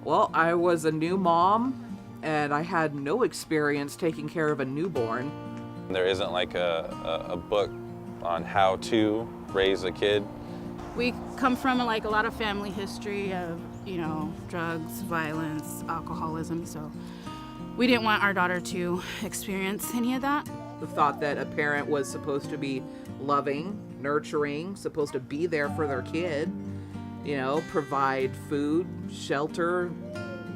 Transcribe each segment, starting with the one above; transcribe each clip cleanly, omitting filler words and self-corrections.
Well, I was a new mom, and I had no experience taking care of a newborn. There isn't like a book on how to raise a kid. We come from like a lot of family history of, drugs, violence, alcoholism, so we didn't want our daughter to experience any of that. The thought that a parent was supposed to be loving, nurturing, supposed to be there for their kid, provide food, shelter,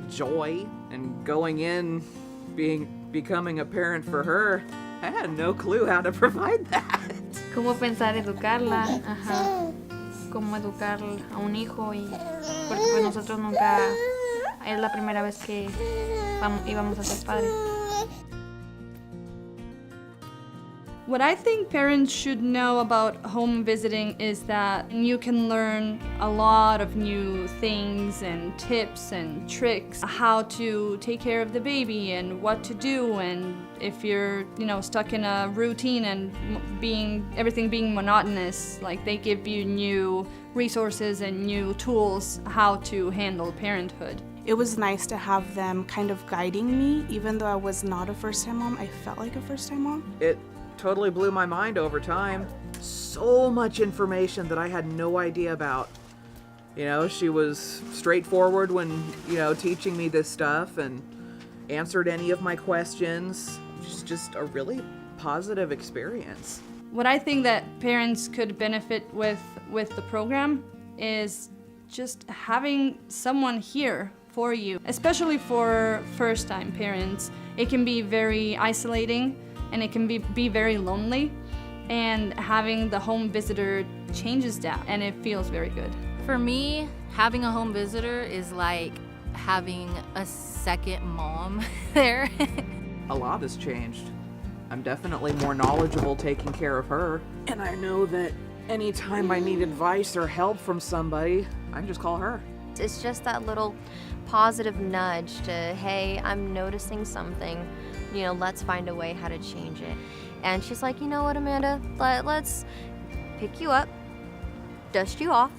joy, and going in, becoming a parent for her, I had no clue how to provide that. Cómo pensar educarla, cómo educar a un hijo, porque pues nosotros nunca, es la primera vez que íbamos a ser padres. What I think parents should know about home visiting is that you can learn a lot of new things and tips and tricks, how to take care of the baby and what to do, and if you're, stuck in a routine and everything being monotonous, like they give you new resources and new tools how to handle parenthood. It was nice to have them kind of guiding me, even though I was not a first-time mom. I felt like a first-time mom. It totally blew my mind over time. So much information that I had no idea about. She was straightforward when, teaching me this stuff and answered any of my questions. Just a really positive experience. What I think that parents could benefit with the program is just having someone here for you, especially for first-time parents. It can be very isolating and it can be very lonely, and having the home visitor changes that, and it feels very good. For me, having a home visitor is like having a second mom there. A lot has changed. I'm definitely more knowledgeable taking care of her, and I know that anytime I need advice or help from somebody, I can just call her. It's just that little positive nudge to, hey, I'm noticing something, let's find a way how to change it. And she's like, you know what, Amanda, let's pick you up, dust you off,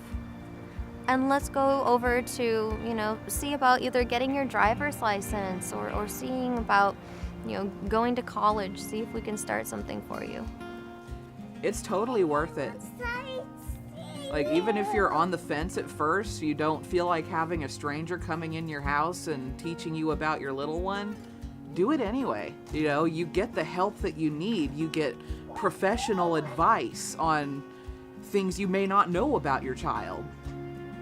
and let's go over to, see about either getting your driver's license or seeing about, going to college, see if we can start something for you. It's totally worth it. Like, even if you're on the fence at first, you don't feel like having a stranger coming in your house and teaching you about your little one, do it anyway. You get the help that you need. You get professional advice on things you may not know about your child.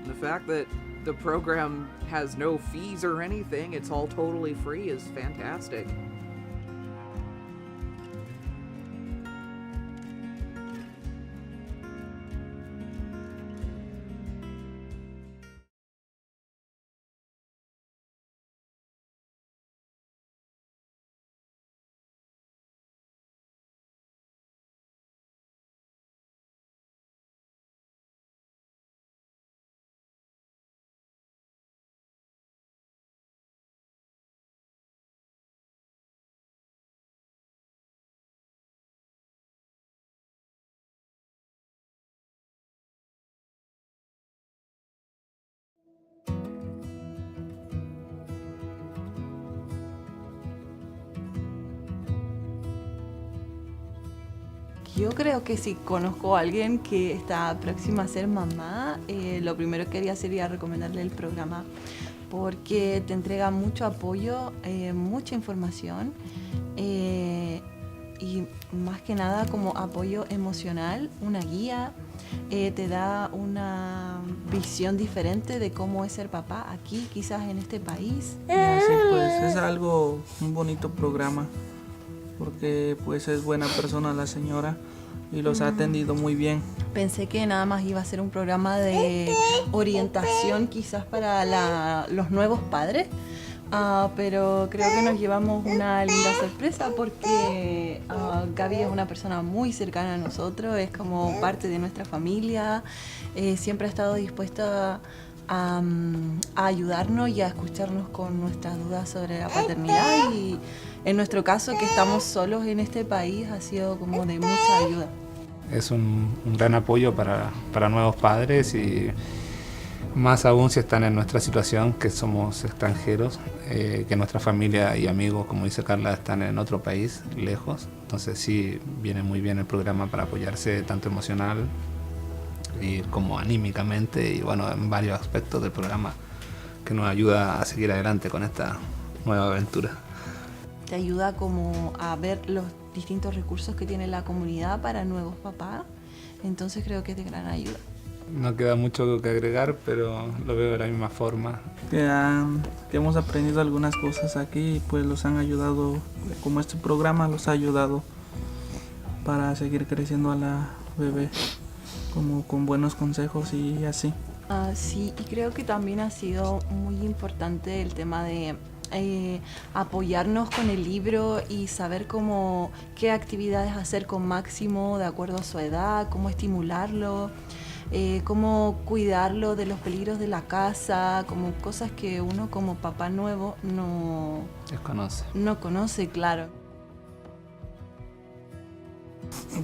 The fact that the program has no fees or anything, it's all totally free, is fantastic. Yo creo que si conozco a alguien que está próxima a ser mamá, lo primero que haría sería recomendarle el programa, porque te entrega mucho apoyo, mucha información y más que nada como apoyo emocional, una guía, te da una visión diferente de cómo es ser papá aquí, quizás en este país. Sí, pues es un bonito programa, porque pues es buena persona la señora y los ha atendido muy bien. Pensé que nada más iba a ser un programa de orientación quizás para los nuevos padres, pero creo que nos llevamos una linda sorpresa porque Gaby es una persona muy cercana a nosotros, es como parte de nuestra familia, siempre ha estado dispuesta a ayudarnos y a escucharnos con nuestras dudas sobre la paternidad, y en nuestro caso, que estamos solos en este país, ha sido como de mucha ayuda. Es un gran apoyo para nuevos padres y Más aún si están en nuestra situación, que somos extranjeros, que nuestra familia y amigos, como dice Carla, están en otro país, lejos. Entonces sí, viene muy bien el programa para apoyarse tanto emocional y como anímicamente y bueno, en varios aspectos del programa que nos ayuda a seguir adelante con esta nueva aventura. Te ayuda como a ver los distintos recursos que tiene la comunidad para nuevos papás, entonces creo que es de gran ayuda. No queda mucho que agregar, pero lo veo de la misma forma. Que hemos aprendido algunas cosas aquí y pues los han ayudado, como este programa los ha ayudado para seguir creciendo a la bebé, como con buenos consejos y así. Sí, y creo que también ha sido muy importante el tema de apoyarnos con el libro y saber qué actividades hacer con Máximo de acuerdo a su edad, cómo estimularlo, cómo cuidarlo de los peligros de la casa, como cosas que uno como papá nuevo no conoce, claro.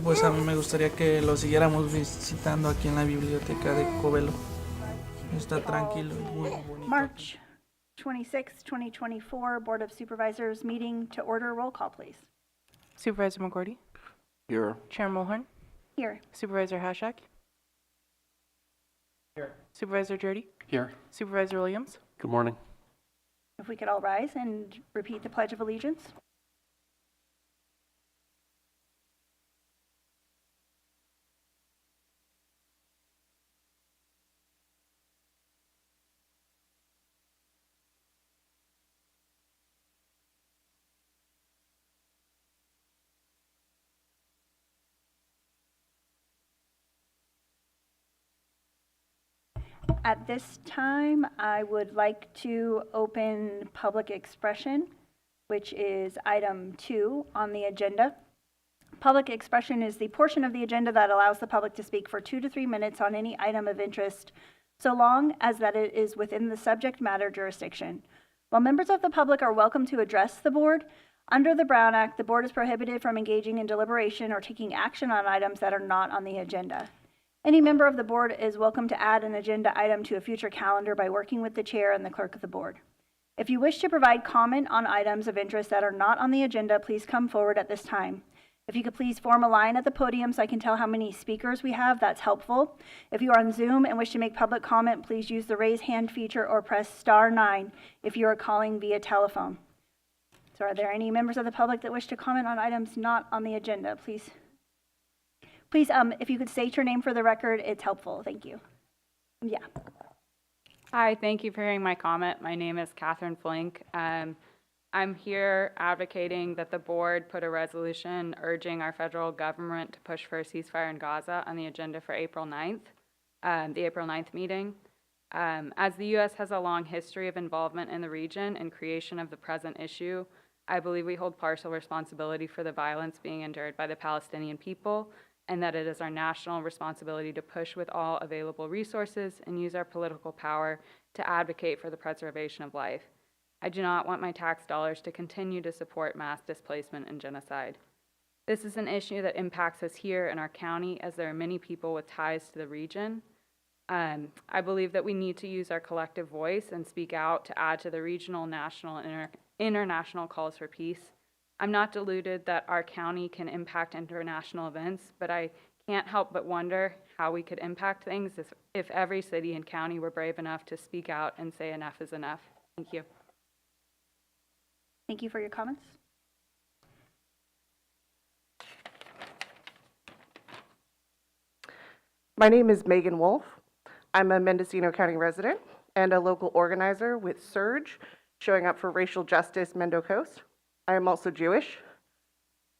Pues a mí me gustaría que lo siguiéramos visitando aquí en la biblioteca de Covelo. Está tranquilo y muy bonito. March 26, 2024, Board of Supervisors meeting to order. Roll call, please. Supervisor McGordy? Here. Chair Mulhern? Here. Supervisor Hashak? Here. Supervisor Jurdy? Here. Supervisor Williams? Good morning. If we could all rise and repeat the Pledge of Allegiance. At this time, I would like to open public expression, which is item 2 on the agenda. Public expression is the portion of the agenda that allows the public to speak for 2 to 3 minutes on any item of interest, so long as that it is within the subject matter jurisdiction. While members of the public are welcome to address the board, under the Brown Act, the board is prohibited from engaging in deliberation or taking action on items that are not on the agenda. Any member of the board is welcome to add an agenda item to a future calendar by working with the chair and the clerk of the board. If you wish to provide comment on items of interest that are not on the agenda, please come forward at this time. If you could please form a line at the podium so I can tell how many speakers we have, that's helpful. If you are on Zoom and wish to make public comment, please use the raise hand feature or press *9 if you are calling via telephone. So are there any members of the public that wish to comment on items not on the agenda? Please, if you could state your name for the record, it's helpful. Thank you. Yeah. Hi, thank you for hearing my comment. My name is Catherine Flink. I'm here advocating that the board put a resolution urging our federal government to push for a ceasefire in Gaza on the agenda for April 9th, the April 9th meeting. As the U.S. has a long history of involvement in the region and creation of the present issue, I believe we hold partial responsibility for the violence being endured by the Palestinian people, and that it is our national responsibility to push with all available resources and use our political power to advocate for the preservation of life. I do not want my tax dollars to continue to support mass displacement and genocide. This is an issue that impacts us here in our county, as there are many people with ties to the region. I believe that we need to use our collective voice and speak out to add to the regional, national, and international calls for peace. I'm not deluded that our county can impact international events, but I can't help but wonder how we could impact things if every city and county were brave enough to speak out and say enough is enough. Thank you. Thank you for your comments. My name is Megan Wolf. I'm a Mendocino County resident and a local organizer with Surge, showing up for racial justice Mendo Coast. I am also Jewish.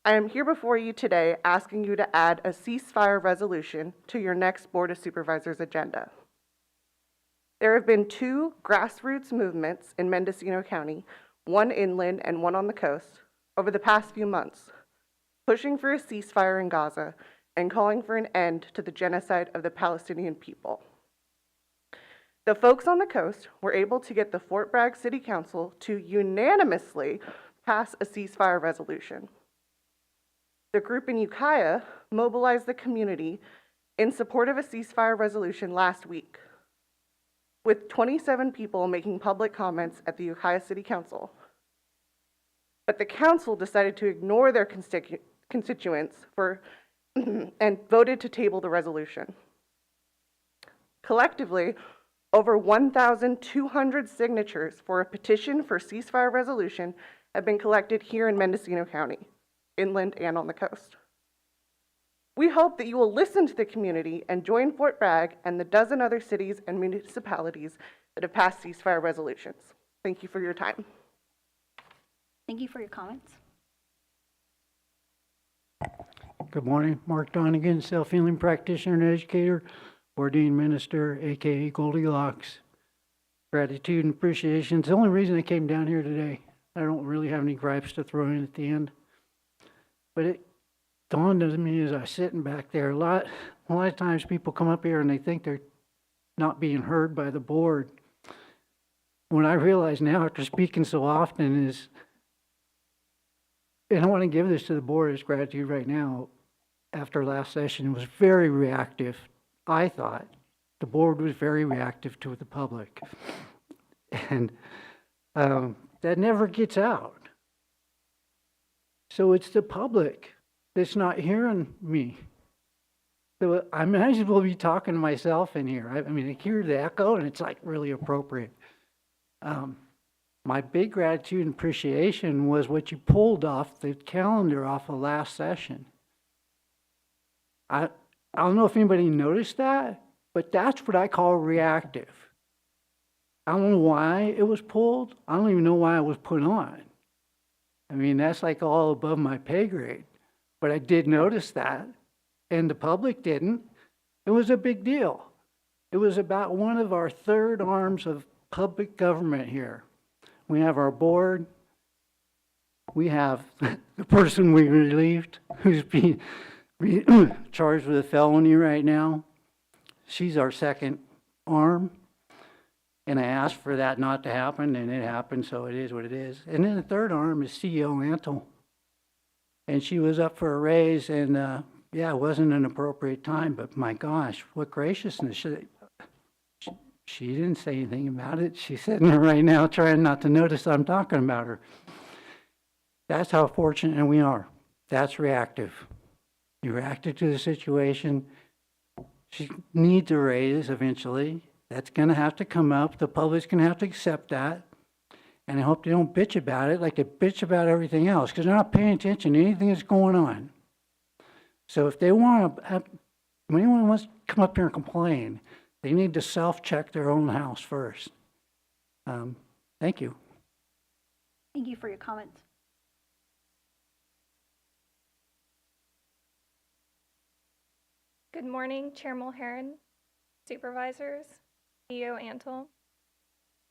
I am here before you today asking you to add a ceasefire resolution to your next Board of Supervisors agenda. There have been 2 grassroots movements in Mendocino County, one inland and one on the coast, over the past few months, pushing for a ceasefire in Gaza and calling for an end to the genocide of the Palestinian people. The folks on the coast were able to get the Fort Bragg City Council to unanimously pass a ceasefire resolution. The group in Ukiah mobilized the community in support of a ceasefire resolution last week. with 27 people making public comments at the Ukiah City Council. But the council decided to ignore their constituents and voted to table the resolution. Collectively, over 1,200 signatures for a petition for ceasefire resolution have been collected here in Mendocino County, inland and on the coast. We hope that you will listen to the community and join Fort Bragg and the dozen other cities and municipalities that have passed ceasefire resolutions. Thank you for your time. Thank you for your comments. Good morning, Mark Donegan, self-healing practitioner and educator, ordained minister, aka Goldilocks. Gratitude and appreciation. It's the only reason I came down here today. I don't really have any gripes to throw in at the end. But it dawned on me as I was sitting back there, a lot of times people come up here and they think they're not being heard by the board. What I realize now after speaking so often is, and I want to give this to the board as gratitude right now, after last session was very reactive. I thought the board was very reactive to the public. And that never gets out. So it's the public that's not hearing me. So I might as well be talking to myself in here. I mean, I hear the echo and it's like really appropriate. My big gratitude and appreciation was what you pulled off the calendar off of last session. I don't know if anybody noticed that, but that's what I call reactive. I don't know why it was pulled. I don't even know why it was put on. I mean, that's like all above my pay grade. But I did notice that, and the public didn't. It was a big deal. It was about one of our third arms of public government here. We have our board. We have the person we relieved who's being charged with a felony right now. She's our second arm. And I asked for that not to happen, and it happened, so it is what it is. And then the third arm is CEO Antle. And she was up for a raise, and yeah, it wasn't an appropriate time, but my gosh, what graciousness. She didn't say anything about it. She's sitting there right now trying not to notice I'm talking about her. That's how fortunate we are. That's reactive. You reacted to the situation. She needs a raise eventually. That's going to have to come up. The public's going to have to accept that. And I hope they don't bitch about it like they bitch about everything else, because they're not paying attention to anything that's going on. So if they want to have, when anyone wants to come up here and complain, they need to self-check their own house first. Thank you. Thank you for your comments. Good morning, Chair Mulheron, Supervisors, CEO Antle.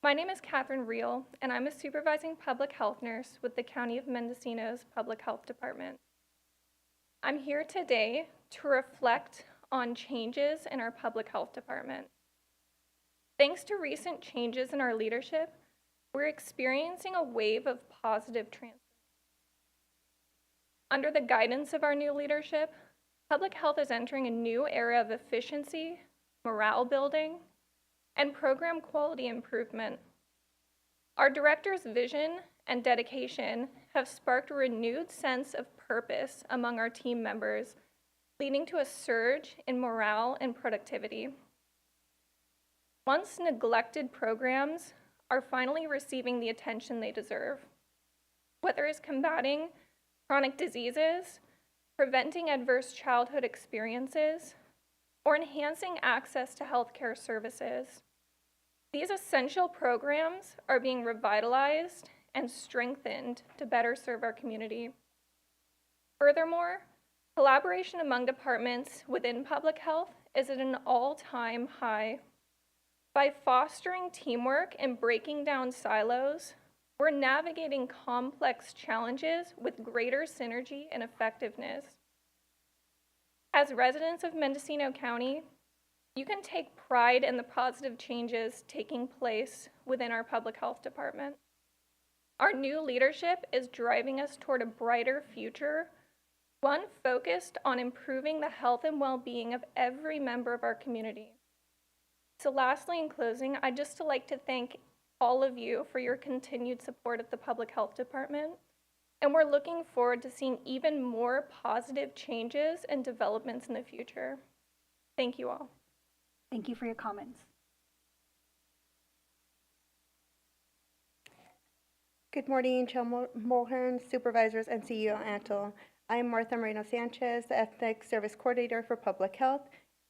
My name is Catherine Reel, and I'm a supervising public health nurse with the County of Mendocino's Public Health Department. I'm here today to reflect on changes in our public health department. Thanks to recent changes in our leadership, we're experiencing a wave of positive transformation. Under the guidance of our new leadership, public health is entering a new era of efficiency, morale building, and program quality improvement. Our director's vision and dedication have sparked a renewed sense of purpose among our team members, leading to a surge in morale and productivity. Once neglected programs are finally receiving the attention they deserve, whether it's combating chronic diseases, preventing adverse childhood experiences, or enhancing access to healthcare services. These essential programs are being revitalized and strengthened to better serve our community. Furthermore, collaboration among departments within public health is at an all-time high. By fostering teamwork and breaking down silos, we're navigating complex challenges with greater synergy and effectiveness. As residents of Mendocino County, you can take pride in the positive changes taking place within our public health department. Our new leadership is driving us toward a brighter future, one focused on improving the health and well-being of every member of our community. So lastly, in closing, I'd just like to thank all of you for your continued support of the Public Health Department. And we're looking forward to seeing even more positive changes and developments in the future. Thank you all. Thank you for your comments. Good morning, Chair Mulhern, Supervisors, and CEO Antle. I am Martha Moreno Sanchez, the Ethnic Service Coordinator for Public Health.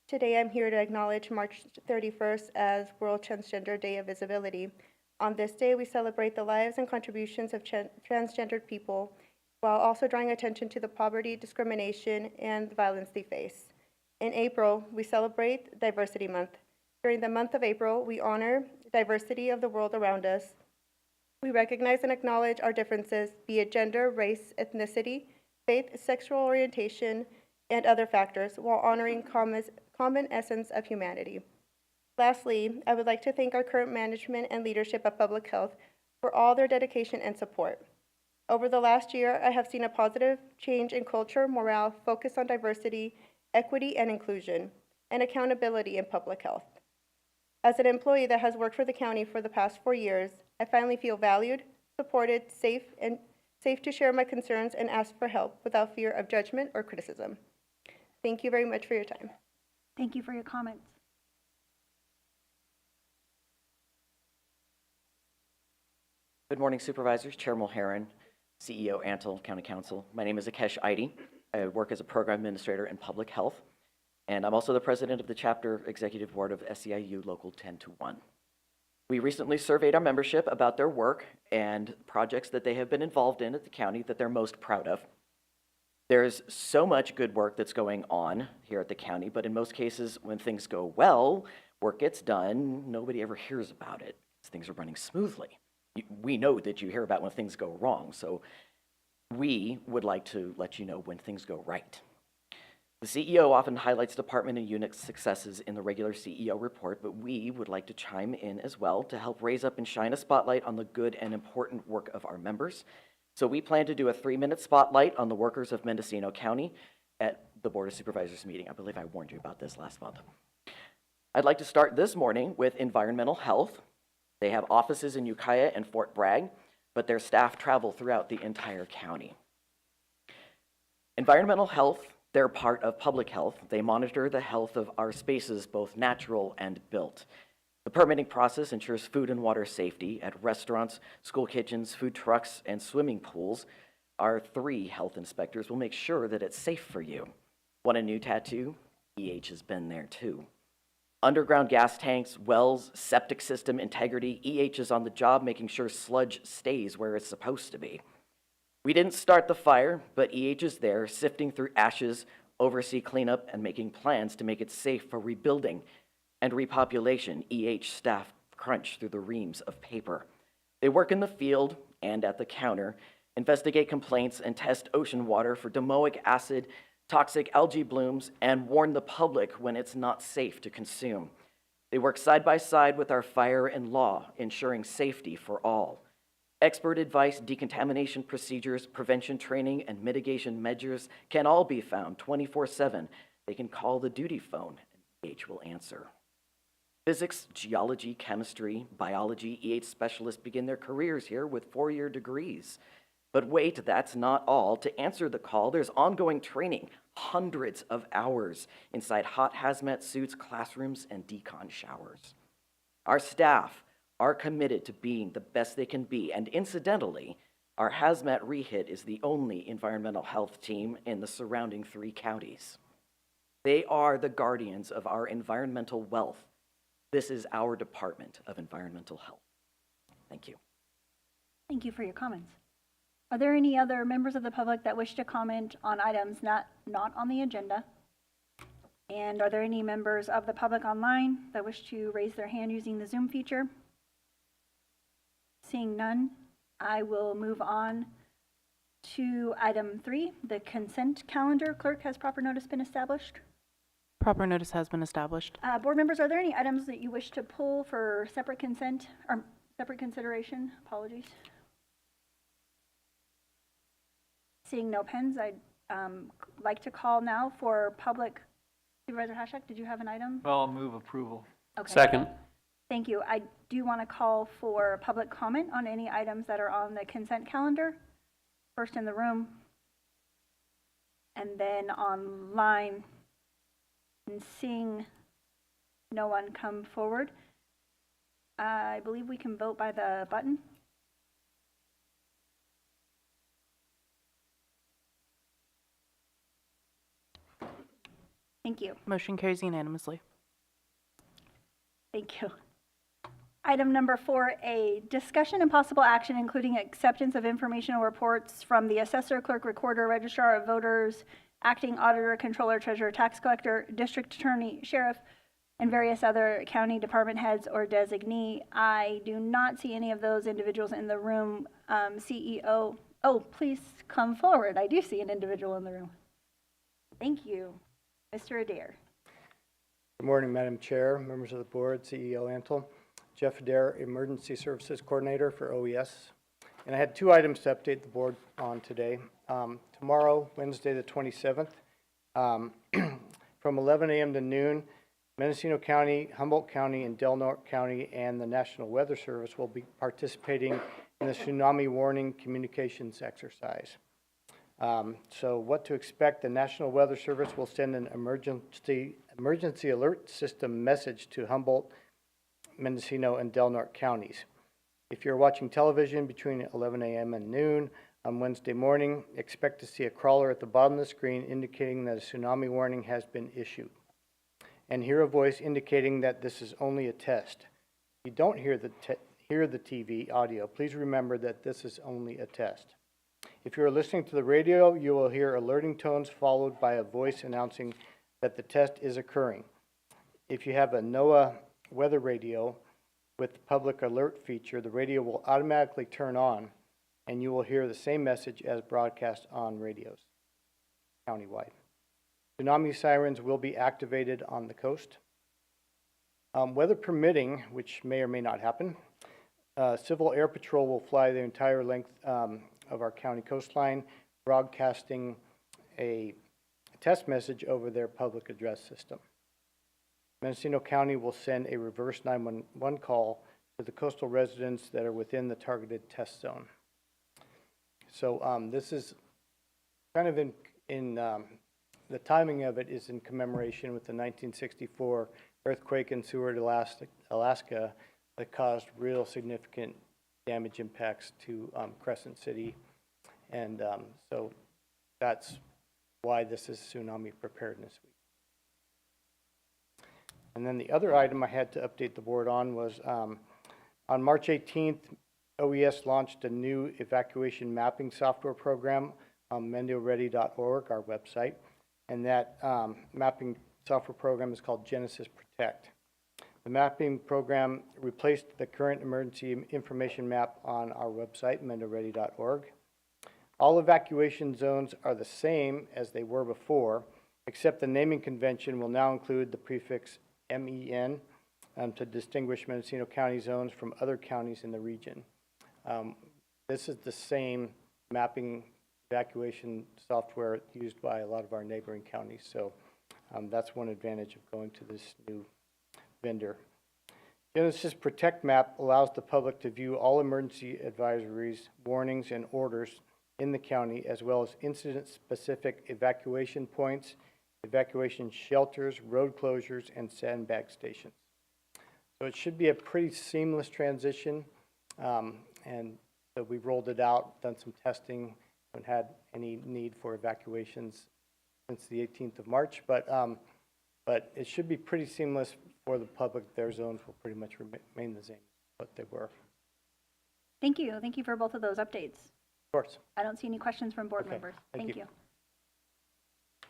Today I'm here to acknowledge March 31st as World Transgender Day of Visibility. On this day, we celebrate the lives and contributions of transgendered people while also drawing attention to the poverty, discrimination, and the violence they face. In April, we celebrate Diversity Month. During the month of April, we honor diversity of the world around us. We recognize and acknowledge our differences, be it gender, race, ethnicity, faith, sexual orientation, and other factors, while honoring common essence of humanity. Lastly, I would like to thank our current management and leadership of public health for all their dedication and support. Over the last year, I have seen a positive change in culture, morale, focus on diversity, equity and inclusion, and accountability in public health. As an employee that has worked for the county for the past 4 years, I finally feel valued, supported, safe to share my concerns and ask for help without fear of judgment or criticism. Thank you very much for your time. Thank you for your comments. Good morning, Supervisors. Chair Mulhern, CEO Antle County Council. My name is Akesh Eide. I work as a program administrator in public health, and I'm also the president of the chapter executive board of SEIU Local 10-1. We recently surveyed our membership about their work and projects that they have been involved in at the county that they're most proud of. There's so much good work that's going on here at the county, but in most cases, when things go well, work gets done, nobody ever hears about it. Things are running smoothly. We know that you hear about when things go wrong, so we would like to let you know when things go right. The CEO often highlights department and unit successes in the regular CEO report, but we would like to chime in as well to help raise up and shine a spotlight on the good and important work of our members. So we plan to do a 3-minute spotlight on the workers of Mendocino County at the Board of Supervisors meeting. I believe I warned you about this last month. I'd like to start this morning with environmental health. They have offices in Ukiah and Fort Bragg, but their staff travel throughout the entire county. Environmental health, they're part of public health. They monitor the health of our spaces, both natural and built. The permitting process ensures food and water safety at restaurants, school kitchens, food trucks, and swimming pools. Our 3 health inspectors will make sure that it's safe for you. Want a new tattoo? EH has been there too. Underground gas tanks, wells, septic system integrity, EH is on the job making sure sludge stays where it's supposed to be. We didn't start the fire, but EH is there sifting through ashes, oversee cleanup, and making plans to make it safe for rebuilding and repopulation. EH staff crunch through the reams of paper. They work in the field and at the counter, investigate complaints, and test ocean water for domoic acid, toxic algae blooms, and warn the public when it's not safe to consume. They work side by side with our fire and law, ensuring safety for all. Expert advice, decontamination procedures, prevention training, and mitigation measures can all be found 24/7. They can call the duty phone, and EH will answer. Physics, geology, chemistry, biology, EH specialists begin their careers here with 4-year degrees. But wait, that's not all. To answer the call, there's ongoing training, hundreds of hours inside hot hazmat suits, classrooms, and decon showers. Our staff are committed to being the best they can be, and incidentally, our hazmat rehit is the only environmental health team in the surrounding 3 counties. They are the guardians of our environmental wealth. This is our Department of Environmental Health. Thank you. Thank you for your comments. Are there any other members of the public that wish to comment on items not on the agenda? And are there any members of the public online that wish to raise their hand using the Zoom feature? Seeing none, I will move on to item 3, the consent calendar. Clerk, has proper notice been established? Proper notice has been established. Board members, are there any items that you wish to pull for separate consent or separate consideration? Apologies. Seeing no pens, I'd like to call now for public. Supervisor Hashak, did you have an item? Well, I'll move approval. Okay. Second. Thank you. I do want to call for public comment on any items that are on the consent calendar. First in the room, and then online. And seeing no one come forward, I believe we can vote by the button. Thank you. Motion carries unanimously. Thank you. Item number 4A, discussion and possible action including acceptance of informational reports from the assessor, clerk, recorder, registrar of voters, acting auditor, controller, treasurer, tax collector, district attorney, sheriff, and various other county department heads or designee. I do not see any of those individuals in the room. CEO, oh, please come forward. I do see an individual in the room. Thank you. Mr. Adair. Good morning, Madam Chair, members of the board, CEO Antle. Jeff Adair, Emergency Services Coordinator for OES. And I had 2 items to update the board on today. Tomorrow, Wednesday the 27th, from 11 a.m. to noon, Mendocino County, Humboldt County, and Del Norte County and the National Weather Service will be participating in the tsunami warning communications exercise. So what to expect, the National Weather Service will send an emergency alert system message to Humboldt, Mendocino, and Del Norte counties. If you're watching television between 11 a.m. and noon on Wednesday morning, expect to see a crawler at the bottom of the screen indicating that a tsunami warning has been issued, and hear a voice indicating that this is only a test. If you don't hear the TV audio, please remember that this is only a test. If you're listening to the radio, you will hear alerting tones followed by a voice announcing that the test is occurring. If you have a NOAA weather radio with the public alert feature, the radio will automatically turn on and you will hear the same message as broadcast on radios countywide. Tsunami sirens will be activated on the coast. Weather permitting, which may or may not happen, Civil Air Patrol will fly the entire length of our county coastline, broadcasting a test message over their public address system. Mendocino County will send a reverse 911 call to the coastal residents that are within the targeted test zone. So this is kind of in the timing of it is in commemoration with the 1964 earthquake in Seward, Alaska, that caused real significant damage impacts to Crescent City. And so that's why this is Tsunami Preparedness Week. And then the other item I had to update the board on was on March 18th, OES launched a new evacuation mapping software program on mendoready.org, our website. And that mapping software program is called Genesis Protect. The mapping program replaced the current emergency information map on our website, mendoready.org. All evacuation zones are the same as they were before, except the naming convention will now include the prefix MEN to distinguish Mendocino County zones from other counties in the region. This is the same mapping evacuation software used by a lot of our neighboring counties, so that's one advantage of going to this new vendor. Genesis Protect Map allows the public to view all emergency advisories, warnings, and orders in the county, as well as incident-specific evacuation points, evacuation shelters, road closures, and sandbag stations. So it should be a pretty seamless transition, and so we've rolled it out, done some testing, haven't had any need for evacuations since the 18th of March, but it should be pretty seamless for the public. Their zones will pretty much remain the same as what they were. Thank you. Thank you for both of those updates. Of course. I don't see any questions from board members. Thank Thank you.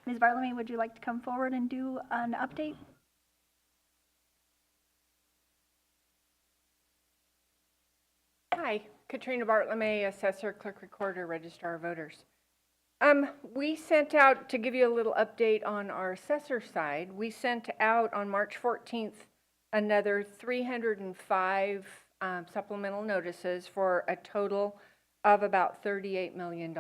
Ms. Bartlemy, would you like to come forward and do an update? Hi, Katrina Bartlemy, Assessor, Clerk Recorder, Registrar of Voters. We sent out, to give you a little update on our assessor side, we sent out on March 14th another 305 supplemental notices for a total of about $38 million.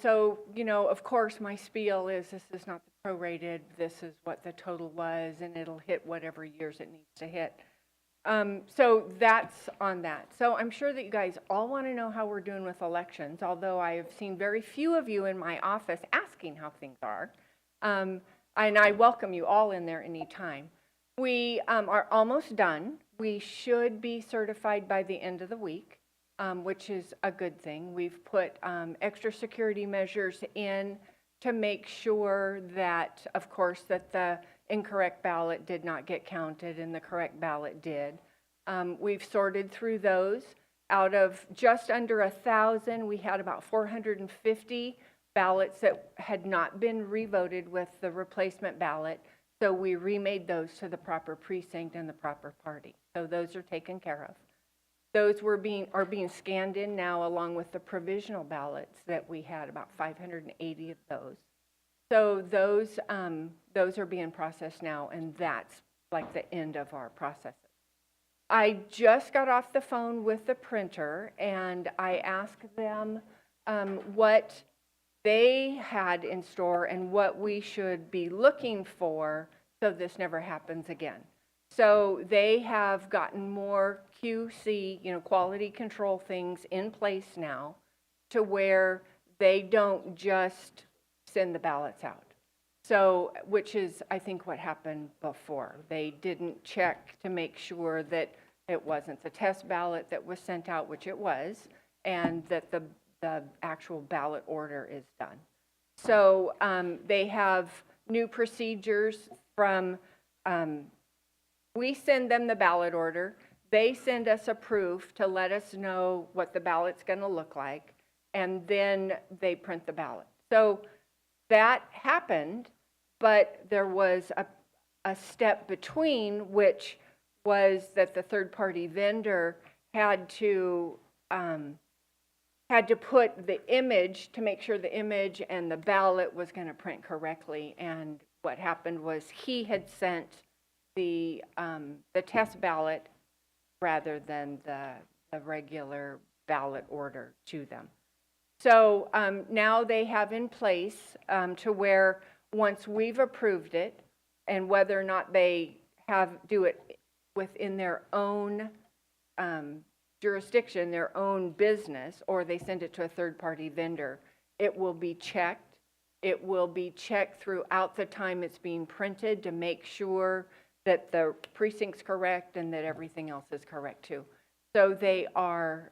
So, you know, of course, my spiel is this is not the prorated, this is what the total was, and it'll hit whatever years it needs to hit. So that's on that. So I'm sure that you guys all want to know how we're doing with elections, although I have seen very few of you in my office asking how things are. And I welcome you all in there anytime. We are almost done. We should be certified by the end of the week, which is a good thing. We've put extra security measures in to make sure that, of course, that the incorrect ballot did not get counted and the correct ballot did. We've sorted through those. Out of just under 1,000, we had about 450 ballots that had not been revoted with the replacement ballot. So we remade those to the proper precinct and the proper party. So those are taken care of. Those are being scanned in now along with the provisional ballots that we had, about 580 of those. So those are being processed now, and that's like the end of our processes. I just got off the phone with the printer, and I asked them what they had in store and what we should be looking for so this never happens again. So they have gotten more QC, you know, quality control things in place now to where they don't just send the ballots out. So, which is, I think, what happened before. They didn't check to make sure that it wasn't the test ballot that was sent out, which it was, and that the actual ballot order is done. So they have new procedures from, we send them the ballot order, they send us a proof to let us know what the ballot's gonna look like, and then they print the ballot. So that happened, but there was a step between, which was that the third-party vendor had to put the image to make sure the image and the ballot was going to print correctly. And what happened was he had sent the test ballot rather than the regular ballot order to them. So now they have in place to where once we've approved it, and whether or not they do it within their own jurisdiction, their own business, or they send it to a third-party vendor, it will be checked. It will be checked throughout the time it's being printed to make sure that the precinct's correct and that everything else is correct too. So they are,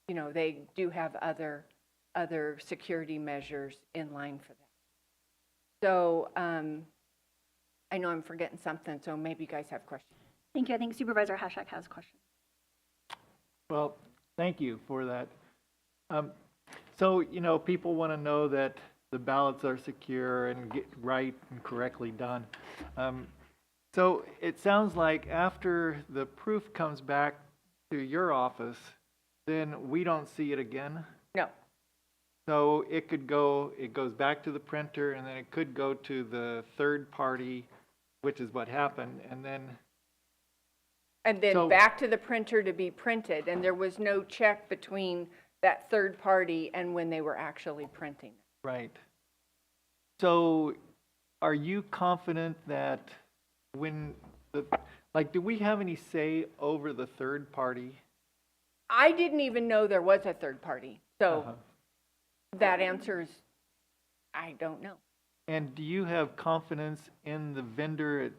you know, they do have other security measures in line for that. So I know I'm forgetting something, so maybe you guys have questions. Thank you. I think Supervisor Hashak has a question. Well, thank you for that. So, you know, people want to know that the ballots are secure and get right and correctly done. So it sounds like after the proof comes back to your office, then we don't see it again? No. So it goes back to the printer, and then it could go to the third party, which is what happened, and then back to the printer to be printed, and there was no check between that third party and when they were actually printing. Right. So are you confident that when do we have any say over the third party? I didn't even know there was a third party, so that answers, I don't know. And do you have confidence in the vendor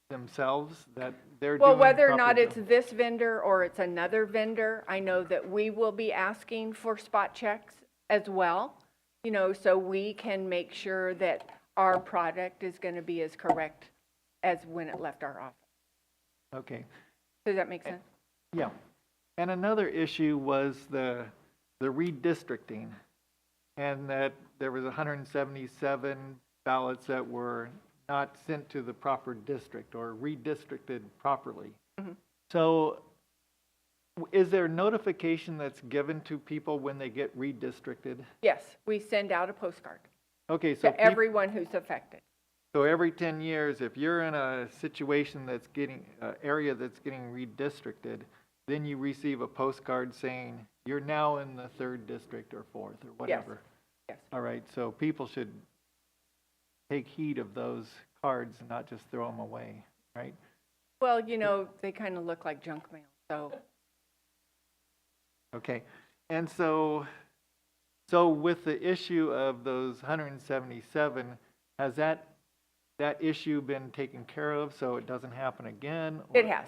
themselves that they're Well, doing whether or not proper it's this vendor or it's another vendor, I know that we will be asking for spot checks as well, you know, so we can make sure that our product is going to be as correct as when it left our office. Okay. Does that make sense? Yeah. And another issue was the redistricting, and that there was 177 ballots that were not sent to the proper district or redistricted properly. Mm-hmm. So is there notification that's given to people when they get redistricted? Yes, we send out a postcard Okay, so to everyone who's affected. So every 10 years, if you're in a situation that's getting, area that's getting redistricted, then you receive a postcard saying you're now in the 3rd district or 4th or whatever. Yes. All right, so people should take heed of those cards and not just throw them away, right? Well, you know, they kind of look like junk mail, so. Okay, and so with the issue of those 177, has that issue been taken care of so it doesn't happen again? It has.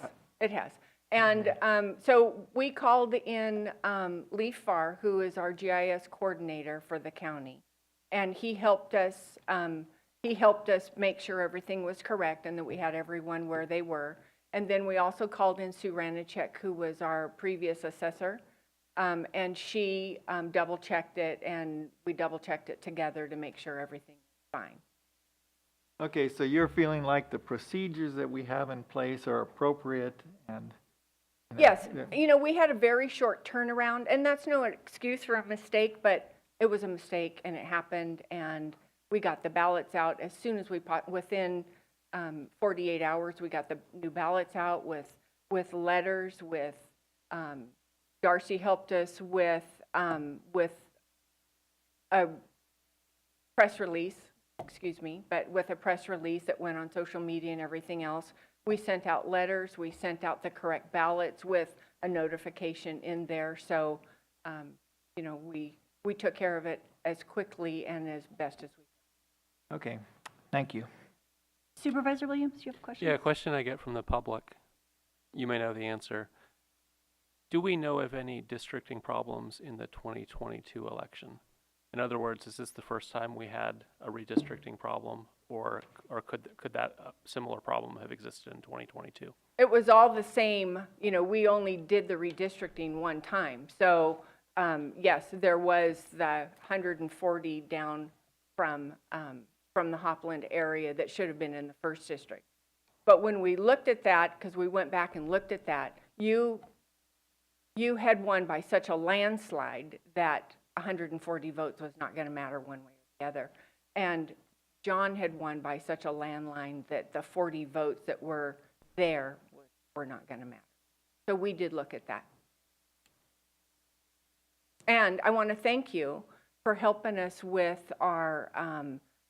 And so we called in Lee Farr, who is our GIS coordinator for the county, and he helped us make sure everything was correct and that we had everyone where they were. And then we also called in Sue Ranachek, who was our previous assessor, and she double-checked it, and we double-checked it together to make sure everything was fine. Okay, so you're feeling like the procedures that we have in place are appropriate and... Yes, you know, we had a very short turnaround, and that's no excuse for a mistake, but it was a mistake and it happened, and we got the ballots out as soon as within 48 hours, we got the new ballots out with letters, with, Darcy helped us with a press release, but with a press release that went on social media and everything else. We sent out letters, we sent out the correct ballots with a notification in there. So, you know, we took care of it as quickly and as best as we could. Okay, thank you. Supervisor Williams, you have a question? Yeah, a question I get from the public. You may know the answer. Do we know of any districting problems in the 2022 election? In other words, is this the first time we had a redistricting problem, or could that similar problem have existed in 2022? It was all the same. You know, we only did the redistricting one time. So, yes, there was the 140 down from the Hopland area that should have been in the first district. But when we looked at that, because we went back and looked at that, you had won by such a landslide that 140 votes was not going to matter one way or the other. And John had won by such a landline that the 40 votes that were there were not going to matter. So we did look at that. And I want to thank you for helping us with our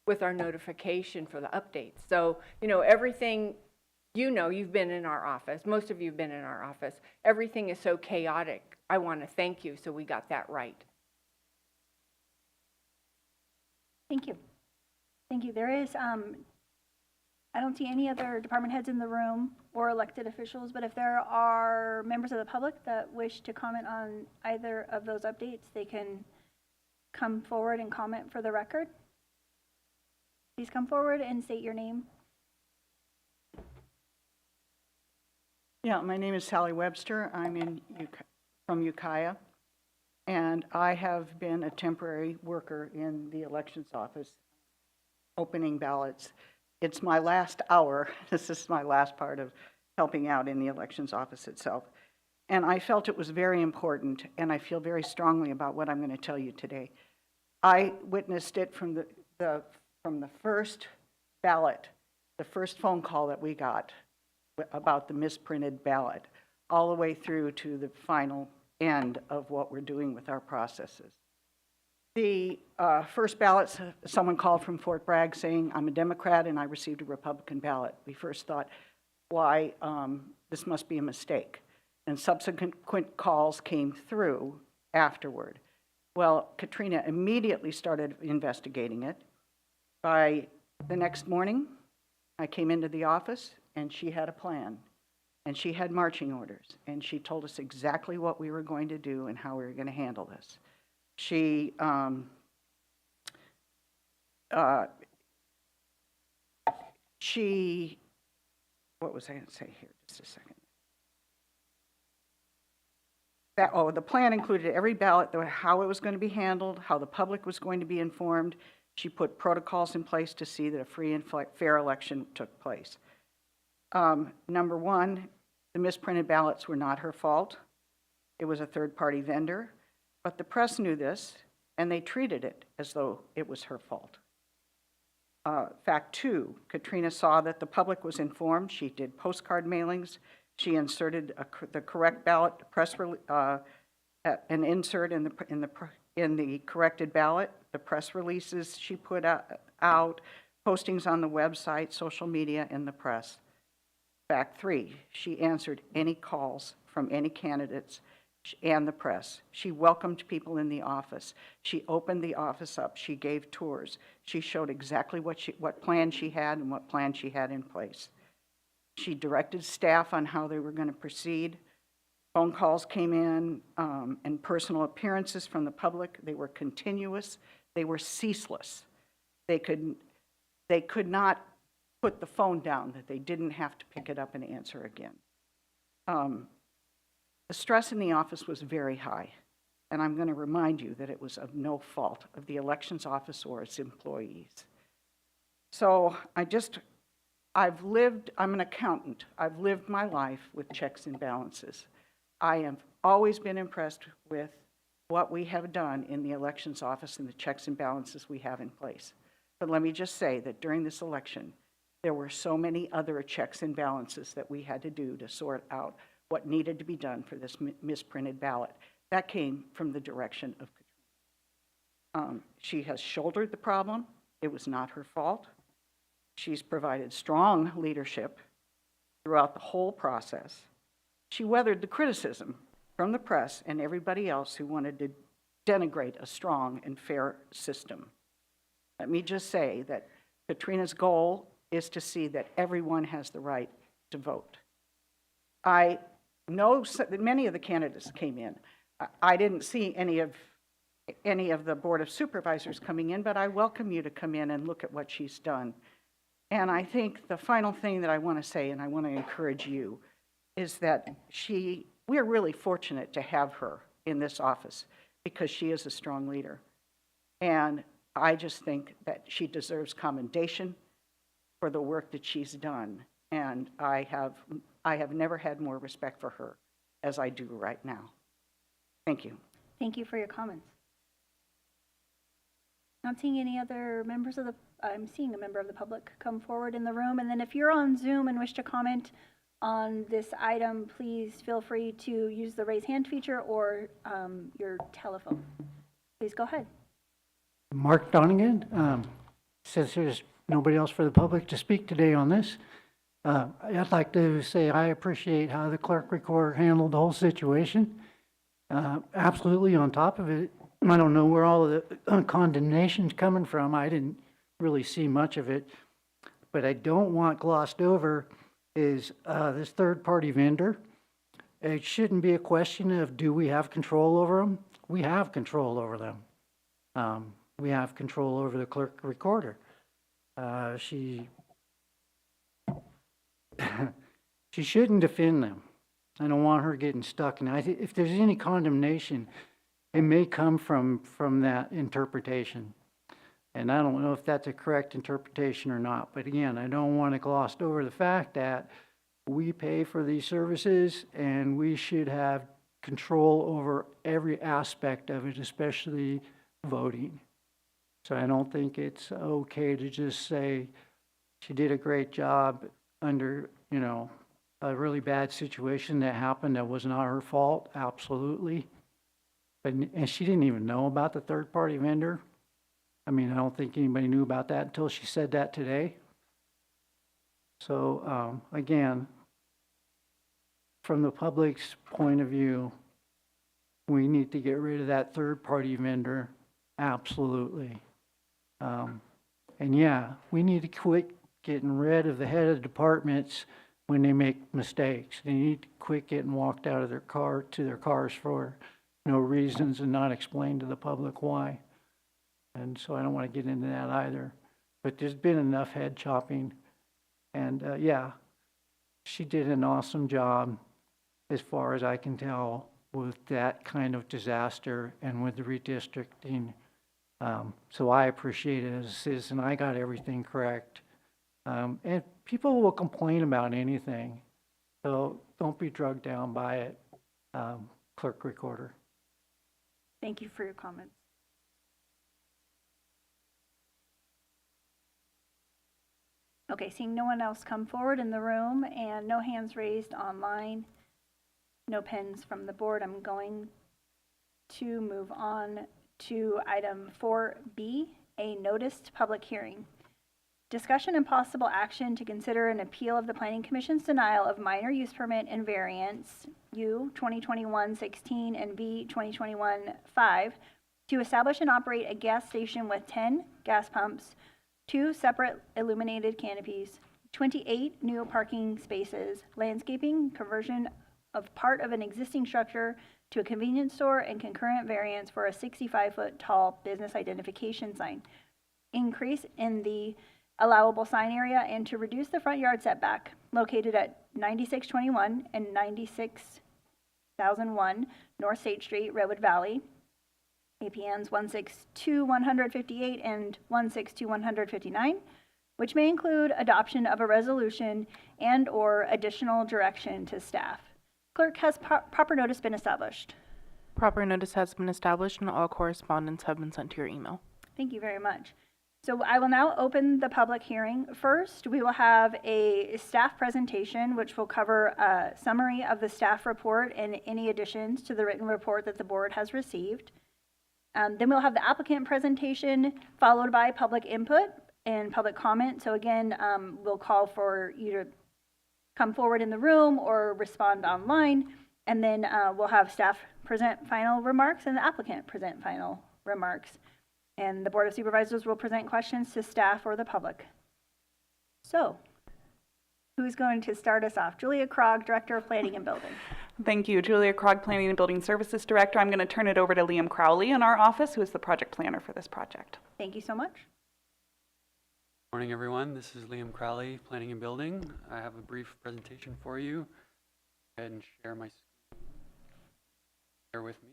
notification for the updates. So, you know, everything, you know, you've been in our office. Most of you have been in our office. Everything is so chaotic. I want to thank you, so we got that right. Thank you. Thank you. There is, I don't see any other department heads in the room or elected officials, but if there are members of the public that wish to comment on either of those updates, they can come forward and comment for the record. Please come forward and state your name. Yeah, my name is Sally Webster. I'm from Ukiah, and I have been a temporary worker in the elections office, opening ballots. It's my last hour. This is my last part of helping out in the elections office itself. And I felt it was very important, and I feel very strongly about what I'm going to tell you today. I witnessed it from the first ballot, the first phone call that we got about the misprinted ballot, all the way through to the final end of what we're doing with our processes. The first ballot, someone called from Fort Bragg saying, I'm a Democrat and I received a Republican ballot. We first thought, why, this must be a mistake. And subsequent calls came through afterward. Well, Katrina immediately started investigating it. By the next morning, I came into the office and she had a plan. And she had marching orders. And she told us exactly what we were going to do and how we were going to handle this. She what was I going to say here? Just a second. The plan included every ballot, how it was going to be handled, how the public was going to be informed. She put protocols in place to see that a free and fair election took place. Number one, the misprinted ballots were not her fault. It was a third-party vendor. But the press knew this, and they treated it as though it was her fault. Fact two, Katrina saw that the public was informed. She did postcard mailings. She inserted the correct ballot, an insert in the in the corrected ballot, the press releases she put out, postings on the website, social media, and the press. Fact 3, she answered any calls from any candidates and the press. She welcomed people in the office. She opened the office up. She gave tours. She showed exactly what plan she had and what plan she had in place. She directed staff on how they were going to proceed. Phone calls came in and personal appearances from the public. They were continuous. They were ceaseless. They could not put the phone down, that they didn't have to pick it up and answer again. The stress in the office was very high, and I'm going to remind you that it was of no fault of the elections office or its employees. So I'm an accountant. I've lived my life with checks and balances. I have always been impressed with what we have done in the elections office and the checks and balances we have in place. But let me just say that during this election, there were so many other checks and balances that we had to do to sort out what needed to be done for this misprinted ballot. That came from the direction of Katrina. She has shouldered the problem. It was not her fault. She's provided strong leadership throughout the whole process. She weathered the criticism from the press and everybody else who wanted to denigrate a strong and fair system. Let me just say that Katrina's goal is to see that everyone has the right to vote. I know that many of the candidates came in. I didn't see any of the Board of Supervisors coming in, but I welcome you to come in and look at what she's done. And I think the final thing that I want to say, and I want to encourage you, is that we're really fortunate to have her in this office because she is a strong leader. And I just think that she deserves commendation for the work that she's done. And I have never had more respect for her as I do right now. Thank you. Thank you for your comments. Not seeing any other members of I'm seeing a member of the public come forward in the room. And then if you're on Zoom and wish to comment on this item, please feel free to use the raise hand feature or your telephone. Please go ahead. Mark Donigan, since there's nobody else for the public to speak today on this, I'd like to say I appreciate how the clerk recorder handled the whole situation. Absolutely on top of it. I don't know where all of the condemnation's coming from. I didn't really see much of it. But I don't want glossed over is this third-party vendor. It shouldn't be a question of do we have control over them? We have control over them. We have control over the clerk recorder. She shouldn't defend them. I don't want her getting stuck. And if there's any condemnation, it may come from that interpretation. And I don't know if that's a correct interpretation or not. But again, I don't want to gloss over the fact that we pay for these services and we should have control over every aspect of it, especially voting. So I don't think it's okay to just say she did a great job under, a really bad situation that happened that was not her fault. Absolutely. And she didn't even know about the third-party vendor. I mean, I don't think anybody knew about that until she said that today. So again, from the public's point of view, we need to get rid of that third-party vendor. Absolutely. And yeah, we need to quit getting rid of the head of departments when they make mistakes. They need to quit getting walked out of their cars for no reasons and not explain to the public why. And so I don't want to get into that either. But there's been enough head chopping. And yeah, she did an awesome job as far as I can tell with that kind of disaster and with the redistricting. So I appreciate it as a citizen. I got everything correct. And people will complain about anything. So don't be drugged down by it, clerk recorder. Thank you for your comments. Okay, seeing no one else come forward in the room and no hands raised online, no pens from the board, I'm going to move on to item 4B, a noticed public hearing. Discussion and possible action to consider an appeal of the Planning Commission's denial of minor use permit and variance U 2021-16 and V 2021-5 to establish and operate a gas station with 10 gas pumps, 2 separate illuminated canopies, 28 new parking spaces, landscaping, conversion of part of an existing structure to a convenience store, and concurrent variance for a 65-foot tall business identification sign. Increase in the allowable sign area and to reduce the front yard setback located at 9621 and 96,001 North State Street, Redwood Valley, APNs 162-158 and 162-159, which may include adoption of a resolution and or additional direction to staff. Clerk, has proper notice been established? Proper notice has been established and all correspondence have been sent to your email. Thank you very much. So I will now open the public hearing. First, we will have a staff presentation, which will cover a summary of the staff report and any additions to the written report that the board has received. Then we'll have the applicant presentation, followed by public input and public comment. So again, we'll call for you to come forward in the room or respond online. And then we'll have staff present final remarks and the applicant present final remarks. And the Board of Supervisors will present questions to staff or the public. So, who's going to start us off? Julia Krog, Director of Planning and Building. Thank you. Julia Krog, Planning and Building Services Director. I'm going to turn it over to Liam Crowley in our office, who is the project planner for this project. Thank you so much. Morning, everyone. This is Liam Crowley, Planning and Building. I have a brief presentation for you. Go ahead and share my screen. Bear with me.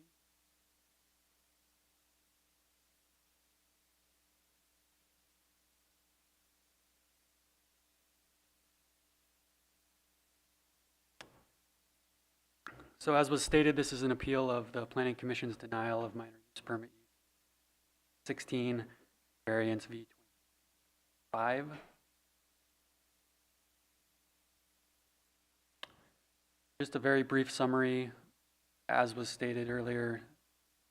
So as was stated, this is an appeal of the Planning Commission's denial of minor use permit 16, variance V25. Just a very brief summary. As was stated earlier,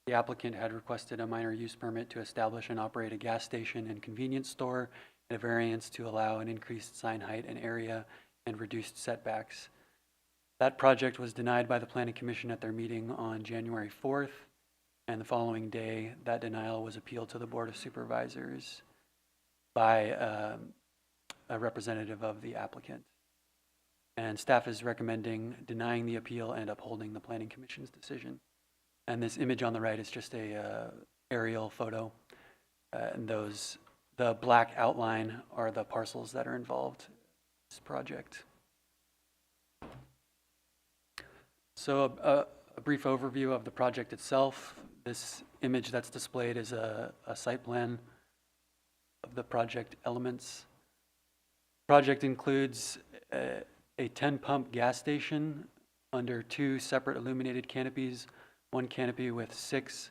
the applicant had requested a minor use permit to establish and operate a gas station and convenience store, and a variance to allow an increased sign height and area and reduced setbacks. That project was denied by the Planning Commission at their meeting on January 4th, and the following day, that denial was appealed to the Board of Supervisors by a representative of the applicant. And staff is recommending denying the appeal and upholding the Planning Commission's decision. And this image on the right is just a aerial photo, and the black outline are the parcels that are involved in this project. So a brief overview of the project itself. This image that's displayed is a site plan of the project elements. The project includes a 10-pump gas station under 2 separate illuminated canopies, 1 canopy with 6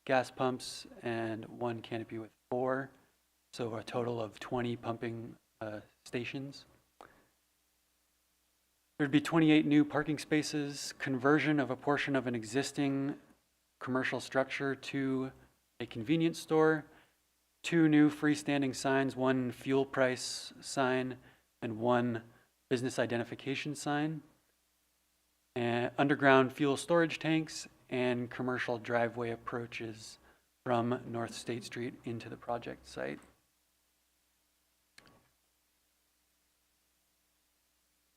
gas pumps and 1 canopy with 4, so a total of 20 pumping stations. There'd be 28 new parking spaces, conversion of a portion of an existing commercial structure to a convenience store, 2 new freestanding signs, 1 fuel price sign and 1 business identification sign, and underground fuel storage tanks and commercial driveway approaches from North State Street into the project site.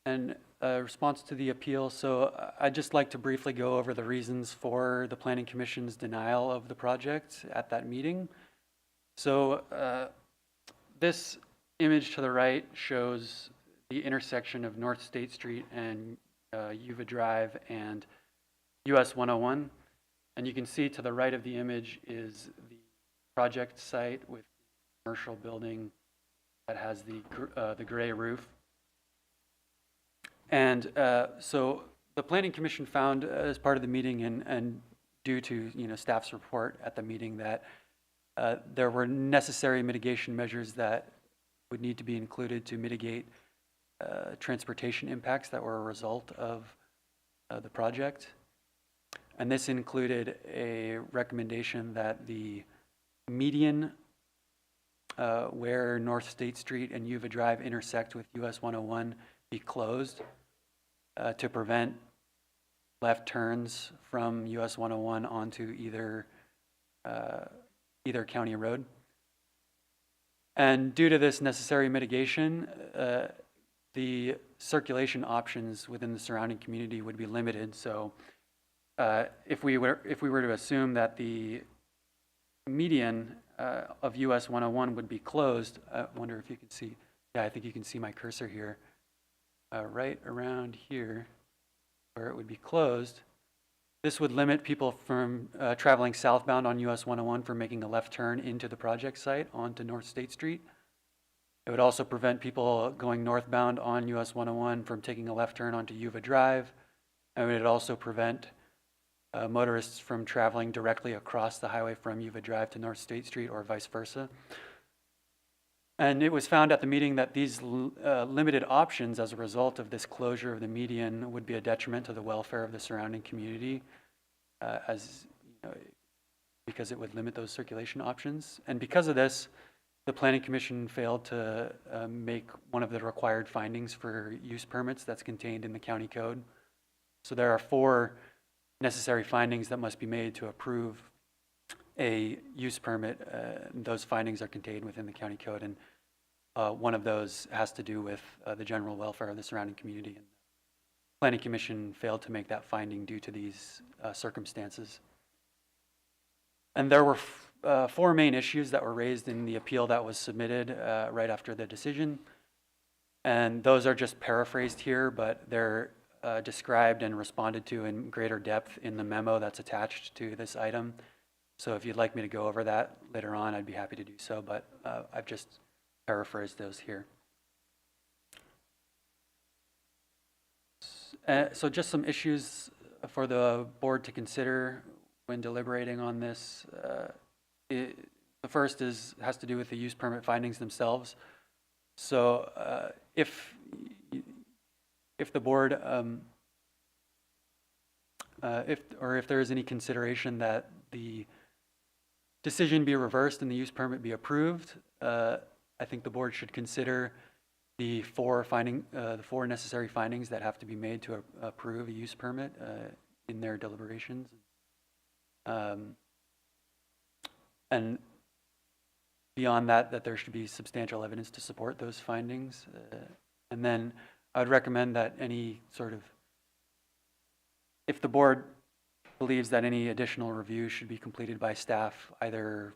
And a response to the appeal. So I'd just like to briefly go over the reasons for the Planning Commission's denial of the project at that meeting. So this image to the right shows the intersection of North State Street and Yuva Drive and US 101. And you can see to the right of the image is the project site with the commercial building that has the gray roof. And so the Planning Commission found as part of the meeting and due to staff's report at the meeting that there were necessary mitigation measures that would need to be included to mitigate transportation impacts that were a result of the project. And this included a recommendation that the median where North State Street and Yuva Drive intersect with US 101 be closed to prevent left turns from US 101 onto either county road. And due to this necessary mitigation, the circulation options within the surrounding community would be limited. So if we were to assume that the median of US 101 would be closed, I wonder if you can see, yeah, I think you can see my cursor here, right around here where it would be closed. This would limit people from traveling southbound on US 101 from making a left turn into the project site onto North State Street. It would also prevent people going northbound on US 101 from taking a left turn onto Yuva Drive. And it would also prevent motorists from traveling directly across the highway from Yuva Drive to North State Street or vice versa. And it was found at the meeting that these limited options as a result of this closure of the median would be a detriment to the welfare of the surrounding community because it would limit those circulation options. And because of this, the Planning Commission failed to make one of the required findings for use permits that's contained in the county code. So there are 4 necessary findings that must be made to approve a use permit. Those findings are contained within the county code, and one of those has to do with the general welfare of the surrounding community. And the Planning Commission failed to make that finding due to these circumstances. And there were 4 main issues that were raised in the appeal that was submitted right after the decision. And those are just paraphrased here, but they're described and responded to in greater depth in the memo that's attached to this item. So if you'd like me to go over that later on, I'd be happy to do so, but I've just paraphrased those here. So just some issues for the board to consider when deliberating on this. The first has to do with the use permit findings themselves. So if the board, if there is any consideration that the decision be reversed and the use permit be approved, I think the board should consider the 4 necessary findings that have to be made to approve a use permit in their deliberations. And beyond that there should be substantial evidence to support those findings. And then I would recommend that if the board believes that any additional review should be completed by staff, either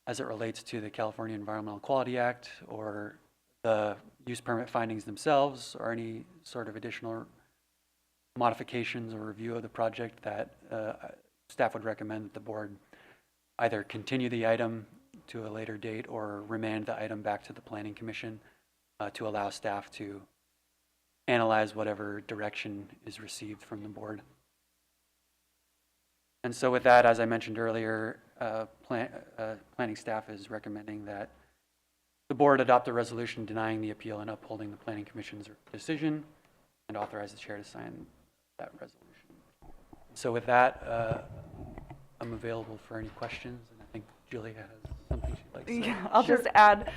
as it relates to the California Environmental Quality Act or the use permit findings themselves, or any sort of additional modifications or review of the project, that staff would recommend that the board either continue the item to a later date or remand the item back to the Planning Commission to allow staff to analyze whatever direction is received from the board. And so with that, as I mentioned earlier, planning staff is recommending that the board adopt a resolution denying the appeal and upholding the Planning Commission's decision, and authorize the chair to sign that resolution. So with that, I'm available for any questions, and I think Julia has something she'd like to say. Yeah, I'll just add,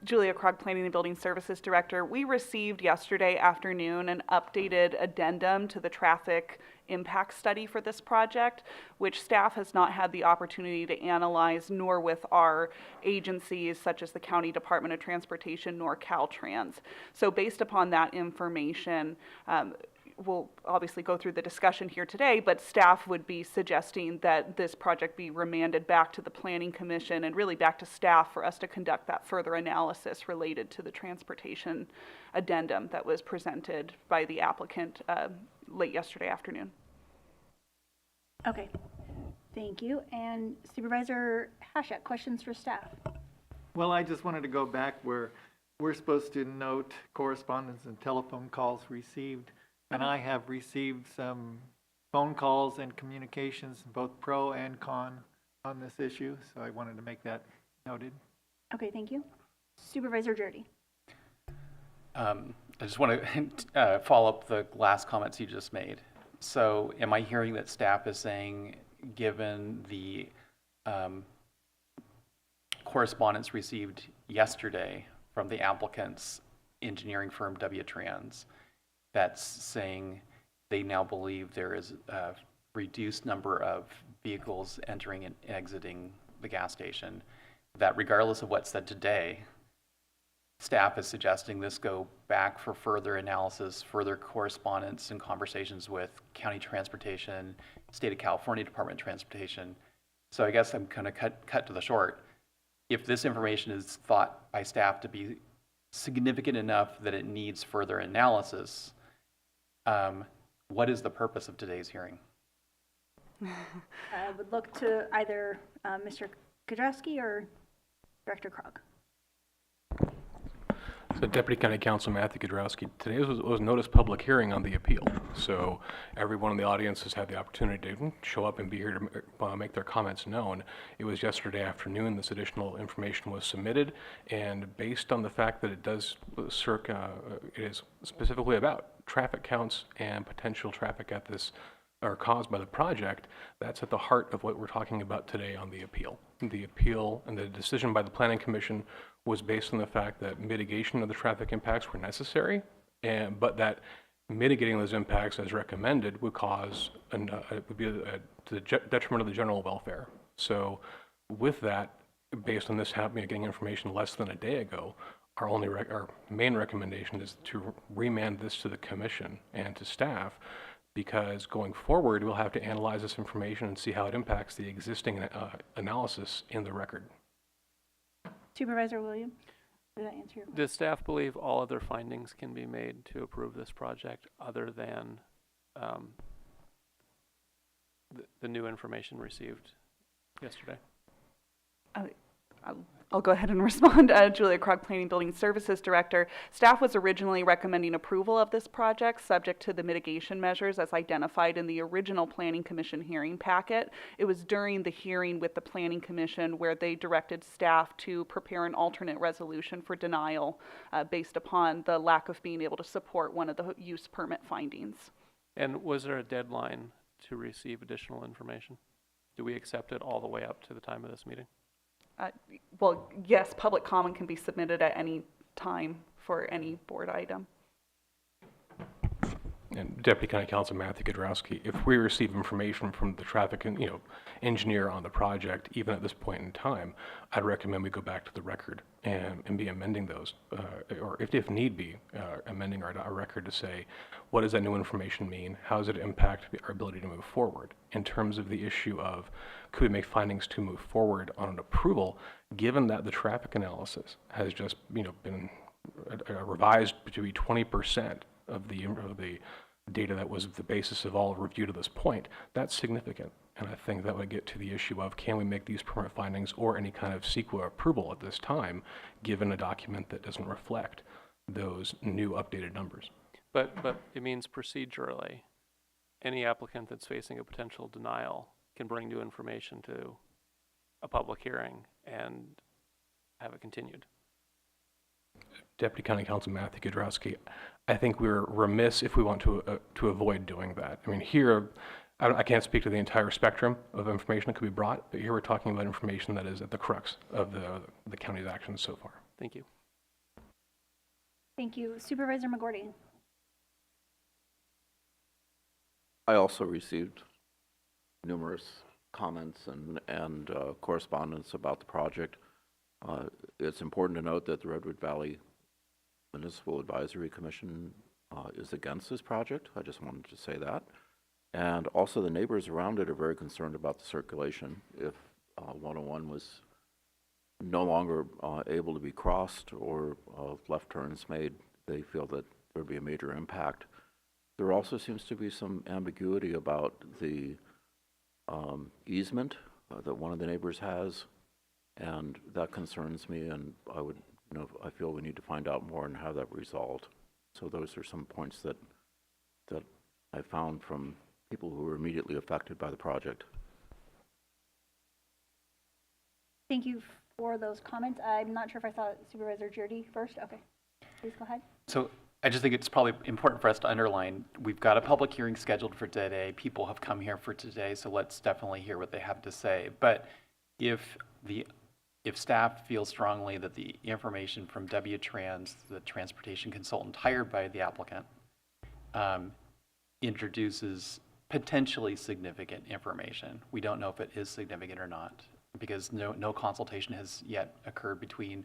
Julia Krog, Planning and Building Services Director. We received yesterday afternoon an updated addendum to the traffic impact study for this project, which staff has not had the opportunity to analyze, nor with our agencies such as the County Department of Transportation nor Caltrans. So based upon that information, we'll obviously go through the discussion here today, but staff would be suggesting that this project be remanded back to the Planning Commission and really back to staff for us to conduct that further analysis related to the transportation addendum that was presented by the applicant late yesterday afternoon. Okay, thank you. And Supervisor Hashak, questions for staff? Well, I just wanted to go back where we're supposed to note correspondence and telephone calls received. And I have received some phone calls and communications, both pro and con, on this issue. So I wanted to make that noted. Okay, thank you. Supervisor Jurdy. I just want to follow up the last comments you just made. So am I hearing that staff is saying, given the correspondence received yesterday from the applicant's engineering firm W-Trans, that's saying they now believe there is a reduced number of vehicles entering and exiting the gas station, that regardless of what's said today, staff is suggesting this go back for further analysis, further correspondence and conversations with county transportation, state of California Department of Transportation. So I guess I'm going to cut to the short. If this information is thought by staff to be significant enough that it needs further analysis, what is the purpose of today's hearing? I would look to either Mr. Kudrowski or Director Krog. So Deputy County Counsel Matthew Kudrowski, today was notice public hearing on the appeal. So everyone in the audience has had the opportunity to show up and be here to make their comments known. It was yesterday afternoon this additional information was submitted, and based on the fact that it does it is specifically about traffic counts and potential traffic at this are caused by the project, that's at the heart of what we're talking about today on the appeal. The appeal and the decision by the Planning Commission was based on the fact that mitigation of the traffic impacts were necessary, but that mitigating those impacts as recommended would cause, it would be to the detriment of the general welfare. So with that, based on this happening, getting information less than a day ago, our main recommendation is to remand this to the commission and to staff, because going forward, we'll have to analyze this information and see how it impacts the existing analysis in the record. Supervisor Williams, did that answer your question? Does staff believe all other findings can be made to approve this project other than the new information received yesterday? I'll go ahead and respond. Julia Krog, Planning Building Services Director. Staff was originally recommending approval of this project subject to the mitigation measures as identified in the original Planning Commission hearing packet. It was during the hearing with the Planning Commission where they directed staff to prepare an alternate resolution for denial based upon the lack of being able to support one of the use permit findings. And was there a deadline to receive additional information? Do we accept it all the way up to the time of this meeting? Well, yes, public comment can be submitted at any time for any board item. And Deputy County Counsel Matthew Kudrowski, if we receive information from the traffic engineer on the project, even at this point in time, I'd recommend we go back to the record and be amending those, or if need be, amending our record to say, what does that new information mean? How does it impact our ability to move forward? In terms of the issue of, could we make findings to move forward on an approval, given that the traffic analysis has just been revised to be 20% of the data that was the basis of all review to this point, that's significant. And I think that would get to the issue of, can we make these permit findings or any kind of CEQA approval at this time, given a document that doesn't reflect those new updated numbers? But it means procedurally, any applicant that's facing a potential denial can bring new information to a public hearing and have it continued. Deputy County Counsel Matthew Kudrowski, I think we're remiss if we want to avoid doing that. I mean, here, I can't speak to the entire spectrum of information that could be brought, but here we're talking about information that is at the crux of the county's actions so far. Thank you. Thank you. Supervisor McGordy. I also received numerous comments and correspondence about the project. It's important to note that the Redwood Valley Municipal Advisory Commission is against this project. I just wanted to say that. And also the neighbors around it are very concerned about the circulation. If 101 was no longer able to be crossed or left turns made, they feel that there would be a major impact. There also seems to be some ambiguity about the easement that one of the neighbors has, and that concerns me, and I feel we need to find out more and have that resolved. So those are some points that I found from people who were immediately affected by the project. Thank you for those comments. I'm not sure if I saw Supervisor Jurdy first. Okay, please go ahead. So I just think it's probably important for us to underline, we've got a public hearing scheduled for today. People have come here for today, so let's definitely hear what they have to say. But if staff feels strongly that the information from W-Trans, the transportation consultant hired by the applicant, introduces potentially significant information, we don't know if it is significant or not, because no consultation has yet occurred between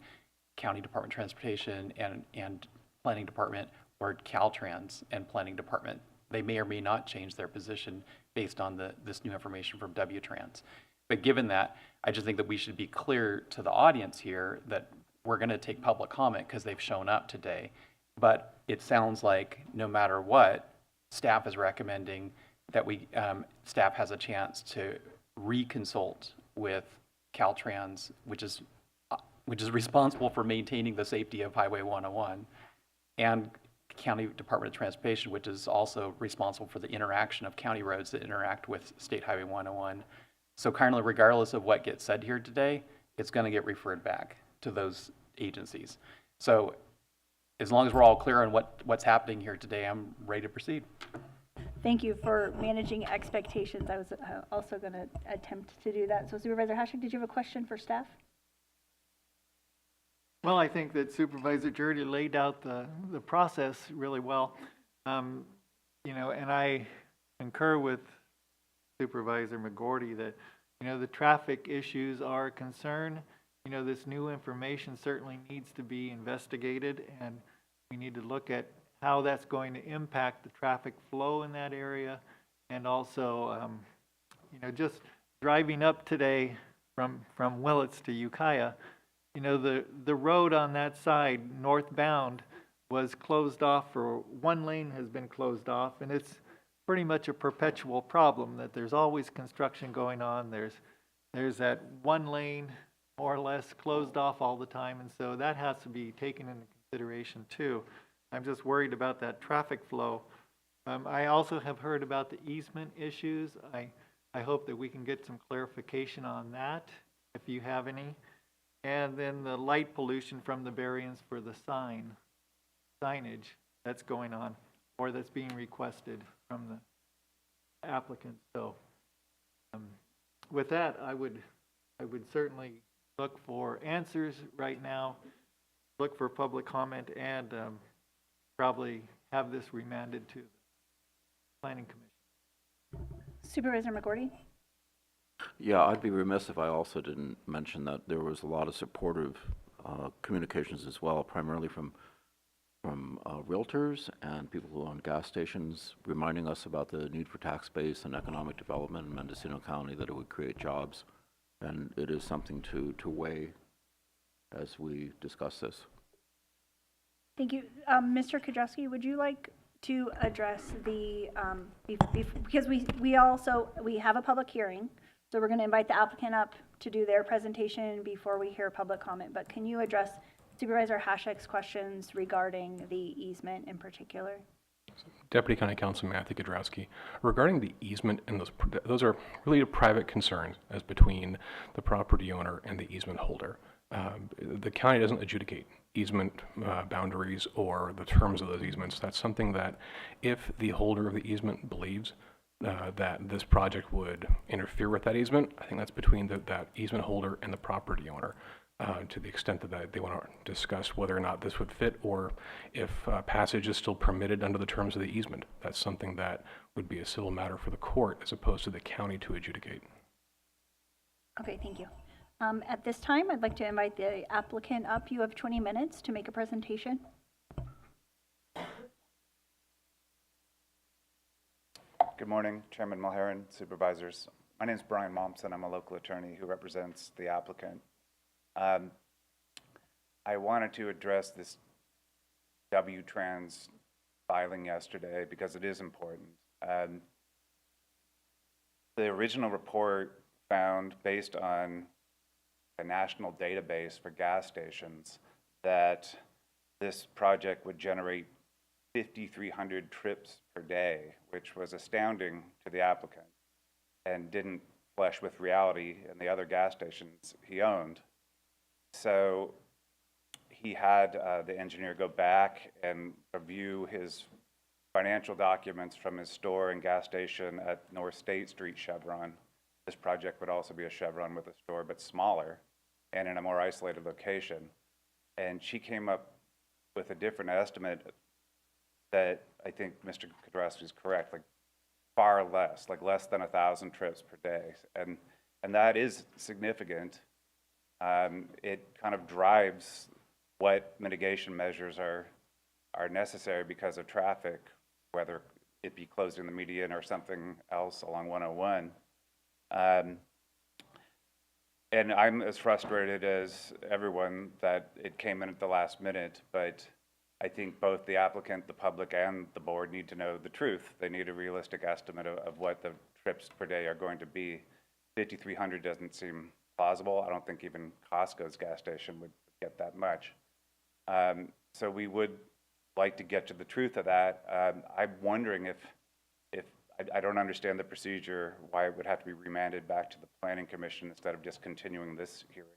County Department of Transportation and Planning Department, or Caltrans and Planning Department. They may or may not change their position based on this new information from W-Trans. But given that, I just think that we should be clear to the audience here that we're going to take public comment because they've shown up today. But it sounds like no matter what, staff is recommending that staff has a chance to reconsult with Caltrans, which is responsible for maintaining the safety of Highway 101, and County Department of Transportation, which is also responsible for the interaction of county roads that interact with State Highway 101. So kind of regardless of what gets said here today, it's going to get referred back to those agencies. So as long as we're all clear on what's happening here today, I'm ready to proceed. Thank you for managing expectations. I was also going to attempt to do that. So Supervisor Hashik, did you have a question for staff? Well, I think that Supervisor Jordy laid out the process really well. You know, and I concur with Supervisor McGordy that, you know, the traffic issues are a concern. You know, this new information certainly needs to be investigated, and we need to look at how that's going to impact the traffic flow in that area. And also, you know, just driving up today from Willits to Ukiah, you know, the road on that side, northbound, was closed off, or one lane has been closed off, and it's pretty much a perpetual problem that there's always construction going on. There's that one lane more or less closed off all the time, and so that has to be taken into consideration too. I'm just worried about that traffic flow. I also have heard about the easement issues. I hope that we can get some clarification on that, if you have any. And then the light pollution from the variance for the signage that's going on, or that's being requested from the applicant. So with that, I would certainly look for answers right now, look for public comment, and probably have this remanded to the Planning Commission. Supervisor McGordy? Yeah, I'd be remiss if I also didn't mention that there was a lot of supportive communications as well, primarily from realtors and people who own gas stations, reminding us about the need for tax base and economic development in Mendocino County, that it would create jobs. And it is something to weigh as we discuss this. Thank you. Mr. Kudrowski, would you like to address the, because we have a public hearing, so we're going to invite the applicant up to do their presentation before we hear public comment, but can you address Supervisor Hashek's questions regarding the easement in particular? Deputy County Counsel Matthew Kudrowski, regarding the easement, and those are really private concerns as between the property owner and the easement holder. The county doesn't adjudicate easement boundaries or the terms of those easements. That's something that if the holder of the easement believes that this project would interfere with that easement, I think that's between that easement holder and the property owner. To the extent that they want to discuss whether or not this would fit, or if passage is still permitted under the terms of the easement. That's something that would be a civil matter for the court as opposed to the county to adjudicate. Okay, thank you. At this time, I'd like to invite the applicant up. You have 20 minutes to make a presentation. Good morning, Chairman Mulherin, supervisors. My name is Brian Mompson. I'm a local attorney who represents the applicant. I wanted to address this W-Trans filing yesterday because it is important. The original report found, based on a national database for gas stations, that this project would generate 5,300 trips per day, which was astounding to the applicant and didn't flesh with reality in the other gas stations he owned. So he had the engineer go back and review his financial documents from his store and gas station at North State Street Chevron. This project would also be a Chevron with a store, but smaller and in a more isolated location. And she came up with a different estimate that I think Mr. Kudrowski is correct, like far less, like less than 1,000 trips per day. And that is significant. It kind of drives what mitigation measures are necessary because of traffic, whether it be closing the median or something else along 101. And I'm as frustrated as everyone that it came in at the last minute, but I think both the applicant, the public, and the board need to know the truth. They need a realistic estimate of what the trips per day are going to be. 5,300 doesn't seem plausible. I don't think even Costco's gas station would get that much. So we would like to get to the truth of that. I'm wondering if I don't understand the procedure, why it would have to be remanded back to the Planning Commission instead of just continuing this hearing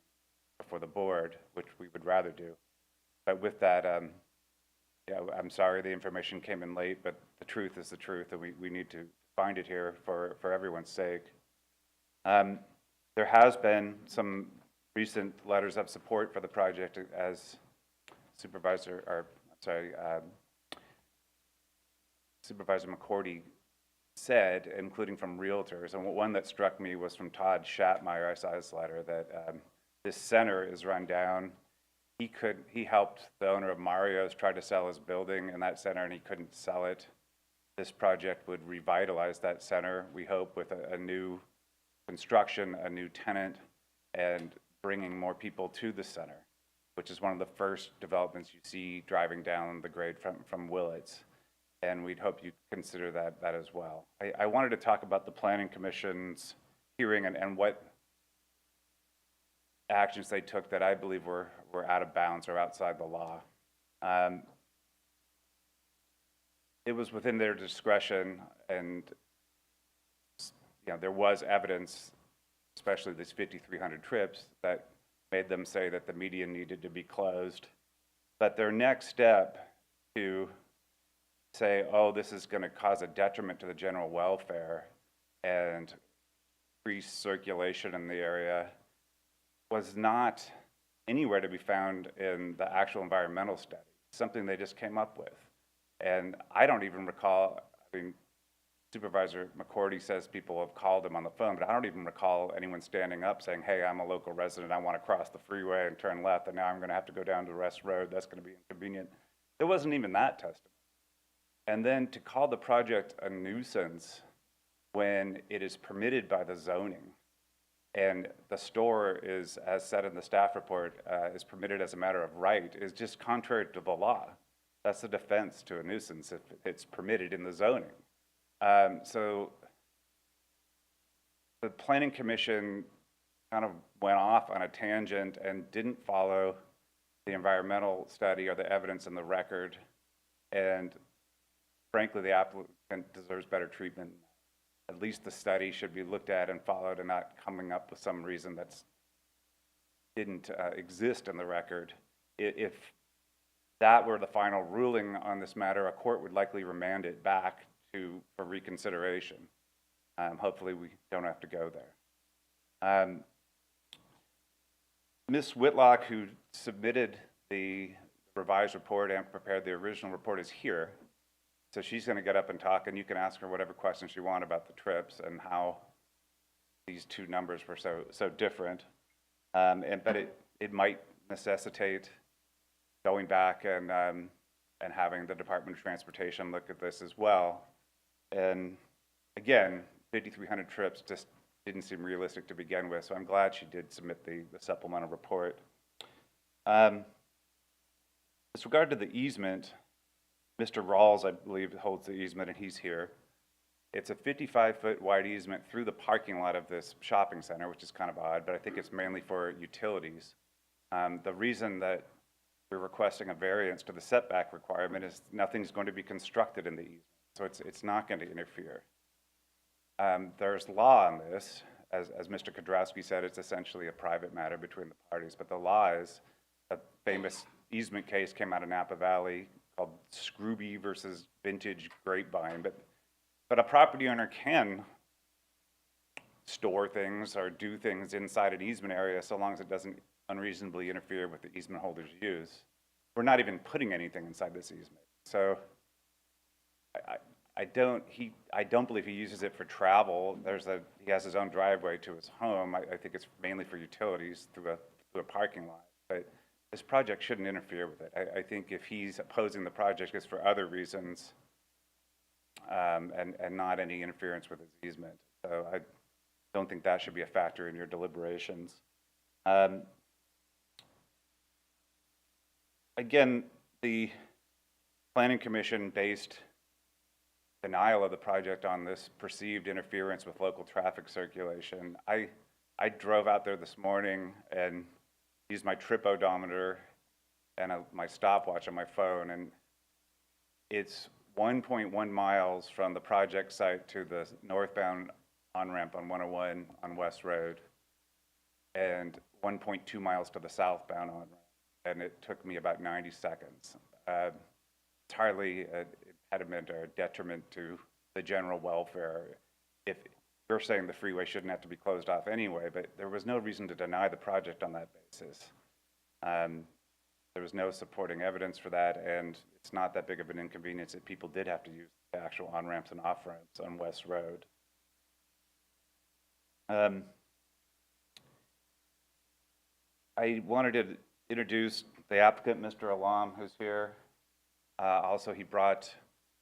before the board, which we would rather do. But with that, yeah, I'm sorry the information came in late, but the truth is the truth, and we need to find it here for everyone's sake. There has been some recent letters of support for the project, as Supervisor McCourty said, including from realtors. And one that struck me was from Todd Shatmeyer. I saw his letter that this center is run down. He helped the owner of Mario's try to sell his building in that center, and he couldn't sell it. This project would revitalize that center, we hope, with a new construction, a new tenant, and bringing more people to the center, which is one of the first developments you see driving down the grade from Willits. And we'd hope you consider that as well. I wanted to talk about the Planning Commission's hearing and what actions they took that I believe were out of bounds or outside the law. It was within their discretion, and there was evidence, especially these 5,300 trips, that made them say that the median needed to be closed. But their next step to say, oh, this is going to cause a detriment to the general welfare and increase circulation in the area was not anywhere to be found in the actual environmental study, something they just came up with. And I don't even recall, Supervisor McCourty says people have called him on the phone, but I don't even recall anyone standing up saying, hey, I'm a local resident, I want to cross the freeway and turn left, and now I'm going to have to go down to West Road, that's going to be inconvenient. There wasn't even that testimony. And then to call the project a nuisance when it is permitted by the zoning, and the store is, as said in the staff report, is permitted as a matter of right, is just contrary to the law. That's the defense to a nuisance if it's permitted in the zoning. So the Planning Commission kind of went off on a tangent and didn't follow the environmental study or the evidence in the record. And frankly, the applicant deserves better treatment. At least the study should be looked at and followed, and not coming up with some reason that didn't exist in the record. If that were the final ruling on this matter, a court would likely remand it back for reconsideration. Hopefully we don't have to go there. Ms. Whitlock, who submitted the revised report and prepared the original report, is here. So she's going to get up and talk, and you can ask her whatever questions you want about the trips and how these two numbers were so different. But it might necessitate going back and having the Department of Transportation look at this as well. And again, 5,300 trips just didn't seem realistic to begin with, so I'm glad she did submit the supplemental report. With regard to the easement, Mr. Rawls, I believe, holds the easement, and he's here. It's a 55-foot wide easement through the parking lot of this shopping center, which is kind of odd, but I think it's mainly for utilities. The reason that we're requesting a variance to the setback requirement is nothing's going to be constructed in the easement, so it's not going to interfere. There's law on this. As Mr. Kudrowski said, it's essentially a private matter between the parties, but the law is a famous easement case came out of Napa Valley called Scrooby versus Vintage Grapevine, but a property owner can store things or do things inside an easement area so long as it doesn't unreasonably interfere with the easement holder's use. We're not even putting anything inside this easement. So I don't believe he uses it for travel. He has his own driveway to his home. I think it's mainly for utilities through a parking lot. But this project shouldn't interfere with it. I think if he's opposing the project, it's for other reasons and not any interference with his easement. So I don't think that should be a factor in your deliberations. Again, the Planning Commission based denial of the project on this perceived interference with local traffic circulation. I drove out there this morning and used my trip odometer and my stopwatch on my phone, and it's 1.1 miles from the project site to the northbound on-ramp on 101 on West Road, and 1.2 miles to the southbound on-ramp, and it took me about 90 seconds. It's hardly an impediment or a detriment to the general welfare. If you're saying the freeway shouldn't have to be closed off anyway, but there was no reason to deny the project on that basis. There was no supporting evidence for that, and it's not that big of an inconvenience that people did have to use the actual on-ramps and off-ramps on West Road. I wanted to introduce the applicant, Mr. Alam, who's here. Also, he brought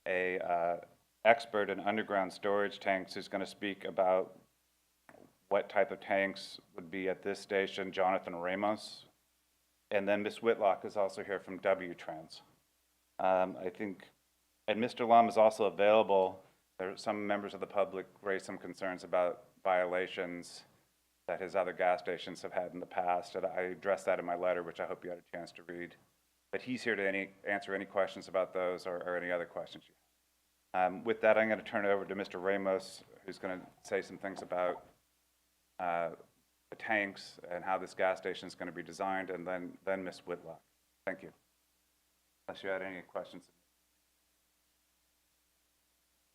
a expert in underground storage tanks who's going to speak about what type of tanks would be at this station, Jonathan Ramos. And then Ms. Whitlock is also here from W-Trans. I think, and Mr. Lum is also available. There are some members of the public raised some concerns about violations that his other gas stations have had in the past. And I addressed that in my letter, which I hope you had a chance to read. But he's here to answer any questions about those or any other questions you have. With that, I'm going to turn it over to Mr. Ramos, who's going to say some things about the tanks and how this gas station is going to be designed, and then Ms. Whitlock. Thank you. Unless you had any questions.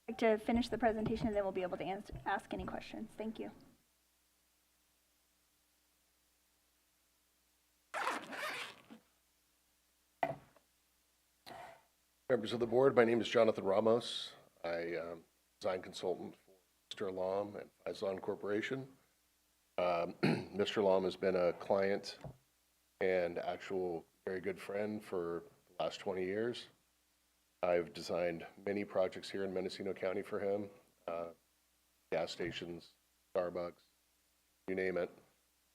I'd like to finish the presentation, and then we'll be able to ask any questions. Thank you. Members of the board, my name is Jonathan Ramos. I am design consultant for Mr. Alam and Faison Corporation. Mr. Alam has been a client and actual very good friend for the last 20 years. I've designed many projects here in Mendocino County for him, gas stations, Starbucks, you name it.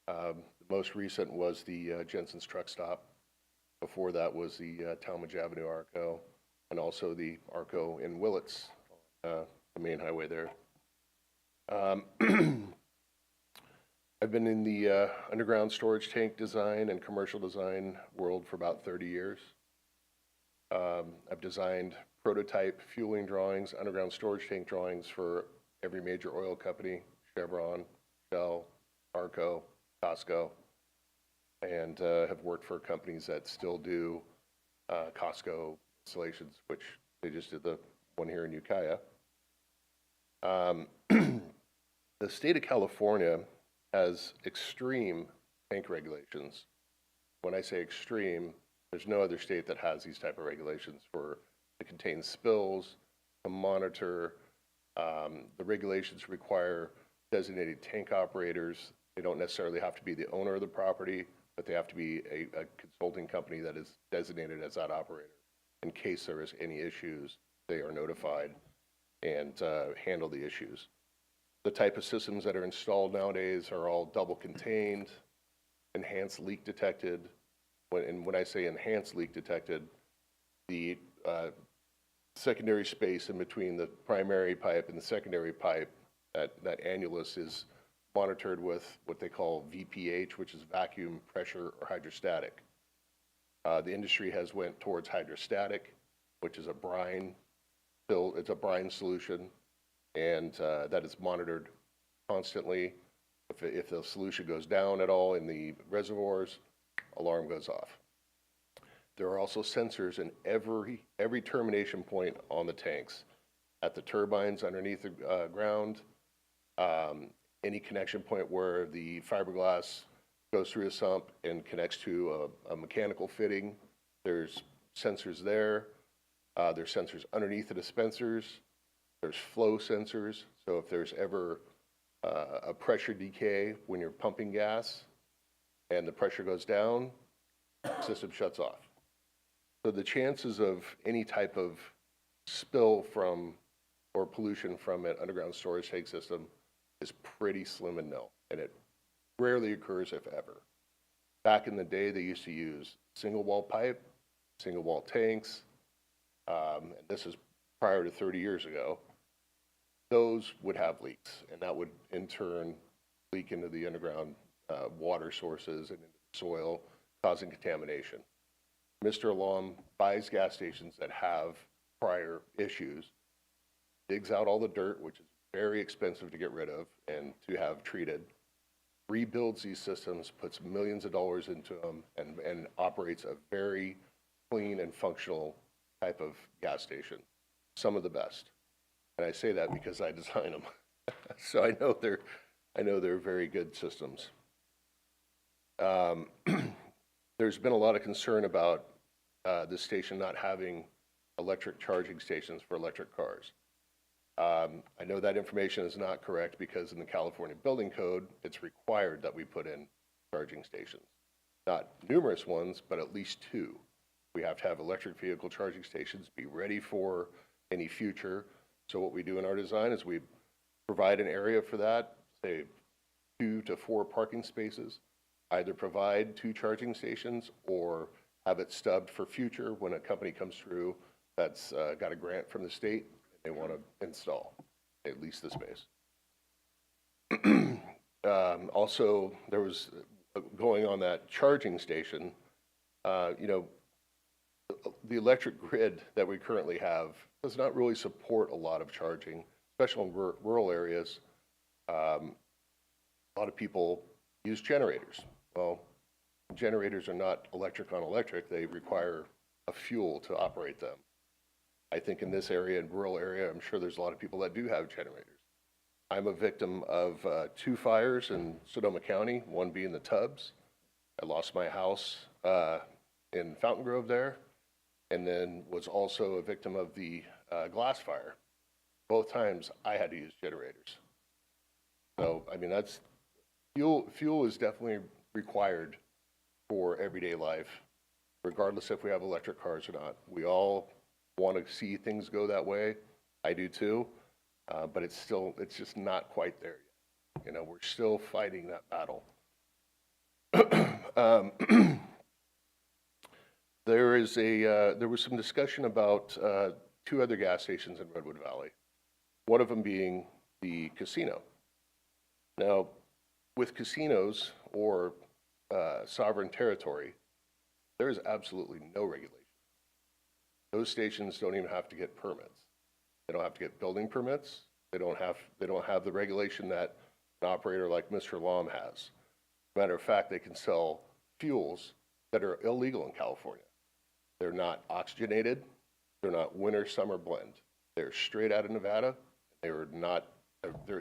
The most recent was the Jensen's Truck Stop. Before that was the Talmadge Avenue Arco, and also the Arco in Willits, the main highway there. I've been in the underground storage tank design and commercial design world for about 30 years. I've designed prototype fueling drawings, underground storage tank drawings for every major oil company, Chevron, Shell, Arco, Costco, and have worked for companies that still do Costco installations, which they just did the one here in Ukiah. The state of California has extreme tank regulations. When I say extreme, there's no other state that has these type of regulations to contain spills, to monitor. The regulations require designated tank operators. They don't necessarily have to be the owner of the property, but they have to be a consulting company that is designated as that operator. In case there is any issues, they are notified and handle the issues. The type of systems that are installed nowadays are all double contained, enhanced leak detected. When I say enhanced leak detected, the secondary space in between the primary pipe and the secondary pipe, that annulus is monitored with what they call VPH, which is vacuum, pressure, or hydrostatic. The industry has went towards hydrostatic, which is a brine solution, and that is monitored constantly. If the solution goes down at all in the reservoirs, alarm goes off. There are also sensors in every termination point on the tanks, at the turbines underneath the ground, any connection point where the fiberglass goes through a sump and connects to a mechanical fitting. There's sensors there. There's sensors underneath the dispensers. There's flow sensors. So if there's ever a pressure decay when you're pumping gas and the pressure goes down, the system shuts off. So the chances of any type of spill from or pollution from an underground storage tank system is pretty slim and nil, and it rarely occurs, if ever. Back in the day, they used to use single wall pipe, single wall tanks, and this is prior to 30 years ago. Those would have leaks, and that would in turn leak into the underground water sources and into the soil, causing contamination. Mr. Alam buys gas stations that have prior issues, digs out all the dirt, which is very expensive to get rid of and to have treated, rebuilds these systems, puts millions of dollars into them, and operates a very clean and functional type of gas station. Some of the best. And I say that because I design them. So I know they're very good systems. There's been a lot of concern about this station not having electric charging stations for electric cars. I know that information is not correct because in the California Building Code, it's required that we put in charging stations. Not numerous ones, but at least 2. We have to have electric vehicle charging stations, be ready for any future. So what we do in our design is we provide an area for that, say 2 to 4 parking spaces, either provide 2 charging stations or have it stubbed for future when a company comes through that's got a grant from the state and they want to install, at least the space. Also, there was going on that charging station, the electric grid that we currently have does not really support a lot of charging, especially in rural areas. A lot of people use generators. Well, generators are not electric on electric. They require a fuel to operate them. I think in this area, in rural area, I'm sure there's a lot of people that do have generators. I'm a victim of 2 fires in Sonoma County, one being the Tubbs. I lost my house in Fountain Grove there, and then was also a victim of the glass fire. Both times I had to use generators. So, I mean, that's fuel is definitely required for everyday life, regardless if we have electric cars or not. We all want to see things go that way. I do too, but it's just not quite there yet. We're still fighting that battle. There was some discussion about 2 other gas stations in Redwood Valley, one of them being the casino. Now, with casinos or sovereign territory, there is absolutely no regulation. Those stations don't even have to get permits. They don't have to get building permits. They don't have the regulation that an operator like Mr. Alam has. Matter of fact, they can sell fuels that are illegal in California. They're not oxygenated. They're not winter-summer blend. They're straight out of Nevada. They're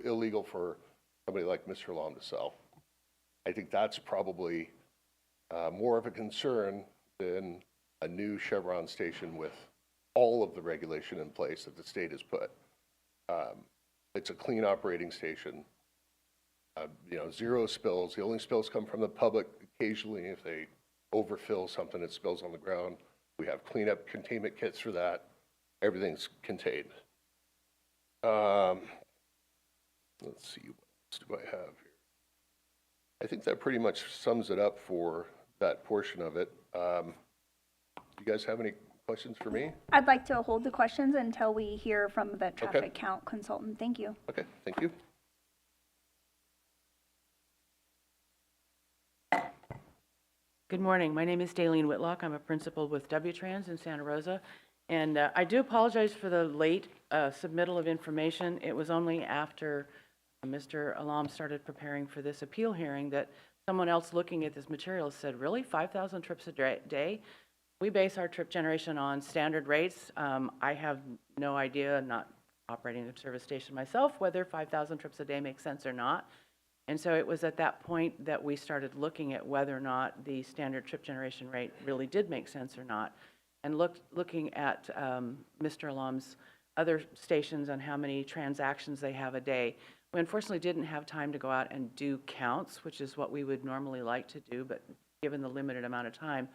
illegal for somebody like Mr. Alam to sell. I think that's probably more of a concern than a new Chevron station with all of the regulation in place that the state has put. It's a clean operating station. 0 spills. The only spills come from the public occasionally if they overfill something that spills on the ground. We have cleanup containment kits for that. Everything's contained. Let's see, what else do I have here? I think that pretty much sums it up for that portion of it. Do you guys have any questions for me? I'd like to hold the questions until we hear from the traffic count consultant. Thank you. Okay, thank you. Good morning. My name is Daleen Whitlock. I'm a principal with W-Trans in Santa Rosa. And I do apologize for the late submittal of information. It was only after Mr. Alam started preparing for this appeal hearing that someone else looking at this material said, really, 5,000 trips a day? we base our trip generation on standard rates. I have no idea, not operating a service station myself, whether 5,000 trips a day makes sense or not. And so it was at that point that we started looking at whether or not the standard trip generation rate really did make sense or not. And looking at Mr. Alam's other stations on how many transactions they have a day. We unfortunately didn't have time to go out and do counts, which is what we would normally like to do, but given the limited amount of time,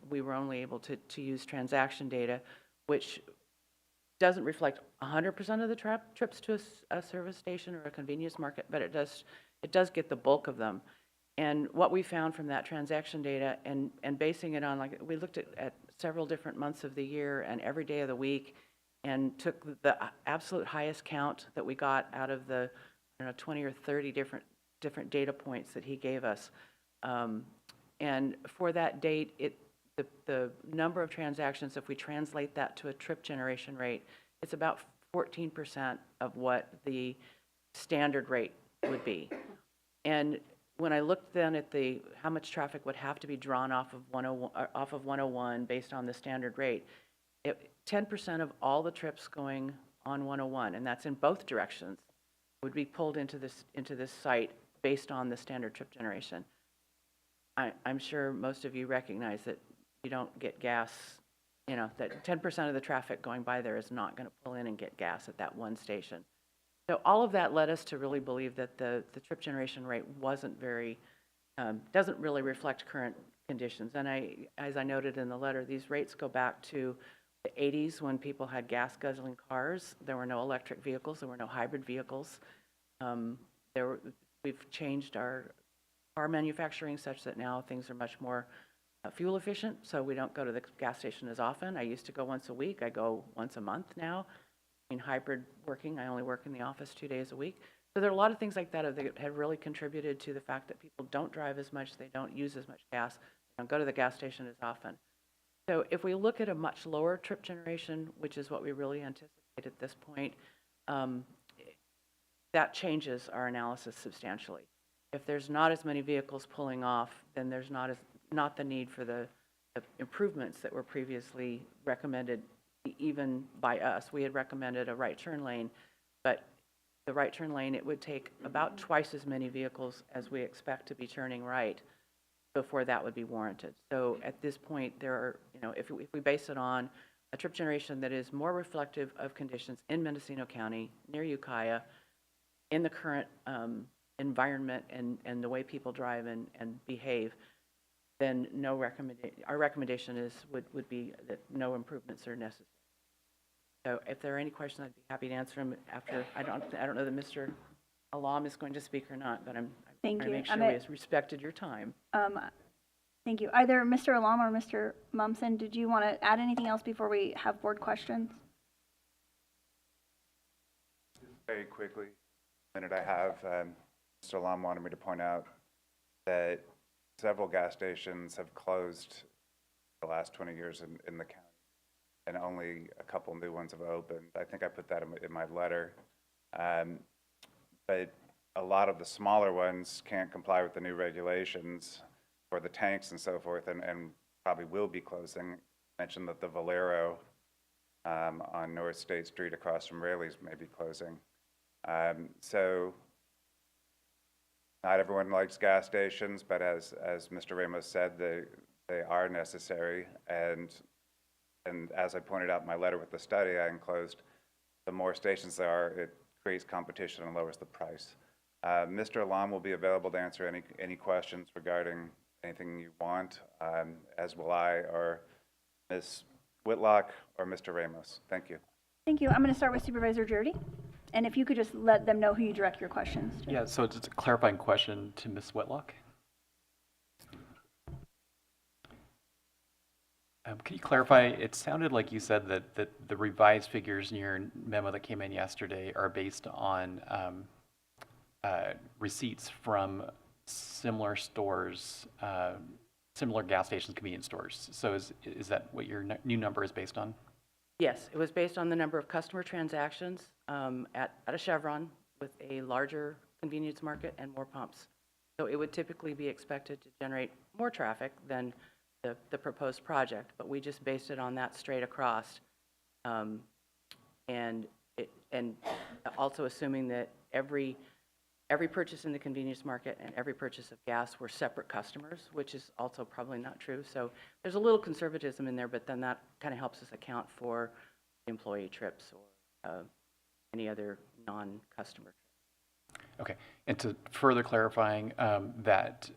we were only able to use transaction data, which doesn't reflect 100% of the trips to a service station or a convenience market, but it does get the bulk of them. And what we found from that transaction data and basing it on, like, we looked at several different months of the year and every day of the week and took the absolute highest count that we got out of the, I don't know, 20 or 30 different data points that he gave us. And for that date, the number of transactions, if we translate that to a trip generation rate, it's about 14% of what the standard rate would be. And when I looked then at how much traffic would have to be drawn off of 101 based on the standard rate, 10% of all the trips going on 101, and that's in both directions, would be pulled into this site based on the standard trip generation. I'm sure most of you recognize that you don't get gas, that 10% of the traffic going by there is not going to pull in and get gas at that one station. So all of that led us to really believe that the trip generation rate doesn't really reflect current conditions. And as I noted in the letter, these rates go back to the 80s when people had gas guzzling cars. There were no electric vehicles. There were no hybrid vehicles. We've changed our car manufacturing such that now things are much more fuel efficient, so we don't go to the gas station as often. I used to go once a week. I go once a month now. In hybrid working, I only work in the office 2 days a week. So there are a lot of things like that that have really contributed to the fact that people don't drive as much, they don't use as much gas, they don't go to the gas station as often. So if we look at a much lower trip generation, which is what we really anticipate at this point, that changes our analysis substantially. If there's not as many vehicles pulling off, then there's not the need for the improvements that were previously recommended even by us. We had recommended a right turn lane, but the right turn lane, it would take about twice as many vehicles as we expect to be turning right before that would be warranted. So at this point, there are, if we base it on a trip generation that is more reflective of conditions in Mendocino County, near Ukiah, in the current environment and the way people drive and behave, then our recommendation would be that no improvements are necessary. So if there are any questions, I'd be happy to answer them after. I don't know that Mr. Alam is going to speak or not, but I'm trying to make sure we have respected your time. Thank you. Either Mr. Alam or Mr. Mumson, did you want to add anything else before we have board questions? Very quickly, the minute I have, Mr. Alam wanted me to point out that several gas stations have closed the last 20 years in the county, and only a couple new ones have opened. I think I put that in my letter. But a lot of the smaller ones can't comply with the new regulations for the tanks and so forth, and probably will be closing. I mentioned that the Valero on North State Street across from Raley's may be closing. So not everyone likes gas stations, but as Mr. Ramos said, they are necessary. And as I pointed out in my letter with the study I enclosed, the more stations there are, it creates competition and lowers the price. Mr. Alam will be available to answer any questions regarding anything you want, as will I, or Ms. Whitlock, or Mr. Ramos. Thank you. Thank you. I'm going to start with Supervisor Jurdy. And if you could just let them know who you direct your questions to. Yeah, so just a clarifying question to Ms. Whitlock. Can you clarify, it sounded like you said that the revised figures in your memo that came in yesterday are based on receipts from similar stores, similar gas stations, convenience stores. So is that what your new number is based on? Yes, it was based on the number of customer transactions at a Chevron with a larger convenience market and more pumps. So it would typically be expected to generate more traffic than the proposed project, but we just based it on that straight across. And also assuming that every purchase in the convenience market and every purchase of gas were separate customers, which is also probably not true. So there's a little conservatism in there, but then that kind of helps us account for employee trips or any other non-customer trips. Okay, and to further clarifying that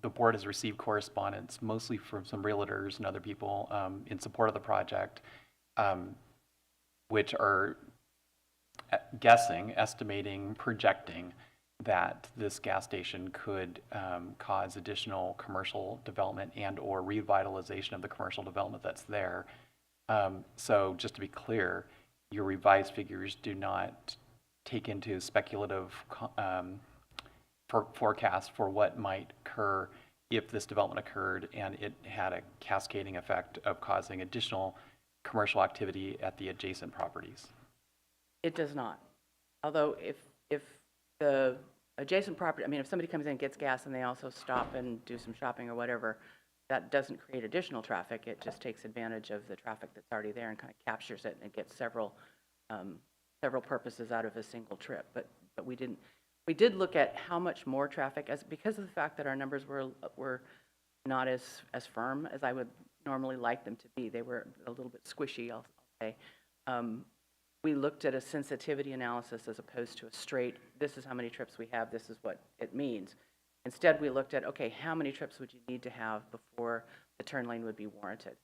the board has received correspondence, mostly from some realtors and other people in support of the project, which are guessing, estimating, projecting that this gas station could cause additional commercial development and or revitalization of the commercial development that's there. So just to be clear, your revised figures do not take into speculative forecast for what might occur if this development occurred and it had a cascading effect of causing additional commercial activity at the adjacent properties. It does not. Although if the adjacent property, I mean, if somebody comes in and gets gas and they also stop and do some shopping or whatever, that doesn't create additional traffic. It just takes advantage of the traffic that's already there and kind of captures it, and it gets several purposes out of a single trip. But we didn't. We did look at how much more traffic, because of the fact that our numbers were not as firm as I would normally like them to be. They were a little bit squishy, I'll say. We looked at a sensitivity analysis as opposed to a straight, this is how many trips we have, this is what it means. Instead, we looked at, okay, how many trips would you need to have before the turn lane would be warranted?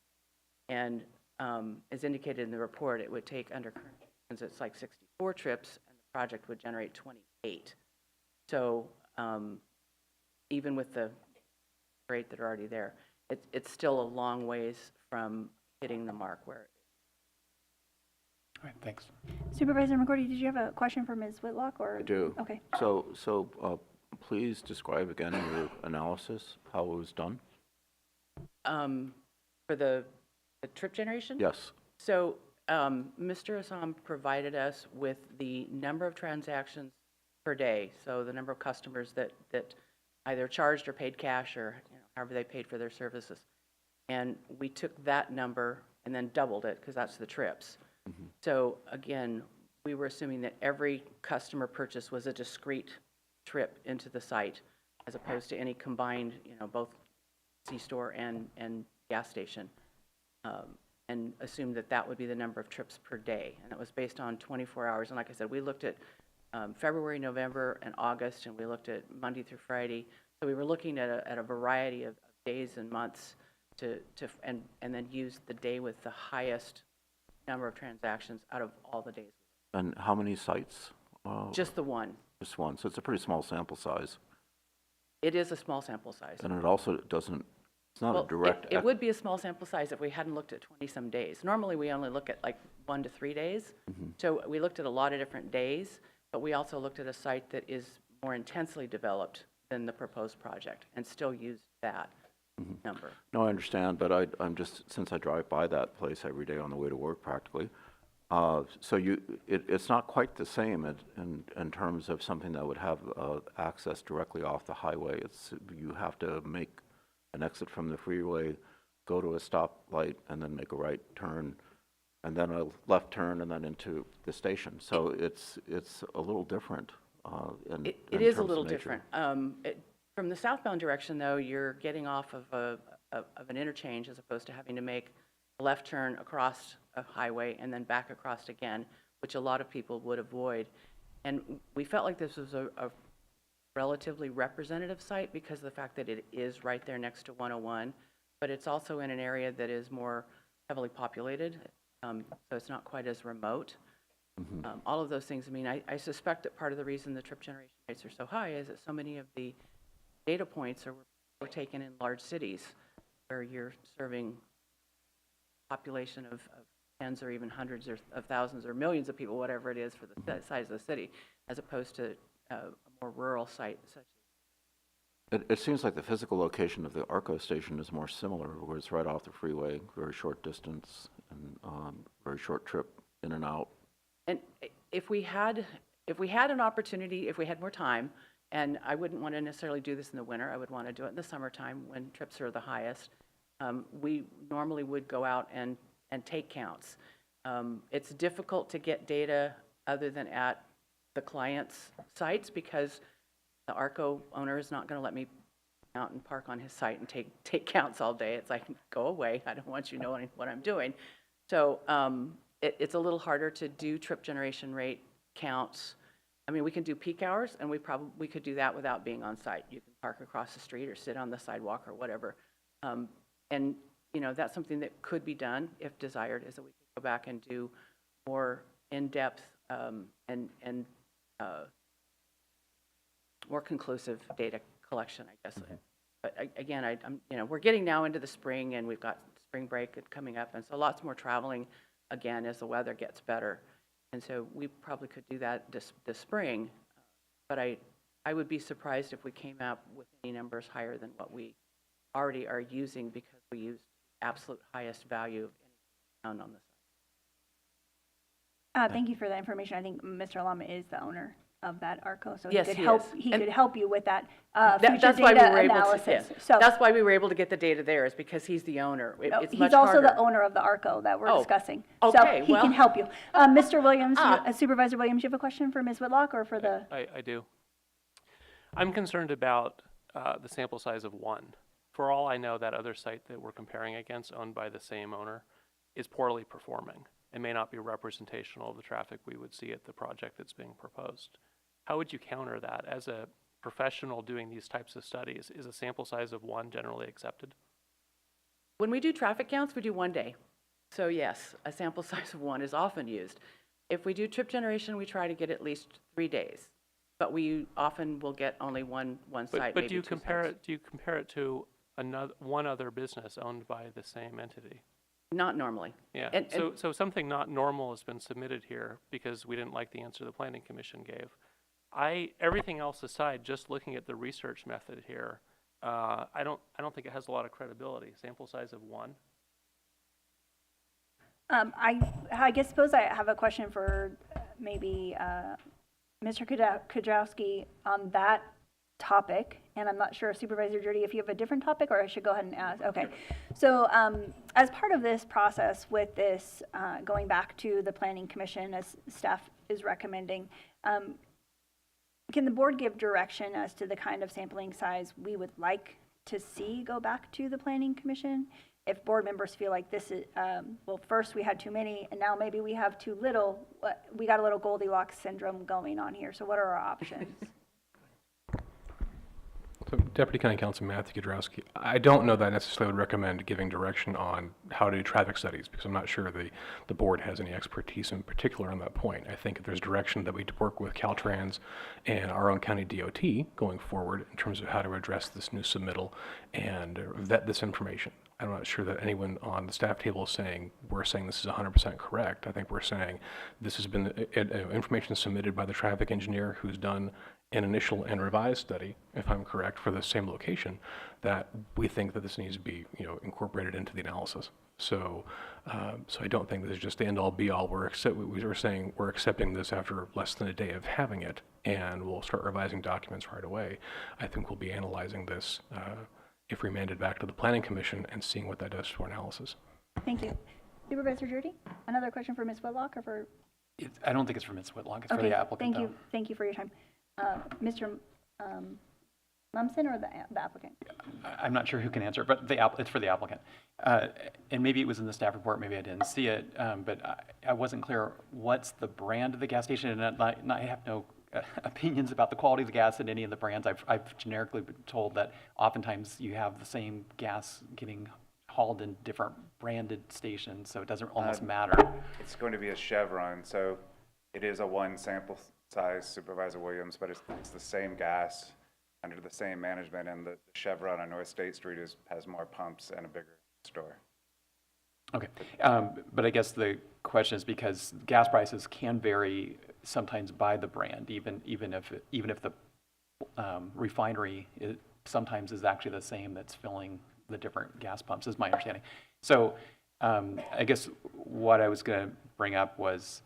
And as indicated in the report, it would take under current conditions, it's like 64 trips, and the project would generate 28. So even with the rate that are already there, it's still a long ways from hitting the mark where. All right, thanks. Supervisor McCourty, did you have a question for Ms. Whitlock, or? I do. Okay. So please describe again your analysis, how it was done. For the trip generation? Yes. So Mr. Assam provided us with the number of transactions per day, so the number of customers that either charged or paid cash, or however they paid for their services. And we took that number and then doubled it, because that's the trips. Mm-hmm. So again, we were assuming that every customer purchase was a discrete trip into the site, as opposed to any combined, both C-store and gas station, and assumed that would be the number of trips per day. And that was based on 24 hours. And like I said, we looked at February, November, and August, and we looked at Monday through Friday. So we were looking at a variety of days and months and then use the day with the highest number of transactions out of all the days. And how many sites? Just the one. Just one. So it's a pretty small sample size. It is a small sample size. And it also doesn't, it's not a direct. It would be a small sample size if we hadn't looked at 20-some days. Normally, we only look at like 1 to 3 days. Mm-hmm. So we looked at a lot of different days, but we also looked at a site that is more intensely developed than the proposed project and still used that number. No, I understand, but I'm just, since I drive by that place every day on the way to work practically, so it's not quite the same in terms of something that would have access directly off the highway. You have to make an exit from the freeway, go to a stoplight, and then make a right turn, and then a left turn, and then into the station. So it's a little different. It is a little different. From the southbound direction, though, you're getting off of an interchange as opposed to having to make a left turn across a highway and then back across again, which a lot of people would avoid. And we felt like this was a relatively representative site because of the fact that it is right there next to 101, but it's also in an area that is more heavily populated, so it's not quite as remote. Mm-hmm. All of those things, I mean, I suspect that part of the reason the trip generation rates are so high is that so many of the data points were taken in large cities where you're serving a population of tens or even hundreds of thousands or millions of people, whatever it is for the size of the city, as opposed to a more rural site such as. It seems like the physical location of the ARCO station is more similar, where it's right off the freeway, very short distance, and very short trip in and out. And if we had an opportunity, if we had more time, and I wouldn't want to necessarily do this in the winter, I would want to do it in the summertime when trips are the highest. we normally would go out and take counts. It's difficult to get data other than at the client's sites because the ARCO owner is not going to let me out and park on his site and take counts all day. It's like, go away. I don't want you knowing what I'm doing. So it's a little harder to do trip generation rate counts. I mean, we can do peak hours, and we could do that without being on site. You can park across the street or sit on the sidewalk or whatever. And, you know, that's something that could be done if desired, is that we could go back and do more in-depth and more conclusive data collection, I guess. But again, I'm, you know, we're getting now into the spring, and we've got spring break coming up, and so lots more traveling again as the weather gets better. And so we probably could do that this spring, but I would be surprised if we came out with any numbers higher than what we already are using, because we use absolute highest value of any found on the site. Thank you for that information. I think Mr. Lama is the owner of that ARCO, so Yes, he could he help. is. He And could help you with that That's future why we data were able analysis. to. So That's why we were able to get the data there, is because he's the owner. It's he's much also harder. the owner of the ARCO that we're Oh, discussing. okay, So he well. can help you. Mr. Williams, Supervisor Williams, you have a question for Ms. Whitlock or for the? I do. I'm concerned about the sample size of 1. For all I know, that other site that we're comparing against, owned by the same owner, is poorly performing and may not be representational of the traffic we would see at the project that's being proposed. How would you counter that? As a professional doing these types of studies, is a sample size of 1 generally accepted? When we do traffic counts, we do 1 day. So yes, a sample size of 1 is often used. If we do trip generation, we try to get at least 3 days, but we often will get only one site. But maybe do you 2 compare sites. it? Do you compare it to one other business owned by the same entity? Not normally. Yeah. And- So something not normal has been submitted here because we didn't like the answer the Planning Commission gave. Everything else aside, just looking at the research method here, I don't think it has a lot of credibility. Sample size of 1. I guess suppose I have a question for maybe Mr. Kudrowski on that topic, and I'm not sure, Supervisor Judy, if you have a different topic, or I should go ahead and ask. Okay. So as part of this process with this going back to the Planning Commission, as staff is recommending, can the board give direction as to the kind of sampling size we would like to see go back to the Planning Commission? If board members feel like this is, well, first we had too many, and now maybe we have too little, we got a little Goldilocks syndrome going on here. So what are our options? So Deputy County Counsel Matthew Kudrowski, I don't know that I necessarily would recommend giving direction on how to do traffic studies, because I'm not sure the board has any expertise in particular on that point. I think if there's direction that we work with Caltrans and our own county DOT going forward in terms of how to address this new submittal and vet this information. I'm not sure that anyone on the staff table is saying, we're saying this is 100% correct. I think we're saying this has been information submitted by the traffic engineer who's done an initial and revised study, if I'm correct, for the same location, that we think that this needs to be, incorporated into the analysis. So, so I don't think this is just the end-all be-all. We're saying we're accepting this after less than a day of having it, and we'll start revising documents right away. I think we'll be analyzing this if remanded back to the Planning Commission and seeing what that does to our analysis. Thank you. Supervisor Judy, another question for Ms. Whitlock or for? I don't think it's for Ms. Whitlock, it's Okay, for the applicant. thank you. Thank you for your time. Mr. Mumson or the applicant? I'm not sure who can answer, but it's for the applicant. And maybe it was in the staff report, maybe I didn't see it, but I wasn't clear, what's the brand of the gas station? And I have no opinions about the quality of the gas in any of the brands. I've generically been told that oftentimes you have the same gas getting hauled in different branded stations, so it doesn't almost matter. It's going to be a Chevron, so it is a 1 sample size, Supervisor Williams, but it's the same gas under the same management, and the Chevron on North State Street has more pumps and a bigger store. Okay, but I guess the question is because gas prices can vary sometimes by the brand, even if the refinery sometimes is actually the same that's filling the different gas pumps, is my understanding. So I guess what I was going to bring up was,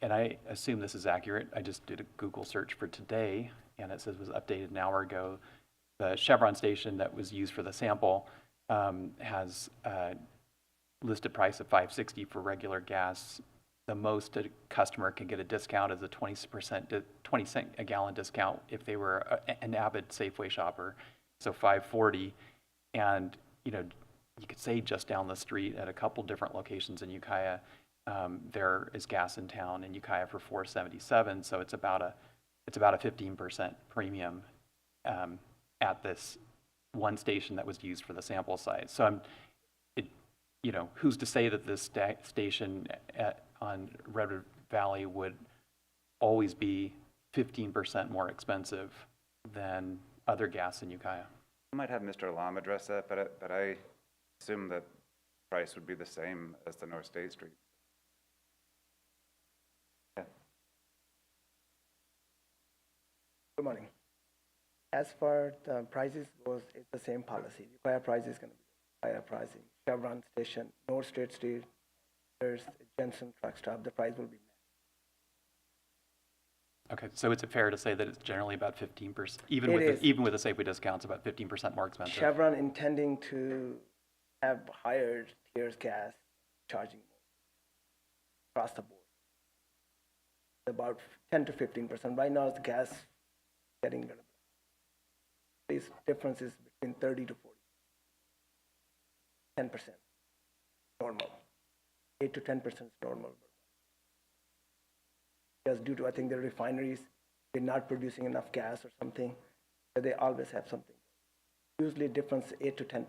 and I assume this is accurate, I just did a Google search for today, and it says it was updated an hour ago. The Chevron station that was used for the sample has a listed price of $5.60 for regular gas. The most a customer can get a discount is a 20 cent a gallon discount if they were an avid Safeway shopper, so $5.40. And you could say just down the street at a couple different locations in Ukiah, there is gas in town in Ukiah for $4.77. So it's about a 15% premium at this one station that was used for the sample size. So who's to say that this station on Redwood Valley would always be 15% more expensive than other gas in Ukiah? I might have Mr. Alam address that, but I assume that price would be the same as the North State Street. Yeah. Good morning. As far the prices goes, it's the same policy. Ukiah price is going to be higher pricing. Chevron station, North State Street, there's Jensen truck stop, the price will be met. Okay, so is it fair to say that it's generally about 15%, even It with is. even with the Safeway discounts, about 15% more expensive? Chevron intending to have higher tiers gas charging more across the board. About 10 to 15%. Right now, the gas getting rid of. These differences between 30 to 40. 10% normal. 8 to 10% is normal. Just due to, I think, the refineries, they're not producing enough gas or something, but they always have something. Usually difference 8 to 10%.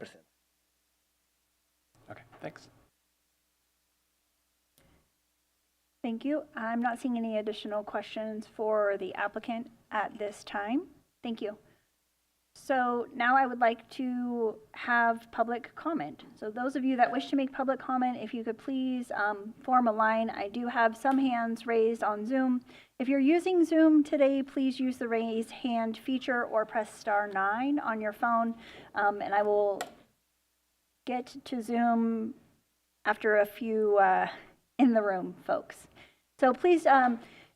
Okay, thanks. Thank you. I'm not seeing any additional questions for the applicant at this time. Thank you. So now I would like to have public comment. So those of you that wish to make public comment, if you could please form a line. I do have some hands raised on Zoom. If you're using Zoom today, please use the raise hand feature or press *9 on your phone, and I will get to Zoom after a few in the room folks. So please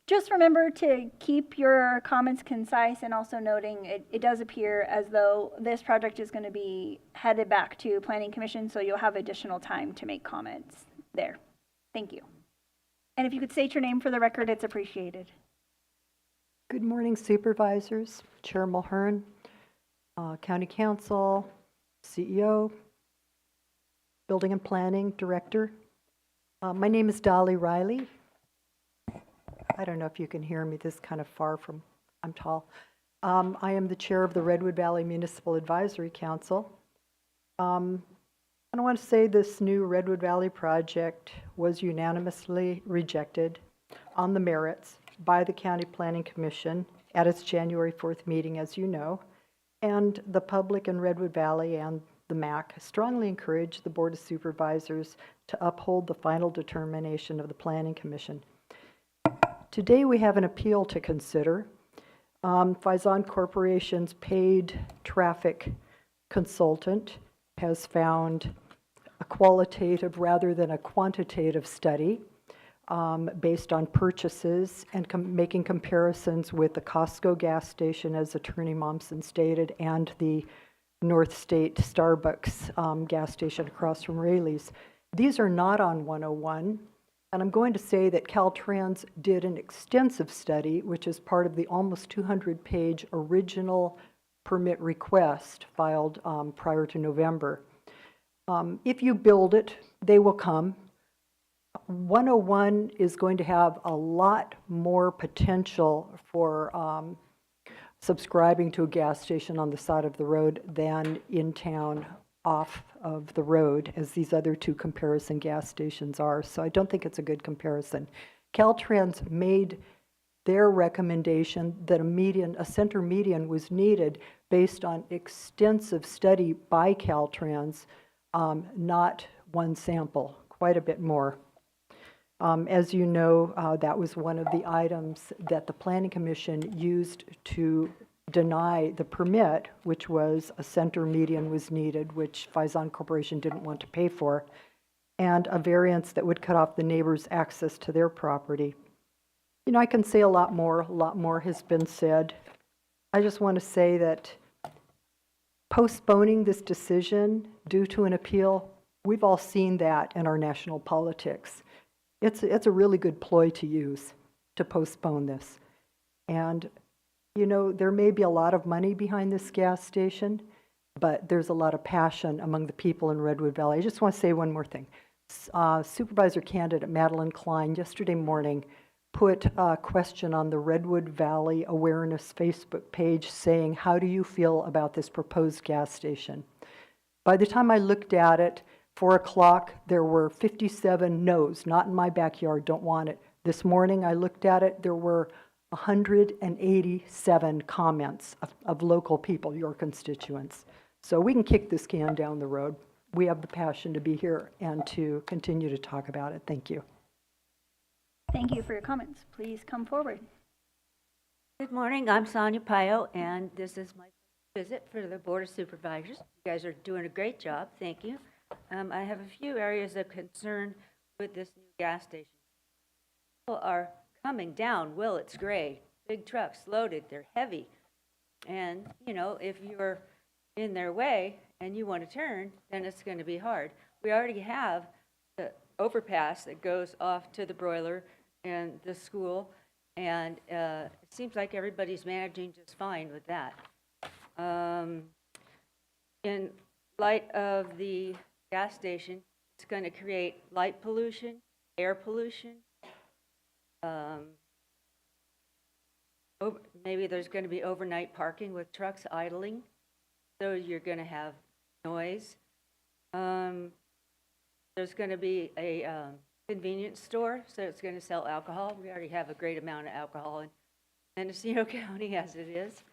just remember to keep your comments concise, and also noting it does appear as though this project is going to be headed back to Planning Commission, so you'll have additional time to make comments there. Thank you. And if you could state your name for the record, it's appreciated. Good morning, Supervisors, Chair Mulhern, County Council, CEO, Building and Planning Director. My name is Dolly Riley. I don't know if you can hear me, this is kind of far from, I'm tall. I am the chair of the Redwood Valley Municipal Advisory Council. I want to say this new Redwood Valley project was unanimously rejected on the merits by the County Planning Commission at its January 4th meeting, as you know. And the public in Redwood Valley and the MAC strongly encourage the Board of Supervisors to uphold the final determination of the Planning Commission. Today we have an appeal to consider. Faison Corporation's paid traffic consultant has found a qualitative rather than a quantitative study based on purchases and making comparisons with the Costco gas station, as Attorney Momsen stated, and the North State Starbucks gas station across from Rayleigh's. These are not on 101. And I'm going to say that Caltrans did an extensive study, which is part of the almost 200-page original permit request filed prior to November. If you build it, they will come. 101 is going to have a lot more potential for subscribing to a gas station on the side of the road than in town off of the road, as these other two comparison gas stations are. So I don't think it's a good comparison. Caltrans made their recommendation that a center median was needed based on extensive study by Caltrans, not one sample, quite a bit more. As you know, that was one of the items that the Planning Commission used to deny the permit, which was a center median was needed, which Faison Corporation didn't want to pay for, and a variance that would cut off the neighbors' access to their property. You know, I can say a lot more has been said. I just want to say that postponing this decision due to an appeal, we've all seen that in our national politics. It's a really good ploy to use to postpone this. And, you know, there may be a lot of money behind this gas station, but there's a lot of passion among the people in Redwood Valley. I just want to say one more thing. Supervisor candidate Madeline Klein yesterday morning put a question on the Redwood Valley Awareness Facebook page saying, how do you feel about this proposed gas station? By the time I looked at it, 4 o'clock, there were 57 no's, not in my backyard, don't want it. This morning I looked at it, there were 187 comments of local people, your constituents. So we can kick this can down the road. We have the passion to be here and to continue to talk about it. Thank you. Thank you for your comments. Please come forward. Good morning, I'm Sonia Pio, and this is my visit for the Board of Supervisors. You guys are doing a great job, thank you. I have a few areas of concern with this new gas station. People are coming down Willits Gray, big trucks loaded, they're heavy. And, you know, if you're in their way and you want to turn, then it's going to be hard. We already have the overpass that goes off to the broiler and the school, and it seems like everybody's managing just fine with that. In light of the gas station, it's going to create light pollution, air pollution. Maybe there's going to be overnight parking with trucks idling, so you're going to have noise. There's going to be a convenience store, so it's going to sell alcohol. We already have a great amount of alcohol in Mendocino County as it is.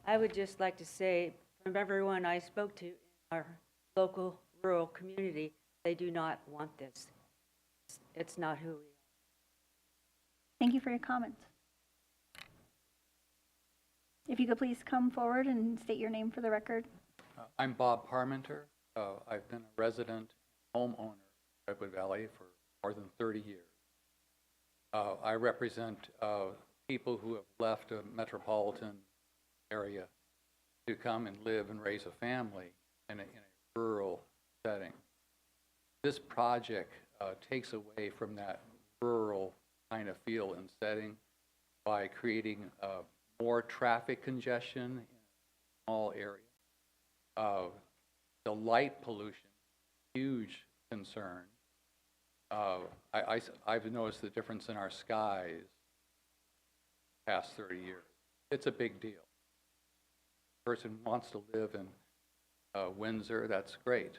I would just like to say, from everyone I spoke to in our local rural community, they do not want this. It's not who we are. Thank you for your comments. If you could please come forward and state your name for the record. I'm Bob Parmenter. I've been a resident homeowner of Redwood Valley for more than 30 years. I represent people who have left a metropolitan area to come and live and raise a family in a rural setting. This project takes away from that rural kind of feel and setting by creating more traffic congestion in a small area. The light pollution, huge concern. I've noticed the difference in our skies the past 30 years. It's a big deal. Person wants to live in Windsor, that's great.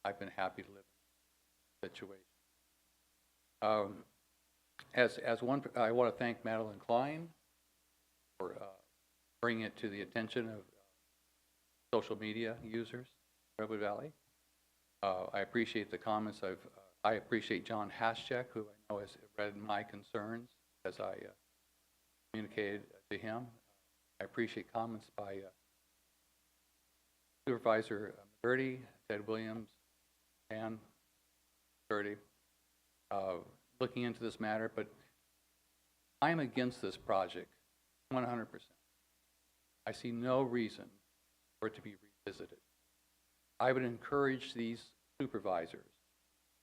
I've been happy to live in this situation. I want to thank Madeline Klein for bringing it to the attention of social media users in Redwood Valley. I appreciate the comments. I appreciate John Haschek, who I know has read my concerns as I communicated to him. I appreciate comments by Supervisor McGurty, Ted Williams, and McGurty, looking into this matter, but I'm against this project 100%. I see no reason for it to be revisited. I would encourage these supervisors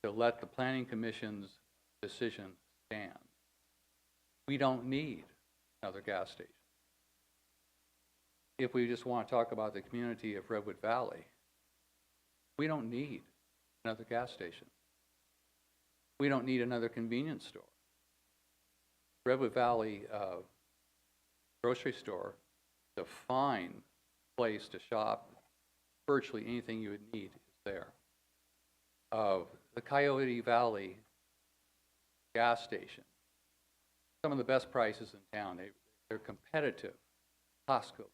to let the Planning Commission's decision stand. We don't need another gas station. If we just want to talk about the community of Redwood Valley, we don't need another gas station. We don't need another convenience store. Redwood Valley grocery store is a fine place to shop. Virtually anything you would need is there. The Coyote Valley gas station, some of the best prices in town. They're competitive. Costco.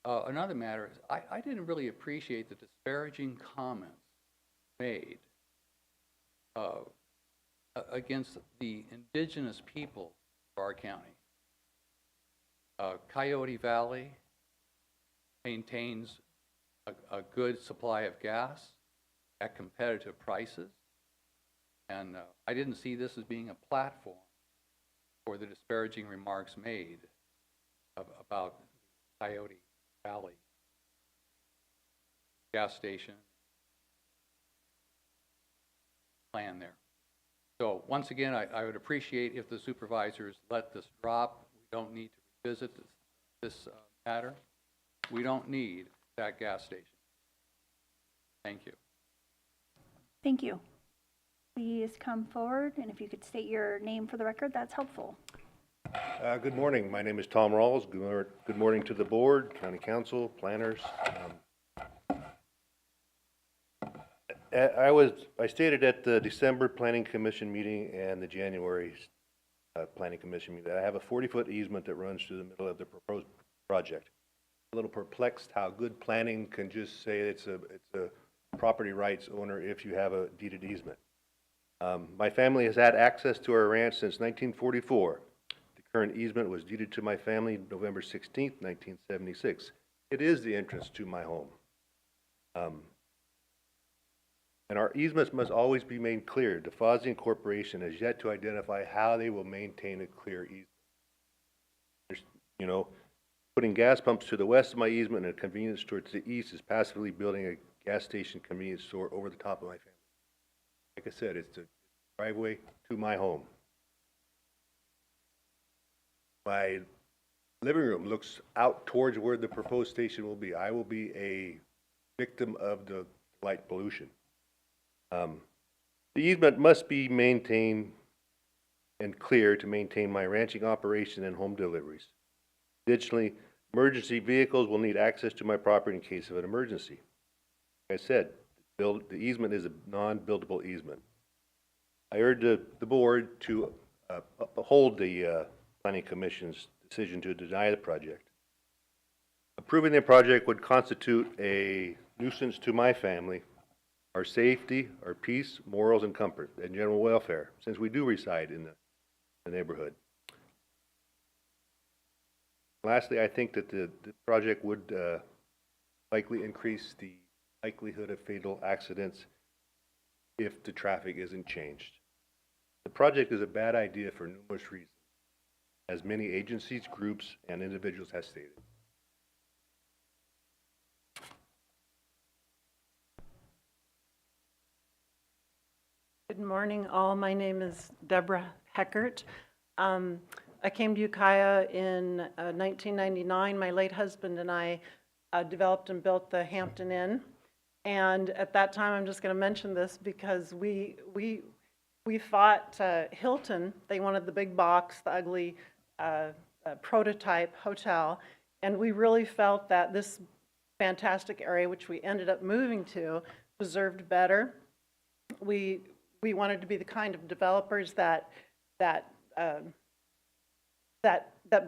Another matter is I didn't really appreciate the disparaging comments made against the indigenous people of our county. Coyote Valley maintains a good supply of gas at competitive prices, and I didn't see this as being a platform for the disparaging remarks made about Coyote Valley gas station plan there. So once again, I would appreciate if the supervisors let this drop. We don't need to revisit this matter. We don't need that gas station. Thank you. Thank you. Please come forward, and if you could state your name for the record, that's helpful. Good morning. My name is Tom Rawls. Good morning to the board, county council, planners. I stated at the December Planning Commission meeting and the January Planning Commission meeting that I have a 40-foot easement that runs through the middle of the proposed project. A little perplexed how good planning can just say it's a property rights owner if you have a deeded easement. My family has had access to our ranch since 1944. The current easement was deeded to my family November 16th, 1976. It is the entrance to my home. And our easements must always be made clear. DeFazio Corporation has yet to identify how they will maintain a clear easement. You know, putting gas pumps to the west of my easement and a convenience store to the east is passively building a gas station convenience store over the top of my family. Like I said, it's the driveway to my home. My living room looks out towards where the proposed station will be. I will be a victim of the light pollution. The easement must be maintained and clear to maintain my ranching operation and home deliveries. Additionally, emergency vehicles will need access to my property in case of an emergency. Like I said, the easement is a non-buildable easement. I urge the board to uphold the Planning Commission's decision to deny the project. Approving the project would constitute a nuisance to my family, our safety, our peace, morals, and comfort, and general welfare, since we do reside in the neighborhood. Lastly, I think that the project would likely increase the likelihood of fatal accidents if the traffic isn't changed. The project is a bad idea for numerous reasons, as many agencies, groups, and individuals have stated. Good morning, all. My name is Deborah Heckert. I came to Ukiah in 1999. My late husband and I developed and built the Hampton Inn. And at that time, I'm just going to mention this because we fought Hilton. They wanted the big box, the ugly prototype hotel. And we really felt that this fantastic area, which we ended up moving to, deserved better. We wanted to be the kind of developers that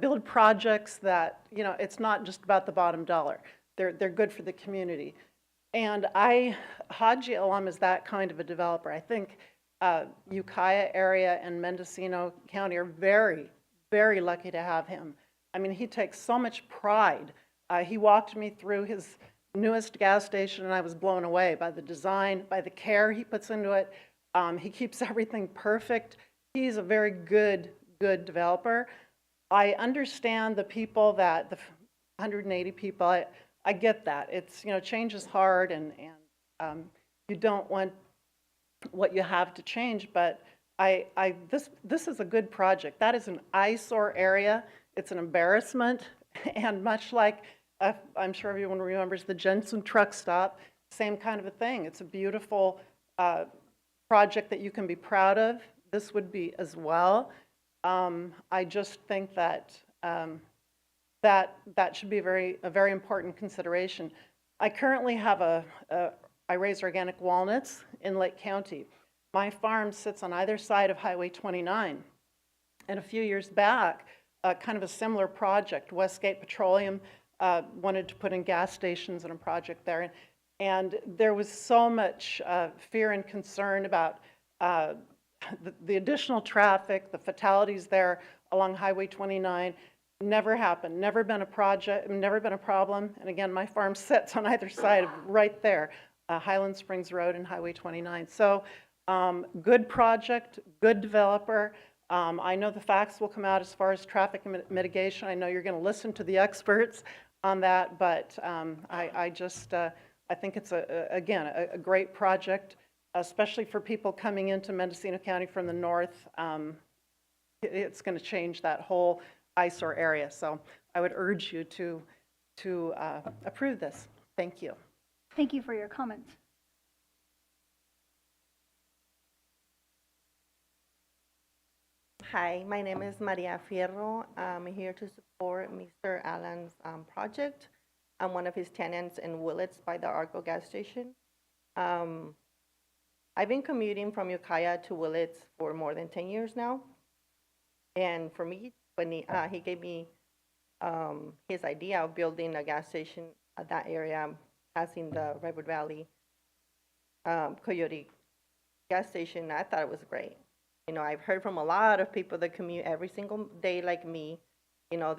build projects that, you know, it's not just about the bottom dollar. They're good for the community. And Haji Alam is that kind of a developer. I think Ukiah area and Mendocino County are very, very lucky to have him. I mean, he takes so much pride. He walked me through his newest gas station, and I was blown away by the design, by the care he puts into it. He keeps everything perfect. He's a very good developer. I understand the people that, the 180 people, I get that. It's, you know, change is hard, and you don't want what you have to change, but this is a good project. That is an eyesore area. It's an embarrassment, and much like, I'm sure everyone remembers the Jensen truck stop, same kind of a thing. It's a beautiful project that you can be proud of. This would be as well. I just think that that should be a very important consideration. I currently have I raise organic walnuts in Lake County. My farm sits on either side of Highway 29. And a few years back, kind of a similar project, Westgate Petroleum wanted to put in gas stations in a project there. And there was so much fear and concern about the additional traffic, the fatalities there along Highway 29. Never happened, never been a project, never been a problem. And again, my farm sits on either side of right there, Highland Springs Road and Highway 29. So good project, good developer. I know the facts will come out as far as traffic mitigation. I know you're going to listen to the experts on that, but I think it's, again, a great project, especially for people coming into Mendocino County from the north. It's going to change that whole eyesore area. So I would urge you to approve this. Thank you. Thank you for your comments. Hi, my name is Maria Fierro. I'm here to support Mr. Allen's project. I'm one of his tenants in Willits by the Arco gas station. I've been commuting from Ukiah to Willits for more than 10 years now. And for me, when he gave me his idea of building a gas station at that area, passing the Redwood Valley Coyote gas station, I thought it was great. You know, I've heard from a lot of people that commute every single day like me. You know,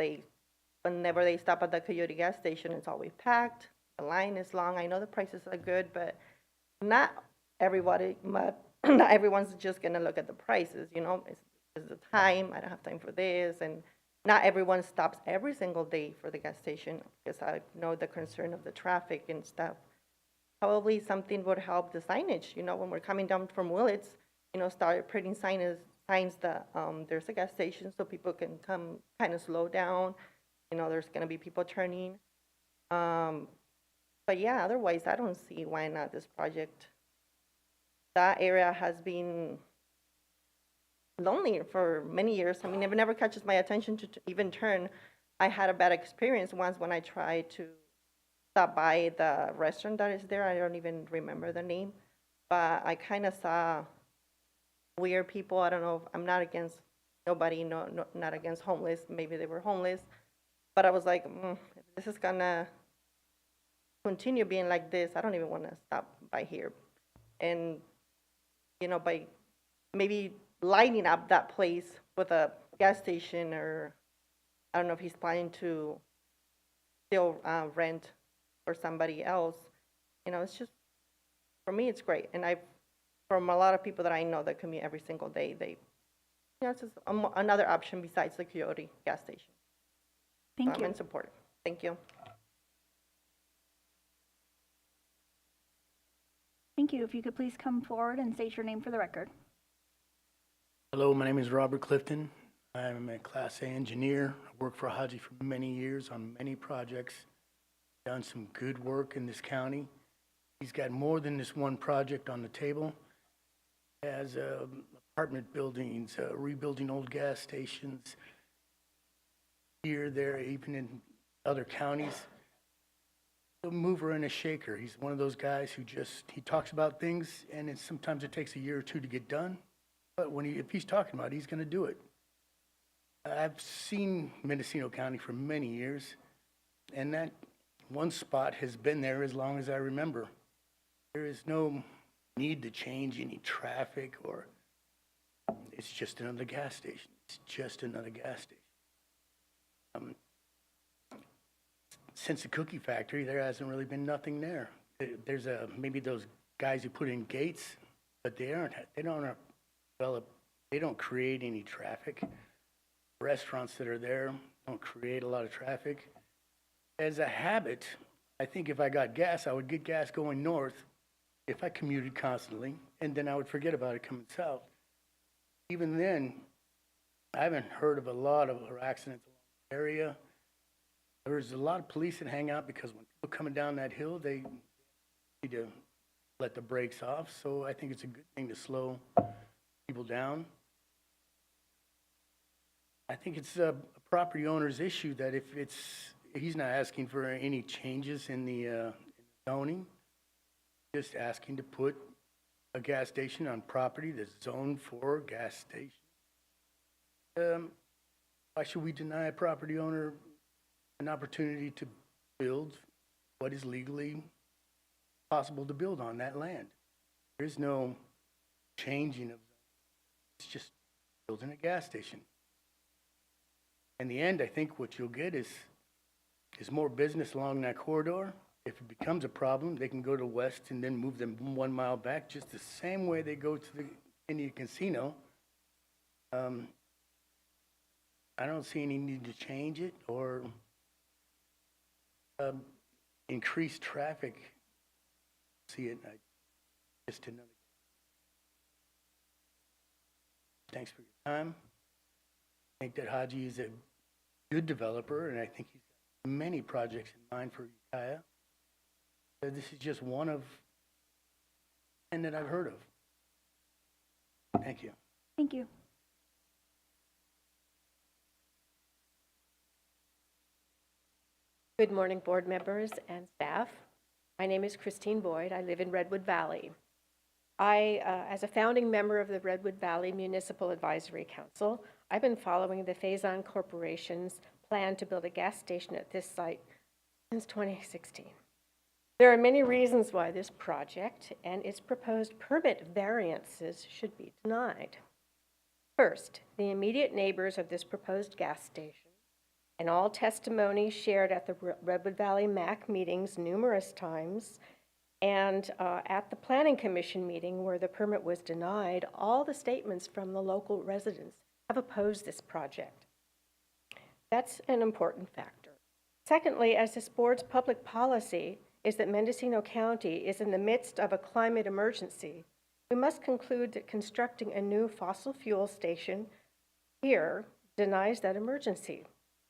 whenever they stop at the Coyote gas station, it's always packed. The line is long. I know the prices are good, but not everyone's just gonna look at the prices. You know, it's the time. I don't have time for this, and not everyone stops every single day for the gas station because I know the concern of the traffic and stuff. Probably something would help the signage. You know, when we're coming down from Willits, you know, start putting signs that there's a gas station so people can come kind of slow down. You know, there's going to be people turning. But yeah, otherwise, I don't see why not this project. That area has been lonely for many years. I mean, it never catches my attention to even turn. I had a bad experience once when I tried to stop by the restaurant that is there. I don't even remember the name. But I kind of saw weird people. I don't know. I'm not against nobody, not against homeless. Maybe they were homeless. But I was like, if this is going to continue being like this, I don't even want to stop by here. And, you know, by maybe lighting up that place with a gas station, or I don't know if he's planning to still rent for somebody else. You know, it's just, for me, it's great. And from a lot of people that I know that commute every single day, you know, it's just another option besides the Coyote gas station. Thank you. I'm in support. Thank you. Thank you. If you could please come forward and state your name for the record. Hello, my name is Robert Clifton. I'm a Class A engineer. I worked for Haji for many years on many projects. Done some good work in this county. He's got more than this one project on the table. Has apartment buildings, rebuilding old gas stations here, there, even in other counties. A mover and a shaker. He's one of those guys who he talks about things, and sometimes it takes a year or two to get done. But if he's talking about it, he's going to do it. I've seen Mendocino County for many years, and that one spot has been there as long as I remember. There is no need to change any traffic, or it's just another gas station. It's just another gas station. Since the cookie factory, there hasn't really been nothing there. There's maybe those guys who put in gates, but they don't create any traffic. Restaurants that are there don't create a lot of traffic. As a habit, I think if I got gas, I would get gas going north if I commuted constantly, and then I would forget about it coming south. Even then, I haven't heard of a lot of accidents in the area. There's a lot of police that hang out because when people coming down that hill, they need to let the brakes off. So I think it's a good thing to slow people down. I think it's a property owner's issue that he's not asking for any changes in the zoning, just asking to put a gas station on property that's zoned for gas station. Why should we deny a property owner an opportunity to build what is legally possible to build on that land? There's no changing of, it's just building a gas station. In the end, I think what you'll get is more business along that corridor. If it becomes a problem, they can go to west and then move them 1 mile back, just the same way they go to the Indian Casino. I don't see any need to change it or increase traffic. See it, just another. Thanks for your time. I think that Haji is a good developer, and I think he's got many projects in mind for Ukiah. So this is just one of 10 that I've heard of. Thank you. Thank you. Good morning, board members and staff. My name is Christine Boyd. I live in Redwood Valley. As a founding member of the Redwood Valley Municipal Advisory Council, I've been following the Faison Corporation's plan to build a gas station at this site since 2016. There are many reasons why this project and its proposed permit variances should be denied. First, the immediate neighbors of this proposed gas station and all testimony shared at the Redwood Valley MAC meetings numerous times and at the Planning Commission meeting where the permit was denied, all the statements from the local residents have opposed this project. That's an important factor. Secondly, as this board's public policy is that Mendocino County is in the midst of a climate emergency, we must conclude that constructing a new fossil fuel station here denies that emergency,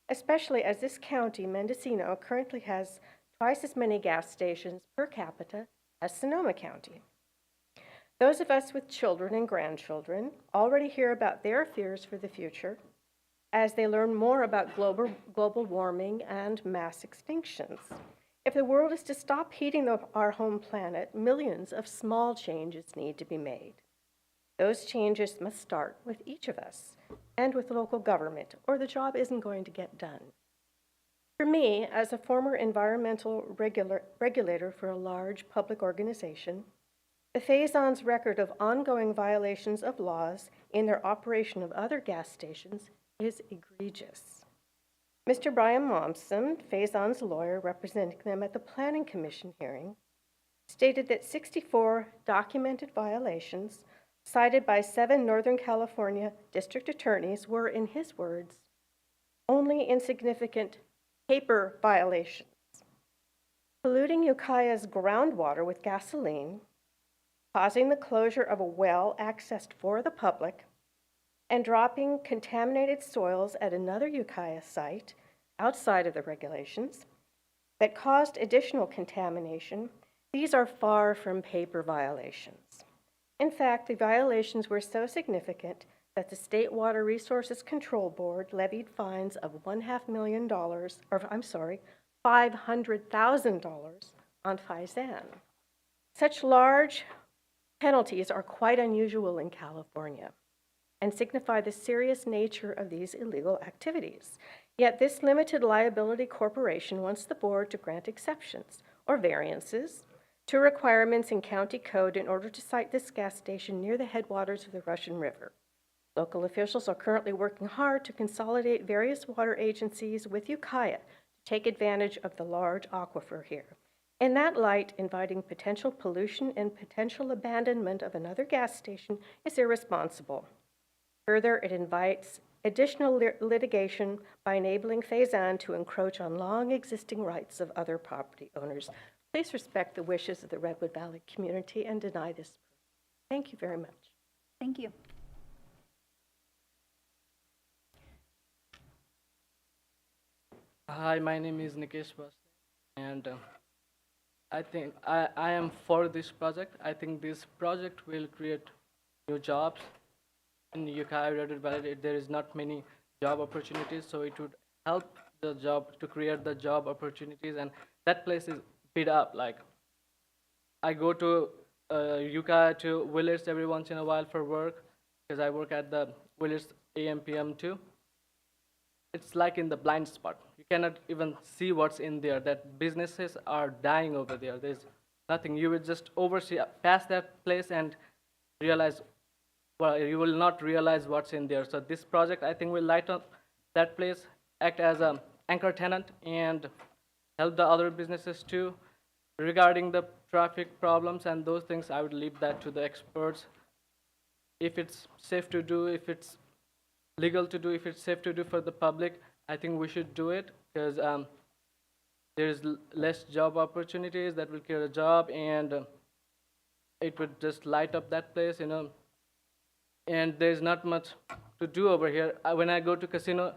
especially as this county, Mendocino, currently has twice as many gas stations per capita as Sonoma County. Those of us with children and grandchildren already hear about their fears for the future as they learn more about global warming and mass extinctions. If the world is to stop heating our home planet, millions of small changes need to be made. Those changes must start with each of us and with local government, or the job isn't going to get done. For me, as a former environmental regulator for a large public organization, the Faison's record of ongoing violations of laws in their operation of other gas stations is egregious. Mr. Brian Momsen, Faison's lawyer representing them at the Planning Commission hearing, stated that 64 documented violations cited by 7 Northern California district attorneys were, in his words, only insignificant paper violations. Polluting Ukiah's groundwater with gasoline, causing the closure of a well accessed for the public, and dropping contaminated soils at another Ukiah site outside of the regulations that caused additional contamination, these are far from paper violations. In fact, the violations were so significant that the State Water Resources Control Board levied fines of $500,000 on Faison. Such large penalties are quite unusual in California and signify the serious nature of these illegal activities. Yet this limited liability corporation wants the board to grant exceptions or variances to requirements in county code in order to site this gas station near the headwaters of the Russian River. Local officials are currently working hard to consolidate various water agencies with Ukiah to take advantage of the large aquifer here. In that light, inviting potential pollution and potential abandonment of another gas station is irresponsible. Further, it invites additional litigation by enabling Faison to encroach on long-existing rights of other property owners. Please respect the wishes of the Redwood Valley community and deny this. Thank you very much. Thank you. Hi, my name is Nikesh Basta, and I think I am for this project. I think this project will create new jobs. In Ukiah, Redwood Valley, there is not many job opportunities, so it would help the job to create the job opportunities, and that place is beat up. Like, I go to Ukiah to Willis every once in a while for work, because I work at the Willis AM PM too. It's like in the blind spot. You cannot even see what's in there. That businesses are dying over there. There's nothing. You will just pass that place and realize, well, you will not realize what's in there. So this project, I think, will light up that place, act as an anchor tenant, and help the other businesses too. Regarding the traffic problems and those things, I would leave that to the experts. If it's safe to do, if it's legal to do, if it's safe to do for the public, I think we should do it, because there's less job opportunities that will create a job, and it would just light up that place, you know. And there's not much to do over here. When I go to casino,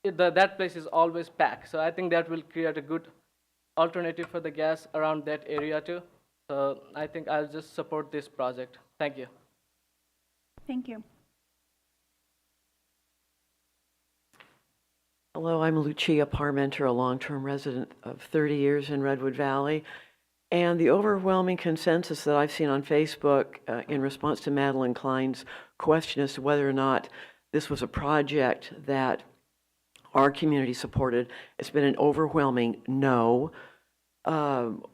that place is always packed. So I think that will create a good alternative for the gas around that area too. So I think I'll just support this project. Thank you. Thank you. Hello, I'm Lucia Parmenter, a long-term resident of 30 years in Redwood Valley. And the overwhelming consensus that I've seen on Facebook in response to Madeline Klein's question as to whether or not this was a project that our community supported, it's been an overwhelming no.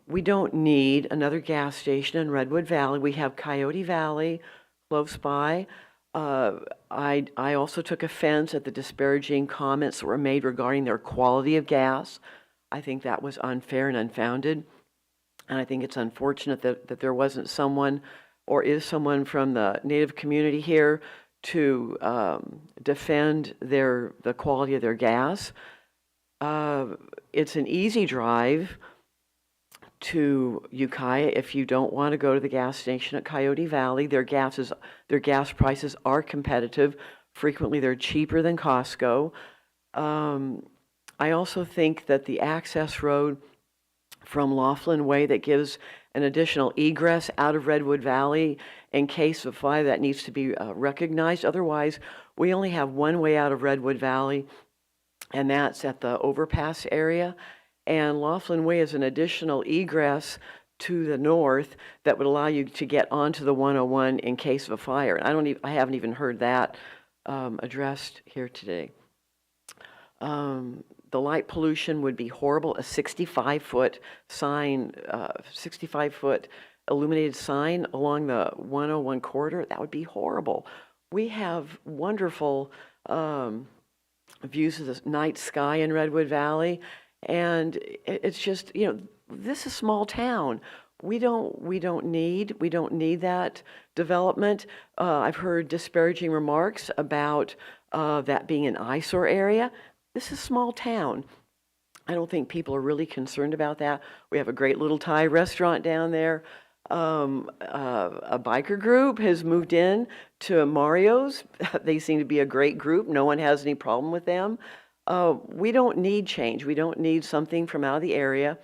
We don't need another gas station in Redwood Valley. We have Coyote Valley close by. I also took offense at the disparaging comments that were made regarding their quality of gas. I think that was unfair and unfounded. And I think it's unfortunate that there wasn't someone or is someone from the Native community here to defend the quality of their gas. It's an easy drive to Ukiah if you don't want to go to the gas station at Coyote Valley. Their gas prices are competitive. Frequently, they're cheaper than Costco. I also think that the access road from Laughlin Way that gives an additional egress out of Redwood Valley in case of fire, that needs to be recognized. Otherwise, we only have one way out of Redwood Valley, and that's at the overpass area. And Laughlin Way is an additional egress to the north that would allow you to get onto the 101 in case of a fire. And I haven't even heard that addressed here today. The light pollution would be horrible. A 65-foot sign, 65-foot illuminated sign along the 101 corridor, that would be horrible. We have wonderful views of the night sky in Redwood Valley, and it's just, you know, this is a small town. We don't need that development. I've heard disparaging remarks about that being an eyesore area. This is a small town. I don't think people are really concerned about that. We have a great little Thai restaurant down there. A biker group has moved in to Mario's. They seem to be a great group. No one has any problem with them. We don't need change. We don't need something from out of the area.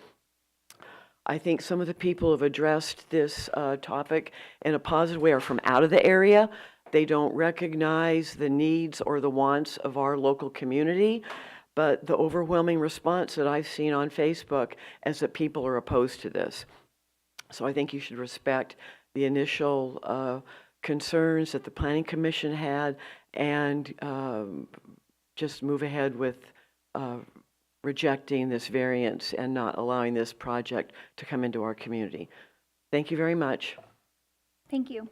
I think some of the people have addressed this topic in a positive way are from out of the area. They don't recognize the needs or the wants of our local community, but the overwhelming response that I've seen on Facebook is that people are opposed to this. So I think you should respect the initial concerns that the Planning Commission had and just move ahead with rejecting this variance and not allowing this project to come into our community. Thank you very much. Thank you.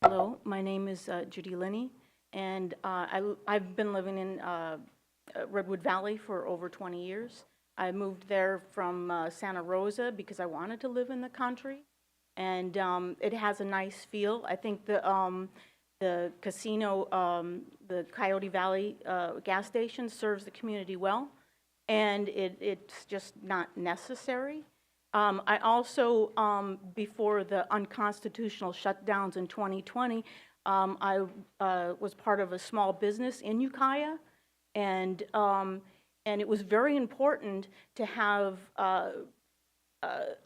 Hello, my name is Judy Linney, and I've been living in Redwood Valley for over 20 years. I moved there from Santa Rosa because I wanted to live in the country, and it has a nice feel. I think the casino, the Coyote Valley gas station serves the community well, and it's just not necessary. I also, before the unconstitutional shutdowns in 2020, I was part of a small business in Ukiah, and it was very important to have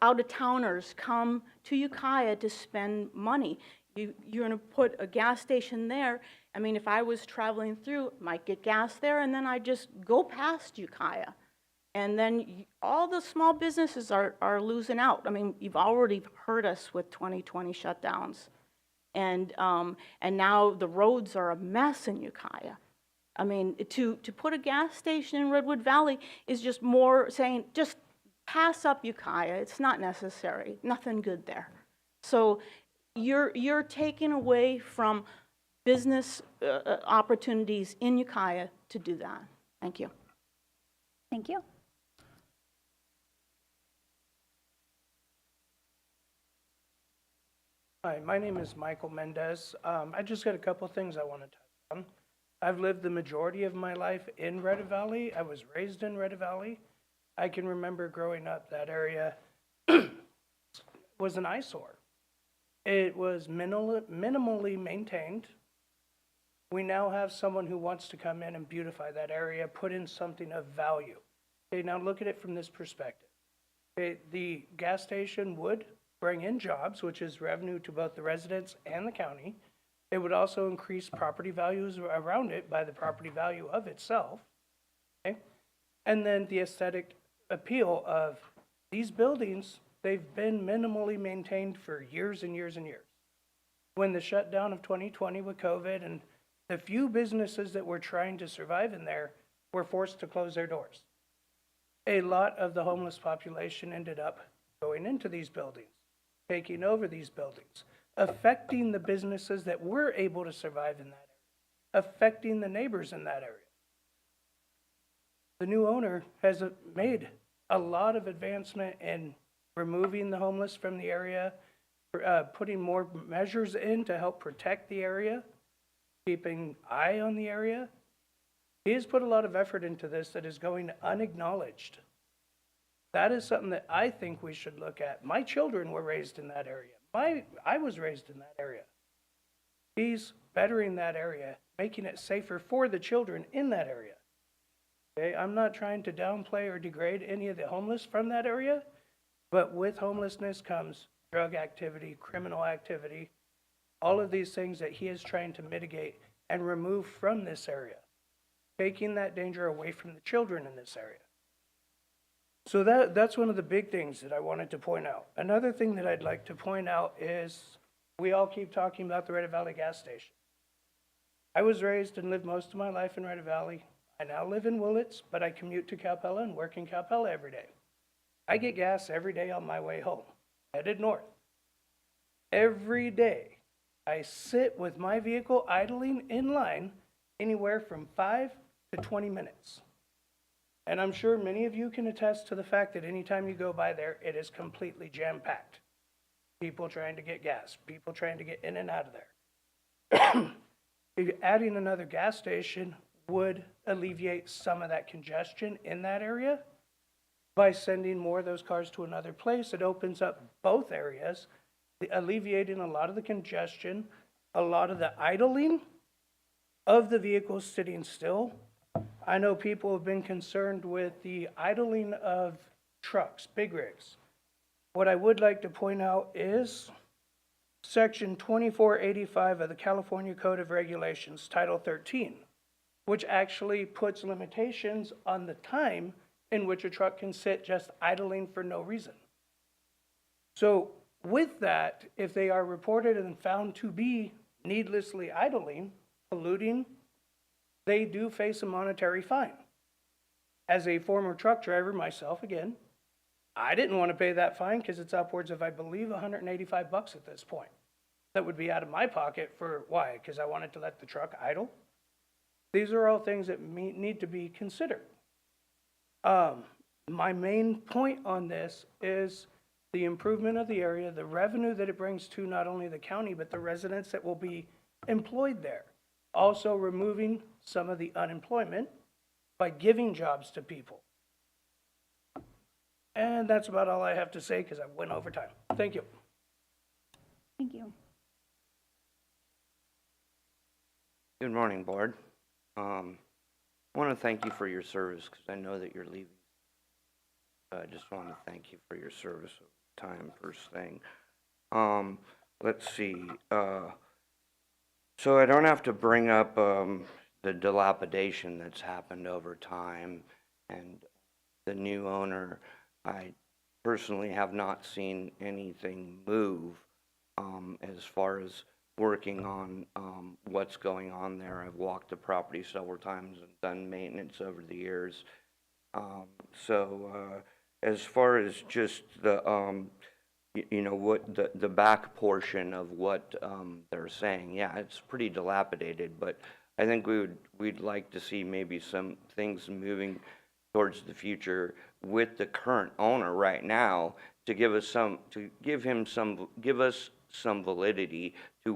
out-of-towners come to Ukiah to spend money. You're going to put a gas station there. I mean, if I was traveling through, might get gas there, and then I just go past Ukiah. And then all the small businesses are losing out. I mean, you've already heard us with 2020 shutdowns. And now the roads are a mess in Ukiah. I mean, to put a gas station in Redwood Valley is just more saying, just pass up Ukiah. It's not necessary. Nothing good there. So you're taking away from business opportunities in Ukiah to do that. Thank you. Thank you. Hi, my name is Michael Mendez. I just got a couple things I want to touch on. I've lived the majority of my life in Redwood Valley. I was raised in Redwood Valley. I can remember growing up, that area was an eyesore. It was minimally maintained. We now have someone who wants to come in and beautify that area, put in something of value. Okay, now look at it from this perspective. Okay, the gas station would bring in jobs, which is revenue to both the residents and the county. It would also increase property values around it by the property value of itself. Okay? And then the aesthetic appeal of these buildings, they've been minimally maintained for years and years and years. When the shutdown of 2020 with COVID and the few businesses that were trying to survive in there were forced to close their doors. A lot of the homeless population ended up going into these buildings, taking over these buildings, affecting the businesses that were able to survive in that area, affecting the neighbors in that area. The new owner has made a lot of advancement in removing the homeless from the area, putting more measures in to help protect the area, keeping eye on the area. He has put a lot of effort into this that is going unacknowledged. That is something that I think we should look at. My children were raised in that area. I was raised in that area. He's bettering that area, making it safer for the children in that area. Okay, I'm not trying to downplay or degrade any of the homeless from that area, but with homelessness comes drug activity, criminal activity, all of these things that he is trying to mitigate and remove from this area, taking that danger away from the children in this area. So that's one of the big things that I wanted to point out. Another thing that I'd like to point out is we all keep talking about the Redwood Valley gas station. I was raised and lived most of my life in Redwood Valley. I now live in Willits, but I commute to Calpella and work in Calpella every day. I get gas every day on my way home, headed north. Every day, I sit with my vehicle idling in line anywhere from 5 to 20 minutes. And I'm sure many of you can attest to the fact that anytime you go by there, it is completely jam-packed. People trying to get gas, people trying to get in and out of there. Adding another gas station would alleviate some of that congestion in that area. By sending more of those cars to another place, it opens up both areas, alleviating a lot of the congestion, a lot of the idling of the vehicles sitting still. I know people have been concerned with the idling of trucks, big rigs. What I would like to point out is Section 2485 of the California Code of Regulations, Title 13, which actually puts limitations on the time in which a truck can sit just idling for no reason. So with that, if they are reported and found to be needlessly idling, polluting, they do face a monetary fine. As a former truck driver myself, again, I didn't want to pay that fine because it's upwards of, I believe, $185 at this point. That would be out of my pocket for, why? Because I wanted to let the truck idle? These are all things that need to be considered. My main point on this is the improvement of the area, the revenue that it brings to not only the county, but the residents that will be employed there. Also removing some of the unemployment by giving jobs to people. And that's about all I have to say because I went over time. Thank you. Thank you. Good morning, Board. I want to thank you for your service because I know that you're leaving. I just want to thank you for your service over time, first thing. Let's see. So I don't have to bring up the dilapidation that's happened over time and the new owner. I personally have not seen anything move as far as working on what's going on there. I've walked the property several times and done maintenance over the years. As far as just the you know, what the back portion of what they're saying, yeah, it's pretty dilapidated, but I think we'd like to see maybe some things moving towards the future with the current owner right now to give us some validity to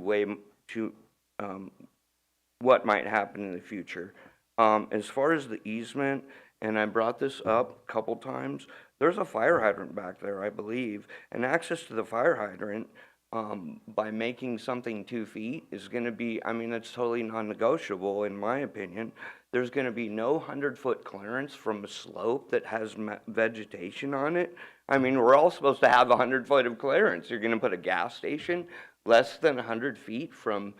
what might happen in the future. As far as the easement, and I brought this up a couple times, there's a fire hydrant back there, I believe, and access to the fire hydrant by making something 2 feet is going to be, I mean, it's totally non-negotiable in my opinion. There's going to be no 100-foot clearance from a slope that has vegetation on it. I mean, we're all supposed to have 100 foot of clearance. You're going to put a gas station less than 100 feet from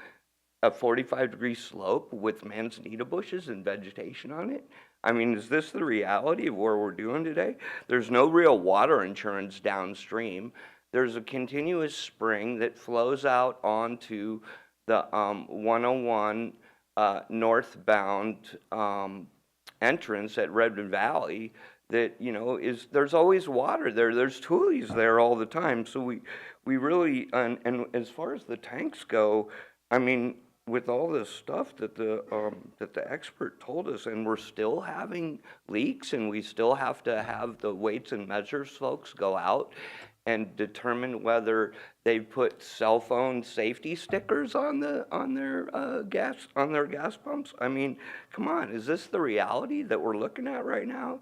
a 45-degree slope with manzanita bushes and vegetation on it? I mean, is this the reality of where we're doing today? There's no real water insurance downstream. There's a continuous spring that flows out onto the 101 northbound entrance at Redwood Valley that, you know, there's always water there. There's tulies there all the time. So we really, and as far as the tanks go, I mean, with all this stuff that the expert told us, and we're still having leaks, and we still have to have the weights and measures folks go out and determine whether they put cell phone safety stickers on their gas pumps. I mean, come on, is this the reality that we're looking at right now?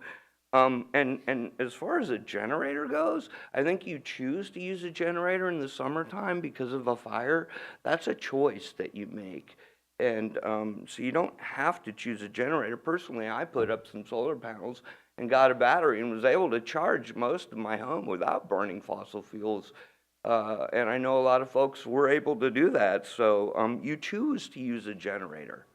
And as far as a generator goes, I think you choose to use a generator in the summertime because of a fire. That's a choice that you make. And so you don't have to choose a generator. Personally, I put up some solar panels and got a battery and was able to charge most of my home without burning fossil fuels. And I know a lot of folks were able to do that. So you choose to use a generator.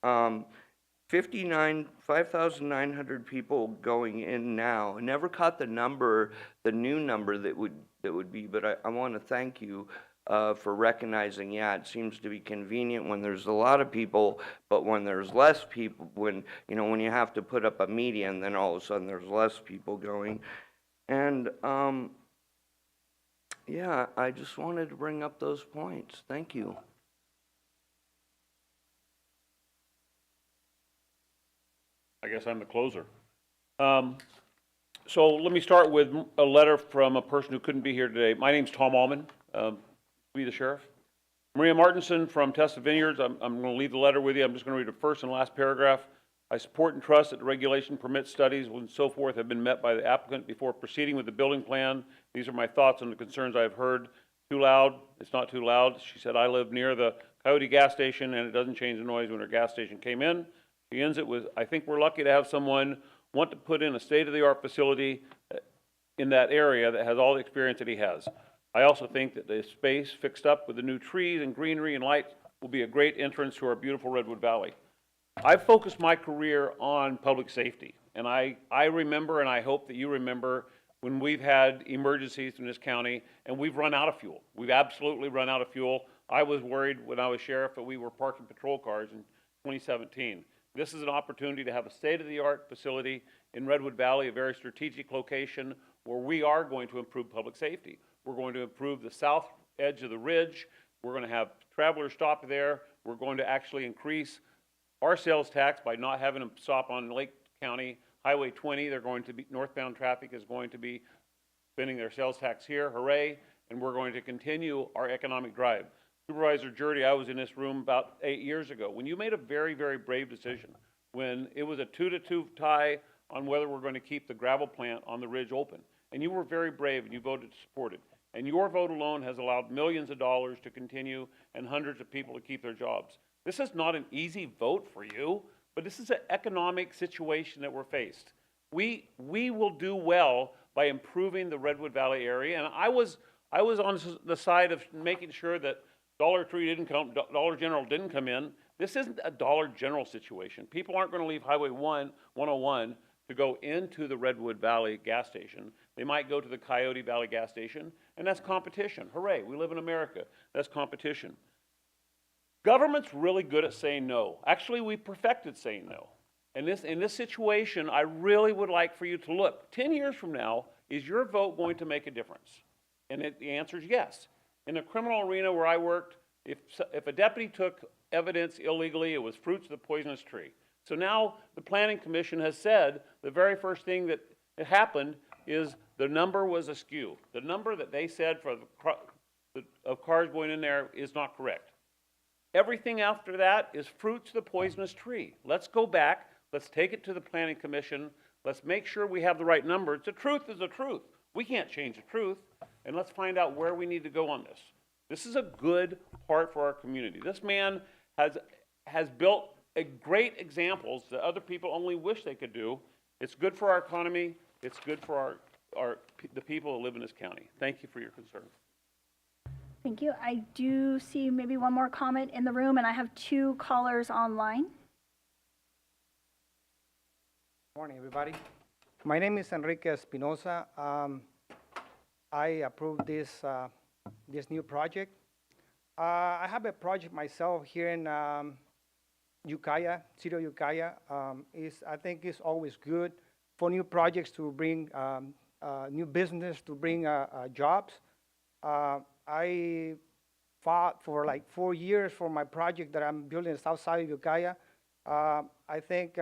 5,900 people going in now. I never caught the number, the new number that would be, but I want to thank you for recognizing, yeah, it seems to be convenient when there's a lot of people, but when there's less people, when you have to put up a median, then all of a sudden there's less people going. And yeah, I just wanted to bring up those points. Thank you. I guess I'm the closer. So let me start with a letter from a person who couldn't be here today. My name's Tom Allman, be the sheriff. Maria Martinson from Testa Vineyards. I'm going to leave the letter with you. I'm just going to read the first and last paragraph. I support and trust that the regulation permit studies and so forth have been met by the applicant before proceeding with the building plan. These are my thoughts on the concerns I've heard. Too loud? It's not too loud. She said, I live near the Coyote gas station and it doesn't change the noise when her gas station came in. She ends it with, I think we're lucky to have someone want to put in a state-of-the-art facility in that area that has all the experience that he has. I also think that the space fixed up with the new trees and greenery and light will be a great entrance to our beautiful Redwood Valley. I've focused my career on public safety, and I remember, and I hope that you remember, when we've had emergencies in this county and we've run out of fuel. We've absolutely run out of fuel. I was worried when I was sheriff that we were parking patrol cars in 2017. This is an opportunity to have a state-of-the-art facility in Redwood Valley, a very strategic location where we are going to improve public safety. We're going to improve the south edge of the ridge. We're going to have travelers stop there. We're going to actually increase our sales tax by not having them stop on Lake County Highway 20. They're going to be, northbound traffic is going to be spending their sales tax here. Hooray. And we're going to continue our economic drive. Supervisor Jurdy, I was in this room about 8 years ago when you made a very, very brave decision when it was a 2-2 tie on whether we're going to keep the gravel plant on the ridge open. And you were very brave and you voted to support it. And your vote alone has allowed millions of dollars to continue and hundreds of people to keep their jobs. This is not an easy vote for you, but this is an economic situation that we're faced. We will do well by improving the Redwood Valley area. And I was on the side of making sure that Dollar General didn't come in. This isn't a Dollar General situation. People aren't going to leave Highway 101 to go into the Redwood Valley gas station. They might go to the Coyote Valley gas station, and that's competition. Hooray, we live in America. That's competition. Government's really good at saying no. Actually, we perfected saying no. And in this situation, I really would like for you to look. 10 years from now, is your vote going to make a difference? And the answer is yes. In the criminal arena where I worked, if a deputy took evidence illegally, it was fruits of the poisonous tree. So now the Planning Commission has said the very first thing that happened is the number was askew. The number that they said for the of cars going in there is not correct. Everything after that is fruit to the poisonous tree. Let's go back, let's take it to the planning commission, let's make sure we have the right numbers. The truth is the truth. We can't change the truth, and let's find out where we need to go on this. This is a good part for our community. This man has built great examples that other people only wish they could do. It's good for our economy. It's good for the people that live in this county. Thank you for your concern. Thank you. I do see maybe one more comment in the room, and I have 2 callers online. Morning, everybody. My name is Enrique Espinosa. I approve this new project. I have a project myself here in Ukiah, city of Ukiah. I think it's always good for new projects to bring new business, to bring jobs. I fought for like 4 years for my project that I'm building in the south side of Ukiah. I think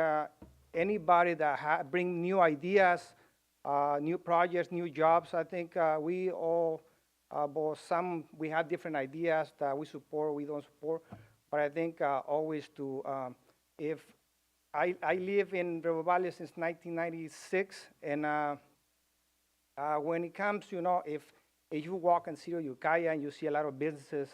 anybody that bring new ideas, new projects, new jobs, I think we all, we have different ideas that we support, we don't support. But I think always if I live in Redwood Valley since 1996, and when it comes, if you walk in city of Ukiah and you see a lot of businesses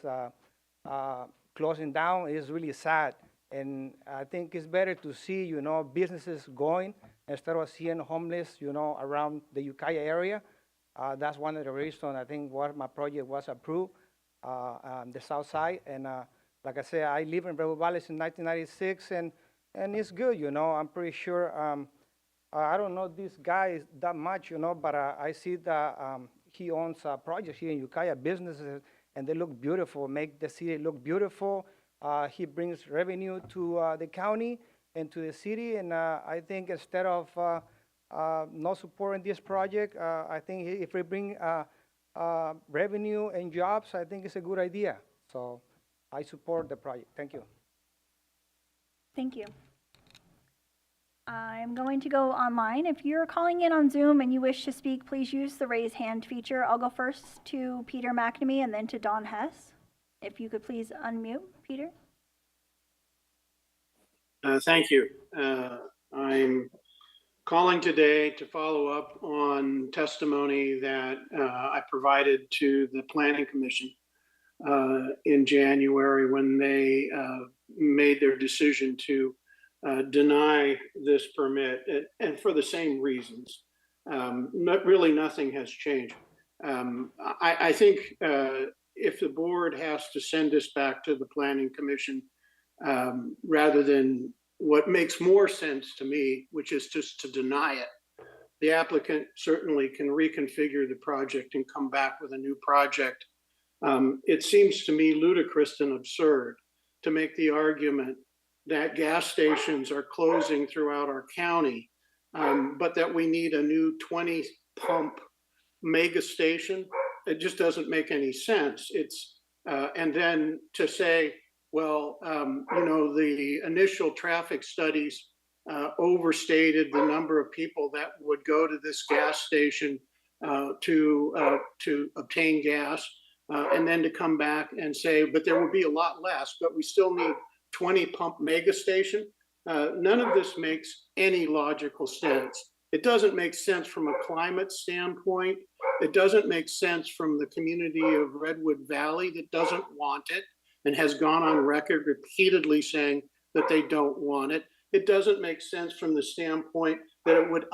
closing down, it's really sad. And I think it's better to see, businesses going instead of seeing homeless, around the Ukiah area. That's one of the reasons I think why my project was approved, the south side. And like I said, I live in Redwood Valley since 1996, and it's good, I'm pretty sure. I don't know this guy that much, but I see that he owns projects here in Ukiah, businesses, and they look beautiful, make the city look beautiful. He brings revenue to the county and to the city, and I think instead of not supporting this project, I think if we bring revenue and jobs, I think it's a good idea. So I support the project. Thank you. Thank you. I'm going to go online. If you're calling in on Zoom and you wish to speak, please use the raise hand feature. I'll go first to Peter McNamee and then to Don Hess. If you could please unmute, Peter. Thank you. I'm calling today to follow up on testimony that I provided to the Planning Commission in January when they made their decision to deny this permit, and for the same reasons. Really nothing has changed. I think if the board has to send this back to the Planning Commission, rather than what makes more sense to me, which is just to deny it, the applicant certainly can reconfigure the project and come back with a new project. It seems to me ludicrous and absurd to make the argument that gas stations are closing throughout our county, but that we need a new 20 pump mega station. It just doesn't make any sense. And then to say, well, the initial traffic studies overstated the number of people that would go to this gas station to obtain gas, and then to come back and say, but there will be a lot less, but we still need 20 pump mega station. None of this makes any logical sense. It doesn't make sense from a climate standpoint. It doesn't make sense from the community of Redwood Valley that doesn't want it and has gone on record repeatedly saying that they don't want it. It doesn't make sense from the standpoint that it would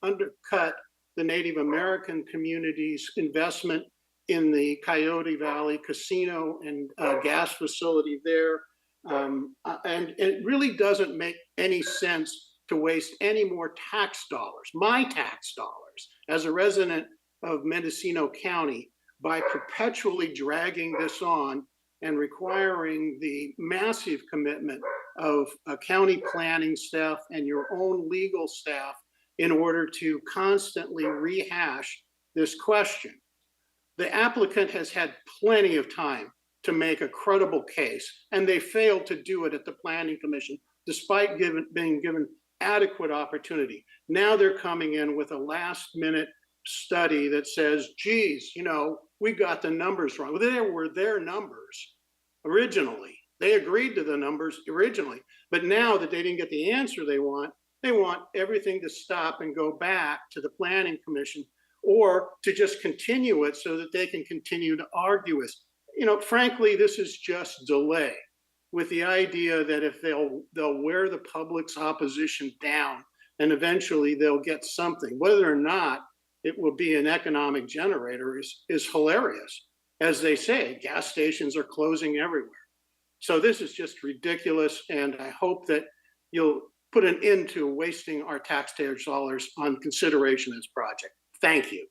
undercut the Native American community's investment in the Coyote Valley casino and gas facility there. And it really doesn't make any sense to waste any more tax dollars, my tax dollars, as a resident of Mendocino County, by perpetually dragging this on and requiring the massive commitment of county planning staff and your own legal staff in order to constantly rehash this question. The applicant has had plenty of time to make a credible case, and they failed to do it at the Planning Commission, despite being given adequate opportunity. Now they're coming in with a last-minute study that says, geez, we got the numbers wrong. Well, they were their numbers originally. They agreed to the numbers originally, but now that they didn't get the answer they want everything to stop and go back to the planning commission, or to just continue it so that they can continue to argue us. You know, frankly, this is just delay, with the idea that if they'll wear the public's opposition down, and eventually they'll get something. Whether or not it will be an economic generator is hilarious. As they say, gas stations are closing everywhere. So this is just ridiculous, and I hope that you'll put an end to wasting our taxpayers' dollars on consideration of this project. Thank you.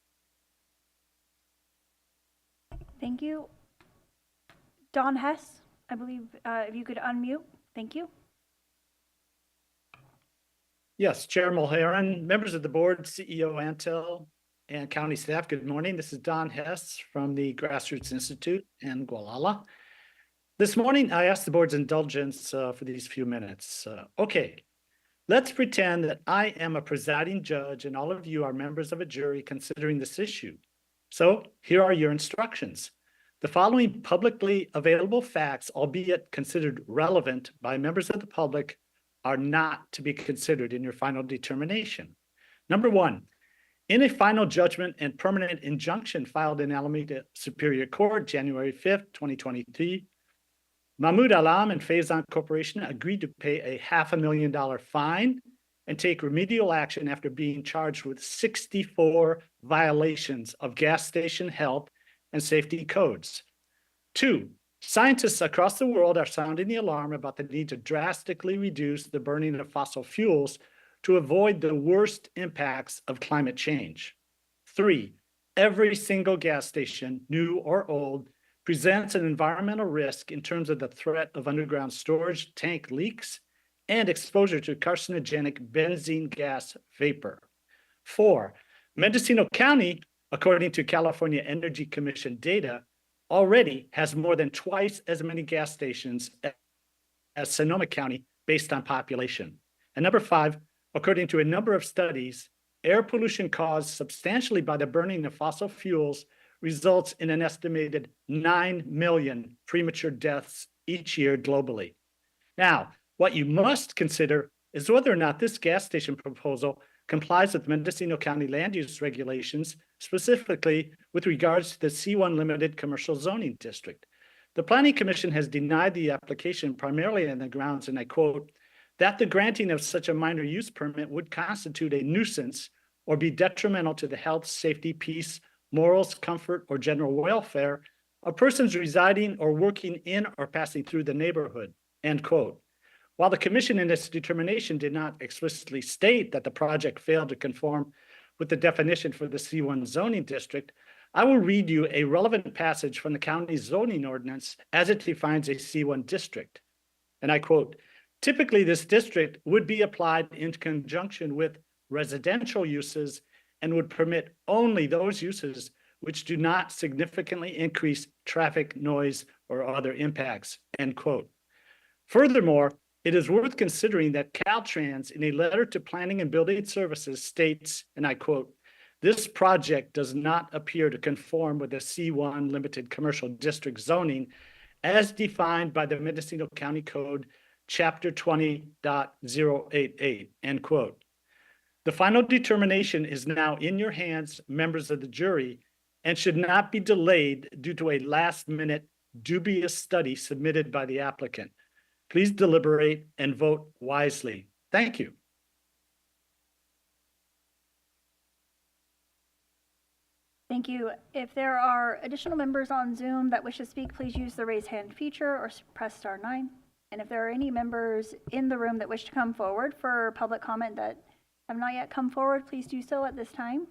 Thank you. Don Hess, I believe if you could unmute. Thank you. Yes, Chair Mulheron, members of the board, CEO Antel, and county staff, good morning. This is Don Hess from the Grassroots Institute in Gualala. This morning, I asked the board's indulgence for these few minutes. Okay, let's pretend that I am a presiding judge and all of you are members of a jury considering this issue. So here are your instructions. The following publicly available facts, albeit considered relevant by members of the public, are not to be considered in your final determination. Number one, in a final judgment and permanent injunction filed in Alameda Superior Court, January 5th, 2023, Mahmoud Alam and Faison Corporation agreed to pay a $500,000 fine and take remedial action after being charged with 64 violations of gas station health and safety codes. Two, scientists across the world are sounding the alarm about the need to drastically reduce the burning of fossil fuels to avoid the worst impacts of climate change. Three, every single gas station, new or old, presents an environmental risk in terms of the threat of underground storage tank leaks and exposure to carcinogenic benzene gas vapor. Four, Mendocino County, according to California Energy Commission data, already has more than twice as many gas stations as Sonoma County based on population. And number five, according to a number of studies, air pollution caused substantially by the burning of fossil fuels results in an estimated 9 million premature deaths each year globally. Now, what you must consider is whether or not this gas station proposal complies with Mendocino County land use regulations, specifically with regards to the C1 limited commercial zoning district. The Planning Commission has denied the application primarily on the grounds, and I quote, that the granting of such a minor use permit would constitute a nuisance or be detrimental to the health, safety, peace, morals, comfort, or general welfare of persons residing or working in or passing through the neighborhood, end quote. While the commission in its determination did not explicitly state that the project failed to conform with the definition for the C1 zoning district, I will read you a relevant passage from the county's zoning ordinance as it defines a C1 district. And I quote, typically this district would be applied in conjunction with residential uses and would permit only those uses which do not significantly increase traffic, noise, or other impacts, end quote. Furthermore, it is worth considering that Caltrans, in a letter to Planning and Building Services, states, and I quote, this project does not appear to conform with the C1 limited commercial district zoning as defined by the Mendocino County Code, Chapter 20.088, end quote. The final determination is now in your hands, members of the jury, and should not be delayed due to a last-minute dubious study submitted by the applicant. Please deliberate and vote wisely. Thank you. Thank you. If there are additional members on Zoom that wish to speak, please use the raise hand feature or press *9. And if there are any members in the room that wish to come forward for public comment that have not yet come forward, please do so at this time.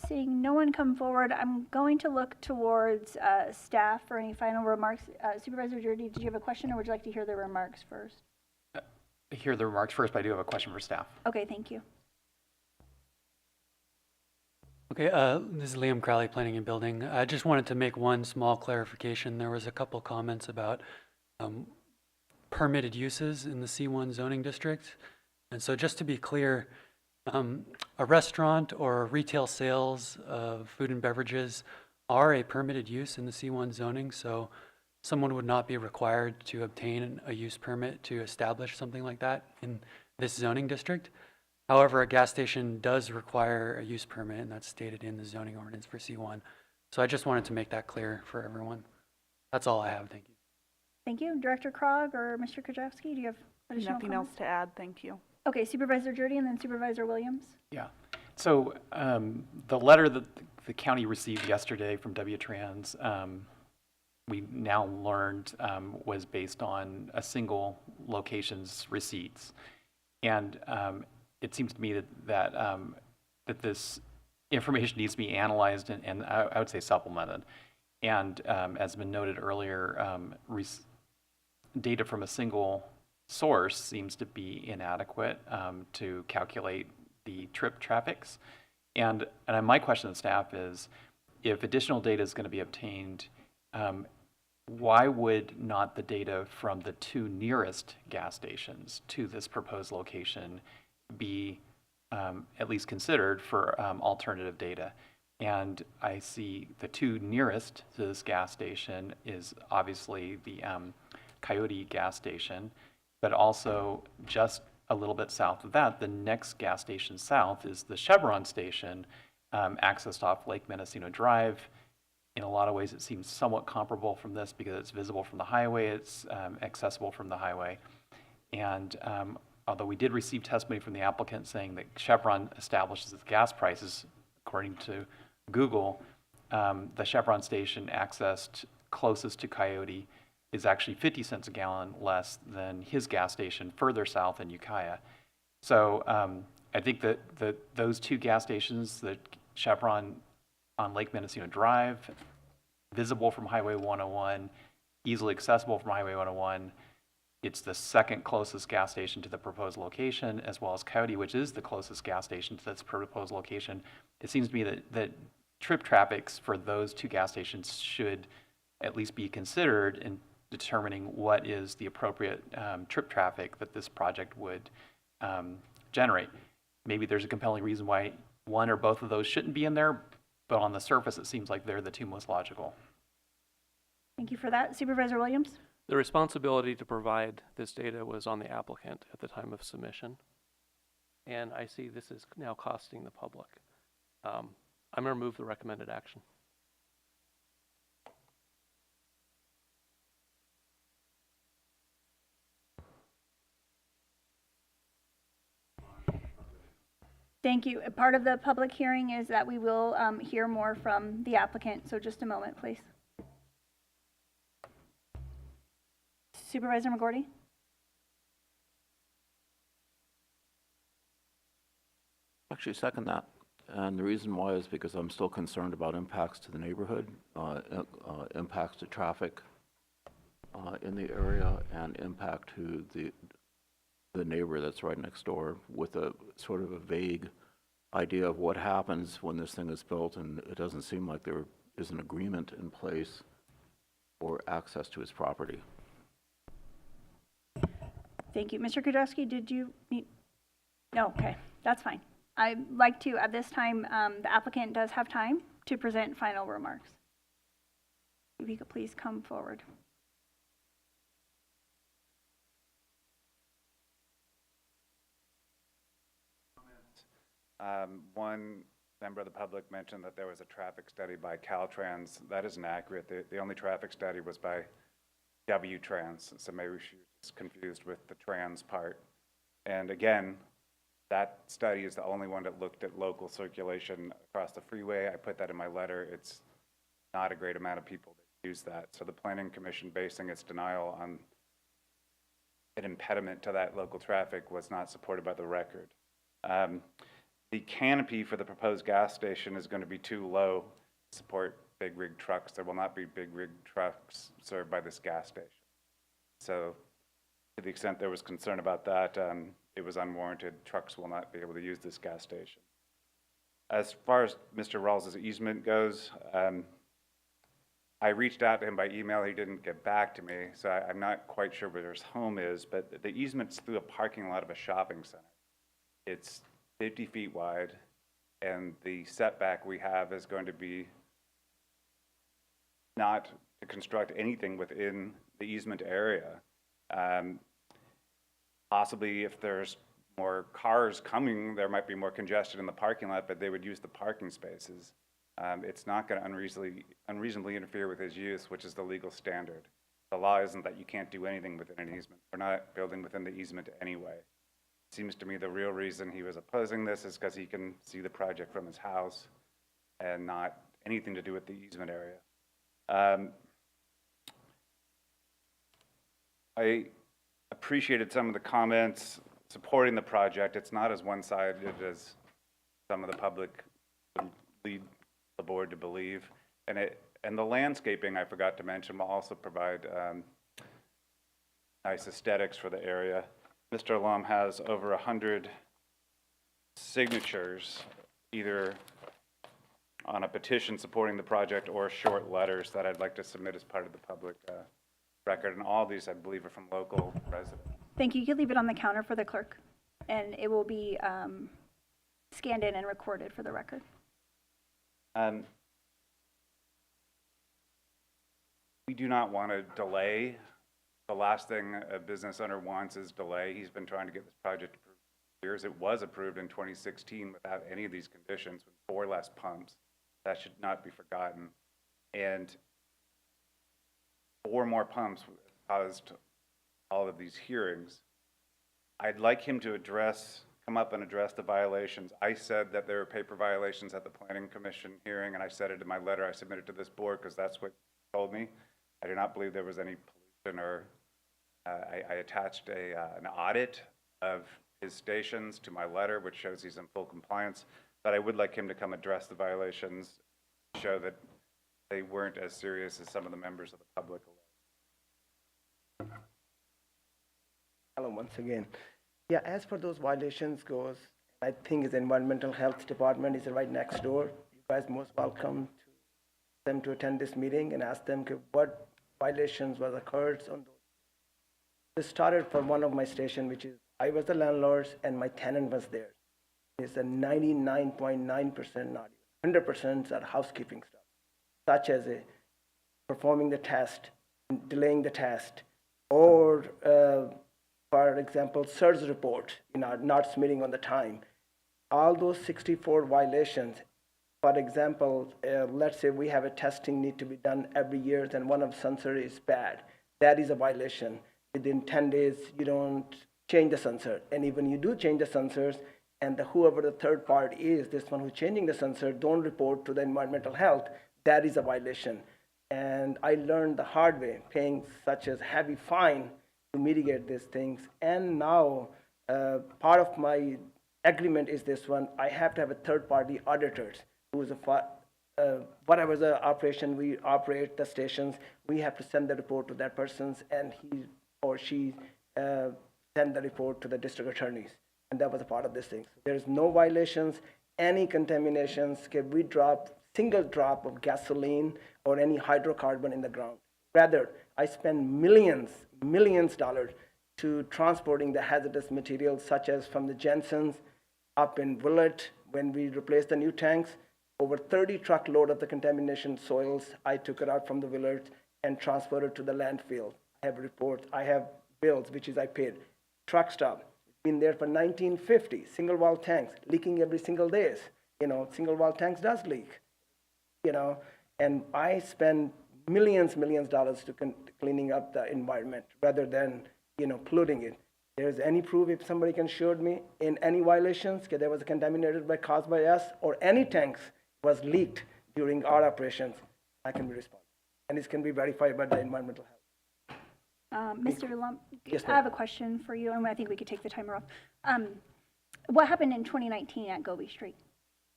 Seeing no one come forward, I'm going to look towards staff for any final remarks. Supervisor Jordy, did you have a question, or would you like to hear the remarks first? Hear the remarks first, but I do have a question for staff. Okay, thank you. Okay, this is Liam Crowley, Planning and Building. I just wanted to make one small clarification. There was a couple comments about permitted uses in the C1 zoning district. And so just to be clear, A restaurant or retail sales of food and beverages are a permitted use in the C1 zoning, so someone would not be required to obtain a use permit to establish something like that in this zoning district. However, a gas station does require a use permit, and that's stated in the zoning ordinance for C1. So I just wanted to make that clear for everyone. That's all I have. Thank you. Thank you. Director Krog or Mr. Krajewski, do you have additional Nothing comments? else to add, thank you. Okay, Supervisor Jordy and then Supervisor Williams. Yeah. So the letter that the county received yesterday from W-Trans, we now learned was based on a single location's receipts. And it seems to me that this information needs to be analyzed and I would say supplemented. And as has been noted earlier, data from a single source seems to be inadequate to calculate the trip traffics. And my question to the staff is, if additional data is going to be obtained, why would not the data from the two nearest gas stations to this proposed location be at least considered for alternative data? And I see the two nearest to this gas station is obviously the Coyote gas station, but also just a little bit south of that, the next gas station south is the Chevron station, accessed off Lake Mendocino Drive. In a lot of ways, it seems somewhat comparable from this because it's visible from the highway, it's accessible from the highway. And although we did receive testimony from the applicant saying that Chevron establishes its gas prices, according to Google, the Chevron station accessed closest to Coyote is actually 50 cents a gallon less than his gas station further south in Ukiah. So I think that those two gas stations, the Chevron on Lake Mendocino Drive, visible from Highway 101, easily accessible from Highway 101, it's the second closest gas station to the proposed location, as well as Coyote, which is the closest gas station to this proposed location. It seems to me that trip traffics for those two gas stations should at least be considered in determining what is the appropriate trip traffic that this project would generate. Maybe there's a compelling reason why one or both of those shouldn't be in there, but on the surface, it seems like they're the two most logical. Thank you for that. Supervisor Williams? The responsibility to provide this data was on the applicant at the time of submission. And I see this is now costing the public. I'm going to move the recommended action. Thank you. Part of the public hearing is that we will hear more from the applicant. So just a moment, please. Supervisor McGordy? Actually second that. And the reason why is because I'm still concerned about impacts to the neighborhood, impacts to traffic in the area, and impact to the neighbor that's right next door, with a sort of a vague idea of what happens when this thing is built, and it doesn't seem like there is an agreement in place for access to his property. Thank you. Mr. Kudowski, did you need? No, okay, that's fine. I'd like to, at this time, the applicant does have time to present final remarks. If you could please come forward. One member of the public mentioned that there was a traffic study by Caltrans. That isn't accurate. The only traffic study was by W-Trans, so maybe she was confused with the trans part. And again, that study is the only one that looked at local circulation across the freeway. I put that in my letter. It's not a great amount of people that use that. So the Planning Commission basing its denial on an impediment to that local traffic was not supported by the record. The canopy for the proposed gas station is going to be too low to support big rig trucks. There will not be big rig trucks served by this gas station. So to the extent there was concern about that, it was unwarranted. Trucks will not be able to use this gas station. As far as Mr. Rawls' easement goes, I reached out to him by email. He didn't get back to me, so I'm not quite sure where his home is, but the easement's through a parking lot of a shopping center. It's 50 feet wide, and the setback we have is going to be not to construct anything within the easement area. Possibly if there's more cars coming, there might be more congestion in the parking lot, but they would use the parking spaces. It's not going to unreasonably interfere with his use, which is the legal standard. The law isn't that you can't do anything within an easement. We're not building within the easement anyway. It seems to me the real reason he was opposing this is because he can see the project from his house and not anything to do with the easement area. I appreciated some of the comments supporting the project. It's not as one-sided as some of the public would lead the board to believe. And the landscaping, I forgot to mention, will also provide nice aesthetics for the area. Mr. Alum has over 100 signatures, either on a petition supporting the project or short letters that I'd like to submit as part of the public record. And all these, I believe, are from local residents. Thank you. You can leave it on the counter for the clerk, and it will be scanned in and recorded for the record. We do not want to delay. The last thing a business owner wants is delay. He's been trying to get this project approved for years. It was approved in 2016 without any of these conditions, with 4 less pumps. That should not be forgotten. And 4 more pumps caused all of these hearings. I'd like him to come up and address the violations. I said that there were paper violations at the Planning Commission hearing, and I said it in my letter I submitted to this board because that's what he told me. I do not believe there was any pollution, or I attached an audit of his stations to my letter, which shows he's in full compliance. But I would like him to come address the violations, show that they weren't as serious as some of the members of the public. Hello, once again. Yeah, as for those violations goes, I think the Environmental Health Department is right next door. You guys most welcome to them to attend this meeting and ask them what violations was occurred on those. This started from one of my station, which is I was the landlord and my tenant was there. It's a 99.9%, not even 100% are housekeeping stuff, such as performing the test, delaying the test, or for example, surge report, not submitting on the time. All those 64 violations. For example, let's say we have a testing need to be done every year, and one of the sensor is bad. That is a violation. Within 10 days, you don't change the sensor. And even you do change the sensors, and whoever the third party is, this one who's changing the sensor, don't report to the environmental health, that is a violation. And I learned the hard way, paying such as heavy fine to mitigate these things. And now, part of my agreement is this one, I have to have a third party auditors who is whatever the operation we operate the stations, we have to send the report to that person's, and he or she send the report to the district attorneys. And that was a part of this thing. So there is no violations, any contaminations. We drop single drop of gasoline or any hydrocarbon in the ground. Rather, I spend millions dollars to transporting the hazardous materials, such as from the Jensen's up in Willett, when we replaced the new tanks, over 30 truckload of the contamination soils, I took it out from the Willett and transferred it to the landfill. I have reports, I have bills, which is I paid. Truck stop, been there for 1950, single wall tanks, leaking every single day. Single wall tanks does leak, and I spend millions dollars to cleaning up the environment rather than, polluting it. There's any proof, if somebody can show me in any violations, there was contaminated caused by us, or any tanks was leaked during our operations, I can be responsible. And this can be verified by the environmental health. Mr. Lump, Yes, I have a question for you, and I think we could take the timer off. What happened in 2019 at Gobi Street?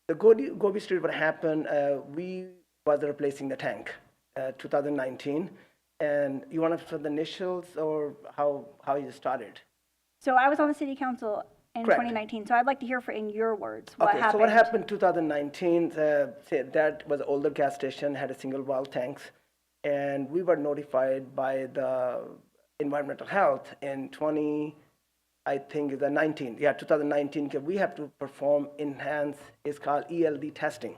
The Gobi Street, what happened, we was replacing the tank, 2019. And you want to put the initials or how you started? So I was on the city council in Correct. 2019, so I'd like to hear in your words what happened. So what happened 2019, that was older gas station, had a single wall tanks, and we were notified by the environmental health in I think is the 19, yeah, 2019, we have to perform enhanced, it's called ELD testing.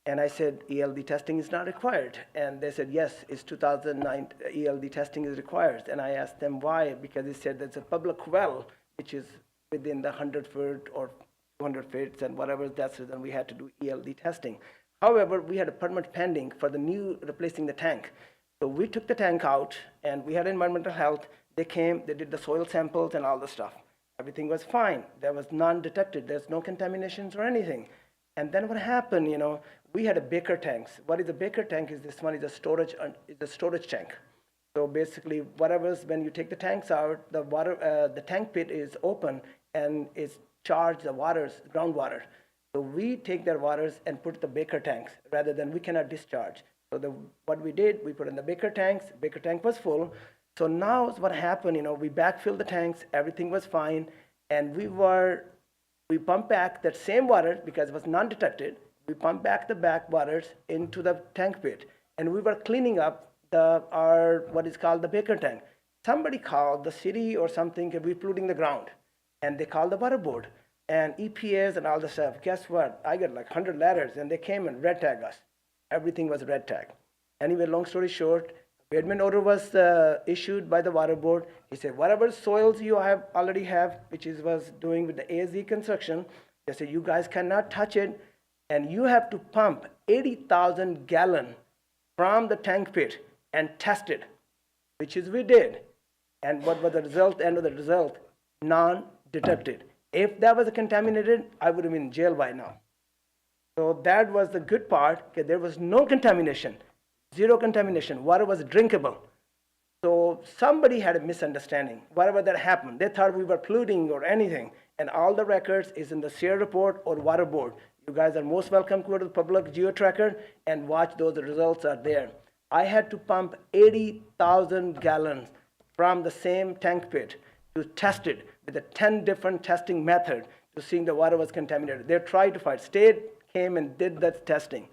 And I said, ELD testing is not required. And they said, yes, it's 2009, ELD testing is required. And I asked them why, because they said there's a public well, which is within the 100 foot or 200 feet and whatever that's, then we had to do ELD testing. However, we had a permit pending for the new, replacing the tank. So we took the tank out and we had environmental health. They came, they did the soil samples and all the stuff. Everything was fine. There was none detected. There's no contaminations or anything. And then what happened, we had a Baker tanks. What is a Baker tank is this one is a storage tank. So basically, whatever's, when you take the tanks out, the water, the tank pit is open and it's charged the waters, groundwater. So we take their waters and put the Baker tanks rather than we cannot discharge. So what we did, we put in the Baker tanks. Baker tank was full. So now what happened, we backfilled the tanks. Everything was fine, and we pumped back that same water because it was non-detected. We pumped back the back waters into the tank pit, and we were cleaning up our what is called the Baker tank. Somebody called the city or something, we're polluting the ground, and they called the water board and EPAs and all the stuff. Guess what? I got like 100 letters, and they came and red tagged us. Everything was red tagged. Anyway, long story short, abatement order was issued by the water board. He said, whatever soils you already have, which was doing with the AZ construction, they said, you guys cannot touch it, and you have to pump 80,000 gallons from the tank pit and test it, which is we did. And what was the result? End of the result, non-detected. If that was contaminated, I would have been in jail by now. So that was the good part, okay, there was no contamination, zero contamination, water was drinkable. So somebody had a misunderstanding, whatever that happened. They thought we were polluting or anything, and all the records is in the SEER report or water board. You guys are most welcome to go to the public geo-tracker and watch those results are there. I had to pump 80,000 gallons from the same tank pit to test it with a 10 different testing method to see the water was contaminated. They tried to fight. State came and did that testing.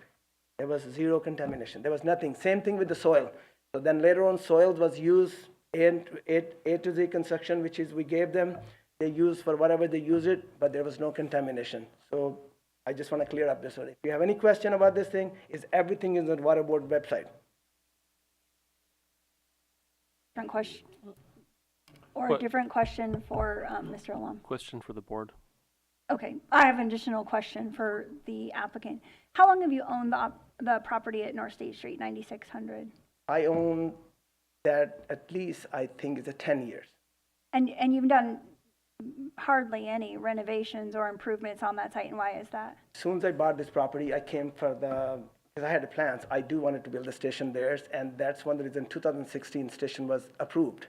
There was zero contamination. There was nothing. Same thing with the soil. So then later on, soil was used in A to Z construction, which is we gave them. They used for whatever they use it, but there was no contamination. So I just want to clear up this one. If you have any question about this thing, everything is on the water board website. Different question, or a different question for Mr. Alam. Question for the board. Okay, I have an additional question for the applicant. How long have you owned the property at North State Street, 9600? I own that at least, I think, it's 10 years. And you've done hardly any renovations or improvements on that site, and why is that? As soon as I bought this property, I came for because I had the plans. I do wanted to build a station there, and that's one of the reasons 2016 station was approved.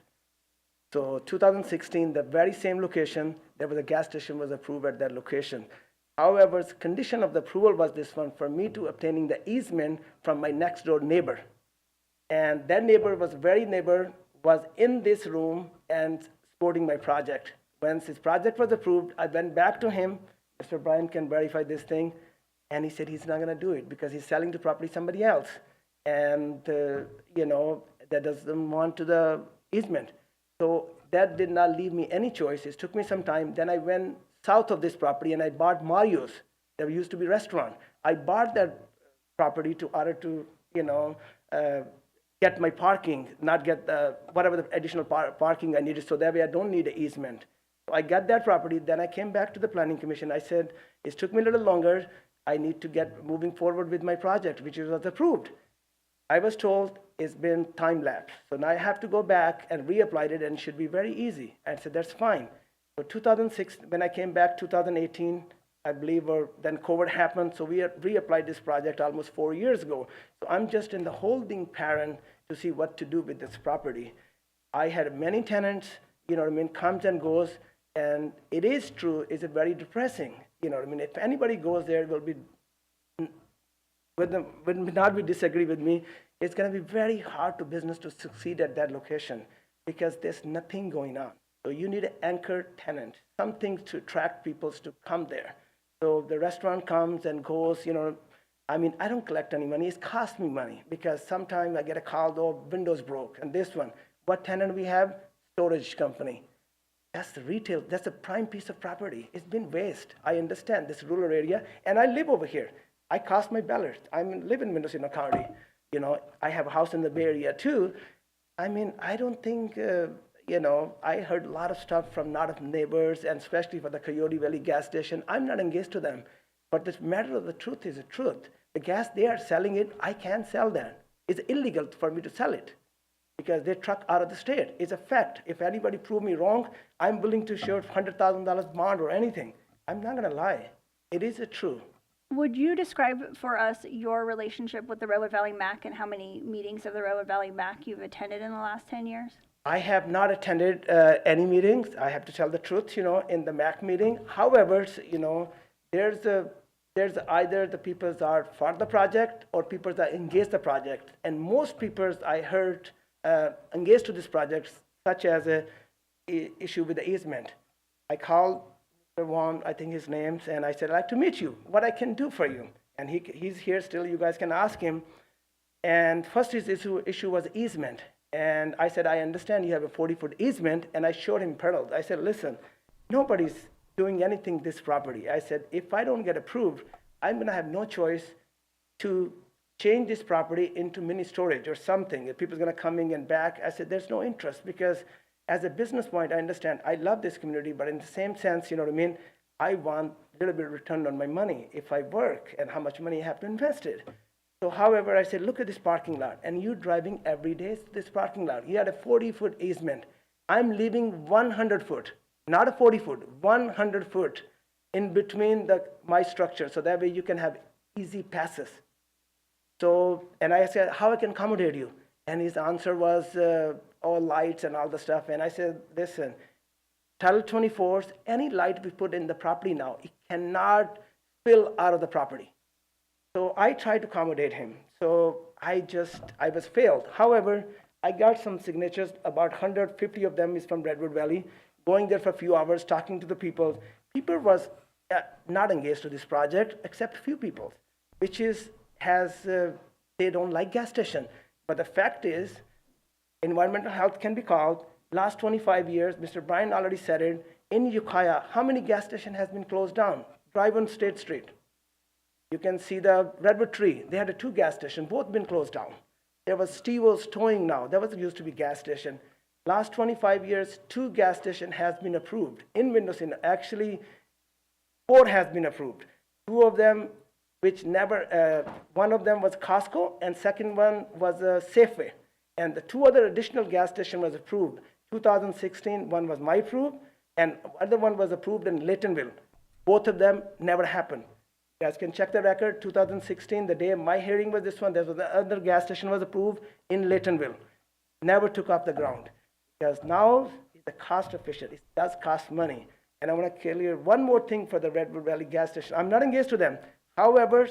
So 2016, the very same location, there was a gas station was approved at that location. However, the condition of the approval was this one, for me to obtaining the easement from my next door neighbor. And that neighbor was in this room and supporting my project. Once his project was approved, I went back to him. Mr. Bryan can verify this thing. And he said he's not going to do it because he's selling the property to somebody else. And, that doesn't want to the easement. So that did not leave me any choice. It took me some time. Then I went south of this property and I bought Mario's. There used to be a restaurant. I bought that property to order to, get my parking, not get whatever the additional parking I needed, so that way I don't need an easement. So I got that property. Then I came back to the Planning Commission. I said, it took me a little longer. I need to get moving forward with my project, which was approved. I was told it's been time lapse. So now I have to go back and reapply it, and it should be very easy. I said, that's fine. So 2006, when I came back, 2018, I believe, or then COVID happened, so we reapplied this project almost 4 years ago. So I'm just in the holding pattern to see what to do with this property. I had many tenants, comes and goes, and it is true, it's very depressing. If anybody goes there, it will be, would not disagree with me, it's going to be very hard to business to succeed at that location because there's nothing going on. So you need an anchor tenant, something to attract people to come there. So the restaurant comes and goes, I don't collect any money. It costs me money because sometimes I get a call, windows broke. And this one, what tenant we have? Storage company. That's the retail, that's a prime piece of property. It's been waste. I understand this rural area, and I live over here. I cast my ballot. I live in Mendocino County. You know, I have a house in the Bay Area too. I mean, I don't think, you know, I heard a lot of stuff from a lot of neighbors, and especially for the Coyote Valley gas station. I'm not engaged to them. But the matter of the truth is the truth. The gas, they are selling it. I can't sell that. It's illegal for me to sell it because they truck out of the state. It's a fact. If anybody prove me wrong, I'm willing to show $100,000 bond or anything. I'm not going to lie. It is true. Would you describe for us your relationship with the Redwood Valley MAC and how many meetings of the Redwood Valley MAC you've attended in the last 10 years? I have not attended any meetings. I have to tell the truth, you know, in the MAC meeting. However, you know, there's either the people are for the project or people that engage the project. And most people I heard engaged to this project, such as a issue with the easement. I called Mr. Juan, I think his name, and I said, I'd like to meet you, what I can do for you. And he's here still, you guys can ask him. And first his issue was easement. And I said, I understand you have a 40-foot easement, and I showed him pearls. I said, listen, nobody's doing anything this property. I said, if I don't get approved, I'm gonna have no choice to change this property into mini storage or something. If people's gonna come in and back, I said, there's no interest, because as a business point, I understand, I love this community, but in the same sense, you know what I mean, I want a little bit of return on my money if I work and how much money I have to invest it. So however, I said, look at this parking lot, and you driving every day to this parking lot. You had a 40-foot easement. I'm leaving 100 foot, not a 40-foot, 100 foot in between my structure, so that way you can have easy passes. So, and I said, how I can accommodate you? And his answer was all lights and all the stuff. And I said, listen, Title 24, any light we put in the property now, it cannot spill out of the property. So I tried to accommodate him. So I was failed. However, I got some signatures, about 150 of them is from Redwood Valley, going there for a few hours, talking to the people. People was not engaged to this project, except a few people, which is, they don't like gas station. But the fact is, environmental health can be called. Last 25 years, Mr. Bryan already said it, in Ukiah, how many gas station has been closed down? Drive on State Street. You can see the Redwood Tree. They had 2 gas stations, both been closed down. There was Stevo's Towing now. That was used to be gas station. Last 25 years, 2 gas station has been approved. In Mendocino, actually, 4 has been approved. 2 of them, which never, one of them was Costco, and second one was Safeway. And the 2 other additional gas station was approved. 2016, one was my approved, and other one was approved in Laytonville. Both of them never happened. You guys can check the record. 2016, the day my hearing was this one, there was the other gas station was approved in Laytonville. Never took off the ground. Because now it's a cost efficient. It does cost money. And I want to clear one more thing for the Redwood Valley gas station. I'm not engaged to them. However,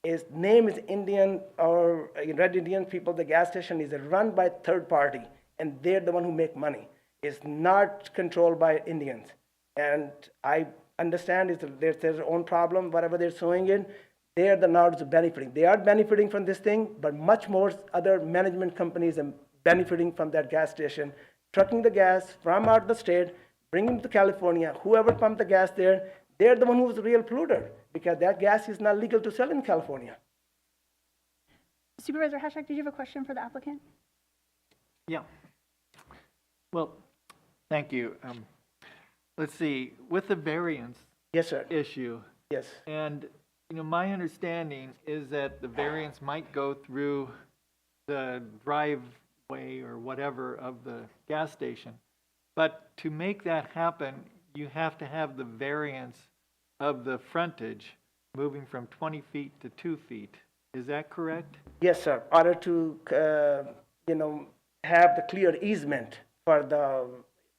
his name is Indian or Red Indian people. The gas station is run by third party, and they're the one who make money. It's not controlled by Indians. And I understand it's their own problem, whatever they're suing in. They are the ones benefiting. They are benefiting from this thing, but much more other management companies are benefiting from that gas station, trucking the gas from out of the state, bringing it to California. Whoever pumped the gas there, they're the one who's the real polluter, because that gas is not legal to sell in California. Supervisor Hashak, did you have a question for the applicant? Yeah. Well, thank you. Let's see, with the variance yes, sir. issue. Yes. And my understanding is that the variance might go through the driveway or whatever of the gas station. But to make that happen, you have to have the variance of the frontage moving from 20 feet to 2 feet. Is that correct? Yes, sir. In order to, have the clear easement for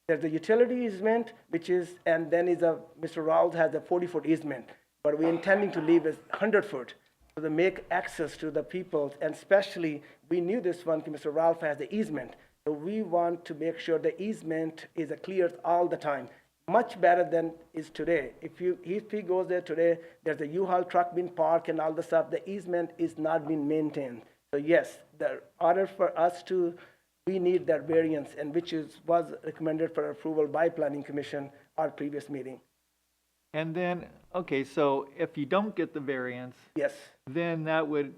there's the utility easement, which is, and then Mr. Rawls has a 40-foot easement, but we're intending to leave it 100 foot to make access to the people, and especially, we knew this one, Mr. Ralph has the easement, so we want to make sure the easement is clear all the time, much better than is today. If he goes there today, there's a U-Haul truck being parked and all the stuff, the easement is not being maintained. So yes, the order for us to we need that variance, and was recommended for approval by Planning Commission, our previous meeting. And then, okay, so if you don't get the variance, Yes, then that would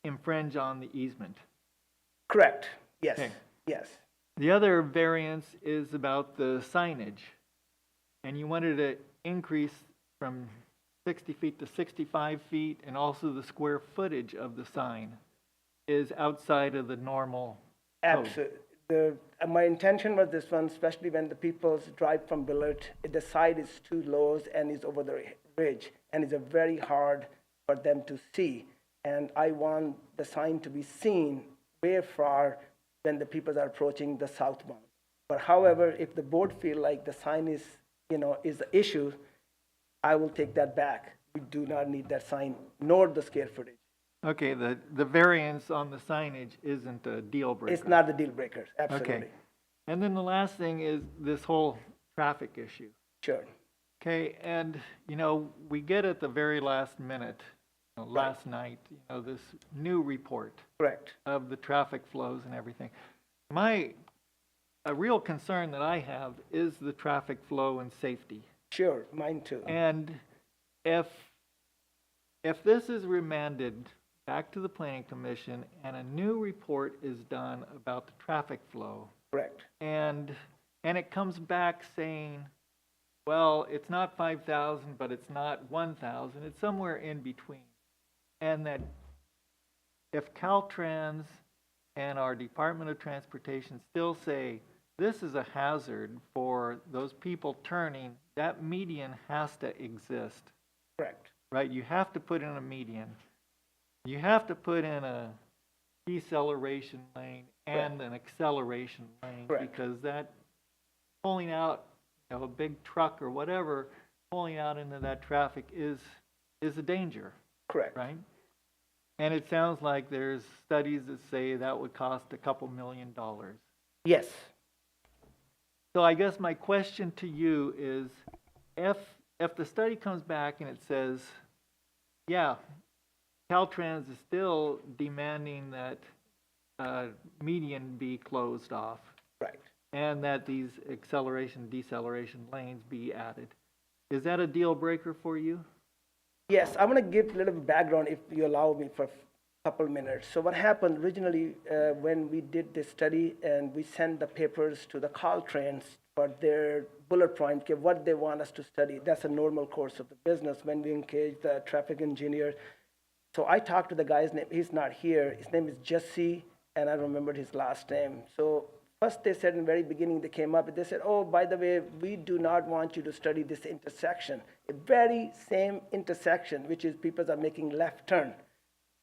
infringe on the easement. correct, yes, Okay. yes. The other variance is about the signage. And you wanted to increase from 60 feet to 65 feet, and also the square footage of the sign is outside of the normal code. Absolutely. My intention was this one, especially when the people drive from Willard, the side is too low and is over the ridge, and it's a very hard for them to see. And I want the sign to be seen way far when the people are approaching the southbound. But however, if the board feel like the sign is the issue, I will take that back. We do not need that sign, nor the square footage. Okay, the variance on the signage isn't a deal breaker. It's not the deal breaker, absolutely. Okay. And then the last thing is this whole traffic issue. Sure. Okay, and, we get at the very last minute, last night, this new report. Correct. Of the traffic flows and everything. A real concern that I have is the traffic flow and safety. Sure, mine too. And if this is remanded back to the Planning Commission and a new report is done about the traffic flow. Correct. And it comes back saying, well, it's not 5,000, but it's not 1,000, it's somewhere in between. And that if Caltrans and our Department of Transportation still say, this is a hazard for those people turning, that median has to exist. Correct. Right? You have to put in a median. You have to put in a deceleration lane and an acceleration lane. Correct. Because that pulling out, a big truck or whatever, pulling out into that traffic is a danger. Correct. Right? And it sounds like there's studies that say that would cost a couple $1 million. Yes. So I guess my question to you is, if the study comes back and it says, yeah, Caltrans is still demanding that median be closed off. Right. And that these acceleration, deceleration lanes be added. Is that a deal breaker for you? Yes, I'm going to give a little background if you allow me for a couple minutes. So what happened originally when we did this study and we sent the papers to the Caltrans for their bullet point, okay, what they want us to study. That's a normal course of the business when we engage the traffic engineer. So I talked to the guy's name. He's not here. His name is Jesse, and I remembered his last name. So first they said in the very beginning, they came up and they said, oh, by the way, we do not want you to study this intersection. The very same intersection, which is people are making left turn.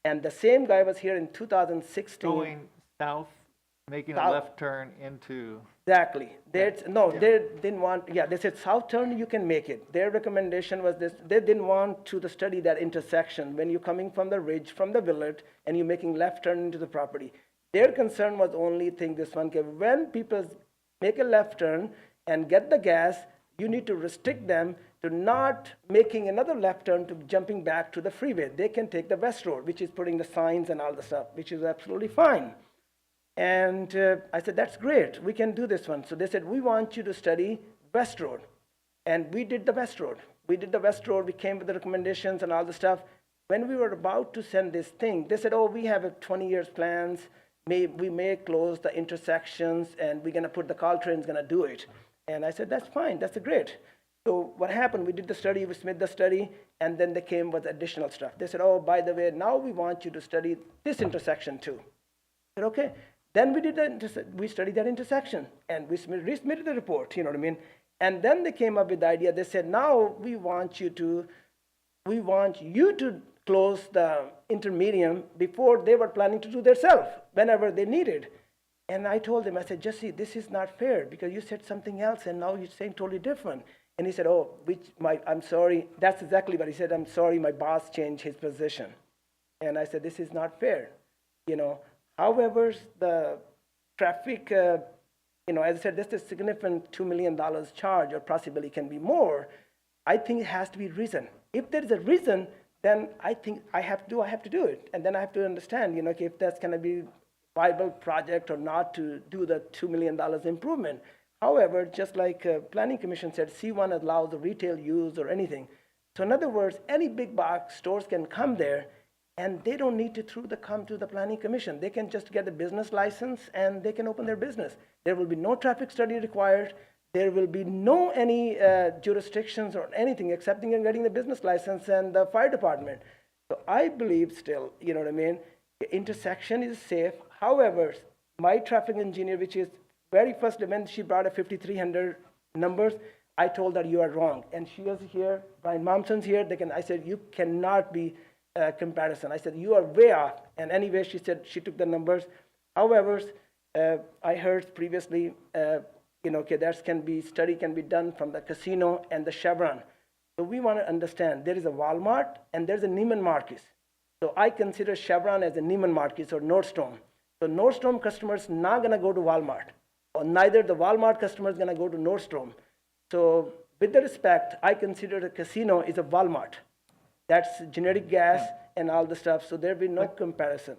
And the same guy was here in 2016. Going south, making a left turn into... Exactly. They didn't want, they said south turn, you can make it. Their recommendation was this, they didn't want to study that intersection when you're coming from the ridge, from the village, and you're making left turn into the property. Their concern was only this one, okay, when people make a left turn and get the gas, you need to restrict them to not making another left turn to jumping back to the freeway. They can take the west road, which is putting the signs and all the stuff, which is absolutely fine. And I said, that's great, we can do this one. So they said, we want you to study west road. And we did the west road. We did the west road, we came with the recommendations and all the stuff. When we were about to send this thing, they said, oh, we have a 20 years plans. We may close the intersections and we're gonna put the Caltrans gonna do it. And I said, that's fine, that's great. So what happened, we did the study, we submitted the study, and then they came with additional stuff. They said, oh, by the way, now we want you to study this intersection too. I said, okay. Then we studied that intersection and we resubmitted the report, you know what I mean? And then they came up with the idea, they said, now we want you to close the intermedium before they were planning to do themselves, whenever they needed. And I told him, I said, Jesse, this is not fair because you said something else and now you're saying totally different. And he said, oh, I'm sorry. That's exactly what he said. I'm sorry, my boss changed his position. And I said, this is not fair. However, the traffic, as I said, this is a significant $2 million charge or possibly can be more. I think it has to be reason. If there is a reason, then I think I have to do it. And then I have to understand, if that's going to be viable project or not to do the $2 million improvement. However, just like Planning Commission said, C1 allows the retail use or anything. So in other words, any big box stores can come there and they don't need to come to the Planning Commission. They can just get a business license and they can open their business. There will be no traffic study required. There will be no any jurisdictions or anything except getting the business license and the fire department. So I believe still, you know what I mean, the intersection is safe. However, my traffic engineer, which is very first when she brought a 5,300 numbers, I told her you are wrong. And she was here, Brian Momson's here, I said, you cannot be comparison. I said, you are way off. And anyway, she said she took the numbers. However, I heard previously, okay, study can be done from the casino and the Chevron. So we want to understand there is a Walmart and there's a Neiman Marcus. So I consider Chevron as a Neiman Marcus or Nordstrom. So Nordstrom customers not going to go to Walmart, or neither the Walmart customer is going to go to Nordstrom. So with the respect, I consider the casino is a Walmart. That's generic gas and all the stuff. So there will be no comparison.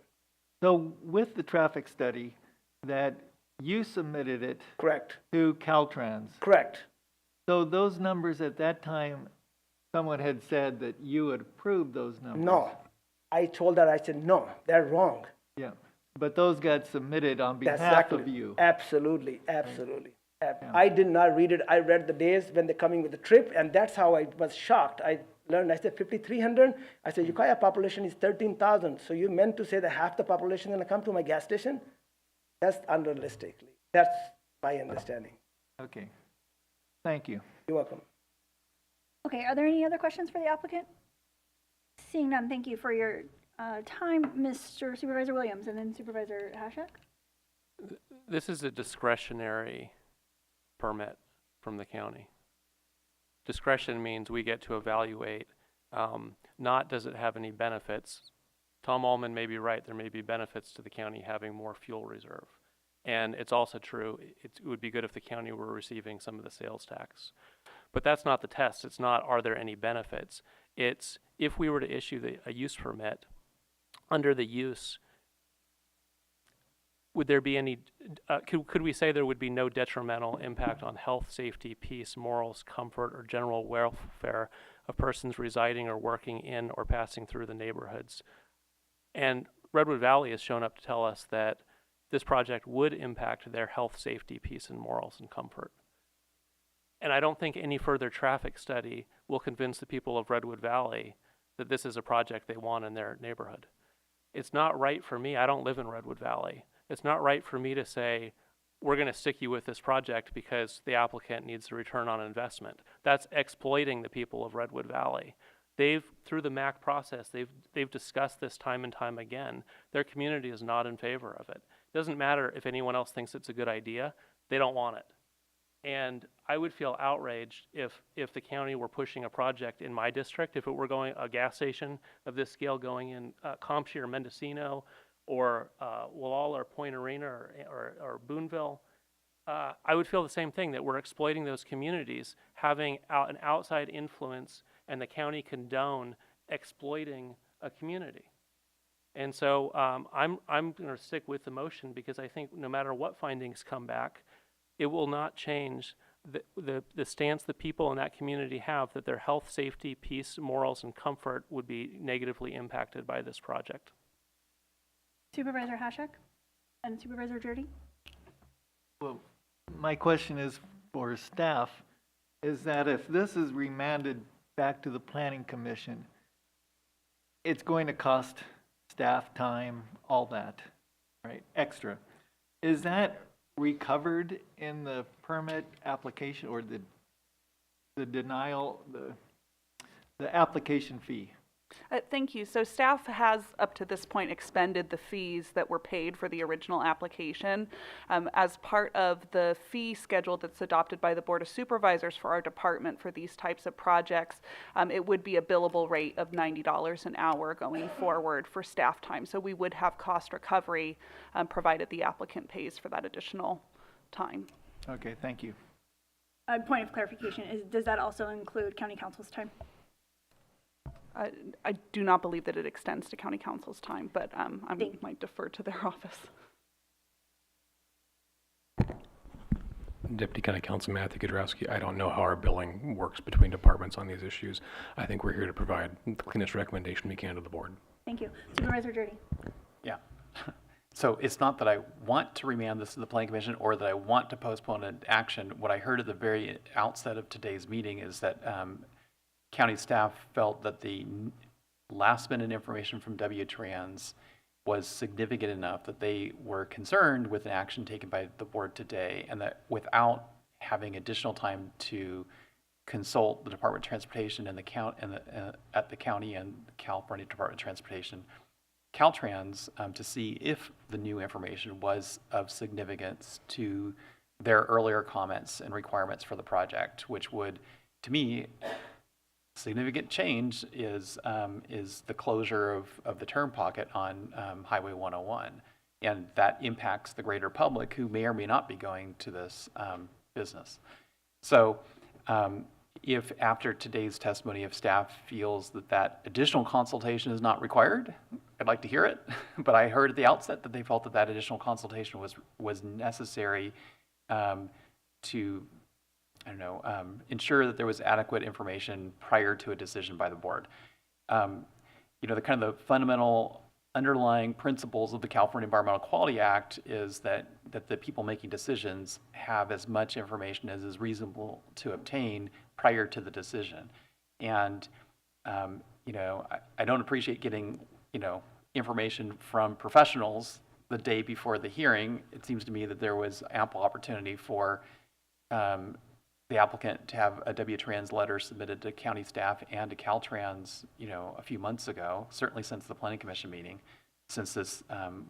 So with the traffic study, that you submitted it. Correct. To Caltrans. Correct. So those numbers at that time, someone had said that you had approved those numbers. No. I told her, I said, no, they're wrong. Yeah. But those got submitted on behalf exactly. of you. Absolutely. Absolutely. Yeah. I did not read it. I read the days when they're coming with the trip, and that's how I was shocked. I learned, I said 5,300. I said, Ukiah population is 13,000. So you meant to say that half the population is going to come to my gas station? That's unrealistic. That's my understanding. Okay. Thank you. You're welcome. Okay, are there any other questions for the applicant? Seeing none, thank you for your time, Mr. Supervisor Williams, and then Supervisor Hashak. This is a discretionary permit from the county. Discretion means we get to evaluate, not does it have any benefits. Tom Allman may be right, there may be benefits to the county having more fuel reserve. And it's also true, it would be good if the county were receiving some of the sales tax. But that's not the test. It's not, are there any benefits? It's, if we were to issue a use permit, under the use, would there be any, could we say there would be no detrimental impact on health, safety, peace, morals, comfort, or general welfare of persons residing or working in or passing through the neighborhoods? And Redwood Valley has shown up to tell us that this project would impact their health, safety, peace, and morals and comfort. And I don't think any further traffic study will convince the people of Redwood Valley that this is a project they want in their neighborhood. It's not right for me, I don't live in Redwood Valley. It's not right for me to say, we're going to stick you with this project because the applicant needs a return on investment. That's exploiting the people of Redwood Valley. They've, through the MAC process, they've discussed this time and time again. Their community is not in favor of it. It doesn't matter if anyone else thinks it's a good idea, they don't want it. And I would feel outraged if the county were pushing a project in my district, if it were going, a gas station of this scale going in Compshe or Mendocino or Wallala or Point Arena or Boonville. I would feel the same thing, that we're exploiting those communities, having an outside influence, and the county condone exploiting a community. And so I'm going to stick with the motion because I think no matter what findings come back, it will not change the stance the people in that community have that their health, safety, peace, morals, and comfort would be negatively impacted by this project. Supervisor Hashak and Supervisor Jordy. Well, my question is for staff, is that if this is remanded back to the Planning Commission, it's going to cost staff time, all that, right, extra. Is that recovered in the permit application or the denial, the application fee? Thank you. So staff has up to this point expended the fees that were paid for the original application. As part of the fee schedule that's adopted by the Board of Supervisors for our department for these types of projects, it would be a billable rate of $90 an hour going forward for staff time. So we would have cost recovery provided the applicant pays for that additional time. Okay, thank you. Point of clarification, does that also include county council's time? I do not believe that it extends to county council's time, but I might defer to their office. Deputy County Counsel Matthew Kudrowski. I don't know how our billing works between departments on these issues. I think we're here to provide the cleanest recommendation we can to the board. Thank you. Supervisor Dirty. Yeah. So it's not that I want to remand this to the Planning Commission or that I want to postpone an action. What I heard at the very outset of today's meeting is that county staff felt that the last minute information from W-Trans was significant enough that they were concerned with an action taken by the board today, and that without having additional time to consult the Department of Transportation and at the county and California Department of Transportation, Caltrans, to see if the new information was of significance to their earlier comments and requirements for the project, which would, to me, significant change is the closure of the turn pocket on Highway 101, and that impacts the greater public who may or may not be going to this business. So if after today's testimony, if staff feels that additional consultation is not required, I'd like to hear it. But I heard at the outset that they felt that additional consultation was necessary to, I don't know, ensure that there was adequate information prior to a decision by the board. The kind of the fundamental underlying principles of the California Environmental Quality Act is that the people making decisions have as much information as is reasonable to obtain prior to the decision. And, I don't appreciate getting, information from professionals the day before the hearing. It seems to me that there was ample opportunity for the applicant to have a W-Trans letter submitted to county staff and to Caltrans, a few months ago, certainly since the Planning Commission meeting, since this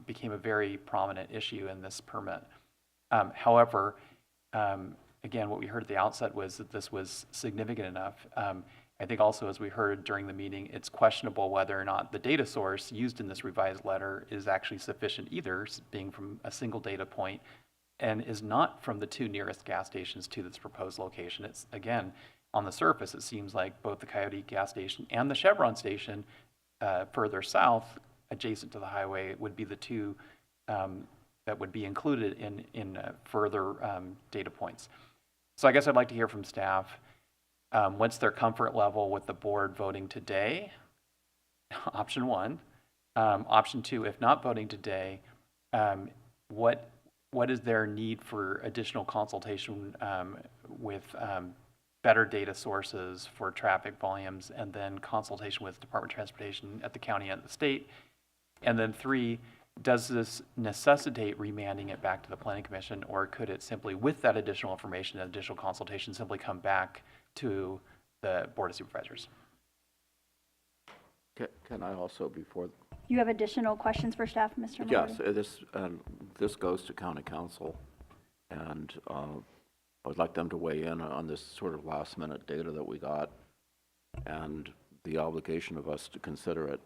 became a very prominent issue in this permit. However, again, what we heard at the outset was that this was significant enough. I think also, as we heard during the meeting, it's questionable whether or not the data source used in this revised letter is actually sufficient either, being from a single data point, and is not from the two nearest gas stations to this proposed location. It's, again, on the surface, it seems like both the Coyote gas station and the Chevron station further south, adjacent to the highway, would be the two that would be included in further data points. So I guess I'd like to hear from staff, what's their comfort level with the board voting today? Option one. Option two, if not voting today, what is their need for additional consultation with better data sources for traffic volumes, and then consultation with Department of Transportation at the county and the state? And then three, does this necessitate remanding it back to the Planning Commission, or could it simply, with that additional information and additional consultation, simply come back to the Board of Supervisors? Can I also, before? You have additional questions for staff, Mr. Mahoney? Yes, this goes to county council, and I would like them to weigh in on this sort of last minute data that we got and the obligation of us to consider it.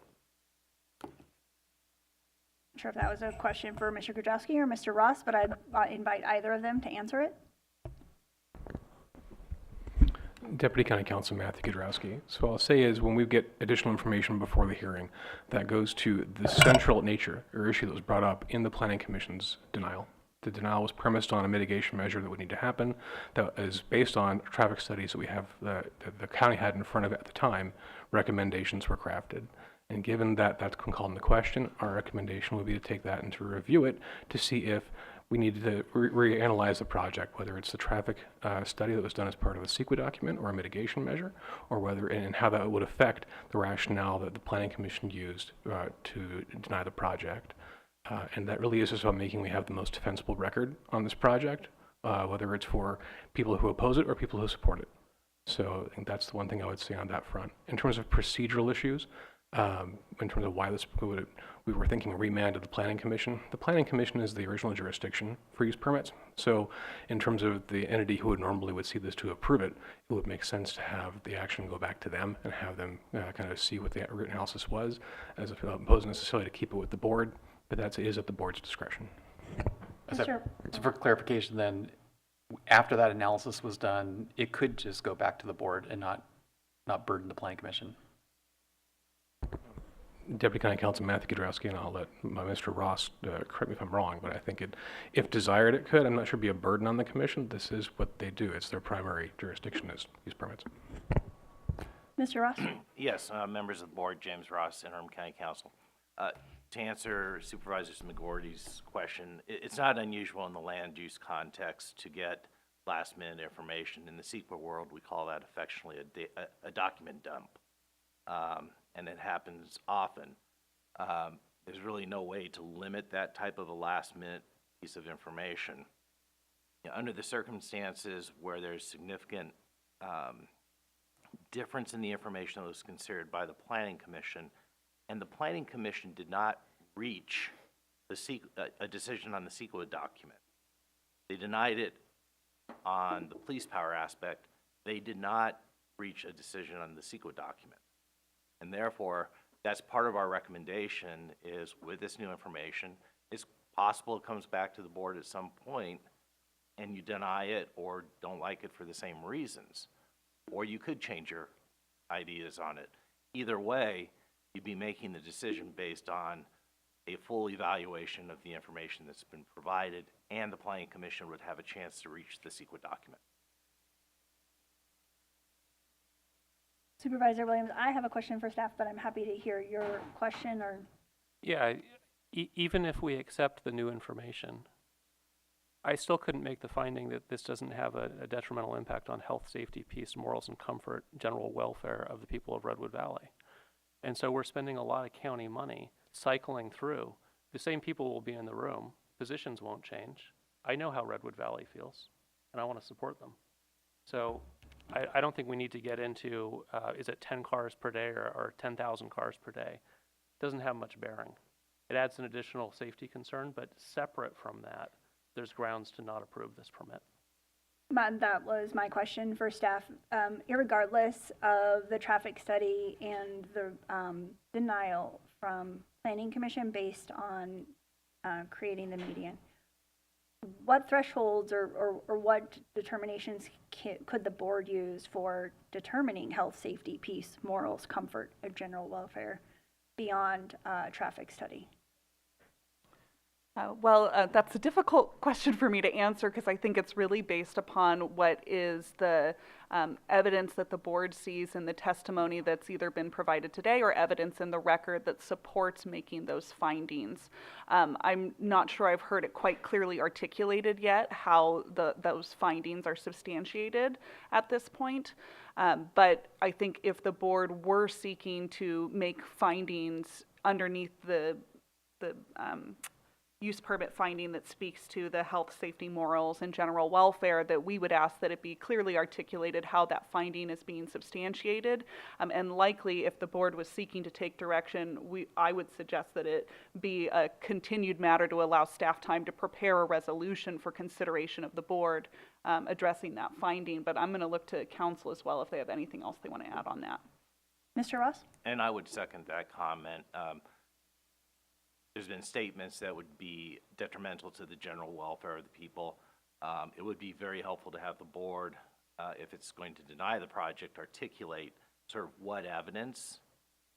I'm sure if that was a question for Mr. Kudrowski or Mr. Ross, but I'd invite either of them to answer it. Deputy County Counsel Matthew Kudrowski. So what I'll say is, when we get additional information before the hearing, that goes to the central nature or issue that was brought up in the Planning Commission's denial. The denial was premised on a mitigation measure that would need to happen, that is based on traffic studies that we have, the county had in front of it at the time. Recommendations were crafted. And given that that's called into question, our recommendation would be to take that and to review it to see if we needed to reanalyze the project, whether it's the traffic study that was done as part of a CEQA document or a mitigation measure, or whether and how that would affect the rationale that the Planning Commission used to deny the project. And that really is just about making we have the most defensible record on this project, whether it's for people who oppose it or people who support it. So I think that's the one thing I would say on that front. In terms of procedural issues, in terms of why we were thinking remand to the Planning Commission. The Planning Commission is the original jurisdiction for use permits. So in terms of the entity who would see this to approve it, it would make sense to have the action go back to them and have them kind of see what the root analysis was, as opposed necessarily to keep it with the board, but that is at the board's discretion. So for clarification then, after that analysis was done, it could just go back to the board and not burden the Planning Commission? Deputy County Counsel Matthew Kudrowski, and I'll let Mr. Ross correct me if I'm wrong, but I think if desired, it could. I'm not sure it'd be a burden on the commission. This is what they do. It's their primary jurisdiction is use permits. Mr. Ross? Yes, members of the board, James Ross, Interim County Counsel. To answer Supervisor McGordy's question, it's not unusual in the land use context to get last-minute information. In the CEQA world, we call that affectionately a document dump, and it happens often. There's really no way to limit that type of a last-minute piece of information. You know, under the circumstances where there's significant difference in the information that was considered by the Planning Commission, and the Planning Commission did not reach a decision on the CEQA document. They denied it on the police power aspect. They did not reach a decision on the CEQA document. And therefore, that's part of our recommendation is with this new information, it's possible it comes back to the board at some point and you deny it or don't like it for the same reasons. Or you could change your ideas on it. Either way, you'd be making the decision based on a full evaluation of the information that's been provided, and the Planning Commission would have a chance to reach the CEQA document. Supervisor Williams, I have a question for staff, but I'm happy to hear your question or. Yeah, even if we accept the new information, I still couldn't make the finding that this doesn't have a detrimental impact on health, safety, peace, morals, and comfort, general welfare of the people of Redwood Valley. And so we're spending a lot of county money cycling through. The same people will be in the room. Positions won't change. I know how Redwood Valley feels, and I want to support them. So I don't think we need to get into, is it 10 cars per day or 10,000 cars per day? It doesn't have much bearing. It adds an additional safety concern, but separate from that, there's grounds to not approve this permit. That was my question for staff. Irregardless of the traffic study and the denial from Planning Commission based on creating the median, what thresholds or what determinations could the board use for determining health, safety, peace, morals, comfort, and general welfare beyond traffic study? That's a difficult question for me to answer because I think it's really based upon what is the evidence that the board sees in the testimony that's either been provided today or evidence in the record that supports making those findings. I'm not sure I've heard it quite clearly articulated yet how those findings are substantiated at this point. But I think if the board were seeking to make findings underneath the use permit finding that speaks to the health, safety, morals, and general welfare, that we would ask that it be clearly articulated how that finding is being substantiated. And likely, if the board was seeking to take direction, I would suggest that it be a continued matter to allow staff time to prepare a resolution for consideration of the board addressing that finding. But I'm going to look to council as well if they have anything else they want to add on that. Mr. Ross? And I would second that comment. There's been statements that would be detrimental to the general welfare of the people. It would be very helpful to have the board, if it's going to deny the project, articulate sort of what evidence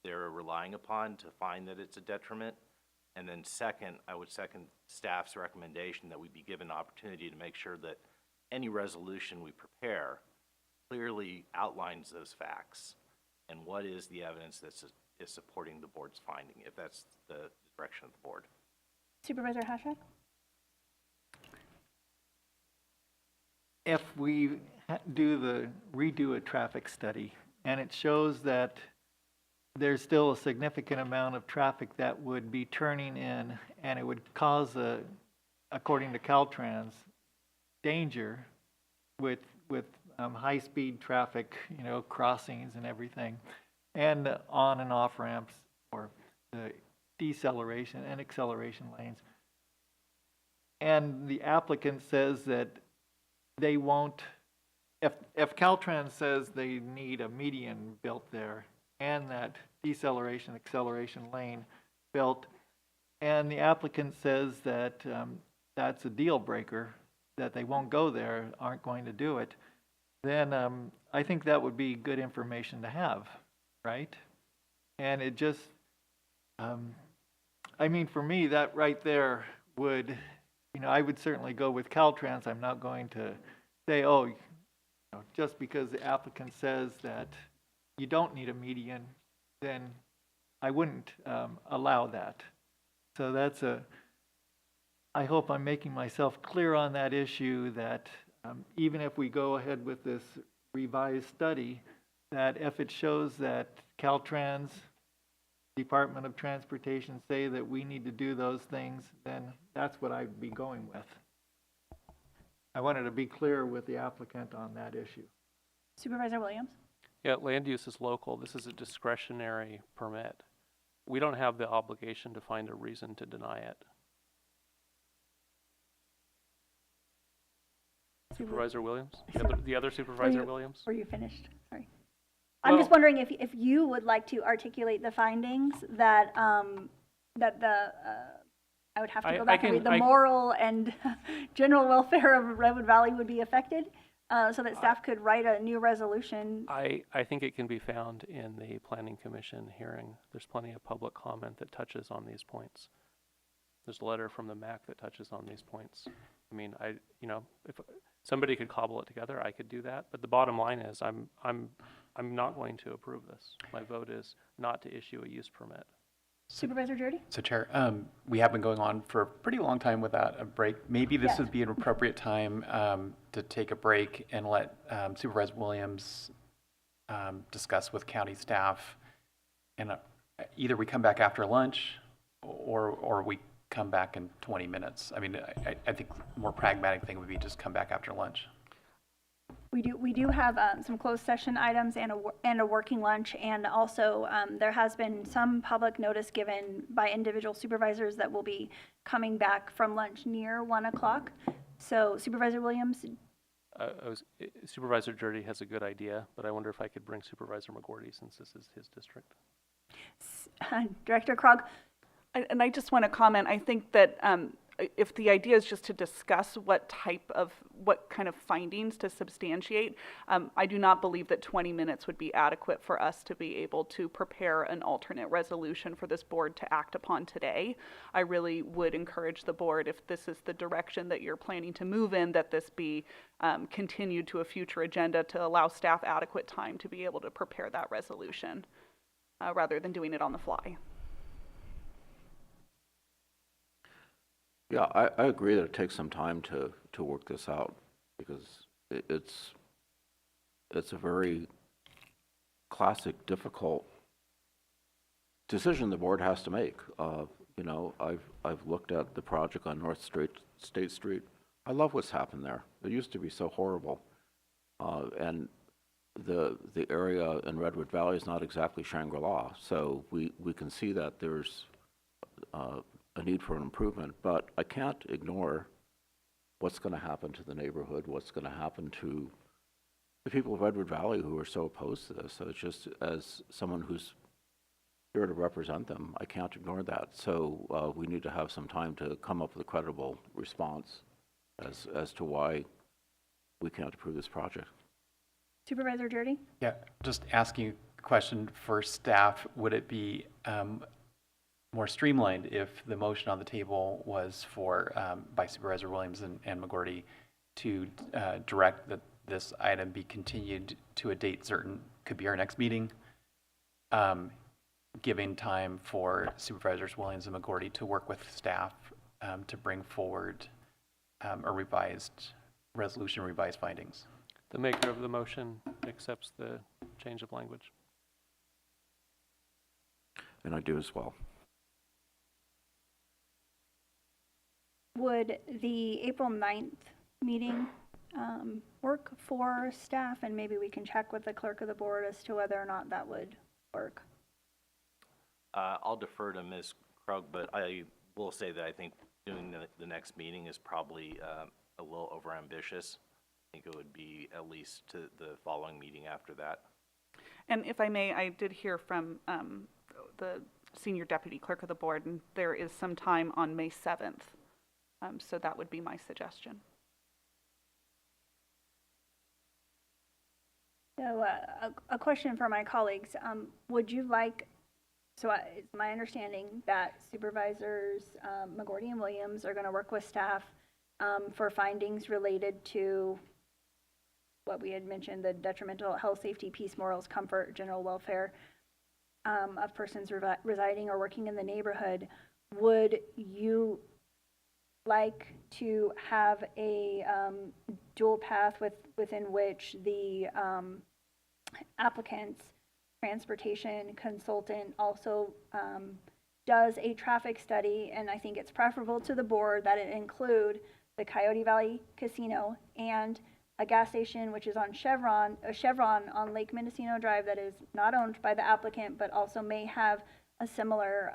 they're relying upon to find that it's a detriment. And then second, I would second staff's recommendation that we be given an opportunity to make sure that any resolution we prepare clearly outlines those facts and what is the evidence that is supporting the board's finding, if that's the direction of the board. Supervisor Hashad? If we redo a traffic study and it shows that there's still a significant amount of traffic that would be turning in and it would cause according to Caltrans, danger with high-speed traffic, crossings and everything, and on and off ramps or the deceleration and acceleration lanes. And the applicant says that they won't, if Caltrans says they need a median built there and that deceleration, acceleration lane built, and the applicant says that that's a deal breaker, that they won't go there, aren't going to do it, then I think that would be good information to have, right? And it just, I mean, for me, that right there would, I would certainly go with Caltrans. I'm not going to say, oh, just because the applicant says that you don't need a median, then I wouldn't allow that. So I hope I'm making myself clear on that issue, that even if we go ahead with this revised study, that if it shows that Caltrans, Department of Transportation say that we need to do those things, then that's what I'd be going with. I wanted to be clear with the applicant on that issue. Supervisor Williams? Yeah, land use is local. This is a discretionary permit. We don't have the obligation to find a reason to deny it. Supervisor Williams? The other Supervisor Williams? Were you finished? Sorry. I'm just wondering if you would like to articulate the findings that, I would have to go back and read, the moral and general welfare of Redwood Valley would be affected, so that staff could write a new resolution. I think it can be found in the Planning Commission hearing. There's plenty of public comment that touches on these points. There's a letter from the MAC that touches on these points. I mean, if somebody could cobble it together, I could do that. But the bottom line is, I'm not going to approve this. My vote is not to issue a use permit. Supervisor Jordy? So Chair, we have been going on for a pretty long time without a break. Maybe this would be an appropriate time to take a break and let Supervisor Williams discuss with county staff. And either we come back after lunch or we come back in 20 minutes. I mean, I think the more pragmatic thing would be just come back after lunch. We do have some closed session items and a working lunch, and also there has been some public notice given by individual supervisors that will be coming back from lunch near 1 o'clock. So Supervisor Williams? Supervisor Jordy has a good idea, but I wonder if I could bring Supervisor McGordy since this is his district. Director Krog? And I just want to comment, I think that if the idea is just to discuss what kind of findings to substantiate, I do not believe that 20 minutes would be adequate for us to be able to prepare an alternate resolution for this board to act upon today. I really would encourage the board, if this is the direction that you're planning to move in, that this be continued to a future agenda to allow staff adequate time to be able to prepare that resolution, rather than doing it on the fly. Yeah, I agree that it takes some time to work this out, because it's a very classic, difficult decision the board has to make. I've looked at the project on North State Street. I love what's happened there. It used to be so horrible, and the area in Redwood Valley is not exactly Shangri-La, so we can see that there's a need for an improvement, but I can't ignore what's going to happen to the neighborhood, what's going to happen to the people of Redwood Valley who are so opposed to this. So it's just, as someone who's here to represent them, I can't ignore that. So we need to have some time to come up with a credible response as to why we can't approve this project. Supervisor Jordy? Yeah, just asking a question for staff. Would it be more streamlined if the motion on the table was for, by Supervisor Williams and McGordy, to direct that this item be continued to a date certain, could be our next meeting, giving time for Supervisors Williams and McGordy to work with staff to bring forward a revised resolution, revised findings? The maker of the motion accepts the change of language. And I do as well. Would the April 9th meeting work for staff? And maybe we can check with the clerk of the board as to whether or not that would work. I'll defer to Ms. Krug, but I will say that I think doing the next meeting is probably a little overambitious. I think it would be at least to the following meeting after that. And if I may, I did hear from the Senior Deputy Clerk of the Board, and there is some time on May 7th. So that would be my suggestion. So a question for my colleagues. Would you like So it's my understanding that Supervisors McGorty and Williams are going to work with staff for findings related to what we had mentioned, the detrimental health, safety, peace, morals, comfort, general welfare of persons residing or working in the neighborhood. Would you like to have a dual path within which the applicant's transportation consultant also does a traffic study, and I think it's preferable to the board that it include the Coyote Valley Casino and a gas station which is on a Chevron on Lake Mendocino Drive that is not owned by the applicant but also may have a similar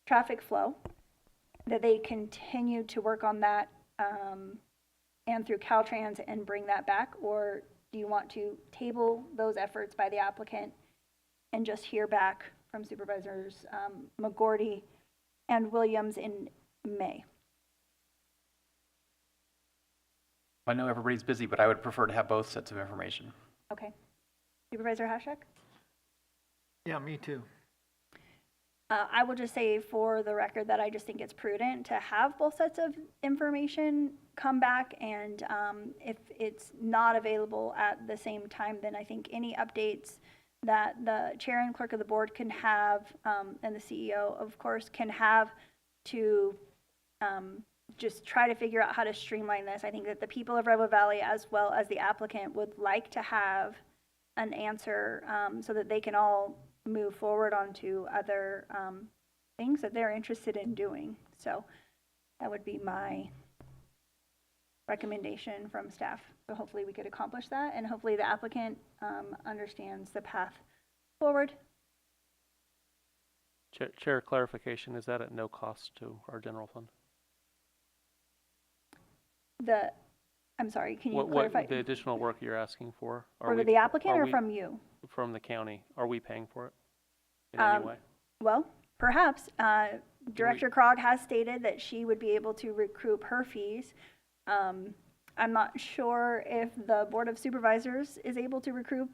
traffic flow, that they continue to work on that and through Caltrans and bring that back? Or do you want to table those efforts by the applicant and just hear back from Supervisors McGorty and Williams in May? I know everybody's busy, but I would prefer to have both sets of information. Okay. Supervisor Hashek? Yeah, me too. I will just say for the record that I just think it's prudent to have both sets of information come back, and if it's not available at the same time, then I think any updates that the chair and clerk of the board can have, and the CEO, of course, can have to just try to figure out how to streamline this. I think that the people of Redwood Valley, as well as the applicant, would like to have an answer so that they can all move forward onto other things that they're interested in doing. So that would be my recommendation from staff. So hopefully we could accomplish that, and hopefully the applicant understands the path forward. Chair, clarification, is that at no cost to our general fund? I'm sorry, can you clarify? What the additional work you're asking for? For the applicant or from you? From the county. Are we paying for it in any way? Well, perhaps. Director Krog has stated that she would be able to recoup her fees. I'm not sure if the Board of Supervisors is able to recoup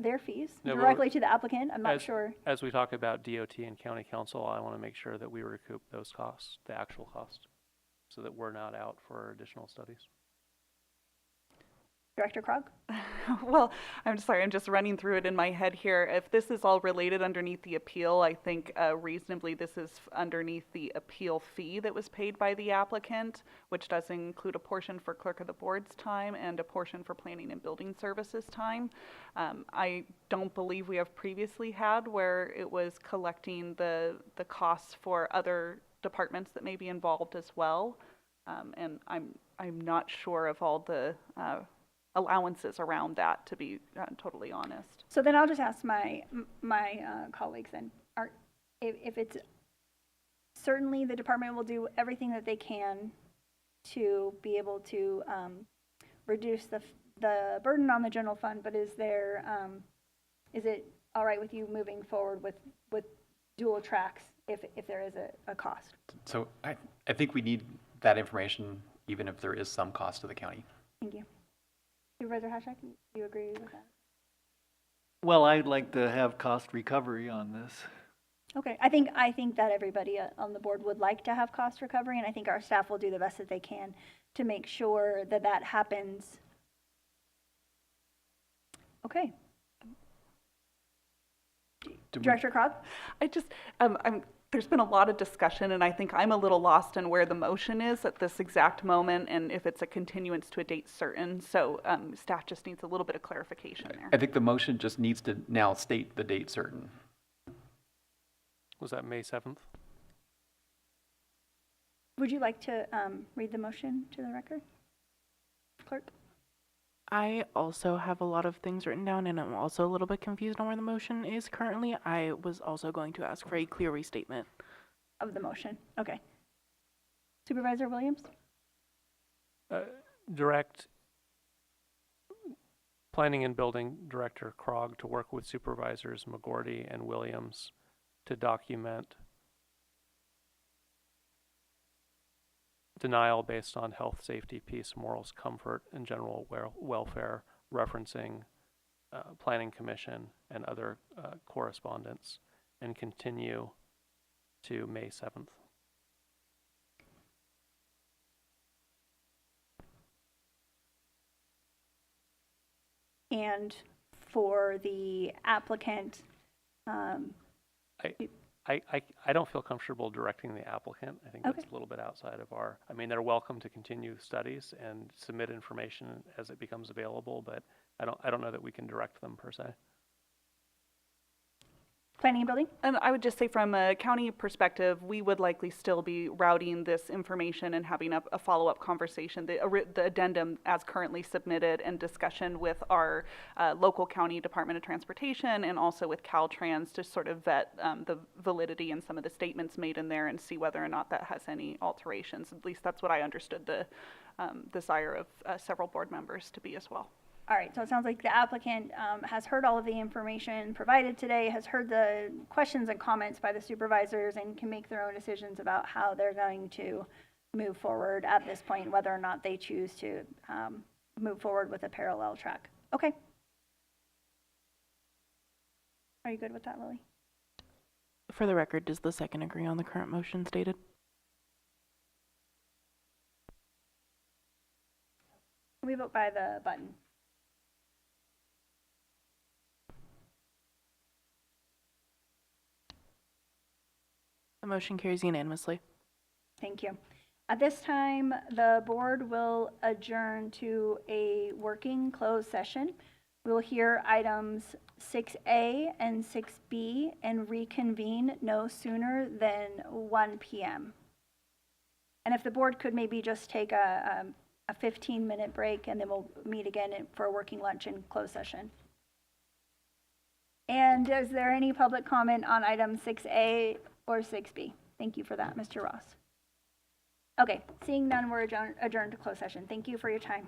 their fees directly to the applicant. I'm not sure. As we talk about DOT and county council, I want to make sure that we recoup those costs, the actual cost, so that we're not out for additional studies. Director Krog? Well, I'm sorry, I'm just running through it in my head here. If this is all related underneath the appeal, I think reasonably this is underneath the appeal fee that was paid by the applicant, which does include a portion for clerk of the board's time and a portion for planning and building services time. I don't believe we have previously had where it was collecting the costs for other departments that may be involved as well. And I'm not sure of all the allowances around that, to be totally honest. So then I'll just ask my colleagues then. If it's certainly the department will do everything that they can to be able to reduce the burden on the general fund, but is it all right with you moving forward with dual tracks if there is a cost? So I think we need that information, even if there is some cost to the county. Thank you. Supervisor Hashek, do you agree with that? Well, I'd like to have cost recovery on this. Okay, I think that everybody on the board would like to have cost recovery, and I think our staff will do the best that they can to make sure that that happens. Okay. Director Krog? I just, there's been a lot of discussion, and I think I'm a little lost in where the motion is at this exact moment, and if it's a continuance to a date certain. So staff just needs a little bit of clarification there. I think the motion just needs to now state the date certain. Was that May 7th? Would you like to read the motion to the record, clerk? I also have a lot of things written down, and I'm also a little bit confused on where the motion is currently. I was also going to ask for a clear restatement of the motion. Okay. Supervisor Williams? Direct Planning and Building Director Krog to work with Supervisors McGorty and Williams to document denial based on health, safety, peace, morals, comfort, and general welfare, referencing Planning Commission and other correspondence and continue to May 7th. And for the applicant, I don't feel comfortable directing the applicant. I think Okay. that's a little bit outside of our, I mean, they're welcome to continue studies and submit information as it becomes available, but I don't know that we can direct them per se. Planning and Building? I would just say from a county perspective, we would likely still be routing this information and having a follow-up conversation, the addendum as currently submitted, and discussion with our local county Department of Transportation and also with Caltrans to sort of vet the validity in some of the statements made in there and see whether or not that has any alterations. At least that's what I understood the desire of several board members to be as well. All right, so it sounds like the applicant has heard all of the information provided today, has heard the questions and comments by the supervisors, and can make their own decisions about how they're going to move forward at this point, whether or not they choose to move forward with a parallel track. Okay. Are you good with that, Lily? For the record, does the second agree on the current motion stated? We vote by the button. The motion carries unanimously. Thank you. At this time, the board will adjourn to a working closed session. We'll hear items 6A and 6B and reconvene no sooner than 1 p.m. And if the board could maybe just take a 15-minute break, and then we'll meet again for a working lunch in closed session. And is there any public comment on item 6A or 6B? Thank you for that, Mr. Ross. Okay, seeing none, we're adjourned to closed session. Thank you for your time.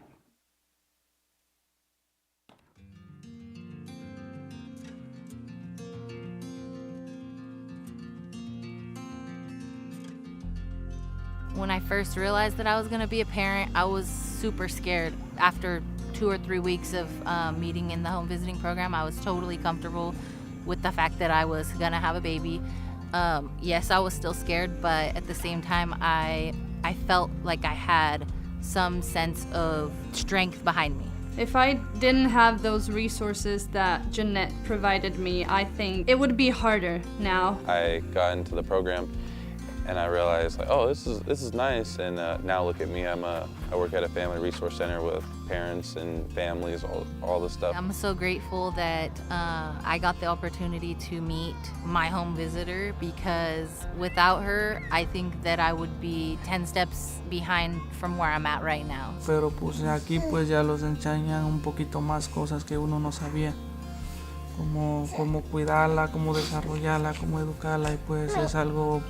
When I first realized that I was going to be a parent, I was super scared. After 2 or 3 weeks of meeting in the home visiting program, I was totally comfortable with the fact that I was going to have a baby. Yes, I was still scared, but at the same time, I felt like I had some sense of strength behind me. If I didn't have those resources that Jeanette provided me, I think it would be harder now. I got into the program and I realized, like, oh, this is nice. And now look at me, I work at a family resource center with parents and families, all this stuff. I'm so grateful that I got the opportunity to meet my home visitor, because without her, I think that I would be 10 steps behind from where I'm at right now. Pero pues aquí pues ya los enseñan un poquito más cosas que uno no sabía. Como cómo cuidarla, cómo desarrollarla, cómo educarla, y pues es algo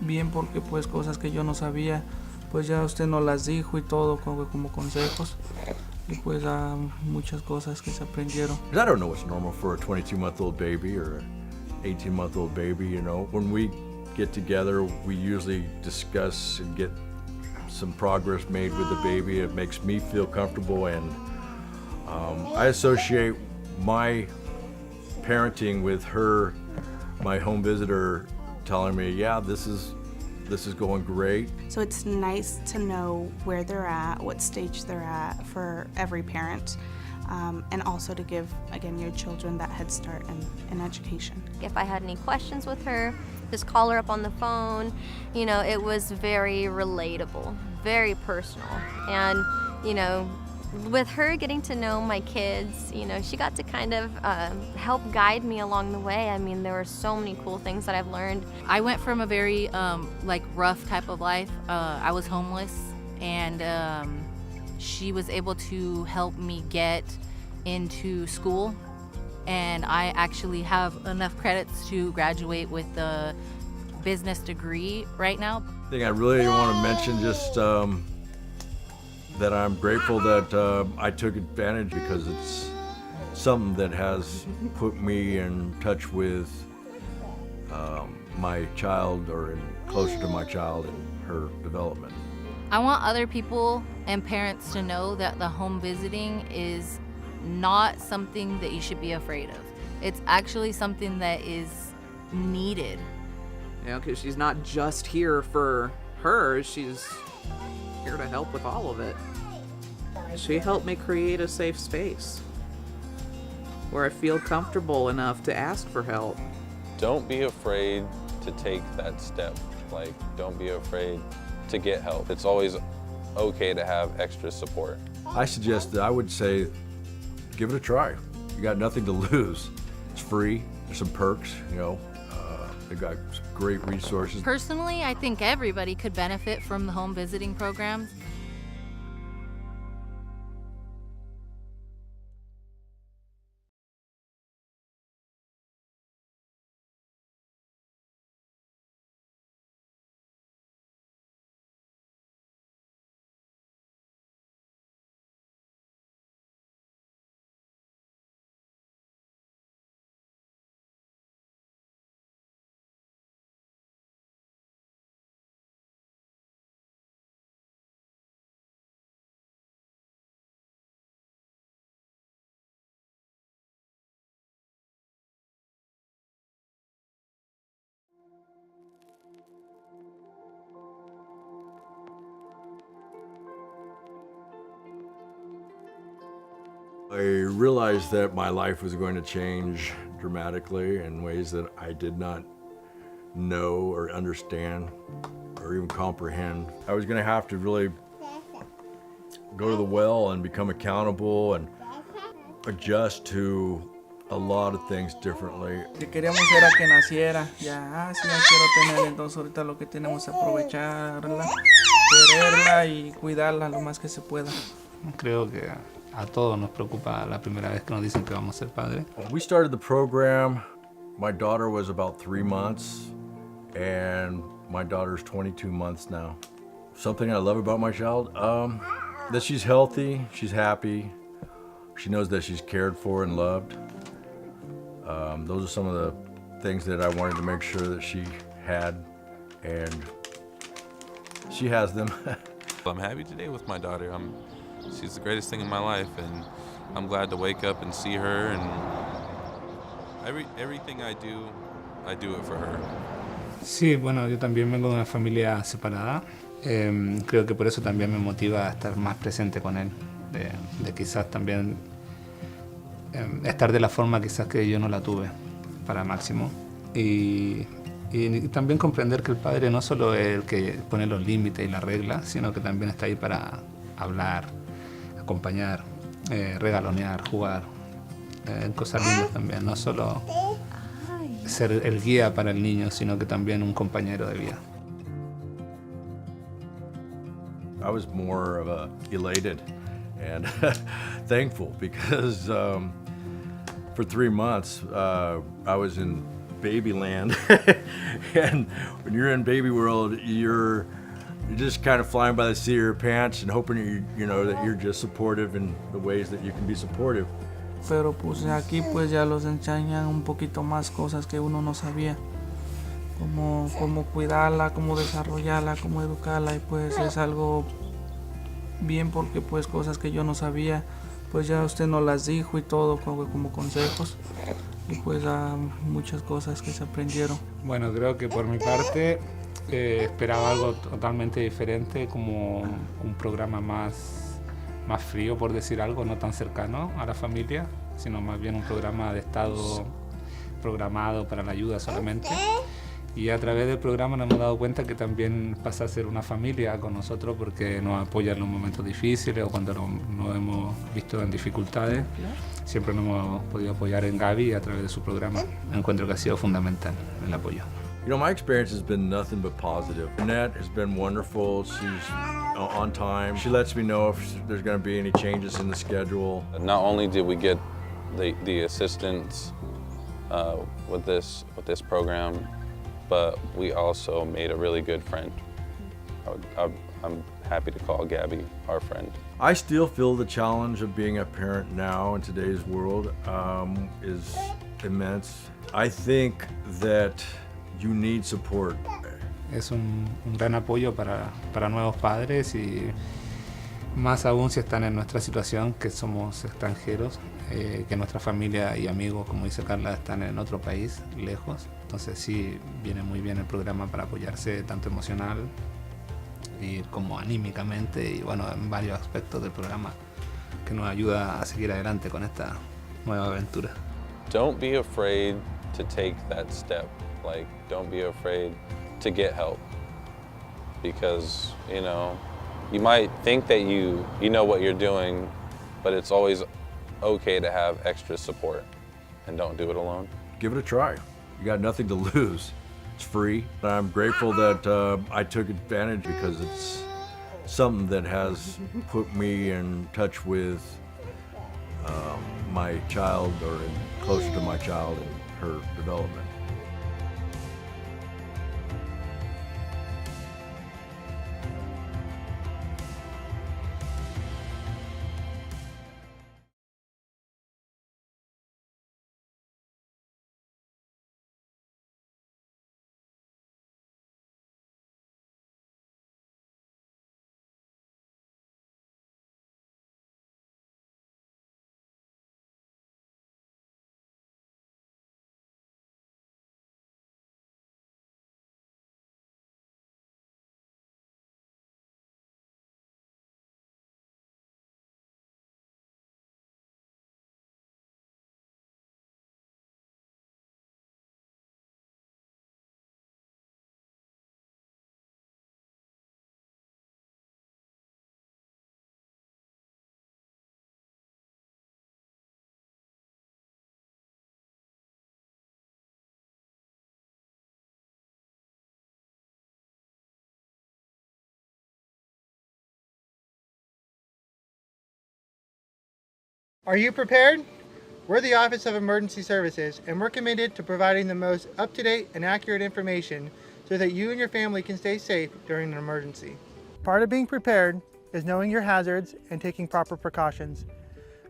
bien, porque pues cosas que yo no sabía, pues ya usted nos las dijo y todo como consejos, y pues muchas cosas que se aprendieron. I don't know what's normal for a 22-month-old baby or an 18-month-old baby, you know. When we get together, we usually discuss and get some progress made with the baby. It makes me feel comfortable, and I associate my parenting with her, my home visitor, telling me, yeah, this is going great. So it's nice to know where they're at, what stage they're at for every parent, and also to give, again, your children that head start in education. If I had any questions with her, just call her up on the phone. You know, it was very relatable, very personal. And, you know, with her getting to know my kids, you know, she got to kind of help guide me along the way. I mean, there were so many cool things that I've learned. I went from a very rough type of life. I was homeless, and she was able to help me get into school, and I actually have enough credits to graduate with a business degree right now. The thing I really want to mention, just that I'm grateful that I took advantage, because it's something that has put me in touch with my child, or closer to my child and her development. I want other people and parents to know that the home visiting is not something that you should be afraid of. It's actually something that is needed. You know, because she's not just here for her, she's here to help with all of it. She helped me create a safe space where I feel comfortable enough to ask for help. Don't be afraid to take that step. Like, don't be afraid to get help. It's always okay to have extra support. I would say, give it a try. You got nothing to lose. It's free. There's some perks, you know. They got great resources. Personally, I think everybody could benefit from the home visiting programs. I realized that my life was going to change dramatically in ways that I did not know or understand or even comprehend. I was going to have to really go to the well and become accountable and adjust to a lot of things differently. Que queríamos era que naciera, ya quiero tener, entonces ahorita lo que tenemos es aprovecharla, quererla y cuidarla lo más que se pueda. Creo que a todos nos preocupa la primera vez que nos dicen que vamos a ser padres. When we started the program, my daughter was about 3 months, and my daughter's 22 months now. Something I love about my child, that she's healthy, she's happy, she knows that she's cared for and loved. Those are some of the things that I wanted to make sure that she had, and she has them. I'm happy today with my daughter. She's the greatest thing in my life, and I'm glad to wake up and see her, and everything I do it for her. Sí, bueno, yo también vengo de una familia separada. Creo que por eso también me motiva a estar más presente con él, de quizás también estar de la forma quizás que yo no la tuve para Máximo. Y también comprender que el padre no solo es el que pone los límites y las reglas, sino que también está ahí para hablar, acompañar, regalonear, jugar, cosas lindas también, no solo ser el guía para el niño, sino que también un compañero de vida. I was more of a elated and thankful because for 3 months I was in baby land, and when you're in baby world, you're just kind of flying by the seat of your pants and hoping you know that you're just supportive in the ways that you can be supportive. Pero pues aquí pues ya los enseñan un poquito más cosas que uno no sabía, como cuidarla, cómo desarrollarla, cómo educarla, y pues es algo bien porque pues cosas que yo no sabía, pues ya usted nos las dijo y todo como consejos, y pues muchas cosas que se aprendieron. Bueno, creo que por mi parte esperaba algo totalmente diferente, como un programa más frío, por decir algo, no tan cercano a la familia, sino más bien un programa de estado programado para la ayuda solamente. Y a través del programa nos hemos dado cuenta que también pasa a ser una familia con nosotros, porque nos apoya en los momentos difíciles o cuando nos hemos visto en dificultades. Siempre nos hemos podido apoyar en Gaby a través de su programa. Encuentro que ha sido fundamental el apoyo. You know, my experience has been nothing but positive. Annette has been wonderful. She's on time. She lets me know if there's going to be any changes in the schedule. Not only did we get the assistance with this program, but we also made a really good friend. I'm happy to call Gabby our friend. I still feel the challenge of being a parent now in today's world is immense. I think that you need support. Es un gran apoyo para nuevos padres, y Más aún si están en nuestra situación, que somos extranjeros, que nuestra familia y amigos, como dice Carla, están en otro país, lejos. Entonces sí, viene muy bien el programa para apoyarse tanto emocional y como anímicamente y bueno, en varios aspectos del programa que nos ayuda a seguir adelante con esta nueva aventura. Don't be afraid to take that step. Like, don't be afraid to get help. Because, you know, you might think that you know what you're doing, but it's always okay to have extra support, and don't do it alone. Give it a try. You got nothing to lose. It's free. I'm grateful that I took advantage because it's something that has put me in touch with my child, or closer to my child and her development. Are you prepared? We're the Office of Emergency Services, and we're committed to providing the most up-to-date and accurate information so that you and your family can stay safe during an emergency. Part of being prepared is knowing your hazards and taking proper precautions.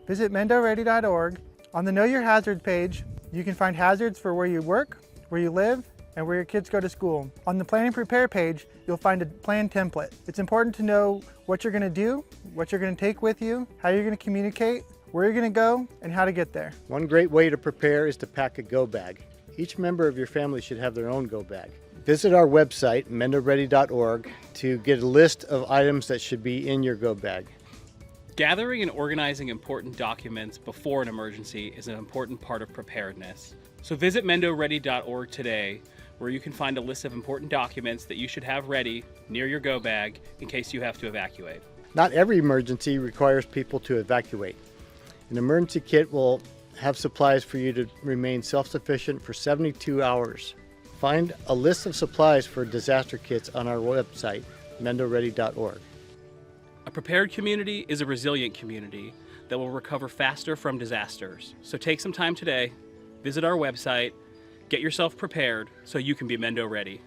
Visit mendoready.org. On the Know Your Hazards page, you can find hazards for where you work, where you live, and where your kids go to school. On the Plan and Prepare page, you'll find a plan template. It's important to know what you're going to do, what you're going to take with you, how you're going to communicate, where you're going to go, and how to get there. One great way to prepare is to pack a go bag. Each member of your family should have their own go bag. Visit our website, mendoready.org, to get a list of items that should be in your go bag. Gathering and organizing important documents before an emergency is an important part of preparedness. So visit mendoready.org today, where you can find a list of important documents that you should have ready near your go bag in case you have to evacuate. Not every emergency requires people to evacuate. An emergency kit will have supplies for you to remain self-sufficient for 72 hours. Find a list of supplies for disaster kits on our website, mendoready.org. A prepared community is a resilient community that will recover faster from disasters. So take some time today, visit our website, get yourself prepared so you can be Mendo ready.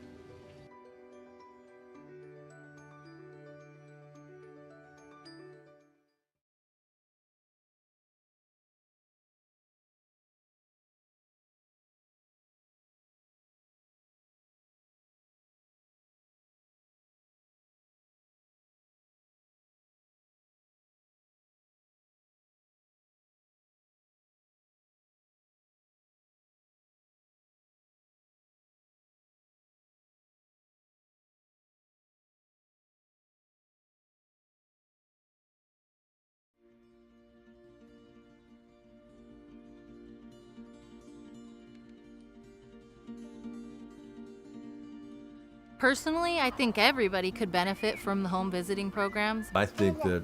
Personally, I think everybody could benefit from the home visiting programs. I think that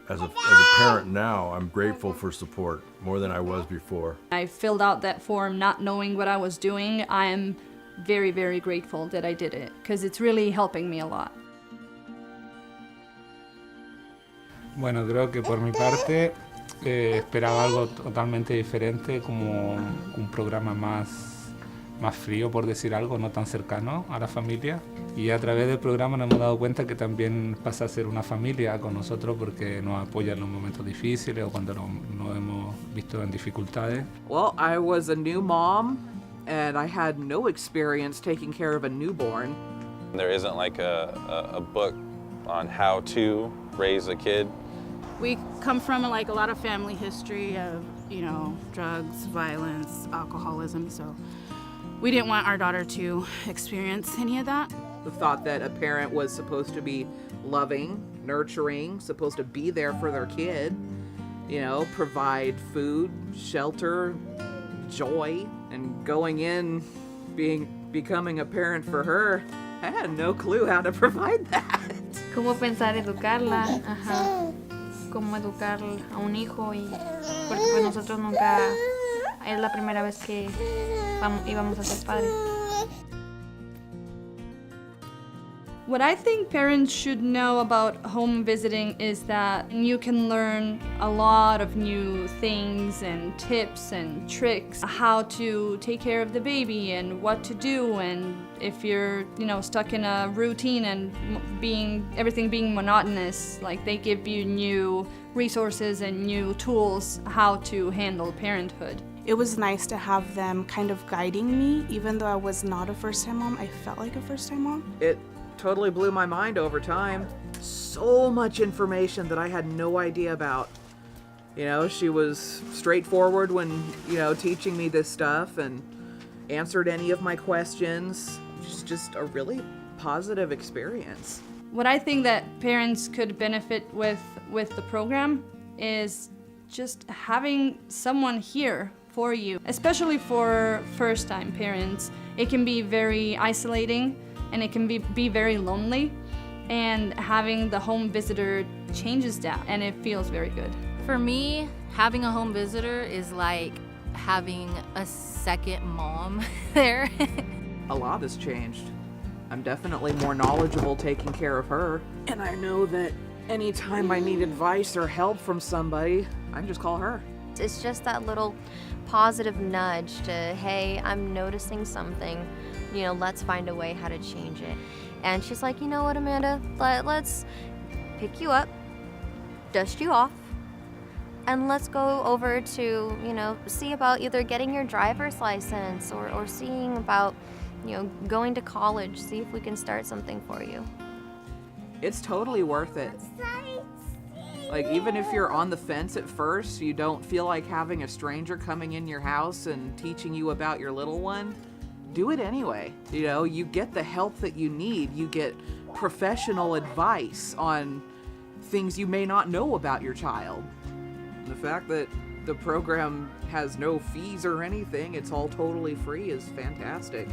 as a parent now, I'm grateful for support more than I was before. I filled out that form not knowing what I was doing. I am very, very grateful that I did it because it's really helping me a lot. Bueno, creo que por mi parte esperaba algo totalmente diferente, como un programa más frío, por decir algo, no tan cercano a la familia. Y a través del programa nos hemos dado cuenta que también pasa a ser una familia con nosotros porque nos apoya en los momentos difíciles o cuando nos hemos visto en dificultades. Well, I was a new mom and I had no experience taking care of a newborn. There isn't like a book on how to raise a kid. We come from like a lot of family history of, drugs, violence, alcoholism, so we didn't want our daughter to experience any of that. The thought that a parent was supposed to be loving, nurturing, supposed to be there for their kid, provide food, shelter, joy, and going in, becoming a parent for her, I had no clue how to provide that. ¿Cómo pensar educarla? Ajá. ¿Cómo educar a un hijo? Porque pues nosotros nunca, es la primera vez que íbamos a ser padres. What I think parents should know about home visiting is that you can learn a lot of new things and tips and tricks, how to take care of the baby and what to do, and if you're, stuck in a routine and everything being monotonous, like they give you new resources and new tools how to handle parenthood. It was nice to have them kind of guiding me, even though I was not a first-time mom. I felt like a first-time mom. It totally blew my mind over time. So much information that I had no idea about. She was straightforward when, teaching me this stuff and answered any of my questions. It's just a really positive experience. What I think that parents could benefit with the program is just having someone here for you, especially for first-time parents. It can be very isolating and it can be very lonely, and having the home visitor changes that, and it feels very good. For me, having a home visitor is like having a second mom there. A lot has changed. I'm definitely more knowledgeable taking care of her, and I know that anytime I need advice or help from somebody, I can just call her. It's just that little positive nudge to, hey, I'm noticing something. Let's find a way how to change it. And she's like, you know what, Amanda? Let's pick you up, dust you off, and let's go over to, see about either getting your driver's license or seeing about, going to college, see if we can start something for you. It's totally worth it. Like, even if you're on the fence at first, you don't feel like having a stranger coming in your house and teaching you about your little one, do it anyway. You get the help that you need. You get professional advice on things you may not know about your child. The fact that the program has no fees or anything, it's all totally free, is fantastic.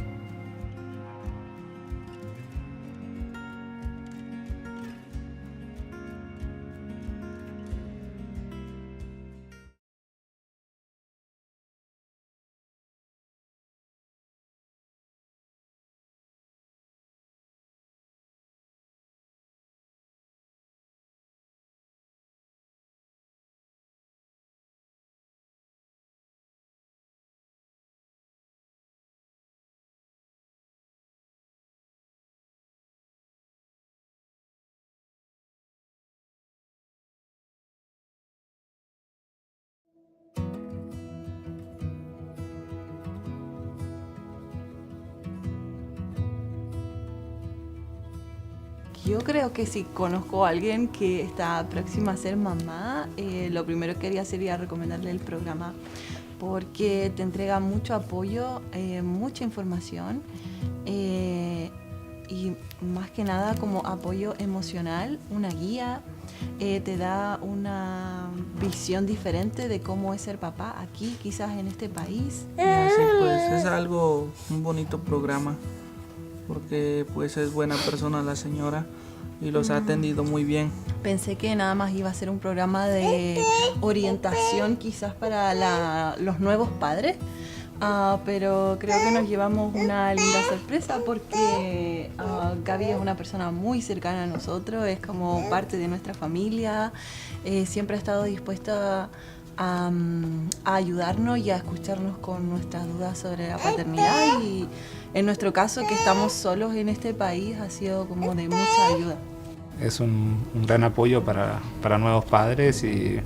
Yo creo que si conozco a alguien que está próxima a ser mamá, lo primero que haría sería recomendarle el programa, porque te entrega mucho apoyo, mucha información y más que nada como apoyo emocional, una guía, te da una visión diferente de cómo es ser papá aquí, quizás en este país. Y así pues es un bonito programa, porque pues es buena persona la señora y los ha atendido muy bien. Pensé que nada más iba a ser un programa de orientación quizás para los nuevos padres, pero creo que nos llevamos una linda sorpresa porque Gaby es una persona muy cercana a nosotros, es como parte de nuestra familia, siempre ha estado dispuesta a ayudarnos y a escucharnos con nuestras dudas sobre la paternidad, y en nuestro caso, que estamos solos en este país, ha sido como de mucha ayuda. Es un gran apoyo para nuevos padres, y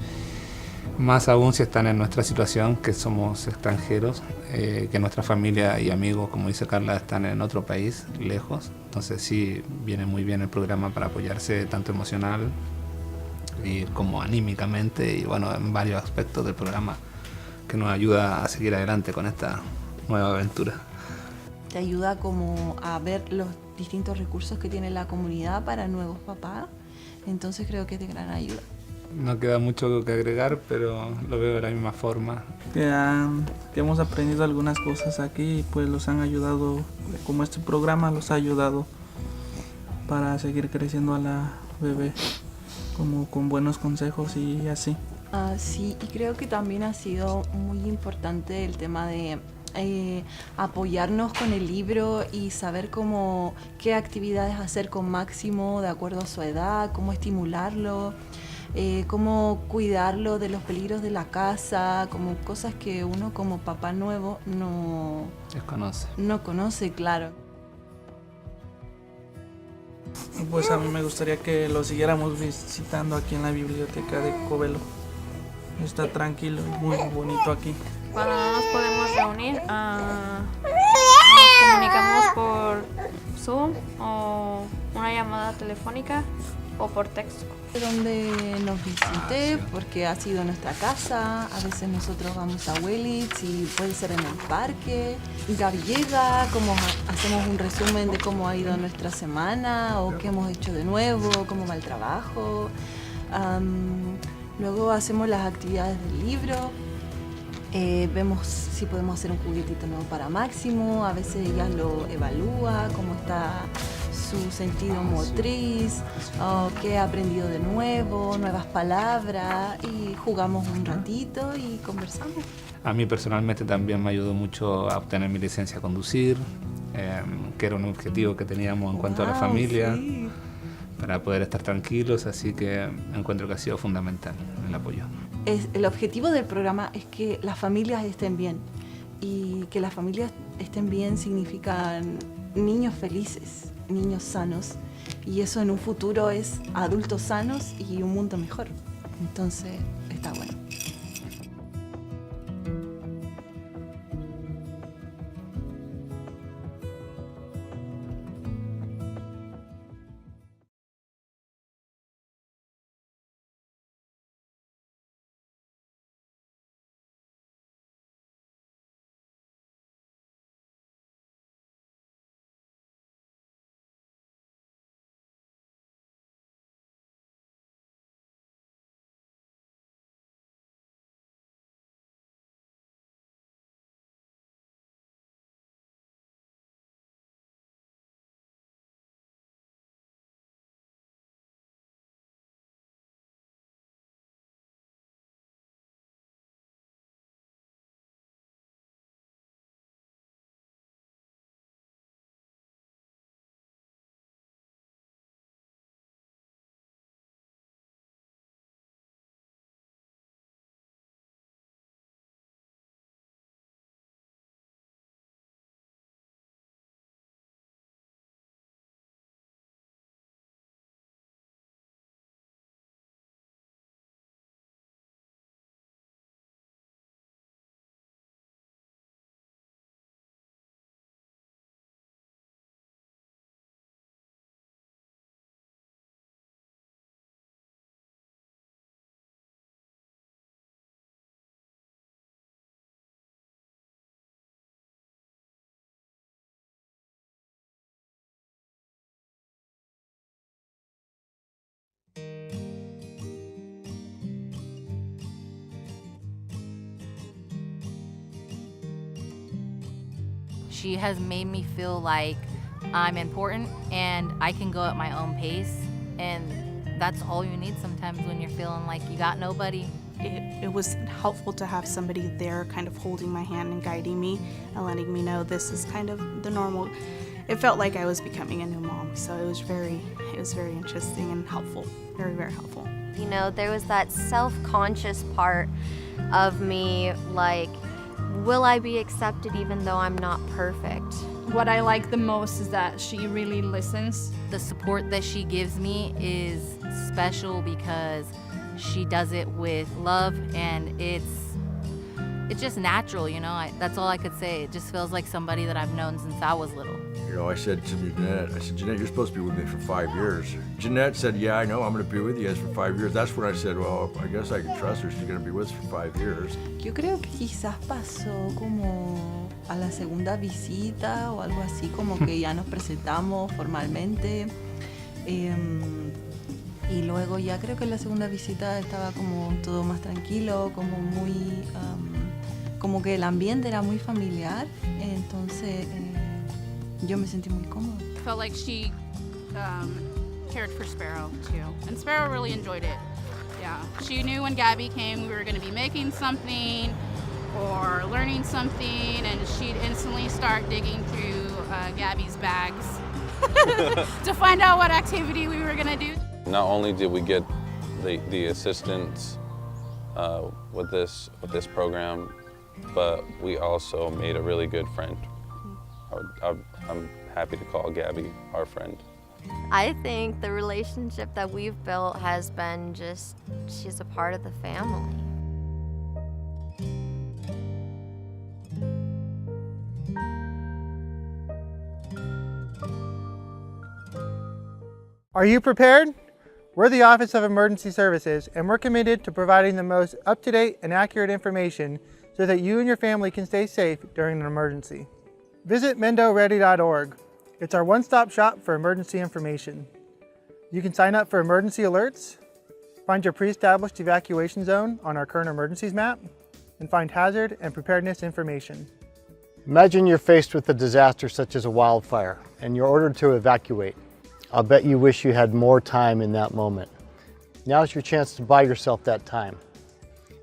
más aún si están en nuestra situación, que somos extranjeros, que nuestra familia y amigos, como dice Carla, están en otro país, lejos. Entonces sí, viene muy bien el programa para apoyarse tanto emocional y como anímicamente y bueno, en varios aspectos del programa que nos ayuda a seguir adelante con esta nueva aventura. Te ayuda como a ver los distintos recursos que tiene la comunidad para nuevos papás, entonces creo que es de gran ayuda. No queda mucho que agregar, pero lo veo de la misma forma. Que hemos aprendido algunas cosas aquí y pues los han ayudado, como este programa los ha ayudado para seguir creciendo a la bebé, como con buenos consejos y así. Sí, y creo que también ha sido muy importante el tema de apoyarnos con el libro y saber qué actividades hacer con Máximo de acuerdo a su edad, cómo estimularlo, cómo cuidarlo de los peligros de la casa, como cosas que uno como papá nuevo no conoce, claro. Pues a mí me gustaría que lo siguiéramos visitando aquí en la biblioteca de Covelo. Está tranquilo, muy bonito aquí. Cuando no nos podemos reunir, nos comunicamos por Zoom o una llamada telefónica o por texto. Donde nos visite, porque ha sido nuestra casa, a veces nosotros vamos a Willits y puede ser en el parque. Gaby llega, hacemos un resumen de cómo ha ido nuestra semana o qué hemos hecho de nuevo, cómo va el trabajo. Luego hacemos las actividades del libro, vemos si podemos hacer un juguetito nuevo para Máximo, a veces ella lo evalúa, cómo está su sentido motriz, qué ha aprendido de nuevo, nuevas palabras, y jugamos un ratito y conversamos. A mí personalmente también me ayudó mucho a obtener mi licencia a conducir, que era un objetivo que teníamos en cuanto a la familia, sí, para poder estar tranquilos, así que encuentro que ha sido fundamental el apoyo. El objetivo del programa es que las familias estén bien, y que las familias estén bien significan niños felices, niños sanos, y eso en un futuro es adultos sanos y un mundo mejor. Entonces está bueno. She has made me feel like I'm important and I can go at my own pace, and that's all you need sometimes when you're feeling like you got nobody. It was helpful to have somebody there kind of holding my hand and guiding me and letting me know this is kind of the normal. It felt like I was becoming a new mom, so it was very interesting and helpful, very, very helpful. You know, there was that self-conscious part of me, like, will I be accepted even though I'm not perfect? What I like the most is that she really listens. The support that she gives me is special because she does it with love, and it's just natural, you know? That's all I could say. It just feels like somebody that I've known since I was little. You know, I said to Jeanette, Jeanette, you're supposed to be with me for 5 years. Jeanette said, yeah, I know, I'm going to be with you guys for 5 years. That's when I said, well, I guess I can trust her. She's going to be with us for 5 years. Yo creo que quizás pasó como a la segunda visita o algo así, como que ya nos presentamos formalmente. Y luego ya creo que en la segunda visita estaba como todo más tranquilo, como muy, como que el ambiente era muy familiar. Entonces yo me sentí muy cómoda. Felt like she cared for Sparrow too, and Sparrow really enjoyed it. Yeah, she knew when Gabby came we were going to be making something or learning something, and she'd instantly start digging through Gabby's bags to find out what activity we were going to do. Not only did we get the assistance with this program, but we also made a really good friend. I'm happy to call Gabby our friend. I think the relationship that we've built has been just, she's a part of the family. Are you prepared? We're the Office of Emergency Services, and we're committed to providing the most up-to-date and accurate information so that you and your family can stay safe during an emergency. Visit mendoready.org. It's our one-stop shop for emergency information. You can sign up for emergency alerts, find your pre-established evacuation zone on our current emergencies map, and find hazard and preparedness information. Imagine you're faced with a disaster such as a wildfire and you're ordered to evacuate. I'll bet you wish you had more time in that moment. Now's your chance to buy yourself that time.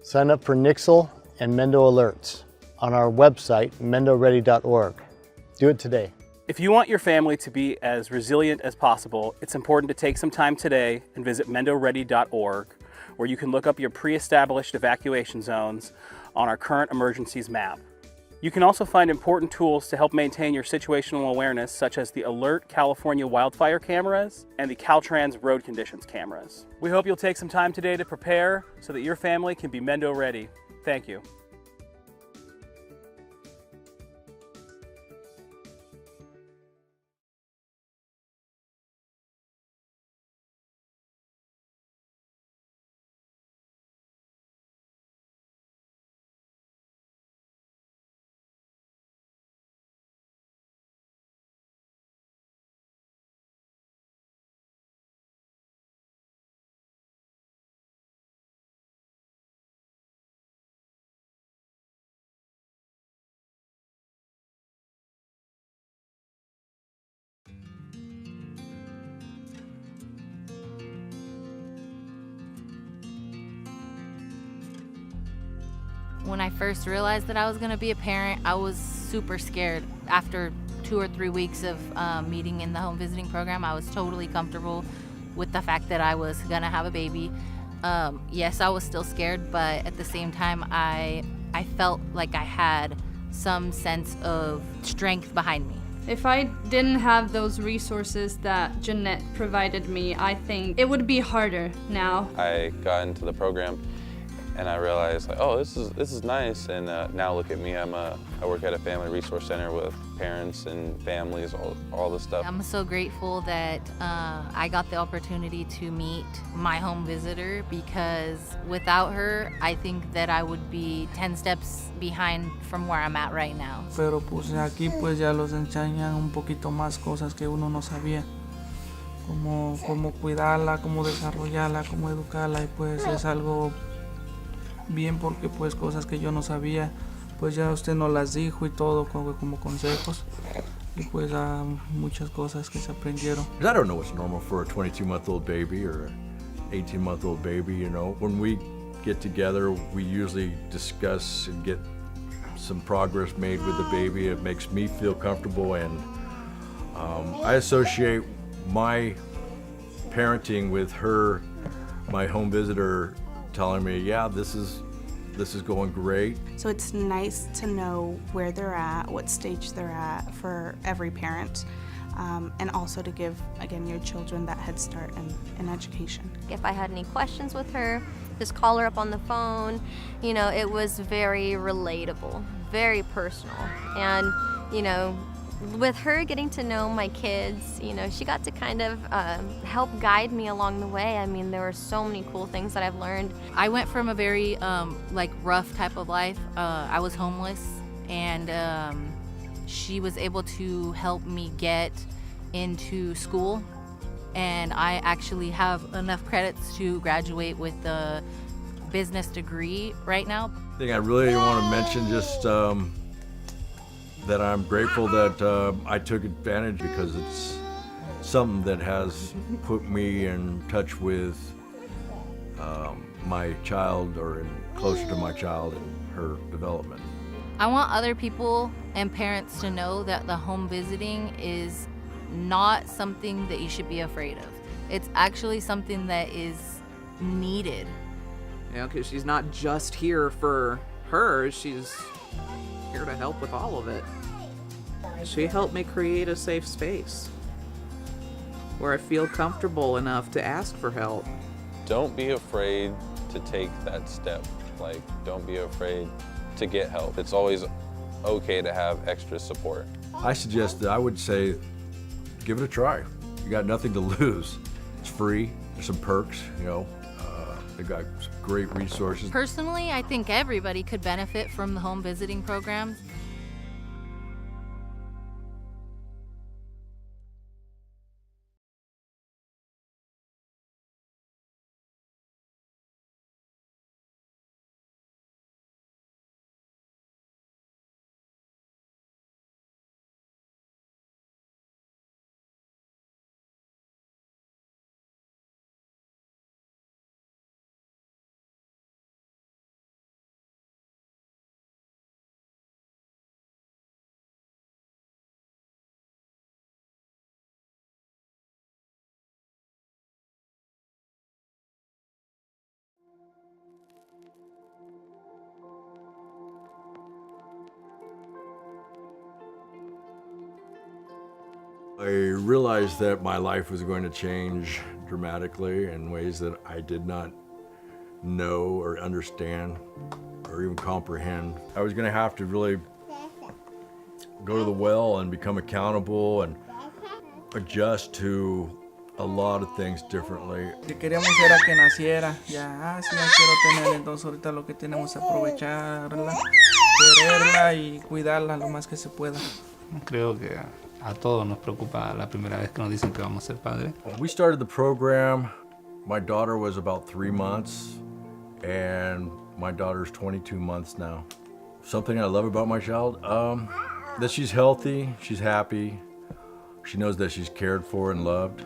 Sign up for Nixle and Mendo Alerts on our website, mendoready.org. Do it today. If you want your family to be as resilient as possible, it's important to take some time today and visit mendoready.org, where you can look up your pre-established evacuation zones on our current emergencies map. You can also find important tools to help maintain your situational awareness, such as the Alert California wildfire cameras and the Caltrans road conditions cameras. We hope you'll take some time today to prepare so that your family can be Mendo ready. Thank you. When I first realized that I was going to be a parent, I was super scared. After 2 or 3 weeks of meeting in the home visiting program, I was totally comfortable with the fact that I was going to have a baby. Yes, I was still scared, but at the same time, I felt like I had some sense of strength behind me. If I didn't have those resources that Jeanette provided me, I think it would be harder now. I got into the program and I realized, like, oh, this is nice. And now look at me, I work at a family resource center with parents and families, all this stuff. I'm so grateful that I got the opportunity to meet my home visitor, because without her, I think that I would be 10 steps behind from where I'm at right now. Pero pues aquí pues ya los enseñan un poquito más cosas que uno no sabía. Cómo cuidarla, cómo desarrollarla, cómo educarla, y pues es algo bien, porque pues cosas que yo no sabía, pues ya usted nos las dijo y todo como consejos, y pues muchas cosas que se aprendieron. I don't know what's normal for a 22-month-old baby or an 18-month-old baby, you know. When we get together, we usually discuss and get some progress made with the baby. It makes me feel comfortable, and I associate my parenting with her, my home visitor, telling me, yeah, this is going great. So it's nice to know where they're at, what stage they're at for every parent, and also to give, again, your children that head start in education. If I had any questions with her, just call her up on the phone. You know, it was very relatable, very personal. And, you know, with her getting to know my kids, she got to kind of help guide me along the way. I mean, there were so many cool things that I've learned. I went from a very rough type of life. I was homeless, and she was able to help me get into school, and I actually have enough credits to graduate with the business degree right now. I think I really want to mention just that I'm grateful that I took advantage, because it's something that has put me in touch with my child, or closer to my child and her development. I want other people and parents to know that the home visiting is not something that you should be afraid of. It's actually something that is needed. Because she's not just here for her, she's here to help with all of it. She helped me create a safe space where I feel comfortable enough to ask for help. Don't be afraid to take that step. Don't be afraid to get help. It's always okay to have extra support. I would say, give it a try. You got nothing to lose. It's free. There's some perks, They got some great resources. Personally, I think everybody could benefit from the home visiting programs. I realized that my life was going to change dramatically in ways that I did not know or understand or even comprehend. I was going to have to really go to the well and become accountable and adjust to a lot of things differently. Que queríamos era que naciera, ya quiero tener, entonces ahorita lo que tenemos es aprovecharla, quererla y cuidarla lo más que se pueda. Creo que a todos nos preocupa la primera vez que nos dicen que vamos a ser padres. When we started the program, my daughter was about 3 months, and my daughter's 22 months now. Something I love about my child, that she's healthy, she's happy, she knows that she's cared for and loved.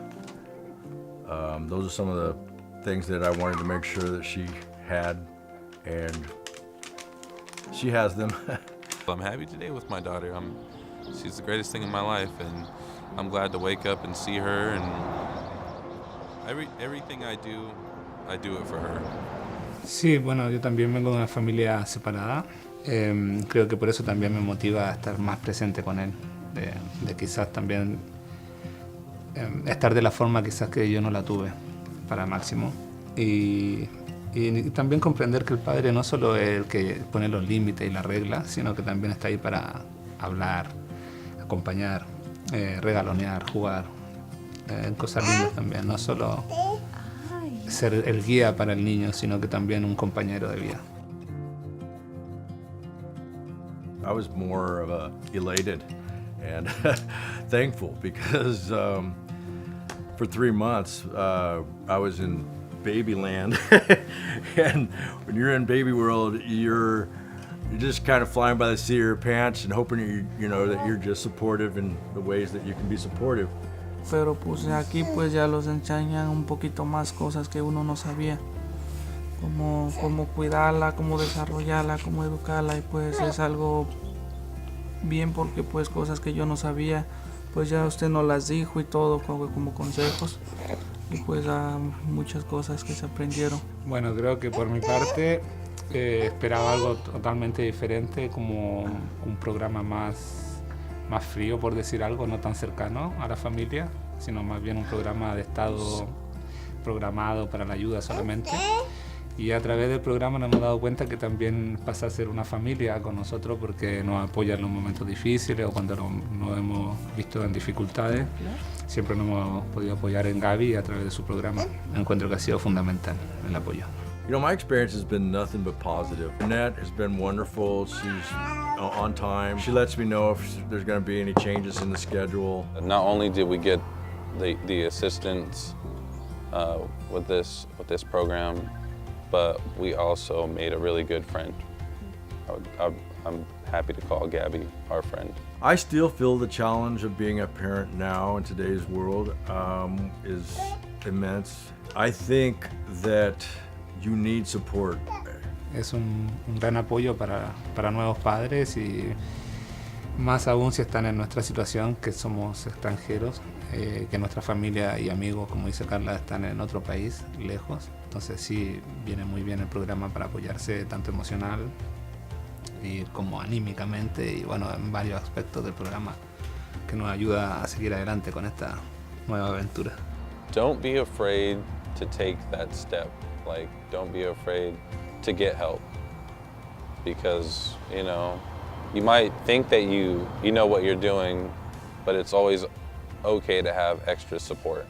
Those are some of the things that I wanted to make sure that she had, and she has them. I'm happy today with my daughter. She's the greatest thing in my life, and I'm glad to wake up and see her, and everything I do it for her. Sí, bueno, yo también vengo de una familia separada. Creo que por eso también me motiva a estar más presente con él, de quizás también estar de la forma quizás que yo no la tuve para Máximo, y también comprender que el padre no solo es el que pone los límites y las reglas, sino que también está ahí para hablar, acompañar, regalonear, jugar, cosas lindas también, no solo ser el guía para el niño, sino que también un compañero de vida. I was more of a elated and thankful because for 3 months I was in baby land, and when you're in baby world, you're just kind of flying by the seat of your pants and hoping that you're just supportive in the ways that you can be supportive. Pero pues aquí pues ya los enseñan un poquito más cosas que uno no sabía, como cuidarla, cómo desarrollarla, cómo educarla, y pues es algo bien porque pues cosas que yo no sabía, pues ya usted nos las dijo y todo como consejos, y pues muchas cosas que se aprendieron. Bueno, creo que por mi parte esperaba algo totalmente diferente, como un programa más frío, por decir algo, no tan cercano a la familia, sino más bien un programa de estado programado para la ayuda solamente. Y a través del programa nos hemos dado cuenta que también pasa a ser una familia con nosotros porque nos apoya en los momentos difíciles o cuando nos hemos visto en dificultades. Siempre nos hemos podido apoyar en Gaby a través de su programa. Encuentro que ha sido fundamental el apoyo. You know, my experience has been nothing but positive. Annette has been wonderful. She's on time. She lets me know if there's going to be any changes in the schedule. Not only did we get the assistance with this program, but we also made a really good friend. I'm happy to call Gabby our friend. I still feel the challenge of being a parent now in today's world is immense. I think that you need support. Es un gran apoyo para nuevos padres y más aún si están en nuestra situación, que somos extranjeros, que nuestra familia y amigos, como dice Carla, están en otro país, lejos. Entonces sí, viene muy bien el programa para apoyarse tanto emocional y como anímicamente y bueno, en varios aspectos del programa que nos ayuda a seguir adelante con esta nueva aventura. Don't be afraid to take that step. Like, don't be afraid to get help. Because, you know, you might think that you know what you're doing, but it's always okay to have extra support,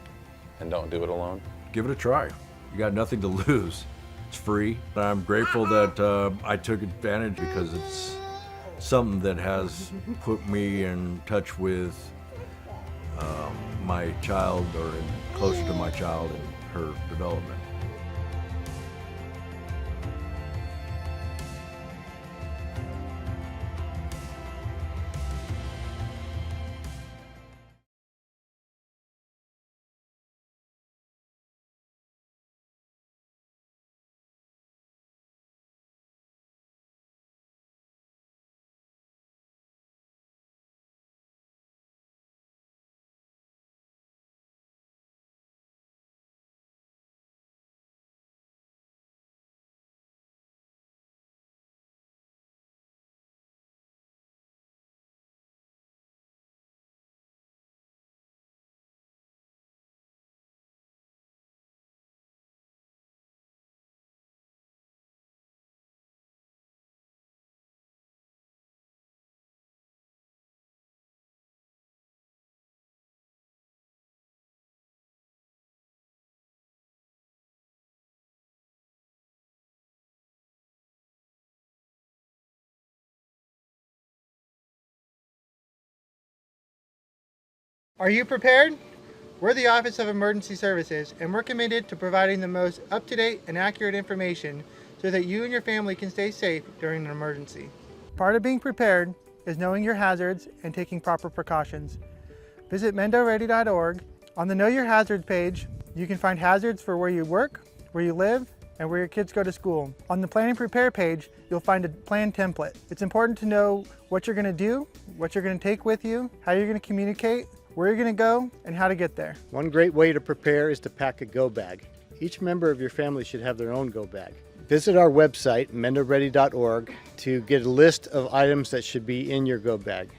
and don't do it alone. Give it a try. You got nothing to lose. It's free. I'm grateful that I took advantage because it's something that has put me in touch with my child or closer to my child and her development. Are you prepared? We're the Office of Emergency Services, and we're committed to providing the most up-to-date and accurate information so that you and your family can stay safe during an emergency. Part of being prepared is knowing your hazards and taking proper precautions. Visit mendoready.org. On the Know Your Hazards page, you can find hazards for where you work, where you live, and where your kids go to school. On the Plan and Prepare page, you'll find a plan template. It's important to know what you're going to do, what you're going to take with you, how you're going to communicate, where you're going to go, and how to get there. One great way to prepare is to pack a go bag. Each member of your family should have their own go bag. Visit our website, mendoready.org, to get a list of items that should be in your go bag.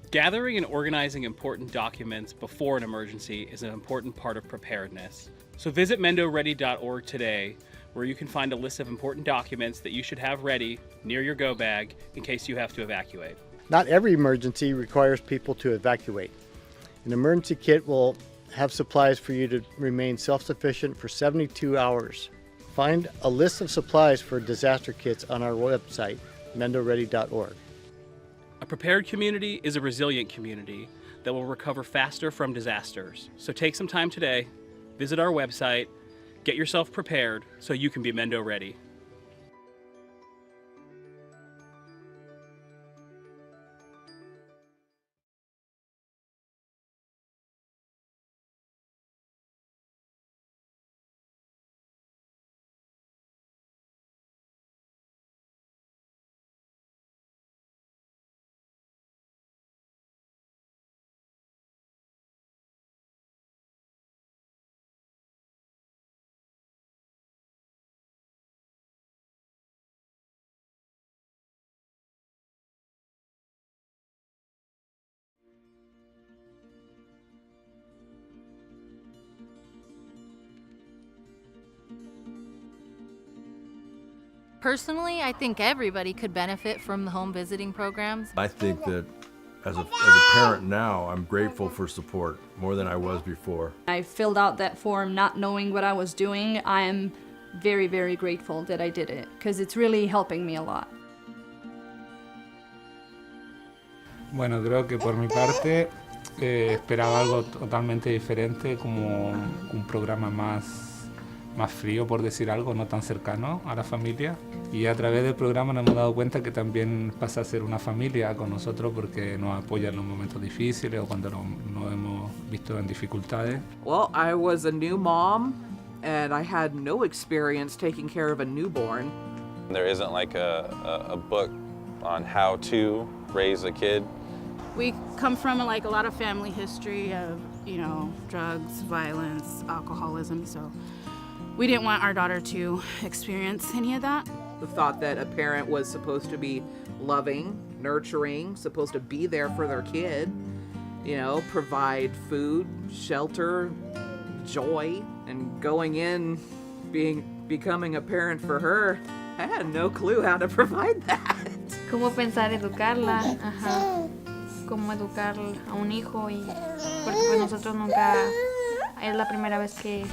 Gathering and organizing important documents before an emergency is an important part of preparedness. So visit mendoready.org today, where you can find a list of important documents that you should have ready near your go bag in case you have to evacuate. Not every emergency requires people to evacuate. An emergency kit will have supplies for you to remain self-sufficient for 72 hours. Find a list of supplies for disaster kits on our website, mendoready.org. A prepared community is a resilient community that will recover faster from disasters. So take some time today, visit our website, get yourself prepared so you can be Mendo ready. Personally, I think everybody could benefit from the home visiting programs. I think that as a parent now, I'm grateful for support more than I was before. I filled out that form not knowing what I was doing. I am very, very grateful that I did it because it's really helping me a lot. Bueno, creo que por mi parte esperaba algo totalmente diferente, como un programa más frío, por decir algo, no tan cercano a la familia. Y a través del programa nos hemos dado cuenta que también pasa a ser una familia con nosotros porque nos apoya en los momentos difíciles o cuando nos hemos visto en dificultades. Well, I was a new mom and I had no experience taking care of a newborn. There isn't like a book on how to raise a kid. We come from like a lot of family history of, drugs, violence, alcoholism, so we didn't want our daughter to experience any of that. The thought that a parent was supposed to be loving, nurturing, supposed to be there for their kid, provide food, shelter, joy, and going in, becoming a parent for her, I had no clue how to provide that. Cómo pensar educarla, cómo educar a un hijo porque pues nosotros nunca, es la primera vez que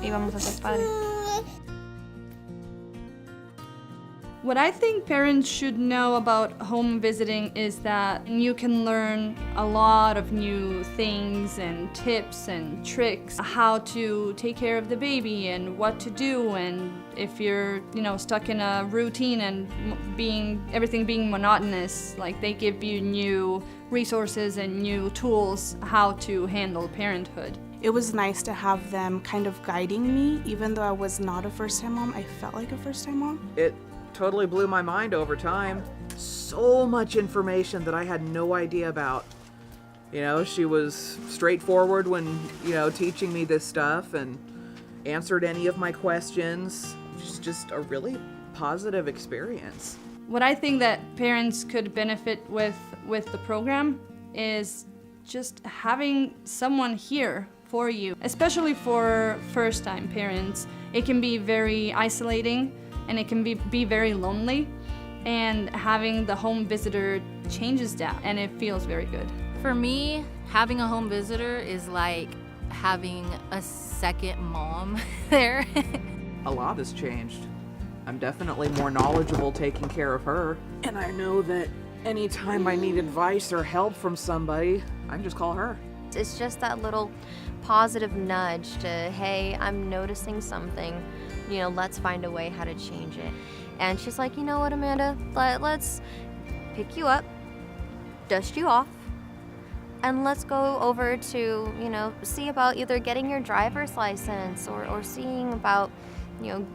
íbamos a ser padres. What I think parents should know about home visiting is that you can learn a lot of new things and tips and tricks, how to take care of the baby and what to do, and if you're, stuck in a routine and everything being monotonous, like they give you new resources and new tools how to handle parenthood. It was nice to have them kind of guiding me, even though I was not a first-time mom. I felt like a first-time mom. It totally blew my mind over time. So much information that I had no idea about. She was straightforward when, teaching me this stuff and answered any of my questions. It's just a really positive experience. What I think that parents could benefit with the program is just having someone here for you, especially for first-time parents. It can be very isolating and it can be very lonely, and having the home visitor changes that and it feels very good. For me, having a home visitor is like having a second mom there. A lot has changed. I'm definitely more knowledgeable taking care of her, and I know that anytime I need advice or help from somebody, I can just call her. It's just that little positive nudge to, hey, I'm noticing something, let's find a way how to change it. And she's like, you know what, Amanda, let's pick you up, dust you off, and let's go over to, see about either getting your driver's license or seeing about,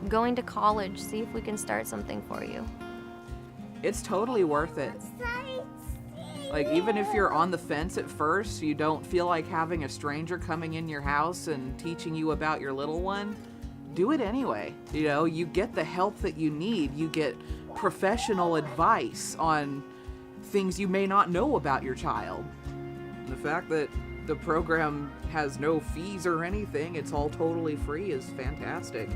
going to college, see if we can start something for you. It's totally worth it. Like, even if you're on the fence at first, you don't feel like having a stranger coming in your house and teaching you about your little one, do it anyway. You get the help that you need. You get professional advice on things you may not know about your child. The fact that the program has no fees or anything, it's all totally free, is fantastic.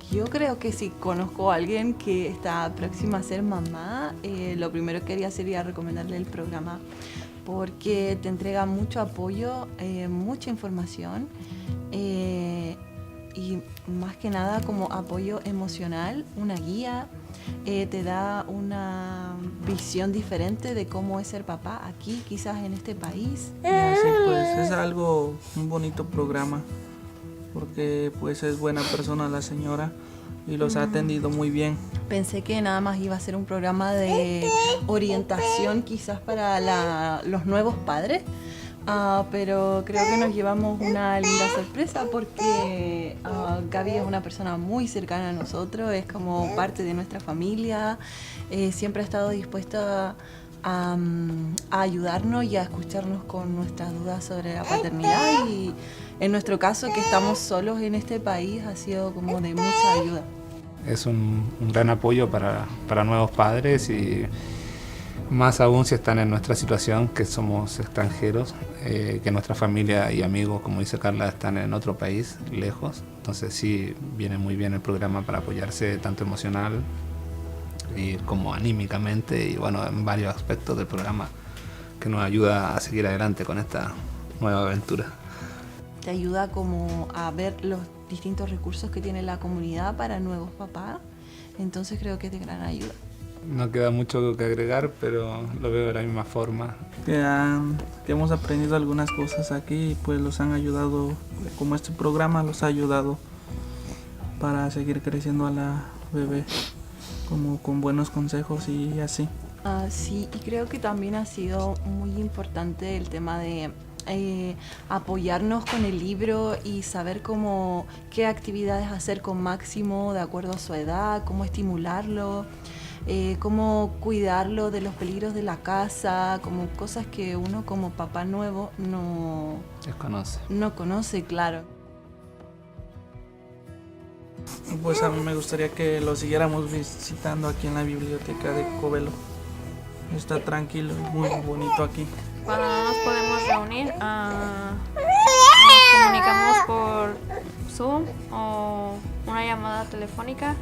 Yo creo que si conozco a alguien que está próxima a ser mamá, lo primero que haría sería recomendarle el programa porque te entrega mucho apoyo, mucha información y más que nada como apoyo emocional, una guía, te da una visión diferente de cómo es ser papá aquí, quizás en este país. Sí, pues es un bonito programa. porque pues es buena persona la señora y los ha atendido muy bien. Pensé que nada más iba a ser un programa de orientación quizás para los nuevos padres, pero creo que nos llevamos una linda sorpresa porque Gaby es una persona muy cercana a nosotros, es como parte de nuestra familia, siempre ha estado dispuesta a ayudarnos y a escucharnos con nuestras dudas sobre la paternidad, y en nuestro caso, que estamos solos en este país, ha sido como de mucha ayuda. Es un gran apoyo para nuevos padres, y más aún si están en nuestra situación, que somos extranjeros, que nuestra familia y amigos, como dice Carla, están en otro país, lejos. Entonces sí, viene muy bien el programa para apoyarse tanto emocional y como anímicamente, y bueno, en varios aspectos del programa que nos ayuda a seguir adelante con esta nueva aventura. Te ayuda como a ver los distintos recursos que tiene la comunidad para nuevos papás, entonces creo que es de gran ayuda. No queda mucho que agregar, pero lo veo de la misma forma. Que hemos aprendido algunas cosas aquí y pues los han ayudado, como este programa los ha ayudado para seguir creciendo a la bebé, como con buenos consejos y así. Sí, y creo que también ha sido muy importante el tema de apoyarnos con el libro y saber qué actividades hacer con Máximo de acuerdo a su edad, cómo estimularlo, cómo cuidarlo de los peligros de la casa, como cosas que uno como papá nuevo no conoce, claro. Pues a mí me gustaría que lo siguiéramos visitando aquí en la biblioteca de Covelo. Está tranquilo, muy bonito aquí. Cuando no nos podemos reunir, nos comunicamos por Zoom o una llamada telefónica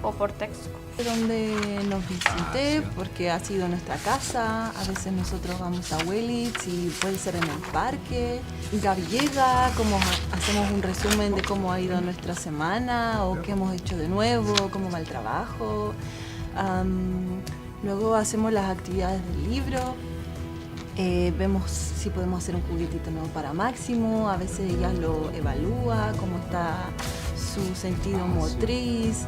o por texto. Donde nos visite, porque ha sido nuestra casa, a veces nosotros vamos a Willits y puede ser en el parque. Gaby llega, hacemos un resumen de cómo ha ido nuestra semana o qué hemos hecho de nuevo, cómo va el trabajo. Luego hacemos las actividades del libro, vemos si podemos hacer un juguetito nuevo para Máximo, a veces ella lo evalúa, cómo está su sentido motriz,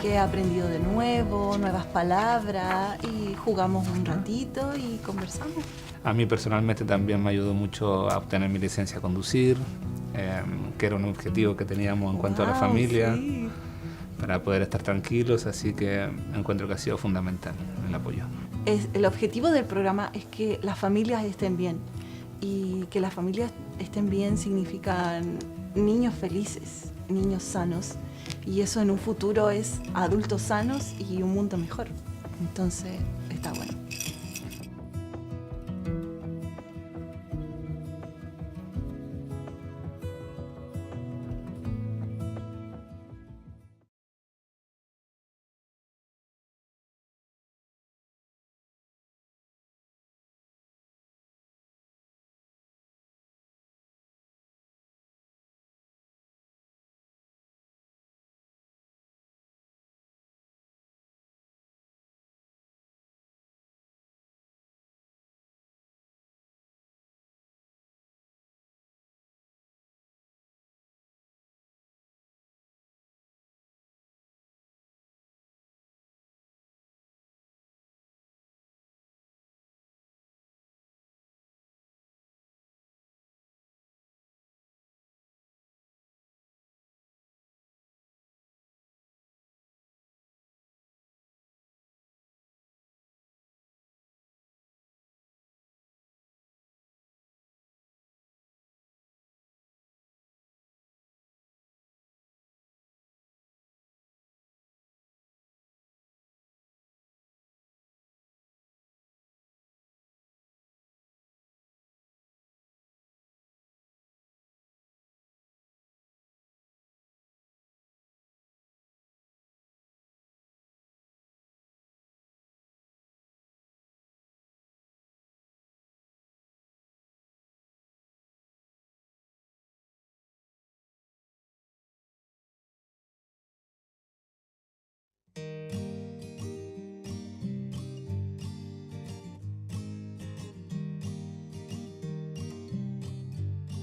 qué ha aprendido de nuevo, nuevas palabras, y jugamos un ratito y conversamos. A mí personalmente también me ayudó mucho a obtener mi licencia a conducir, que era un objetivo que teníamos en cuanto a la familia, sí, para poder estar tranquilos, así que encuentro que ha sido fundamental el apoyo. El objetivo del programa es que las familias estén bien, y que las familias estén bien significa niños felices, niños sanos, y eso en un futuro es adultos sanos y un mundo mejor. Entonces está bueno.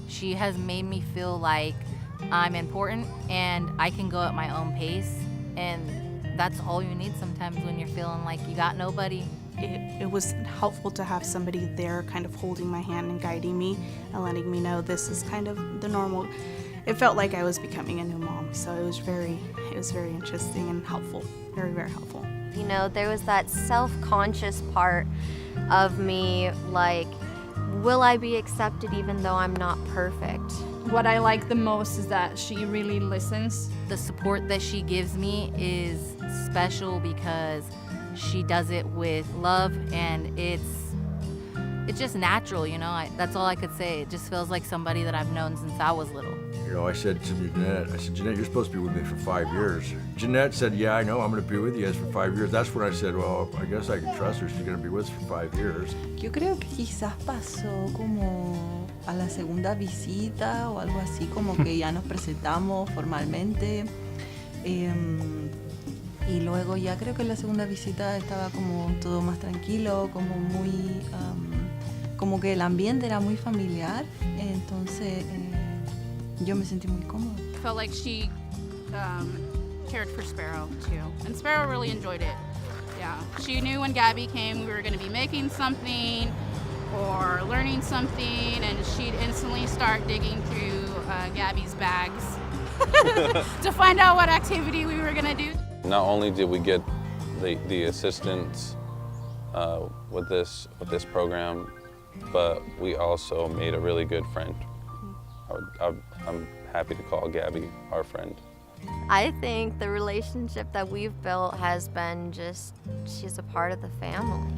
She has made me feel like I'm important and I can go at my own pace, and that's all you need sometimes when you're feeling like you got nobody. It was helpful to have somebody there kind of holding my hand and guiding me and letting me know this is kind of the normal. It felt like I was becoming a new mom, so it was very interesting and helpful, very, very helpful. You know, there was that self-conscious part of me, like, will I be accepted even though I'm not perfect? What I like the most is that she really listens. The support that she gives me is special because she does it with love, and it's just natural, you know. That's all I could say. It just feels like somebody that I've known since I was little. You know, I said to Jeanette, Jeanette, you're supposed to be with me for 5 years. Jeanette said, yeah, I know, I'm going to be with you guys for 5 years. That's when I said, well, I guess I can trust her. She's going to be with us for 5 years. Yo creo que quizás pasó como a la segunda visita o algo así, como que ya nos presentamos formalmente. Y luego ya creo que en la segunda visita estaba como todo más tranquilo, como muy, como que el ambiente era muy familiar, entonces yo me sentí muy cómoda. Felt like she cared for Sparrow too, and Sparrow really enjoyed it. Yeah, she knew when Gabby came we were going to be making something or learning something, and she'd instantly start digging through Gabby's bags to find out what activity we were going to do. Not only did we get the assistance with this program, but we also made a really good friend. I'm happy to call Gabby our friend. I think the relationship that we've built has been just, she's a part of the family.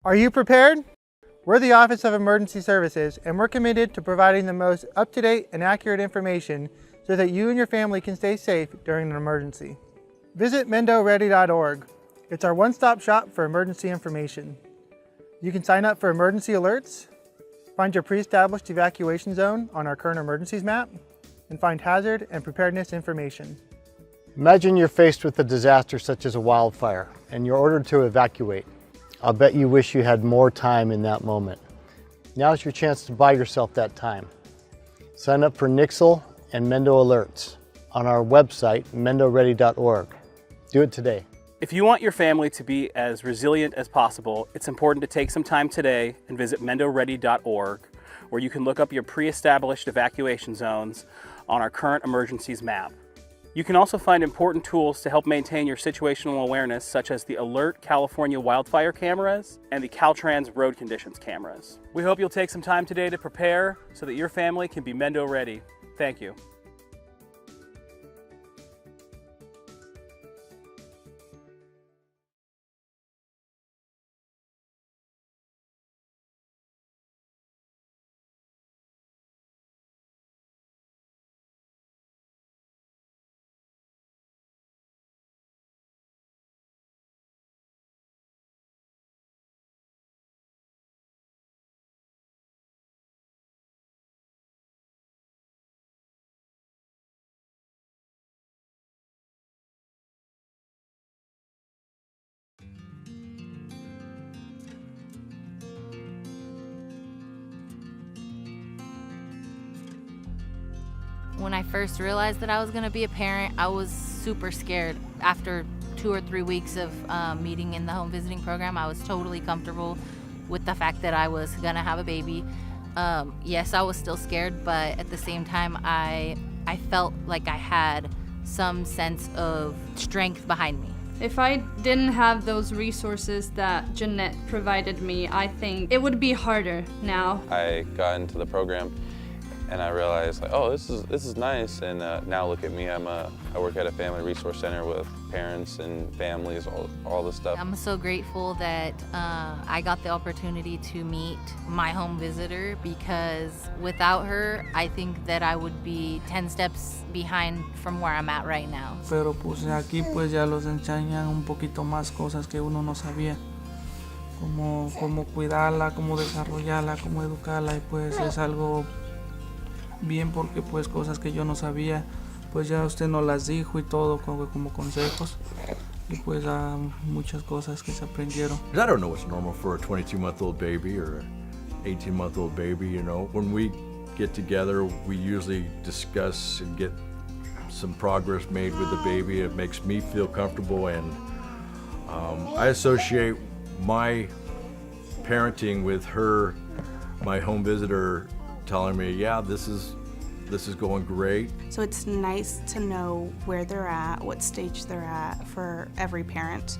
Are you prepared? We're the Office of Emergency Services, and we're committed to providing the most up-to-date and accurate information so that you and your family can stay safe during an emergency. Visit mendoready.org. It's our one-stop shop for emergency information. You can sign up for emergency alerts, find your pre-established evacuation zone on our current emergencies map, and find hazard and preparedness information. Imagine you're faced with a disaster such as a wildfire and you're ordered to evacuate. I'll bet you wish you had more time in that moment. Now's your chance to buy yourself that time. Sign up for Nixle and Mendo Alerts on our website, mendoready.org. Do it today. If you want your family to be as resilient as possible, it's important to take some time today and visit mendoready.org, where you can look up your pre-established evacuation zones on our current emergencies map. You can also find important tools to help maintain your situational awareness, such as the Alert California wildfire cameras and the Caltrans road conditions cameras. We hope you'll take some time today to prepare so that your family can be Mendo ready. Thank you. When I first realized that I was going to be a parent, I was super scared. After 2 or 3 weeks of meeting in the home visiting program, I was totally comfortable with the fact that I was going to have a baby. Yes, I was still scared, but at the same time, I felt like I had some sense of strength behind me. If I didn't have those resources that Jeanette provided me, I think it would be harder now. I got into the program and I realized, like, oh, this is nice. And now look at me, I work at a family resource center with parents and families, all this stuff. I'm so grateful that I got the opportunity to meet my home visitor, because without her, I think that I would be 10 steps behind from where I'm at right now. Pero pues aquí pues ya los enseñan un poquito más cosas que uno no sabía. Cómo cuidarla, cómo desarrollarla, cómo educarla, y pues es algo bien, porque pues cosas que yo no sabía, pues ya usted nos las dijo y todo como consejos. y pues muchas cosas que se aprendieron. I don't know what's normal for a 22-month-old baby or an 18-month-old baby, you know. When we get together, we usually discuss and get some progress made with the baby. It makes me feel comfortable, and I associate my parenting with her, my home visitor, telling me, yeah, this is going great. So it's nice to know where they're at, what stage they're at for every parent,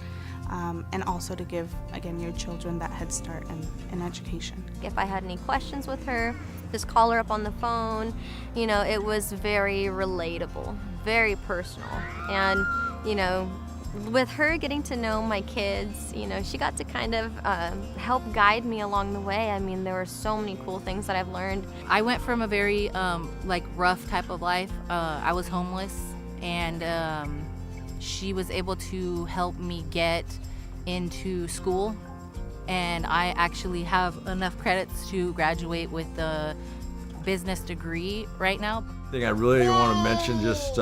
and also to give, again, your children that head start in education. If I had any questions with her, just call her up on the phone. You know, it was very relatable, very personal. And, you know, with her getting to know my kids, you know, she got to kind of help guide me along the way. I mean, there were so many cool things that I've learned. I went from a very like rough type of life. I was homeless, and she was able to help me get into school, and I actually have enough credits to graduate with the business degree right now. I think I really want to mention just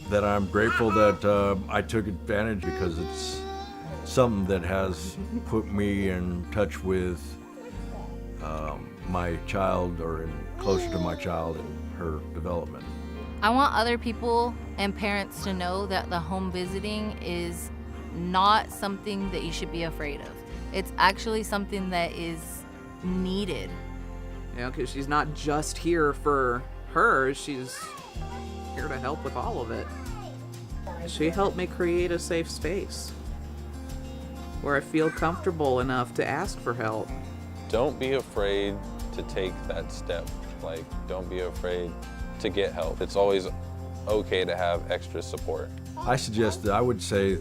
that I'm grateful that I took advantage, because it's something that has put me in touch with my child, or closer to my child and her development. I want other people and parents to know that the home visiting is not something that you should be afraid of. It's actually something that is needed. You know, because she's not just here for her, she's here to help with all of it. She helped me create a safe space where I feel comfortable enough to ask for help. Don't be afraid to take that step. Like, don't be afraid to get help. It's always okay to have extra support. I would say,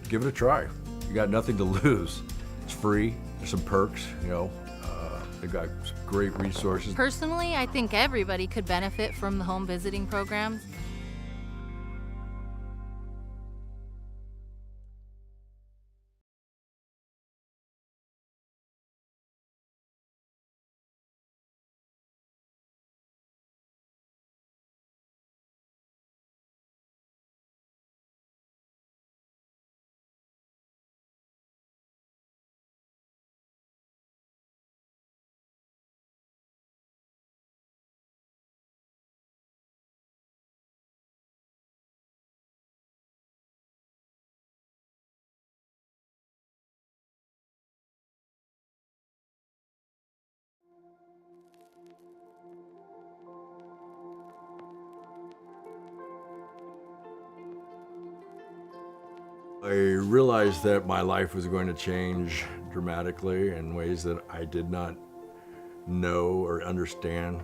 give it a try. You got nothing to lose. It's free. There's some perks, you know. They got great resources. Personally, I think everybody could benefit from the home visiting programs. I realized that my life was going to change dramatically in ways that I did not know or understand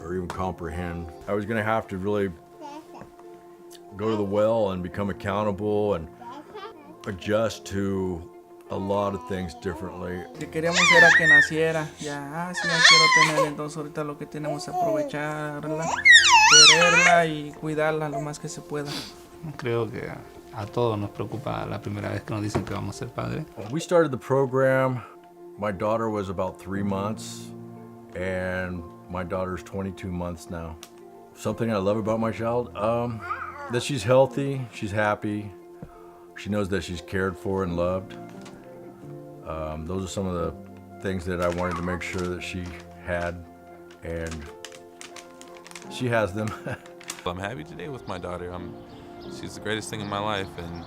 or even comprehend. I was going to have to really go to the well and become accountable and adjust to a lot of things differently. Que queríamos era que naciera, ya quiero tener, entonces ahorita lo que tenemos es aprovecharla, quererla y cuidarla lo más que se pueda. Creo que a todos nos preocupa la primera vez que nos dicen que vamos a ser padres. When we started the program, my daughter was about 3 months, and my daughter's 22 months now. Something I love about my child, that she's healthy, she's happy, she knows that she's cared for and loved. Those are some of the things that I wanted to make sure that she had, and she has them. I'm happy today with my daughter. She's the greatest thing in my life, and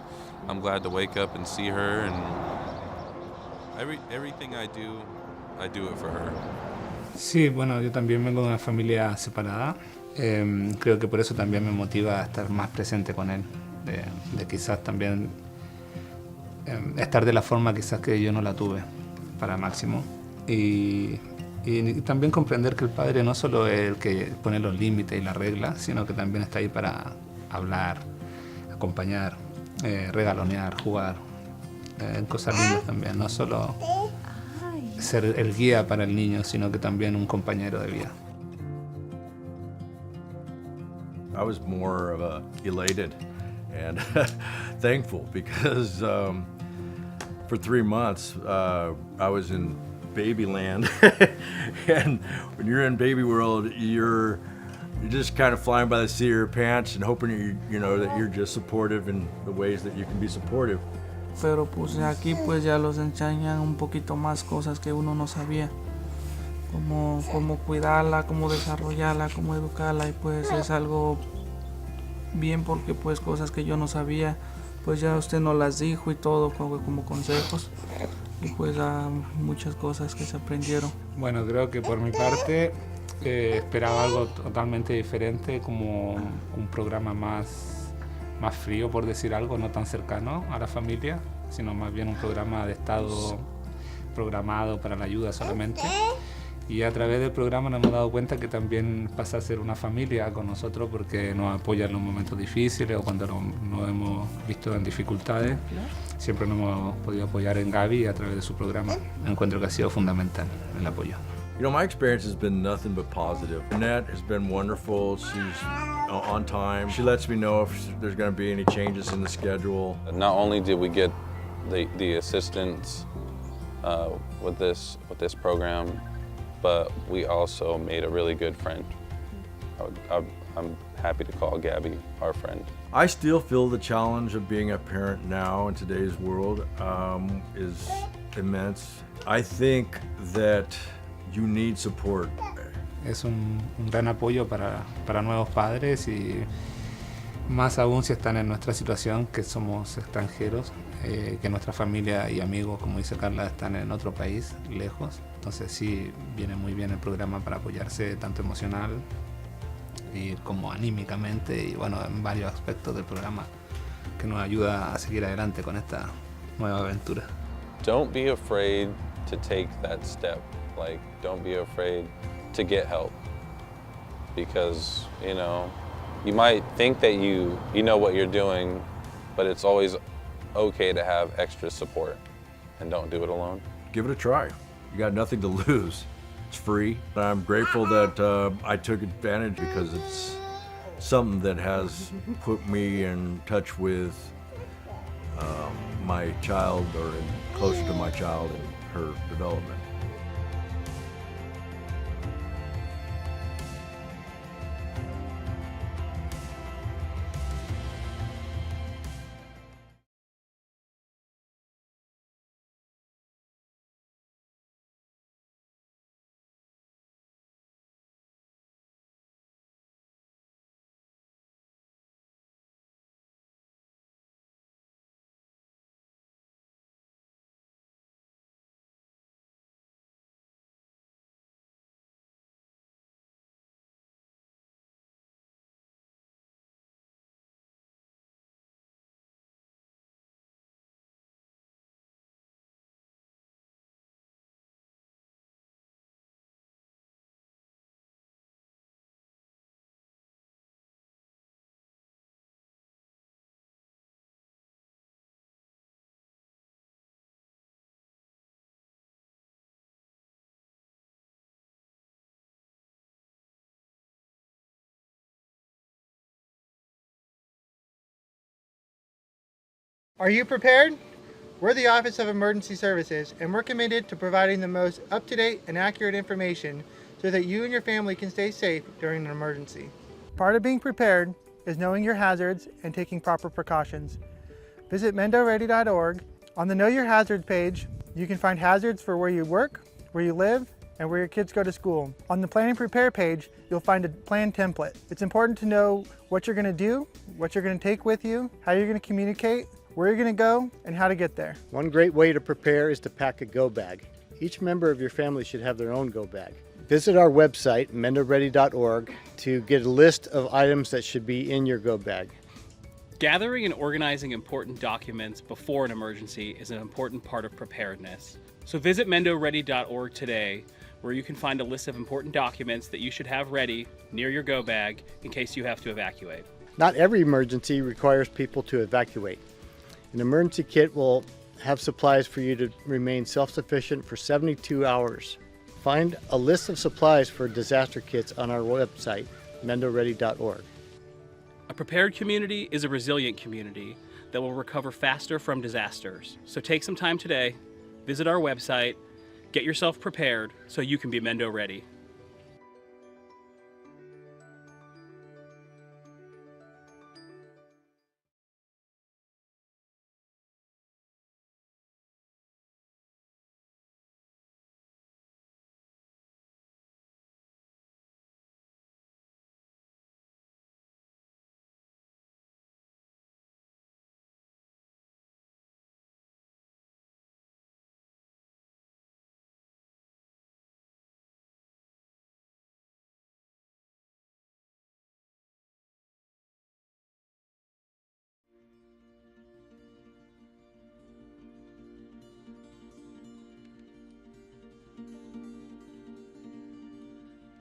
I'm glad to wake up and see her, and everything I do it for her. Sí, bueno, yo también vengo de una familia separada. Creo que por eso también me motiva a estar más presente con él, de quizás también estar de la forma quizás que yo no la tuve para Máximo, y también comprender que el padre no solo es el que pone los límites y las reglas, sino que también está ahí para hablar, acompañar, regalonear, jugar, cosas lindas también, no solo ser el guía para el niño, sino que también un compañero de vida. I was more of a elated and thankful because for 3 months I was in baby land, and when you're in baby world, you're You're just kind of flying by the seat of your pants and hoping that you're just supportive in the ways that you can be supportive. Pero pues aquí pues ya los enseñan un poquito más cosas que uno no sabía. Cómo cuidarla, cómo desarrollarla, cómo educarla, y pues es algo bien porque pues cosas que yo no sabía, pues ya usted nos las dijo y todo como consejos, y pues muchas cosas que se aprendieron. Bueno, creo que por mi parte esperaba algo totalmente diferente, como un programa más frío, por decir algo, no tan cercano a la familia, sino más bien un programa de estado programado para la ayuda solamente. Y a través del programa nos hemos dado cuenta que también pasa a ser una familia con nosotros, porque nos apoya en los momentos difíciles o cuando nos hemos visto en dificultades. Siempre nos hemos podido apoyar en Gaby a través de su programa. Encuentro que ha sido fundamental el apoyo. You know, my experience has been nothing but positive. Annette has been wonderful. She's on time. She lets me know if there's going to be any changes in the schedule. Not only did we get the assistance with this program, but we also made a really good friend. I'm happy to call Gabby our friend. I still feel the challenge of being a parent now in today's world is immense. I think that you need support. Es un gran apoyo para nuevos padres, y más aún si están en nuestra situación, que somos extranjeros, que nuestra familia y amigos, como dice Carla, están en otro país, lejos. Entonces sí, viene muy bien el programa para apoyarse tanto emocional y como anímicamente, y bueno, en varios aspectos del programa, que nos ayuda a seguir adelante con esta nueva aventura. Don't be afraid to take that step. Like, don't be afraid to get help, because you might think that you know what you're doing, but it's always okay to have extra support, and don't do it alone. Give it a try. You got nothing to lose. It's free. I'm grateful that I took advantage, because it's something that has put me in touch with my child, or closer to my child and her development. Are you prepared? We're the Office of Emergency Services, and we're committed to providing the most up-to-date and accurate information so that you and your family can stay safe during an emergency. Part of being prepared is knowing your hazards and taking proper precautions. Visit mendoready.org. On the Know Your Hazards page, you can find hazards for where you work, where you live, and where your kids go to school. On the Plan and Prepare page, you'll find a plan template. It's important to know what you're going to do, what you're going to take with you, how you're going to communicate, where you're going to go, and how to get there. One great way to prepare is to pack a go bag. Each member of your family should have their own go bag. Visit our website, mendoready.org, to get a list of items that should be in your go bag. Gathering and organizing important documents before an emergency is an important part of preparedness. So visit mendoready.org today, where you can find a list of important documents that you should have ready near your go bag in case you have to evacuate. Not every emergency requires people to evacuate. An emergency kit will have supplies for you to remain self-sufficient for 72 hours. Find a list of supplies for disaster kits on our website, mendoready.org. A prepared community is a resilient community that will recover faster from disasters. So take some time today, visit our website, get yourself prepared so you can be Mendo ready.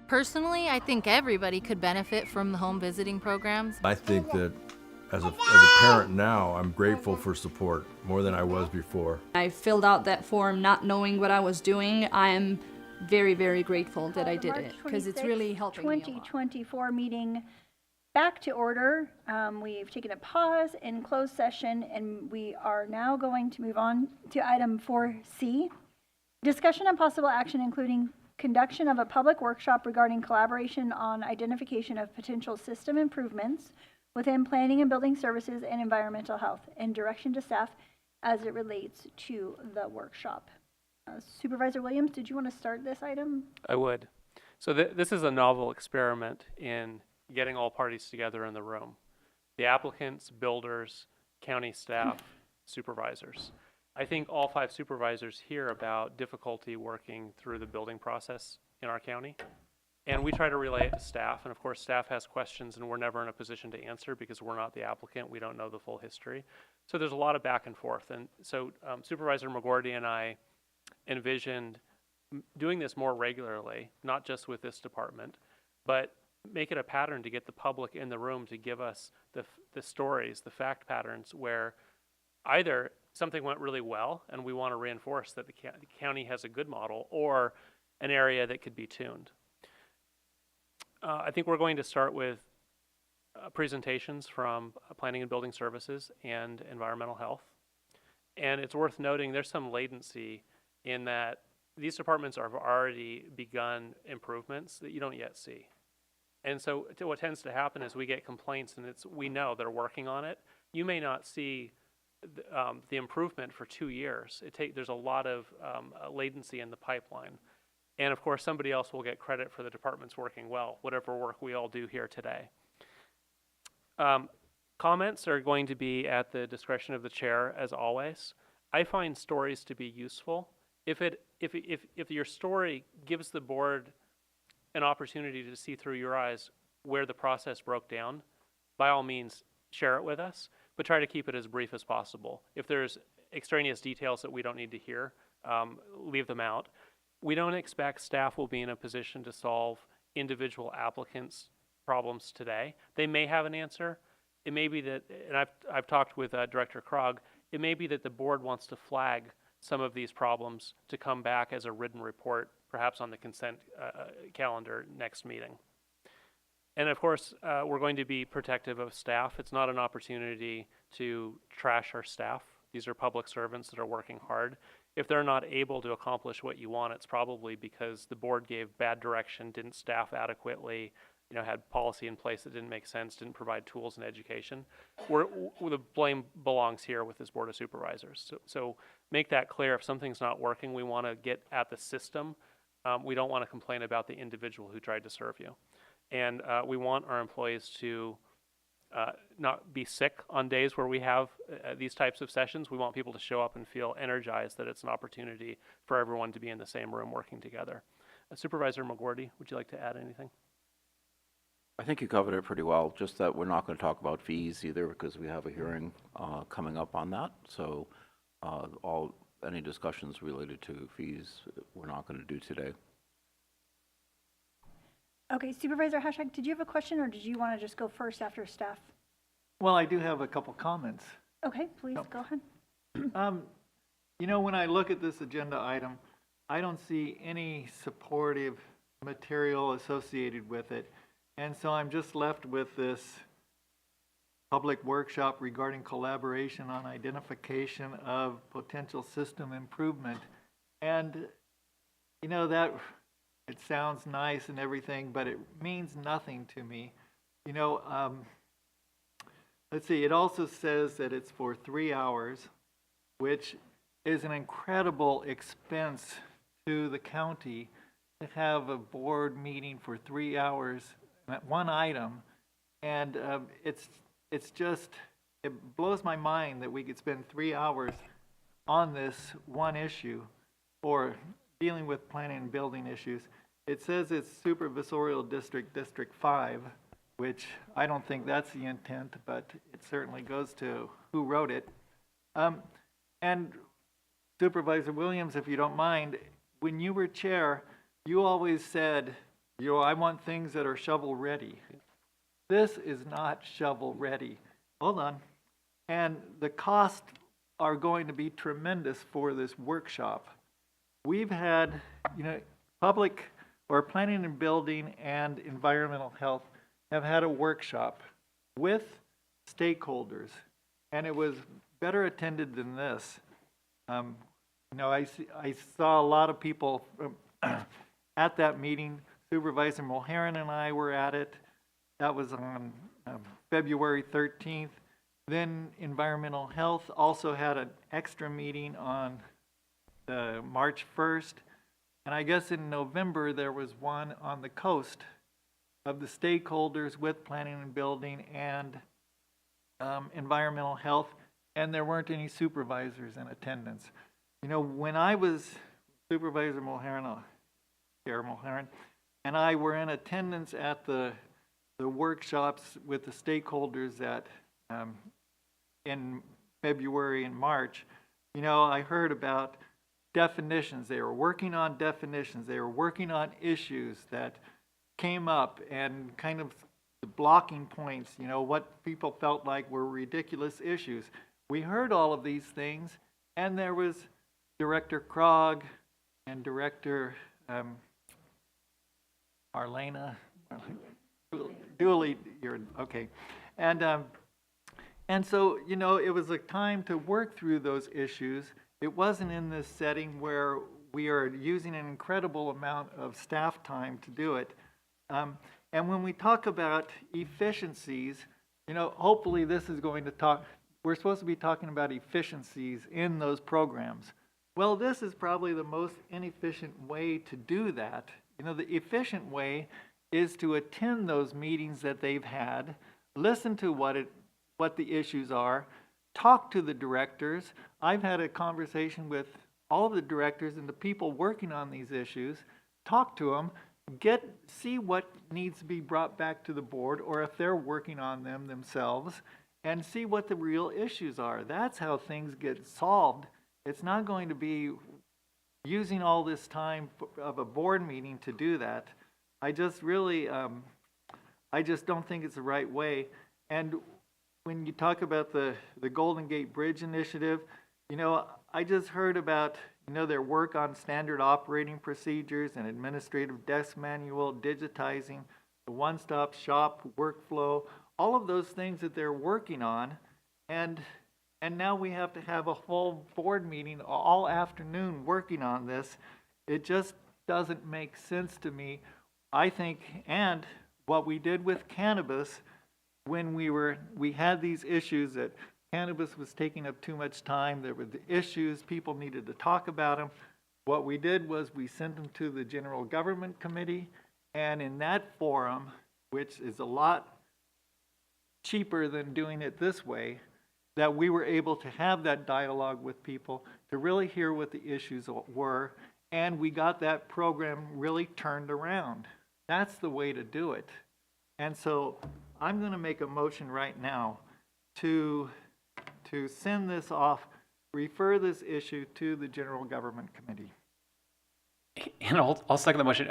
Personally, I think everybody could benefit from the home visiting programs. I think that as a parent now, I'm grateful for support more than I was before. I filled out that form not knowing what I was doing. I am very, very grateful that I did it because it's really helping me a lot. 2024 meeting back to order. We've taken a pause in closed session and we are now going to move on to item 4C. Discussion on possible action including conduction of a public workshop regarding collaboration on identification of potential system improvements within planning and building services and environmental health, and direction to staff as it relates to the workshop. Supervisor Williams, did you want to start this item? I would. So this is a novel experiment in getting all parties together in the room. The applicants, builders, county staff, supervisors. I think all 5 supervisors hear about difficulty working through the building process in our county. And we try to relay it to staff. And of course, staff has questions and we're never in a position to answer because we're not the applicant. We don't know the full history. So there's a lot of back and forth. And so Supervisor McGordy and I envisioned doing this more regularly, not just with this department, but make it a pattern to get the public in the room to give us the stories, the fact patterns where either something went really well and we want to reinforce that the county has a good model, or an area that could be tuned. I think we're going to start with presentations from Planning and Building Services and Environmental Health. And it's worth noting there's some latency in that these departments have already begun improvements that you don't yet see. And so what tends to happen is we get complaints and we know they're working on it. You may not see the improvement for 2 years. There's a lot of latency in the pipeline. And of course, somebody else will get credit for the department's working well, whatever work we all do here today. Comments are going to be at the discretion of the chair, as always. I find stories to be useful. If your story gives the board an opportunity to see through your eyes where the process broke down, by all means, share it with us, but try to keep it as brief as possible. If there's extraneous details that we don't need to hear, leave them out. We don't expect staff will be in a position to solve individual applicants' problems today. They may have an answer. It may be that, and I've talked with Director Krog, it may be that the board wants to flag some of these problems to come back as a written report, perhaps on the consent calendar next meeting. And of course, we're going to be protective of staff. It's not an opportunity to trash our staff. These are public servants that are working hard. If they're not able to accomplish what you want, it's probably because the board gave bad direction, didn't staff adequately, had policy in place that didn't make sense, didn't provide tools and education. The blame belongs here with this Board of Supervisors. So make that clear. If something's not working, we want to get at the system. We don't want to complain about the individual who tried to serve you. And we want our employees to not be sick on days where we have these types of sessions. We want people to show up and feel energized that it's an opportunity for everyone to be in the same room working together. Supervisor McGordy, would you like to add anything? I think you covered it pretty well, just that we're not going to talk about fees either because we have a hearing coming up on that. So any discussions related to fees we're not going to do today. Okay, Supervisor Hashak, did you have a question or did you want to just go first after staff? Well, I do have a couple comments. Okay, please go ahead. When I look at this agenda item, I don't see any supportive material associated with it. And so I'm just left with this public workshop regarding collaboration on identification of potential system improvement. And, that it sounds nice and everything, but it means nothing to me. Let's see, it also says that it's for 3 hours, which is an incredible expense to the county to have a board meeting for 3 hours, one item. And it's just, it blows my mind that we could spend 3 hours on this one issue or dealing with planning and building issues. It says it's supervisorial District 5, which I don't think that's the intent, but it certainly goes to who wrote it. And Supervisor Williams, if you don't mind, when you were chair, you always said You know, I want things that are shovel ready. This is not shovel ready. Hold on. And the costs are going to be tremendous for this workshop. We've had, you know, public or planning and building and environmental health have had a workshop with stakeholders, and it was better attended than this. You know, I saw a lot of people at that meeting. Supervisor Mulherin and I were at it. That was on February 13th. Then Environmental Health also had an extra meeting on March 1st. And I guess in November there was one on the coast of the stakeholders with planning and building and environmental health, and there weren't any supervisors in attendance. You know, when I was Supervisor Mulherin, Chair Mulherin, and I were in attendance at the workshops with the stakeholders at in February and March, you know, I heard about definitions. They were working on definitions. They were working on issues that came up and kind of the blocking points, you know, what people felt like were ridiculous issues. We heard all of these things, and there was Director Krog and Director Marlena Dooley, you're okay. And so, you know, it was a time to work through those issues. It wasn't in this setting where we are using an incredible amount of staff time to do it. And when we talk about efficiencies, you know, hopefully this is going to talk, we're supposed to be talking about efficiencies in those programs. Well, this is probably the most inefficient way to do that. You know, the efficient way is to attend those meetings that they've had, listen to what the issues are, talk to the directors. I've had a conversation with all of the directors and the people working on these issues, talk to them, see what needs to be brought back to the board, or if they're working on them themselves, and see what the real issues are. That's how things get solved. It's not going to be using all this time of a board meeting to do that. I just really, I just don't think it's the right way. And when you talk about the Golden Gate Bridge Initiative, you know, I just heard about, you know, their work on standard operating procedures and administrative desk manual, digitizing, the one-stop shop workflow, all of those things that they're working on. And now we have to have a whole board meeting all afternoon working on this. It just doesn't make sense to me, I think. And what we did with cannabis, when we had these issues that cannabis was taking up too much time, there were the issues, people needed to talk about them. What we did was we sent them to the General Government Committee, and in that forum, which is a lot cheaper than doing it this way, that we were able to have that dialogue with people to really hear what the issues were, and we got that program really turned around. That's the way to do it. And so I'm going to make a motion right now to send this off, refer this issue to the General Government Committee. And I'll second the motion.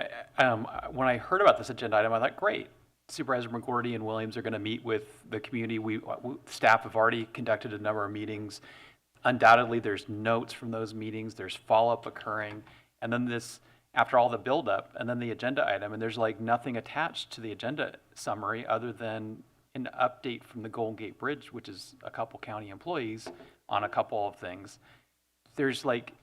When I heard about this agenda item, I thought, great. Supervisor McGordy and Williams are going to meet with the community. Staff have already conducted a number of meetings. Undoubtedly, there's notes from those meetings. There's follow-up occurring. And then this, after all the build-up, and then the agenda item, and there's like nothing attached to the agenda summary other than an update from the Golden Gate Bridge, which is a couple county employees on a couple of things. There's like,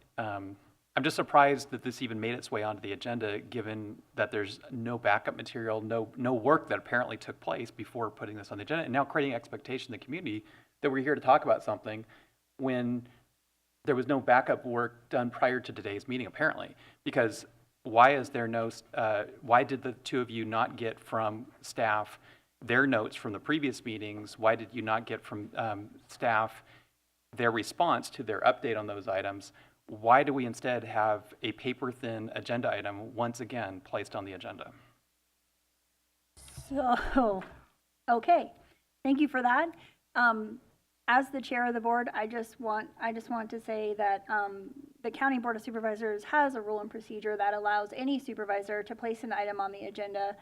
I'm just surprised that this even made its way onto the agenda, given that there's no backup material, no work that apparently took place before putting this on the agenda, and now creating expectation in the community that we're here to talk about something when there was no backup work done prior to today's meeting, apparently. Because why is there no, why did the two of you not get from staff their notes from the previous meetings? Why did you not get from staff their response to their update on those items? Why do we instead have a paper-thin agenda item once again placed on the agenda? So, okay, thank you for that. as the chair of the board, I just want to say that the County Board of Supervisors has a rule and procedure that allows any supervisor to place an item on the agenda,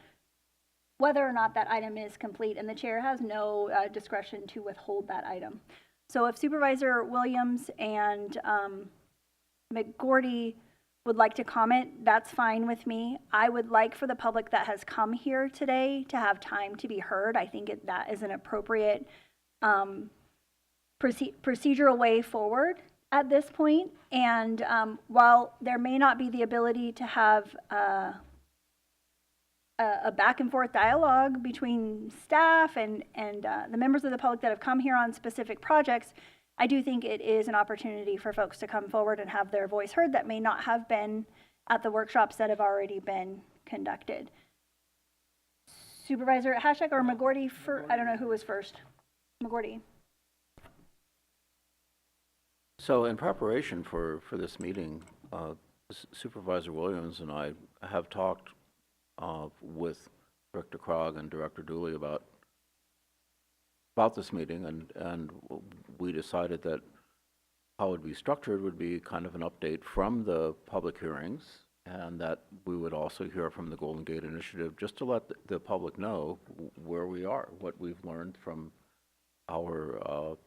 whether or not that item is complete, and the chair has no discretion to withhold that item. So if Supervisor Williams and McGordy would like to comment, that's fine with me. I would like for the public that has come here today to have time to be heard. I think that is an appropriate procedural way forward at this point. And while there may not be the ability to have a back and forth dialogue between staff and the members of the public that have come here on specific projects, I do think it is an opportunity for folks to come forward and have their voice heard that may not have been at the workshops that have already been conducted. Supervisor Hashak or McGordy? I don't know who was first. McGordy. So in preparation for this meeting, Supervisor Williams and I have talked with Director Krog and Director Dooley about this meeting, and we decided that how it would be structured would be kind of an update from the public hearings, and that we would also hear from the Golden Gate Initiative just to let the public know where we are, what we've learned from our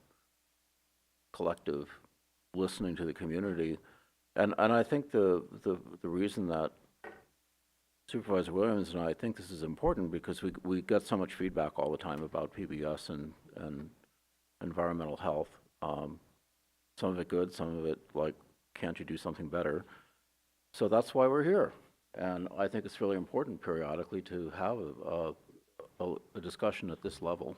collective listening to the community. And I think the reason that Supervisor Williams and I think this is important because we get so much feedback all the time about PBS and environmental health. Some of it good, some of it like, can't you do something better? So that's why we're here. And I think it's really important periodically to have a discussion at this level.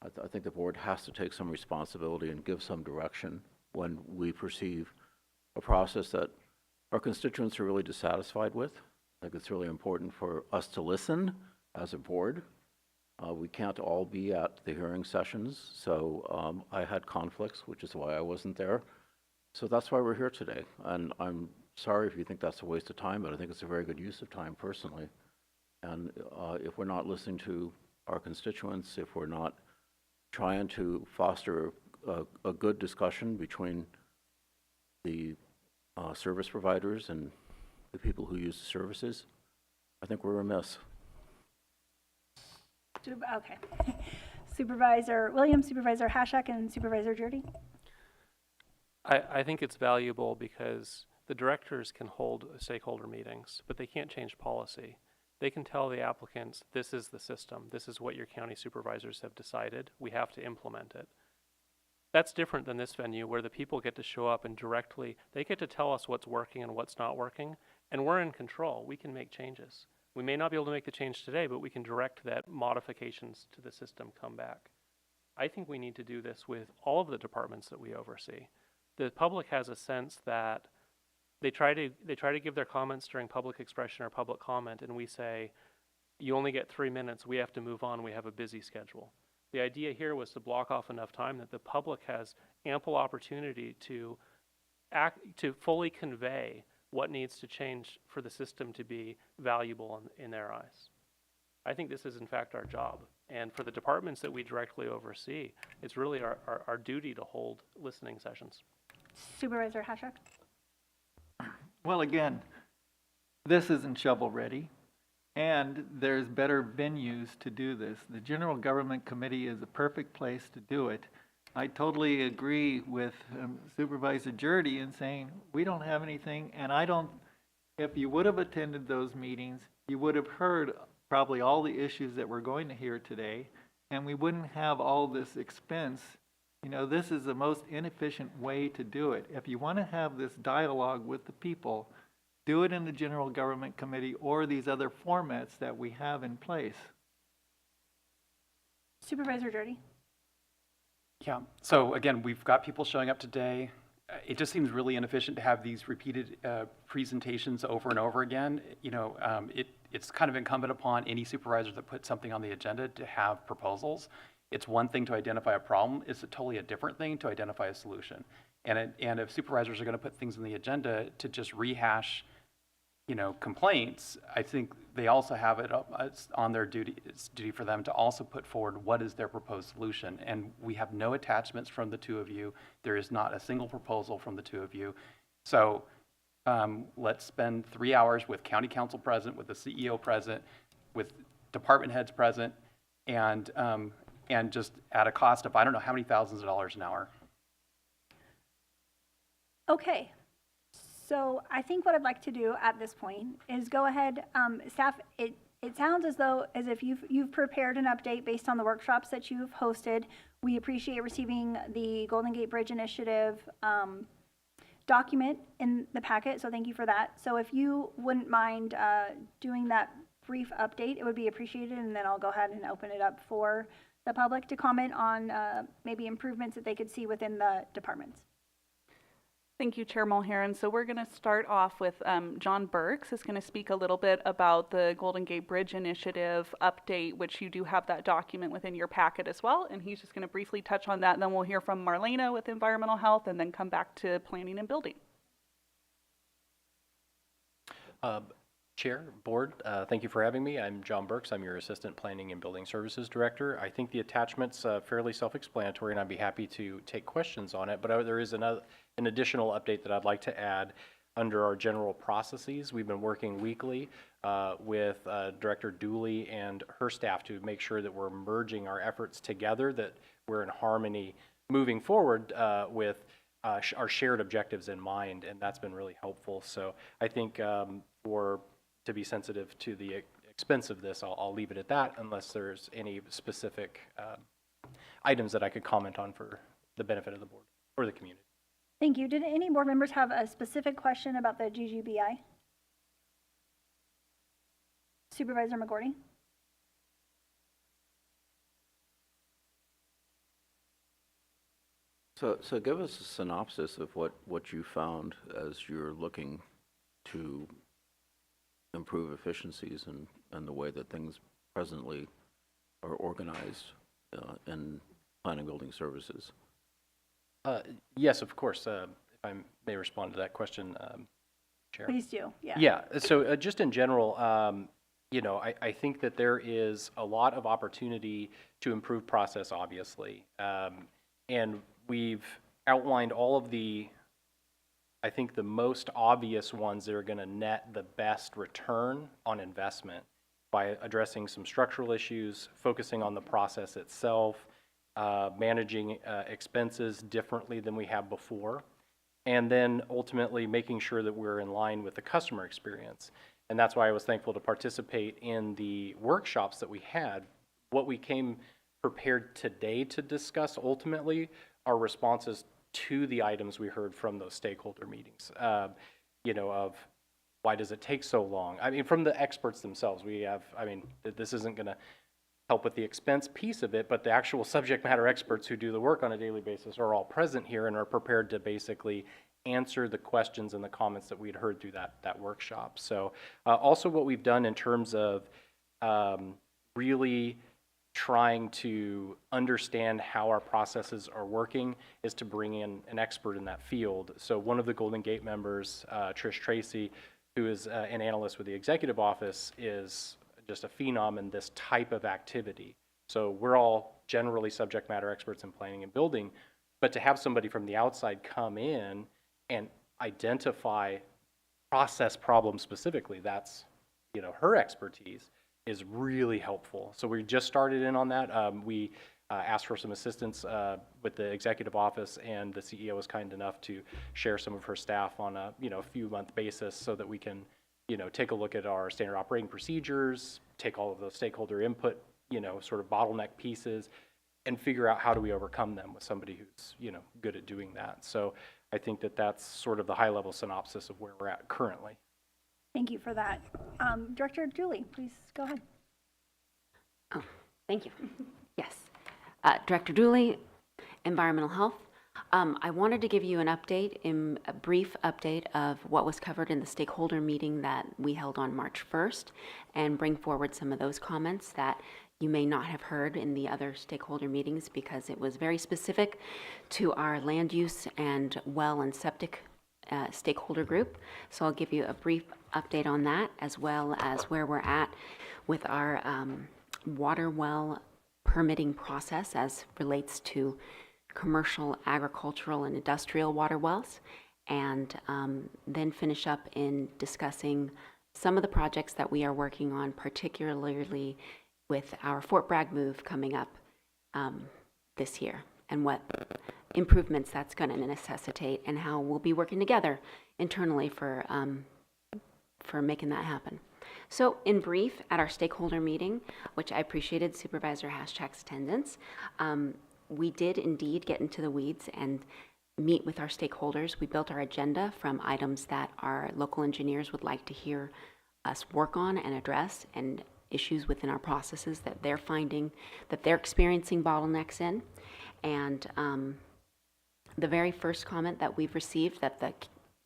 I think the board has to take some responsibility and give some direction when we perceive a process that our constituents are really dissatisfied with. I think it's really important for us to listen as a board. We can't all be at the hearing sessions, so I had conflicts, which is why I wasn't there. So that's why we're here today. And I'm sorry if you think that's a waste of time, but I think it's a very good use of time personally. And if we're not listening to our constituents, if we're not trying to foster a good discussion between the service providers and the people who use the services, I think we're remiss. Okay. Supervisor Williams, Supervisor Hashak, and Supervisor Jurdy. I think it's valuable because the directors can hold stakeholder meetings, but they can't change policy. They can tell the applicants, this is the system, this is what your county supervisors have decided, we have to implement it. That's different than this venue where the people get to show up and directly, they get to tell us what's working and what's not working, and we're in control. We can make changes. We may not be able to make the change today, but we can direct that modifications to the system come back. I think we need to do this with all of the departments that we oversee. The public has a sense that they try to give their comments during public expression or public comment, and we say, you only get 3 minutes, we have to move on, we have a busy schedule. The idea here was to block off enough time that the public has ample opportunity to fully convey what needs to change for the system to be valuable in their eyes. I think this is in fact our job. And for the departments that we directly oversee, it's really our duty to hold listening sessions. Supervisor Hashak. Well, again, this isn't shovel ready, and there's better venues to do this. The General Government Committee is a perfect place to do it. I totally agree with Supervisor Jurdy in saying we don't have anything, and if you would have attended those meetings, you would have heard probably all the issues that we're going to hear today, and we wouldn't have all this expense. You know, this is the most inefficient way to do it. If you want to have this dialogue with the people, do it in the General Government Committee or these other formats that we have in place. Supervisor Jurdy. Yeah, so again, we've got people showing up today. It just seems really inefficient to have these repeated presentations over and over again. You know, it's kind of incumbent upon any supervisor that puts something on the agenda to have proposals. It's one thing to identify a problem, it's totally a different thing to identify a solution. And if supervisors are going to put things on the agenda to just rehash complaints, I think they also have it up, it's on their duty, it's duty for them to also put forward what is their proposed solution. And we have no attachments from the two of you. There is not a single proposal from the two of you. So let's spend 3 hours with county council present, with the CEO present, with department heads present, and just at a cost of, I don't know how many thousands of dollars an hour. Okay. So I think what I'd like to do at this point is go ahead, staff, it sounds as if you've prepared an update based on the workshops that you've hosted. We appreciate receiving the Golden Gate Bridge Initiative document in the packet, so thank you for that. So if you wouldn't mind doing that brief update, it would be appreciated, and then I'll go ahead and open it up for the public to comment on maybe improvements that they could see within the departments. Thank you, Chair Mulheron. So we're going to start off with John Burks is going to speak a little bit about the Golden Gate Bridge Initiative update, which you do have that document within your packet as well. And he's just going to briefly touch on that. And then we'll hear from Marlena with environmental health and then come back to planning and building. Chair, Board, thank you for having me. I'm John Burks. I'm your Assistant Planning and Building Services Director. I think the attachment's fairly self-explanatory, and I'd be happy to take questions on it. But there is an additional update that I'd like to add under our general processes. We've been working weekly with Director Dooley and her staff to make sure that we're merging our efforts together, that we're in harmony moving forward with our shared objectives in mind, and that's been really helpful. So I think to be sensitive to the expense of this, I'll leave it at that unless there's any specific items that I could comment on for the benefit of the board or the community. Thank you. Did any board members have a specific question about the GGBI? Supervisor McGordy? So give us a synopsis of what you found as you're looking to improve efficiencies and the way that things presently are organized in planning building services. Yes, of course. If I may respond to that question, Chair. Please do. Yeah. Yeah. So just in general, I think that there is a lot of opportunity to improve process, obviously, and we've outlined all of the, I think, the most obvious ones that are going to net the best return on investment by addressing some structural issues, focusing on the process itself, managing expenses differently than we have before, and then ultimately making sure that we're in line with the customer experience. And that's why I was thankful to participate in the workshops that we had. What we came prepared today to discuss ultimately are responses to the items we heard from those stakeholder meetings, of why does it take so long? I mean, from the experts themselves, this isn't going to help with the expense piece of it, but the actual subject matter experts who do the work on a daily basis are all present here and are prepared to basically answer the questions and the comments that we'd heard through that workshop. So also what we've done in terms of really trying to understand how our processes are working is to bring in an expert in that field. So one of the Golden Gate members, Trish Tracy, who is an analyst with the executive office, is just a phenom in this type of activity. So we're all generally subject matter experts in planning and building, but to have somebody from the outside come in and identify process problems specifically, that's her expertise, is really helpful. So we just started in on that. We asked for some assistance with the executive office, and the CEO was kind enough to share some of her staff on a few month basis so that we can take a look at our standard operating procedures, take all of those stakeholder input, sort of bottleneck pieces, and figure out how do we overcome them with somebody who's good at doing that. So I think that that's sort of the high level synopsis of where we're at currently. Thank you for that. Director Dooley, please go ahead. Oh, thank you. Yes. Director Dooley, Environmental Health. I wanted to give you an update, a brief update of what was covered in the stakeholder meeting that we held on March 1st, and bring forward some of those comments that you may not have heard in the other stakeholder meetings because it was very specific to our land use and well and septic stakeholder group. So I'll give you a brief update on that, as well as where we're at with our water well permitting process as relates to commercial, agricultural, and industrial water wells, and then finish up in discussing some of the projects that we are working on, particularly with our Fort Bragg move coming up this year, and what improvements that's going to necessitate, and how we'll be working together internally for making that happen. So in brief, at our stakeholder meeting, which I appreciated Supervisor Hashchak's attendance, we did indeed get into the weeds and meet with our stakeholders. We built our agenda from items that our local engineers would like to hear us work on and address, and issues within our processes that they're finding that they're experiencing bottlenecks in. And the very first comment that we've received that the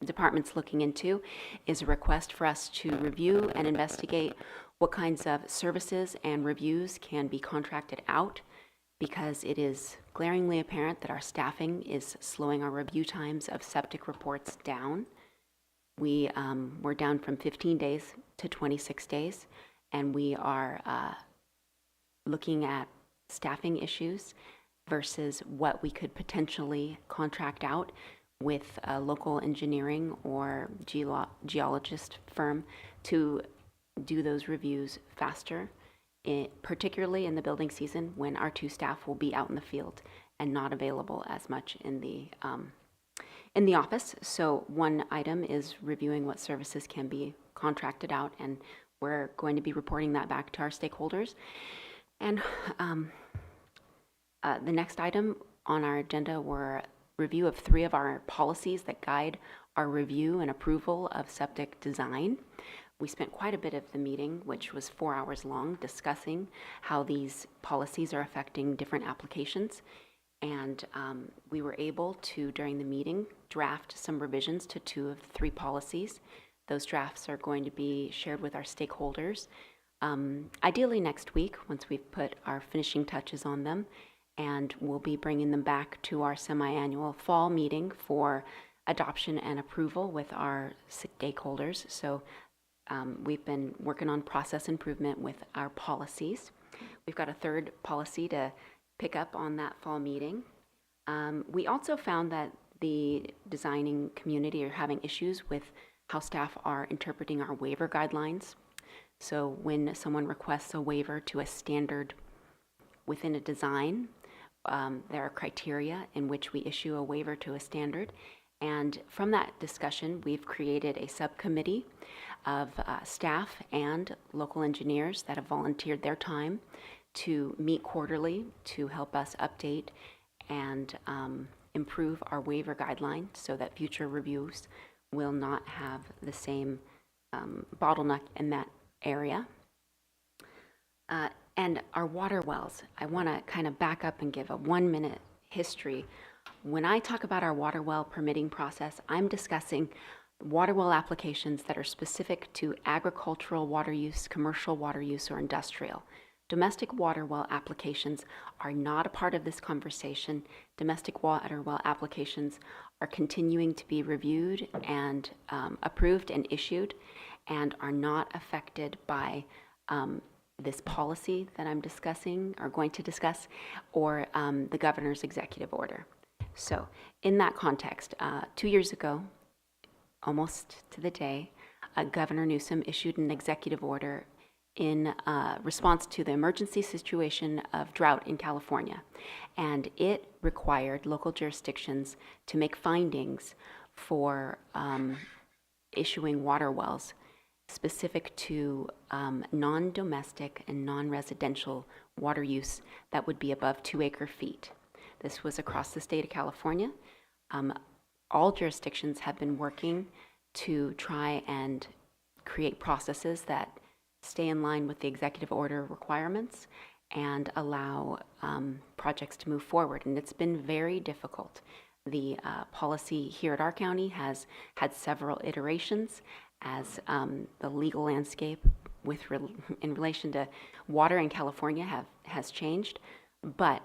department's looking into is a request for us to review and investigate what kinds of services and reviews can be contracted out, because it is glaringly apparent that our staffing is slowing our review times of septic reports down. We're down from 15 days to 26 days, and we are looking at staffing issues versus what we could potentially contract out with a local engineering or geologist firm to do those reviews faster, particularly in the building season when our 2 staff will be out in the field and not available as much in the office. So one item is reviewing what services can be contracted out, and we're going to be reporting that back to our stakeholders. And the next item on our agenda were review of 3 of our policies that guide our review and approval of septic design. We spent quite a bit of the meeting, which was 4 hours long, discussing how these policies are affecting different applications. And we were able to, during the meeting, draft some revisions to 2 of the 3 policies. Those drafts are going to be shared with our stakeholders, ideally next week, once we've put our finishing touches on them. And we'll be bringing them back to our semi-annual fall meeting for adoption and approval with our stakeholders. So we've been working on process improvement with our policies. We've got a 3rd policy to pick up on that fall meeting. We also found that the designing community are having issues with how staff are interpreting our waiver guidelines. So when someone requests a waiver to a standard within a design, there are criteria in which we issue a waiver to a standard. And from that discussion, we've created a subcommittee of staff and local engineers that have volunteered their time to meet quarterly to help us update and improve our waiver guideline so that future reviews will not have the same bottleneck in that area. And our water wells, I want to kind of back up and give a 1-minute history. When I talk about our water well permitting process, I'm discussing water well applications that are specific to agricultural water use, commercial water use, or industrial. Domestic water well applications are not a part of this conversation. Domestic water well applications are continuing to be reviewed and approved and issued, and are not affected by this policy that I'm discussing or going to discuss, or the governor's executive order. So in that context, 2 years ago, almost to the day, Governor Newsom issued an executive order in response to the emergency situation of drought in California. And it required local jurisdictions to make findings for issuing water wells specific to non-domestic and non-residential water use that would be above 2 acre-feet. This was across the state of California. All jurisdictions have been working to try and create processes that stay in line with the executive order requirements and allow projects to move forward. And it's been very difficult. The policy here at our county has had several iterations as the legal landscape in relation to water in California has changed. But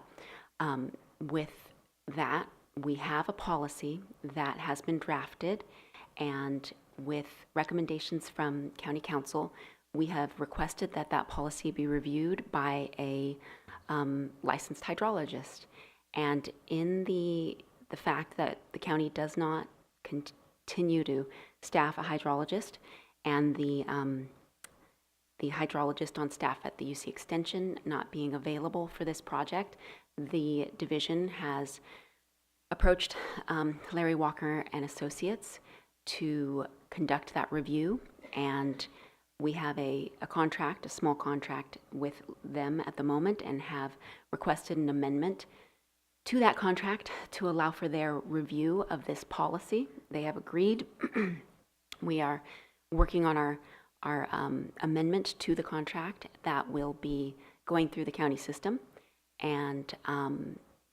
with that, We have a policy that has been drafted, and with recommendations from County Council, we have requested that that policy be reviewed by a licensed hydrologist. And in the fact that the county does not continue to staff a hydrologist, and the hydrologist on staff at the UC Extension not being available for this project, the division has approached Larry Walker and Associates to conduct that review, and we have a contract, a small contract with them at the moment, and have requested an amendment to that contract to allow for their review of this policy. They have agreed. We are working on our amendment to the contract that will be going through the county system, and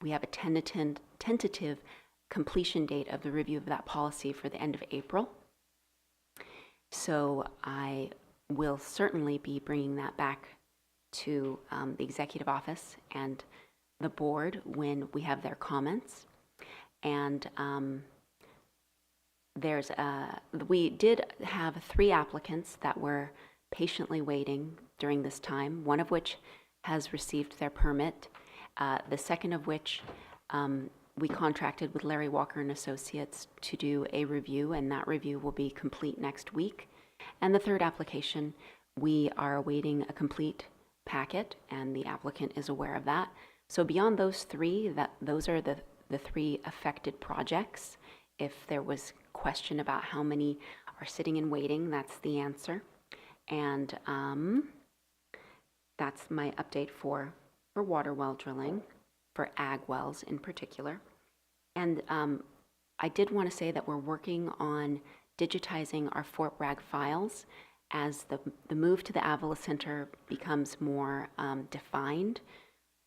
we have a tentative completion date of the review of that policy for the end of April. So I will certainly be bringing that back to the executive office and the board when we have their comments. And we did have 3 applicants that were patiently waiting during this time, one of which has received their permit, the second of which we contracted with Larry Walker and Associates to do a review, and that review will be complete next week. And the third application, we are awaiting a complete packet, and the applicant is aware of that. So beyond those 3, those are the 3 affected projects. If there was question about how many are sitting and waiting, that's the answer. And that's my update for water well drilling, for ag wells in particular. And I did want to say that we're working on digitizing our Fort Bragg files as the move to the Avila Center becomes more defined.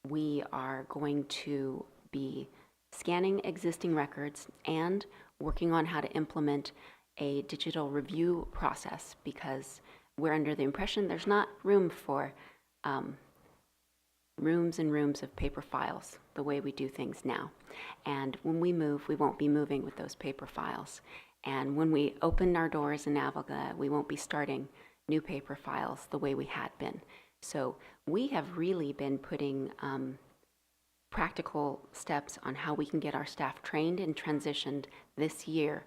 We are going to be scanning existing records and working on how to implement a digital review process, because we're under the impression there's not room for rooms and rooms of paper files the way we do things now. And when we move, we won't be moving with those paper files. And when we open our doors in Avila, we won't be starting new paper files the way we had been. So we have really been putting practical steps on how we can get our staff trained and transitioned this year,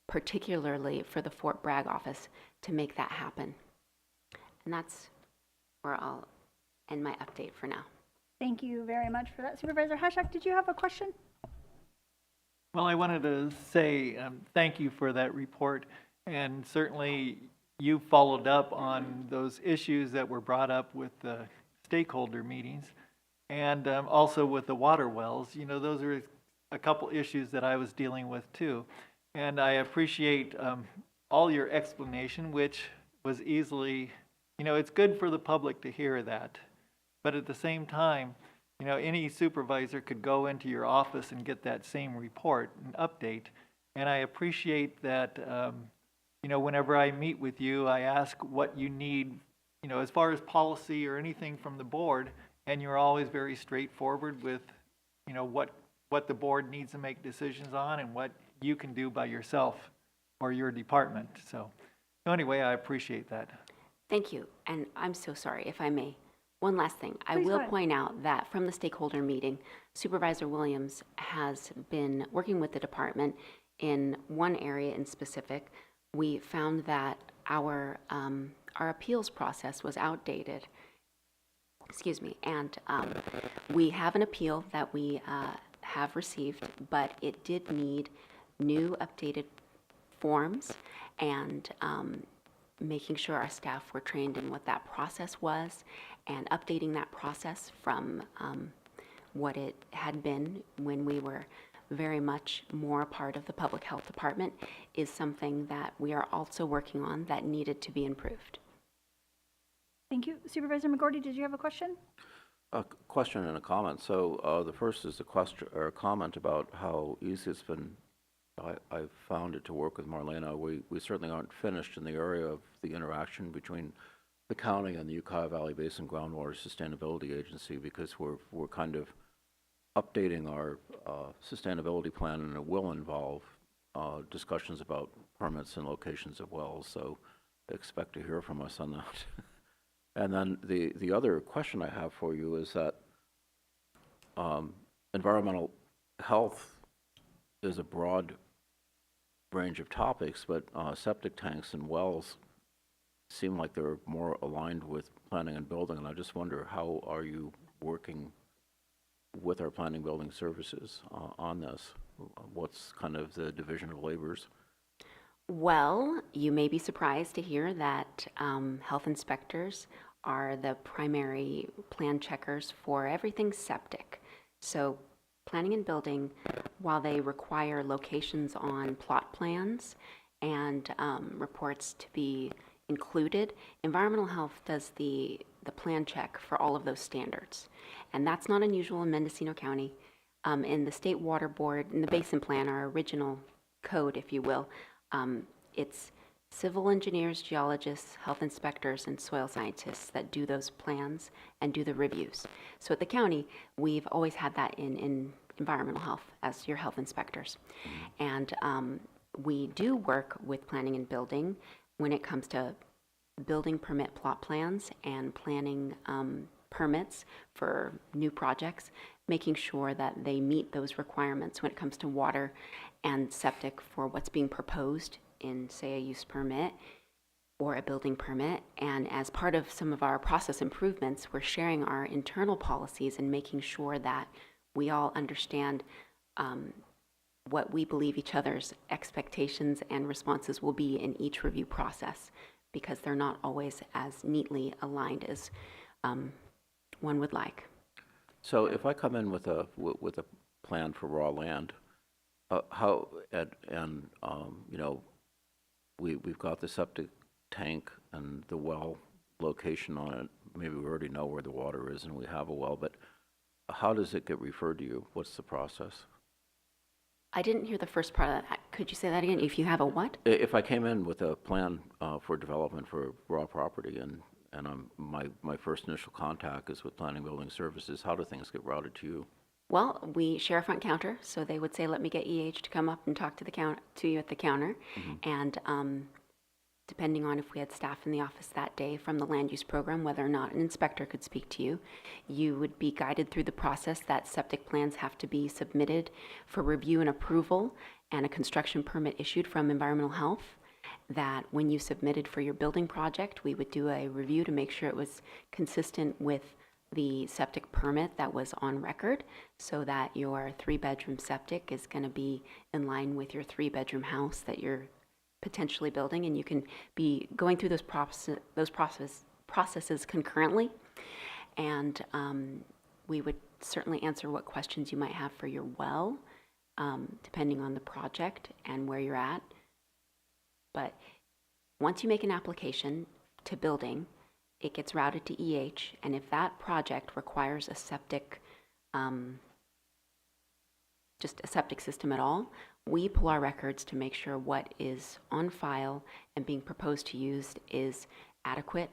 particularly for the Fort Bragg office, to make that happen. And that's where I'll end my update for now. Thank you very much for that. Supervisor Hashak, did you have a question? Well, I wanted to say thank you for that report, and certainly you followed up on those issues that were brought up with the stakeholder meetings, and also with the water wells. You know, those are a couple issues that I was dealing with too, and I appreciate all your explanation, which was easily, you know, it's good for the public to hear that, but at the same time, you know, any supervisor could go into your office and get that same report and update. And I appreciate that, you know, whenever I meet with you, I ask what you need, you know, as far as policy or anything from the board, and you're always very straightforward with, you know, what the board needs to make decisions on and what you can do by yourself or your department. So anyway, I appreciate that. Thank you. And I'm so sorry, if I may. One last thing. I Please will go ahead. point out that from the stakeholder meeting, Supervisor Williams has been working with the department in one area in specific. We found that our appeals process was outdated. Excuse me. And we have an appeal that we have received, but it did need new updated forms and making sure our staff were trained in what that process was, and updating that process from what it had been when we were very much more a part of the public health department is something that we are also working on that needed to be improved. Thank you. Supervisor McGordy, did you have a question? A question and a comment. So the first is a question or a comment about how easy it's been. I've found it to work with Marlena. We certainly aren't finished in the area of the interaction between the county and the Ukiah Valley Basin Groundwater Sustainability Agency, because we're kind of updating our sustainability plan, and it will involve discussions about permits and locations of wells, so expect to hear from us on that. And then the other question I have for you is that environmental health is a broad range of topics, but septic tanks and wells seem like they're more aligned with planning and building, and I just wonder, how are you working with our planning building services on this? What's kind of the division of labors? Well, you may be surprised to hear that health inspectors are the primary plan checkers for everything septic. So planning and building, while they require locations on plot plans and reports to be included, environmental health does the plan check for all of those standards. And that's not unusual in Mendocino County. In the State Water Board, in the Basin Plan, our original code, if you will, it's civil engineers, geologists, health inspectors, and soil scientists that do those plans and do the reviews. So at the county, we've always had that in environmental health as your health inspectors. And we do work with planning and building when it comes to building permit plot plans and planning permits for new projects, making sure that they meet those requirements when it comes to water and septic for what's being proposed in, say, a use permit or a building permit. And as part of some of our process improvements, we're sharing our internal policies and making sure that we all understand what we believe each other's expectations and responses will be in each review process, because they're not always as neatly aligned as one would like. So if I come in with a plan for raw land, you know, we've got the septic tank and the well location on it. Maybe we already know where the water is and we have a well, but how does it get referred to you? What's the process? I didn't hear the first part of that. Could you say that again? If you have a what? If I came in with a plan for development for raw property, and my first initial contact is with Planning Building Services, how do things get routed to you? Well, we share a front counter, so they would say, let me get EH to come up and talk to you at the counter. And depending on if we had staff in the office that day from the land use program, whether or not an inspector could speak to you, you would be guided through the process that septic plans have to be submitted for review and approval, and a construction permit issued from environmental health. That when you submitted for your building project, we would do a review to make sure it was consistent with the septic permit that was on record, so that your 3-bedroom septic is going to be in line with your 3-bedroom house that you're potentially building, and you can be going through those processes concurrently. And we would certainly answer what questions you might have for your well, depending on the project and where you're at. But once you make an application to building, it gets routed to EH, and if that project requires a septic, just a septic system at all, we pull our records to make sure what is on file and being proposed to use is adequate.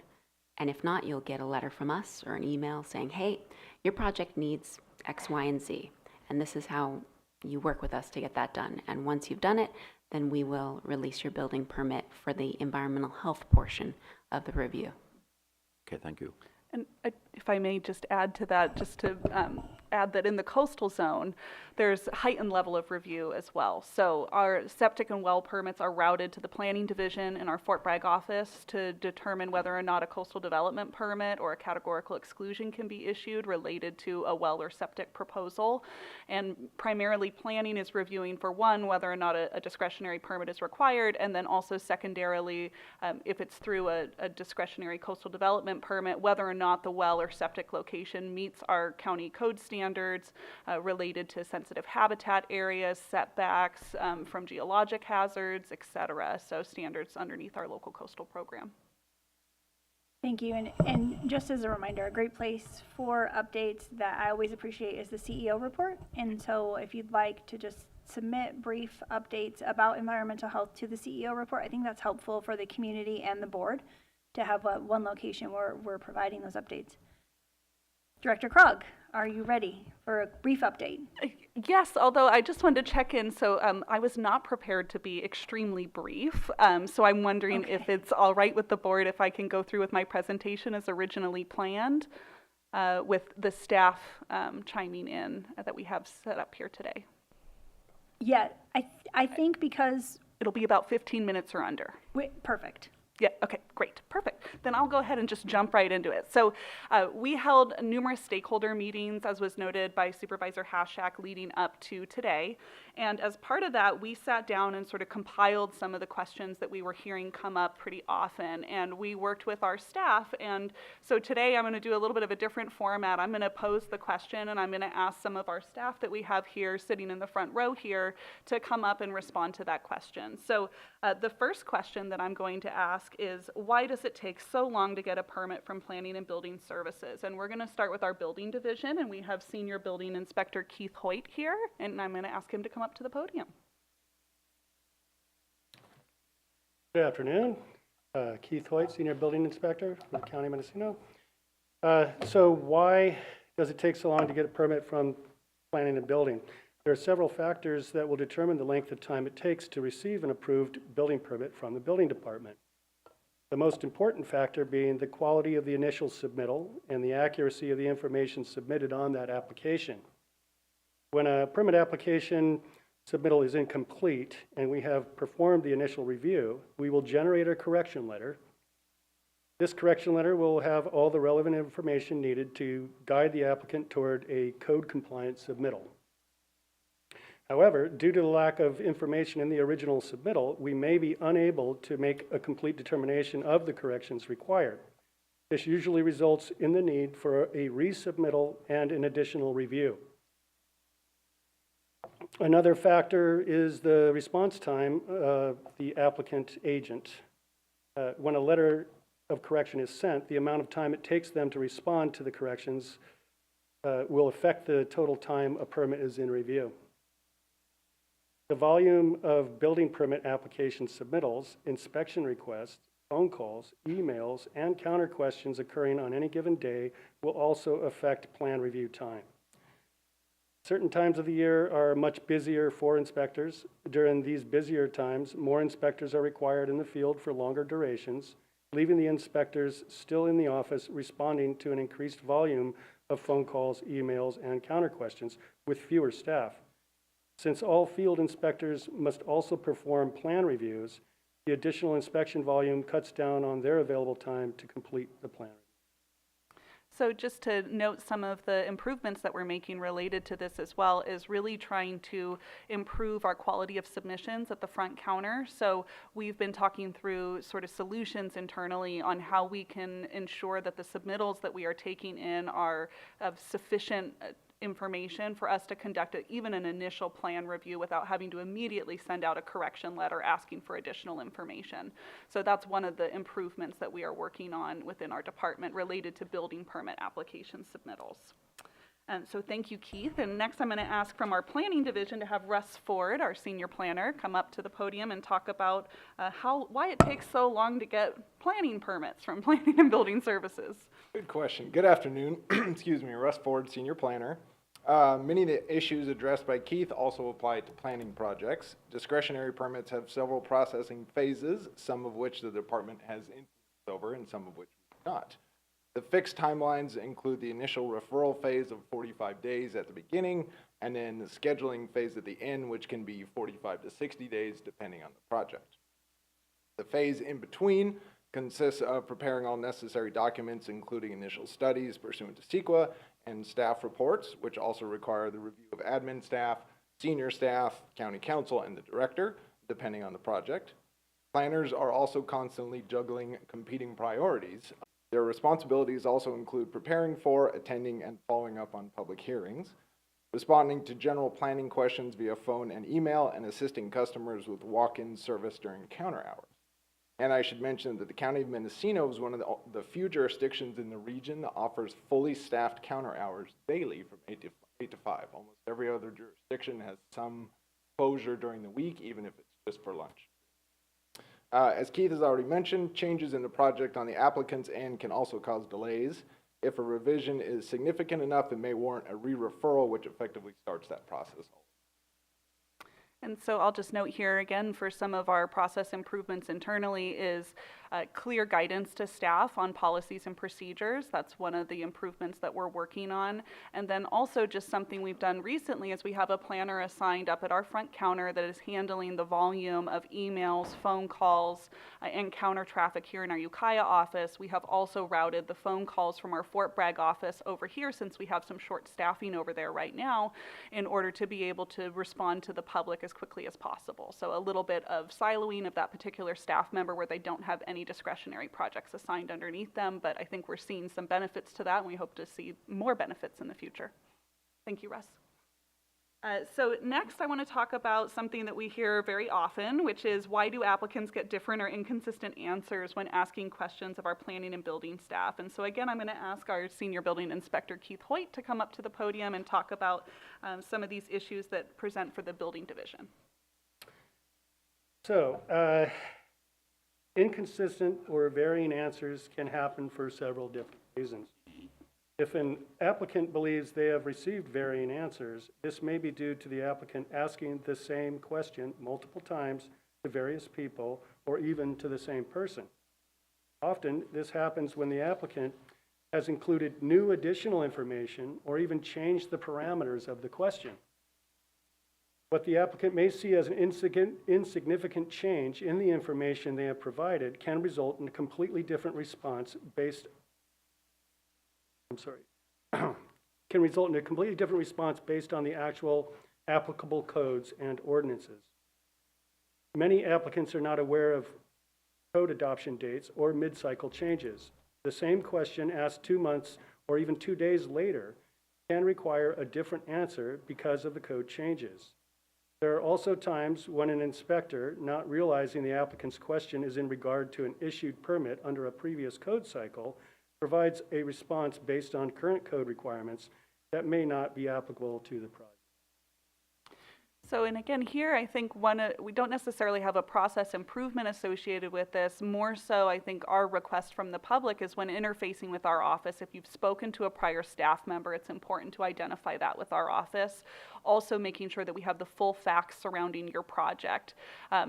And if not, you'll get a letter from us or an email saying, hey, your project needs X, Y, and Z, and this is how you work with us to get that done. And once you've done it, then we will release your building permit for the environmental health portion of the review. Okay, thank you. And if I may just add to that, just to add that in the coastal zone, there's a heightened level of review as well. So our septic and well permits are routed to the planning division in our Fort Bragg office to determine whether or not a coastal development permit or a categorical exclusion can be issued related to a well or septic proposal. And primarily planning is reviewing, for one, whether or not a discretionary permit is required, and then also secondarily, if it's through a discretionary coastal development permit, whether or not the well or septic location meets our county code standards related to sensitive habitat areas, setbacks from geologic hazards, etc. So standards underneath our local coastal program. Thank you. And just as a reminder, a great place for updates that I always appreciate is the CEO report. And so if you'd like to just submit brief updates about environmental health to the CEO report, I think that's helpful for the community and the board to have one location where we're providing those updates. Director Krug, are you ready for a brief update? Yes, although I just wanted to check in. So I was not prepared to be extremely brief. So I'm wondering if it's all right with the board if I can go through with my presentation as originally planned, with the staff chiming in that we have set up here today. Yeah, I think because... It'll be about 15 minutes or under. Perfect. Yeah, okay, great, perfect. Then I'll go ahead and just jump right into it. So we held numerous stakeholder meetings, as was noted by Supervisor Hashak, leading up to today. And as part of that, we sat down and sort of compiled some of the questions that we were hearing come up pretty often. And we worked with our staff. And so today I'm going to do a little bit of a different format. I'm going to pose the question, and I'm going to ask some of our staff that we have here sitting in the front row here to come up and respond to that question. So the first question that I'm going to ask is, why does it take so long to get a permit from Planning and Building Services? And we're going to start with our building division, and we have Senior Building Inspector Keith Hoyt here, and I'm going to ask him to come up to the podium. Good afternoon. Keith Hoyt, Senior Building Inspector from the County of Mendocino. So why does it take so long to get a permit from Planning and Building? There are several factors that will determine the length of time it takes to receive an approved building permit from the building department. The most important factor being the quality of the initial submittal and the accuracy of the information submitted on that application. When a permit application submittal is incomplete and we have performed the initial review, we will generate a correction letter. This correction letter will have all the relevant information needed to guide the applicant toward a code-compliant submittal. However, due to the lack of information in the original submittal, we may be unable to make a complete determination of the corrections required. This usually results in the need for a resubmittal and an additional review. Another factor is the response time of the applicant agent. When a letter of correction is sent, the amount of time it takes them to respond to the corrections will affect the total time a permit is in review. The volume of building permit application submittals, inspection requests, phone calls, emails, and counter questions occurring on any given day will also affect plan review time. Certain times of the year are much busier for inspectors. During these busier times, more inspectors are required in the field for longer durations, leaving the inspectors still in the office responding to an increased volume of phone calls, emails, and counter questions with fewer staff. Since all field inspectors must also perform plan reviews, the additional inspection volume cuts down on their available time to complete the plan. So just to note some of the improvements that we're making related to this as well is really trying to improve our quality of submissions at the front counter. So we've been talking through sort of solutions internally on how we can ensure that the submittals that we are taking in are of sufficient information for us to conduct even an initial plan review without having to immediately send out a correction letter asking for additional information. So that's one of the improvements that we are working on within our department related to building permit application submittals. And so thank you, Keith. And next I'm going to ask from our planning division to have Russ Ford, our senior planner, come up to the podium and talk about why it takes so long to get planning permits from Planning and Building Services. Good question. Good afternoon. Excuse me, Russ Ford, senior planner. Many of the issues addressed by Keith also apply to planning projects. Discretionary permits have several processing phases, some of which the department has influence over and some of which not. The fixed timelines include the initial referral phase of 45 days at the beginning, and then the scheduling phase at the end, which can be 45 to 60 days depending on the project. The phase in between consists of preparing all necessary documents, including initial studies pursuant to CEQA and staff reports, which also require the review of admin staff, senior staff, county council, and the director, depending on the project. Planners are also constantly juggling competing priorities. Their responsibilities also include preparing for, attending, and following up on public hearings, responding to general planning questions via phone and email, and assisting customers with walk-in service during counter hours. And I should mention that the County of Mendocino is one of the few jurisdictions in the region that offers fully staffed counter hours daily from 8 to 5. Almost every other jurisdiction has some closure during the week, even if it's just for lunch. As Keith has already mentioned, changes in the project on the applicant's end can also cause delays. If a revision is significant enough, it may warrant a re-referral, which effectively starts that process. And so I'll just note here again for some of our process improvements internally is clear guidance to staff on policies and procedures. That's one of the improvements that we're working on. And then also just something we've done recently is we have a planner assigned up at our front counter that is handling the volume of emails, phone calls, and counter traffic here in our Ukiah office. We have also routed the phone calls from our Fort Bragg office over here since we have some short staffing over there right now in order to be able to respond to the public as quickly as possible. So a little bit of siloing of that particular staff member where they don't have any discretionary projects assigned underneath them, but I think we're seeing some benefits to that, and we hope to see more benefits in the future. Thank you, Russ. So next I want to talk about something that we hear very often, which is why do applicants get different or inconsistent answers when asking questions of our planning and building staff? And so again, I'm going to ask our Senior Building Inspector, Keith Hoyt, to come up to the podium and talk about some of these issues that present for the building division. So, inconsistent or varying answers can happen for several different reasons. If an applicant believes they have received varying answers, this may be due to the applicant asking the same question multiple times to various people or even to the same person. Often, this happens when the applicant has included new additional information or even changed the parameters of the question. What the applicant may see as an insignificant change in the information they have provided can result in a completely different response based on the actual applicable codes and ordinances. Many applicants are not aware of code adoption dates or mid-cycle changes. The same question asked 2 months or even 2 days later can require a different answer because of the code changes. There are also times when an inspector, not realizing the applicant's question is in regard to an issued permit under a previous code cycle, provides a response based on current code requirements that may not be applicable to the project. So, and again, here I think we don't necessarily have a process improvement associated with this. More so, I think our request from the public is when interfacing with our office, if you've spoken to a prior staff member, it's important to identify that with our office. Also making sure that we have the full facts surrounding your project,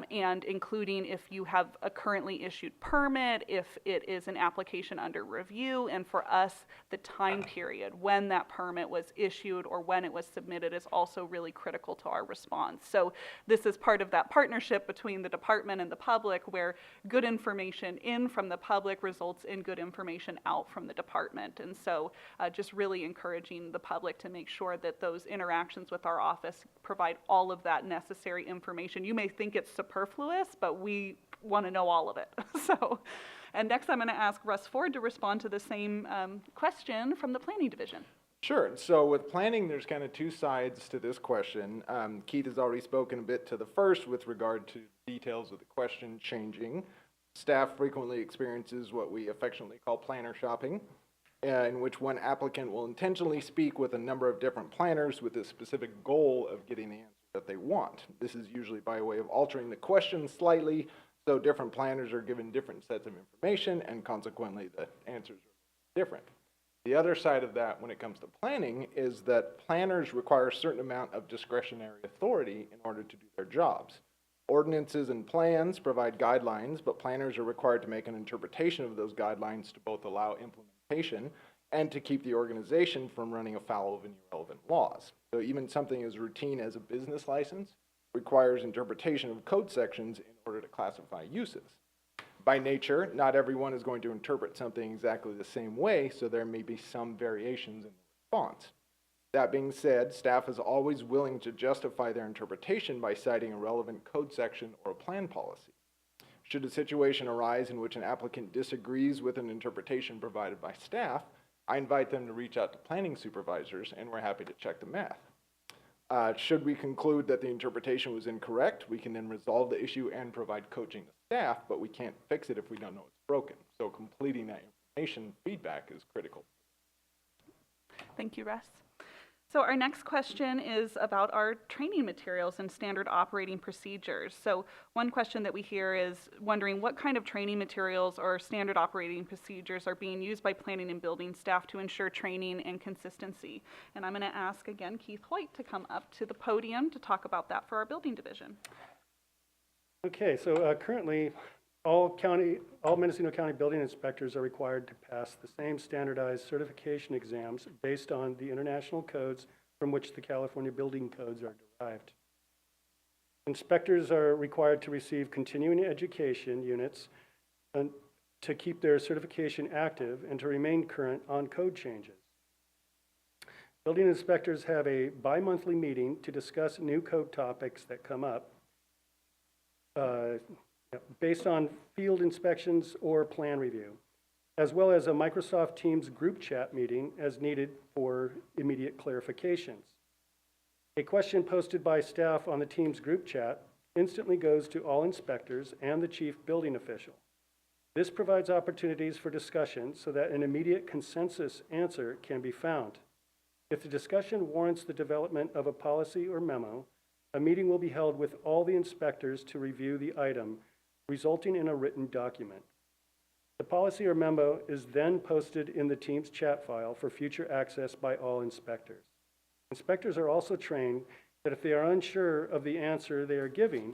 and including if you have a currently issued permit, if it is an application under review, and for us, the time period when that permit was issued or when it was submitted is also really critical to our response. So this is part of that partnership between the department and the public where good information in from the public results in good information out from the department. And so just really encouraging the public to make sure that those interactions with our office provide all of that necessary information. You may think it's superfluous, but we want to know all of it. And next I'm going to ask Russ Ford to respond to the same question from the planning division. Sure. So with planning, there's kind of two sides to this question. Keith has already spoken a bit to the first with regard to details of the question changing. Staff frequently experiences what we affectionately call planner shopping, in which one applicant will intentionally speak with a number of different planners with a specific goal of getting the answer that they want. This is usually by way of altering the question slightly, so different planners are given different sets of information, and consequently the answers are different. The other side of that when it comes to planning is that planners require a certain amount of discretionary authority in order to do their jobs. Ordinances and plans provide guidelines, but planners are required to make an interpretation of those guidelines to both allow implementation and to keep the organization from running afoul of any relevant laws. So even something as routine as a business license requires interpretation of code sections in order to classify uses. By nature, not everyone is going to interpret something exactly the same way, so there may be some variations in the response. That being said, staff is always willing to justify their interpretation by citing a relevant code section or a plan policy. Should a situation arise in which an applicant disagrees with an interpretation provided by staff, I invite them to reach out to planning supervisors, and we're happy to check the math. Should we conclude that the interpretation was incorrect, we can then resolve the issue and provide coaching to staff, but we can't fix it if we don't know it's broken. So completing that information feedback is critical. Thank you, Russ. So our next question is about our training materials and standard operating procedures. So one question that we hear is wondering what kind of training materials or standard operating procedures are being used by planning and building staff to ensure training and consistency. And I'm going to ask again Keith Hoyt to come up to the podium to talk about that for our building division. Okay, so currently all Mendocino County building inspectors are required to pass the same standardized certification exams based on the international codes from which the California building codes are derived. Inspectors are required to receive continuing education units to keep their certification active and to remain current on code changes. Building inspectors have a bi-monthly meeting to discuss new code topics that come up based on field inspections or plan review, as well as a Microsoft Teams group chat meeting as needed for immediate clarifications. A question posted by staff on the Teams group chat instantly goes to all inspectors and the chief building official. This provides opportunities for discussion so that an immediate consensus answer can be found. If the discussion warrants the development of a policy or memo, a meeting will be held with all the inspectors to review the item, resulting in a written document. The policy or memo is then posted in the Teams chat file for future access by all inspectors. Inspectors are also trained that if they are unsure of the answer they are giving,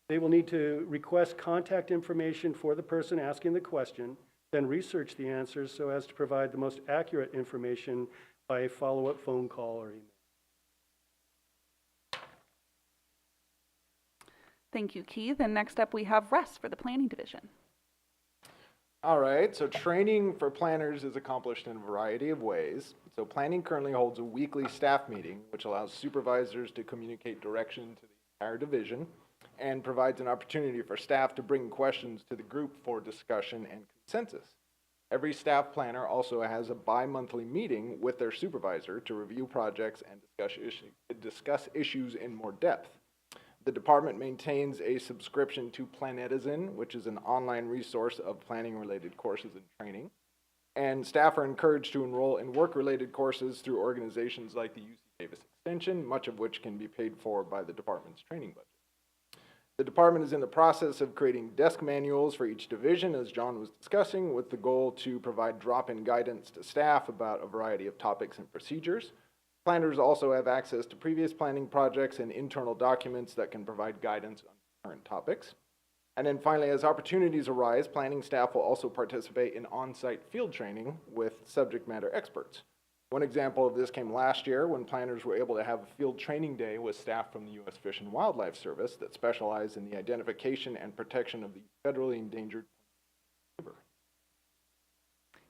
they will need to request contact information for the person asking the question, then research the answers so as to provide the most accurate information by a follow-up phone call or email. Thank you, Keith. And next up we have Russ for the planning division. All right, so training for planners is accomplished in a variety of ways. So planning currently holds a weekly staff meeting, which allows supervisors to communicate direction to the entire division and provides an opportunity for staff to bring questions to the group for discussion and consensus. Every staff planner also has a bi-monthly meeting with their supervisor to review projects and discuss issues in more depth. The department maintains a subscription to Planetizen, which is an online resource of planning-related courses and training. And staff are encouraged to enroll in work-related courses through organizations like the UC Davis Extension, much of which can be paid for by the department's training budget. The department is in the process of creating desk manuals for each division, as John was discussing, with the goal to provide drop-in guidance to staff about a variety of topics and procedures. Planners also have access to previous planning projects and internal documents that can provide guidance on current topics. And then finally, as opportunities arise, planning staff will also participate in on-site field training with subject matter experts. One example of this came last year when planners were able to have a field training day with staff from the U.S. Fish and Wildlife Service that specialize in the identification and protection of the federally endangered beaver.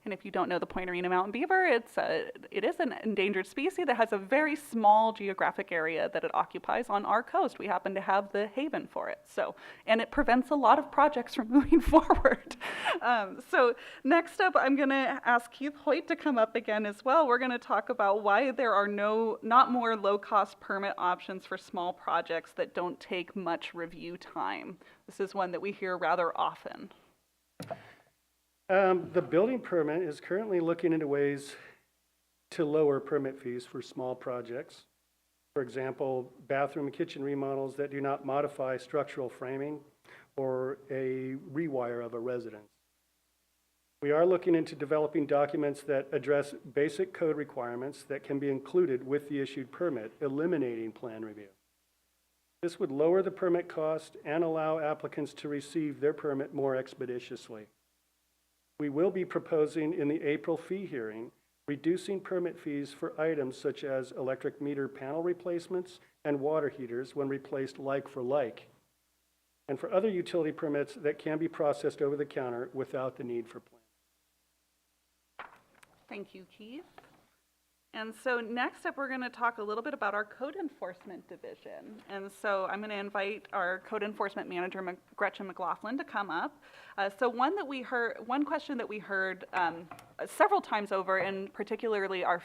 And if you don't know the Pointerina mountain beaver, it is an endangered species that has a very small geographic area that it occupies on our coast. We happen to have the haven for it. And it prevents a lot of projects from moving forward. So next up, I'm going to ask Keith Hoyt to come up again as well. We're going to talk about why there are not more low-cost permit options for small projects that don't take much review time. This is one that we hear rather often. The building permit is currently looking into ways to lower permit fees for small projects. For example, bathroom and kitchen remodels that do not modify structural framing or a rewire of a residence. We are looking into developing documents that address basic code requirements that can be included with the issued permit, eliminating plan review. This would lower the permit cost and allow applicants to receive their permit more expeditiously. We will be proposing in the April fee hearing, reducing permit fees for items such as electric meter panel replacements and water heaters when replaced like for like, and for other utility permits that can be processed over the counter without the need for plan. Thank you, Keith. And so next up, we're going to talk a little bit about our code enforcement division. And so I'm going to invite our code enforcement manager, Gretchen McLaughlin, to come up. So one question that we heard several times over, and particularly our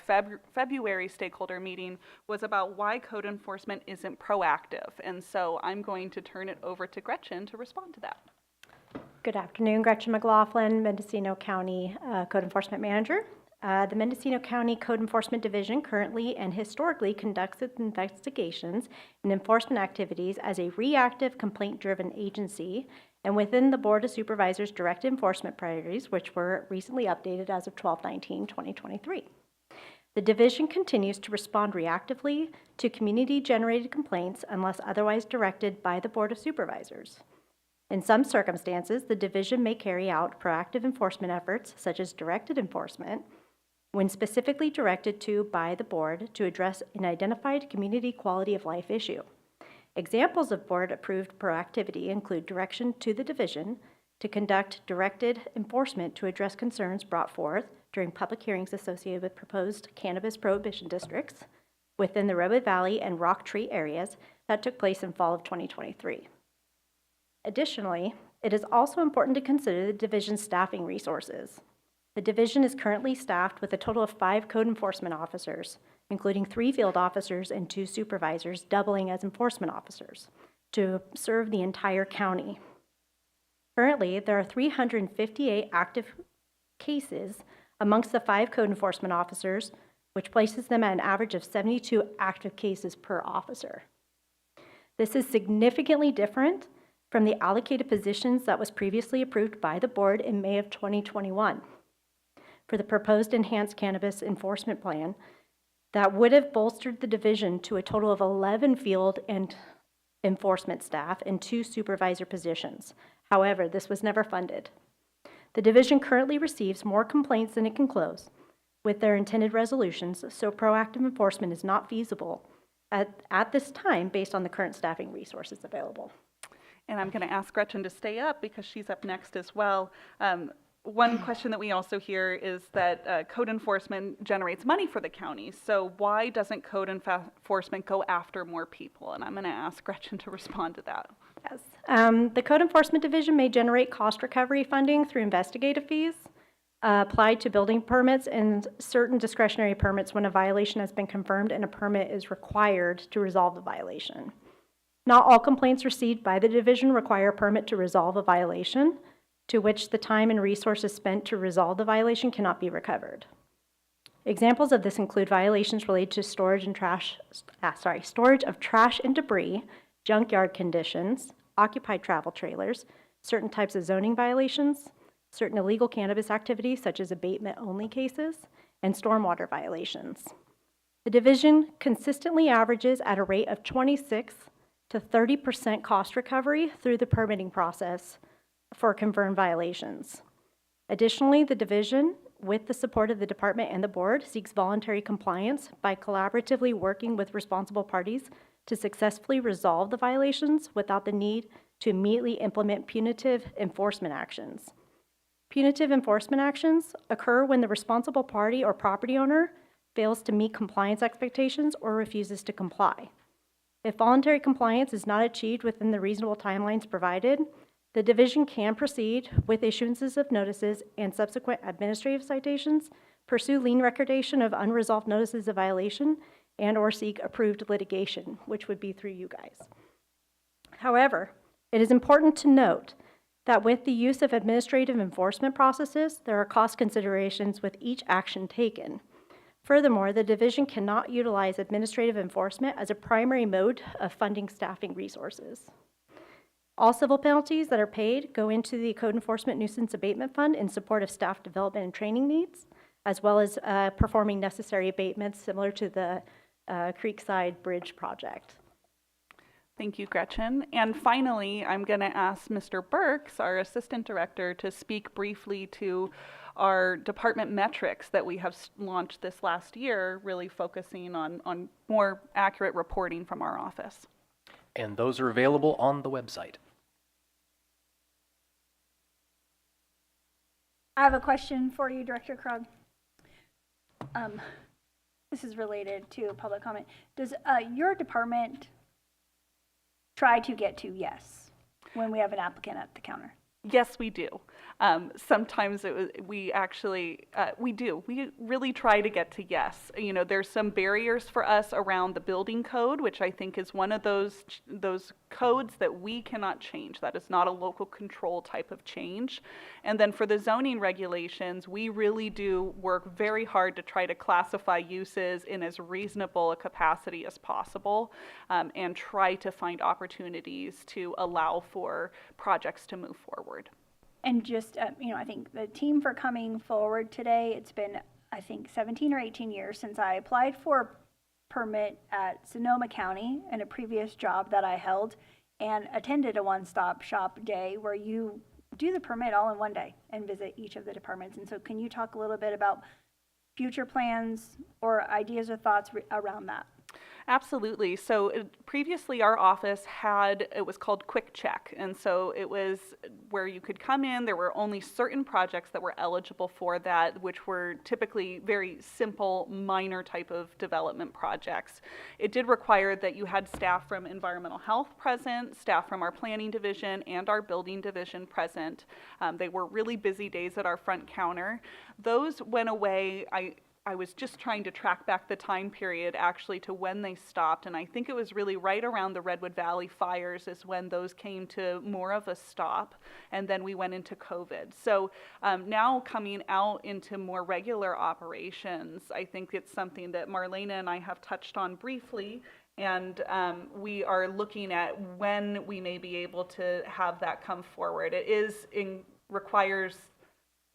February stakeholder meeting, was about why code enforcement isn't proactive. And so I'm going to turn it over to Gretchen to respond to that. Good afternoon, Gretchen McLaughlin, Mendocino County Code Enforcement Manager. The Mendocino County Code Enforcement Division currently and historically conducts its investigations and enforcement activities as a reactive, complaint-driven agency and within the Board of Supervisors' direct enforcement priorities, which were recently updated as of 12/19/2023. The division continues to respond reactively to community-generated complaints unless otherwise directed by the Board of Supervisors. In some circumstances, the division may carry out proactive enforcement efforts, such as directed enforcement, when specifically directed to by the board to address an identified community quality of life issue. Examples of board-approved proactivity include direction to the division to conduct directed enforcement to address concerns brought forth during public hearings associated with proposed cannabis prohibition districts within the Redwood Valley and Rock Tree areas that took place in fall of 2023. Additionally, it is also important to consider the division's staffing resources. The division is currently staffed with a total of 5 code enforcement officers, including 3 field officers and 2 supervisors, doubling as enforcement officers, to serve the entire county. Currently, there are 358 active cases amongst the 5 code enforcement officers, which places them at an average of 72 active cases per officer. This is significantly different from the allocated positions that was previously approved by the board in May of 2021 for the proposed enhanced cannabis enforcement plan that would have bolstered the division to a total of 11 field and enforcement staff and 2 supervisor positions. However, this was never funded. The division currently receives more complaints than it can close with their intended resolutions, so proactive enforcement is not feasible at this time based on the current staffing resources available. And I'm going to ask Gretchen to stay up because she's up next as well. One question that we also hear is that code enforcement generates money for the county. So why doesn't code enforcement go after more people? And I'm going to ask Gretchen to respond to that. Yes. The Code Enforcement Division may generate cost recovery funding through investigative fees applied to building permits and certain discretionary permits when a violation has been confirmed and a permit is required to resolve the violation. Not all complaints received by the division require a permit to resolve a violation, to which the time and resources spent to resolve the violation cannot be recovered. Examples of this include violations related to storage of trash and debris, junkyard conditions, occupied travel trailers, certain types of zoning violations, certain illegal cannabis activities such as abatement-only cases, and stormwater violations. The division consistently averages at a rate of 26 to 30% cost recovery through the permitting process for confirmed violations. Additionally, the division, with the support of the department and the board, seeks voluntary compliance by collaboratively working with responsible parties to successfully resolve the violations without the need to immediately implement punitive enforcement actions. Punitive enforcement actions occur when the responsible party or property owner fails to meet compliance expectations or refuses to comply. If voluntary compliance is not achieved within the reasonable timelines provided, the division can proceed with issuances of notices and subsequent administrative citations, pursue lien recordation of unresolved notices of violation, and/or seek approved litigation, which would be through you guys. However, it is important to note that with the use of administrative enforcement processes, there are cost considerations with each action taken. Furthermore, the division cannot utilize administrative enforcement as a primary mode of funding staffing resources. All civil penalties that are paid go into the Code Enforcement Nuisance Abatement Fund in support of staff development and training needs, as well as performing necessary abatements similar to the Creekside Bridge project. Thank you, Gretchen. And finally, I'm going to ask Mr. Burks, our Assistant Director, to speak briefly to our department metrics that we have launched this last year, really focusing on more accurate reporting from our office. And those are available on the website. I have a question for you, Director Krug. This is related to public comment. Does your department try to get to yes when we have an applicant at the counter? Yes, we do. Sometimes we really try to get to yes. There's some barriers for us around the building code, which I think is one of those codes that we cannot change. That is not a local control type of change. And then for the zoning regulations, we really do work very hard to try to classify uses in as reasonable a capacity as possible, and try to find opportunities to allow for projects to move forward. And just, I think the team for coming forward today, it's been, I think, 17 or 18 years since I applied for a permit at Sonoma County in a previous job that I held, and attended a one-stop shop day where you do the permit all in one day and visit each of the departments. And so can you talk a little bit about future plans or ideas or thoughts around that? Absolutely. So previously our office it was called Quick Check. And so it was where you could come in. There were only certain projects that were eligible for that, which were typically very simple, minor type of development projects. It did require that you had staff from environmental health present, staff from our planning division and our building division present. They were really busy days at our front counter. Those went away. I was just trying to track back the time period actually to when they stopped, and I think it was really right around the Redwood Valley fires is when those came to more of a stop, and then we went into COVID. So now coming out into more regular operations, I think it's something that Marlena and I have touched on briefly, and we are looking at when we may be able to have that come forward. Requires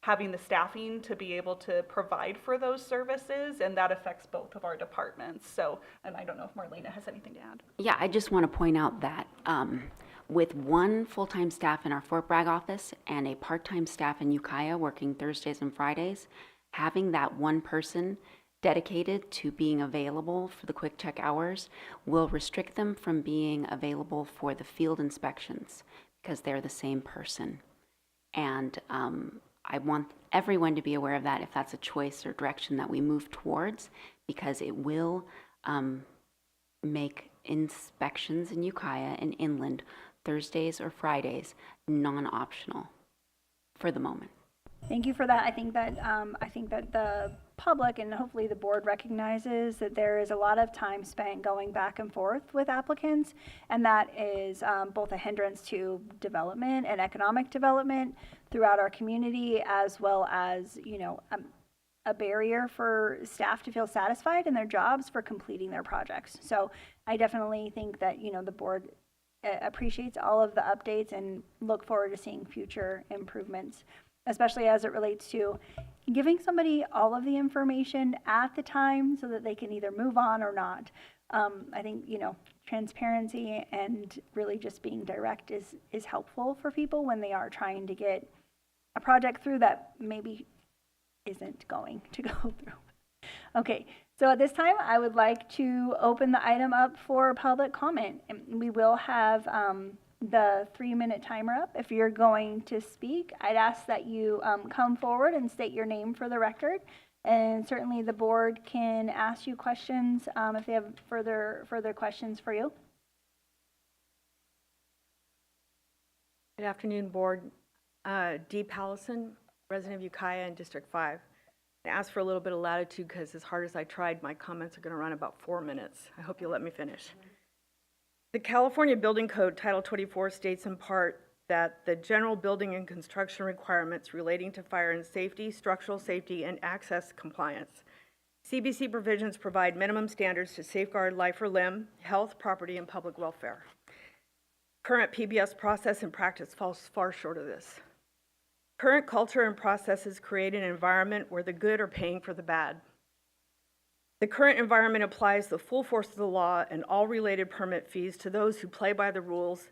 having the staffing to be able to provide for those services, and that affects both of our departments. So, and I don't know if Marlena has anything to add. Yeah, I just want to point out that with one full-time staff in our Fort Bragg office and a part-time staff in Ukiah working Thursdays and Fridays, having that one person dedicated to being available for the quick check hours will restrict them from being available for the field inspections because they're the same person. And I want everyone to be aware of that if that's a choice or direction that we move towards, because it will make inspections in Ukiah and inland Thursdays or Fridays non-optional for the moment. Thank you for that. I think that the public and hopefully the board recognizes that there is a lot of time spent going back and forth with applicants, and that is both a hindrance to development and economic development throughout our community, as well as a barrier for staff to feel satisfied in their jobs for completing their projects. So I definitely think that the board appreciates all of the updates and look forward to seeing future improvements, especially as it relates to giving somebody all of the information at the time so that they can either move on or not. I think, transparency and really just being direct is helpful for people when they are trying to get a project through that maybe isn't going to go through. Okay, so at this time, I would like to open the item up for public comment. And we will have the 3-minute timer up. If you're going to speak, I'd ask that you come forward and state your name for the record. And certainly the board can ask you questions if they have further questions for you. Good afternoon, board. Dee Pallison, resident of Ukiah in District 5. I asked for a little bit of latitude because as hard as I tried, my comments are going to run about 4 minutes. I hope you'll let me finish. The California Building Code, Title 24, states in part that the general building and construction requirements relating to fire and safety, structural safety, and access compliance. CBC provisions provide minimum standards to safeguard life or limb, health, property, and public welfare. Current PBS process and practice falls far short of this. Current culture and processes create an environment where the good are paying for the bad. The current environment applies the full force of the law and all related permit fees to those who play by the rules,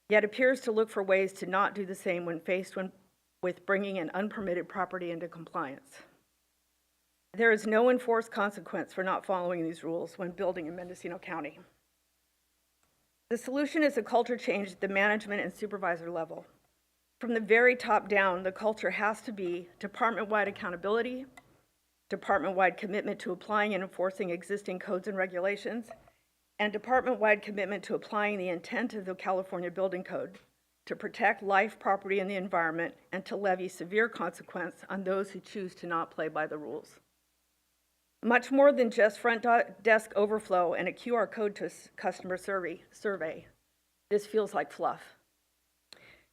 yet appears to look for ways to not do the same when faced with bringing an unpermitted property into compliance. There is no enforced consequence for not following these rules when building in Mendocino County. The solution is a culture change at the management and supervisor level. From the very top down, the culture has to be department-wide accountability, department-wide commitment to applying and enforcing existing codes and regulations, and department-wide commitment to applying the intent of the California Building Code, to protect life, property, and the environment, and to levy severe consequence on those who choose to not play by the rules. Much more than just front desk overflow and a QR code to customer survey. This feels like fluff.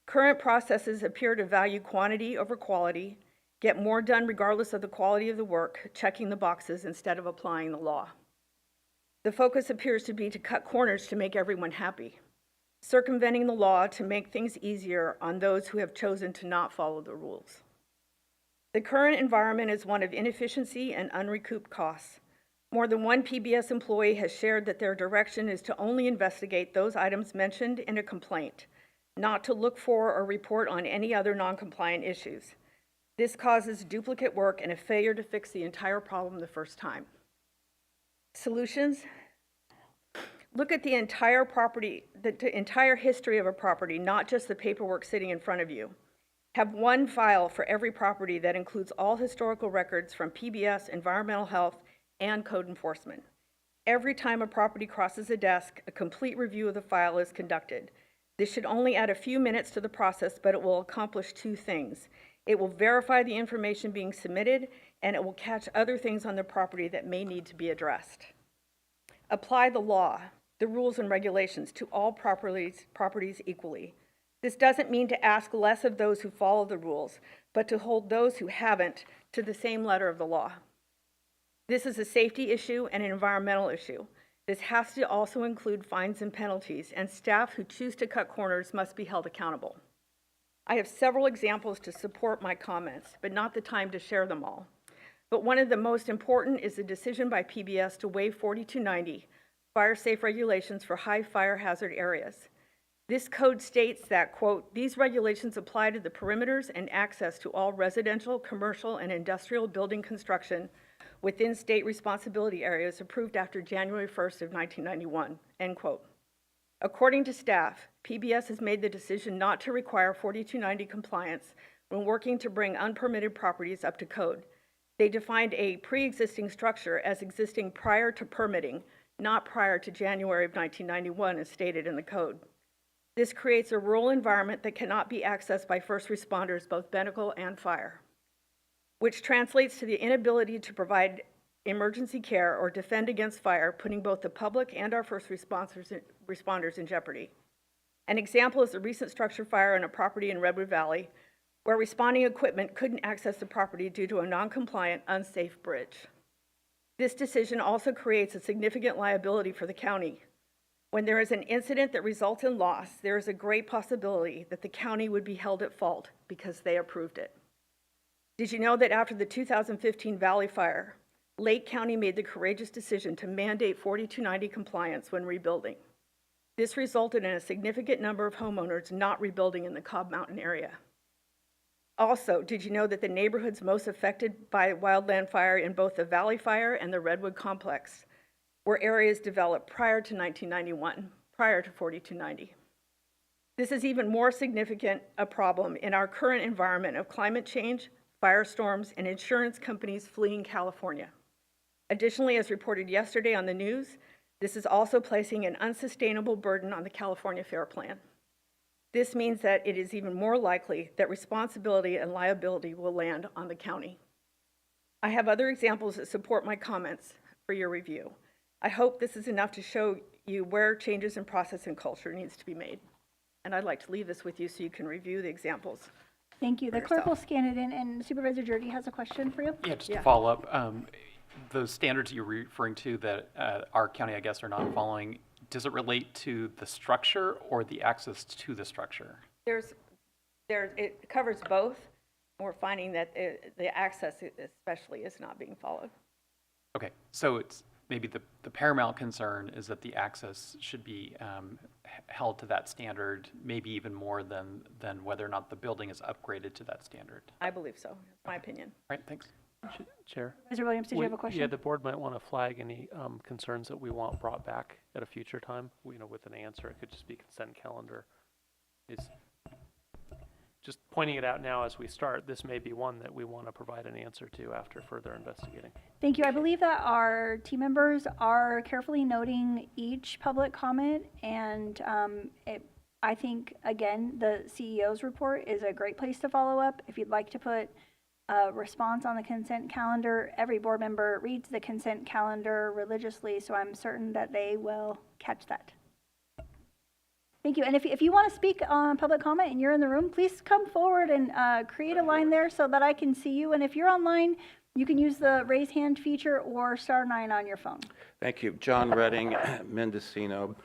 Current processes appear to value quantity over quality, get more done regardless of the quality of the work, checking the boxes instead of applying the law. The focus appears to be to cut corners to make everyone happy, circumventing the law to make things easier on those who have chosen to not follow the rules. The current environment is one of inefficiency and unrecouped costs. More than one PBS employee has shared that their direction is to only investigate those items mentioned in a complaint, not to look for or report on any other non-compliant issues. This causes duplicate work and a failure to fix the entire problem the first time. Solutions? Look at the entire property, the entire history of a property, not just the paperwork sitting in front of you. Have one file for every property that includes all historical records from PBS, environmental health, and code enforcement. Every time a property crosses a desk, a complete review of the file is conducted. This should only add a few minutes to the process, but it will accomplish two things. It will verify the information being submitted, and it will catch other things on the property that may need to be addressed. Apply the law, the rules and regulations to all properties equally. This doesn't mean to ask less of those who follow the rules, but to hold those who haven't to the same letter of the law. This is a safety issue and an environmental issue. This has to also include fines and penalties, and staff who choose to cut corners must be held accountable. I have several examples to support my comments, but not the time to share them all. But one of the most important is the decision by PBS to waive 4290, fire safe regulations for high fire hazard areas. This code states that, quote, these regulations apply to the perimeters and access to all residential, commercial, and industrial building construction within state responsibility areas approved after January 1st of 1991, end quote. According to staff, PBS has made the decision not to require 4290 compliance when working to bring unpermitted properties up to code. They defined a pre-existing structure as existing prior to permitting, not prior to January of 1991 as stated in the code. This creates a rural environment that cannot be accessed by first responders, both medical and fire, which translates to the inability to provide emergency care or defend against fire, putting both the public and our first responders in jeopardy. An example is the recent structure fire on a property in Redwood Valley, where responding equipment couldn't access the property due to a non-compliant, unsafe bridge. This decision also creates a significant liability for the county. When there is an incident that results in loss, there is a great possibility that the county would be held at fault because they approved it. Did you know that after the 2015 Valley Fire, Lake County made the courageous decision to mandate 4290 compliance when rebuilding? This resulted in a significant number of homeowners not rebuilding in the Cobb Mountain area. Also, did you know that the neighborhoods most affected by wildland fire in both the Valley Fire and the Redwood complex were areas developed prior to 1991, prior to 4290? This is even more significant a problem in our current environment of climate change, firestorms, and insurance companies fleeing California. Additionally, as reported yesterday on the news, this is also placing an unsustainable burden on the California Fair Plan. This means that it is even more likely that responsibility and liability will land on the county. I have other examples that support my comments for your review. I hope this is enough to show you where changes in process and culture needs to be made. And I'd like to leave this with you so you can review the examples. Thank you. The clerk will scan it in, and Supervisor Jordy has a question for you. Yeah, just to follow up, those standards you're referring to that our county, I guess, are not following, does it relate to the structure or the access to the structure? It covers both. We're finding that the access especially is not being followed. Okay, so it's maybe the paramount concern is that the access should be held to that standard, maybe even more than whether or not the building is upgraded to that standard. I believe so. That's my opinion. All right, thanks. Chair. Supervisor Williams, did you have a question? Yeah, the board might want to flag any concerns that we want brought back at a future time. With an answer, it could just be consent calendar. Is just pointing it out now as we start. This may be one that we want to provide an answer to after further investigating. Thank you. I believe that our team members are carefully noting each public comment, and I think, again, the CEO's report is a great place to follow up. If you'd like to put a response on the consent calendar, every board member reads the consent calendar religiously, so I'm certain that they will catch that. Thank you. And if you want to speak on public comment and you're in the room, please come forward and create a line there so that I can see you. And if you're online, you can use the raise hand feature or *9 on your phone. Thank you. John Redding, Mendocino.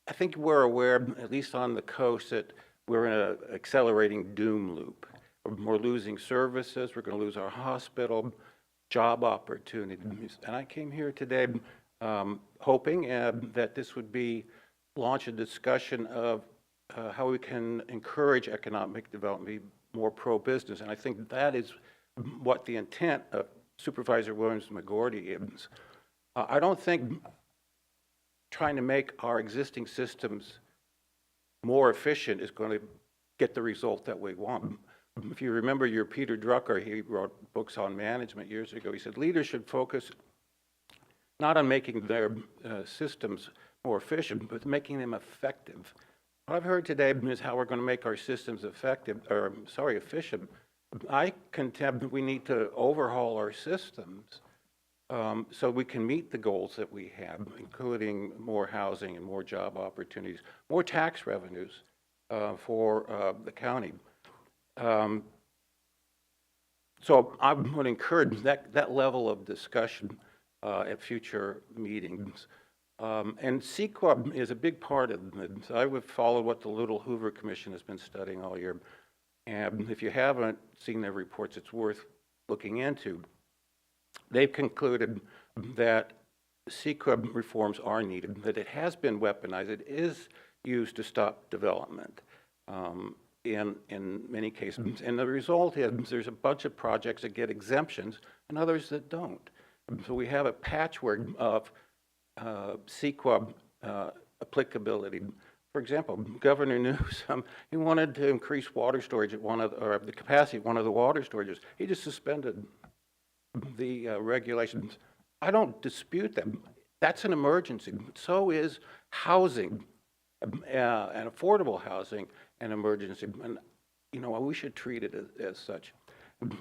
I think we're aware, at least on the coast, that we're in an accelerating doom loop. We're losing services. We're going to lose our hospital, job opportunities. And I came here today hoping that this would launch a discussion of how we can encourage economic development, be more pro-business. And I think that is what the intent of Supervisor Williams-McGorty is. I don't think trying to make our existing systems more efficient is going to get the result that we want. If you remember your Peter Drucker, he wrote books on management years ago. He said leaders should focus not on making their systems more efficient, but making them effective. What I've heard today is how we're going to make our systems efficient. I contend we need to overhaul our systems so we can meet the goals that we have, including more housing and more job opportunities, more tax revenues for the county. So I would encourage that level of discussion at future meetings. And CEQA is a big part of it. I would follow what the Little Hoover Commission has been studying all year. And if you haven't seen their reports, it's worth looking into. They've concluded that CEQA reforms are needed, that it has been weaponized. It is used to stop development in many cases. And the result is there's a bunch of projects that get exemptions and others that don't. So we have a patchwork of CEQA applicability. For example, Governor Newsom, he wanted to increase water storage at the capacity of one of the water storages. He just suspended the regulations. I don't dispute them. That's an emergency. So is housing, and affordable housing, an emergency. And, we should treat it as such.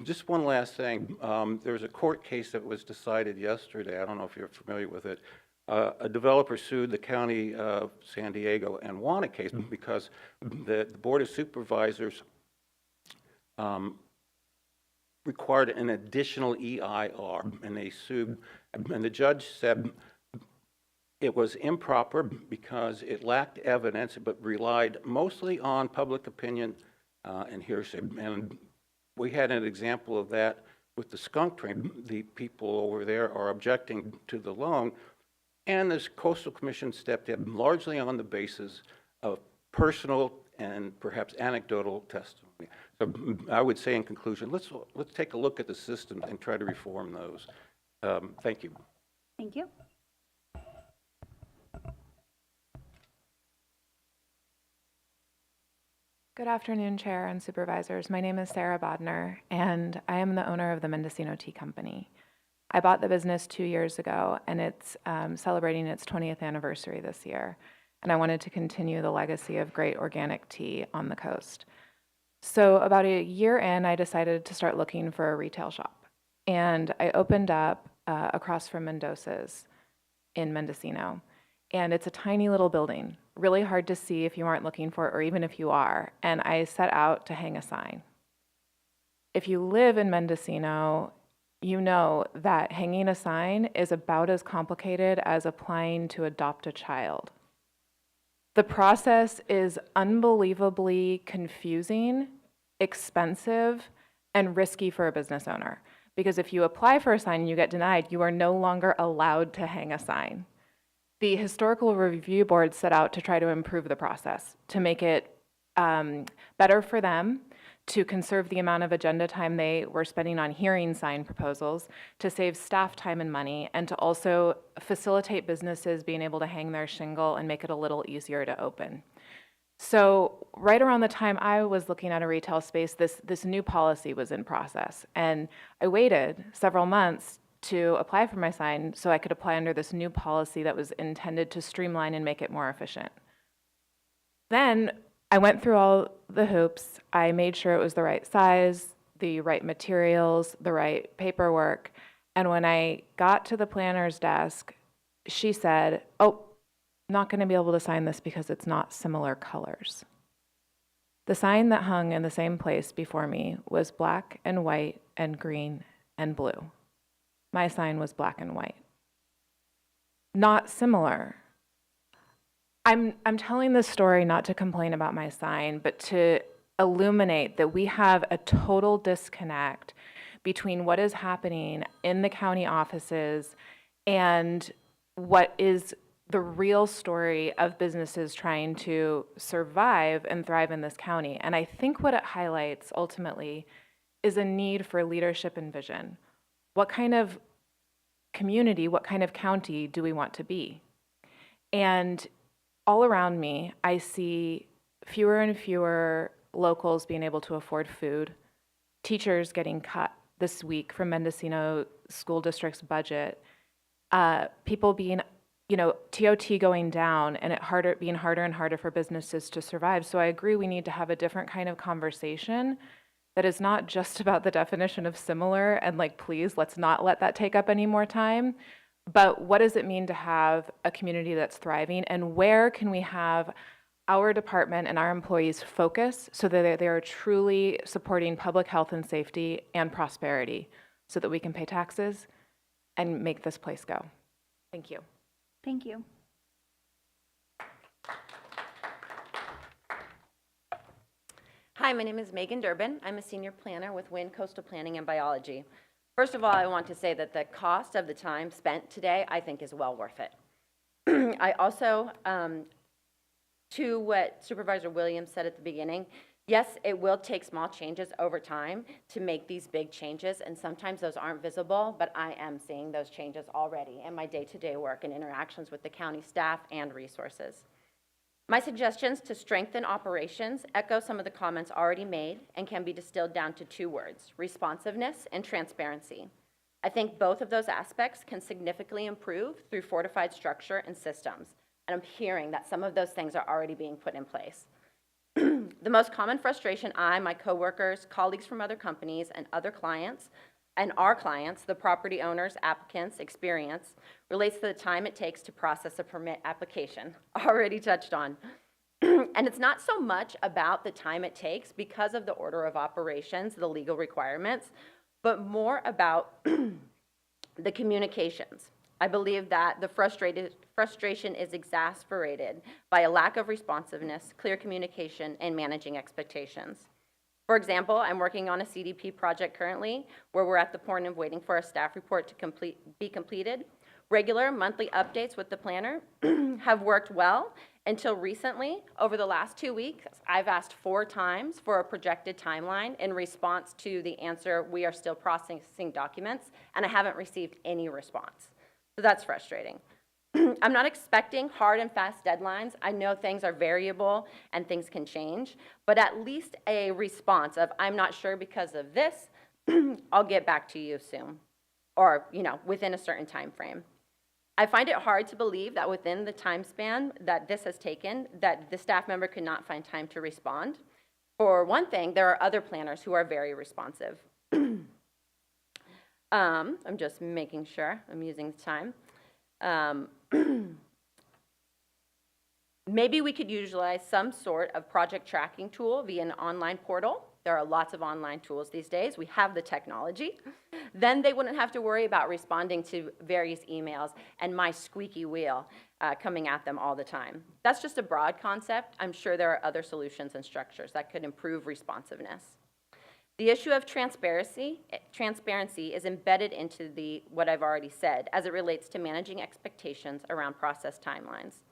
Just one last thing. There's a court case that was decided yesterday. I don't know if you're familiar with it. A developer sued the county of San Diego and won a case because the Board of Supervisors required an additional EIR, and they sued, and the judge said it was improper because it lacked evidence, but relied mostly on public opinion and hearsay. And we had an example of that with the skunk train. The people over there are objecting to the loan, and this Coastal Commission stepped in largely on the basis of personal and perhaps anecdotal testimony. So I would say in conclusion, let's take a look at the system and try to reform those. Thank you. Thank you. Good afternoon, Chair and Supervisors. My name is Sarah Bodner, and I am the owner of the Mendocino Tea Company. I bought the business 2 years ago, and it's celebrating its 20th anniversary this year. And I wanted to continue the legacy of great organic tea on the coast. So about a year in, I decided to start looking for a retail shop. And I opened up across from Mendoza's in Mendocino. And it's a tiny little building, really hard to see if you aren't looking for it, or even if you are. And I set out to hang a sign. If you live in Mendocino, you know that hanging a sign is about as complicated as applying to adopt a child. The process is unbelievably confusing, expensive, and risky for a business owner. Because if you apply for a sign and you get denied, you are no longer allowed to hang a sign. The Historical Review Board set out to try to improve the process, to make it better for them, to conserve the amount of agenda time they were spending on hearing sign proposals, to save staff time and money, and to also facilitate businesses being able to hang their shingle and make it a little easier to open. So right around the time I was looking at a retail space, this new policy was in process. And I waited several months to apply for my sign so I could apply under this new policy that was intended to streamline and make it more efficient. Then I went through all the hoops. I made sure it was the right size, the right materials, the right paperwork. And when I got to the planner's desk, she said, "Oh, not going to be able to sign this because it's not similar colors." The sign that hung in the same place before me was black and white and green and blue. My sign was black and white. Not similar. I'm telling this story not to complain about my sign, but to illuminate that we have a total disconnect between what is happening in the county offices and what is the real story of businesses trying to survive and thrive in this county. And I think what it highlights ultimately is a need for leadership and vision. What kind of community, what kind of county do we want to be? And all around me, I see fewer and fewer locals being able to afford food, teachers getting cut this week from Mendocino School District's budget, people being, TOT going down, and it being harder and harder for businesses to survive. So I agree we need to have a different kind of conversation that is not just about the definition of similar and please, let's not let that take up any more time. But what does it mean to have a community that's thriving, and where can we have our department and our employees focus so that they are truly supporting public health and safety and prosperity so that we can pay taxes and make this place go. Thank you. Thank you. Hi, my name is Megan Durbin. I'm a senior planner with Wind Coastal Planning and Biology. First of all, I want to say that the cost of the time spent today, I think, is well worth it. I also, to what Supervisor Williams said at the beginning, yes, it will take small changes over time to make these big changes, and sometimes those aren't visible, but I am seeing those changes already in my day-to-day work and interactions with the county staff and resources. My suggestions to strengthen operations echo some of the comments already made and can be distilled down to 2 words: responsiveness and transparency. I think both of those aspects can significantly improve through fortified structure and systems, and I'm hearing that some of those things are already being put in place. The most common frustration I, my coworkers, colleagues from other companies, and other clients, and our clients, the property owners, applicants, experience, relates to the time it takes to process a permit application, already touched on. And it's not so much about the time it takes because of the order of operations, the legal requirements, but more about the communications. I believe that the frustration is exasperated by a lack of responsiveness, clear communication, and managing expectations. For example, I'm working on a CDP project currently where we're at the point of waiting for a staff report to be completed. Regular monthly updates with the planner have worked well until recently. Over the last 2 weeks, I've asked 4 times for a projected timeline in response to the answer, "We are still processing documents," and I haven't received any response. So that's frustrating. I'm not expecting hard and fast deadlines. I know things are variable and things can change, but at least a response of, "I'm not sure because of this, I'll get back to you soon," or within a certain time frame. I find it hard to believe that within the time span that this has taken, that the staff member could not find time to respond. For one thing, there are other planners who are very responsive. I'm just making sure I'm using the time. Maybe we could utilize some sort of project tracking tool via an online portal. There are lots of online tools these days. We have the technology. Then they wouldn't have to worry about responding to various emails and my squeaky wheel coming at them all the time. That's just a broad concept. I'm sure there are other solutions and structures that could improve responsiveness. The issue of transparency is embedded into what I've already said as it relates to managing expectations around process timelines.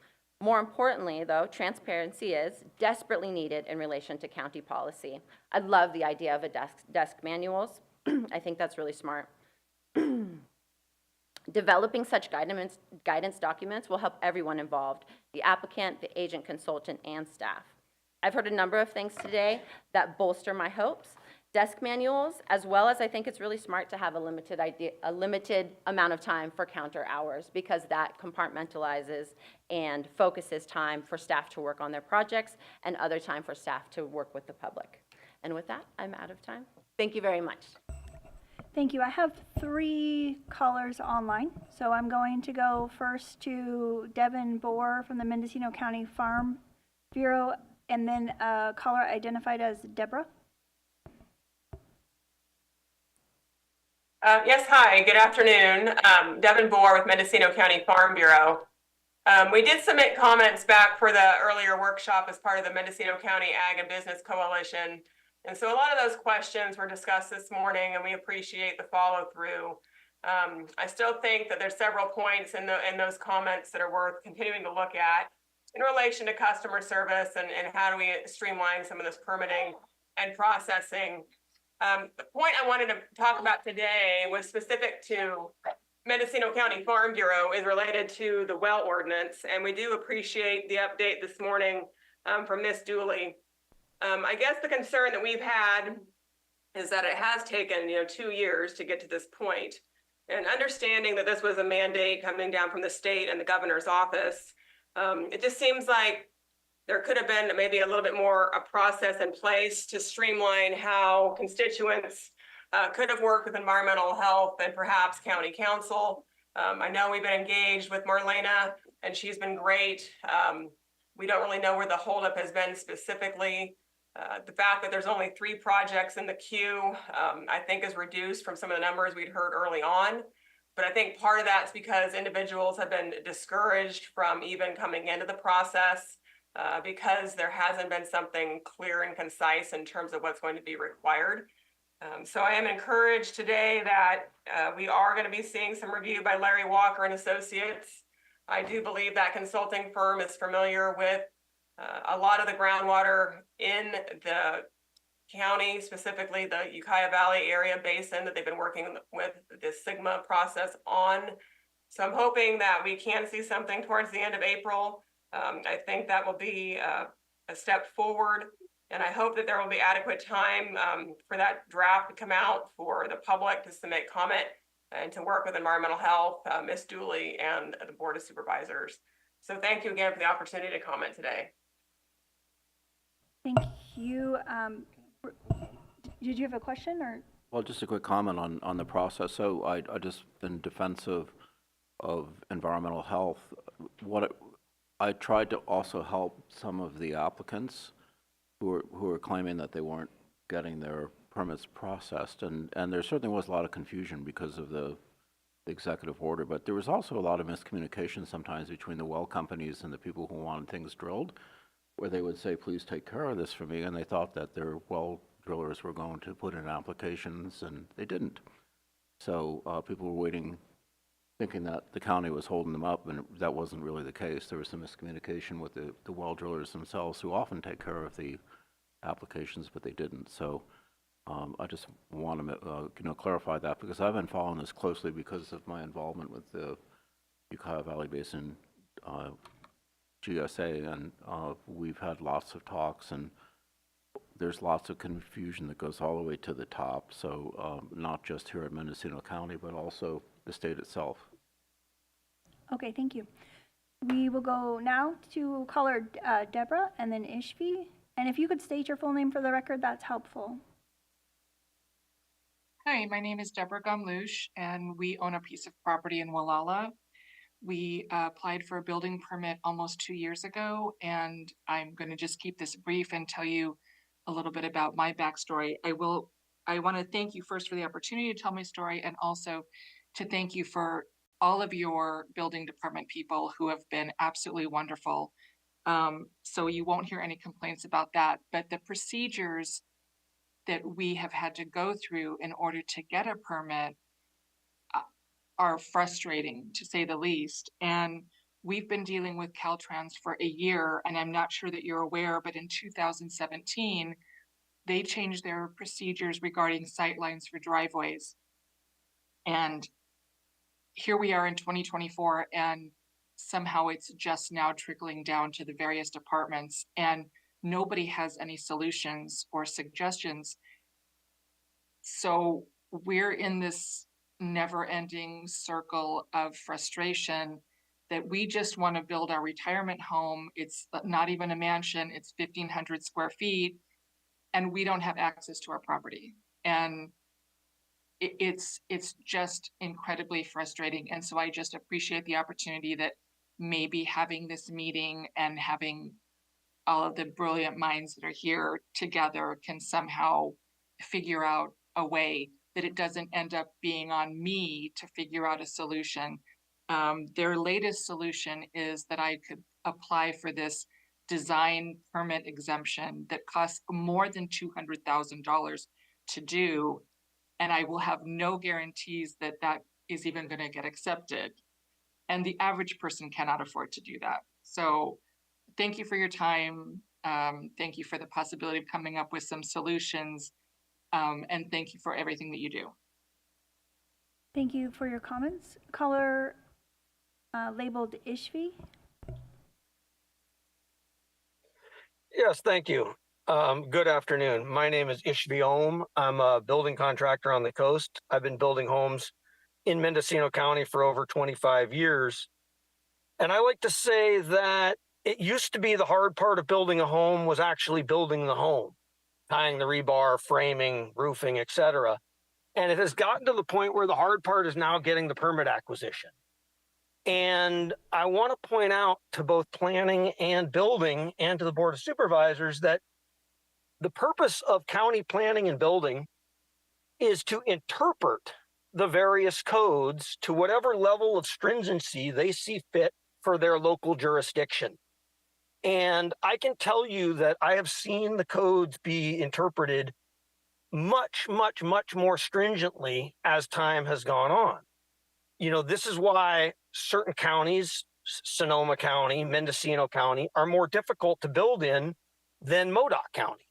More importantly, though, transparency is desperately needed in relation to county policy. I love the idea of a desk manuals. I think that's really smart. Developing such guidance documents will help everyone involved, the applicant, the agent consultant, and staff. I've heard a number of things today that bolster my hopes. desk manuals, as well as I think it's really smart to have a limited amount of time for counter hours, because that compartmentalizes and focuses time for staff to work on their projects and other time for staff to work with the public. And with that, I'm out of time. Thank you very much. Thank you. I have 3 callers online. So I'm going to go first to Devin Boer from the Mendocino County Farm Bureau, and then a caller identified as Deborah. Yes, hi, good afternoon. Devin Boer with Mendocino County Farm Bureau. We did submit comments back for the earlier workshop as part of the Mendocino County Ag and Business Coalition. And so a lot of those questions were discussed this morning, and we appreciate the follow through. I still think that there's several points in those comments that are worth continuing to look at in relation to customer service and how do we streamline some of this permitting and processing. The point I wanted to talk about today was specific to Mendocino County Farm Bureau, is related to the well ordinance, and we do appreciate the update this morning from Ms. Dooley. I guess the concern that we've had is that it has taken 2 years to get to this point, and understanding that this was a mandate coming down from the state and the governor's office, it just seems like there could have been maybe a little bit more a process in place to streamline how constituents could have worked with environmental health and perhaps county council. I know we've been engaged with Marlena, and she's been great. We don't really know where the holdup has been specifically. The fact that there's only 3 projects in the queue, I think is reduced from some of the numbers we'd heard early on. But I think part of that's because individuals have been discouraged from even coming into the process because there hasn't been something clear and concise in terms of what's going to be required. So I am encouraged today that we are going to be seeing some review by Larry Walker and Associates. I do believe that consulting firm is familiar with a lot of the groundwater in the county, specifically the Ukiah Valley area basin that they've been working with this Sigma process on. So I'm hoping that we can see something towards the end of April. I think that will be a step forward, and I hope that there will be adequate time for that draft to come out for the public to submit comment and to work with environmental health, Ms. Dooley, and the Board of Supervisors. So thank you again for the opportunity to comment today. Thank you. Did you have a question or? Well, just a quick comment on the process. So I just, in defense of environmental health, I tried to also help some of the applicants who were claiming that they weren't getting their permits processed, and there certainly was a lot of confusion because of the executive order, but there was also a lot of miscommunication sometimes between the well companies and the people who wanted things drilled, where they would say, please take care of this for me, and they thought that their well drillers were going to put in applications, and they didn't. So people were waiting, thinking that the county was holding them up, and that wasn't really the case. There was some miscommunication with the well drillers themselves, who often take care of the applications, but they didn't. So I just want to clarify that, because I've been following this closely because of my involvement with the Ukiah Valley Basin GSA, and we've had lots of talks, and there's lots of confusion that goes all the way to the top. So not just here at Mendocino County, but also the state itself. Okay, thank you. We will go now to caller Deborah and then Ishvi. And if you could state your full name for the record, that's helpful. Hi, my name is Deborah Gumlush, and we own a piece of property in Wallala. We applied for a building permit almost 2 years ago, and I'm going to just keep this brief and tell you a little bit about my backstory. I want to thank you first for the opportunity to tell my story, and also to thank you for all of your building department people who have been absolutely wonderful. So you won't hear any complaints about that, but the procedures that we have had to go through in order to get a permit are frustrating, to say the least. And we've been dealing with Caltrans for a year, and I'm not sure that you're aware, but in 2017, they changed their procedures regarding sightlines for driveways. And here we are in 2024, and somehow it's just now trickling down to the various departments, and nobody has any solutions or suggestions. So we're in this never-ending circle of frustration that we just want to build our retirement home. It's not even a mansion, it's 1,500 square feet, and we don't have access to our property. And it's just incredibly frustrating. And so I just appreciate the opportunity that maybe having this meeting and having all of the brilliant minds that are here together can somehow figure out a way that it doesn't end up being on me to figure out a solution. Their latest solution is that I could apply for this design permit exemption that costs more than $200,000 to do, and I will have no guarantees that that is even going to get accepted. And the average person cannot afford to do that. So thank you for your time. Thank you for the possibility of coming up with some solutions. And thank you for everything that you do. Thank you for your comments. Caller labeled Ishvi. Yes, thank you. Good afternoon. My name is Ishvi Om. I'm a building contractor on the coast. I've been building homes in Mendocino County for over 25 years. And I like to say that it used to be the hard part of building a home was actually building the home, tying the rebar, framing, roofing, etc. And it has gotten to the point where the hard part is now getting the permit acquisition. And I want to point out to both planning and building and to the Board of Supervisors that the purpose of county planning and building is to interpret the various codes to whatever level of stringency they see fit for their local jurisdiction. And I can tell you that I have seen the codes be interpreted much, much, much more stringently as time has gone on. You know, this is why certain counties, Sonoma County, Mendocino County, are more difficult to build in than Modoc County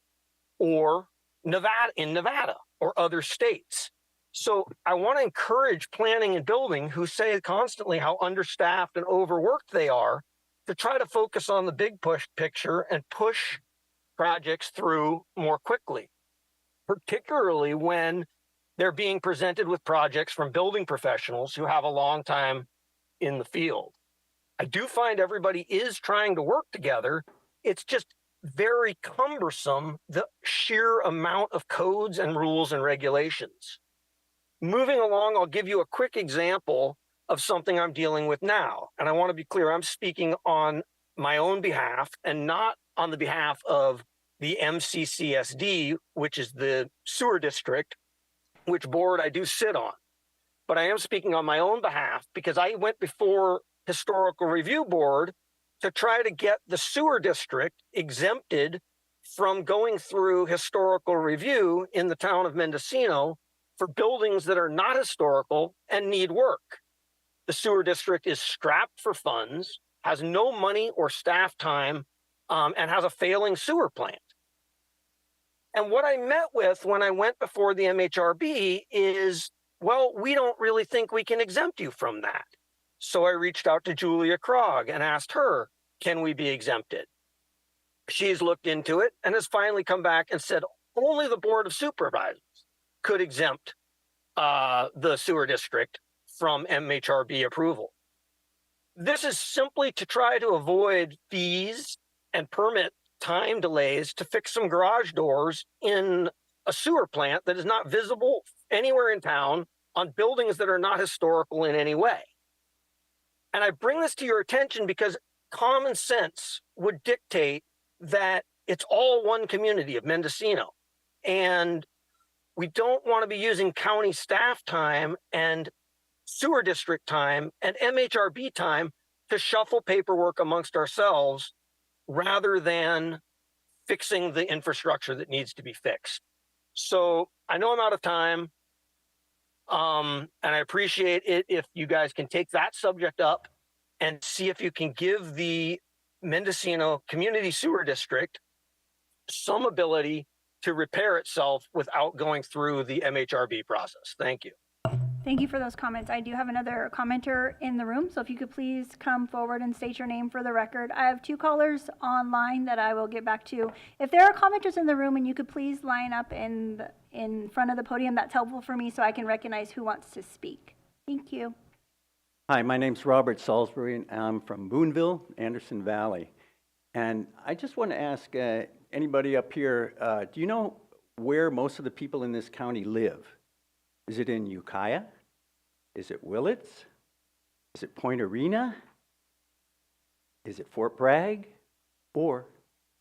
or Nevada or other states. So I want to encourage planning and building, who say constantly how understaffed and overworked they are, to try to focus on the big picture and push projects through more quickly, particularly when they're being presented with projects from building professionals who have a long time in the field. I do find everybody is trying to work together. It's just very cumbersome, the sheer amount of codes and rules and regulations. Moving along, I'll give you a quick example of something I'm dealing with now. And I want to be clear, I'm speaking on my own behalf and not on the behalf of the MCCSD, which is the sewer district, which board I do sit on. But I am speaking on my own behalf because I went before Historical Review Board to try to get the sewer district exempted from going through historical review in the town of Mendocino for buildings that are not historical and need work. The sewer district is strapped for funds, has no money or staff time, and has a failing sewer plant. And what I met with when I went before the MHRB is, well, we don't really think we can exempt you from that. So I reached out to Julia Krog and asked her, can we be exempted? She's looked into it and has finally come back and said only the Board of Supervisors could exempt the sewer district from MHRB approval. This is simply to try to avoid fees and permit time delays to fix some garage doors in a sewer plant that is not visible anywhere in town on buildings that are not historical in any way. And I bring this to your attention because common sense would dictate that it's all one community of Mendocino. And we don't want to be using county staff time and sewer district time and MHRB time to shuffle paperwork amongst ourselves rather than fixing the infrastructure that needs to be fixed. So I know I'm out of time. And I appreciate it if you guys can take that subject up and see if you can give the Mendocino Community Sewer District some ability to repair itself without going through the MHRB process. Thank you. Thank you for those comments. I do have another commenter in the room, so if you could please come forward and state your name for the record. I have two callers online that I will get back to. If there are commenters in the room and you could please line up in in front of the podium, that's helpful for me so I can recognize who wants to speak. Thank you. Hi, my name's Robert Salisbury, and I'm from Boonville, Anderson Valley. And I just want to ask anybody up here, do you know where most of the people in this county live? Is it in Ukiah? Is it Willits? Is it Point Arena? Is it Fort Bragg? Or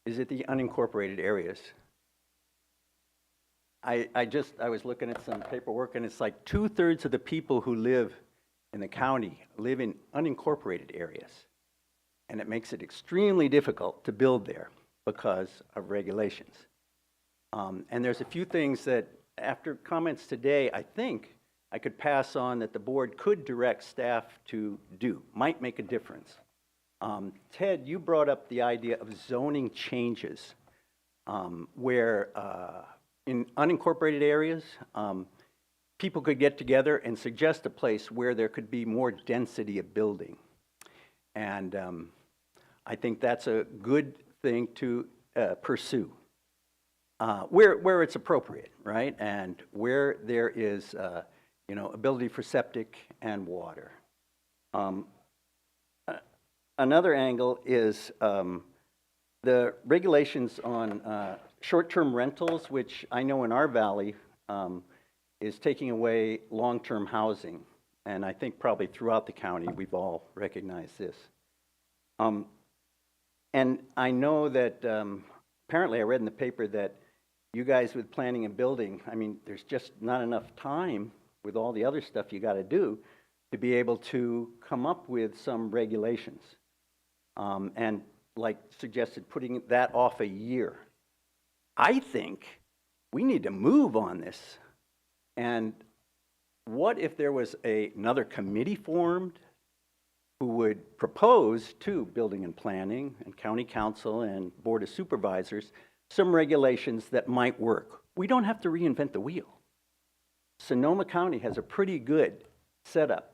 is it the unincorporated areas? I was looking at some paperwork, and it's like 2/3 of the people who live in the county live in unincorporated areas. And it makes it extremely difficult to build there because of regulations. And there's a few things that, after comments today, I think I could pass on that the board could direct staff to do, might make a difference. Ted, you brought up the idea of zoning changes where in unincorporated areas, people could get together and suggest a place where there could be more density of building. And I think that's a good thing to pursue. Where it's appropriate, right? And where there is, ability for septic and water. Another angle is the regulations on short-term rentals, which I know in our valley is taking away long-term housing. And I think probably throughout the county, we've all recognized this. And I know that apparently I read in the paper that you guys with planning and building, I mean, there's just not enough time with all the other stuff you got to do to be able to come up with some regulations. And like suggested, putting that off a year. I think we need to move on this. And what if there was another committee formed who would propose to Building and Planning and County Council and Board of Supervisors some regulations that might work? We don't have to reinvent the wheel. Sonoma County has a pretty good setup.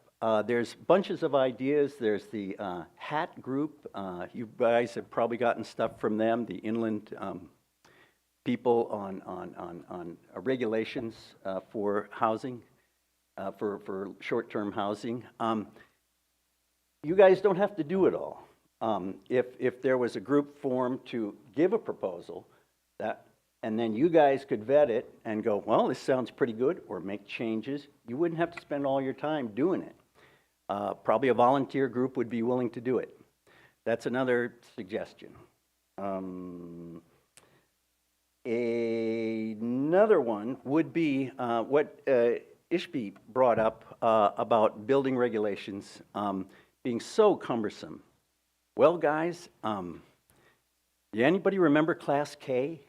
There's bunches of ideas. There's the HAT group. You guys have probably gotten stuff from them, the inland people on regulations for housing, for short-term housing. You guys don't have to do it all. If there was a group formed to give a proposal, and then you guys could vet it and go, well, this sounds pretty good, or make changes, you wouldn't have to spend all your time doing it. Probably a volunteer group would be willing to do it. That's another suggestion. Another one would be what Ishby brought up about building regulations being so cumbersome. Well, guys, anybody remember Class K?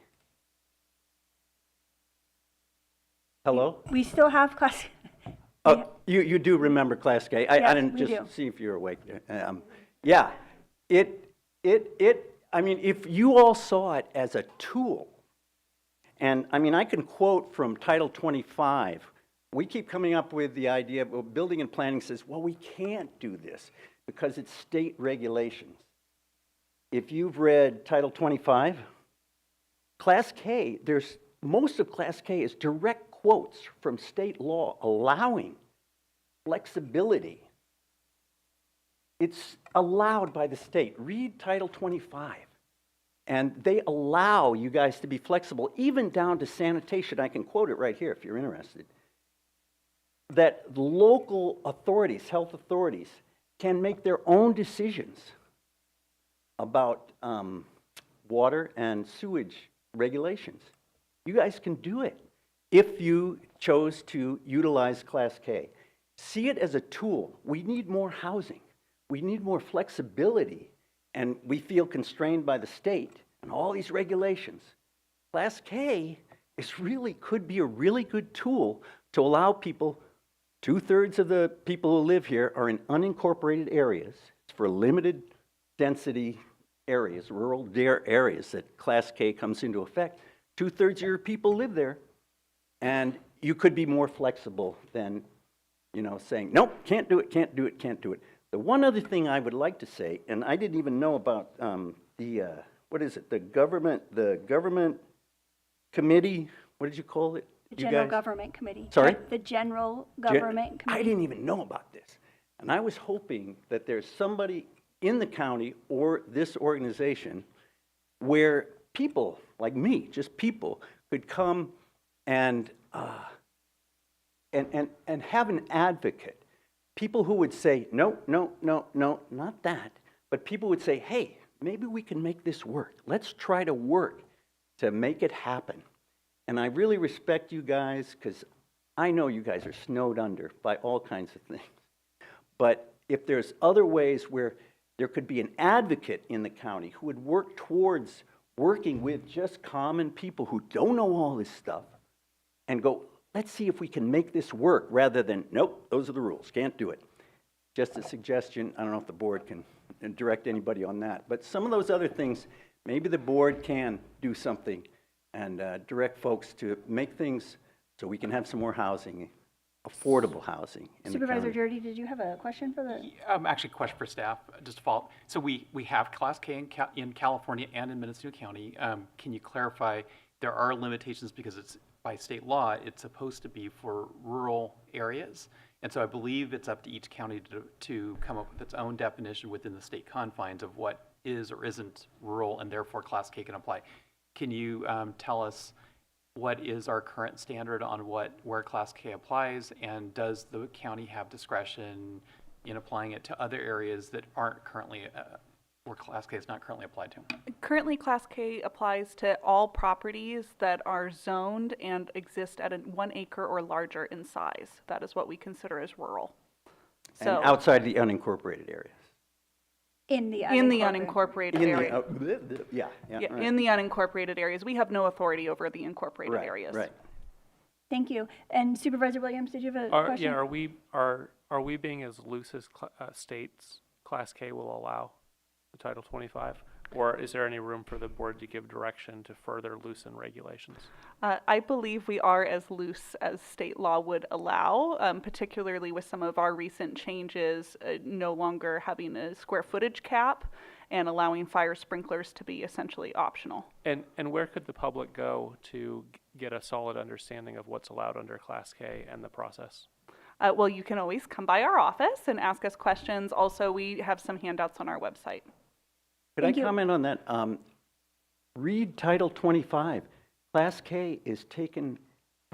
Hello? We still have class. Oh, you do remember Class K. I didn't just see if you're awake. Yeah, I mean, if you all saw it as a tool, and I mean, I can quote from Title 25. We keep coming up with the idea, well, Building and Planning says, well, we can't do this because it's state regulations. If you've read Title 25, Class K, most of Class K is direct quotes from state law allowing flexibility. It's allowed by the state. Read Title 25. And they allow you guys to be flexible, even down to sanitation. I can quote it right here if you're interested. That local authorities, health authorities, can make their own decisions about water and sewage regulations. You guys can do it if you chose to utilize Class K. See it as a tool. We need more housing. We need more flexibility. And we feel constrained by the state and all these regulations. Class K could be a really good tool to allow people, 2/3 of the people who live here are in unincorporated areas. It's for limited density areas, rural areas that Class K comes into effect. 2/3 of your people live there. And you could be more flexible than, saying, nope, can't do it, can't do it, can't do it. The one other thing I would like to say, and I didn't even know about the government committee, what did you call it? The You General guys- Government Committee. Sorry? The General Government Committee. I didn't even know about this. And I was hoping that there's somebody in the county or this organization where people like me, just people, could come and have an advocate. People who would say, no, no, no, no, not that. But people would say, hey, maybe we can make this work. Let's try to work to make it happen. And I really respect you guys because I know you guys are snowed under by all kinds of things. But if there's other ways where there could be an advocate in the county who would work towards working with just common people who don't know all this stuff and go, let's see if we can make this work rather than, nope, those are the rules, can't do it. Just a suggestion. I don't know if the board can direct anybody on that. But some of those other things, maybe the board can do something and direct folks to make things so we can have some more housing, affordable housing in the Supervisor county. Jordy, did you have a question for the? Actually, a question for staff, just to follow. So we have Class K in California and in Mendocino County. Can you clarify, there are limitations because it's by state law, it's supposed to be for rural areas. And so I believe it's up to each county to come up with its own definition within the state confines of what is or isn't rural, and therefore Class K can apply. Can you tell us what is our current standard on where Class K applies, and does the county have discretion in applying it to other areas that aren't currently, where Class K is not currently applied to? Currently, Class K applies to all properties that are zoned and exist at 1 acre or larger in size. That is what we consider as rural. And outside the unincorporated areas. In the unincorporated area. Yeah, Yeah, right. in the unincorporated areas. We have no authority over the incorporated areas. Right. Thank you. And Supervisor Williams, did you have a question? Yeah, are we being as loose as states Class K will allow the Title 25? Or is there any room for the board to give direction to further loosen regulations? I believe we are as loose as state law would allow, particularly with some of our recent changes, no longer having a square footage cap and allowing fire sprinklers to be essentially optional. And where could the public go to get a solid understanding of what's allowed under Class K and the process? Well, you can always come by our office and ask us questions. Also, we have some handouts on our website. Could I comment on that? Read Title 25. Class K is taken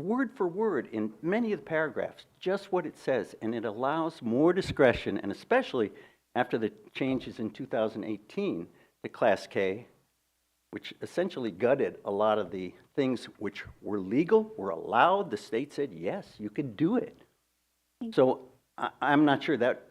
word for word in many of the paragraphs, just what it says, and it allows more discretion, and especially after the changes in 2018 to Class K, which essentially gutted a lot of the things which were legal, were allowed. The state said, yes, you could do it. So I'm not sure that,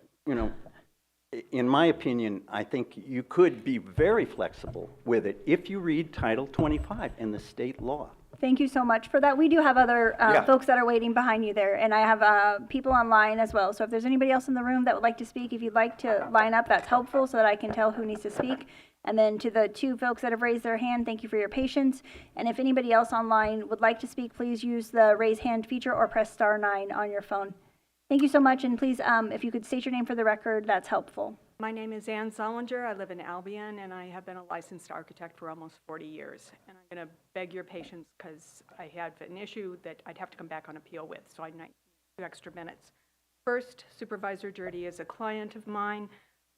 in my opinion, I think you could be very flexible with it if you read Title 25 in the state law. Thank you so much for that. We do have other folks that are waiting behind you there, and I have people online as well. So if there's anybody else in the room that would like to speak, if you'd like to line up, that's helpful so that I can tell who needs to speak. And then to the 2 folks that have raised their hand, thank you for your patience. And if anybody else online would like to speak, please use the raise hand feature or press *9 on your phone. Thank you so much, and please, if you could state your name for the record, that's helpful. My name is Ann Zollinger. I live in Albion, and I have been a licensed architect for almost 40 years. And I'm going to beg your patience because I have an issue that I'd have to come back on appeal with, so I need 2 extra minutes. First, Supervisor Jordy is a client of mine.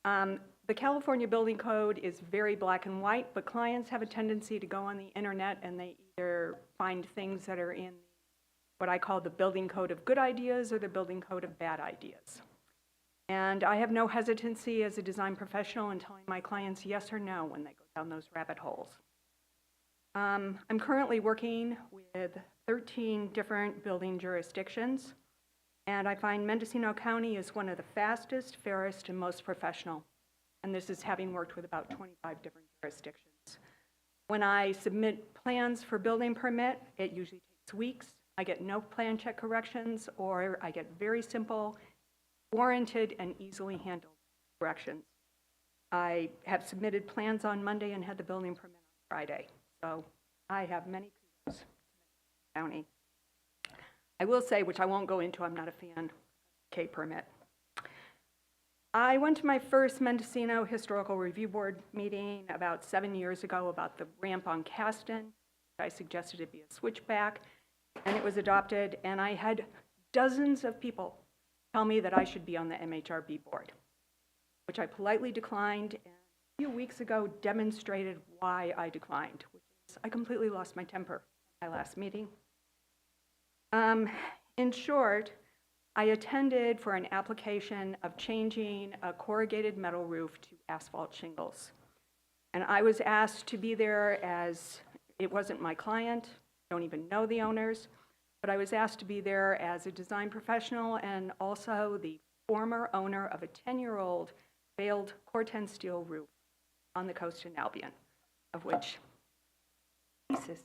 The California Building Code is very black and white, but clients have a tendency to go on the internet and they either find things that are in what I call the building code of good ideas or the building code of bad ideas. And I have no hesitancy as a design professional in telling my clients yes or no when they go down those rabbit holes. I'm currently working with 13 different building jurisdictions, and I find Mendocino County is one of the fastest, fairest, and most professional. And this is having worked with about 25 different jurisdictions. When I submit plans for building permit, it usually takes weeks. I get no plan check corrections, or I get very simple, warranted, and easily handled corrections. I have submitted plans on Monday and had the building permit on Friday. So I have many kudos to the county. I will say, which I won't go into, I'm not a fan of K permit. I went to my first Mendocino Historical Review Board meeting about 7 years ago about the ramp on Caston. I suggested it be a switchback. and it was adopted, and I had dozens of people tell me that I should be on the MHRB board, which I politely declined, and a few weeks ago demonstrated why I declined, which is I completely lost my temper at my last meeting. In short, I attended for an application of changing a corrugated metal roof to asphalt shingles. And I was asked to be there as, it wasn't my client, don't even know the owners, but I was asked to be there as a design professional and also the former owner of a 10-year-old failed Corten steel roof on the coast in Albion, of which pieces.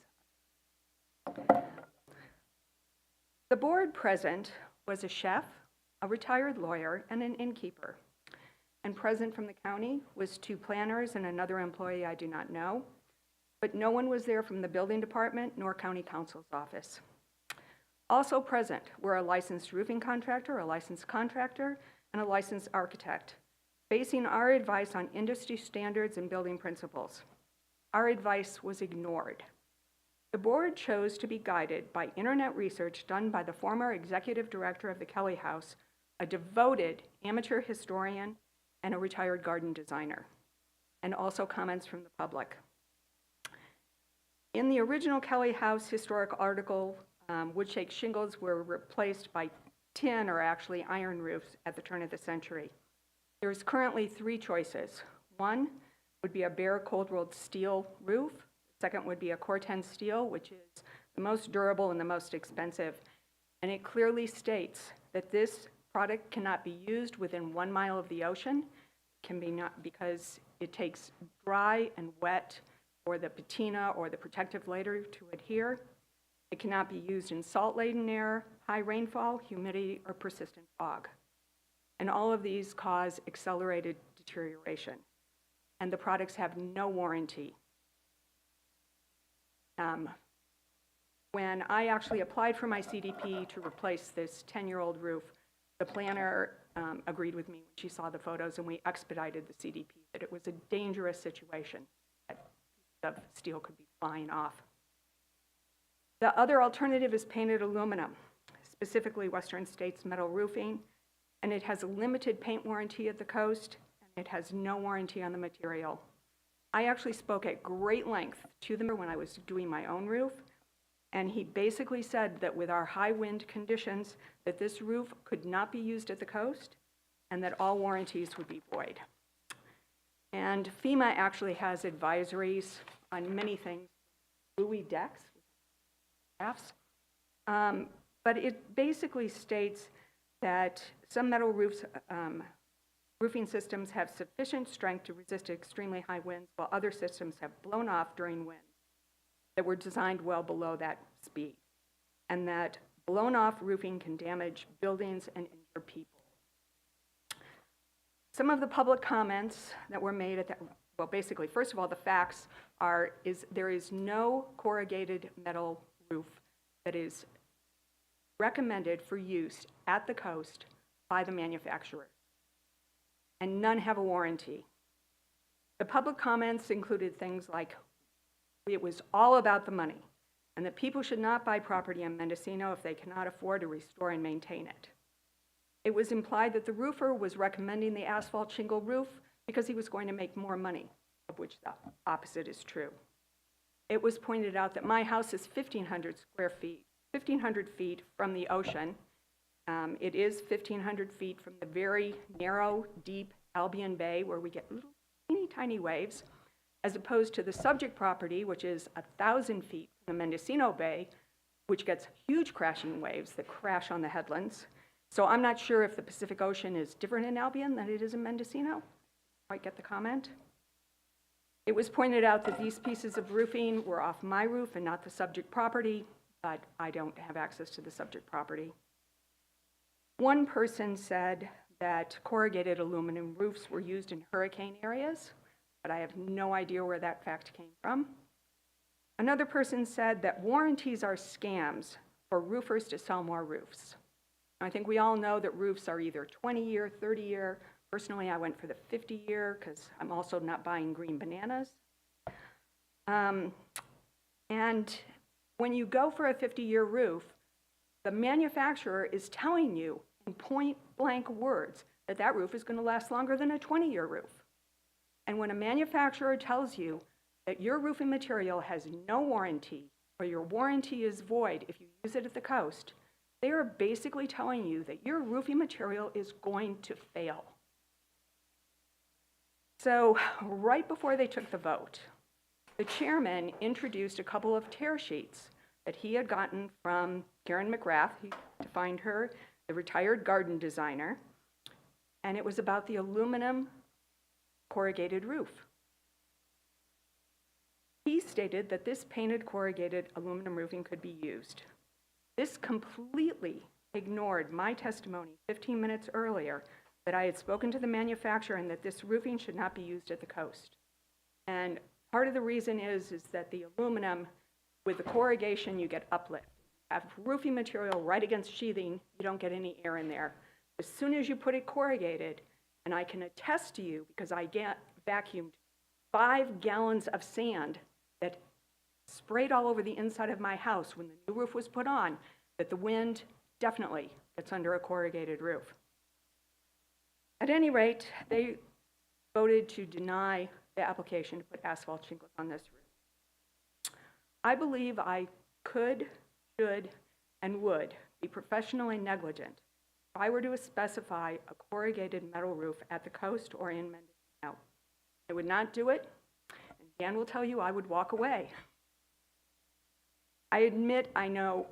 The board present was a chef, a retired lawyer, and an innkeeper. And present from the county was 2 planners and another employee I do not know, but no one was there from the building department nor county counsel's office. Also present were a licensed roofing contractor, a licensed contractor, and a licensed architect, basing our advice on industry standards and building principles. Our advice was ignored. The board chose to be guided by internet research done by the former executive director of the Kelly House, a devoted amateur historian, and a retired garden designer, and also comments from the public. In the original Kelly House historic article, wood-shake shingles were replaced by tin or actually iron roofs at the turn of the century. There's currently 3 choices. One would be a bare cold-rolled steel roof. Second would be a Corten steel, which is the most durable and the most expensive. And it clearly states that this product cannot be used within 1 mile of the ocean. It can be not because it takes dry and wet for the patina or the protective layer to adhere. It cannot be used in salt-laden air, high rainfall, humidity, or persistent fog. And all of these cause accelerated deterioration. And the products have no warranty. When I actually applied for my CDP to replace this 10-year-old roof, the planner agreed with me when she saw the photos, and we expedited the CDP, that it was a dangerous situation, that pieces of steel could be flying off. The other alternative is painted aluminum, specifically Western States Metal Roofing, and it has a limited paint warranty at the coast, and it has no warranty on the material. I actually spoke at great length to them when I was doing my own roof, and he basically said that with our high wind conditions, that this roof could not be used at the coast, and that all warranties would be void. And FEMA actually has advisories on many things, buoy decks, rafts, but it basically states that some metal roofs, roofing systems have sufficient strength to resist extremely high winds, while other systems have blown off during winds that were designed well below that speed, and that blown off roofing can damage buildings and injure people. Some of the public comments that were made at that, well, basically, first of all, the facts are, there is no corrugated metal roof that is recommended for use at the coast by the manufacturer, and none have a warranty. The public comments included things like, it was all about the money, and that people should not buy property in Mendocino if they cannot afford to restore and maintain it. It was implied that the roofer was recommending the asphalt shingle roof because he was going to make more money, of which the opposite is true. It was pointed out that my house is 1,500 feet from the ocean. It is 1,500 feet from the very narrow, deep Albion Bay, where we get little teeny tiny waves, as opposed to the subject property, which is 1,000 feet from the Mendocino Bay, which gets huge crashing waves that crash on the headlands. So I'm not sure if the Pacific Ocean is different in Albion than it is in Mendocino. Quite get the comment. It was pointed out that these pieces of roofing were off my roof and not the subject property, but I don't have access to the subject property. One person said that corrugated aluminum roofs were used in hurricane areas, but I have no idea where that fact came from. Another person said that warranties are scams for roofers to sell more roofs. I think we all know that roofs are either 20-year, 30-year. Personally, I went for the 50-year because I'm also not buying green bananas. And when you go for a 50-year roof, the manufacturer is telling you in point-blank words that that roof is going to last longer than a 20-year roof. And when a manufacturer tells you that your roofing material has no warranty or your warranty is void if you use it at the coast, they are basically telling you that your roofing material is going to fail. So right before they took the vote, the chairman introduced a couple of tear sheets that he had gotten from Karen McGrath, he defined her, the retired garden designer, and it was about the aluminum corrugated roof. He stated that this painted corrugated aluminum roofing could be used. This completely ignored my testimony 15 minutes earlier that I had spoken to the manufacturer and that this roofing should not be used at the coast. And part of the reason is that the aluminum, with the corrugation, you get uplift. Have roofing material right against sheathing, you don't get any air in there. As soon as you put it corrugated, and I can attest to you, because I vacuumed 5 gallons of sand that sprayed all over the inside of my house when the new roof was put on, that the wind definitely gets under a corrugated roof. At any rate, they voted to deny the application to put asphalt shingles on this roof. I believe I could, should, and would be professionally negligent if I were to specify a corrugated metal roof at the coast or in Mendocino. I would not do it, and Dan will tell you I would walk away. I admit I know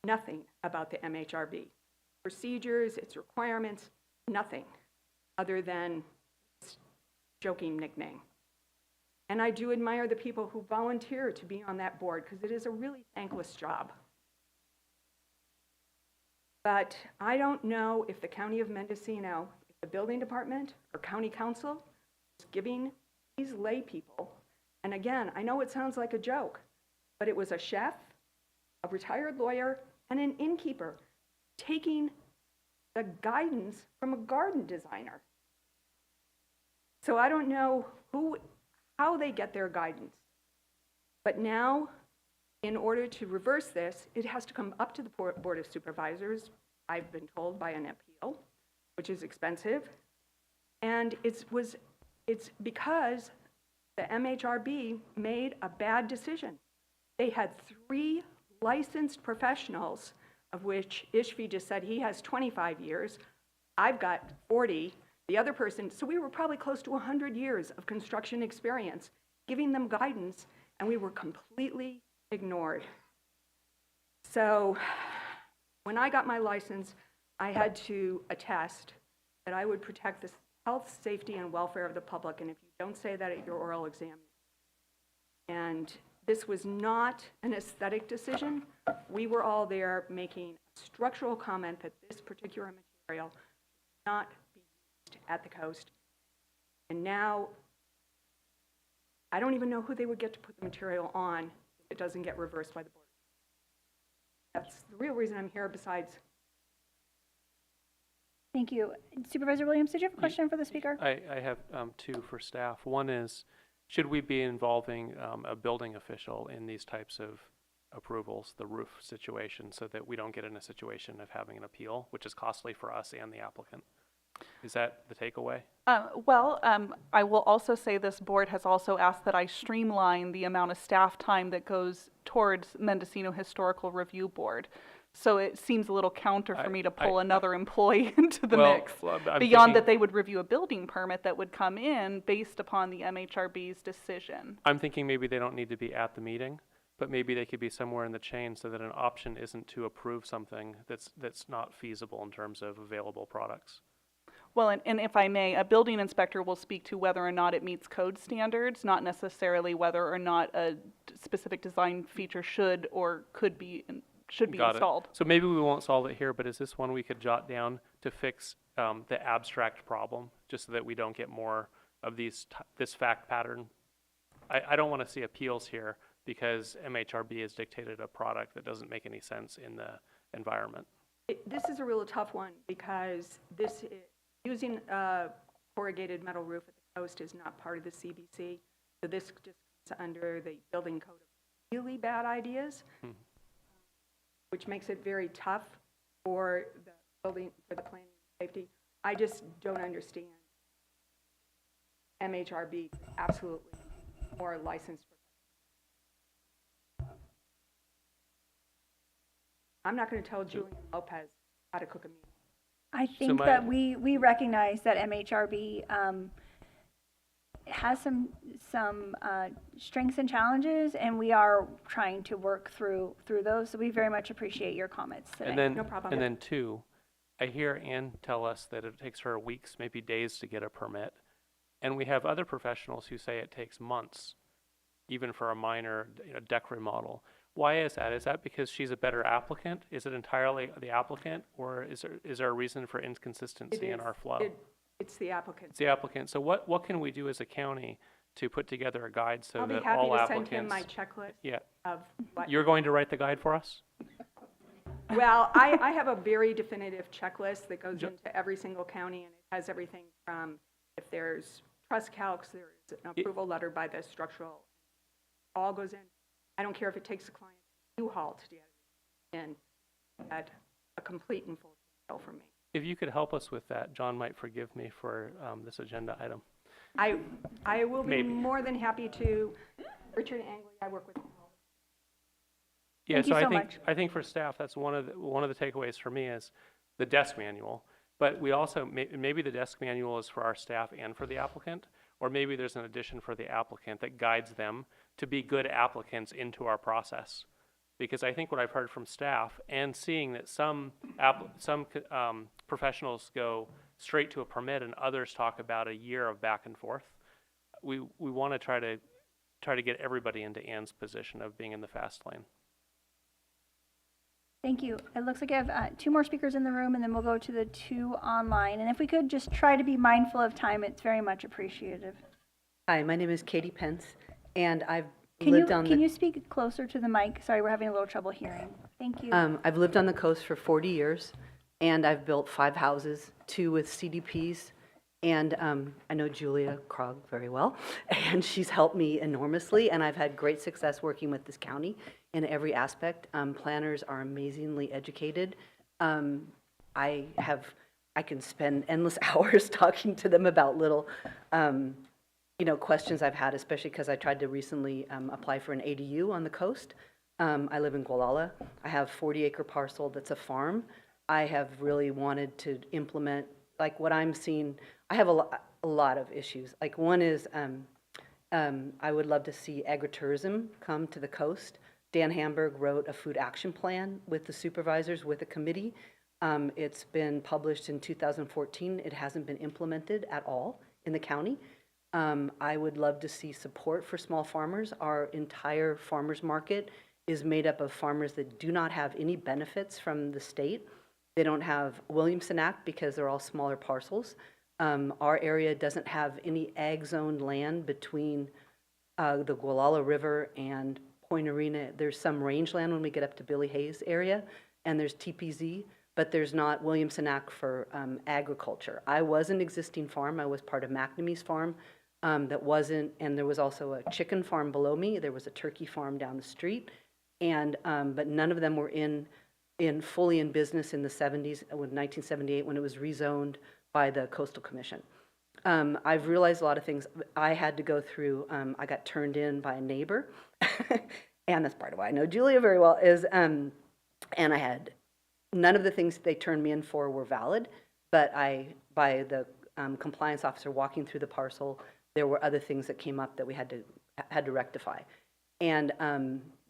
nothing about the MHRB. Procedures, its requirements, nothing other than its joking nickname. And I do admire the people who volunteer to be on that board because it is a really thankless job. But I don't know if the County of Mendocino, if the building department or county council is giving these lay people, and again, I know it sounds like a joke, but it was a chef, a retired lawyer, and an innkeeper taking the guidance from a garden designer. So I don't know how they get their guidance. But now, in order to reverse this, it has to come up to the Board of Supervisors, I've been told, by an appeal, which is expensive. And it's because the MHRB made a bad decision. They had 3 licensed professionals, of which Ishvi just said he has 25 years. I've got 40. The other person, so we were probably close to 100 years of construction experience, giving them guidance, and we were completely ignored. So when I got my license, I had to attest that I would protect the health, safety, and welfare of the public, and if you don't say that at your oral exam. And this was not an aesthetic decision. We were all there making a structural comment that this particular material should not be used at the coast. And now, I don't even know who they would get to put the material on if it doesn't get reversed by the board. That's the real reason I'm here, besides. Thank you. Supervisor Williams, did you have a question for the speaker? I have 2 for staff. One is, should we be involving a building official in these types of approvals, the roof situation, so that we don't get in a situation of having an appeal, which is costly for us and the applicant? Is that the takeaway? I will also say this board has also asked that I streamline the amount of staff time that goes towards Mendocino Historical Review Board. So it seems a little counter for me to pull another employee into the mix. Beyond that they would review a building permit that would come in based upon the MHRB's decision. I'm thinking maybe they don't need to be at the meeting, but maybe they could be somewhere in the chain so that an option isn't to approve something that's not feasible in terms of available products. Well, and if I may, a building inspector will speak to whether or not it meets code standards, not necessarily whether or not a specific design feature should or could be installed. So maybe we won't solve it here, but is this one we could jot down to fix the abstract problem, just so that we don't get more of this fact pattern? I don't want to see appeals here because MHRB has dictated a product that doesn't make any sense in the environment. This is a real tough one because using a corrugated metal roof at the coast is not part of the CBC. So this just comes under the building code of really bad ideas, which makes it very tough for the building, for the planning and safety. I just don't understand MHRB absolutely more licensed. I'm not going to tell Julian Lopez how to cook a meal. I think that we recognize that MHRB has some strengths and challenges, and we are trying to work through those. So we very much appreciate your comments today. And then, No problem. and then two, I hear Ann tell us that it takes her weeks, maybe days to get a permit. And we have other professionals who say it takes months, even for a minor deck remodel. Why is that? Is that because she's a better applicant? Is it entirely the applicant, or is there a reason for inconsistency in our flow? It's the applicant. It's the applicant. So what can we do as a county to put together a guide so I'll be that happy all to send applicants? him my checklist Yeah. of what. You're going to write the guide for us? Well, I have a very definitive checklist that goes into every single county, and it has everything from if there's trust calcs, there's an approval letter by the structural, all goes in. I don't care if it takes the client to halt to get it in at a complete and full detail for me. If you could help us with that, John might forgive me for this agenda item. I will be Maybe. more than happy to. Richard Angley, I work with him. Yeah, Thank so you so much. I think for staff, that's one of the takeaways for me is the desk manual. But we also maybe the desk manual is for our staff and for the applicant, or maybe there's an addition for the applicant that guides them to be good applicants into our process. Because I think what I've heard from staff and seeing that some professionals go straight to a permit and others talk about a year of back and forth, we want to try to get everybody into Ann's position of being in the fast lane. Thank you. It looks like I have 2 more speakers in the room, and then we'll go to the 2 online. And if we could just try to be mindful of time, it's very much appreciative. Hi, my name is Katie Pence, and I've Can lived on you speak closer to the mic? Sorry, we're having a little trouble hearing. Thank you. I've lived on the coast for 40 years, and I've built 5 houses, 2 with CDPs, and I know Julia Krog very well, and she's helped me enormously, and I've had great success working with this county in every aspect. Planners are amazingly educated. I can spend endless hours talking to them about little questions I've had, especially because I tried to recently apply for an ADU on the coast. I live in Gualala. I have a 40-acre parcel that's a farm. I have really wanted to implement, like what I'm seeing, I have a lot of issues. Like one is I would love to see agritourism come to the coast. Dan Hamburg wrote a food action plan with the supervisors, with a committee. It's been published in 2014. It hasn't been implemented at all in the county. I would love to see support for small farmers. Our entire farmers market is made up of farmers that do not have any benefits from the state. They don't have Williamson Act because they're all smaller parcels. Our area doesn't have any ag zone land between the Gualala River and Point Arena. There's some rangeland when we get up to Billy Hayes area, and there's TPZ, but there's not Williamson Act for agriculture. I was an existing farm. I was part of McNamee's farm that wasn't, and there was also a chicken farm below me. There was a turkey farm down the street, and but none of them were fully in business in the 70s, in 1978, when it was rezoned by the Coastal Commission. I've realized a lot of things. I had to go through, I got turned in by a neighbor, and that's part of why I know Julia very well, and I had, none of the things they turned me in for were valid, but by the compliance officer walking through the parcel, there were other things that came up that we had to rectify. And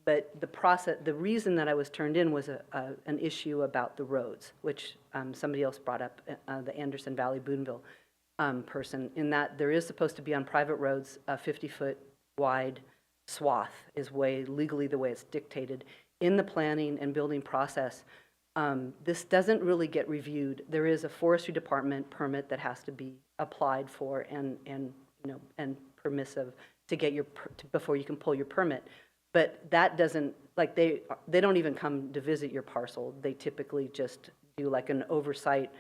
but the reason that I was turned in was an issue about the roads, which somebody else brought up, the Anderson Valley Boonville person, in that there is supposed to be on private roads a 50-foot wide swath is legally the way it's dictated. In the planning and building process, this doesn't really get reviewed. There is a forestry department permit that has to be applied for and permissive to get before you can pull your permit. But that doesn't, like they don't even come to visit your parcel. They typically just do like an oversight,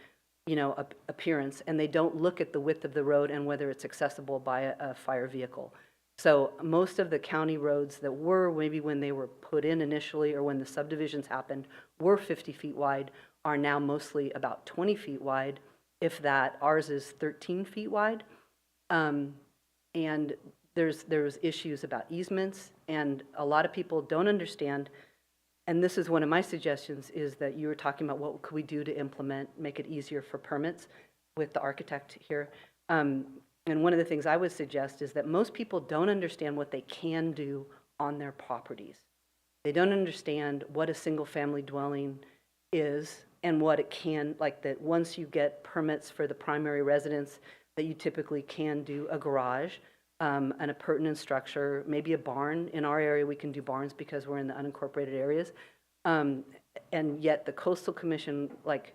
appearance, and they don't look at the width of the road and whether it's accessible by a fire vehicle. So most of the county roads that were, maybe when they were put in initially or when the subdivisions happened, were 50 feet wide, are now mostly about 20 feet wide, if that. Ours is 13 feet wide. And there's issues about easements, and a lot of people don't understand, and this is one of my suggestions, is that you were talking about what could we do to implement, make it easier for permits with the architect here. And one of the things I would suggest is that most people don't understand what they can do on their properties. They don't understand what a single-family dwelling is and what it can, like that once you get permits for the primary residence, that you typically can do a garage, an appurtenant structure, maybe a barn. In our area, we can do barns because we're in the unincorporated areas. And yet the Coastal Commission, like,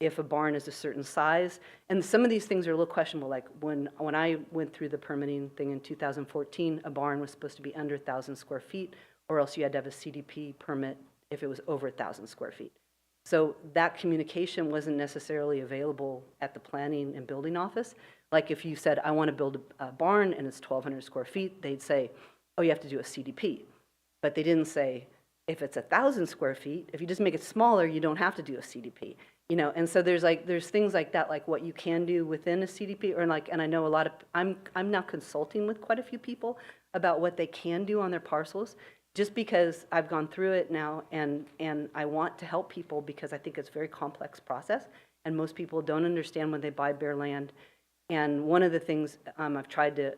if a barn is a certain size, and some of these things are a little questionable, like when I went through the permitting thing in 2014, a barn was supposed to be under 1,000 square feet, or else you had to have a CDP permit if it was over 1,000 square feet. So that communication wasn't necessarily available at the planning and building office. Like if you said, I want to build a barn and it's 1,200 square feet, they'd say, oh, you have to do a CDP. But they didn't say, if it's 1,000 square feet, if you just make it smaller, you don't have to do a CDP. You know, and so there's things like that, like what you can do within a CDP, or like, and I know a lot of, I'm now consulting with quite a few people about what they can do on their parcels, just because I've gone through it now, and I want to help people because I think it's a very complex process, and most people don't understand when they buy bare land. And one of the things I've tried to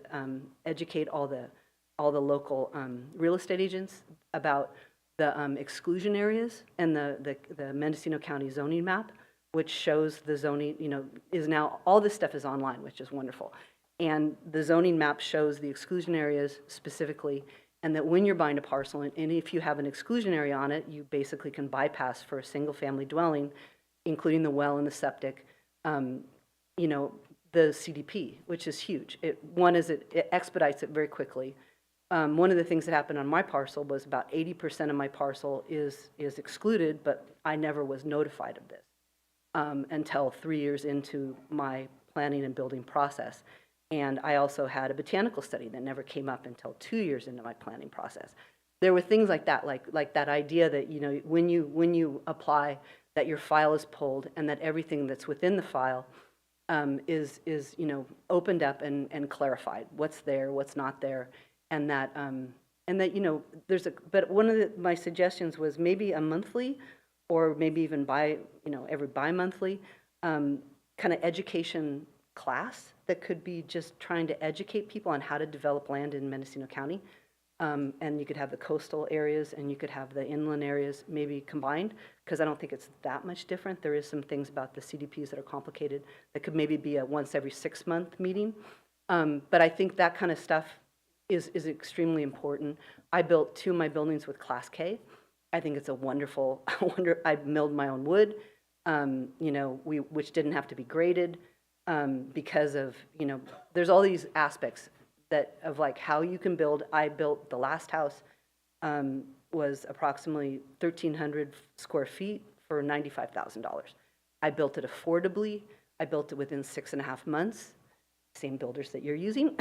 educate all the local real estate agents about the exclusion areas and the Mendocino County zoning map, which shows the zoning, you know, is now, all this stuff is online, which is wonderful. And the zoning map shows the exclusion areas specifically, and that when you're buying a parcel, and if you have an exclusion area on it, you basically can bypass for a single family dwelling, including the well and the septic, you know, the CDP, which is huge. It expedites it very quickly. One of the things that happened on my parcel was about 80% of my parcel is excluded, but I never was notified of this until 3 years into my planning and building process. And I also had a botanical study that never came up until 2 years into my planning process. There were things like that, like that idea that, you know, when you apply, that your file is pulled and that everything that's within the file is you know, opened up and clarified. What's there, what's not there. And that you know, but one of my suggestions was maybe a monthly, or maybe even every bi-monthly kind of education class that could be just trying to educate people on how to develop land in Mendocino County. And you could have the coastal areas and you could have the inland areas maybe combined, because I don't think it's that much different. There is some things about the CDPs that are complicated that could maybe be a once every 6 month meeting. But I think that kind of stuff is extremely important. I built 2 of my buildings with Class K. I think it's a wonderful, I milled my own wood, you know, which didn't have to be graded because of, you know, there's all these aspects of like how you can build. I built the last house was approximately 1,300 square feet for $95,000. I built it affordably. I built it within 6.5 months, same builders that you're using.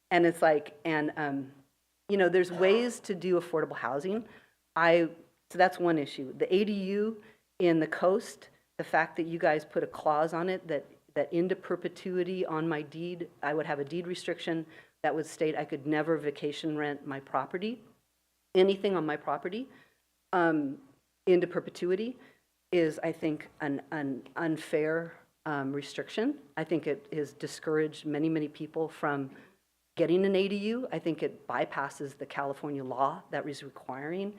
And it's like, you know, there's ways to do affordable housing. So that's one issue. The ADU in the coast, the fact that you guys put a clause on it that into perpetuity on my deed, I would have a deed restriction that would state I could never vacation rent my property, anything on my property, into perpetuity is, I think, an unfair restriction. I think it has discouraged many, many people from getting an ADU. I think it bypasses the California law that is requiring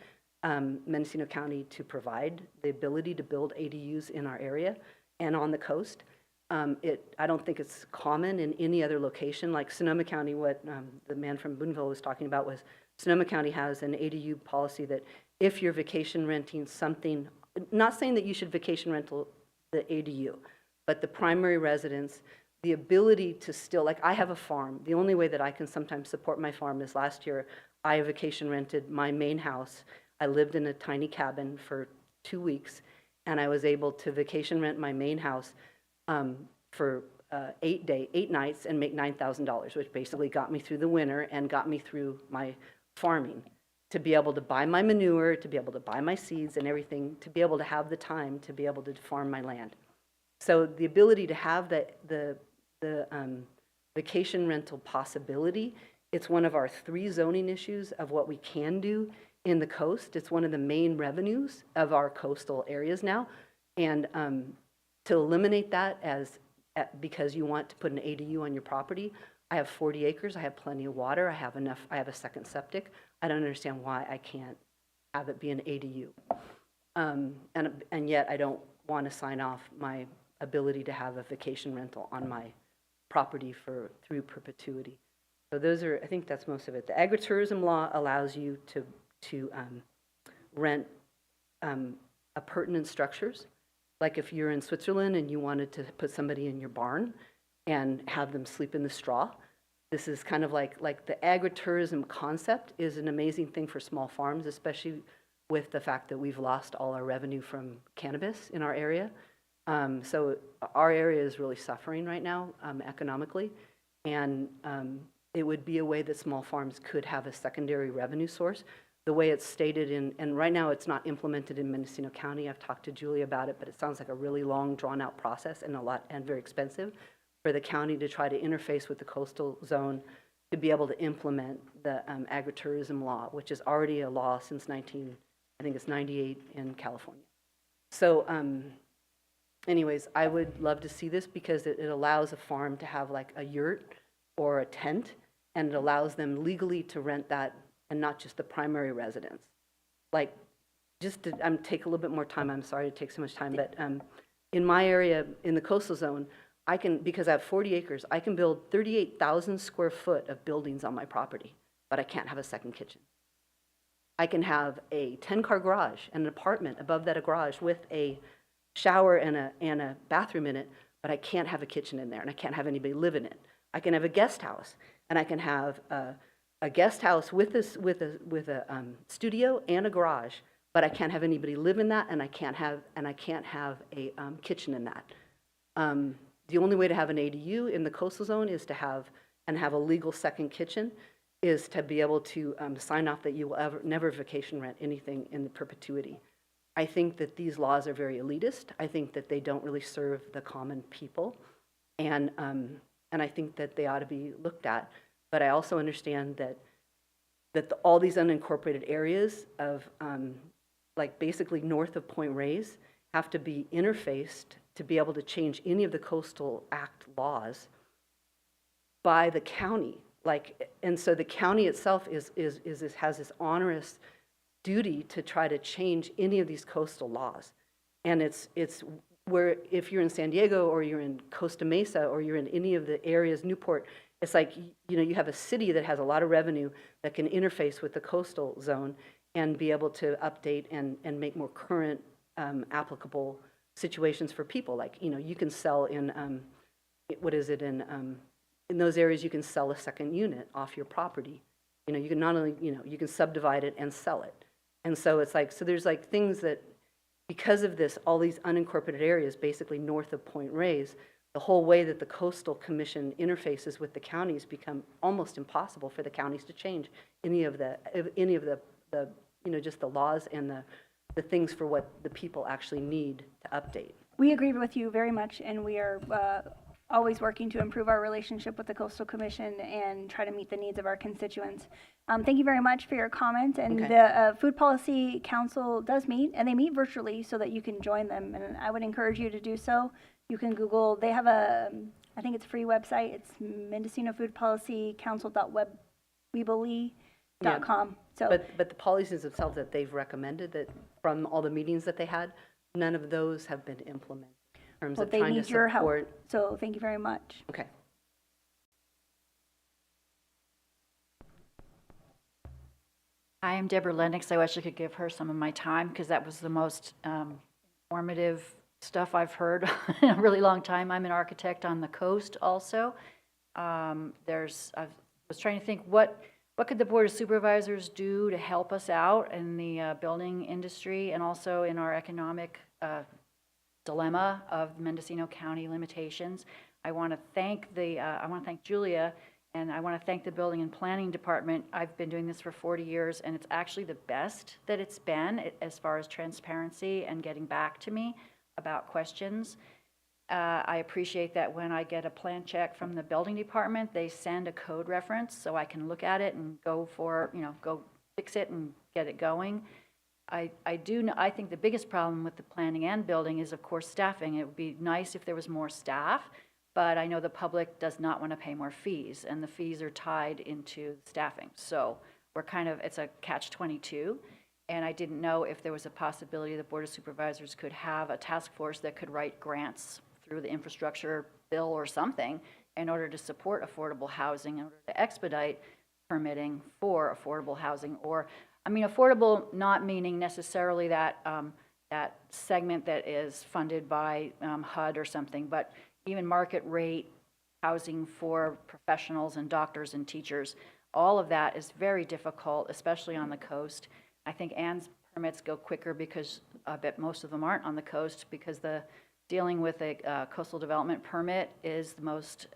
Mendocino County to provide the ability to build ADUs in our area and on the coast. I don't think it's common in any other location. Like Sonoma County, what the man from Boonville was talking about was Sonoma County has an ADU policy that if you're vacation renting something, not saying that you should vacation rental the ADU, but the primary residence, the ability to still, like I have a farm. The only way that I can sometimes support my farm is last year I vacation rented my main house. I lived in a tiny cabin for 2 weeks, and I was able to vacation rent my main house for 8 nights and make $9,000, which basically got me through the winter and got me through my farming, to be able to buy my manure, to be able to buy my seeds and everything, to be able to have the time to be able to farm my land. So the ability to have the vacation rental possibility, it's one of our 3 zoning issues of what we can do in the coast. It's one of the main revenues of our coastal areas now. And to eliminate that because you want to put an ADU on your property, I have 40 acres, I have plenty of water, I have a second septic. I don't understand why I can't have it be an ADU. And yet I don't want to sign off my ability to have a vacation rental on my property through perpetuity. So I think that's most of it. The agritourism law allows you to rent appurtenant structures. Like if you're in Switzerland and you wanted to put somebody in your barn and have them sleep in the straw, this is kind of like the agritourism concept is an amazing thing for small farms, especially with the fact that we've lost all our revenue from cannabis in our area. So our area is really suffering right now economically, and it would be a way that small farms could have a secondary revenue source. The way it's stated and right now it's not implemented in Mendocino County. I've talked to Julie about it, but it sounds like a really long, drawn-out process and very expensive for the county to try to interface with the coastal zone to be able to implement the agritourism law, which is already a law since 98 in California. So anyways, I would love to see this because it allows a farm to have like a yurt or a tent, and it allows them legally to rent that and not just the primary residence. Like, just to take a little bit more time, I'm sorry to take so much time, but in my area, in the coastal zone, because I have 40 acres, I can build 38,000 square foot of buildings on my property, but I can't have a second kitchen. I can have a 10-car garage and an apartment above that garage with a shower and a bathroom in it, but I can't have a kitchen in there, and I can't have anybody live in it. I can have a guest house, and I can have a guest house with a studio and a garage, but I can't have anybody live in that, and I can't have a kitchen in that. The only way to have an ADU in the coastal zone is to have a legal second kitchen, is to be able to sign off that you will never vacation rent anything in the perpetuity. I think that these laws are very elitist. I think that they don't really serve the common people, and I think that they ought to be looked at. But I also understand that all these unincorporated areas of like basically north of Point Reyes have to be interfaced to be able to change any of the Coastal Act laws by the county. And so the county itself has this onerous duty to try to change any of these coastal laws. And it's where if you're in San Diego or you're in Costa Mesa or you're in any of the areas, Newport, it's like, you have a city that has a lot of revenue that can interface with the coastal zone and be able to update and make more current applicable situations for people. Like, you can sell in, in those areas you can sell a second unit off your property. You can not only, you can subdivide it and sell it. And so it's like, so there's like things that, because of this, all these unincorporated areas, basically north of Point Reyes, the whole way that the Coastal Commission interfaces with the counties become almost impossible for the counties to change any of the just the laws and the things for what the people actually need to update. We agree with you very much, and we are always working to improve our relationship with the Coastal Commission and try to meet the needs of our constituents. Thank you very much for your comments. And Okay. the Food Policy Council does meet, and they meet virtually so that you can join them. And I would encourage you to do so. You can Google, they have I think it's a free website. It's Mendocino Food Policy Council.weebly.com. So, But the policies themselves that they've recommended, that from all the meetings that they had, none of those have been implemented in terms well, of they trying to need your help. support. So thank you very much. Okay. Hi, I'm Deborah Lennox. I wish I could give her some of my time because that was the most informative stuff I've heard in a really long time. I'm an architect on the coast also. I was trying to think what could the Board of Supervisors do to help us out in the building industry and also in our economic dilemma of Mendocino County limitations. I want to thank Julia, and I want to thank the Building and Planning Department. I've been doing this for 40 years, and it's actually the best that it's been as far as transparency and getting back to me about questions. I appreciate that when I get a plan check from the building department, they send a code reference so I can look at it and go fix it and get it going. I think the biggest problem with the planning and building is, of course, staffing. It would be nice if there was more staff, but I know the public does not want to pay more fees, and the fees are tied into staffing. So it's a catch-22. And I didn't know if there was a possibility the Board of Supervisors could have a task force that could write grants through the infrastructure bill or something in order to support affordable housing, in order to expedite permitting for affordable housing. Or, affordable not meaning necessarily that segment that is funded by HUD or something, but even market rate housing for professionals and doctors and teachers. All of that is very difficult, especially on the coast. I think Ann's permits go quicker because I bet most of them aren't on the coast, because dealing with a coastal development permit is the most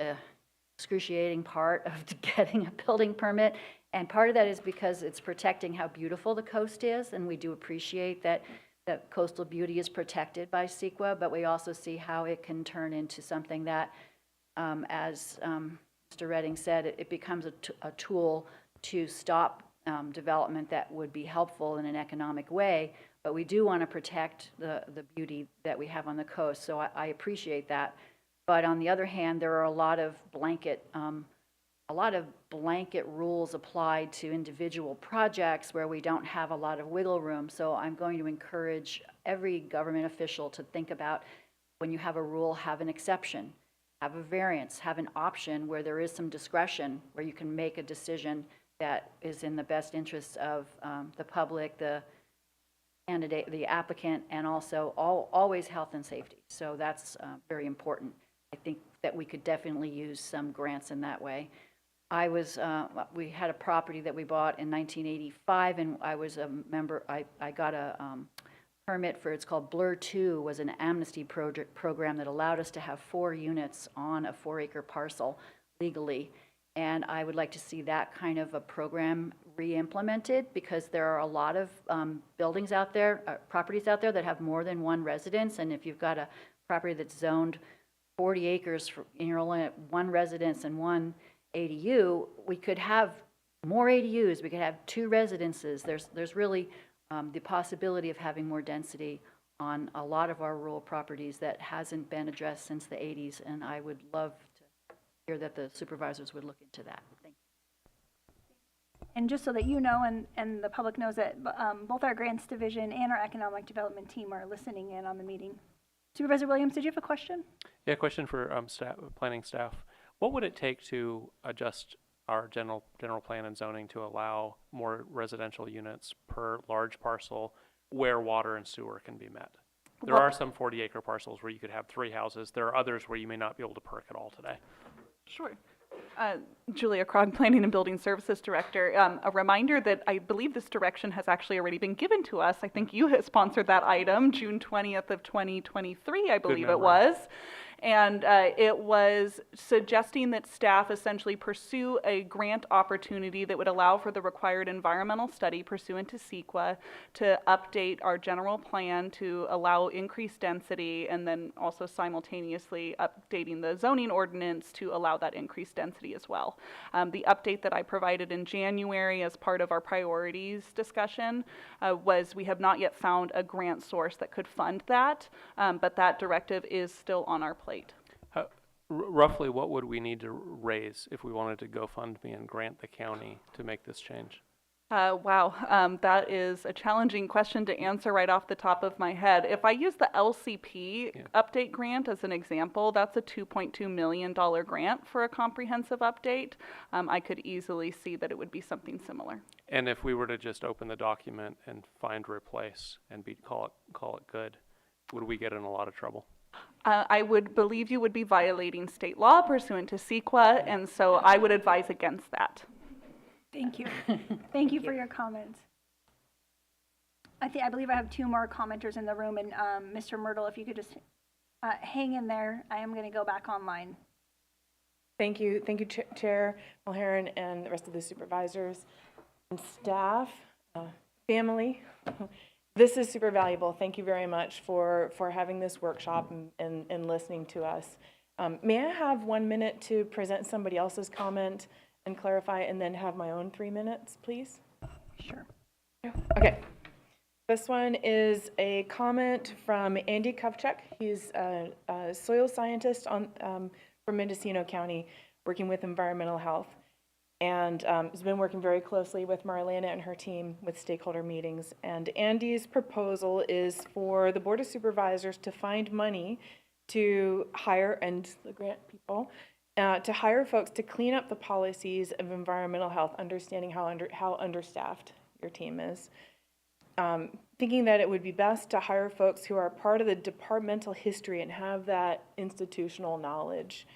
excruciating part of getting a building permit. And part of that is because it's protecting how beautiful the coast is, and we do appreciate that coastal beauty is protected by CEQA, but we also see how it can turn into something that, as Mr. Redding said, it becomes a tool to stop development that would be helpful in an economic way, but we do want to protect the beauty that we have on the coast, so I appreciate that. But on the other hand, there are a lot of blanket rules applied to individual projects where we don't have a lot of wiggle room. So I'm going to encourage every government official to think about, when you have a rule, have an exception, have a variance, have an option where there is some discretion, where you can make a decision that is in the best interests of the public, the candidate, the applicant, and also always health and safety. So that's very important. I think that we could definitely use some grants in that way. We had a property that we bought in 1985, and I was a member. I got a permit for, it's called Blur 2, was an amnesty program that allowed us to have 4 units on a 4-acre parcel legally. And I would like to see that kind of a program re-implemented, because there are a lot of buildings out there, properties out there that have more than one residence. And if you've got a property that's zoned 40 acres and you're only at 1 residence and 1 ADU, we could have more ADUs. We could have 2 residences. There's really the possibility of having more density on a lot of our rural properties that hasn't been addressed since the 80s. And I would love to hear that the supervisors would look into that. Thank you. And just so that you know, and the public knows, that both our grants division and our economic development team are listening in on the meeting. Supervisor Williams, did you have a question? Yeah, question for planning staff. What would it take to adjust our general plan and zoning to allow more residential units per large parcel where water and sewer can be met? There are some 40-acre parcels where you could have 3 houses. There are others where you may not be able to perk at all today. Sure. Julia Krog, Planning and Building Services Director. A reminder that I believe this direction has actually already been given to us. I think you had sponsored that item June 20th of 2023, I believe it was. And it was suggesting that staff essentially pursue a grant opportunity that would allow for the required environmental study pursuant to CEQA to update our general plan to allow increased density, and then also simultaneously updating the zoning ordinance to allow that increased density as well. The update that I provided in January as part of our priorities discussion was we have not yet found a grant source that could fund that, but that directive is still on our plate. Roughly, what would we need to raise if we wanted to GoFundMe and grant the county to make this change? Wow, that is a challenging question to answer right off the top of my head. If I use the LCP update grant as an example, that's a $2.2 million grant for a comprehensive update. I could easily see that it would be something similar. And if we were to just open the document and find replace and call it good, would we get in a lot of trouble? I would believe you would be violating state law pursuant to CEQA, and so I would advise against that. Thank you. Thank you for your comments. I believe I have 2 more commenters in the room, and Mr. Myrtle, if you could just hang in there. I am going to go back online. Thank you, Chair Mulherin and the rest of the supervisors and staff, family. This is super valuable. Thank you very much for having this workshop and listening to us. May I have 1 minute to present somebody else's comment and clarify, and then have my own 3 minutes, please? Sure. Okay. This one is a comment from Andy Kovchuk. He's a soil scientist from Mendocino County, working with environmental health, and has been working very closely with Marlena and her team with stakeholder meetings. And Andy's proposal is for the Board of Supervisors to find money to hire, and the grant people, to hire folks to clean up the policies of environmental health, understanding how understaffed your team is. Thinking that it would be best to hire folks who are part of the departmental history and have that institutional knowledge,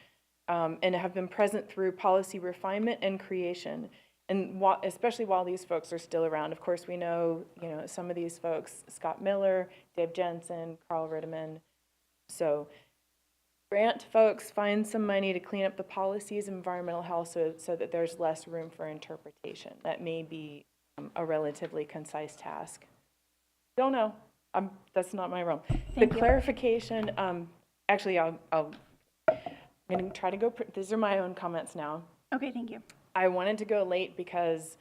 and have been present through policy refinement and creation, and especially while these folks are still around. Of course, we know, some of these folks: Scott Miller, Dave Jensen, Carl Ritteman. So grant folks find some money to clean up the policies of environmental health so that there's less room for interpretation. That may be a relatively concise task. Don't know. That's not my realm. Thank the you. Clarification, actually, I'm going to try to go, these are my own comments now. Okay, thank you. I wanted to go late because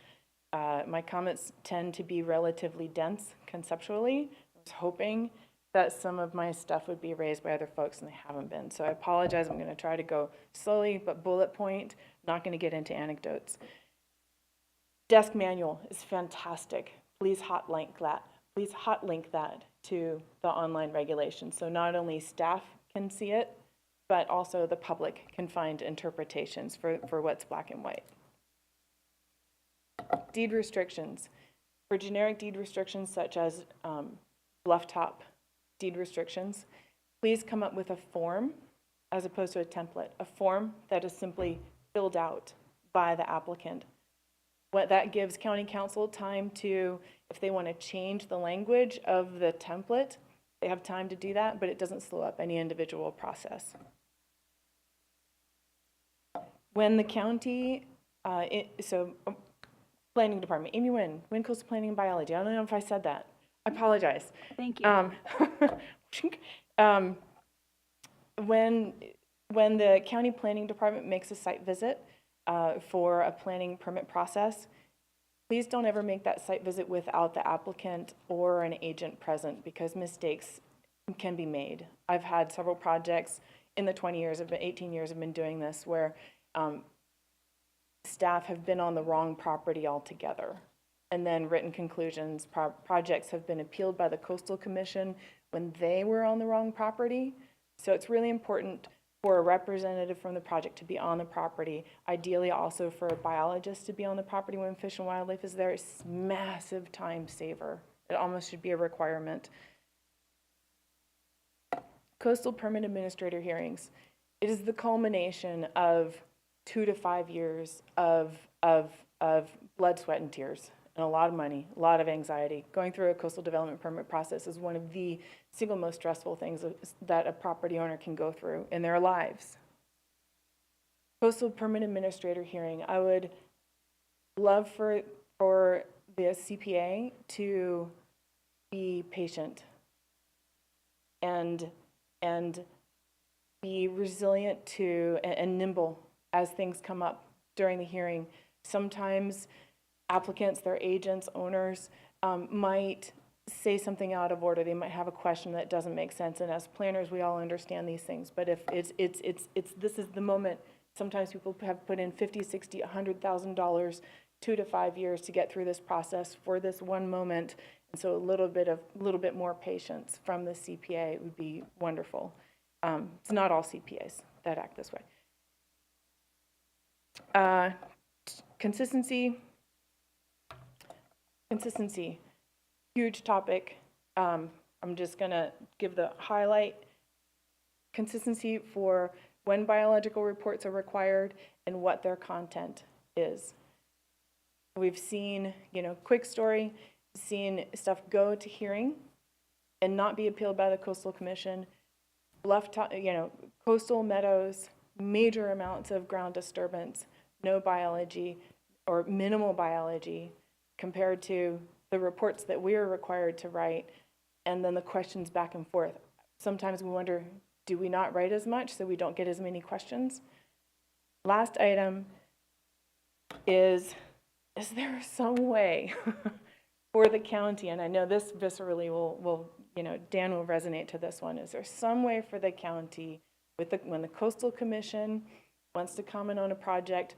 my comments tend to be relatively dense conceptually. I was hoping that some of my stuff would be raised by other folks, and they haven't been. So I apologize. I'm going to try to go slowly, but bullet point, not going to get into anecdotes. Desk manual is fantastic. Please hot link that. Please hot link that to the online regulations. So not only staff can see it, but also the public can find interpretations for what's black and white. Deed restrictions. For generic deed restrictions such as bluff top deed restrictions, please come up with a form as opposed to a template, a form that is simply filled out by the applicant. What that gives county council time to, if they want to change the language of the template, they have time to do that, but it doesn't slow up any individual process. When the county, planning department, Amy Wynn Coastal Planning and Biology. I don't know if I said that. I apologize. Thank you. When the county planning department makes a site visit for a planning permit process, please don't ever make that site visit without the applicant or an agent present, because mistakes can be made. I've had several projects in the 18 years I've been doing this where staff have been on the wrong property altogether, and then written conclusions. Projects have been appealed by the Coastal Commission when they were on the wrong property. So it's really important for a representative from the project to be on the property, ideally also for a biologist to be on the property when Fish and Wildlife is there. It's a massive time saver. It almost should be a requirement. Coastal Permit Administrator hearings. It is the culmination of 2 to 5 years of blood, sweat, and tears, and a lot of money, a lot of anxiety. Going through a coastal development permit process is one of the single most stressful things that a property owner can go through in their lives. Coastal Permit Administrator hearing. I would love for the CPA to be patient and be resilient to and nimble as things come up during the hearing. Sometimes applicants, their agents, owners might say something out of order. They might have a question that doesn't make sense, and as planners, we all understand these things. But if this is the moment. Sometimes people have put in $50,000, $60,000, $100,000, 2 to 5 years to get through this process for this one moment, and so a little bit more patience from the CPA would be wonderful. It's not all CPAs that act this way. Consistency, huge topic. I'm just gonna give the highlight. Consistency for when biological reports are required and what their content is. We've seen, quick story, seen stuff go to hearing and not be appealed by the Coastal Commission. Coastal meadows major amounts of ground disturbance, no biology or minimal biology compared to the reports that we are required to write, and then the questions back and forth. Sometimes we wonder, do we not write as much so we don't get as many questions? Last item is there some way for the county, and I know this viscerally will Dan will resonate to this one, is there some way for the county, when the Coastal Commission wants to comment on a project,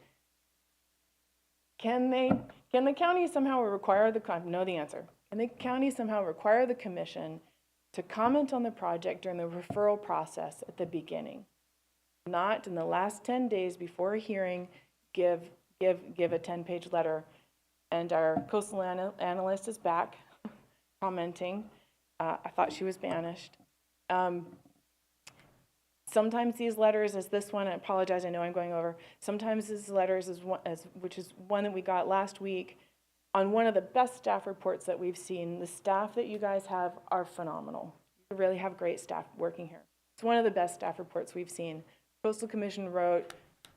can the county somehow require I know the answer. Can the county somehow require the commission to comment on the project during the referral process at the beginning? Not in the last 10 days before a hearing, give a 10-page letter. And our coastal analyst is back commenting. I thought she was banished. Sometimes these letters, as this one, I apologize, I know I'm going over. Sometimes these letters, which is one that we got last week, on one of the best staff reports that we've seen. The staff that you guys have are phenomenal. You really have great staff working here. It's one of the best staff reports we've seen. Coastal Commission wrote,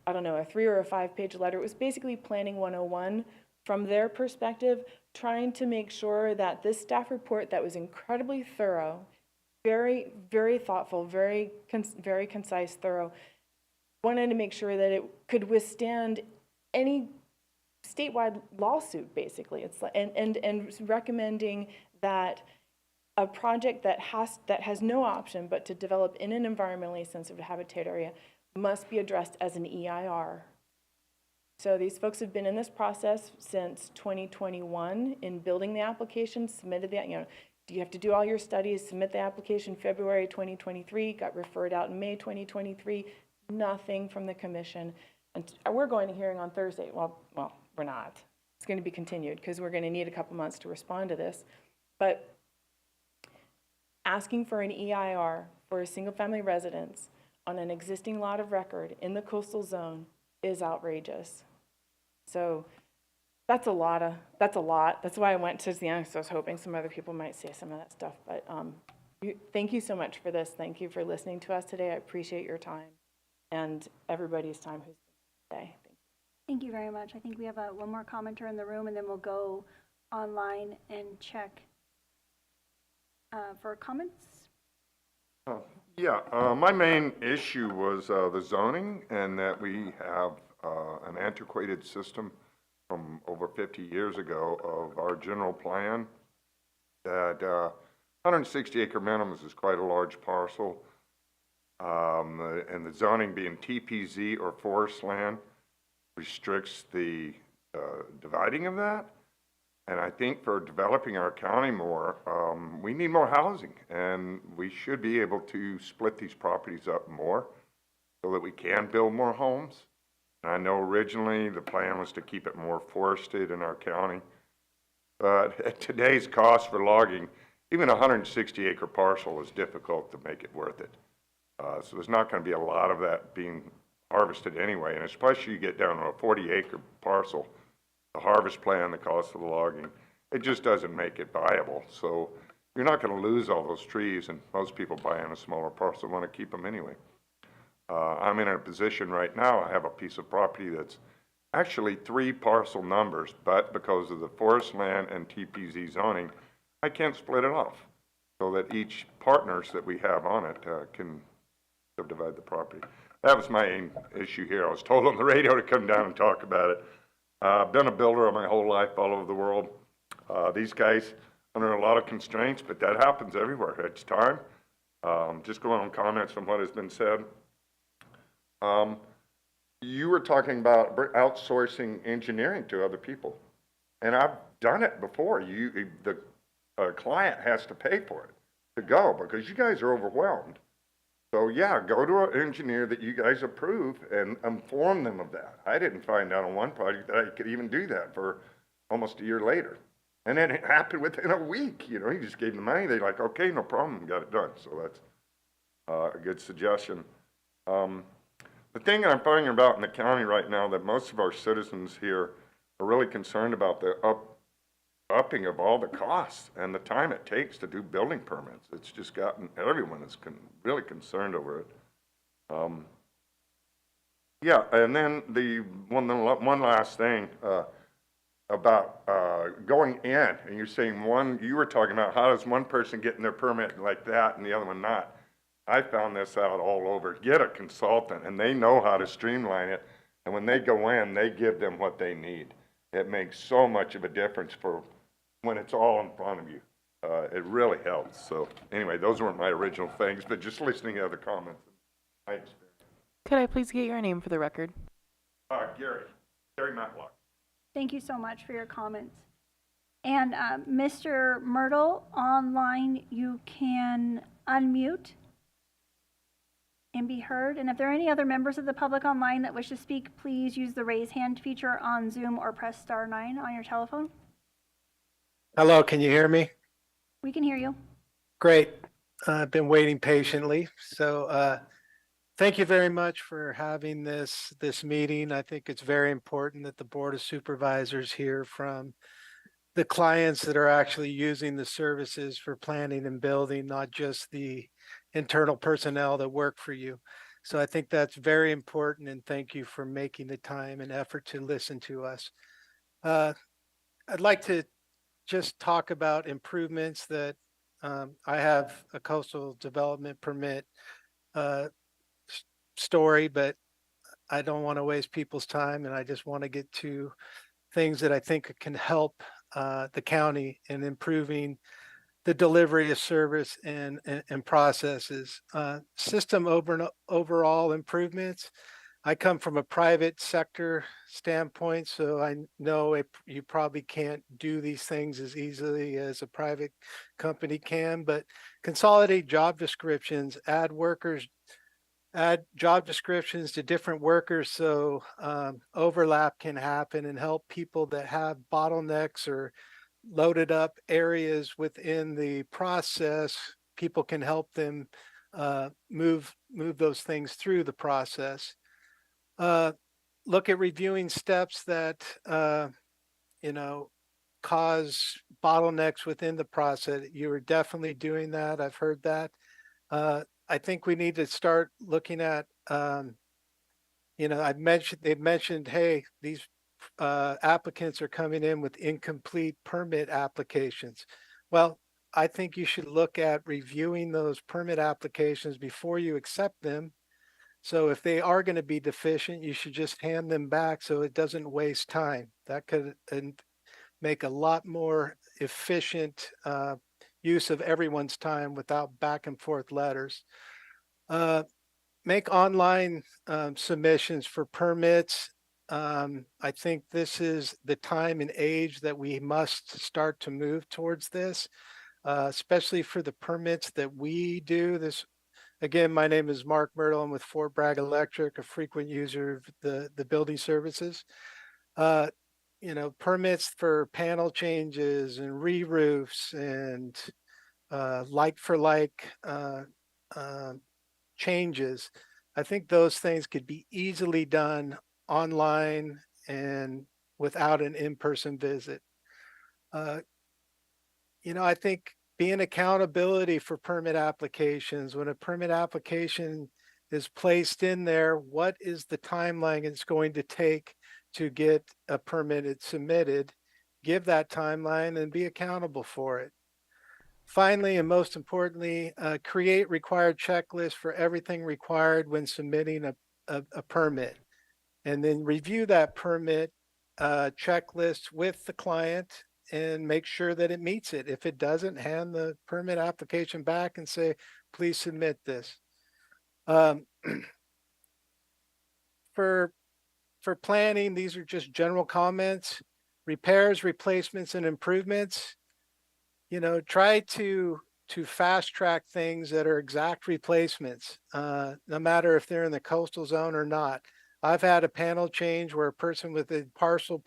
I don't know, a 3 or a 5-page letter. It was basically Planning 101 from their perspective, trying to make sure that this staff report that was incredibly thorough, very, very thoughtful, very concise, thorough, wanted to make sure that it could withstand any statewide lawsuit, basically. It's like, and recommending that a project that has no option but to develop in an environmentally sensitive habitat area must be addressed as an EIR. So these folks have been in this process since 2021 in building the application, submitted that, do you have to do all your studies, submit the application February 2023, got referred out in May 2023, nothing from the commission. And we're going to hearing on Thursday. Well, we're not. It's going to be continued because we're going to need a couple months to respond to this. But asking for an EIR for a single-family residence on an existing lot of record in the coastal zone is outrageous. So that's a lot. That's why I went to the end. So I was hoping some other people might say some of that stuff. But thank you so much for this. Thank you for listening to us today. I appreciate your time and everybody's time who's been here today. Thank you very much. I think we have one more commenter in the room, and then we'll go online and check for comments. My main issue was the zoning, and that we have an antiquated system from over 50 years ago of our general plan, that 160 acre minimums is quite a large parcel, and the zoning being TPZ or forest land restricts the dividing of that. And I think for developing our county more, we need more housing, and we should be able to split these properties up more so that we can build more homes. And I know originally the plan was to keep it more forested in our county, but at today's cost for logging, even a 160 acre parcel is difficult to make it worth it. So there's not going to be a lot of that being harvested anyway, and especially you get down to a 40 acre parcel, the harvest plan, the cost of the logging, it just doesn't make it viable. So you're not going to lose all those trees, and most people buying a smaller parcel want to keep them anyway. I'm in a position right now, I have a piece of property that's actually 3 parcel numbers, but because of the forest land and TPZ zoning, I can't split it off so that each partners that we have on it can subdivide the property. That was my main issue here. I was told on the radio to come down and talk about it. I've been a builder my whole life all over the world. These guys under a lot of constraints, but that happens everywhere. It's time. Just going on comments from what has been said. You were talking about outsourcing engineering to other people, and I've done it before. The client has to pay for it to go because you guys are overwhelmed. So yeah, go to an engineer that you guys approve and inform them of that. I didn't find out on one project that I could even do that for almost a year later. And then it happened within a week. He just gave them the money. They're like, okay, no problem, got it done. So that's a good suggestion. The thing I'm finding about in the county right now that most of our citizens here are really concerned about the upping of all the costs and the time it takes to do building permits. It's just gotten, everyone is really concerned over it. Yeah, and then one last thing, about, going in, and you're saying you were talking about how does one person get in their permit like that and the other one not? I found this out all over. Get a consultant, and they know how to streamline it, and when they go in, they give them what they need. It makes so much of a difference for when it's all in front of you. It really helps. So anyway, those weren't my original things, but just listening to other comments, I experienced. Could I please get your name for the record? Gary Matlock. Thank you so much for your comments. And Mr. Myrtle, online, you can unmute and be heard. And if there are any other members of the public online that wish to speak, please use the raise hand feature on Zoom or press *9 on your telephone. Hello, can you hear me? We can hear you. Great. I've been waiting patiently. So thank you very much for having this meeting. I think it's very important that the Board of Supervisors hear from the clients that are actually using the services for planning and building, not just the internal personnel that work for you. So I think that's very important, and thank you for making the time and effort to listen to us. I'd like to just talk about improvements that I have a coastal development permit story, but I don't want to waste people's time, and I just want to get to things that I think can help the county in improving the delivery of service and processes. System overall improvements. I come from a private sector standpoint, so I know you probably can't do these things as easily as a private company can, but consolidate job descriptions, add job descriptions to different workers so overlap can happen, and help people that have bottlenecks or loaded up areas within the process. People can help them move those things through the process. Look at reviewing steps that cause bottlenecks within the process. You are definitely doing that. I've heard that. I think we need to start looking at, they've mentioned, hey, these applicants are coming in with incomplete permit applications. Well, I think you should look at reviewing those permit applications before you accept them. So if they are going to be deficient, you should just hand them back so it doesn't waste time. That could make a lot more efficient use of everyone's time without back and forth letters. Make online submissions for permits. I think this is the time and age that we must start to move towards this, especially for the permits that we do. Again, my name is Mark Myrtle. I'm with Fort Bragg Electric, a frequent user of the building services. Permits for panel changes and re-roofs and like-for-like changes. I think those things could be easily done online and without an in-person visit. I think being accountability for permit applications. When a permit application is placed in there, what is the timeline it's going to take to get a permit submitted? Give that timeline and be accountable for it. Finally, and most importantly, create required checklists for everything required when submitting a permit. And then review that permit checklist with the client and make sure that it meets it. If it doesn't, hand the permit application back and say, please submit this. For planning, these are just general comments. Repairs, replacements, and improvements. Try to fast track things that are exact replacements, no matter if they're in the coastal zone or not. I've had a panel change where a person with a partial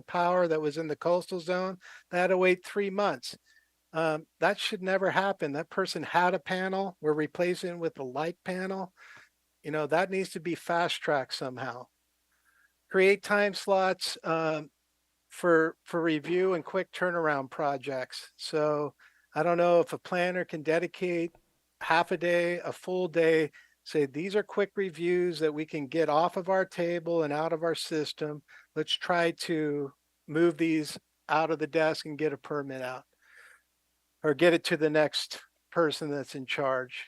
power that was in the coastal zone, they had to wait 3 months. That should never happen. That person had a panel, we're replacing it with a like panel. That needs to be fast tracked somehow. Create time slots for review and quick turnaround projects. So I don't know if a planner can dedicate half a day, a full day, say, these are quick reviews that we can get off of our table and out of our system. Let's try to move these out of the desk and get a permit out, or get it to the next person that's in charge.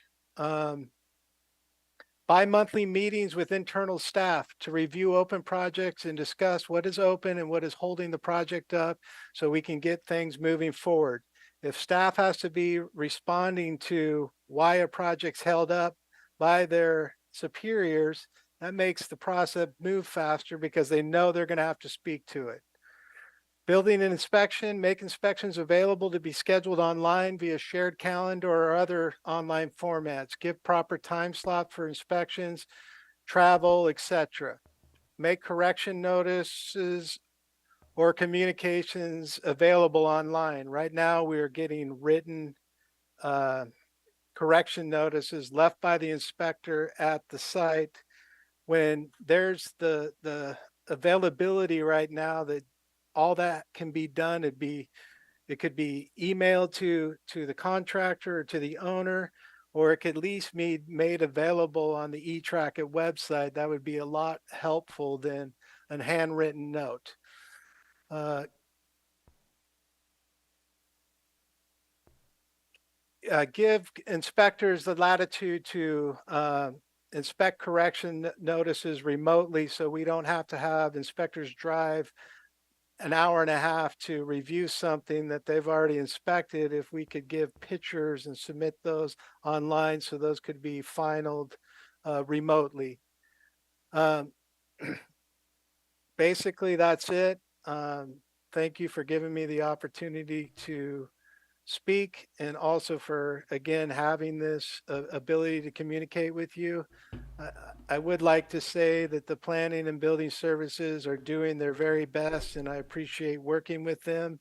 Bi-monthly meetings with internal staff to review open projects and discuss what is open and what is holding the project up so we can get things moving forward. If staff has to be responding to why a project's held up by their superiors, that makes the process move faster because they know they're going to have to speak to it. Building an inspection, make inspections available to be scheduled online via shared calendar or other online formats. Give proper time slot for inspections, travel, etc. Make correction notices or communications available online. Right now, we are getting written correction notices left by the inspector at the site when there's the availability right now that all that can be done. It could be emailed to the contractor or to the owner, or it could at least be made available on the eTrack website. That would be a lot helpful than a handwritten note. Give inspectors the latitude to inspect correction notices remotely, so we don't have to have inspectors drive an hour and a half to review something that they've already inspected. If we could give pictures and submit those online, so those could be finalized remotely. Basically, that's it. Thank you for giving me the opportunity to speak, and also for, again, having this ability to communicate with you. I would like to say that the planning and building services are doing their very best, and I appreciate working with them.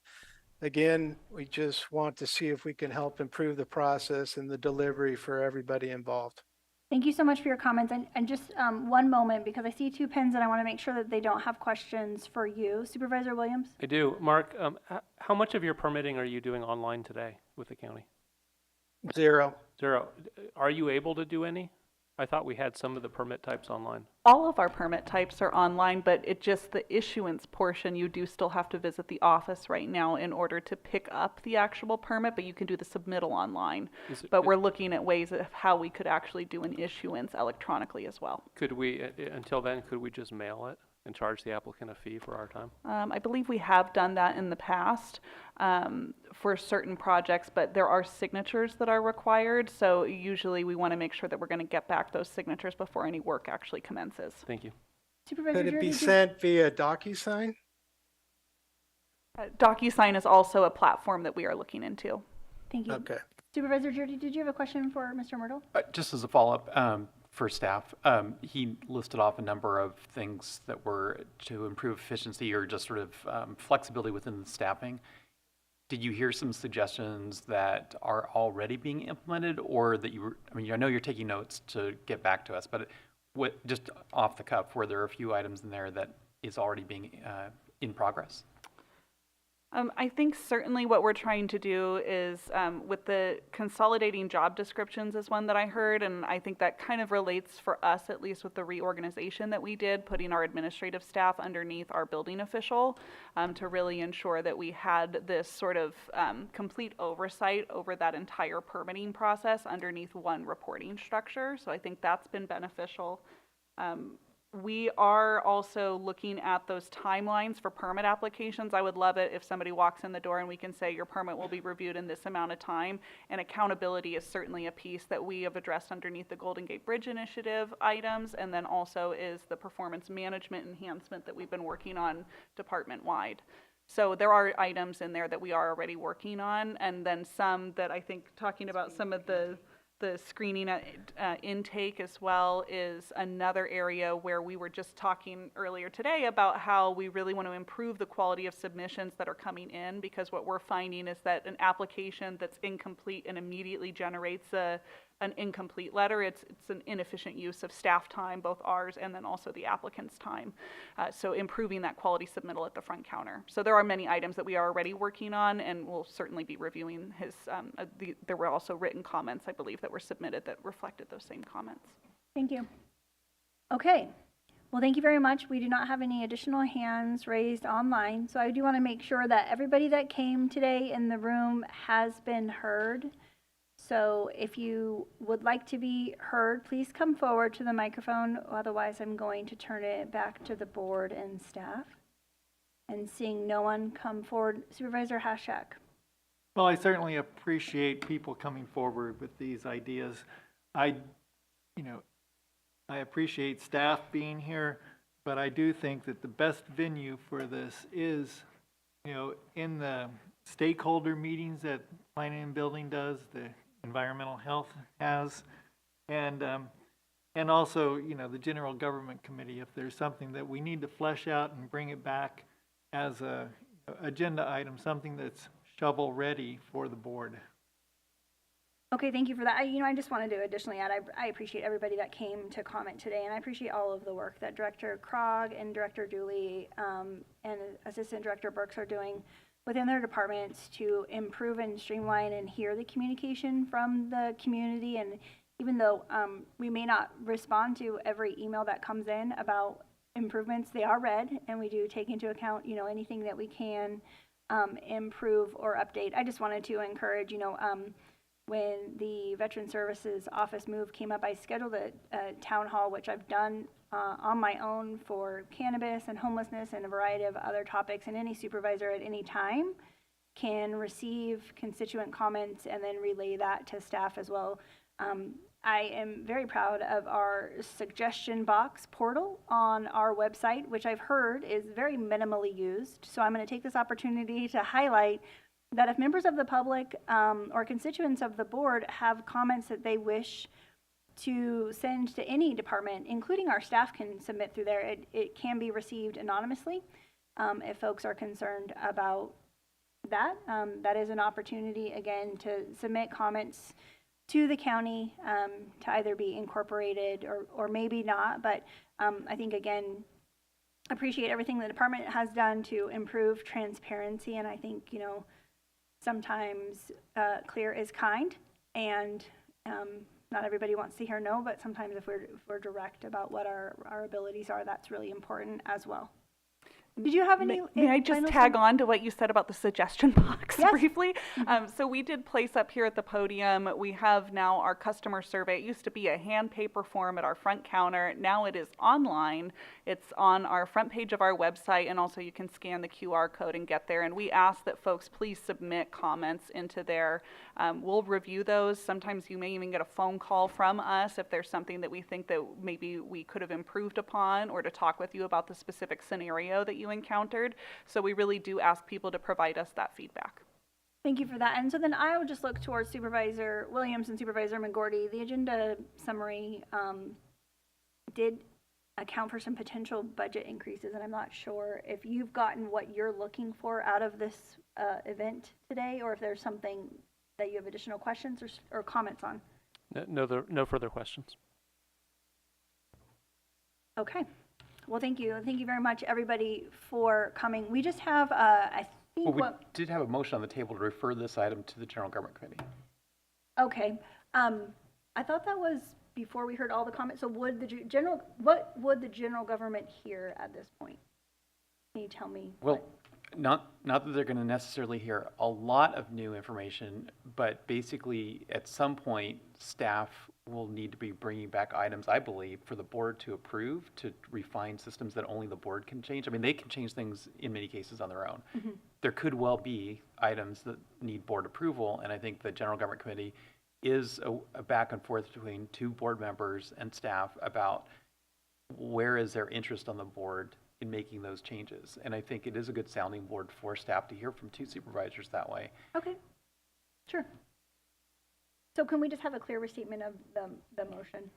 Again, we just want to see if we can help improve the process and the delivery for everybody involved. Thank you so much for your comments. And just one moment, because I see two pens and I want to make sure that they don't have questions for you. Supervisor Williams? I do. Mark, how much of your permitting are you doing online today with the county? Zero. Are you able to do any? I thought we had some of the permit types online. All of our permit types are online, but it just the issuance portion, you do still have to visit the office right now in order to pick up the actual permit, but you can do the submittal online. But we're looking at ways of how we could actually do an issuance electronically as well. Could we, until then, could we just mail it and charge the applicant a fee for our time? I believe we have done that in the past for certain projects, but there are signatures that are required. So usually we want to make sure that we're going to get back those signatures before any work actually commences. Thank you. Could it be sent via DocuSign? DocuSign is also a platform that we are looking into. Thank you. Okay. Supervisor Jordy, did you have a question for Mr. Myrtle? Just as a follow-up for staff, he listed off a number of things that were to improve efficiency or just sort of flexibility within the staffing. Did you hear some suggestions that are already being implemented, or that you were, I mean, I know you're taking notes to get back to us, but just off the cuff, were there a few items in there that is already being in progress? I think certainly what we're trying to do is with the consolidating job descriptions is one that I heard, and I think that kind of relates for us, at least with the reorganization that we did, putting our administrative staff underneath our building official to really ensure that we had this sort of complete oversight over that entire permitting process underneath one reporting structure. So I think that's been beneficial. We are also looking at those timelines for permit applications. I would love it if somebody walks in the door and we can say your permit will be reviewed in this amount of time. And accountability is certainly a piece that we have addressed underneath the Golden Gate Bridge Initiative items, and then also is the performance management enhancement that we've been working on department-wide. So there are items in there that we are already working on, and then some that I think talking about some of the screening intake as well is another area where we were just talking earlier today about how we really want to improve the quality of submissions that are coming in, because what we're finding is that an application that's incomplete and immediately generates an incomplete letter, it's an inefficient use of staff time, both ours and then also the applicant's time. So improving that quality submittal at the front counter. So there are many items that we are already working on, and we'll certainly be reviewing his, there were also written comments, I believe, that were submitted that reflected those same comments. Thank you. Okay. Well, thank you very much. We do not have any additional hands raised online, so I do want to make sure that everybody that came today in the room has been heard. So if you would like to be heard, please come forward to the microphone. Otherwise, I'm going to turn it back to the board and staff. And seeing no one come forward, Supervisor Hashak. Well, I certainly appreciate people coming forward with these ideas. I appreciate staff being here, but I do think that the best venue for this is, in the stakeholder meetings that Planning and Building does, the Environmental Health has, and also, the General Government Committee, if there's something that we need to flesh out and bring it back as a agenda item, something that's shovel ready for the board. Okay, thank you for that. I just wanted to additionally add, I appreciate everybody that came to comment today, and I appreciate all of the work that Director Krog and Director Dooley and Assistant Director Burks are doing within their departments to improve and streamline and hear the communication from the community. And even though we may not respond to every email that comes in about improvements, they are read, and we do take into account, anything that we can improve or update. I just wanted to encourage, when the Veteran Services Office move came up, I scheduled a town hall, which I've done on my own for cannabis and homelessness and a variety of other topics, and any supervisor at any time can receive constituent comments and then relay that to staff as well. I am very proud of our suggestion box portal on our website, which I've heard is very minimally used. So I'm going to take this opportunity to highlight that if members of the public or constituents of the board have comments that they wish to send to any department, including our staff can submit through there, it can be received anonymously. If folks are concerned about that, that is an opportunity, again, to submit comments to the county to either be incorporated or maybe not. But I think, again, appreciate everything the department has done to improve transparency. And I think, sometimes clear is kind, and not everybody wants to hear no, but sometimes if we're direct about what our abilities are, that's really important as well. Did you have any? May I just tag on to what you said about the suggestion box briefly? So we did place up here at the podium, we have now our customer survey. It used to be a hand paper form at our front counter. Now it is online. It's on our front page of our website, and also you can scan the QR code and get there. And we ask that folks please submit comments into there. We'll review those. Sometimes you may even get a phone call from us if there's something that we think that maybe we could have improved upon, or to talk with you about the specific scenario that you encountered. So we really do ask people to provide us that feedback. Thank you for that. And so then I would just look towards Supervisor Williams and Supervisor McGordy. The agenda summary did account for some potential budget increases, and I'm not sure if you've gotten what you're looking for out of this event today, or if there's something that you have additional questions or comments on. No further questions. Okay. Well, thank you. Thank you very much, everybody, for coming. We just have, I think, Well, we did have a motion on the table to refer this item to the General Government Committee. Okay. I thought that was before we heard all the comments. So would what would the general government hear at this point? Can you tell me? Well, not that they're going to necessarily hear a lot of new information, but basically at some point, staff will need to be bringing back items, I believe, for the board to approve, to refine systems that only the board can change. I mean, they can change things in many cases on their own. Mm-hmm. There could well be items that need board approval, and I think the General Government Committee is a back and forth between two board members and staff about where is their interest on the board in making those changes. And I think it is a good sounding board for staff to hear from two supervisors that way. Okay, sure. So can we just have a clear restatement of the motion?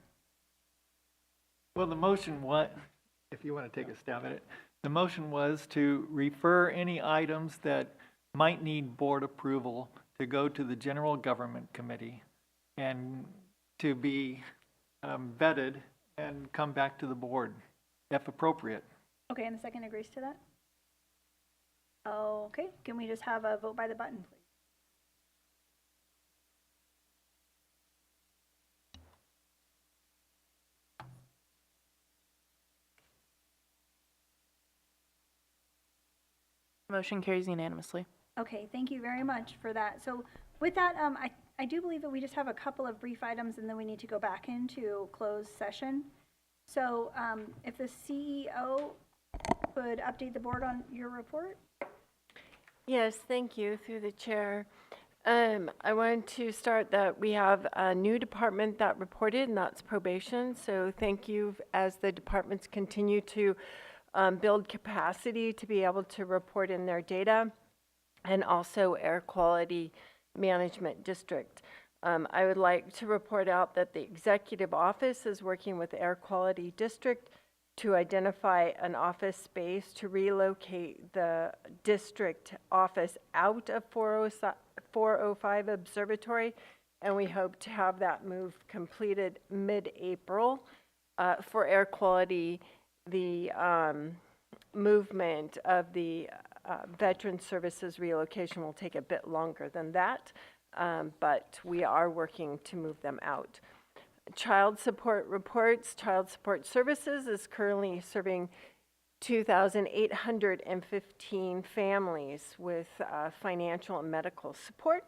Well, the motion, if you want to take a stab at it, the motion was to refer any items that might need board approval to go to the General Government Committee and to be vetted and come back to the board if appropriate. Okay, and the second agrees to that? Okay, can we just have a vote by the button, please? Motion carries unanimously. Okay, thank you very much for that. So with that, I do believe that we just have a couple of brief items and then we need to go back into closed session. So if the CEO could update the board on your report? Yes, thank you, through the chair. I wanted to start that we have a new department that reported, and that's probation. So thank you as the departments continue to build capacity to be able to report in their data, and also air quality management district. I would like to report out that the executive office is working with air quality district to identify an office space to relocate the district office out of 405 Observatory, and we hope to have that move completed mid-April. For air quality, the movement of the Veteran Services relocation will take a bit longer than that, but we are working to move them out. Child support reports. Child Support Services is currently serving 2,815 families with financial and medical support.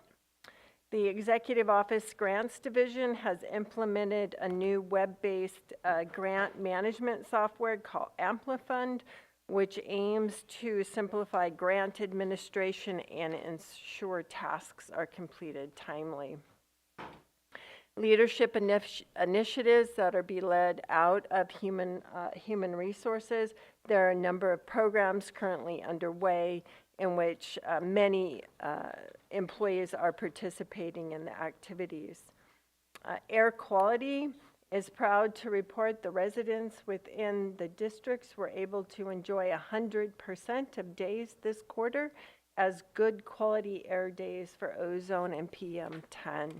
The Executive Office Grants Division has implemented a new web-based grant management software called Amplifund, which aims to simplify grant administration and ensure tasks are completed timely. Leadership initiatives that are being led out of human resources. There are a number of programs currently underway in which many employees are participating in the activities. Air quality is proud to report the residents within the districts were able to enjoy 100% of days this quarter as good quality air days for ozone and PM10.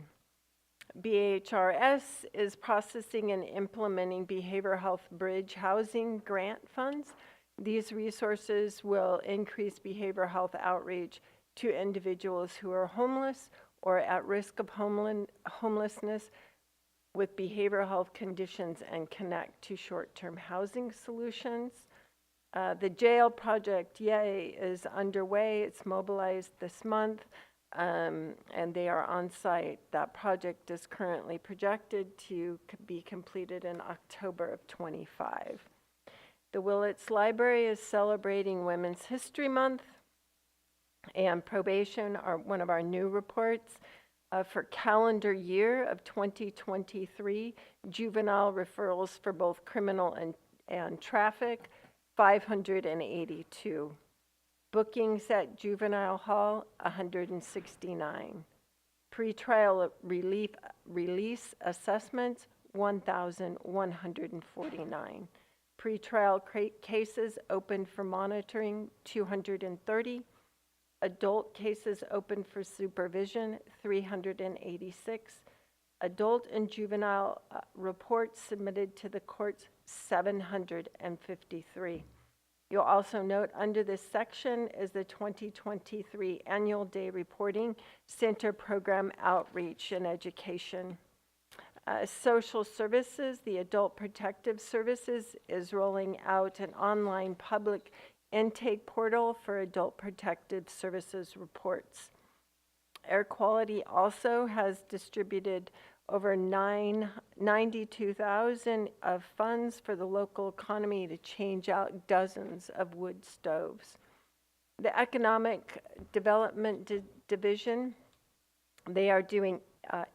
BHRS is processing and implementing behavioral health bridge housing grant funds. These resources will increase behavioral health outreach to individuals who are homeless or at risk of homelessness with behavioral health conditions and connect to short-term housing solutions. The jail project, yay, is underway. It's mobilized this month. And they are on site. That project is currently projected to be completed in October of 25. The Willits Library is celebrating Women's History Month, and probation are one of our new reports. For calendar year of 2023, juvenile referrals for both criminal and traffic, 582. Bookings at Juvenile Hall, 169. Pretrial release assessments, 1,149. Pretrial cases open for monitoring, 230. Adult cases open for supervision, 386. Adult and juvenile reports submitted to the courts, 753. You'll also note under this section is the 2023 Annual Day Reporting Center Program Outreach and Education. Social Services, the Adult Protective Services is rolling out an online public intake portal for Adult Protective Services reports. Air Quality also has distributed over 92,000 of funds for the local economy to change out dozens of wood stoves. The Economic Development Division, they are doing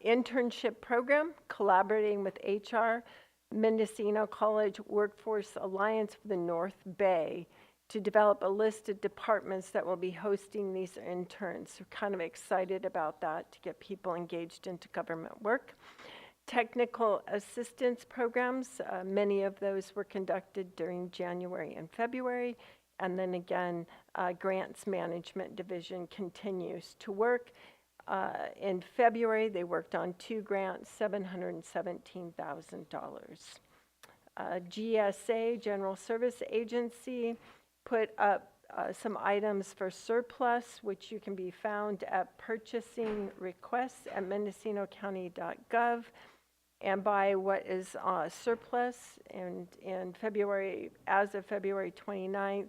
internship program, collaborating with HR, Mendocino College Workforce Alliance for the North Bay to develop a list of departments that will be hosting these interns. We're kind of excited about that to get people engaged into government work. Technical assistance programs, many of those were conducted during January and February. And then again, Grants Management Division continues to work. In February, they worked on 2 grants, $717,000. GSA, General Service Agency, put up some items for surplus, which you can be found at purchasing requests at mendocinocounty.gov, and by what is surplus. And in February, as of February 29th,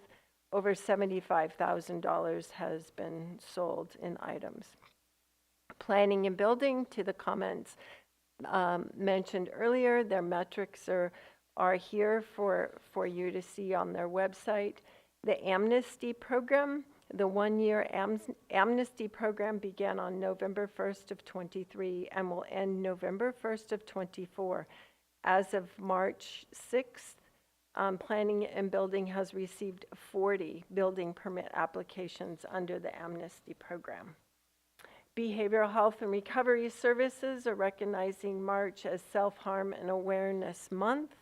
over $75,000 has been sold in items. Planning and building, to the comments mentioned earlier, their metrics are here for you to see on their website. The amnesty program, the one-year amnesty program began on November 1st of 23 and will end November 1st of 24. As of March 6th, Planning and Building has received 40 building permit applications under the amnesty program. Behavioral health and recovery services are recognizing March as Self-Harm and Awareness Month.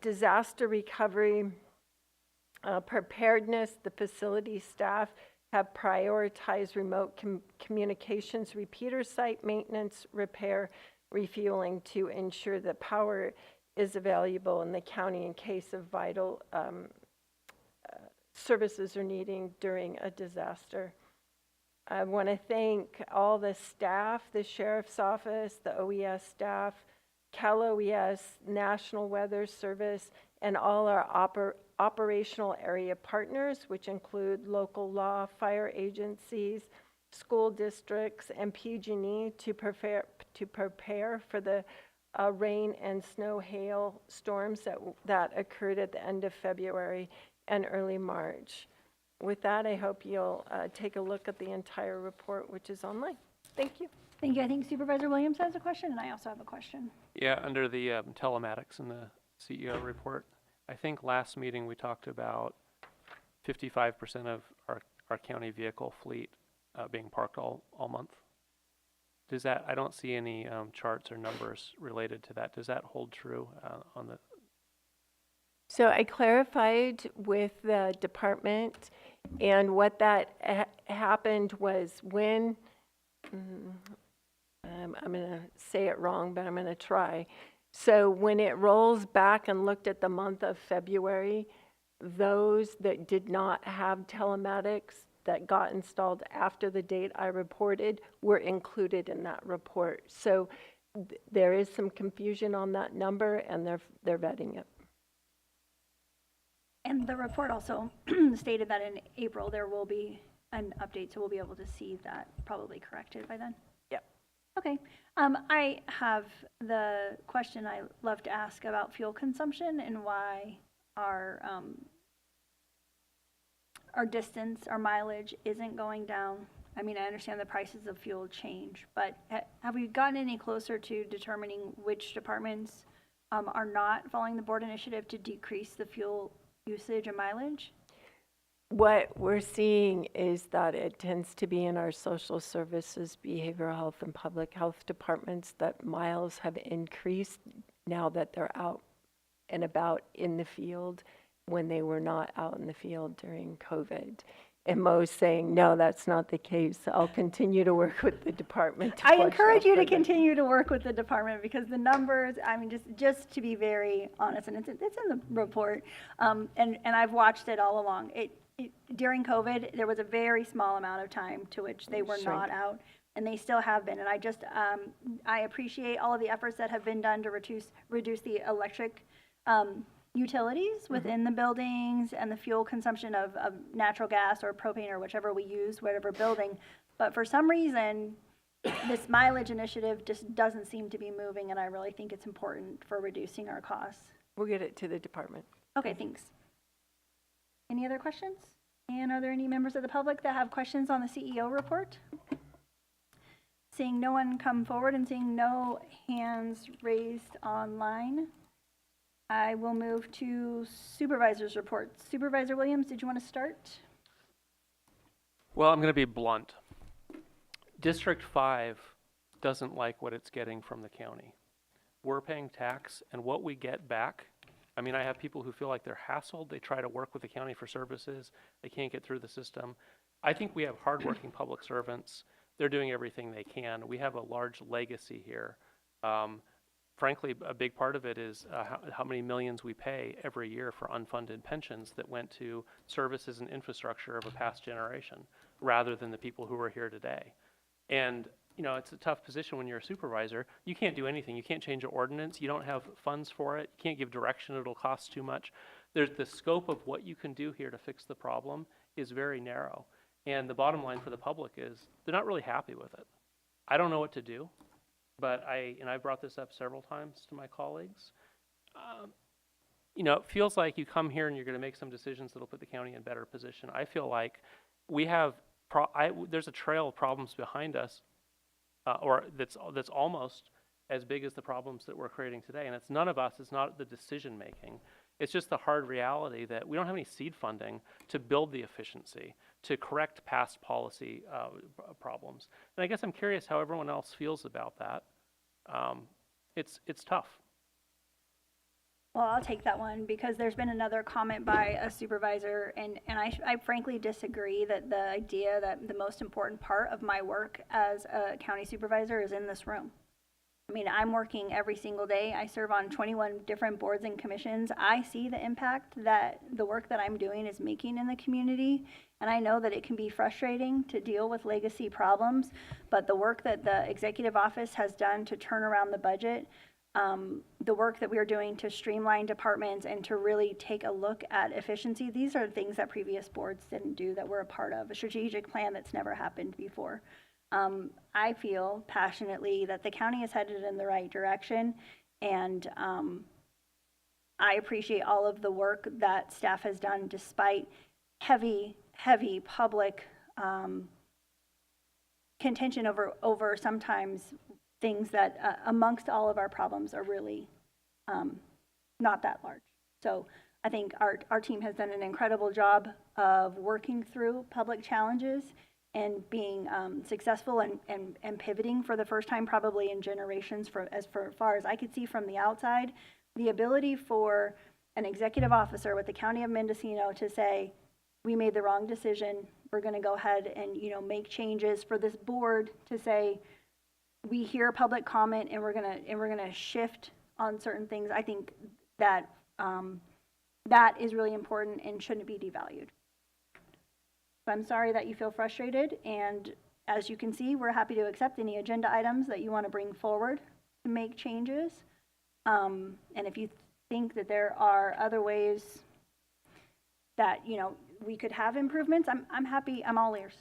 Disaster recovery preparedness, the facility staff have prioritized remote communications, repeater site maintenance, repair, refueling to ensure that power is available in the county in case of vital services are needing during a disaster. I want to thank all the staff, the Sheriff's Office, the OES staff, Cal OES, National Weather Service, and all our operational area partners, which include local law, fire agencies, school districts, and PG&E to prepare for the rain and snow hail storms that occurred at the end of February and early March. With that, I hope you'll take a look at the entire report, which is online. Thank you. Thank you. I think Supervisor Williams has a question, and I also have a question. Yeah, under the telematics in the CEO report, I think last meeting we talked about 55% of our county vehicle fleet being parked all month. Does that, I don't see any charts or numbers related to that. Does that hold true on the? So I clarified with the department, and what that happened was when, I'm going to say it wrong, but I'm going to try. So when it rolls back and looked at the month of February, those that did not have telematics that got installed after the date I reported were included in that report. So there is some confusion on that number, and they're vetting it. And the report also stated that in April there will be an update, so we'll be able to see that probably corrected by then. Yep. Okay. I have the question I love to ask about fuel consumption and why our distance, our mileage isn't going down. I mean, I understand the prices of fuel change, but have we gotten any closer to determining which departments are not following the board initiative to decrease the fuel usage and mileage? What we're seeing is that it tends to be in our social services, behavioral health, and public health departments that miles have increased now that they're out and about in the field when they were not out in the field during COVID. And Mo's saying, no, that's not the case. I'll continue to work with the department. I encourage you to continue to work with the department because the numbers, I mean, just to be very honest, and it's in the report, and I've watched it all along. During COVID, there was a very small amount of time to which they were not out, and they still have been. And I appreciate all of the efforts that have been done to reduce the electric utilities within the buildings and the fuel consumption of natural gas or propane or whichever we use, whatever building. But for some reason, this mileage initiative just doesn't seem to be moving, and I really think it's important for reducing our costs. We'll get it to the department. Okay, thanks. Any other questions? And are there any members of the public that have questions on the CEO report? Seeing no one come forward and seeing no hands raised online, I will move to Supervisors Reports. Supervisor Williams, did you want to start? Well, I'm going to be blunt. District 5 doesn't like what it's getting from the county. We're paying tax, and what we get back, I mean, I have people who feel like they're hassled. They try to work with the county for services. They can't get through the system. I think we have hardworking public servants. They're doing everything they can. We have a large legacy here. Frankly, a big part of it is how many millions we pay every year for unfunded pensions that went to services and infrastructure of a past generation, rather than the people who are here today. And you know, it's a tough position when you're a supervisor. You can't do anything. You can't change an ordinance. You don't have funds for it. You can't give direction. It'll cost too much. there's the scope of what you can do here to fix the problem is very narrow. And the bottom line for the public is they're not really happy with it. I don't know what to do, but I've brought this up several times to my colleagues. You know, it feels like you come here and you're going to make some decisions that'll put the county in a better position. I feel like we have, there's a trail of problems behind us, or that's almost as big as the problems that we're creating today. And it's none of us, it's not the decision making. It's just the hard reality that we don't have any seed funding to build the efficiency, to correct past policy problems. And I guess I'm curious how everyone else feels about that. It's tough. Well, I'll take that one because there's been another comment by a supervisor, and I frankly disagree that the idea that the most important part of my work as a county supervisor is in this room. I mean, I'm working every single day. I serve on 21 different boards and commissions. I see the impact that the work that I'm doing is making in the community, and I know that it can be frustrating to deal with legacy problems, but the work that the executive office has done to turn around the budget, the work that we are doing to streamline departments and to really take a look at efficiency, these are things that previous boards didn't do that we're a part of, a strategic plan that's never happened before. I feel passionately that the county is headed in the right direction, and I appreciate all of the work that staff has done despite heavy public contention over sometimes things that amongst all of our problems are really not that large. So I think our team has done an incredible job of working through public challenges and being successful and pivoting for the first time probably in generations as far as I could see from the outside. The ability for an executive officer with the County of Mendocino to say, we made the wrong decision, we're going to go ahead and make changes, for this board to say, we hear public comment and we're gonna shift on certain things. I think that that is really important and shouldn't be devalued. So I'm sorry that you feel frustrated, and as you can see, we're happy to accept any agenda items that you want to bring forward to make changes. And if you think that there are other ways that we could have improvements, I'm happy. I'm all ears,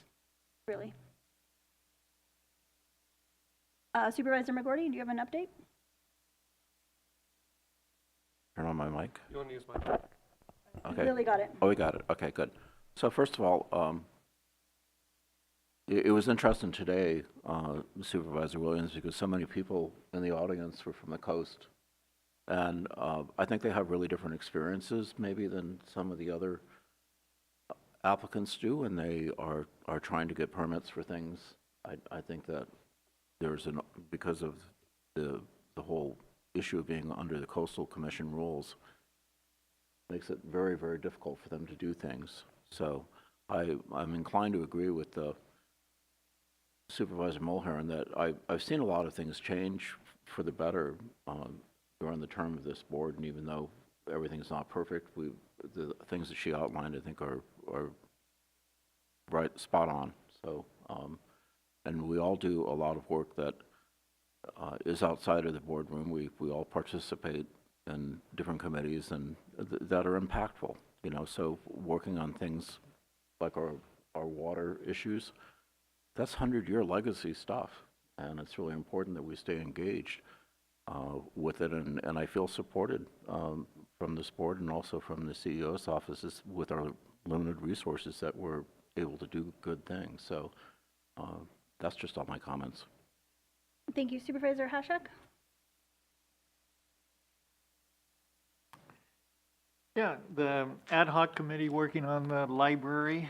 really. Supervisor McGordy, do you have an update? Turn on my mic. You want to use my mic? Okay. Lily got it. Oh, we got it. Okay, good. So first of all, it was interesting today, Supervisor Williams, because so many people in the audience were from the coast. And I think they have really different experiences maybe than some of the other applicants do, and they are trying to get permits for things. I think that because of the whole issue of being under the Coastal Commission rules, makes it very, very difficult for them to do things. So I'm inclined to agree with the Supervisor Mulhern that I've seen a lot of things change for the better during the term of this board, and even though everything's not perfect, the things that she outlined I think are right, spot on. So and we all do a lot of work that is outside of the boardroom. We all participate in different committees and that are impactful, so working on things like our water issues, that's 100-year legacy stuff, and it's really important that we stay engaged with it, and I feel supported from this board and also from the CEO's offices with our limited resources that we're able to do good things. So that's just all my comments. Thank you, Supervisor Hashak. Yeah, the ad hoc committee working on the library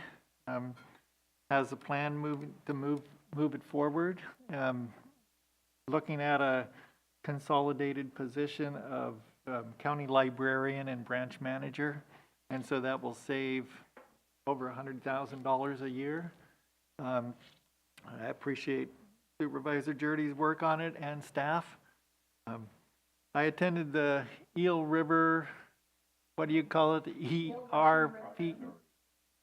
has a plan to move it forward. Looking at a consolidated position of county librarian and branch manager, and so that will save over $100,000 a year. I appreciate Supervisor Jurdy's work on it and staff. I attended the Eel River, what do you call it? The ERP,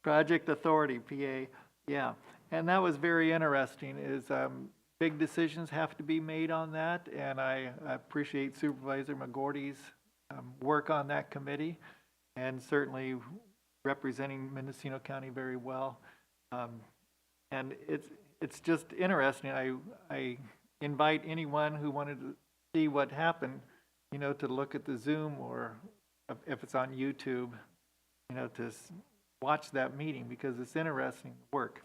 Project Authority, PA. Yeah, and that was very interesting. Big decisions have to be made on that, and I appreciate Supervisor McGordy's work on that committee. and certainly representing Mendocino County very well. And it's just interesting. I invite anyone who wanted to see what happened, you know, to look at the Zoom or if it's on YouTube, you know, to watch that meeting because it's interesting work.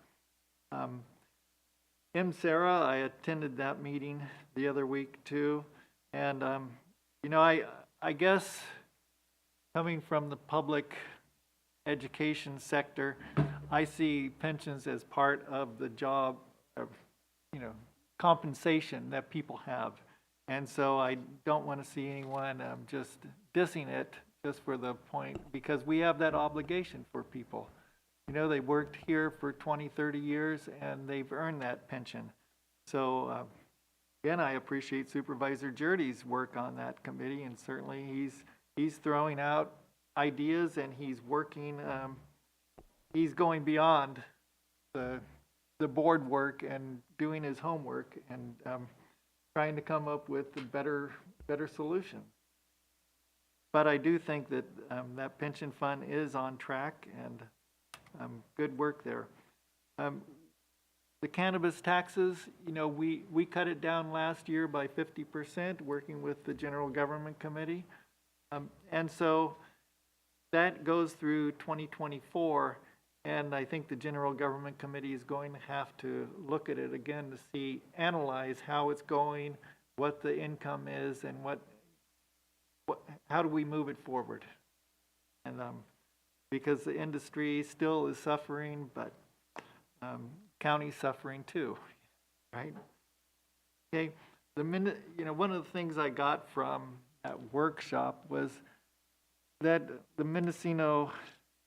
Sarah, I attended that meeting the other week too. And, you know, I guess coming from the public education sector, I see pensions as part of the job of, you know, compensation that people have. And so I don't want to see anyone just dissing it just for the point, because we have that obligation for people. You know, they worked here for 20, 30 years and they've earned that pension. So again, I appreciate Supervisor Jurdy's work on that committee, and certainly he's throwing out ideas and he's working, he's going beyond the board work and doing his homework and trying to come up with a better solution. But I do think that that pension fund is on track, and good work there. The cannabis taxes, you know, we cut it down last year by 50%, working with the General Government Committee. And so that goes through 2024, and I think the General Government Committee is going to have to look at it again to analyze how it's going, what the income is, and how do we move it forward. And because the industry still is suffering, but county's suffering too, right? Okay, you know, one of the things I got from that workshop was that the Mendocino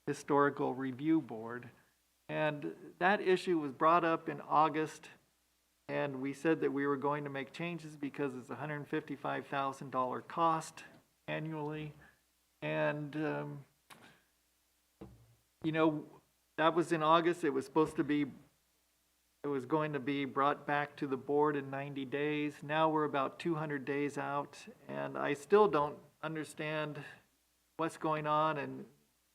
Historical Review Board, and that issue was brought up in August, and we said that we were going to make changes because it's a $155,000 cost annually, and you know, that was in August. It was going to be brought back to the board in 90 days. Now we're about 200 days out, and I still don't understand what's going on. And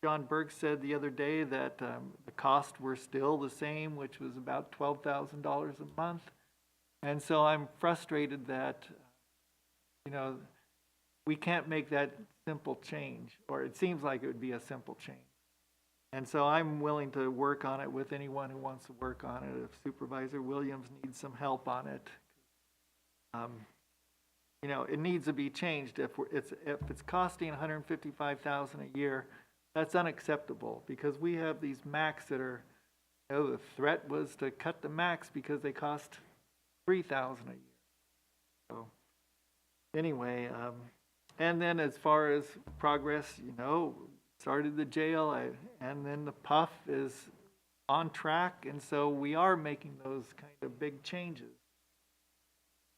John Burke said the other day that the costs were still the same, which was about $12,000 a month. And so I'm frustrated that, you know, we can't make that simple change, or it seems like it would be a simple change. And so I'm willing to work on it with anyone who wants to work on it. If Supervisor Williams needs some help on it, you know, it needs to be changed. If it's costing $155,000 a year, that's unacceptable, because we have these max that are, you know, the threat was to cut the max because they cost $3,000 a year. So anyway, and then as far as progress, you know, started the jail, and then the PUF is on track, and so we are making those kind of big changes.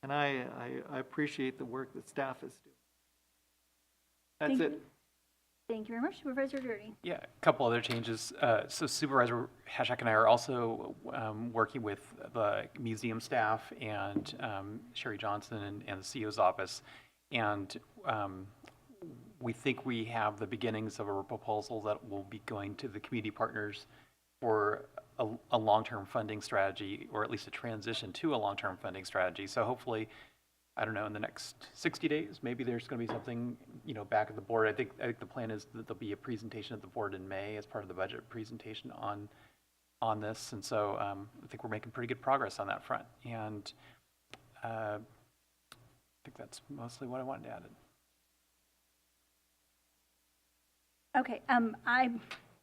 And I appreciate the work that staff is doing. That's it. Thank you very much. Supervisor Jurdy. Yeah, a couple other changes. So Supervisor Hashak and I are also working with the museum staff and Sherry Johnson and the CEO's office, and we think we have the beginnings of a proposal that will be going to the community partners for a long-term funding strategy, or at least a transition to a long-term funding strategy. So hopefully, I don't know, in the next 60 days, maybe there's going to be something, you know, back at the board. I think the plan is that there'll be a presentation at the board in May as part of the budget presentation on this. And so I think we're making pretty good progress on that front. And I think that's mostly what I wanted to add. Okay, I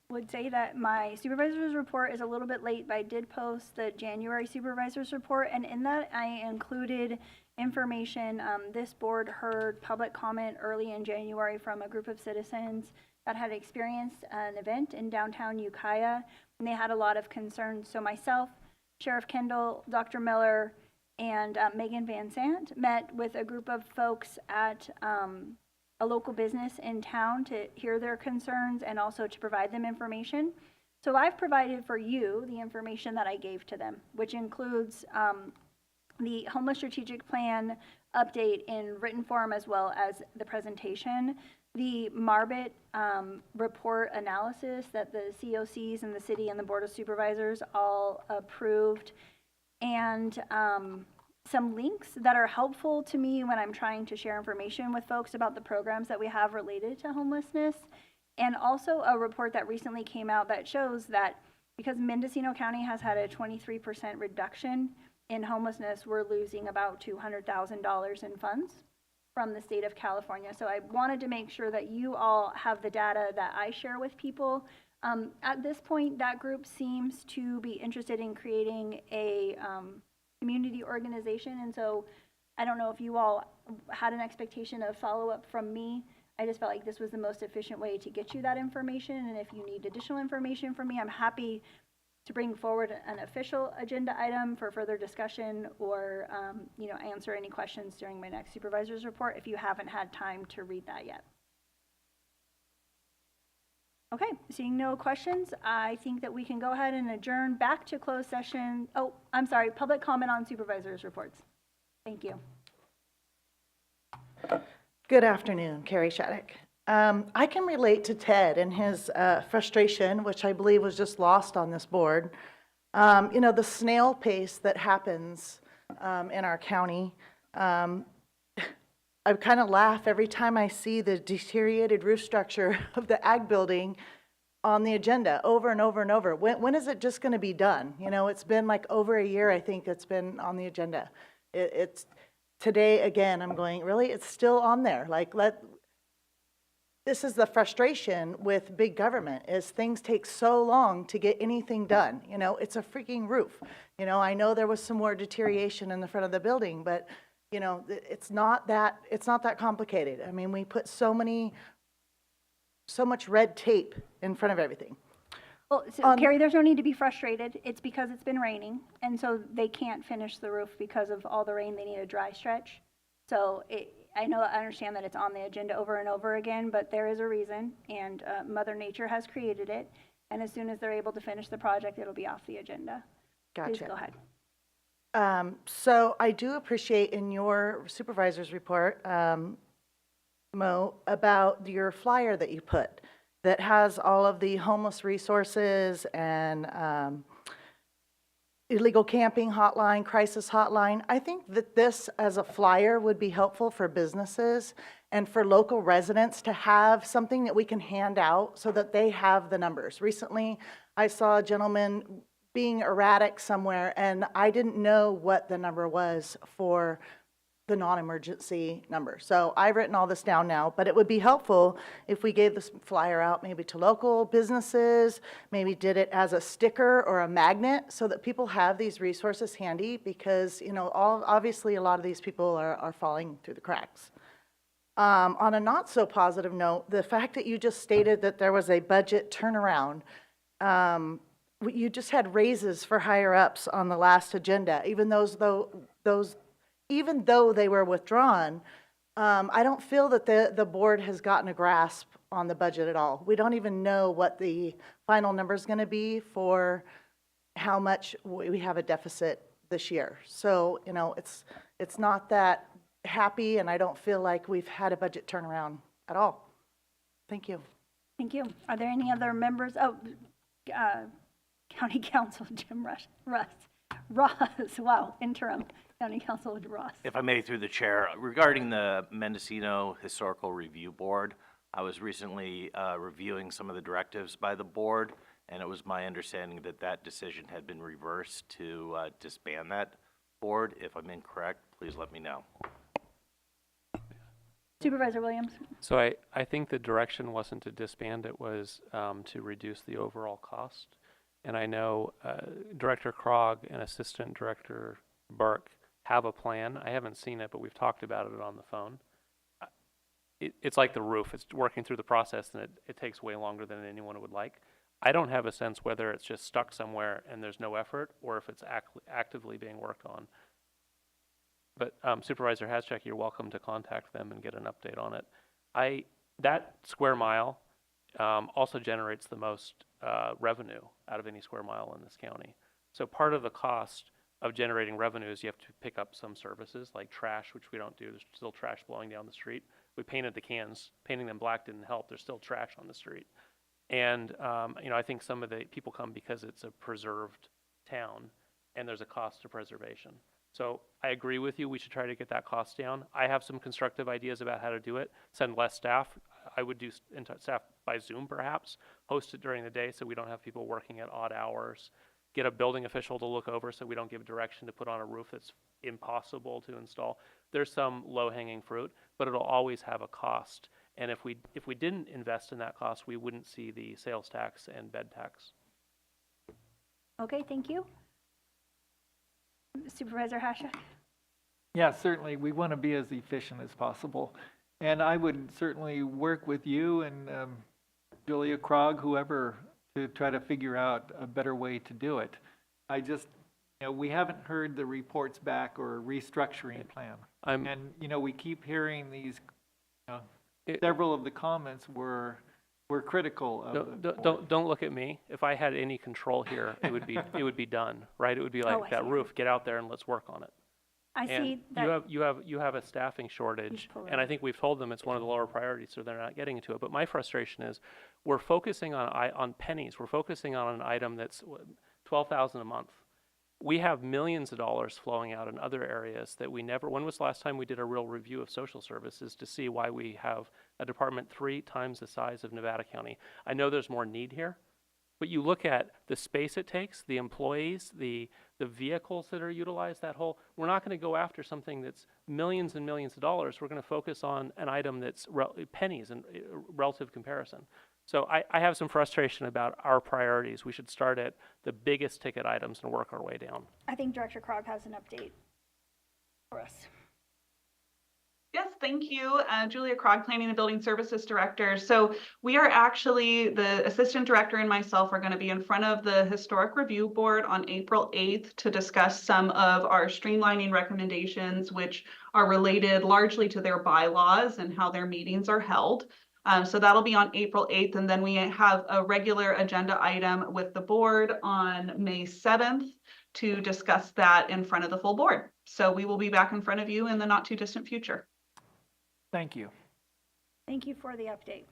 would say that my supervisor's report is a little bit late, but I did post the January supervisor's report, and in that I included information. This board heard public comment early in January from a group of citizens that had experienced an event in downtown Ukiah, and they had a lot of concerns. So myself, Sheriff Kendall, Dr. Miller, and Megan Van Sant met with a group of folks at a local business in town to hear their concerns and also to provide them information. So I've provided for you the information that I gave to them, which includes the homeless strategic plan update in written form as well as the presentation. the Marbit report analysis that the COCs and the city and the Board of Supervisors all approved, and some links that are helpful to me when I'm trying to share information with folks about the programs that we have related to homelessness, and also a report that recently came out that shows that because Mendocino County has had a 23% reduction in homelessness, we're losing about $200,000 in funds from the state of California. So I wanted to make sure that you all have the data that I share with people. At this point, that group seems to be interested in creating a community organization. And so I don't know if you all had an expectation of follow-up from me. I just felt like this was the most efficient way to get you that information. And if you need additional information from me, I'm happy to bring forward an official agenda item for further discussion, or answer any questions during my next supervisor's report if you haven't had time to read that yet. Okay, seeing no questions, I think that we can go ahead and adjourn back to closed session. Oh, I'm sorry, public comment on supervisors' reports. Thank you. Good afternoon, Carrie Shattuck. I can relate to Ted and his frustration, which I believe was just lost on this board. The snail pace that happens in our county. I kind of laugh every time I see the deteriorated roof structure of the ag building on the agenda over and over and over. When is it just going to be done? It's been like over a year, I think, it's been on the agenda. It's today again, I'm going, really? It's still on there. This is the frustration with big government, is things take so long to get anything done. It's a freaking roof. I know there was some more deterioration in the front of the building, but it's not that complicated. I mean, we put so much red tape in front of everything. Well, so Carrie, there's no need to be frustrated. It's because it's been raining, and so they can't finish the roof because of all the rain. They need a dry stretch. So I understand that it's on the agenda over and over again, but there is a reason, and Mother Nature has created it. And as soon as they're able to finish the project, it'll be off the agenda. Gotcha. Please go ahead. So I do appreciate in your supervisor's report, Mo, about your flyer that you put that has all of the homeless resources and illegal camping hotline, crisis hotline. I think that this as a flyer would be helpful for businesses and for local residents to have something that we can hand out so that they have the numbers. Recently, I saw a gentleman being erratic somewhere, and I didn't know what the number was for the non-emergency number. So I've written all this down now, but it would be helpful if we gave this flyer out maybe to local businesses, maybe did it as a sticker or a magnet so that people have these resources handy, because obviously a lot of these people are falling through the cracks. On a not so positive note, the fact that you just stated that there was a budget turnaround, you just had raises for higher ups on the last agenda, even though they were withdrawn. I don't feel that the board has gotten a grasp on the budget at all. We don't even know what the final number is going to be for how much we have a deficit this year. So, it's not that happy, and I don't feel like we've had a budget turnaround at all. Thank you. Thank you. Are there any other members? County Council Jim Ross, wow, interim County Council Ross. If I may, through the chair, regarding the Mendocino Historical Review Board, I was recently reviewing some of the directives by the board, and it was my understanding that that decision had been reversed to disband that board. If I'm incorrect, please let me know. Supervisor Williams. So I think the direction wasn't to disband, it was to reduce the overall cost. And I know Director Krog and Assistant Director Burke have a plan. I haven't seen it, but we've talked about it on the phone. It's like the roof. It's working through the process, and it takes way longer than anyone would like. I don't have a sense whether it's just stuck somewhere and there's no effort, or if it's actively being worked on. But Supervisor Haschek, you're welcome to contact them and get an update on it. That square mile also generates the most revenue out of any square mile in this county. So part of the cost of generating revenue is you have to pick up some services like trash, which we don't do. There's still trash blowing down the street. We painted the cans. Painting them black didn't help. There's still trash on the street. And, I think some of the people come because it's a preserved town and there's a cost to preservation. So I agree with you. We should try to get that cost down. I have some constructive ideas about how to do it. Send less staff. I would do staff by Zoom perhaps, host it during the day so we don't have people working at odd hours. Get a building official to look over so we don't give direction to put on a roof that's impossible to install. There's some low-hanging fruit, but it'll always have a cost. And if we didn't invest in that cost, we wouldn't see the sales tax and bed tax. Okay, thank you. Supervisor Hasha? Yeah, certainly. We want to be as efficient as possible. And I would certainly work with you and Julia Krog, whoever, to try to figure out a better way to do it. I just, we haven't heard the reports back or restructuring plan. And, we keep hearing these, several of the comments were critical of don't look at me. If I had any control here, it would be done, right? It would be like that roof, get out there and let's work on it. I see that you have a staffing shortage, and I think we've told them it's one of the lower priorities, so they're not getting to it. But my frustration is we're focusing on pennies. We're focusing on an item that's $12,000 a month. We have millions of dollars flowing out in other areas that we never. When was the last time we did a real review of social services to see why we have a department 3 times the size of Nevada County? I know there's more need here, but you look at the space it takes, the employees, the vehicles that are utilized, we're not going to go after something that's millions and millions of dollars. We're going to focus on an item that's pennies in relative comparison. So I have some frustration about our priorities. We should start at the biggest ticket items and work our way down. I think Director Krog has an update for us. Yes, thank you. Julia Krog, Planning and Building Services Director. So we are actually, the Assistant Director and myself are going to be in front of the Historic Review Board on April 8th to discuss some of our streamlining recommendations, which are related largely to their bylaws and how their meetings are held. So that'll be on April 8th. And then we have a regular agenda item with the board on May 7th to discuss that in front of the full board. So we will be back in front of you in the not too distant future. Thank you. Thank you for the update.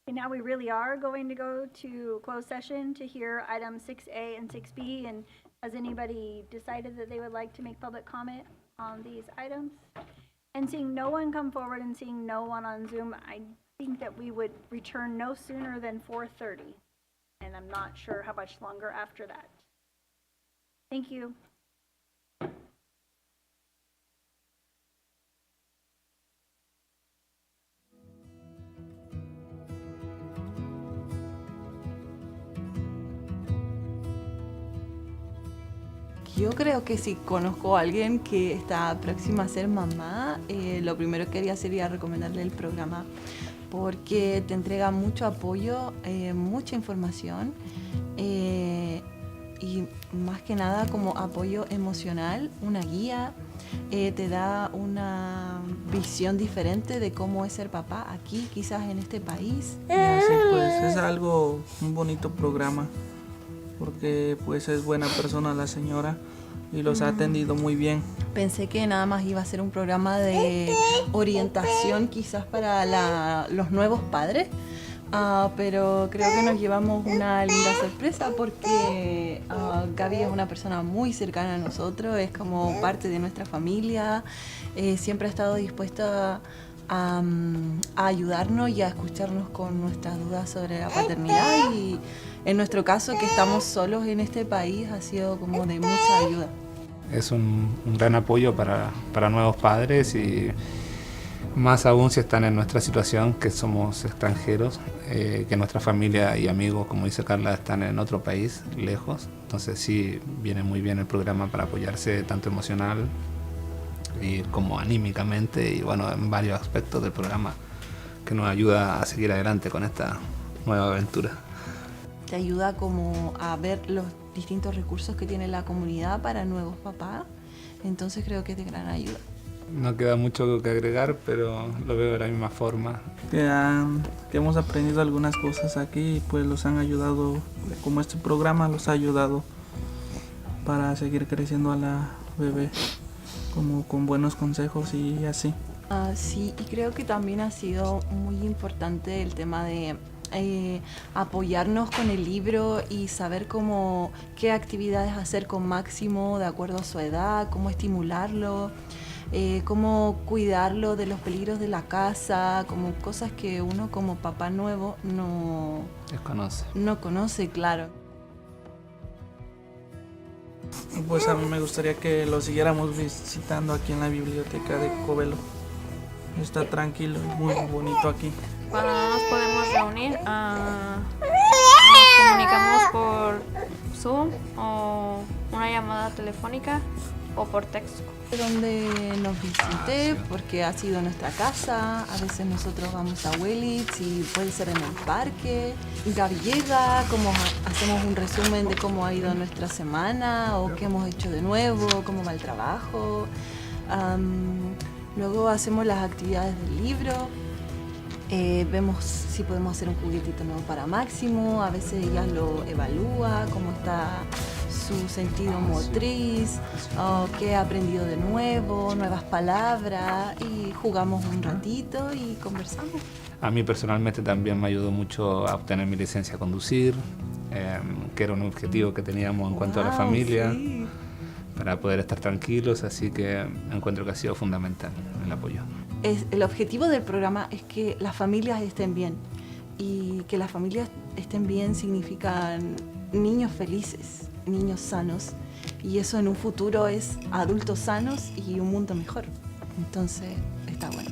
Okay, now we really are going to go to closed session to hear items 6A and 6B. And has anybody decided that they would like to make public comment on these items? And seeing no one come forward and seeing no one on Zoom, I think that we would return no sooner than 4:30. And I'm not sure how much longer after that. Thank you. Yo creo que si conozco a alguien que está próxima a ser mamá, lo primero que haría sería recomendarle el programa porque te entrega mucho apoyo, mucha información y más que nada como apoyo emocional, una guía, te da una visión diferente de cómo es ser papá aquí, quizás en este país. Y así pues es algo, un bonito programa porque pues es buena persona la señora y los ha atendido muy bien. Pensé que nada más iba a ser un programa de orientación quizás para los nuevos padres, pero creo que nos llevamos una linda sorpresa porque Gaby es una persona muy cercana a nosotros, es como parte de nuestra familia, siempre ha estado dispuesta a ayudarnos y a escucharnos con nuestras dudas sobre la paternidad y en nuestro caso que estamos solos en este país ha sido como de mucha ayuda. Es un gran apoyo para nuevos padres y más aún si están en nuestra situación que somos extranjeros, que nuestra familia y amigos, como dice Carla, están en otro país, lejos. Entonces sí viene muy bien el programa para apoyarse tanto emocional y como anímicamente y bueno, en varios aspectos del programa que nos ayuda a seguir adelante con esta nueva aventura. Te ayuda como a ver los distintos recursos que tiene la comunidad para nuevos papás, entonces creo que es de gran ayuda. No queda mucho que agregar, pero lo veo de la misma forma. Que hemos aprendido algunas cosas aquí y pues los han ayudado, como este programa los ha ayudado para seguir creciendo a la bebé. como con buenos consejos y así. Sí, y creo que también ha sido muy importante el tema de apoyarnos con el libro y saber qué actividades hacer con Máximo de acuerdo a su edad, cómo estimularlo, cómo cuidarlo de los peligros de la casa, como cosas que uno como papá nuevo no conoce, claro. Pues a mí me gustaría que lo siguiéramos visitando aquí en la biblioteca de Covelo. Está tranquilo y muy bonito aquí. Cuando no nos podemos reunir, nos comunicamos por Zoom o una llamada telefónica o por texto. Donde nos visite, porque ha sido nuestra casa, a veces nosotros vamos a Willits y puede ser en el parque. Gaby llega, hacemos un resumen de cómo ha ido nuestra semana o qué hemos hecho de nuevo, cómo va el trabajo. Luego hacemos las actividades del libro, vemos si podemos hacer un juguetito nuevo para Máximo, a veces ella lo evalúa, cómo está su sentido motriz, qué ha aprendido de nuevo, nuevas palabras, y jugamos un ratito y conversamos. A mí personalmente también me ayudó mucho a obtener mi licencia a conducir, que era un objetivo que teníamos en cuanto a la familia, sí, para poder estar tranquilos, así que encuentro que ha sido fundamental el apoyo. El objetivo del programa es que las familias estén bien, y que las familias estén bien significan niños felices, niños sanos, y eso en un futuro es adultos sanos y un mundo mejor. Entonces está bueno.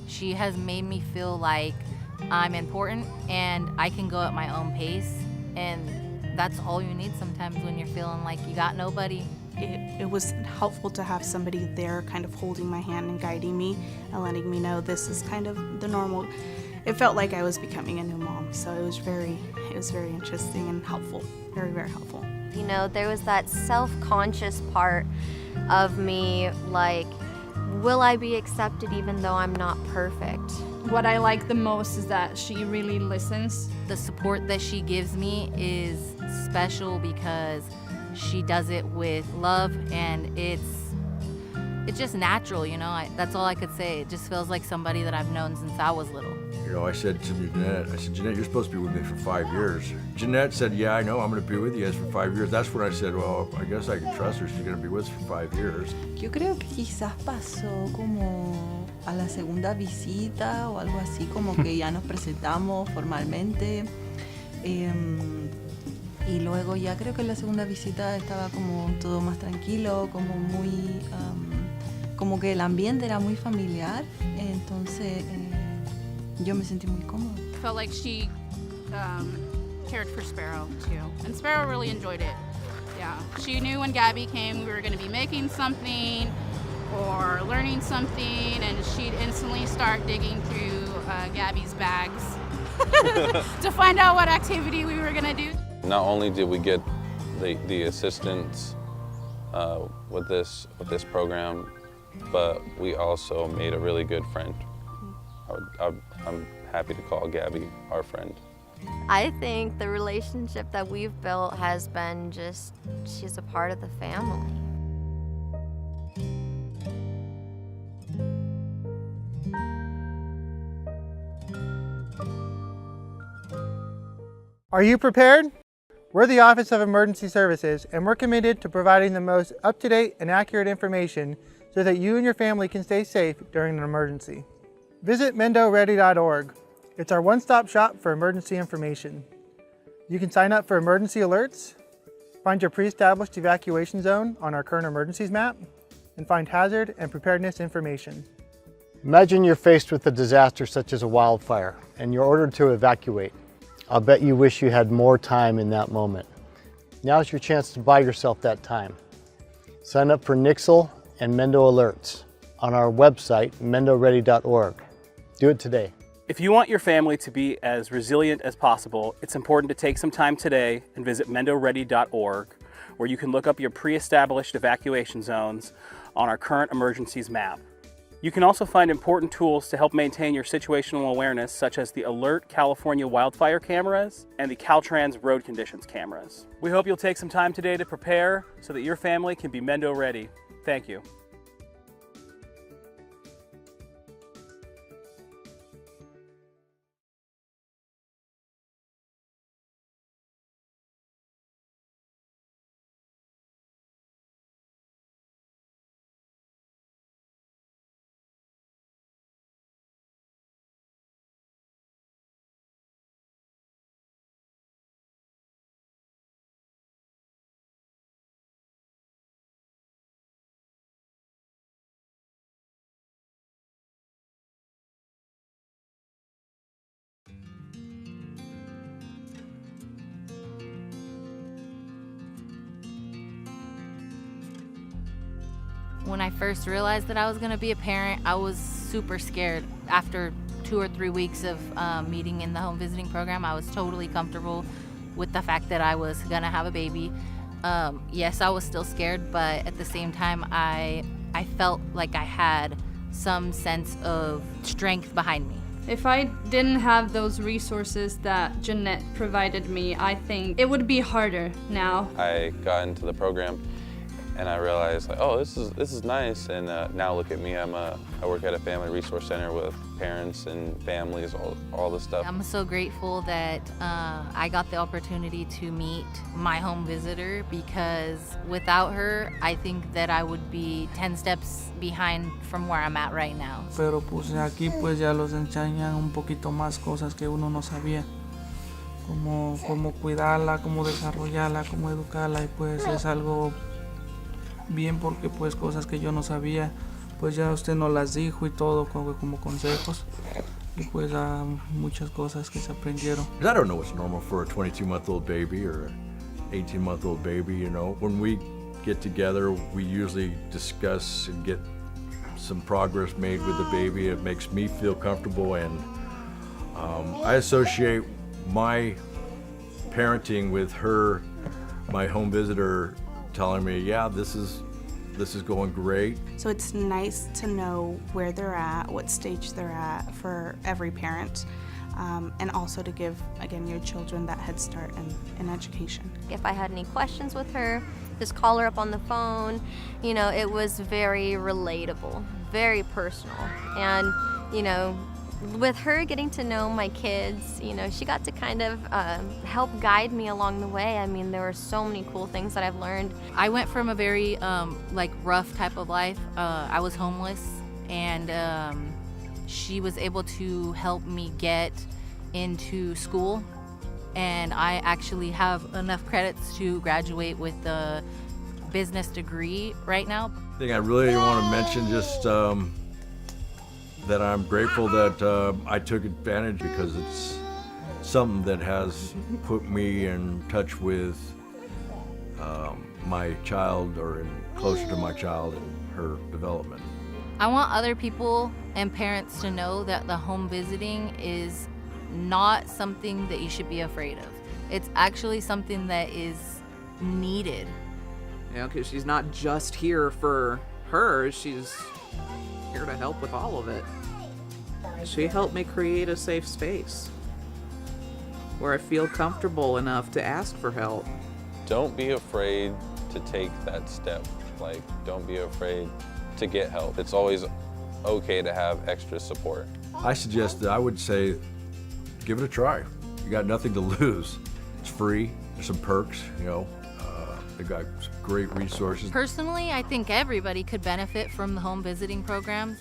She has made me feel like I'm important and I can go at my own pace, and that's all you need sometimes when you're feeling like you got nobody. It was helpful to have somebody there kind of holding my hand and guiding me and letting me know this is kind of the normal. It felt like I was becoming a new mom, so it was very interesting and helpful, very, very helpful. You know, there was that self-conscious part of me, like, will I be accepted even though I'm not perfect? What I like the most is that she really listens. The support that she gives me is special because she does it with love, and it's just natural, you know. That's all I could say. It just feels like somebody that I've known since I was little. You know, I said to Jeanette, Jeanette, you're supposed to be with me for 5 years. Jeanette said, yeah, I know, I'm going to be with you guys for 5 years. That's when I said, well, I guess I can trust her. She's going to be with us for 5 years. Yo creo que quizás pasó como a la segunda visita o algo así, como que ya nos presentamos formalmente. Y luego ya creo que en la segunda visita estaba como todo más tranquilo, como muy, como que el ambiente era muy familiar, entonces yo me sentí muy cómoda. Felt like she cared for Sparrow too, and Sparrow really enjoyed it. Yeah, she knew when Gabby came we were going to be making something or learning something, and she'd instantly start digging through Gabby's bags to find out what activity we were going to do. Not only did we get the assistance with this program, but we also made a really good friend. I'm happy to call Gabby our friend. I think the relationship that we've built has been just, she's a part of the family. Are you prepared? We're the Office of Emergency Services, and we're committed to providing the most up-to-date and accurate information so that you and your family can stay safe during an emergency. Visit MendoReady.org. It's our one-stop shop for emergency information. You can sign up for emergency alerts, find your pre-established evacuation zone on our current emergencies map, and find hazard and preparedness information. Imagine you're faced with a disaster such as a wildfire, and you're ordered to evacuate. I'll bet you wish you had more time in that moment. Now's your chance to buy yourself that time. Sign up for Nixle and Mendo Alerts on our website, MendoReady.org. Do it today. If you want your family to be as resilient as possible, it's important to take some time today and visit MendoReady.org, where you can look up your pre-established evacuation zones on our current emergencies map. You can also find important tools to help maintain your situational awareness, such as the Alert California wildfire cameras and the Caltrans road conditions cameras. We hope you'll take some time today to prepare so that your family can be Mendo ready. Thank you. When I first realized that I was going to be a parent, I was super scared. After 2 or 3 weeks of meeting in the home visiting program, I was totally comfortable with the fact that I was going to have a baby. Yes, I was still scared, but at the same time, I felt like I had some sense of strength behind me. If I didn't have those resources that Jeanette provided me, I think it would be harder now. I got into the program and I realized, like, oh, this is nice. And now look at me, I work at a family resource center with parents and families, all this stuff. I'm so grateful that I got the opportunity to meet my home visitor, because without her, I think that I would be 10 steps behind from where I'm at right now. Pero pues aquí pues ya los enseñan un poquito más cosas que uno no sabía. Cómo cuidarla, cómo desarrollarla, cómo educarla, y pues es algo bien, porque pues cosas que yo no sabía, pues ya usted nos las dijo y todo como consejos, y pues muchas cosas que se aprendieron. I don't know what's normal for a 22-month-old baby or an 18-month-old baby, you know. When we get together, we usually discuss and get some progress made with the baby. It makes me feel comfortable, and I associate my parenting with her, my home visitor, telling me, yeah, this is going great. So it's nice to know where they're at, what stage they're at for every parent, and also to give, again, your children that head start in education. If I had any questions with her, just call her up on the phone. You know, it was very relatable, very personal. And, you know, with her getting to know my kids, you know, she got to kind of help guide me along the way. I mean, there were so many cool things that I've learned. I went from a very rough type of life. I was homeless, and she was able to help me get into school, and I actually have enough credits to graduate with a business degree right now. I think I really want to mention just that I'm grateful that I took advantage, because something that has put me in touch with my child, or closer to my child and her development. I want other people and parents to know that the home visiting is not something that you should be afraid of. It's actually something that is needed. You know, because she's not just here for her, she's here to help with all of it. She helped me create a safe space where I feel comfortable enough to ask for help. Don't be afraid to take that step. Like, don't be afraid to get help. It's always okay to have extra support. I would say, give it a try. You got nothing to lose. It's free, there's some perks, you know. They got some great resources. Personally, I think everybody could benefit from the home visiting programs.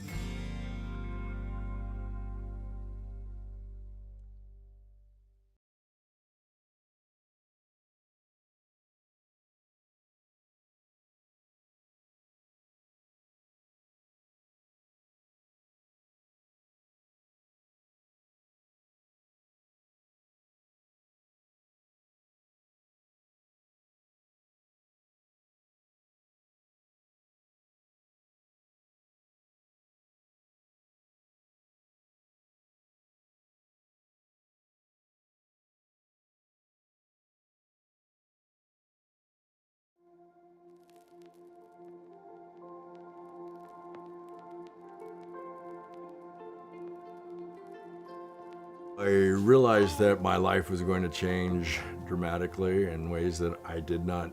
I realized that my life was going to change dramatically in ways that I did not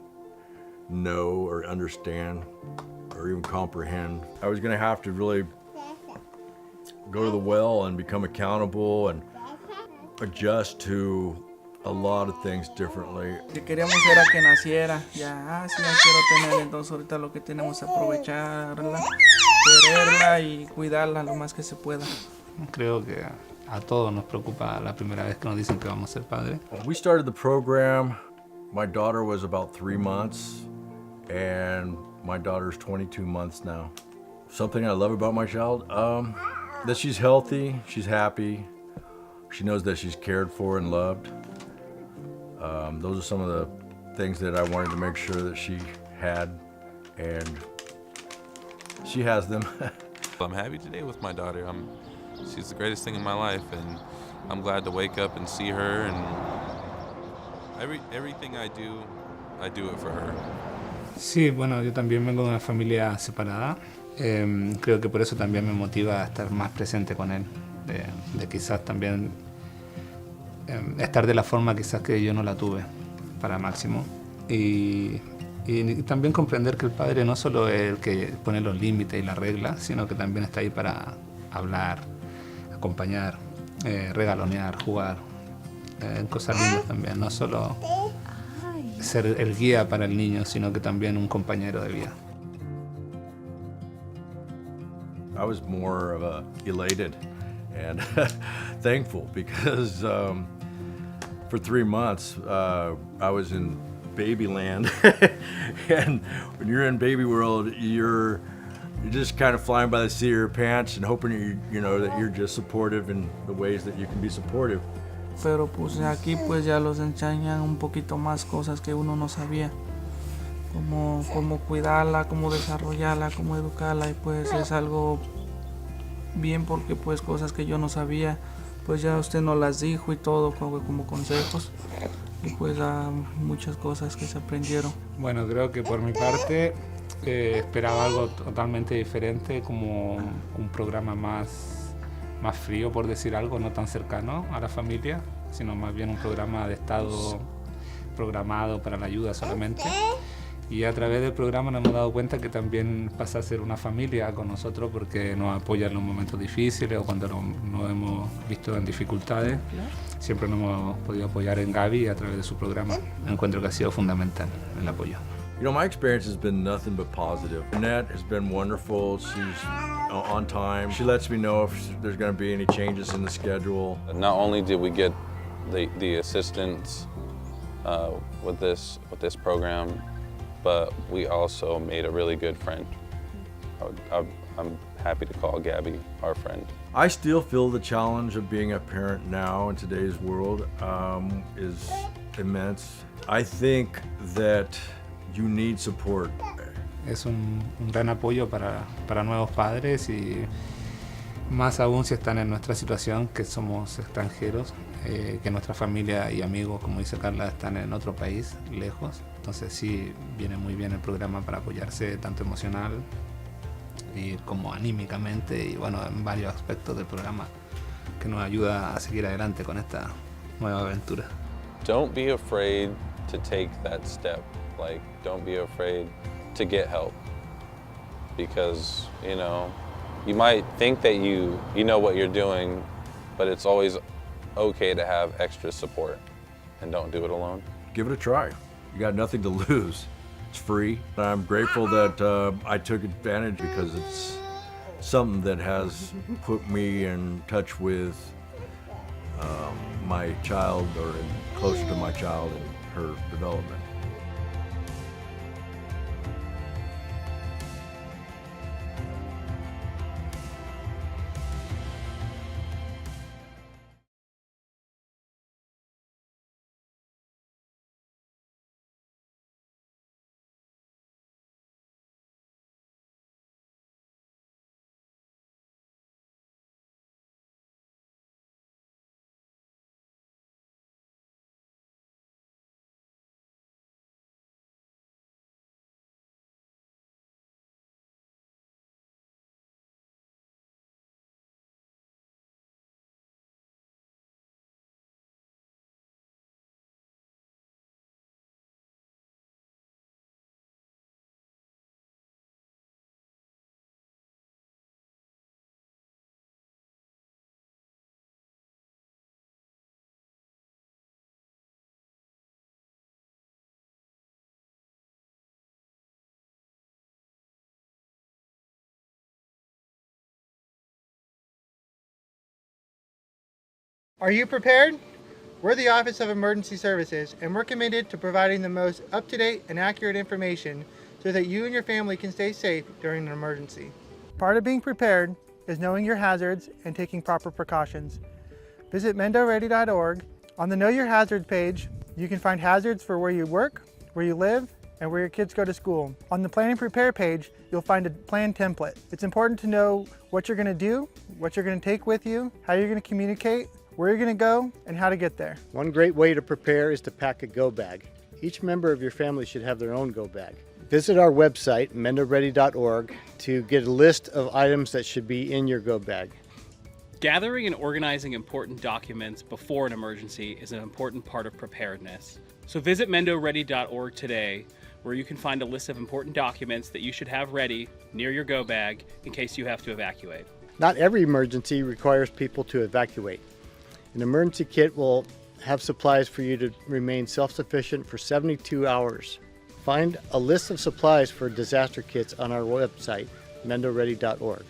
know or understand or even comprehend. I was going to have to really go to the well and become accountable and adjust to a lot of things differently. Que queríamos era que naciera, ya, sí, ya quiero tener, entonces ahorita lo que tenemos es aprovecharla, quererla y cuidarla lo más que se pueda. Creo que a todos nos preocupa la primera vez que nos dicen que vamos a ser padres. When we started the program, my daughter was about 3 months, and my daughter's 22 months now. Something I love about my child, that she's healthy, she's happy, she knows that she's cared for and loved. Those are some of the things that I wanted to make sure that she had, and she has them. I'm happy today with my daughter. She's the greatest thing in my life, and I'm glad to wake up and see her, and everything I do it for her. Sí, bueno, yo también vengo de una familia separada. Creo que por eso también me motiva a estar más presente con él, de quizás también estar de la forma quizás que yo no la tuve para Máximo, y también comprender que el padre no solo es el que pone los límites y las reglas, sino que también está ahí para hablar, acompañar, regalonear, jugar, cosas lindas también, no solo ser el guía para el niño, sino que también un compañero de vida. I was more of a elated and thankful because for 3 months I was in baby land, and when you're in baby world, you're just kind of flying by the seat of your pants and hoping you know that you're just supportive in the ways that you can be supportive. Pero pues aquí pues ya los enseñan un poquito más cosas que uno no sabía, cómo cuidarla, cómo desarrollarla, cómo educarla, y pues es algo bien porque pues cosas que yo no sabía, pues ya usted nos las dijo y todo como consejos, y pues muchas cosas que se aprendieron. Bueno, creo que por mi parte esperaba algo totalmente diferente, como un programa más frío, por decir algo, no tan cercano a la familia, sino más bien un programa de estado programado para la ayuda solamente. Y a través del programa nos hemos dado cuenta que también pasa a ser una familia con nosotros, porque nos apoya en los momentos difíciles o cuando nos hemos visto en dificultades. Siempre nos hemos podido apoyar en Gaby a través de su programa. Encuentro que ha sido fundamental el apoyo. You know, my experience has been nothing but positive. Annette has been wonderful. She's on time. She lets me know if there's going to be any changes in the schedule. Not only did we get the assistance with this program, but we also made a really good friend. I'm happy to call Gabby our friend. I still feel the challenge of being a parent now in today's world is immense. I think that you need support. Es un gran apoyo para nuevos padres y más aún si están en nuestra situación, que somos extranjeros, que nuestra familia y amigos, como dice Carla, están en otro país, lejos. Entonces sí, viene muy bien el programa para apoyarse tanto emocional y como anímicamente y bueno, en varios aspectos del programa que nos ayuda a seguir adelante con esta nueva aventura. Don't be afraid to take that step. Like, don't be afraid to get help. Because, you know, you might think that you know what you're doing, but it's always okay to have extra support, and don't do it alone. Give it a try. You got nothing to lose. It's free. I'm grateful that I took advantage because it's something that has put me in touch with my child or closer to my child and her development. Are you prepared? We're the Office of Emergency Services, and we're committed to providing the most up-to-date and accurate information so that you and your family can stay safe during an emergency. Part of being prepared is knowing your hazards and taking proper precautions. Visit mendoready.org. On the Know Your Hazards page, you can find hazards for where you work, where you live, and where your kids go to school. On the Plan and Prepare page, you'll find a plan template. It's important to know what you're going to do, what you're going to take with you, how you're going to communicate, where you're going to go, and how to get there. One great way to prepare is to pack a go bag. Each member of your family should have their own go bag. Visit our website, mendoready.org, to get a list of items that should be in your go bag. Gathering and organizing important documents before an emergency is an important part of preparedness. So visit mendoready.org today, where you can find a list of important documents that you should have ready near your go bag in case you have to evacuate. Not every emergency requires people to evacuate. An emergency kit will have supplies for you to remain self-sufficient for 72 hours. Find a list of supplies for disaster kits on our website, mendoready.org.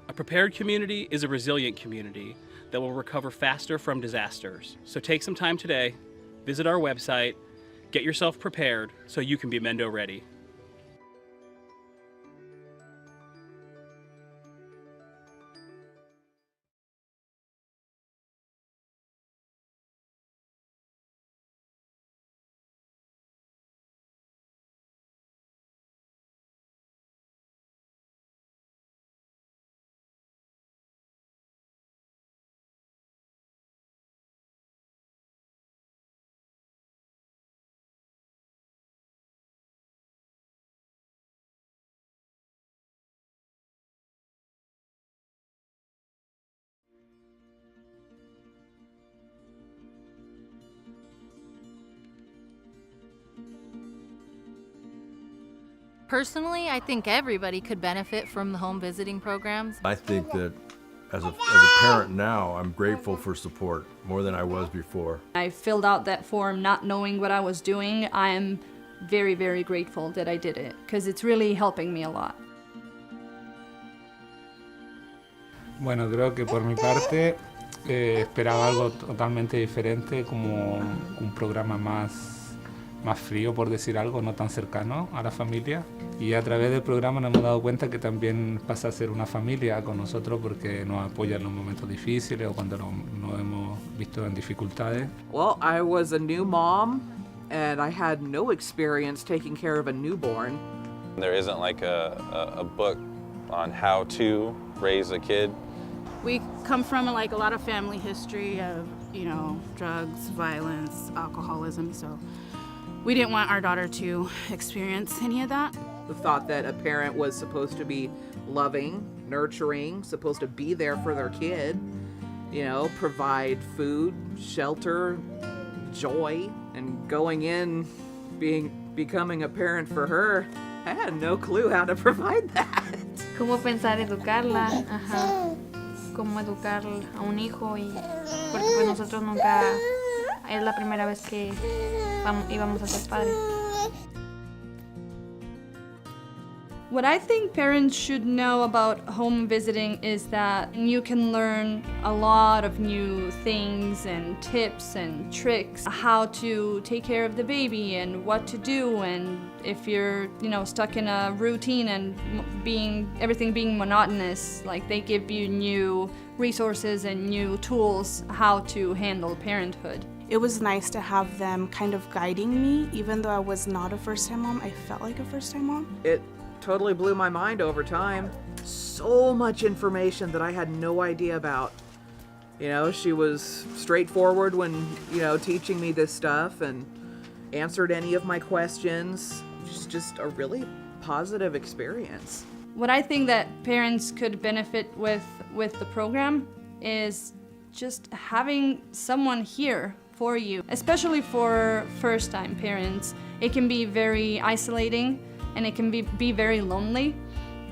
A prepared community is a resilient community that will recover faster from disasters. So take some time today, visit our website, get yourself prepared so you can be Mendo ready. Personally, I think everybody could benefit from the home visiting programs. I think that as a parent now, I'm grateful for support more than I was before. I filled out that form not knowing what I was doing. I am very, very grateful that I did it because it's really helping me a lot. Bueno, creo que por mi parte esperaba algo totalmente diferente, como un programa más más frío, por decir algo, no tan cercano a la familia. Y a través del programa nos hemos dado cuenta que también pasa a ser una familia con nosotros porque nos apoya en los momentos difíciles o cuando nos hemos visto en dificultades. Well, I was a new mom and I had no experience taking care of a newborn. There isn't like a book on how to raise a kid. We come from like a lot of family history of, you know, drugs, violence, alcoholism, so we didn't want our daughter to experience any of that. The thought that a parent was supposed to be loving, nurturing, supposed to be there for their kid, you know, provide food, shelter, joy, and going in, becoming a parent for her, I had no clue how to provide that. Cómo pensar educarla, ajá, cómo educar a un hijo y porque pues nosotros nunca, es la primera vez que íbamos a ser padres. What I think parents should know about home visiting is that you can learn a lot of new things and tips and tricks, how to take care of the baby and what to do, and if you're, you know, stuck in a routine and everything being monotonous, like they give you new resources and new tools how to handle parenthood. It was nice to have them kind of guiding me, even though I was not a first-time mom. I felt like a first-time mom. It totally blew my mind over time. So much information that I had no idea about. You know, she was straightforward when, you know, teaching me this stuff and answered any of my questions. Just a really positive experience. What I think that parents could benefit with the program is just having someone here for you, especially for first-time parents. It can be very isolating and it can be very lonely,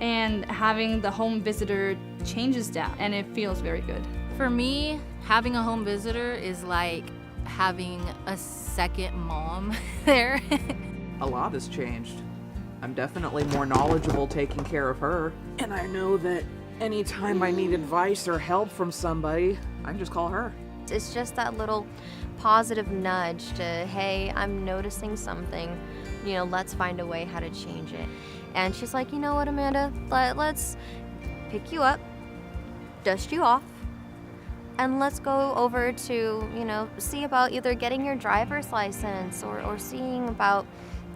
and having the home visitor changes that and it feels very good. For me, having a home visitor is like having a second mom there. A lot has changed. I'm definitely more knowledgeable taking care of her. And I know that anytime I need advice or help from somebody, I can just call her. It's just that little positive nudge to, hey, I'm noticing something, you know, let's find a way how to change it. And she's like, you know what, Amanda, let's pick you up, dust you off, and let's go over to, you know, see about either getting your driver's license or seeing about,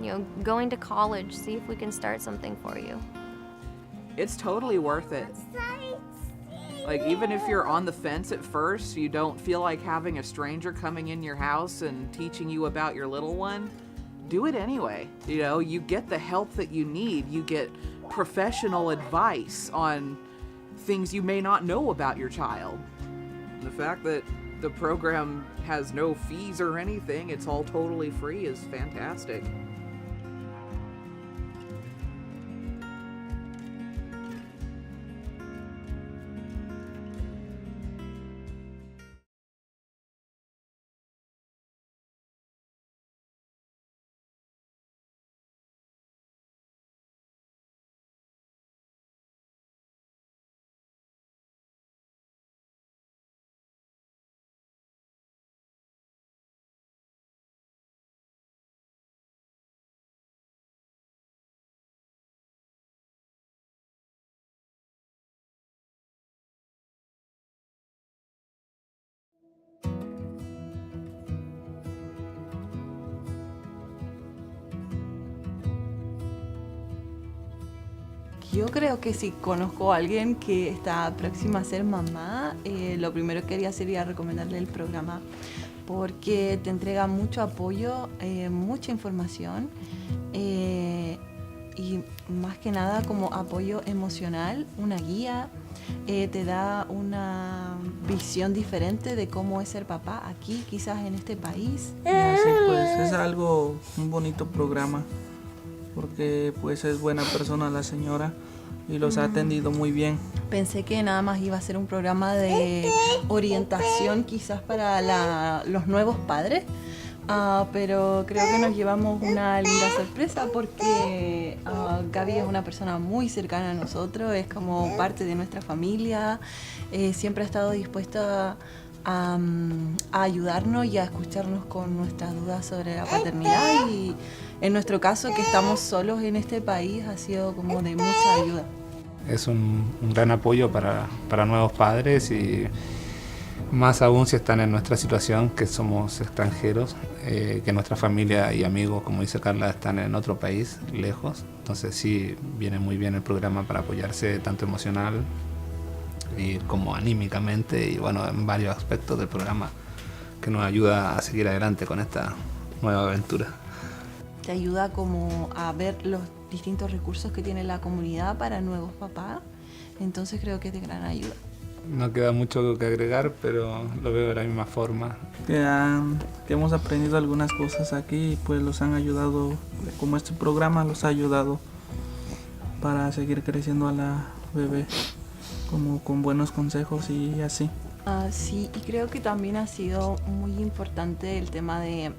you know, going to college, see if we can start something for you. It's totally worth it. Like, even if you're on the fence at first, you don't feel like having a stranger coming in your house and teaching you about your little one, do it anyway. You know, you get the help that you need. You get professional advice on things you may not know about your child. And the fact that the program has no fees or anything, it's all totally free, is fantastic. Yo creo que si conozco a alguien que está próxima a ser mamá, lo primero que haría sería recomendarle el programa porque te entrega mucho apoyo, mucha información y más que nada como apoyo emocional, una guía, te da una visión diferente de cómo es ser papá aquí, quizás en este país. Y así pues es un bonito programa porque pues es buena persona la señora y los ha atendido muy bien. Pensé que nada más iba a ser un programa de orientación quizás para los nuevos padres, pero creo que nos llevamos una linda sorpresa porque Gaby es una persona muy cercana a nosotros, es como parte de nuestra familia, siempre ha estado dispuesta a ayudarnos y a escucharnos con nuestras dudas sobre la paternidad, y en nuestro caso, que estamos solos en este país, ha sido como de mucha ayuda. Es un gran apoyo para nuevos padres y más aún si están en nuestra situación, que somos extranjeros, que nuestra familia y amigos, como dice Carla, están en otro país, lejos. Entonces sí, viene muy bien el programa para apoyarse tanto emocional y como anímicamente, y bueno, en varios aspectos del programa que nos ayuda a seguir adelante con esta nueva aventura. Te ayuda como a ver los distintos recursos que tiene la comunidad para nuevos papás, entonces creo que es de gran ayuda. No queda mucho que agregar, pero lo veo de la misma forma. Que hemos aprendido algunas cosas aquí y pues los han ayudado, como este programa los ha ayudado para seguir creciendo a la bebé, como con buenos consejos y así. Sí, y creo que también ha sido muy importante el tema de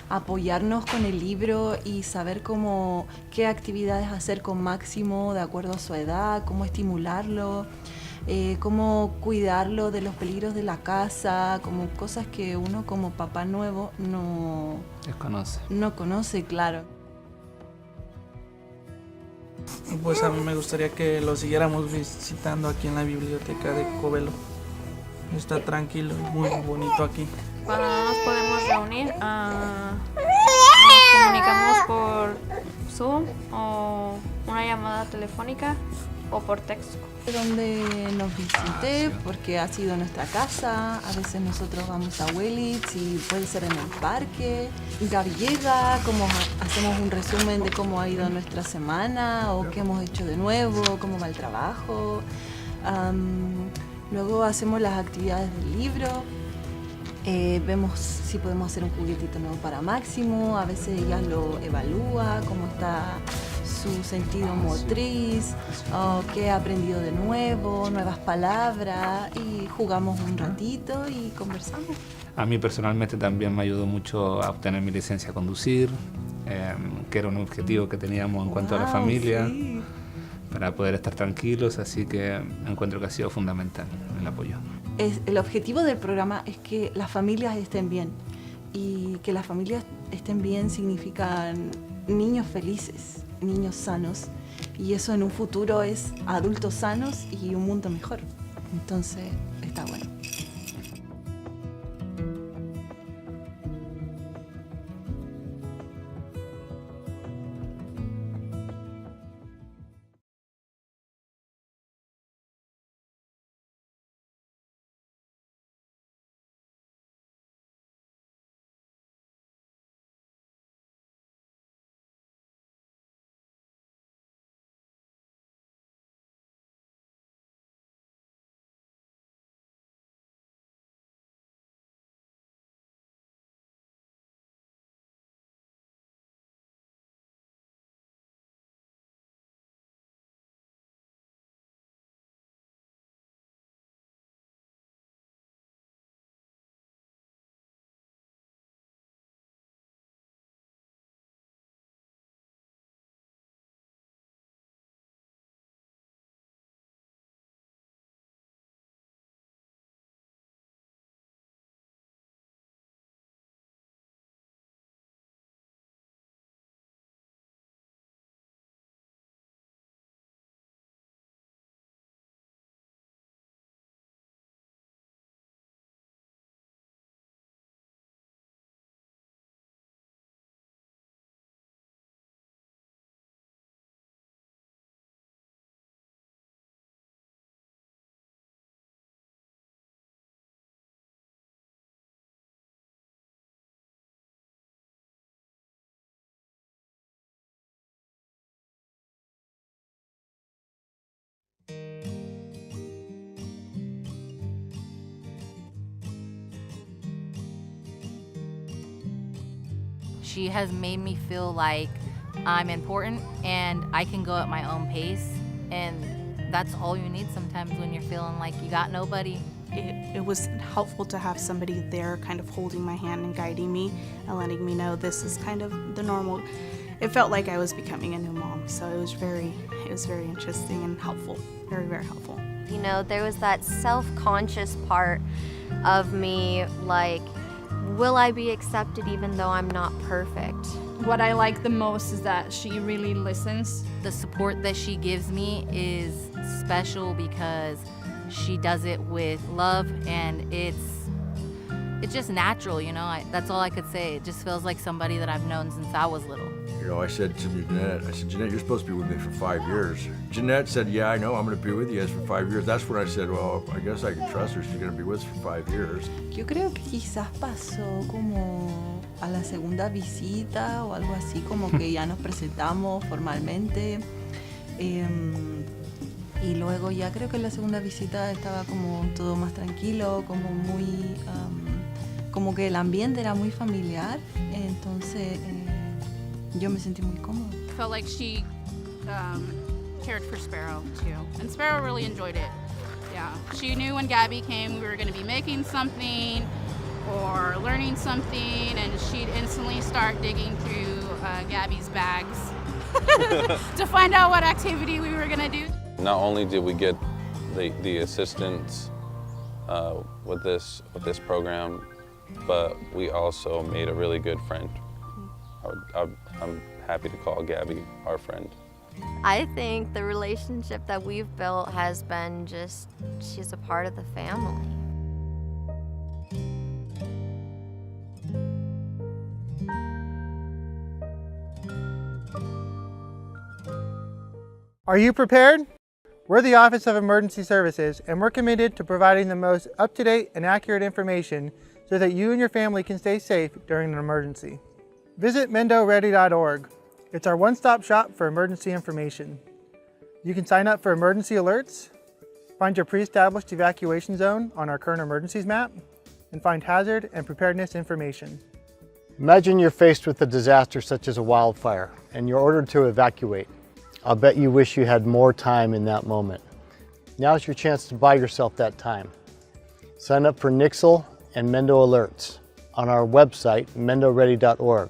apoyarnos con el libro y saber qué actividades hacer con Máximo de acuerdo a su edad, cómo estimularlo, cómo cuidarlo de los peligros de la casa, como cosas que uno como papá nuevo no conoce, claro. Pues a mí me gustaría que lo siguiéramos visitando aquí en la biblioteca de Covelo. Está tranquilo y muy bonito aquí. Cuando no nos podemos reunir, nos comunicamos por Zoom o una llamada telefónica o por texto. Donde nos visite, porque ha sido nuestra casa, a veces nosotros vamos a Wellits y puede ser en el parque. Gaby llega, hacemos un resumen de cómo ha ido nuestra semana o qué hemos hecho de nuevo, cómo va el trabajo. Luego hacemos las actividades del libro, vemos si podemos hacer un juguetito nuevo para Máximo, a veces ella lo evalúa, cómo está su sentido motriz, qué ha aprendido de nuevo, nuevas palabras, y jugamos un ratito y conversamos. A mí personalmente también me ayudó mucho a obtener mi licencia a conducir, que era un objetivo que teníamos en cuanto a la familia, sí, para poder estar tranquilos, así que encuentro que ha sido fundamental el apoyo. El objetivo del programa es que las familias estén bien, y que las familias estén bien significa niños felices, niños sanos, y eso en un futuro es adultos sanos y un mundo mejor. Entonces está bueno. She has made me feel like I'm important and I can go at my own pace, and that's all you need sometimes when you're feeling like you got nobody. It was helpful to have somebody there kind of holding my hand and guiding me and letting me know this is kind of the normal. It felt like I was becoming a new mom, so it was very interesting and helpful, very, very helpful. You know, there was that self-conscious part of me, like, will I be accepted even though I'm not perfect? What I like the most is that she really listens. The support that she gives me is special because she does it with love, and it's just natural, you know. That's all I could say. It just feels like somebody that I've known since I was little. You know, I said to Jeanette, Jeanette, you're supposed to be with me for 5 years. Jeanette said, yeah, I know, I'm going to be with you guys for 5 years. That's when I said, well, I guess I can trust her. She's going to be with us for 5 years. Yo creo que quizás pasó como a la segunda visita o algo así, como que ya nos presentamos formalmente. Y luego ya creo que en la segunda visita estaba como todo más tranquilo, como muy, como que el ambiente era muy familiar. Entonces yo me sentí muy cómoda. Felt like she cared for Sparrow too, and Sparrow really enjoyed it. Yeah, she knew when Gabby came we were going to be making something or learning something, and she'd instantly start digging through Gabby's bags to find out what activity we were going to do. Not only did we get the assistance with this program, but we also made a really good friend. I'm happy to call Gabby our friend. I think the relationship that we've built has been just, she's a part of the family. Are you prepared? We're the Office of Emergency Services, and we're committed to providing the most up-to-date and accurate information so that you and your family can stay safe during an emergency. Visit mendoready.org. It's our one-stop shop for emergency information. You can sign up for emergency alerts, find your pre-established evacuation zone on our current emergencies map, and find hazard and preparedness information. Imagine you're faced with a disaster such as a wildfire, and you're ordered to evacuate. I'll bet you wish you had more time in that moment. Now's your chance to buy yourself that time. Sign up for Nixle and Mendo Alerts on our website, mendoready.org.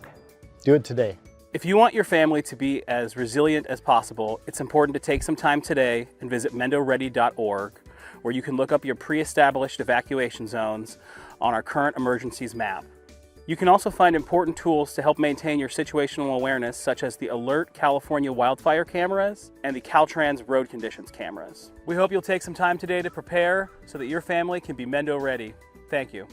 Do it today. If you want your family to be as resilient as possible, it's important to take some time today and visit mendoready.org, where you can look up your pre-established evacuation zones on our current emergencies map. You can also find important tools to help maintain your situational awareness, such as the Alert California wildfire cameras and the Caltrans road conditions cameras. We hope you'll take some time today to prepare so that your family can be Mendo ready. Thank you.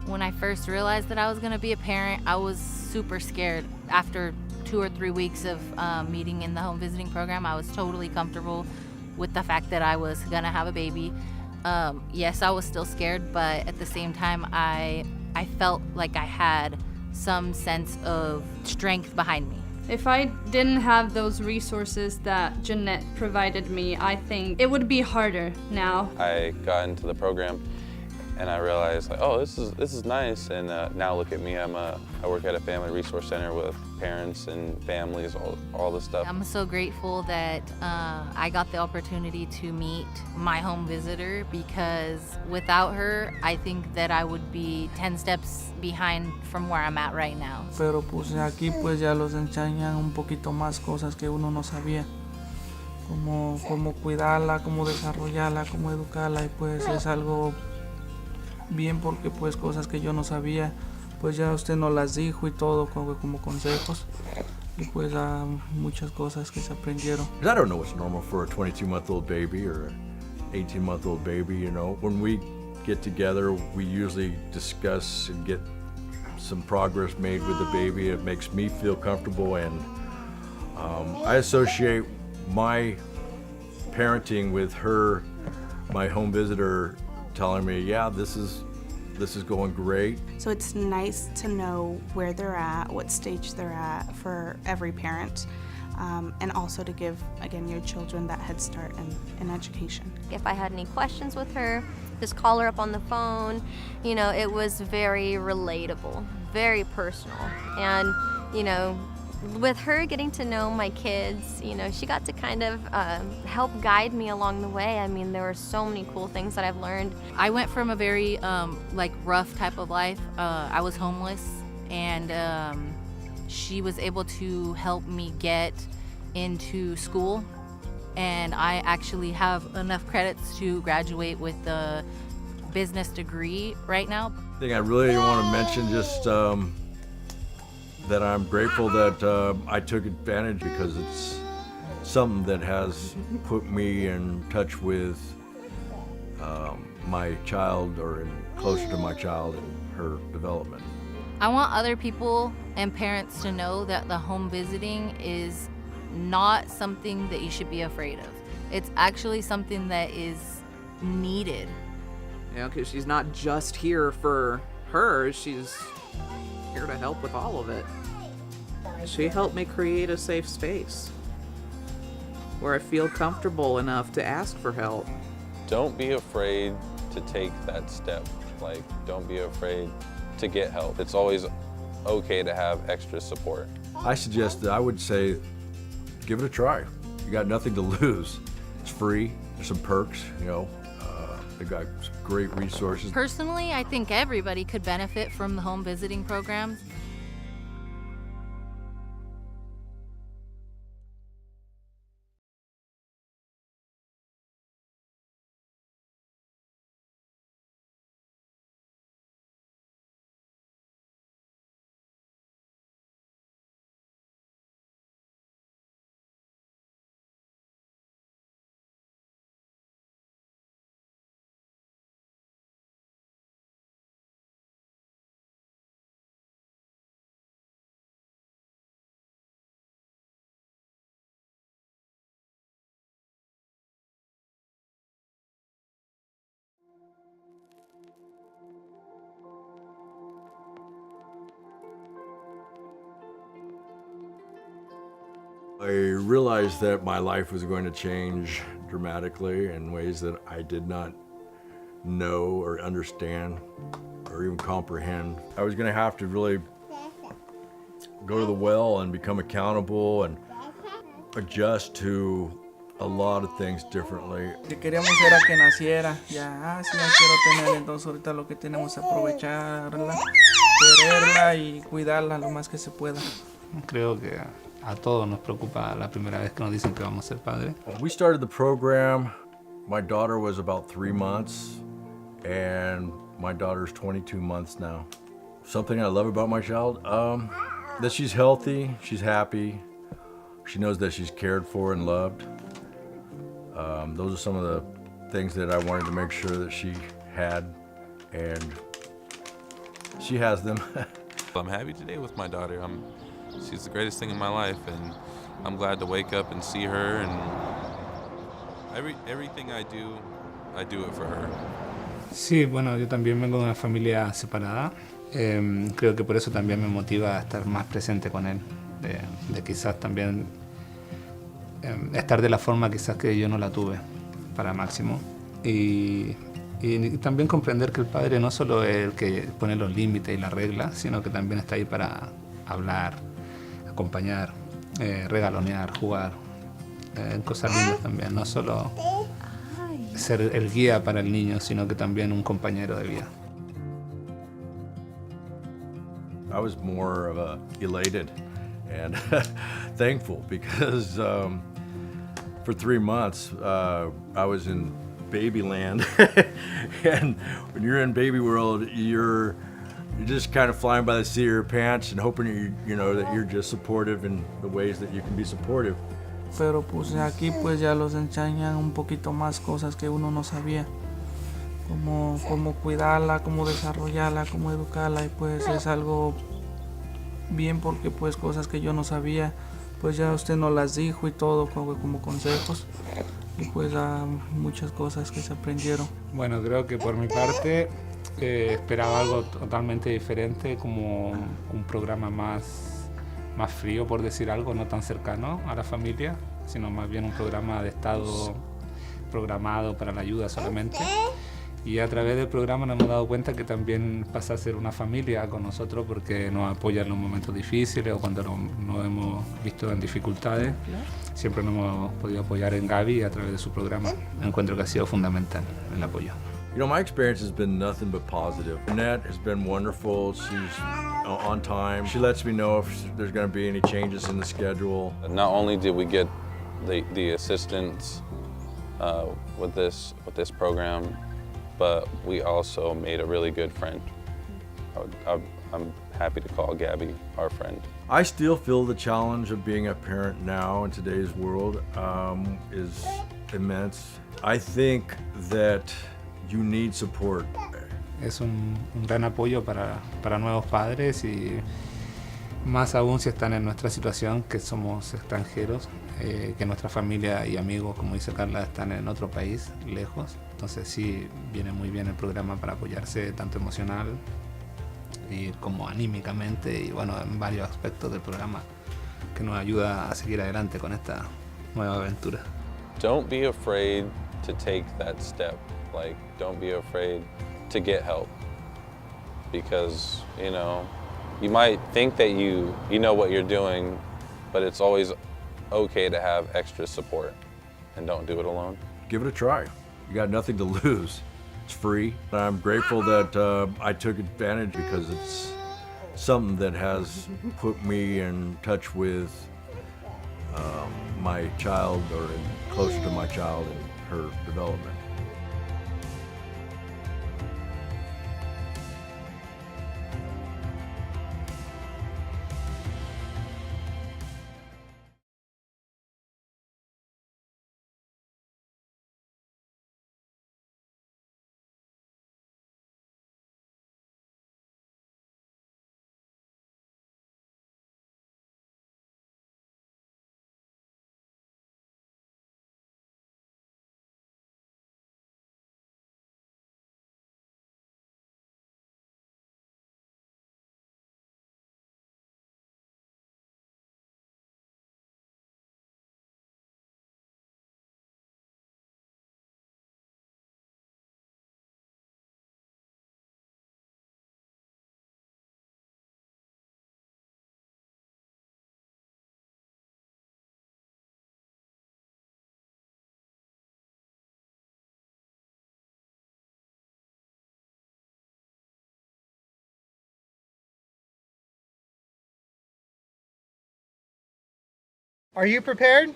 When I first realized that I was going to be a parent, I was super scared. After 2 or 3 weeks of meeting in the home visiting program, I was totally comfortable with the fact that I was going to have a baby. Yes, I was still scared, but at the same time, I felt like I had some sense of strength behind me. If I didn't have those resources that Jeanette provided me, I think it would be harder now. I got into the program and I realized, like, oh, this is nice. And now look at me, I work at a family resource center with parents and families, all this stuff. I'm so grateful that I got the opportunity to meet my home visitor, because without her, I think that I would be 10 steps behind from where I'm at right now. Pero pues aquí pues ya los enseñan un poquito más cosas que uno no sabía. Cómo cuidarla, cómo desarrollarla, cómo educarla, y pues es algo bien, porque pues cosas que yo no sabía, pues ya usted nos las dijo y todo como consejos, y pues muchas cosas que se aprendieron. I don't know what's normal for a 22-month-old baby or an 18-month-old baby, you know. When we get together, we usually discuss and get some progress made with the baby. It makes me feel comfortable, and I associate my parenting with her my home visitor telling me, yeah, this is going great. So it's nice to know where they're at, what stage they're at for every parent, and also to give, again, your children that head start in education. If I had any questions with her, just call her up on the phone. You know, it was very relatable, very personal. And, you know, with her getting to know my kids, you know, she got to kind of help guide me along the way. I mean, there were so many cool things that I've learned. I went from a very like rough type of life. I was homeless, and she was able to help me get into school, and I actually have enough credits to graduate with the business degree right now. I think I really want to mention just that I'm grateful that I took advantage, because it's something that has put me in touch with my child, or closer to my child and her development. I want other people and parents to know that the home visiting is not something that you should be afraid of. It's actually something that is needed. You know, because she's not just here for her, she's here to help with all of it. She helped me create a safe space where I feel comfortable enough to ask for help. Don't be afraid to take that step. Like, don't be afraid to get help. It's always okay to have extra support. I would say, give it a try. You got nothing to lose. It's free. There's some perks, you know. They got great resources. Personally, I think everybody could benefit from the home visiting programs. I realized that my life was going to change dramatically in ways that I did not know or understand or even comprehend. I was going to have to really go to the well and become accountable and adjust to a lot of things differently. Que queríamos era que naciera, ya, sí, ya quiero tener, entonces ahorita lo que tenemos es aprovecharla, quererla y cuidarla lo más que se pueda. Creo que a todos nos preocupa la primera vez que nos dicen que vamos a ser padres. When we started the program, my daughter was about 3 months, and my daughter's 22 months now. Something I love about my child, that she's healthy, she's happy, she knows that she's cared for and loved. Those are some of the things that I wanted to make sure that she had, and she has them. I'm happy today with my daughter. She's the greatest thing in my life, and I'm glad to wake up and see her, and everything I do it for her. Sí, bueno, yo también vengo de una familia separada. Creo que por eso también me motiva a estar más presente con él, de quizás también estar de la forma quizás que yo no la tuve para Máximo, y también comprender que el padre no solo es el que pone los límites y las reglas, sino que también está ahí para hablar, acompañar, regalonear, jugar, cosas lindas también, no solo ser el guía para el niño, sino que también un compañero de vida. I was more of a elated and thankful, because for 3 months I was in baby land, and when you're in baby world, you're just kind of flying by the seat of your pants and hoping you know that you're just supportive in the ways that you can be supportive. Pero pues aquí pues ya los enseñan un poquito más cosas que uno no sabía, cómo cuidarla, cómo desarrollarla, cómo educarla, y pues es algo bien, porque pues cosas que yo no sabía pues ya usted nos las dijo y todo como consejos. y pues muchas cosas que se aprendieron. Bueno, creo que por mi parte esperaba algo totalmente diferente, como un programa más frío, por decir algo, no tan cercano a la familia, sino más bien un programa de Estado programado para la ayuda solamente. Y a través del programa nos hemos dado cuenta que también pasa a ser una familia con nosotros, porque nos apoya en los momentos difíciles o cuando nos hemos visto en dificultades. Siempre nos hemos podido apoyar en Gaby a través de su programa. Encuentro que ha sido fundamental el apoyo. You know, my experience has been nothing but positive. Annette has been wonderful. She's on time. She lets me know if there's going to be any changes in the schedule. Not only did we get the assistance with this program, but we also made a really good friend. I'm happy to call Gabby our friend. I still feel the challenge of being a parent now in today's world is immense. I think that you need support. Es un gran apoyo para nuevos padres, y más aún si están en nuestra situación, que somos extranjeros, que nuestra familia y amigos, como dice Carla, están en otro país, lejos. Entonces sí, viene muy bien el programa para apoyarse tanto emocional y como anímicamente, y bueno, en varios aspectos del programa, que nos ayuda a seguir adelante con esta nueva aventura. Don't be afraid to take that step. Like, don't be afraid to get help, because, you know, you might think that you know what you're doing, but it's always okay to have extra support, and don't do it alone. Give it a try. You got nothing to lose. It's free. I'm grateful that I took advantage, because it's something that has put me in touch with my child, or closer to my child and her development. Are you prepared?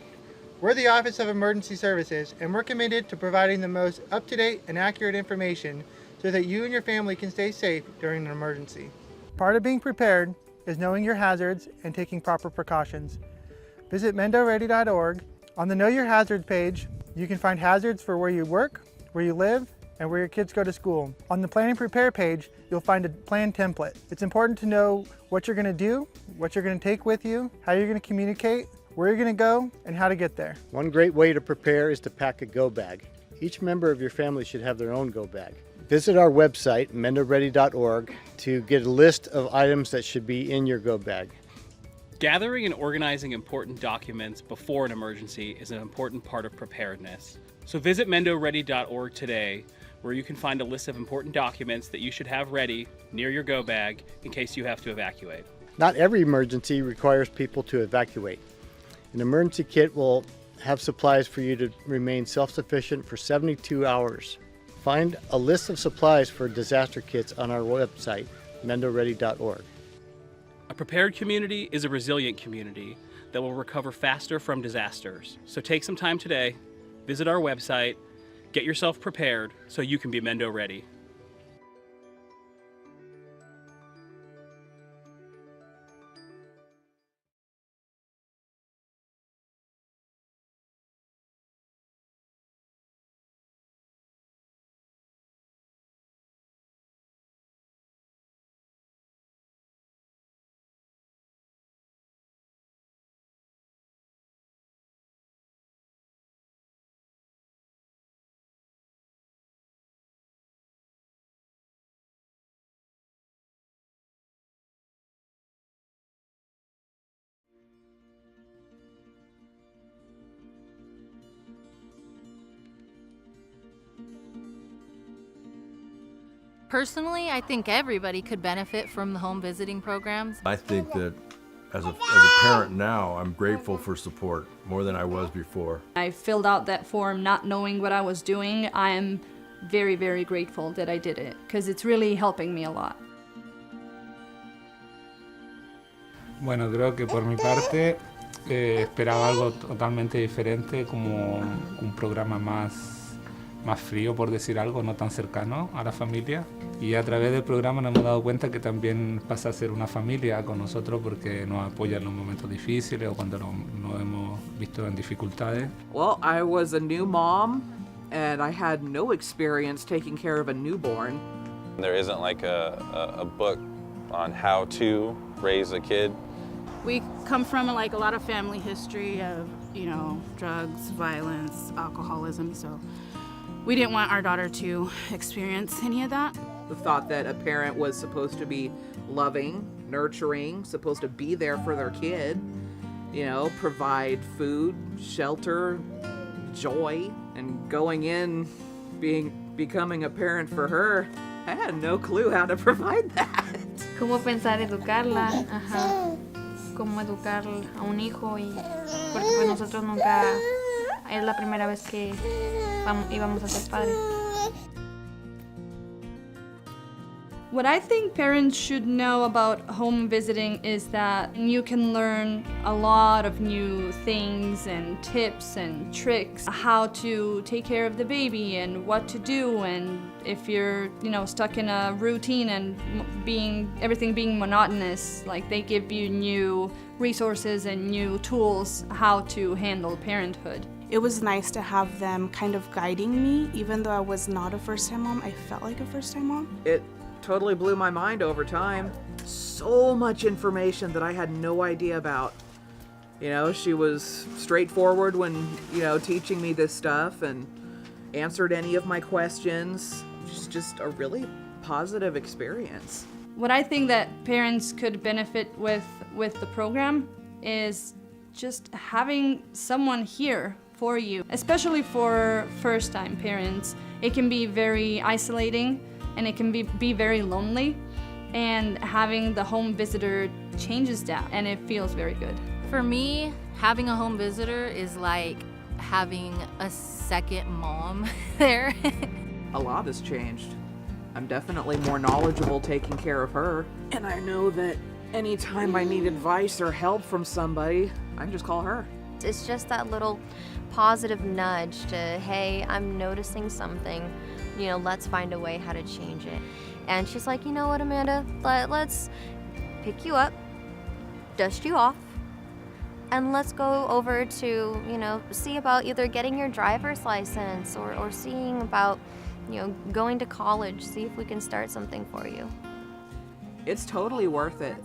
We're the Office of Emergency Services, and we're committed to providing the most up-to-date and accurate information so that you and your family can stay safe during an emergency. Part of being prepared is knowing your hazards and taking proper precautions. Visit mendoready.org. On the Know Your Hazards page, you can find hazards for where you work, where you live, and where your kids go to school. On the Plan and Prepare page, you'll find a plan template. It's important to know what you're going to do, what you're going to take with you, how you're going to communicate, where you're going to go, and how to get there. One great way to prepare is to pack a go bag. Each member of your family should have their own go bag. Visit our website, mendoready.org, to get a list of items that should be in your go bag. Gathering and organizing important documents before an emergency is an important part of preparedness. So visit mendoready.org today, where you can find a list of important documents that you should have ready near your go bag in case you have to evacuate. Not every emergency requires people to evacuate. An emergency kit will have supplies for you to remain self-sufficient for 72 hours. Find a list of supplies for disaster kits on our website, mendoready.org. A prepared community is a resilient community that will recover faster from disasters. So take some time today, visit our website, get yourself prepared so you can be Mendo ready. Personally, I think everybody could benefit from the home visiting programs. I think that as a parent now, I'm grateful for support more than I was before. I filled out that form not knowing what I was doing. I am very, very grateful that I did it because it's really helping me a lot. Bueno, creo que por mi parte esperaba algo totalmente diferente, como un programa más frío, por decir algo, no tan cercano a la familia. Y a través del programa nos hemos dado cuenta que también pasa a ser una familia con nosotros porque nos apoya en los momentos difíciles o cuando nos hemos visto en dificultades. Well, I was a new mom and I had no experience taking care of a newborn. There isn't like a book on how to raise a kid. We come from like a lot of family history of, you know, drugs, violence, alcoholism, so we didn't want our daughter to experience any of that. The thought that a parent was supposed to be loving, nurturing, supposed to be there for their kid, you know, provide food, shelter, joy, and going in, becoming a parent for her, I had no clue how to provide that. ¿Cómo pensar educarla? Ajá. Cómo educar a un hijo y porque pues nosotros nunca es la primera vez que íbamos a ser padres. What I think parents should know about home visiting is that you can learn a lot of new things and tips and tricks, how to take care of the baby and what to do, and if you're, you know, stuck in a routine and everything being monotonous, like they give you new resources and new tools how to handle parenthood. It was nice to have them kind of guiding me, even though I was not a first-time mom. I felt like a first-time mom. It totally blew my mind over time. So much information that I had no idea about. You know, she was straightforward when, you know, teaching me this stuff and answered any of my questions. Just a really positive experience. What I think that parents could benefit with the program is just having someone here for you, especially for first-time parents. It can be very isolating and it can be very lonely, and having the home visitor changes that and it feels very good. For me, having a home visitor is like having a second mom there. A lot has changed. I'm definitely more knowledgeable taking care of her, and I know that anytime I need advice or help from somebody, I can just call her. It's just that little positive nudge to, hey, I'm noticing something, you know, let's find a way how to change it. And she's like, you know what, Amanda, let's pick you up, dust you off, and let's go over to, you know, see about either getting your driver's license or seeing about, you know, going to college, see if we can start something for you. It's totally worth it.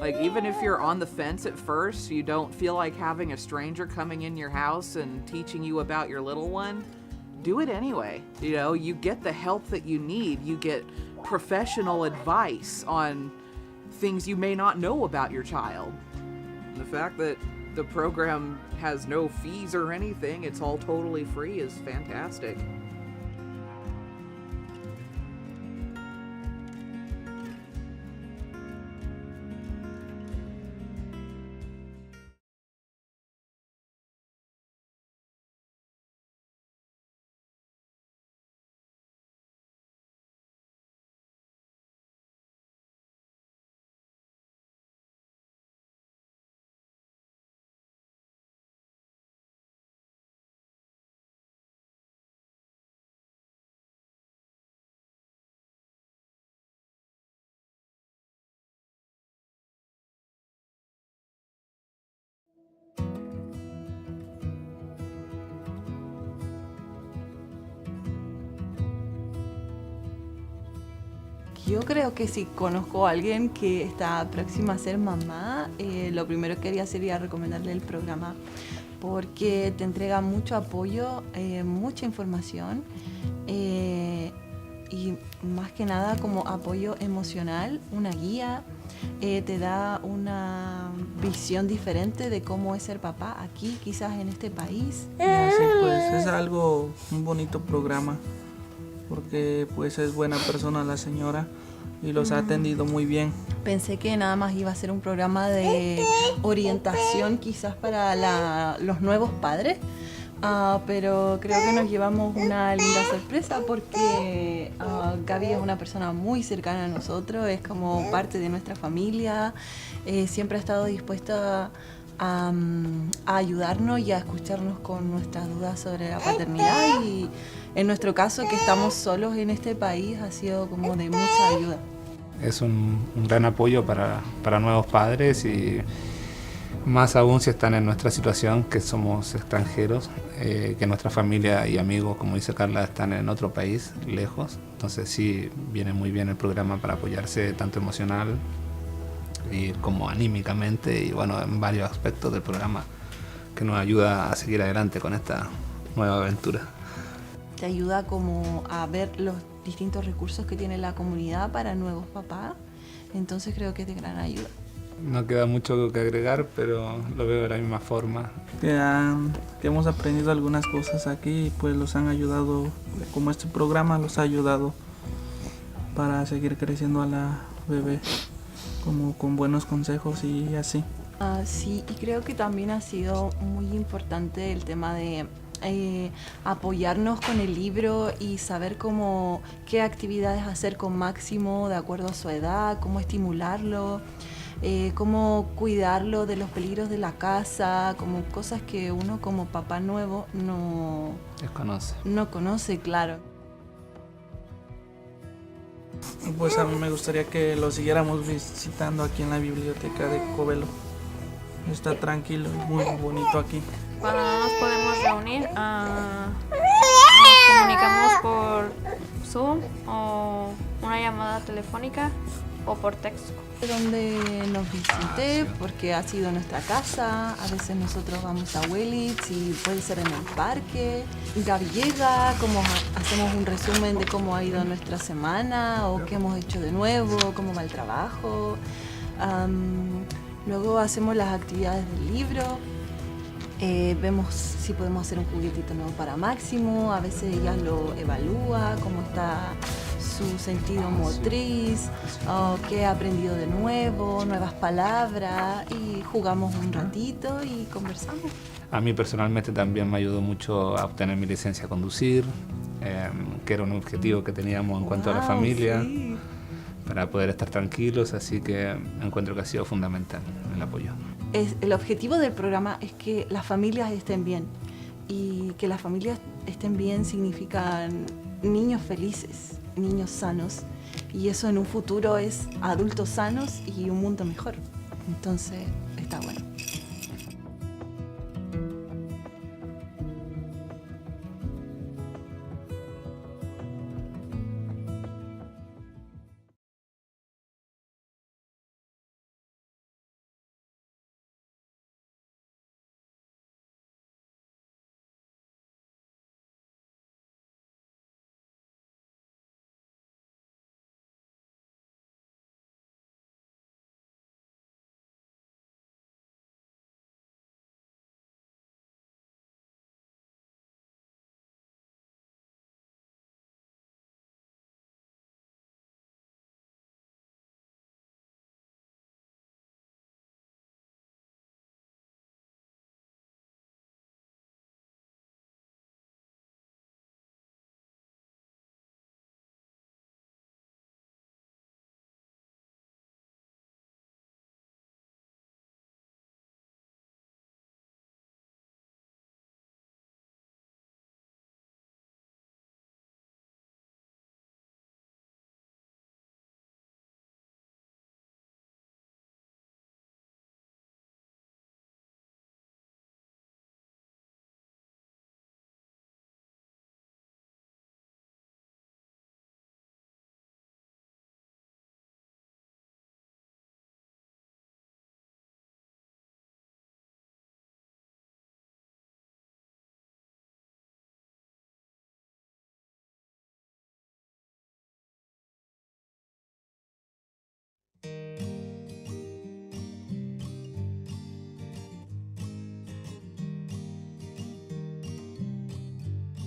Like, even if you're on the fence at first, you don't feel like having a stranger coming in your house and teaching you about your little one, do it anyway. You know, you get the help that you need. You get professional advice on things you may not know about your child. And the fact that the program has no fees or anything, it's all totally free, is fantastic. Yo creo que si conozco a alguien que está próxima a ser mamá, lo primero que haría sería recomendarle el programa porque te entrega mucho apoyo, mucha información y más que nada como apoyo emocional, una guía, te da una visión diferente de cómo es ser papá aquí, quizás en este país. Y así pues es un bonito programa. porque pues es buena persona la señora y los ha atendido muy bien. Pensé que nada más iba a ser un programa de orientación quizás para los nuevos padres, pero creo que nos llevamos una linda sorpresa porque Gaby es una persona muy cercana a nosotros, es como parte de nuestra familia, siempre ha estado dispuesta a ayudarnos y a escucharnos con nuestras dudas sobre la paternidad, y en nuestro caso, que estamos solos en este país, ha sido como de mucha ayuda. Es un gran apoyo para nuevos padres y más aún si están en nuestra situación, que somos extranjeros, que nuestra familia y amigos, como dice Carla, están en otro país, lejos. Entonces sí, viene muy bien el programa para apoyarse tanto emocional y como anímicamente, y bueno, en varios aspectos del programa que nos ayuda a seguir adelante con esta nueva aventura. Te ayuda como a ver los distintos recursos que tiene la comunidad para nuevos papás, entonces creo que es de gran ayuda. No queda mucho que agregar, pero lo veo de la misma forma. Que hemos aprendido algunas cosas aquí y pues los han ayudado, como este programa los ha ayudado para seguir creciendo a la bebé, como con buenos consejos y así. Sí, y creo que también ha sido muy importante el tema de apoyarnos con el libro y saber qué actividades hacer con Máximo de acuerdo a su edad, cómo estimularlo, cómo cuidarlo de los peligros de la casa, como cosas que uno como papá nuevo no conoce, claro. Pues a mí me gustaría que lo siguiéramos visitando aquí en la biblioteca de Covelo. Está tranquilo y muy bonito aquí. Cuando no nos podemos reunir, nos comunicamos por Zoom o una llamada telefónica o por texto. Donde nos visite, porque ha sido nuestra casa, a veces nosotros vamos a Willits y puede ser en el parque. Gaby llega, hacemos un resumen de cómo ha ido nuestra semana o qué hemos hecho de nuevo, cómo va el trabajo. Luego hacemos las actividades del libro, vemos si podemos hacer un juguetito nuevo para Máximo, a veces ella lo evalúa, cómo está su sentido motriz, qué ha aprendido de nuevo, nuevas palabras, y jugamos un ratito y conversamos. A mí personalmente también me ayudó mucho a obtener mi licencia a conducir, que era un objetivo que teníamos en cuanto a la familia, sí, para poder estar tranquilos, así que encuentro que ha sido fundamental el apoyo. El objetivo del programa es que las familias estén bien, y que las familias estén bien significa niños felices, niños sanos, y eso en un futuro es adultos sanos y un mundo mejor. Entonces está bueno.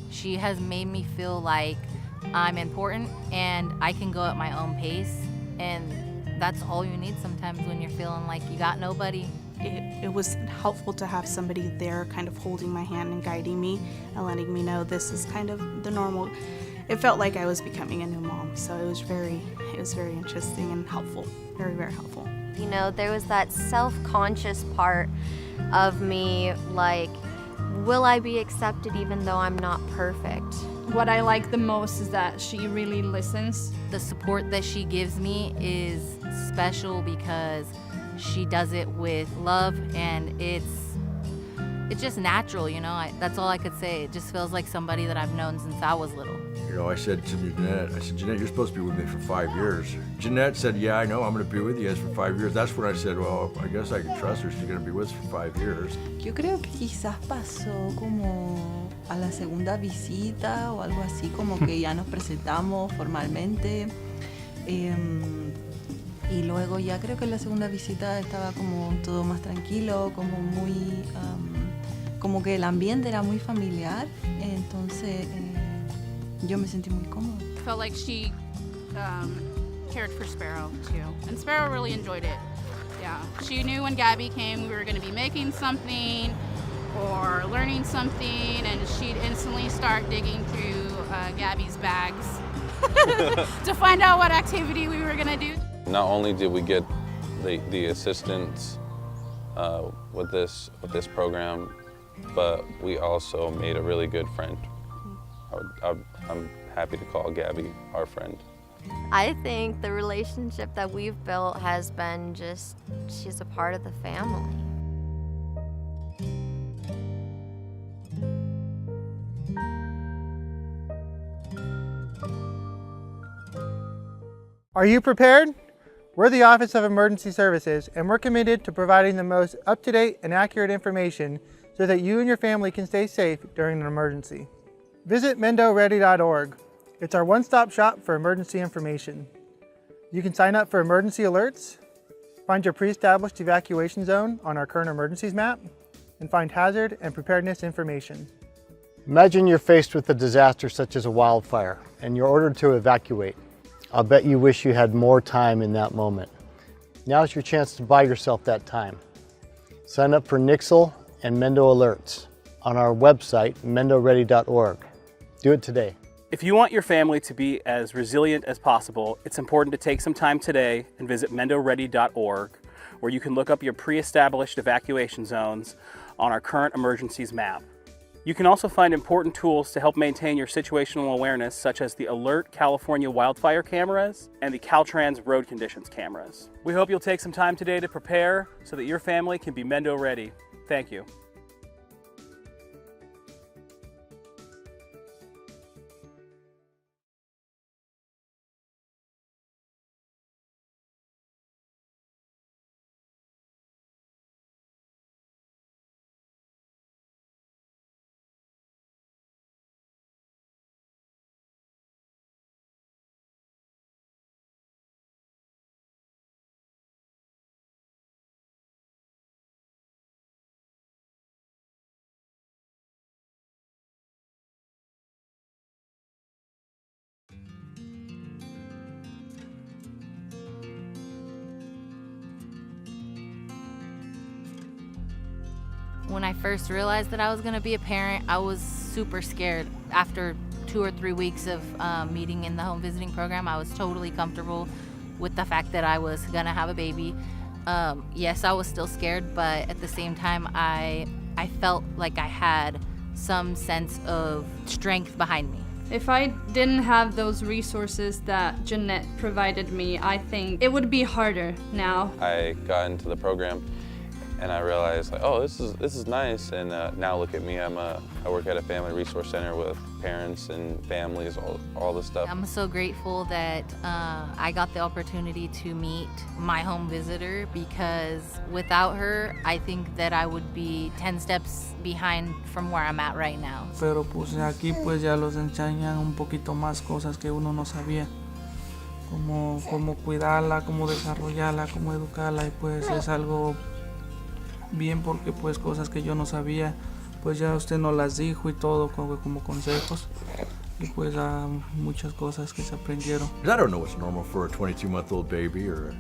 She has made me feel like I'm important and I can go at my own pace, and that's all you need sometimes when you're feeling like you got nobody. It was helpful to have somebody there kind of holding my hand and guiding me and letting me know this is kind of the normal. It felt like I was becoming a new mom, so it was very interesting and helpful, very, very helpful. You know, there was that self-conscious part of me, like, will I be accepted even though I'm not perfect? What I like the most is that she really listens. The support that she gives me is special because she does it with love, and it's just natural, you know. That's all I could say. It just feels like somebody that I've known since I was little. You know, I said to Jeanette, Jeanette, you're supposed to be with me for 5 years. Jeanette said, yeah, I know, I'm going to be with you guys for 5 years. That's when I said, well, I guess I can trust her. She's going to be with us for 5 years. Yo creo que quizás pasó como a la segunda visita o algo así, como que ya nos presentamos formalmente. Y luego ya creo que en la segunda visita estaba como todo más tranquilo, como muy, como que el ambiente era muy familiar, entonces yo me sentí muy cómoda. Felt like she cared for Sparrow too, and Sparrow really enjoyed it. Yeah, she knew when Gabby came we were going to be making something or learning something, and she'd instantly start digging through Gabby's bags to find out what activity we were going to do. Not only did we get the assistance with this program, but we also made a really good friend. I'm happy to call Gabby our friend. I think the relationship that we've built has been just, she's a part of the family. Are you prepared? We're the Office of Emergency Services, and we're committed to providing the most up-to-date and accurate information so that you and your family can stay safe during an emergency. Visit mendoready.org. It's our one-stop shop for emergency information. You can sign up for emergency alerts, find your pre-established evacuation zone on our current emergencies map, and find hazard and preparedness information. Imagine you're faced with a disaster such as a wildfire, and you're ordered to evacuate. I'll bet you wish you had more time in that moment. Now's your chance to buy yourself that time. Sign up for Nixle and Mendo Alerts on our website, mendoready.org. Do it today. If you want your family to be as resilient as possible, it's important to take some time today and visit mendoready.org, where you can look up your pre-established evacuation zones on our current emergencies map. You can also find important tools to help maintain your situational awareness, such as the Alert California wildfire cameras and the Caltrans road conditions cameras. We hope you'll take some time today to prepare so that your family can be Mendo ready. Thank you. When I first realized that I was going to be a parent, I was super scared. After 2 or 3 weeks of meeting in the home visiting program, I was totally comfortable with the fact that I was going to have a baby. Yes, I was still scared, but at the same time, I felt like I had some sense of strength behind me. If I didn't have those resources that Jeanette provided me, I think it would be harder now. I got into the program and I realized, like, oh, this is nice. And now look at me, I work at a family resource center with parents and families, all this stuff. I'm so grateful that I got the opportunity to meet my home visitor, because without her, I think that I would be 10 steps behind from where I'm at right now. Pero pues aquí pues ya los enseñan un poquito más cosas que uno no sabía. Cómo cuidarla, cómo desarrollarla, cómo educarla, y pues es algo bien, porque pues cosas que yo no sabía, pues ya usted nos las dijo y todo como consejos, y pues muchas cosas que se aprendieron. I don't know what's normal for a 22-month-old baby or an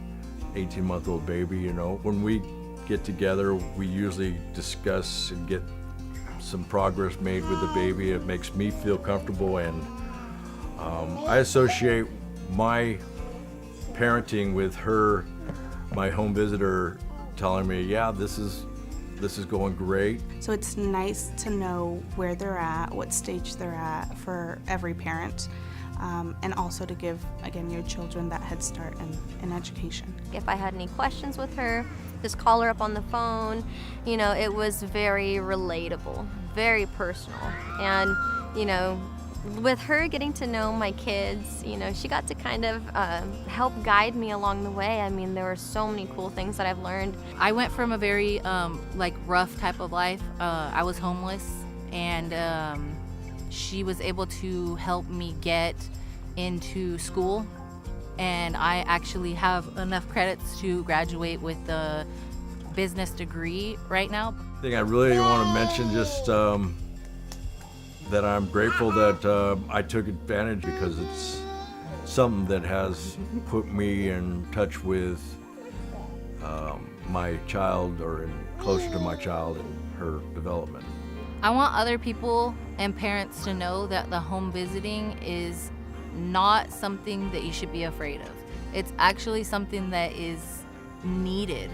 18-month-old baby, you know. When we get together, we usually discuss and get some progress made with the baby. It makes me feel comfortable, and I associate my parenting with her, my home visitor, telling me, yeah, this is going great. So it's nice to know where they're at, what stage they're at for every parent, and also to give, again, your children that head start in education. If I had any questions with her, just call her up on the phone. You know, it was very relatable, very personal. And, you know, with her getting to know my kids, you know, she got to kind of help guide me along the way. I mean, there were so many cool things that I've learned. I went from a very like rough type of life. I was homeless, and she was able to help me get into school, and I actually have enough credits to graduate with a business degree right now. I think I really want to mention just that I'm grateful that I took advantage, because it's something that has put me in touch with my child, or closer to my child and her development. I want other people and parents to know that the home visiting is not something that you should be afraid of. It's actually something that is needed.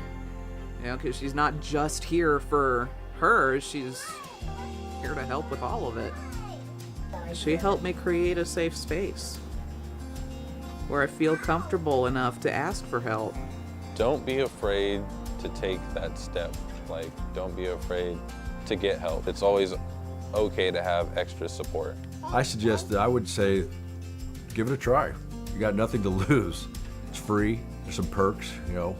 You know, because she's not just here for her, she's here to help with all of it. She helped me create a safe space where I feel comfortable enough to ask for help. Don't be afraid to take that step. Like, don't be afraid to get help. It's always okay to have extra support. I would say, give it a try. You got nothing to lose. It's free. There's some perks, you know.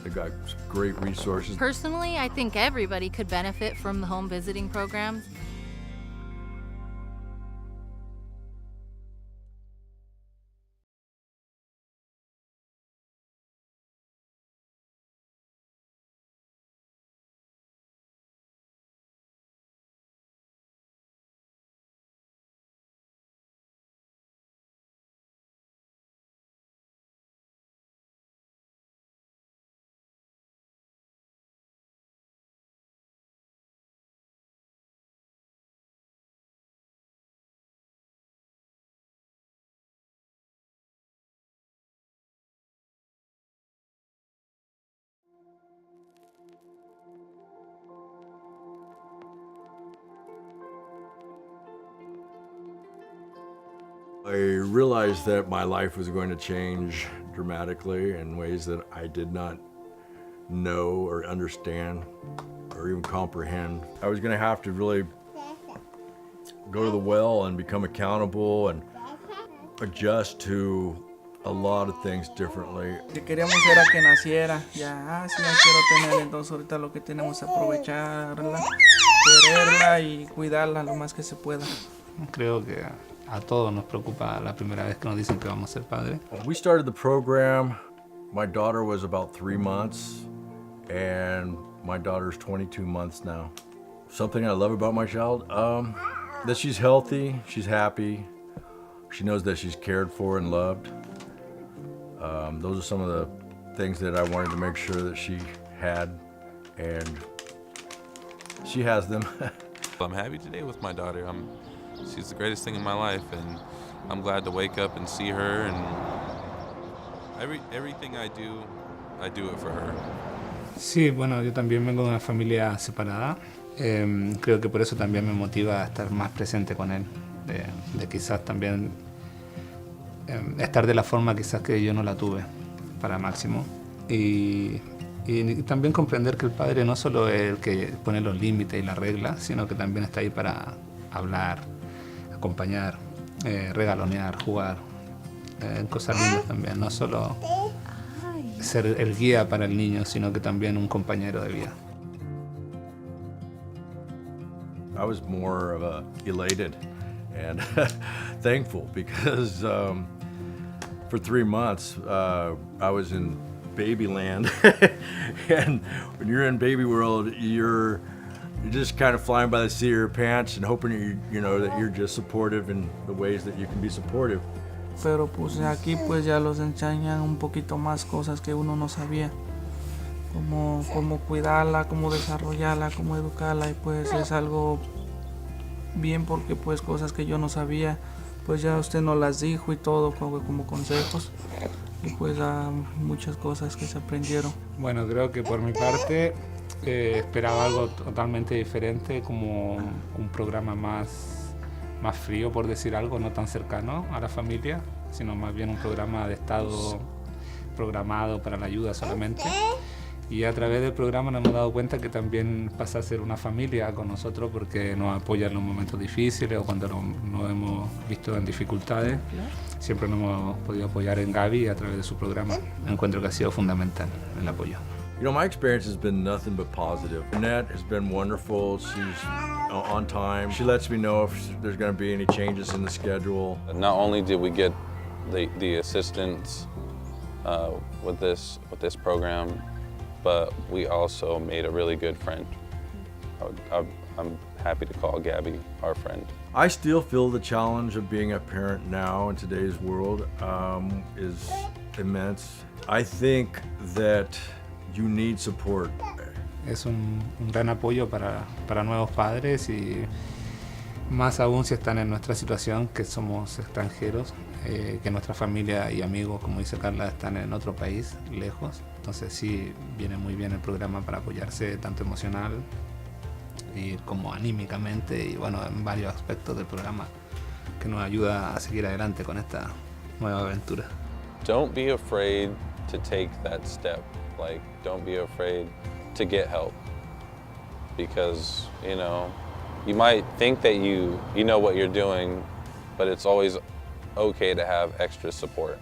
They got some great resources. Personally, I think everybody could benefit from the home visiting programs. I realized that my life was going to change dramatically in ways that I did not know or understand or even comprehend. I was going to have to really go to the well and become accountable and adjust to a lot of things differently. Que queríamos era que naciera, ya, sí, ya quiero tener, entonces ahorita lo que tenemos es aprovecharla, quererla y cuidarla lo más que se pueda. Creo que a todos nos preocupa la primera vez que nos dicen que vamos a ser padres. When we started the program, my daughter was about 3 months, and my daughter's 22 months now. Something I love about my child, that she's healthy, she's happy, she knows that she's cared for and loved. Those are some of the things that I wanted to make sure that she had, and she has them. I'm happy today with my daughter. She's the greatest thing in my life, and I'm glad to wake up and see her, and everything I do it for her. Sí, bueno, yo también vengo de una familia separada. Creo que por eso también me motiva a estar más presente con él, de quizás también estar de la forma quizás que yo no la tuve para Máximo, y también comprender que el padre no solo es el que pone los límites y las reglas, sino que también está ahí para hablar, acompañar, regalonear, jugar, cosas lindas también, no solo ser el guía para el niño, sino que también un compañero de vida. I was more of a elated and thankful, because for 3 months I was in baby land. And when you're in baby world, you're you're just kind of flying by the seat of your pants and hoping that you're just supportive in the ways that you can be supportive. Pero pues aquí pues ya los enseñan un poquito más cosas que uno no sabía. Cómo cuidarla, cómo desarrollarla, cómo educarla, y pues es algo bien porque pues cosas que yo no sabía, pues ya usted nos las dijo y todo como consejos, y pues muchas cosas que se aprendieron. Bueno, creo que por mi parte esperaba algo totalmente diferente, como un programa más frío, por decir algo, no tan cercano a la familia, sino más bien un programa de estado programado para la ayuda solamente. Y a través del programa nos hemos dado cuenta que también pasa a ser una familia con nosotros, porque nos apoya en los momentos difíciles o cuando nos hemos visto en dificultades. Siempre nos hemos podido apoyar en Gaby a través de su programa. Encuentro que ha sido fundamental el apoyo. My experience has been nothing but positive. Annette has been wonderful. She's on time. She lets me know if there's going to be any changes in the schedule. Not only did we get the assistance with this program, but we also made a really good friend. I'm happy to call Gabby our friend. I still feel the challenge of being a parent now in today's world is immense. I think that you need support. Es un gran apoyo para nuevos padres, y más aún si están en nuestra situación, que somos extranjeros, que nuestra familia y amigos, como dice Carla, están en otro país, lejos. Entonces sí, viene muy bien el programa para apoyarse tanto emocional y como anímicamente, y bueno, en varios aspectos del programa, que nos ayuda a seguir adelante con esta nueva aventura. Don't be afraid to take that step. Like, don't be afraid to get help, because you might think that you know what you're doing, but it's always okay to have extra support,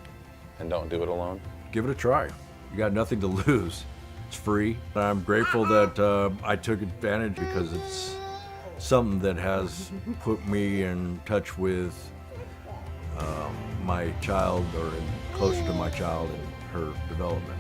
and don't do it alone. Give it a try. You got nothing to lose. It's free. I'm grateful that I took advantage, because it's something that has put me in touch with my child, or closer to my child and her development.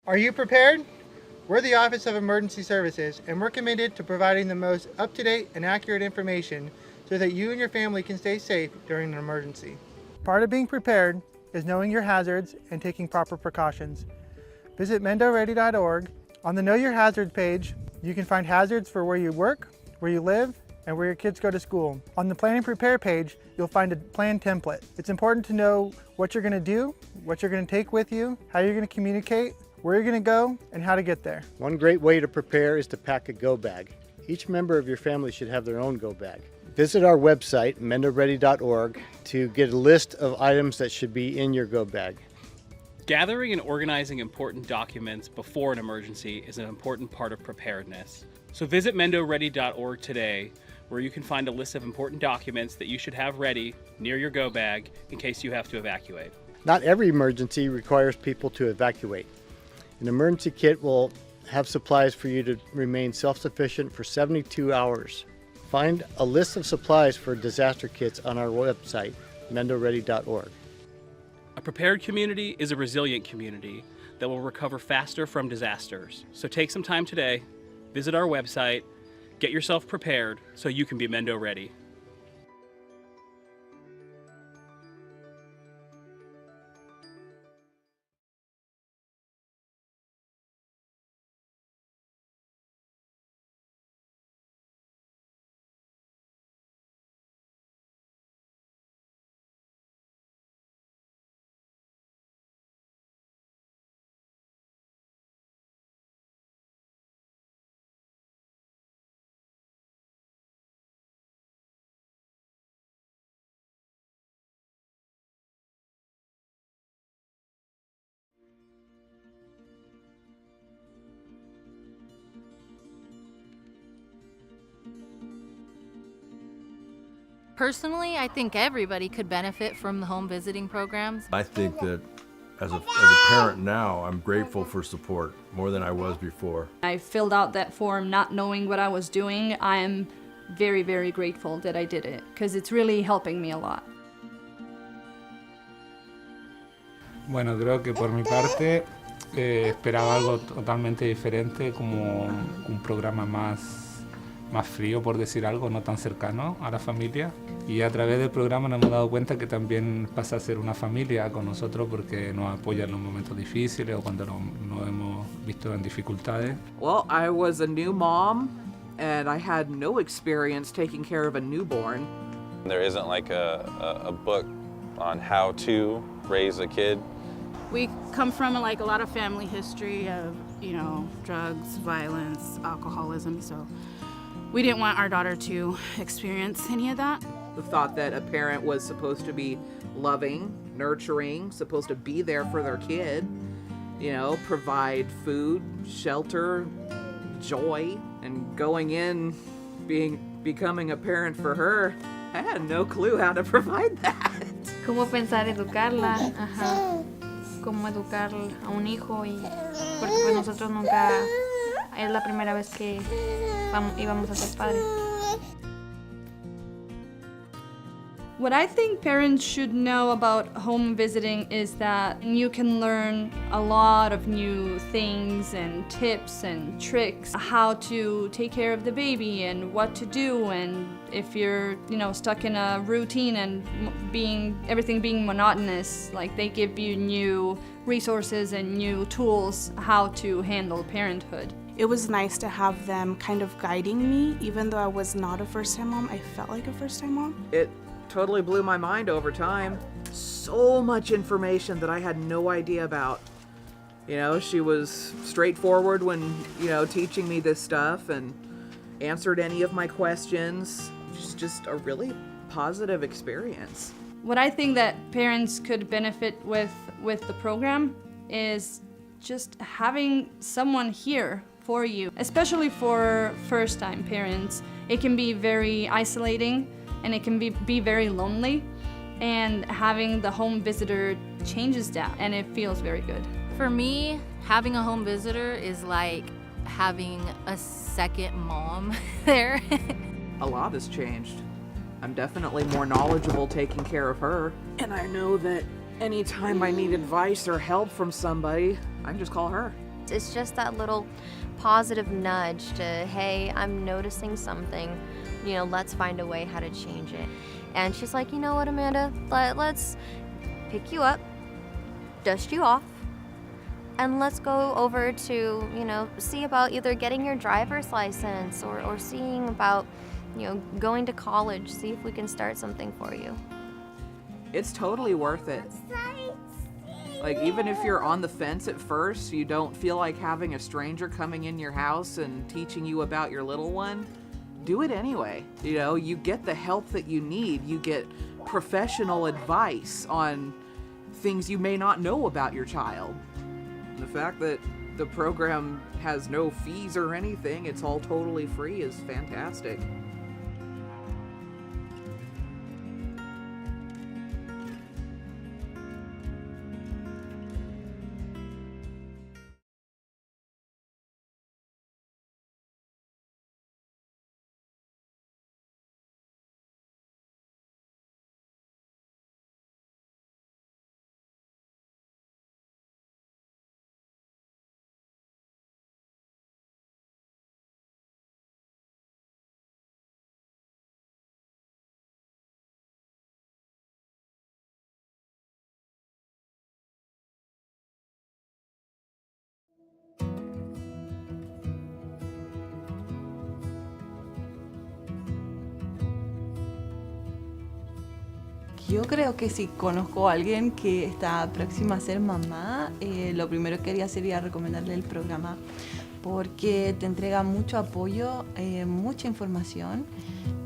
Are you prepared? We're the Office of Emergency Services, and we're committed to providing the most up-to-date and accurate information so that you and your family can stay safe during an emergency. Part of being prepared is knowing your hazards and taking proper precautions. Visit mendoready.org. On the Know Your Hazards page, you can find hazards for where you work, where you live, and where your kids go to school. On the Plan and Prepare page, you'll find a plan template. It's important to know what you're going to do, what you're going to take with you, how you're going to communicate, where you're going to go, and how to get there. One great way to prepare is to pack a go bag. Each member of your family should have their own go bag. Visit our website, mendoready.org, to get a list of items that should be in your go bag. Gathering and organizing important documents before an emergency is an important part of preparedness. So visit mendoready.org today, where you can find a list of important documents that you should have ready near your go bag in case you have to evacuate. Not every emergency requires people to evacuate. An emergency kit will have supplies for you to remain self-sufficient for 72 hours. Find a list of supplies for disaster kits on our website, mendoready.org. A prepared community is a resilient community that will recover faster from disasters. So take some time today, visit our website, get yourself prepared so you can be Mendo ready. Personally, I think everybody could benefit from the home visiting programs. I think that as a parent now, I'm grateful for support more than I was before. I filled out that form not knowing what I was doing. I am very, very grateful that I did it because it's really helping me a lot. Bueno, creo que por mi parte esperaba algo totalmente diferente, como un programa más frío, por decir algo, no tan cercano a la familia. Y a través del programa nos hemos dado cuenta que también pasa a ser una familia con nosotros porque nos apoya en los momentos difíciles o cuando nos hemos visto en dificultades. Well, I was a new mom and I had no experience taking care of a newborn. There isn't like a book on how to raise a kid. We come from like a lot of family history of, you know, drugs, violence, alcoholism, so we didn't want our daughter to experience any of that. The thought that a parent was supposed to be loving, nurturing, supposed to be there for their kid, you know, provide food, shelter, joy, and going in, becoming a parent for her, I had no clue how to provide that. ¿Cómo pensar educarla? Ajá. Cómo educar a un hijo y porque pues nosotros nunca es la primera vez que íbamos a ser padres. What I think parents should know about home visiting is that you can learn a lot of new things and tips and tricks, how to take care of the baby and what to do, and if you're, you know, stuck in a routine and everything being monotonous, like they give you new resources and new tools how to handle parenthood. It was nice to have them kind of guiding me, even though I was not a first-time mom. I felt like a first-time mom. It totally blew my mind over time. So much information that I had no idea about. You know, she was straightforward when, you know, teaching me this stuff and answered any of my questions. It's just a really positive experience. What I think that parents could benefit with the program is just having someone here for you, especially for first-time parents. It can be very isolating and it can be very lonely, and having the home visitor changes that and it feels very good. For me, having a home visitor is like having a second mom there. A lot has changed. I'm definitely more knowledgeable taking care of her, and I know that anytime I need advice or help from somebody, I can just call her. It's just that little positive nudge to, hey, I'm noticing something, you know, let's find a way how to change it. And she's like, you know what, Amanda, let's pick you up, dust you off, and let's go over to, you know, see about either getting your driver's license or seeing about, you know, going to college, see if we can start something for you. It's totally worth it. Like, even if you're on the fence at first, you don't feel like having a stranger coming in your house and teaching you about your little one, do it anyway. You know, you get the help that you need. You get professional advice on things you may not know about your child. And the fact that the program has no fees or anything, it's all totally free, is fantastic. Yo creo que si conozco a alguien que está próxima a ser mamá, lo primero que haría sería recomendarle el programa porque te entrega mucho apoyo, mucha información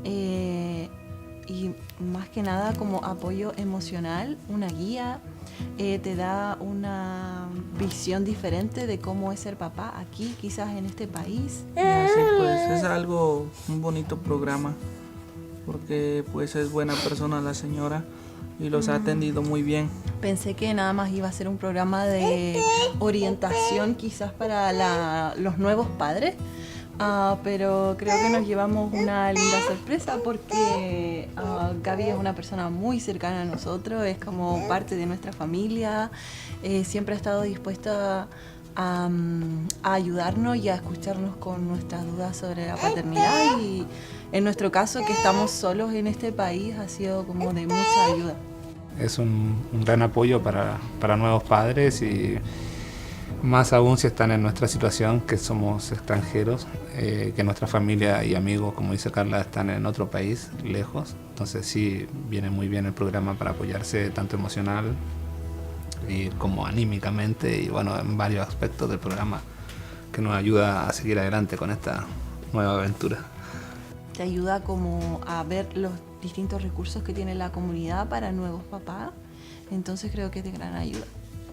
y más que nada como apoyo emocional, una guía, te da una visión diferente de cómo es ser papá aquí, quizás en este país. Y así pues es un bonito programa. porque pues es buena persona la señora y los ha atendido muy bien. Pensé que nada más iba a ser un programa de orientación quizás para los nuevos padres, pero creo que nos llevamos una linda sorpresa porque Gaby es una persona muy cercana a nosotros, es como parte de nuestra familia, siempre ha estado dispuesta a ayudarnos y a escucharnos con nuestras dudas sobre la paternidad, y en nuestro caso, que estamos solos en este país, ha sido como de mucha ayuda. Es un gran apoyo para nuevos padres y más aún si están en nuestra situación, que somos extranjeros, que nuestra familia y amigos, como dice Carla, están en otro país, lejos. Entonces sí, viene muy bien el programa para apoyarse tanto emocional y como anímicamente, y bueno, en varios aspectos del programa que nos ayuda a seguir adelante con esta nueva aventura. Te ayuda como a ver los distintos recursos que tiene la comunidad para nuevos papás, entonces creo que es de gran ayuda.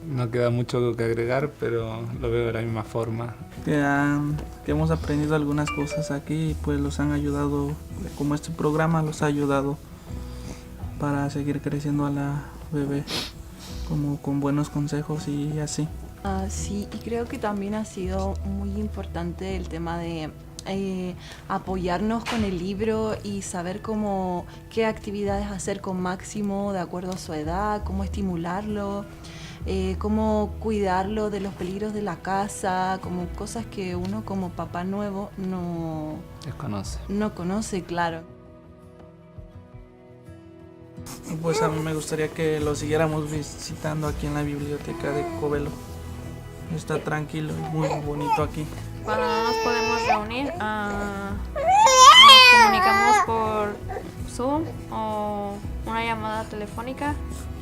No queda mucho que agregar, pero lo veo de la misma forma. Que hemos aprendido algunas cosas aquí y pues los han ayudado, como este programa los ha ayudado para seguir creciendo a la bebé, como con buenos consejos y así. Sí, y creo que también ha sido muy importante el tema de apoyarnos con el libro y saber qué actividades hacer con Máximo de acuerdo a su edad, cómo estimularlo, cómo cuidarlo de los peligros de la casa, como cosas que uno como papá nuevo no conoce, claro. Pues a mí me gustaría que lo siguiéramos visitando aquí en la biblioteca de Covelo. Está tranquilo y muy bonito aquí. Cuando no nos podemos reunir, nos comunicamos por Zoom o una llamada telefónica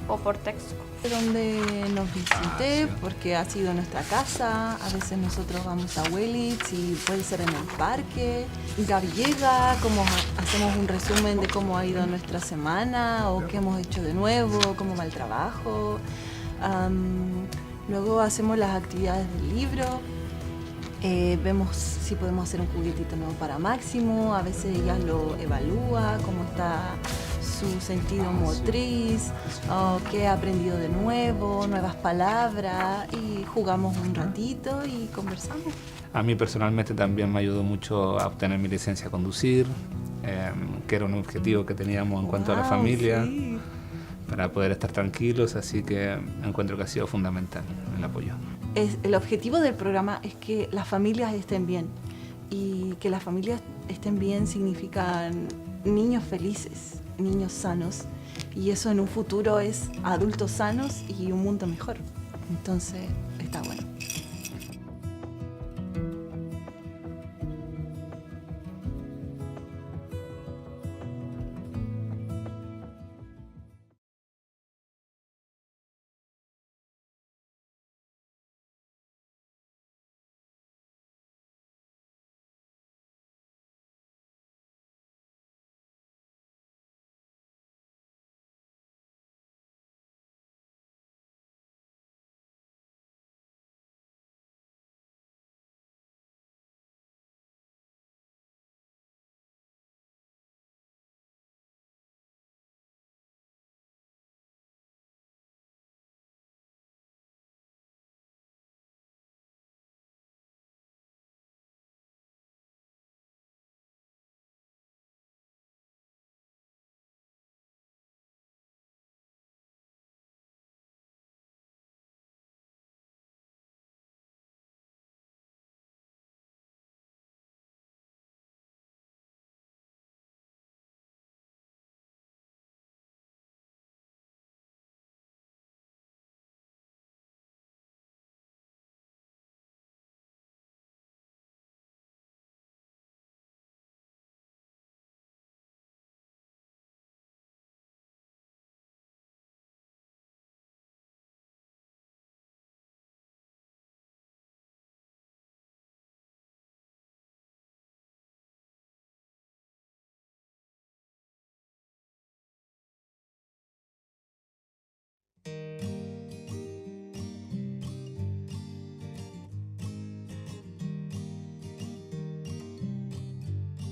o por texto. Donde nos visite, porque ha sido nuestra casa, a veces nosotros vamos a Willits y puede ser en el parque. Gaby llega, hacemos un resumen de cómo ha ido nuestra semana o qué hemos hecho de nuevo, cómo va el trabajo. Luego hacemos las actividades del libro, vemos si podemos hacer un juguetito nuevo para Máximo, a veces ella lo evalúa, cómo está su sentido motriz, qué ha aprendido de nuevo, nuevas palabras, y jugamos un ratito y conversamos. A mí personalmente también me ayudó mucho a obtener mi licencia a conducir, que era un objetivo que teníamos en cuanto a la familia, sí, para poder estar tranquilos, así que encuentro que ha sido fundamental el apoyo. El objetivo del programa es que las familias estén bien, y que las familias estén bien significa niños felices, niños sanos, y eso en un futuro es adultos sanos y un mundo mejor. Entonces está bueno.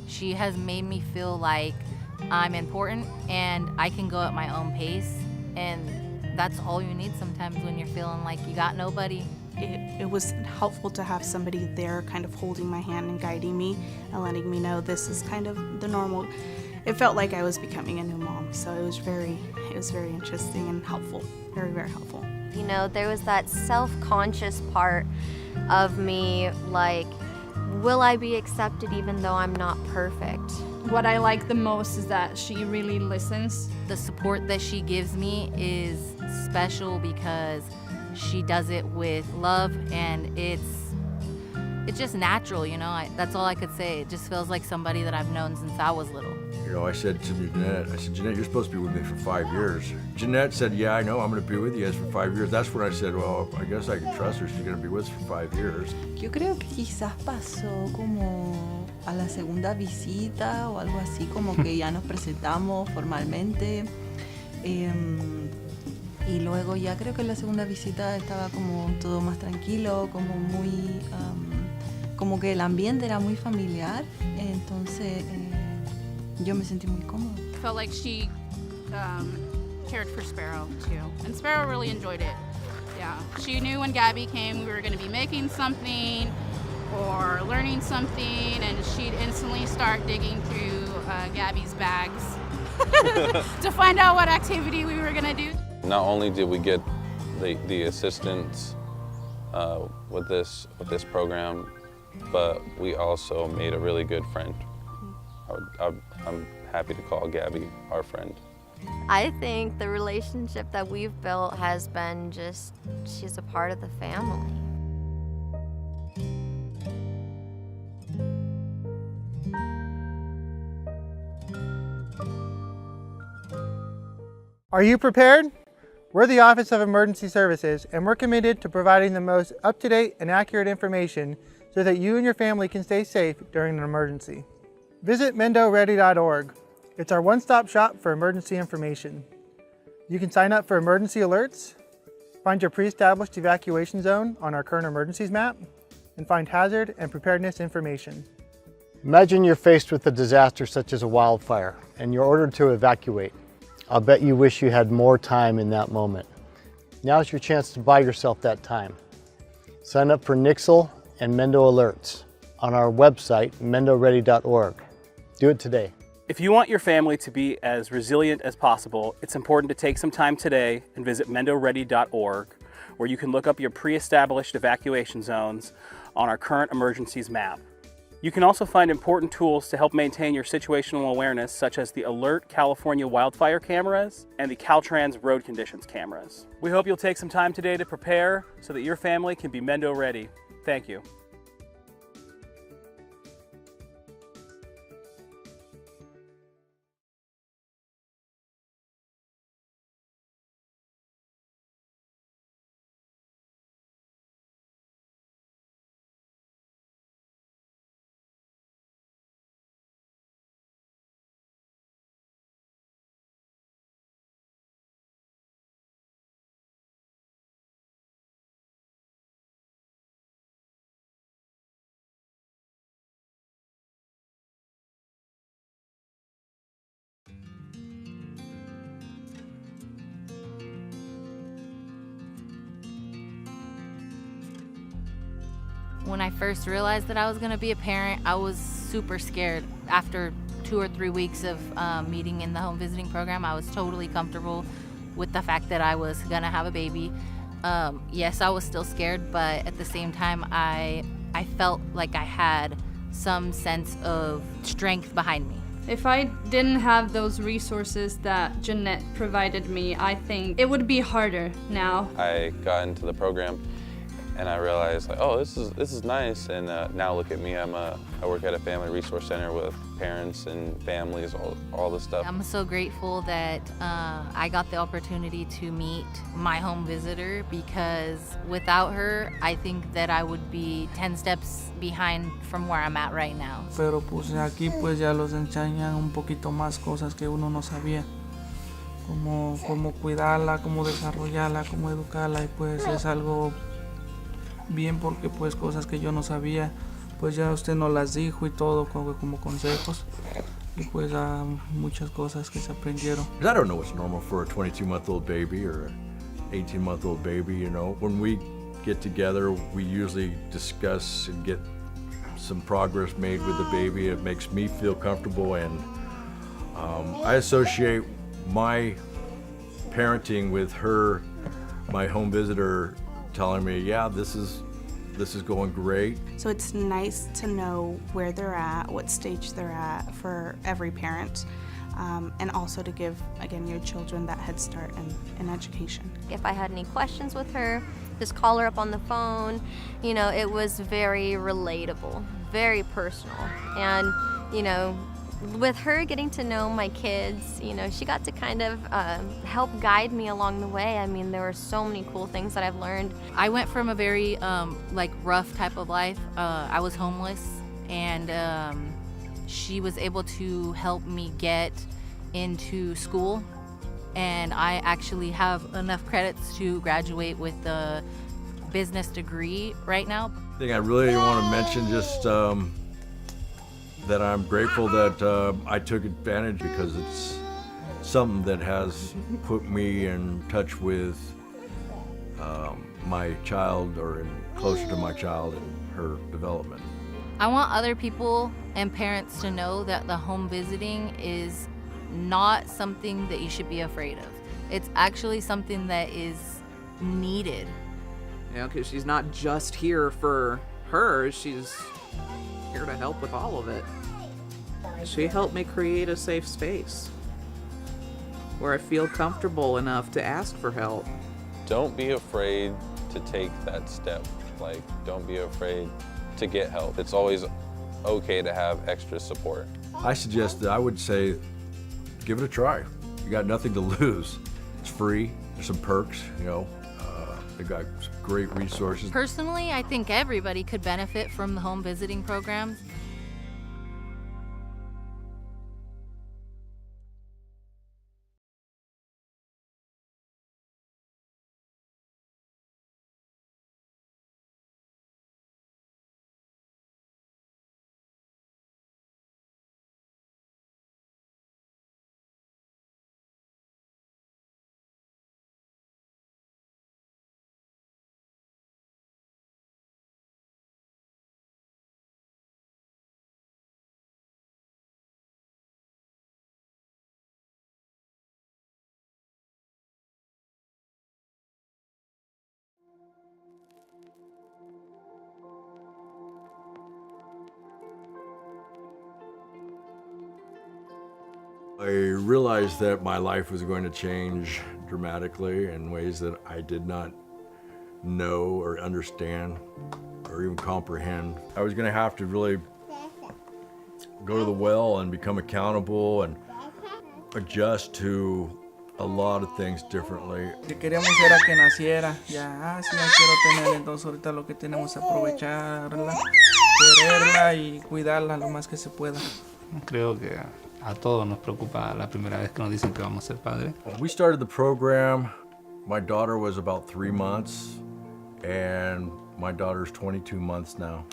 She has made me feel like I'm important and I can go at my own pace, and that's all you need sometimes when you're feeling like you got nobody. It was helpful to have somebody there kind of holding my hand and guiding me and letting me know this is kind of the normal. It felt like I was becoming a new mom, so it was very interesting and helpful, very, very helpful. You know, there was that self-conscious part of me, like, will I be accepted even though I'm not perfect? What I like the most is that she really listens. The support that she gives me is special because she does it with love, and it's just natural, you know. That's all I could say. It just feels like somebody that I've known since I was little. You know, I said to Jeanette, Jeanette, you're supposed to be with me for 5 years. Jeanette said, yeah, I know, I'm going to be with you guys for 5 years. That's when I said, well, I guess I can trust her. She's going to be with us for 5 years. Yo creo que quizás pasó como a la segunda visita o algo así, como que ya nos presentamos formalmente. Y luego ya creo que en la segunda visita estaba como todo más tranquilo, como muy, como que el ambiente era muy familiar, entonces yo me sentí muy cómoda. Felt like she cared for Sparrow too, and Sparrow really enjoyed it. Yeah, she knew when Gabby came we were going to be making something or learning something, and she'd instantly start digging through Gabby's bags to find out what activity we were going to do. Not only did we get the assistance with this program, but we also made a really good friend. I'm happy to call Gabby our friend. I think the relationship that we've built has been just, she's a part of the family. Are you prepared? We're the Office of Emergency Services, and we're committed to providing the most up-to-date and accurate information so that you and your family can stay safe during an emergency. Visit mendoready.org. It's our one-stop shop for emergency information. You can sign up for emergency alerts, find your pre-established evacuation zone on our current emergencies map, and find hazard and preparedness information. Imagine you're faced with a disaster such as a wildfire, and you're ordered to evacuate. I'll bet you wish you had more time in that moment. Now's your chance to buy yourself that time. Sign up for Nixle and Mendo Alerts on our website, mendoready.org. Do it today. If you want your family to be as resilient as possible, it's important to take some time today and visit mendoready.org, where you can look up your pre-established evacuation zones on our current emergencies map. You can also find important tools to help maintain your situational awareness, such as the Alert California wildfire cameras and the Caltrans road conditions cameras. We hope you'll take some time today to prepare so that your family can be Mendo ready. Thank you. When I first realized that I was going to be a parent, I was super scared. After 2 or 3 weeks of meeting in the home visiting program, I was totally comfortable with the fact that I was going to have a baby. Yes, I was still scared, but at the same time, I felt like I had some sense of strength behind me. If I didn't have those resources that Jeanette provided me, I think it would be harder now. I got into the program and I realized, like, oh, this is nice. And now look at me, I work at a family resource center with parents and families, all this stuff. I'm so grateful that I got the opportunity to meet my home visitor, because without her, I think that I would be 10 steps behind from where I'm at right now. Pero pues aquí pues ya los enseñan un poquito más cosas que uno no sabía. Cómo cuidarla, cómo desarrollarla, cómo educarla, y pues es algo bien, porque pues cosas que yo no sabía, pues ya usted nos las dijo y todo como consejos. y pues muchas cosas que se aprendieron. I don't know what's normal for a 22-month-old baby or an 18-month-old baby, you know. When we get together, we usually discuss and get some progress made with the baby. It makes me feel comfortable, and I associate my parenting with her, my home visitor, telling me, yeah, this is going great. So it's nice to know where they're at, what stage they're at for every parent, and also to give, again, your children that head start in education. If I had any questions with her, just call her up on the phone. You know, it was very relatable, very personal. And, you know, with her getting to know my kids, you know, she got to kind of help guide me along the way. I mean, there were so many cool things that I've learned. I went from a very like rough type of life. I was homeless, and she was able to help me get into school, and I actually have enough credits to graduate with the business degree right now. I think I really want to mention just that I'm grateful that I took advantage, because it's something that has put me in touch with my child, or closer to my child and her development. I want other people and parents to know that the home visiting is not something that you should be afraid of. It's actually something that is needed. You know, because she's not just here for her, she's here to help with all of it. She helped me create a safe space where I feel comfortable enough to ask for help. Don't be afraid to take that step. Like, don't be afraid to get help. It's always okay to have extra support. I would say, give it a try. You got nothing to lose. It's free. There's some perks, you know. They got some great resources. Personally, I think everybody could benefit from the home visiting programs. I realized that my life was going to change dramatically in ways that I did not know or understand or even comprehend. I was going to have to really go to the well and become accountable and adjust to a lot of things differently. Que queríamos era que naciera, ya, si ya quiero tener, entonces ahorita lo que tenemos es aprovecharla, quererla y cuidarla lo más que se pueda. Creo que a todos nos preocupa la primera vez que nos dicen que vamos a ser padres. When we started the program, my daughter was about 3 months, and my daughter's 22 months now.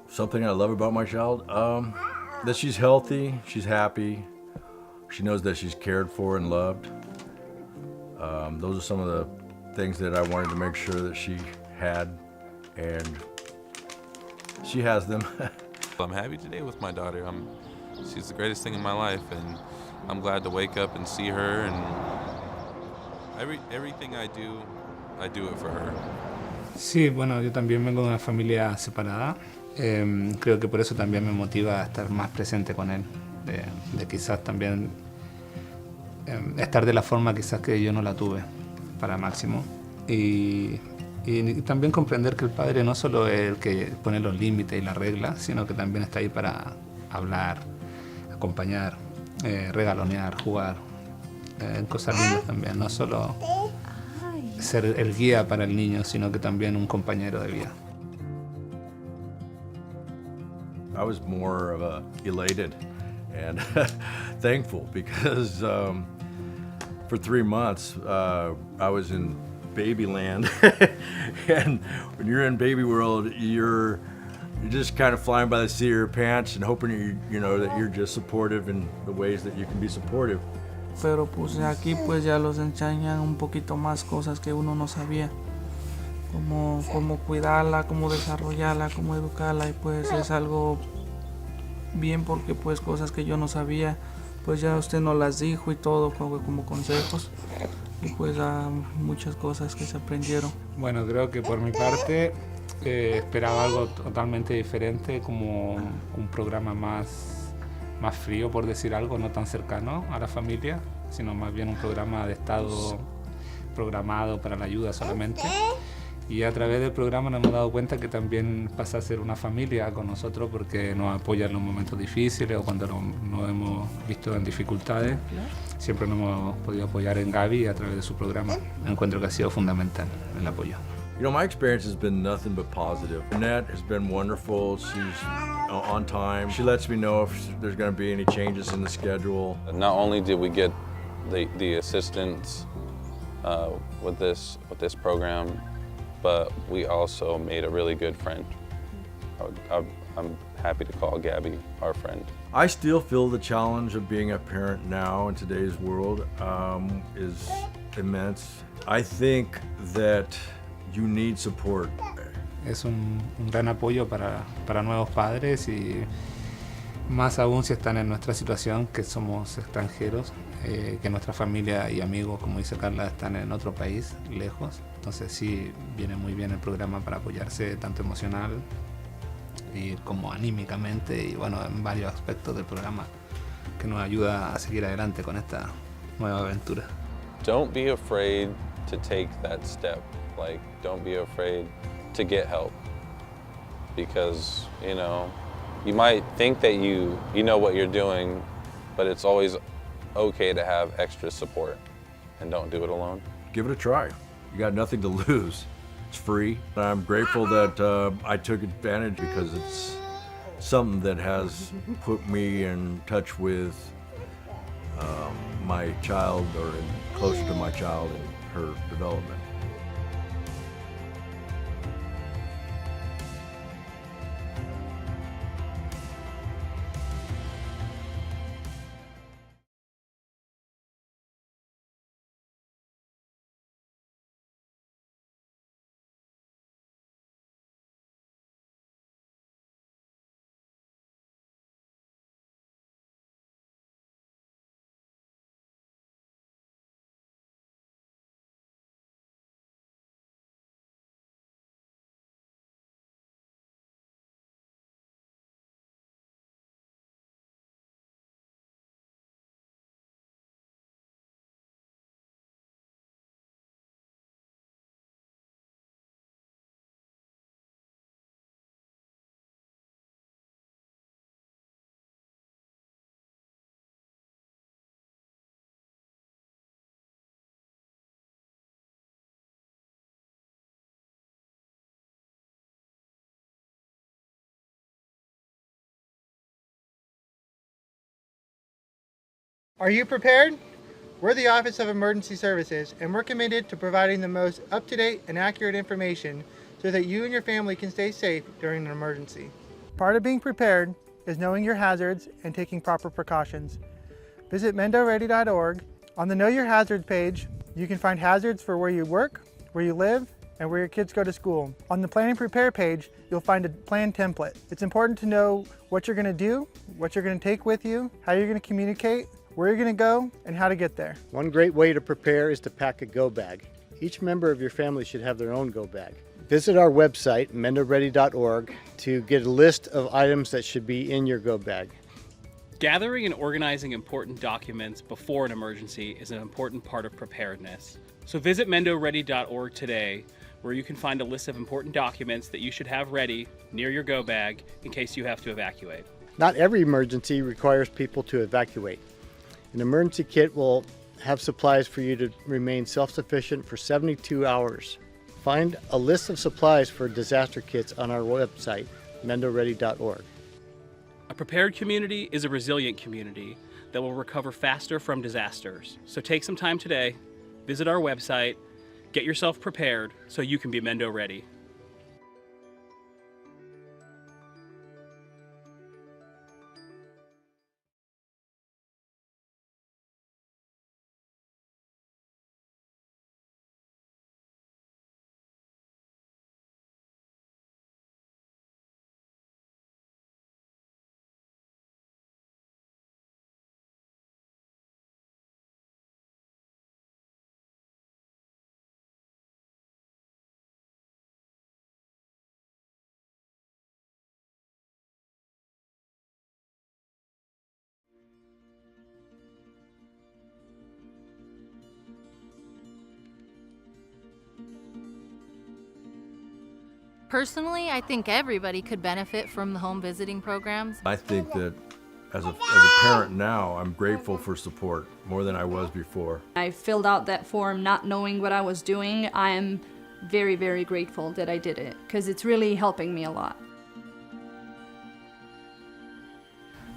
Something I love about my child, that she's healthy, she's happy, she knows that she's cared for and loved. Those are some of the things that I wanted to make sure that she had, and she has them. I'm happy today with my daughter. She's the greatest thing in my life, and I'm glad to wake up and see her, and everything I do it for her. Sí, bueno, yo también vengo de una familia separada. Creo que por eso también me motiva a estar más presente con él, de quizás también estar de la forma quizás que yo no la tuve para Máximo, y también comprender que el padre no solo es el que pone los límites y las reglas, sino que también está ahí para hablar, acompañar, regalonear, jugar, cosas lindas también, no solo ser el guía para el niño, sino que también un compañero de vida. I was more of a elated and thankful, because for 3 months I was in baby land. And when you're in baby world, you're you're just kind of flying by the seat of your pants and hoping that you're just supportive in the ways that you can be supportive. Pero pues aquí pues ya los enseñan un poquito más cosas que uno no sabía. Cómo cuidarla, cómo desarrollarla, cómo educarla, y pues es algo bien porque pues cosas que yo no sabía, pues ya usted nos las dijo y todo como consejos, y pues muchas cosas que se aprendieron. Bueno, creo que por mi parte esperaba algo totalmente diferente, como un programa más frío, por decir algo, no tan cercano a la familia, sino más bien un programa de estado programado para la ayuda solamente. Y a través del programa nos hemos dado cuenta que también pasa a ser una familia con nosotros, porque nos apoya en los momentos difíciles o cuando nos hemos visto en dificultades. Siempre nos hemos podido apoyar en Gaby a través de su programa. Encuentro que ha sido fundamental el apoyo. My experience has been nothing but positive. Annette has been wonderful. She's on time. She lets me know if there's going to be any changes in the schedule. Not only did we get the assistance with this program, but we also made a really good friend. I'm happy to call Gabby our friend. I still feel the challenge of being a parent now in today's world is immense. I think that you need support. Es un gran apoyo para nuevos padres, y más aún si están en nuestra situación, que somos extranjeros, que nuestra familia y amigos, como dice Carla, están en otro país, lejos. Entonces sí, viene muy bien el programa para apoyarse tanto emocional y como anímicamente, y bueno, en varios aspectos del programa, que nos ayuda a seguir adelante con esta nueva aventura. Don't be afraid to take that step. Like, don't be afraid to get help, because you might think that you know what you're doing, but it's always okay to have extra support, and don't do it alone. Give it a try. You got nothing to lose. It's free. I'm grateful that I took advantage, because it's something that has put me in touch with my child, or closer to my child and her development. Are you prepared? We're the Office of Emergency Services, and we're committed to providing the most up-to-date and accurate information so that you and your family can stay safe during an emergency. Part of being prepared is knowing your hazards and taking proper precautions. Visit mendoready.org. On the Know Your Hazards page, you can find hazards for where you work, where you live, and where your kids go to school. On the Plan and Prepare page, you'll find a plan template. It's important to know what you're going to do, what you're going to take with you, how you're going to communicate, where you're going to go, and how to get there. One great way to prepare is to pack a go bag. Each member of your family should have their own go bag. Visit our website, mendoready.org, to get a list of items that should be in your go bag. Gathering and organizing important documents before an emergency is an important part of preparedness. So visit mendoready.org today, where you can find a list of important documents that you should have ready near your go bag in case you have to evacuate. Not every emergency requires people to evacuate. An emergency kit will have supplies for you to remain self-sufficient for 72 hours. Find a list of supplies for disaster kits on our website, mendoready.org. A prepared community is a resilient community that will recover faster from disasters. So take some time today, visit our website, get yourself prepared so you can be Mendo ready. Personally, I think everybody could benefit from the home visiting programs. I think that as a parent now, I'm grateful for support more than I was before. I filled out that form not knowing what I was doing. I am very, very grateful that I did it because it's really helping me a lot.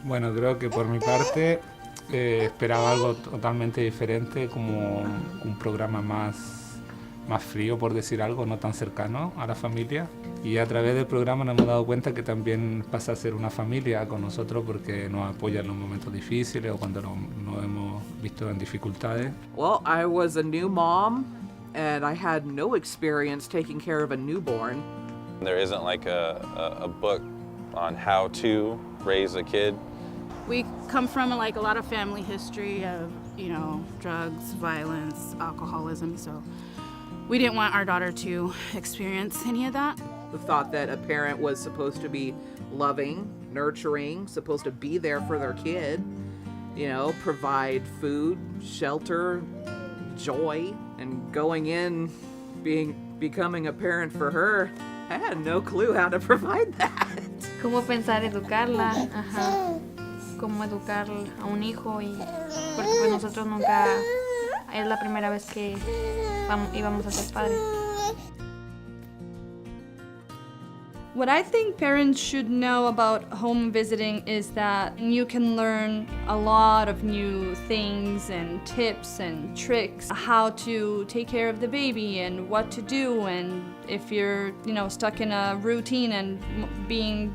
Bueno, creo que por mi parte esperaba algo totalmente diferente, como un programa más frío, por decir algo, no tan cercano a la familia. Y a través del programa nos hemos dado cuenta que también pasa a ser una familia con nosotros porque nos apoya en los momentos difíciles o cuando nos hemos visto en dificultades. Well, I was a new mom and I had no experience taking care of a newborn. There isn't like a book on how to raise a kid. We come from like a lot of family history of, you know, drugs, violence, alcoholism, so we didn't want our daughter to experience any of that. The thought that a parent was supposed to be loving, nurturing, supposed to be there for their kid, you know, provide food, shelter, joy, and going in, becoming a parent for her, I had no clue how to provide that. ¿Cómo pensar educarla? Ajá. Cómo educar a un hijo y porque pues nosotros nunca es la primera vez que íbamos a ser padres. What I think parents should know about home visiting is that you can learn a lot of new things and tips and tricks, how to take care of the baby and what to do, and if you're, you know, stuck in a routine and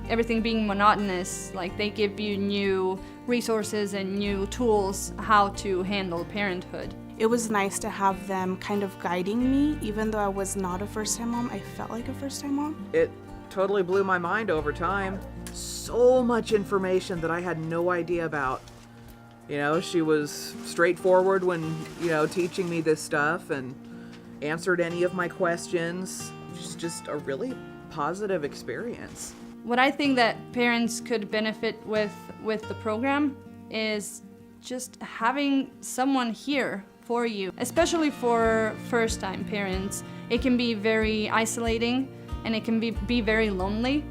everything being monotonous, like they give you new resources and new tools how to handle parenthood. It was nice to have them kind of guiding me, even though I was not a first-time mom. I felt like a first-time mom. It totally blew my mind over time. So much information that I had no idea about. You know, she was straightforward when, you know, teaching me this stuff and answered any of my questions. It's just a really positive experience. What I think that parents could benefit with the program is just having someone here for you, especially for first-time parents. It can be very isolating and it can be very lonely,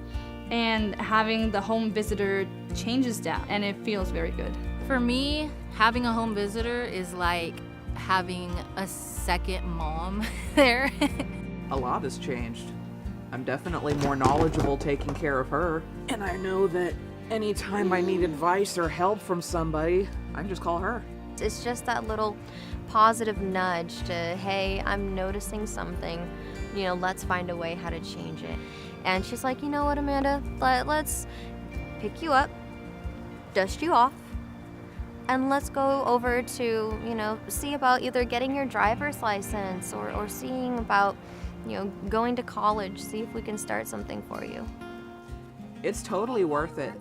and having the home visitor changes that and it feels very good. For me, having a home visitor is like having a second mom there. A lot has changed. I'm definitely more knowledgeable taking care of her, and I know that anytime I need advice or help from somebody, I can just call her. It's just that little positive nudge to, hey, I'm noticing something, you know, let's find a way how to change it. And she's like, you know what, Amanda, let's pick you up, dust you off, and let's go over to, you know, see about either getting your driver's license or seeing about, you know, going to college, see if we can start something for you. It's totally worth it.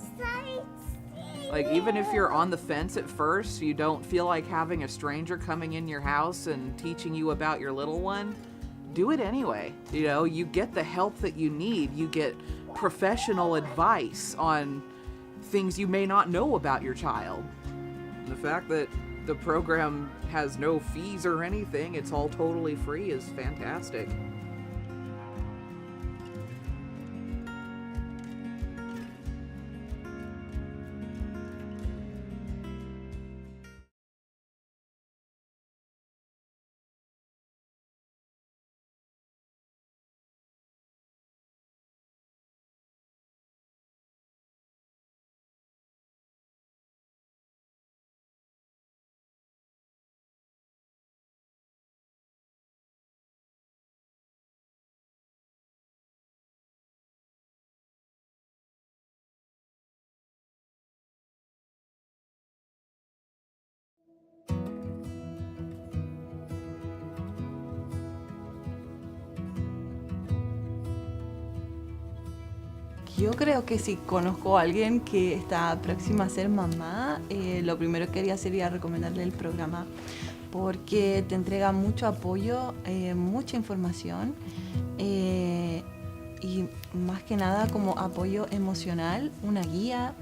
Like, even if you're on the fence at first, you don't feel like having a stranger coming in your house and teaching you about your little one, do it anyway. You know, you get the help that you need. You get professional advice on things you may not know about your child. And the fact that the program has no fees or anything, it's all totally free, is fantastic. Yo creo que si conozco a alguien que está próxima a ser mamá, lo primero que haría sería recomendarle el programa porque te entrega mucho apoyo, mucha información y más que nada como apoyo emocional, una guía,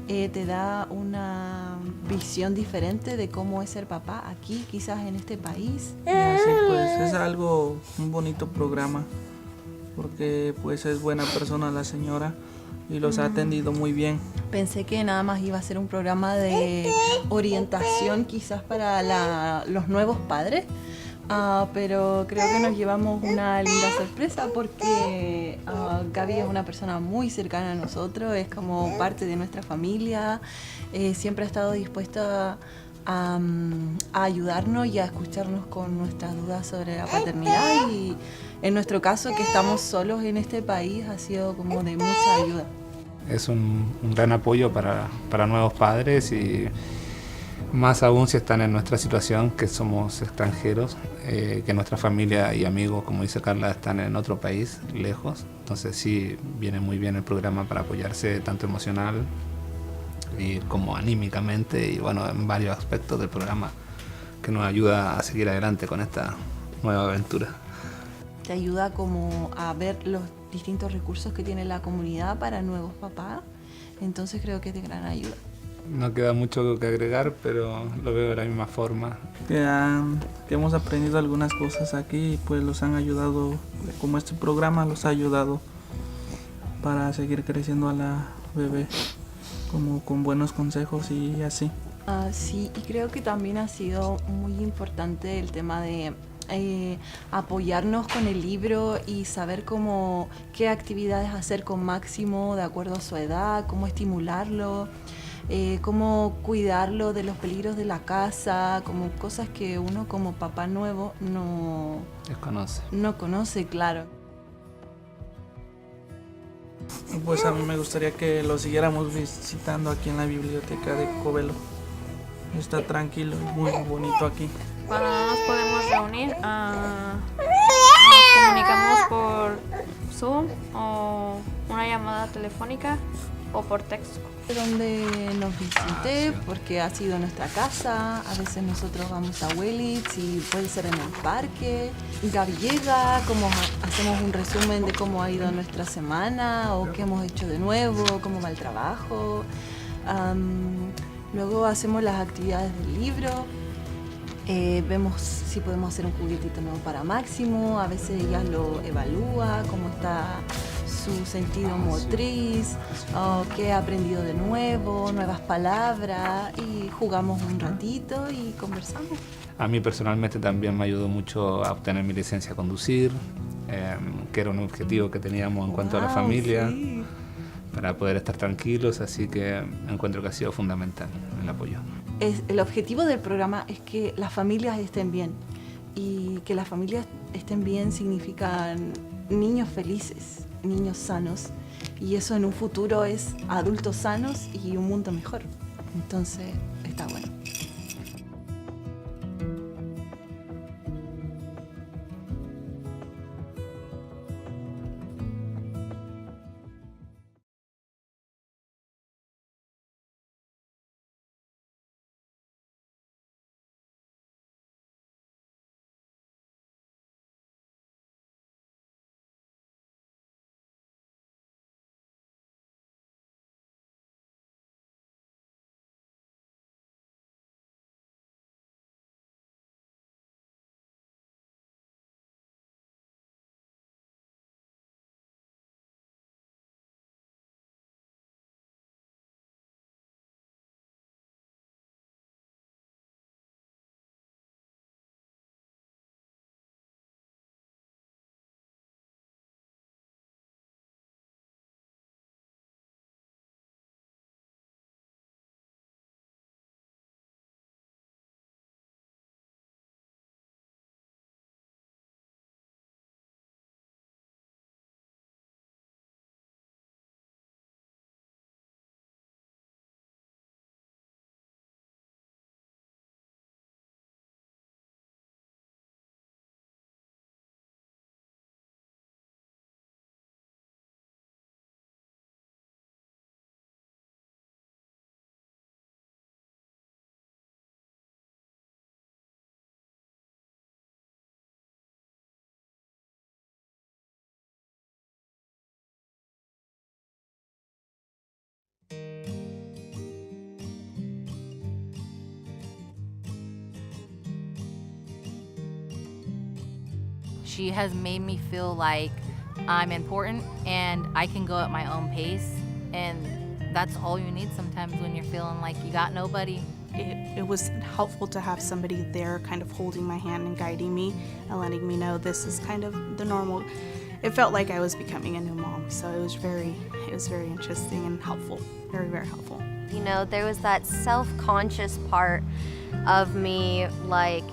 te da una visión diferente de cómo es ser papá aquí, quizás en este país. Y así pues es un bonito programa. porque pues es buena persona la señora y los ha atendido muy bien. Pensé que nada más iba a ser un programa de orientación quizás para los nuevos padres, pero creo que nos llevamos una linda sorpresa porque Gaby es una persona muy cercana a nosotros, es como parte de nuestra familia, siempre ha estado dispuesta a ayudarnos y a escucharnos con nuestras dudas sobre la paternidad, y en nuestro caso, que estamos solos en este país, ha sido como de mucha ayuda. Es un gran apoyo para nuevos padres y más aún si están en nuestra situación, que somos extranjeros, que nuestra familia y amigos, como dice Carla, están en otro país, lejos. Entonces sí, viene muy bien el programa para apoyarse tanto emocional y como anímicamente, y bueno, en varios aspectos del programa que nos ayuda a seguir adelante con esta nueva aventura. Te ayuda como a ver los distintos recursos que tiene la comunidad para nuevos papás, entonces creo que es de gran ayuda. No queda mucho que agregar, pero lo veo de la misma forma. Que hemos aprendido algunas cosas aquí y pues los han ayudado, como este programa los ha ayudado para seguir creciendo a la bebé, como con buenos consejos y así. Sí, y creo que también ha sido muy importante el tema de apoyarnos con el libro y saber qué actividades hacer con Máximo de acuerdo a su edad, cómo estimularlo, cómo cuidarlo de los peligros de la casa, como cosas que uno como papá nuevo no conoce, claro. Pues a mí me gustaría que lo siguiéramos visitando aquí en la biblioteca de Covelo. Está tranquilo y muy bonito aquí. Cuando no nos podemos reunir, nos comunicamos por Zoom o una llamada telefónica o por texto. Donde nos visite, porque ha sido nuestra casa, a veces nosotros vamos a Willits y puede ser en el parque. Gaby llega, hacemos un resumen de cómo ha ido nuestra semana o qué hemos hecho de nuevo, cómo va el trabajo. Luego hacemos las actividades del libro, vemos si podemos hacer un juguetito nuevo para Máximo, a veces ella lo evalúa, cómo está su sentido motriz, qué ha aprendido de nuevo, nuevas palabras, y jugamos un ratito y conversamos. A mí personalmente también me ayudó mucho a obtener mi licencia a conducir, que era un objetivo que teníamos en cuanto a la familia, sí, para poder estar tranquilos, así que encuentro que ha sido fundamental el apoyo. El objetivo del programa es que las familias estén bien, y que las familias estén bien significa niños felices, niños sanos, y eso en un futuro es adultos sanos y un mundo mejor. Entonces está bueno. She has made me feel like I'm important and I can go at my own pace, and that's all you need sometimes when you're feeling like you got nobody. It was helpful to have somebody there kind of holding my hand and guiding me and letting me know this is kind of the normal. It felt like I was becoming a new mom, so it was very interesting and helpful, very, very helpful. You know, there was that self-conscious part of me, like,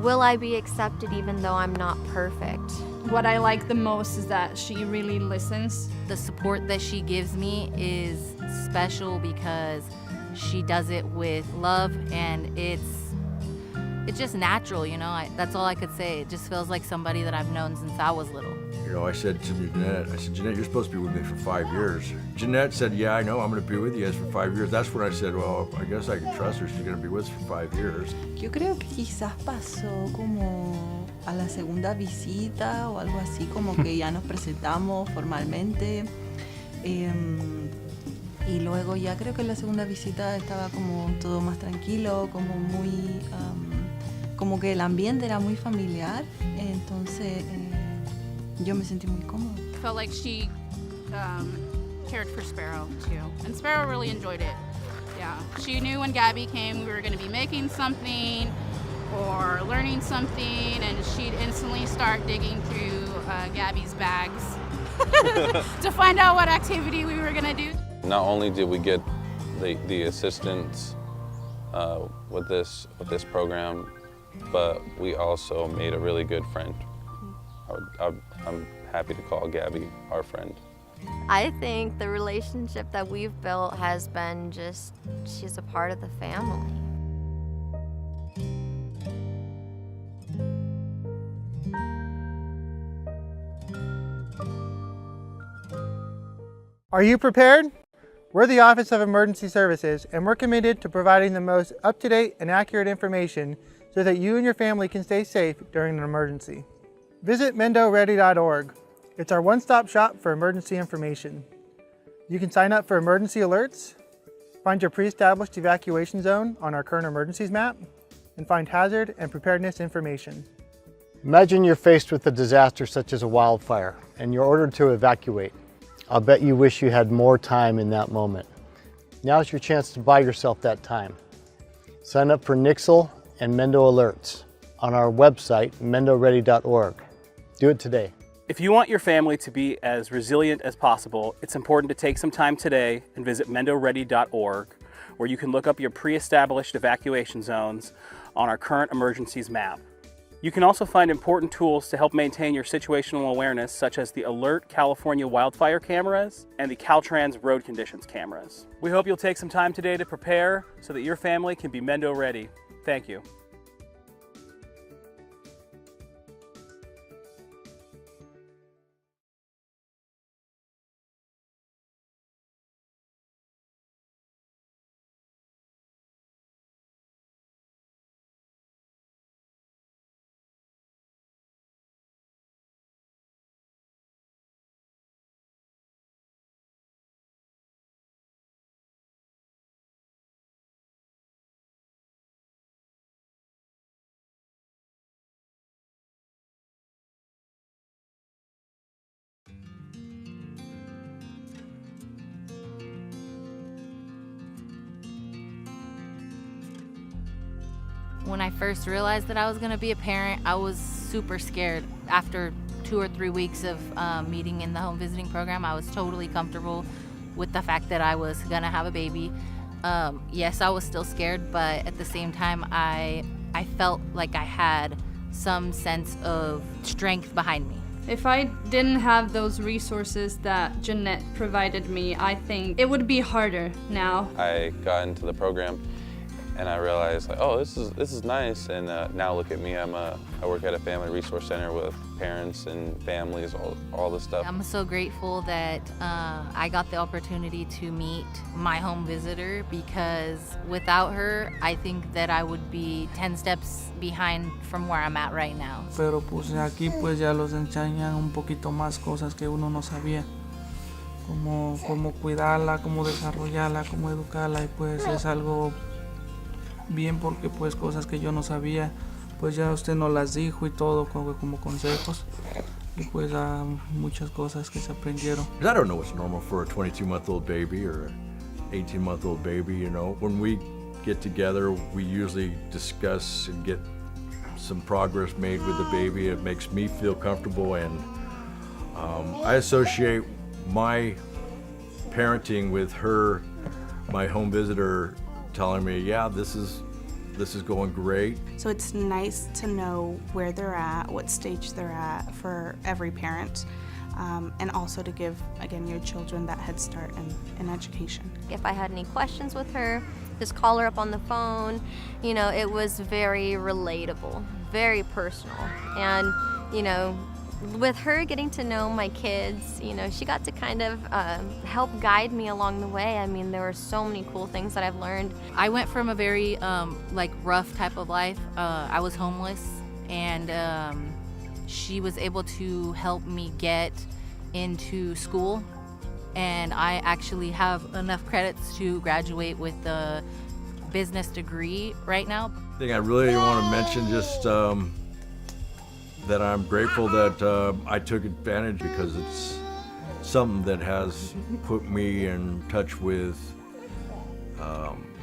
will I be accepted even though I'm not perfect? What I like the most is that she really listens. The support that she gives me is special because she does it with love, and it's just natural, you know. That's all I could say. It just feels like somebody that I've known since I was little. You know, I said to Jeanette, Jeanette, you're supposed to be with me for 5 years. Jeanette said, yeah, I know, I'm going to be with you guys for 5 years. That's when I said, well, I guess I can trust her. She's going to be with us for 5 years. Yo creo que quizás pasó como a la segunda visita o algo así, como que ya nos presentamos formalmente. Y luego ya creo que en la segunda visita estaba como todo más tranquilo, como muy, como que el ambiente era muy familiar, entonces yo me sentí muy cómoda. Felt like she cared for Sparrow too, and Sparrow really enjoyed it. Yeah, she knew when Gabby came we were going to be making something or learning something, and she'd instantly start digging through Gabby's bags to find out what activity we were going to do. Not only did we get the assistance with this program, but we also made a really good friend. I'm happy to call Gabby our friend. I think the relationship that we've built has been just, she's a part of the family. Are you prepared? We're the Office of Emergency Services, and we're committed to providing the most up-to-date and accurate information so that you and your family can stay safe during an emergency. Visit mendoready.org. It's our one-stop shop for emergency information. You can sign up for emergency alerts, find your pre-established evacuation zone on our current emergencies map, and find hazard and preparedness information. Imagine you're faced with a disaster such as a wildfire, and you're ordered to evacuate. I'll bet you wish you had more time in that moment. Now's your chance to buy yourself that time. Sign up for Nixle and Mendo Alerts on our website, mendoready.org. Do it today. If you want your family to be as resilient as possible, it's important to take some time today and visit mendoready.org, where you can look up your pre-established evacuation zones on our current emergencies map. You can also find important tools to help maintain your situational awareness, such as the Alert California wildfire cameras and the Caltrans road conditions cameras. We hope you'll take some time today to prepare so that your family can be Mendo ready. Thank you. When I first realized that I was going to be a parent, I was super scared. After 2 or 3 weeks of meeting in the home visiting program, I was totally comfortable with the fact that I was going to have a baby. Yes, I was still scared, but at the same time, I felt like I had some sense of strength behind me. If I didn't have those resources that Jeanette provided me, I think it would be harder now. I got into the program and I realized, like, oh, this is nice. And now look at me, I work at a family resource center with parents and families, all this stuff. I'm so grateful that I got the opportunity to meet my home visitor, because without her, I think that I would be 10 steps behind from where I'm at right now. Pero pues aquí pues ya los enseñan un poquito más cosas que uno no sabía. Cómo cuidarla, cómo desarrollarla, cómo educarla, y pues es algo bien, porque pues cosas que yo no sabía, pues ya usted nos las dijo y todo como consejos, y pues muchas cosas que se aprendieron. I don't know what's normal for a 22-month-old baby or an 18-month-old baby, you know. When we get together, we usually discuss and get some progress made with the baby. It makes me feel comfortable, and I associate my parenting with her, my home visitor, telling me, yeah, this is going great. So it's nice to know where they're at, what stage they're at for every parent, and also to give, again, your children that head start in education. If I had any questions with her, just call her up on the phone. You know, it was very relatable, very personal. And, you know, with her getting to know my kids, you know, she got to kind of help guide me along the way. I mean, there were so many cool things that I've learned. I went from a very like rough type of life. I was homeless, and she was able to help me get into school, and I actually have enough credits to graduate with the business degree right now. I think I really want to mention just that I'm grateful that I took advantage, because it's something that has put me in touch with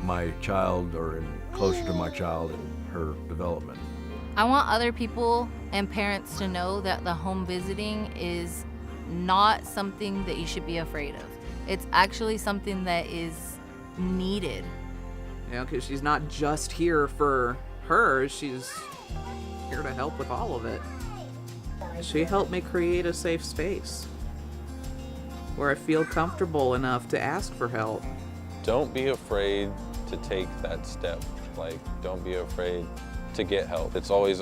my child, or closer to my child and her development. I want other people and parents to know that the home visiting is not something that you should be afraid of. It's actually something that is needed. You know, because she's not just here for her, she's here to help with all of it. She helped me create a safe space where I feel comfortable enough to ask for help. Don't be afraid to take that step. Like, don't be afraid to get help. It's always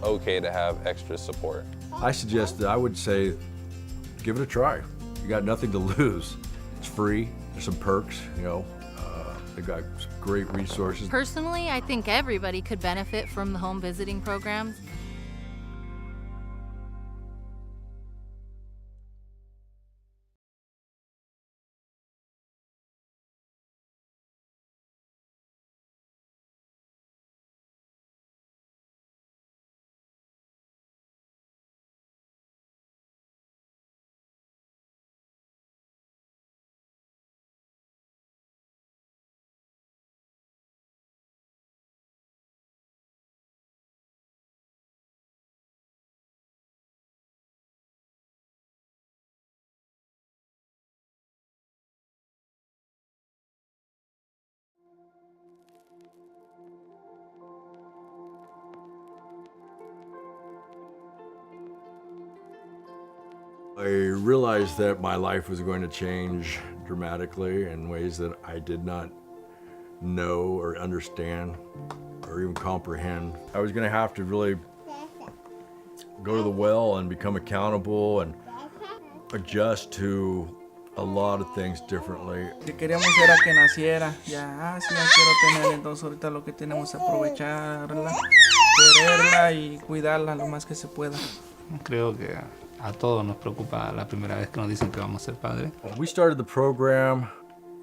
okay to have extra support. I would say, give it a try. You got nothing to lose. It's free. There's some perks, you know. They got great resources. Personally, I think everybody could benefit from the home visiting programs. I realized that my life was going to change dramatically in ways that I did not know or understand or even comprehend. I was going to have to really go to the well and become accountable and adjust to a lot of things differently. Que queríamos era que naciera, ya, sí, ya quiero tener, entonces ahorita lo que tenemos es aprovecharla, quererla y cuidarla lo más que se pueda. Creo que a todos nos preocupa la primera vez que nos dicen que vamos a ser padres. When we started the program,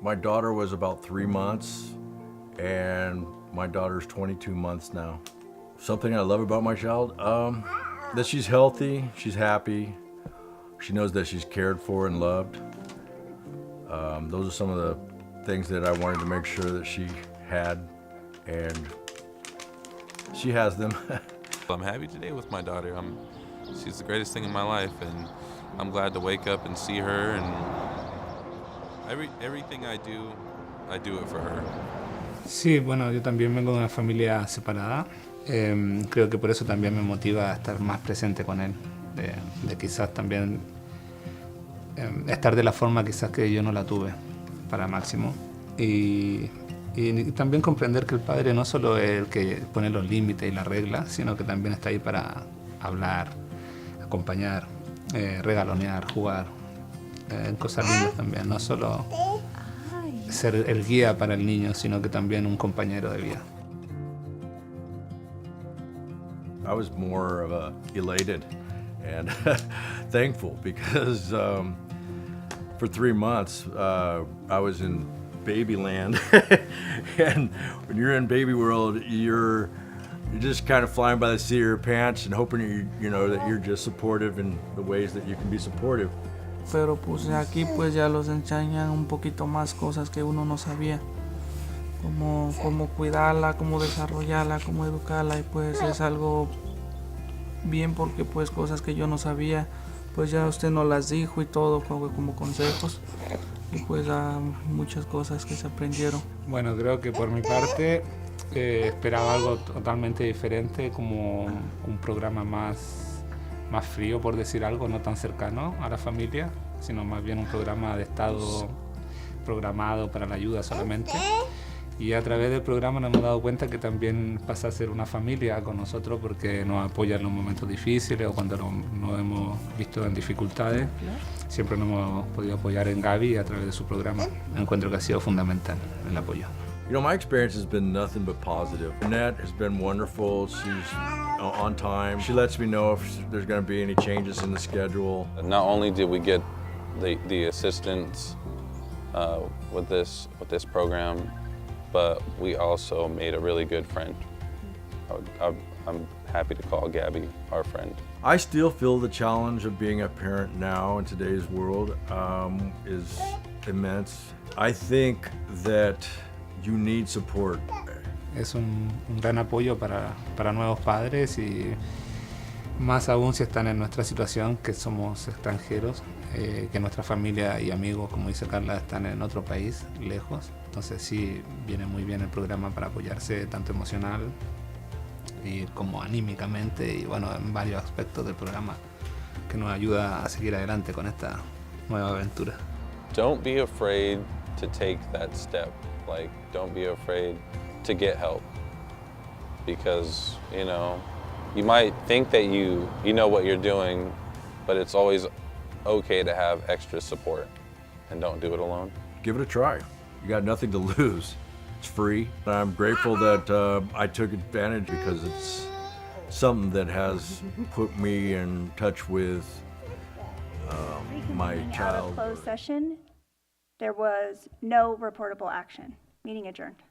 my daughter was about 3 months, and my daughter's 22 months now. Something I love about my child, that she's healthy, she's happy, she knows that she's cared for and loved. Those are some of the things that I wanted to make sure that she had, and she has them. I'm happy today with my daughter. She's the greatest thing in my life, and I'm glad to wake up and see her, and everything I do it for her. Sí, bueno, yo también vengo de una familia separada. Creo que por eso también me motiva a estar más presente con él, de quizás también estar de la forma quizás que yo no la tuve para Máximo, y también comprender que el padre no solo es el que pone los límites y las reglas, sino que también está ahí para hablar, acompañar, regalonear, jugar, cosas lindas también, no solo ser el guía para el niño, sino que también un compañero de vida. I was more of a elated and thankful, because for 3 months I was in baby land. And when you're in baby world, you're you're just kind of flying by the seat of your pants and hoping that you're just supportive in the ways that you can be supportive. Pero pues aquí pues ya los enseñan un poquito más cosas que uno no sabía. Cómo cuidarla, cómo desarrollarla, cómo educarla, y pues es algo bien porque pues cosas que yo no sabía, pues ya usted nos las dijo y todo como consejos, y pues muchas cosas que se aprendieron. Bueno, creo que por mi parte esperaba algo totalmente diferente, como un programa más frío, por decir algo, no tan cercano a la familia, sino más bien un programa de estado programado para la ayuda solamente. Y a través del programa nos hemos dado cuenta que también pasa a ser una familia con nosotros, porque nos apoya en los momentos difíciles o cuando nos hemos visto en dificultades. Siempre nos hemos podido apoyar en Gaby a través de su programa. Encuentro que ha sido fundamental el apoyo. My experience has been nothing but positive. Annette has been wonderful. She's on time. She lets me know if there's going to be any changes in the schedule. Not only did we get the assistance with this program, but we also made a really good friend. I'm happy to call Gabby our friend. I still feel the challenge of being a parent now in today's world is immense. I think that you need support. Es un gran apoyo para nuevos padres, y más aún si están en nuestra situación, que somos extranjeros, que nuestra familia y amigos, como dice Carla, están en otro país, lejos. Entonces sí, viene muy bien el programa para apoyarse tanto emocional y como anímicamente, y bueno, en varios aspectos del programa, que nos ayuda a seguir adelante con esta nueva aventura. Don't be afraid to take that step. Like, don't be afraid to get help, because you might think that you know what you're doing, but it's always okay to have extra support, and don't do it alone. Give it a try. You got nothing to lose. It's free. I'm grateful that I took advantage, because it's something that has put me in touch with my child. Out of closed session, there was no reportable action. Meeting adjourned.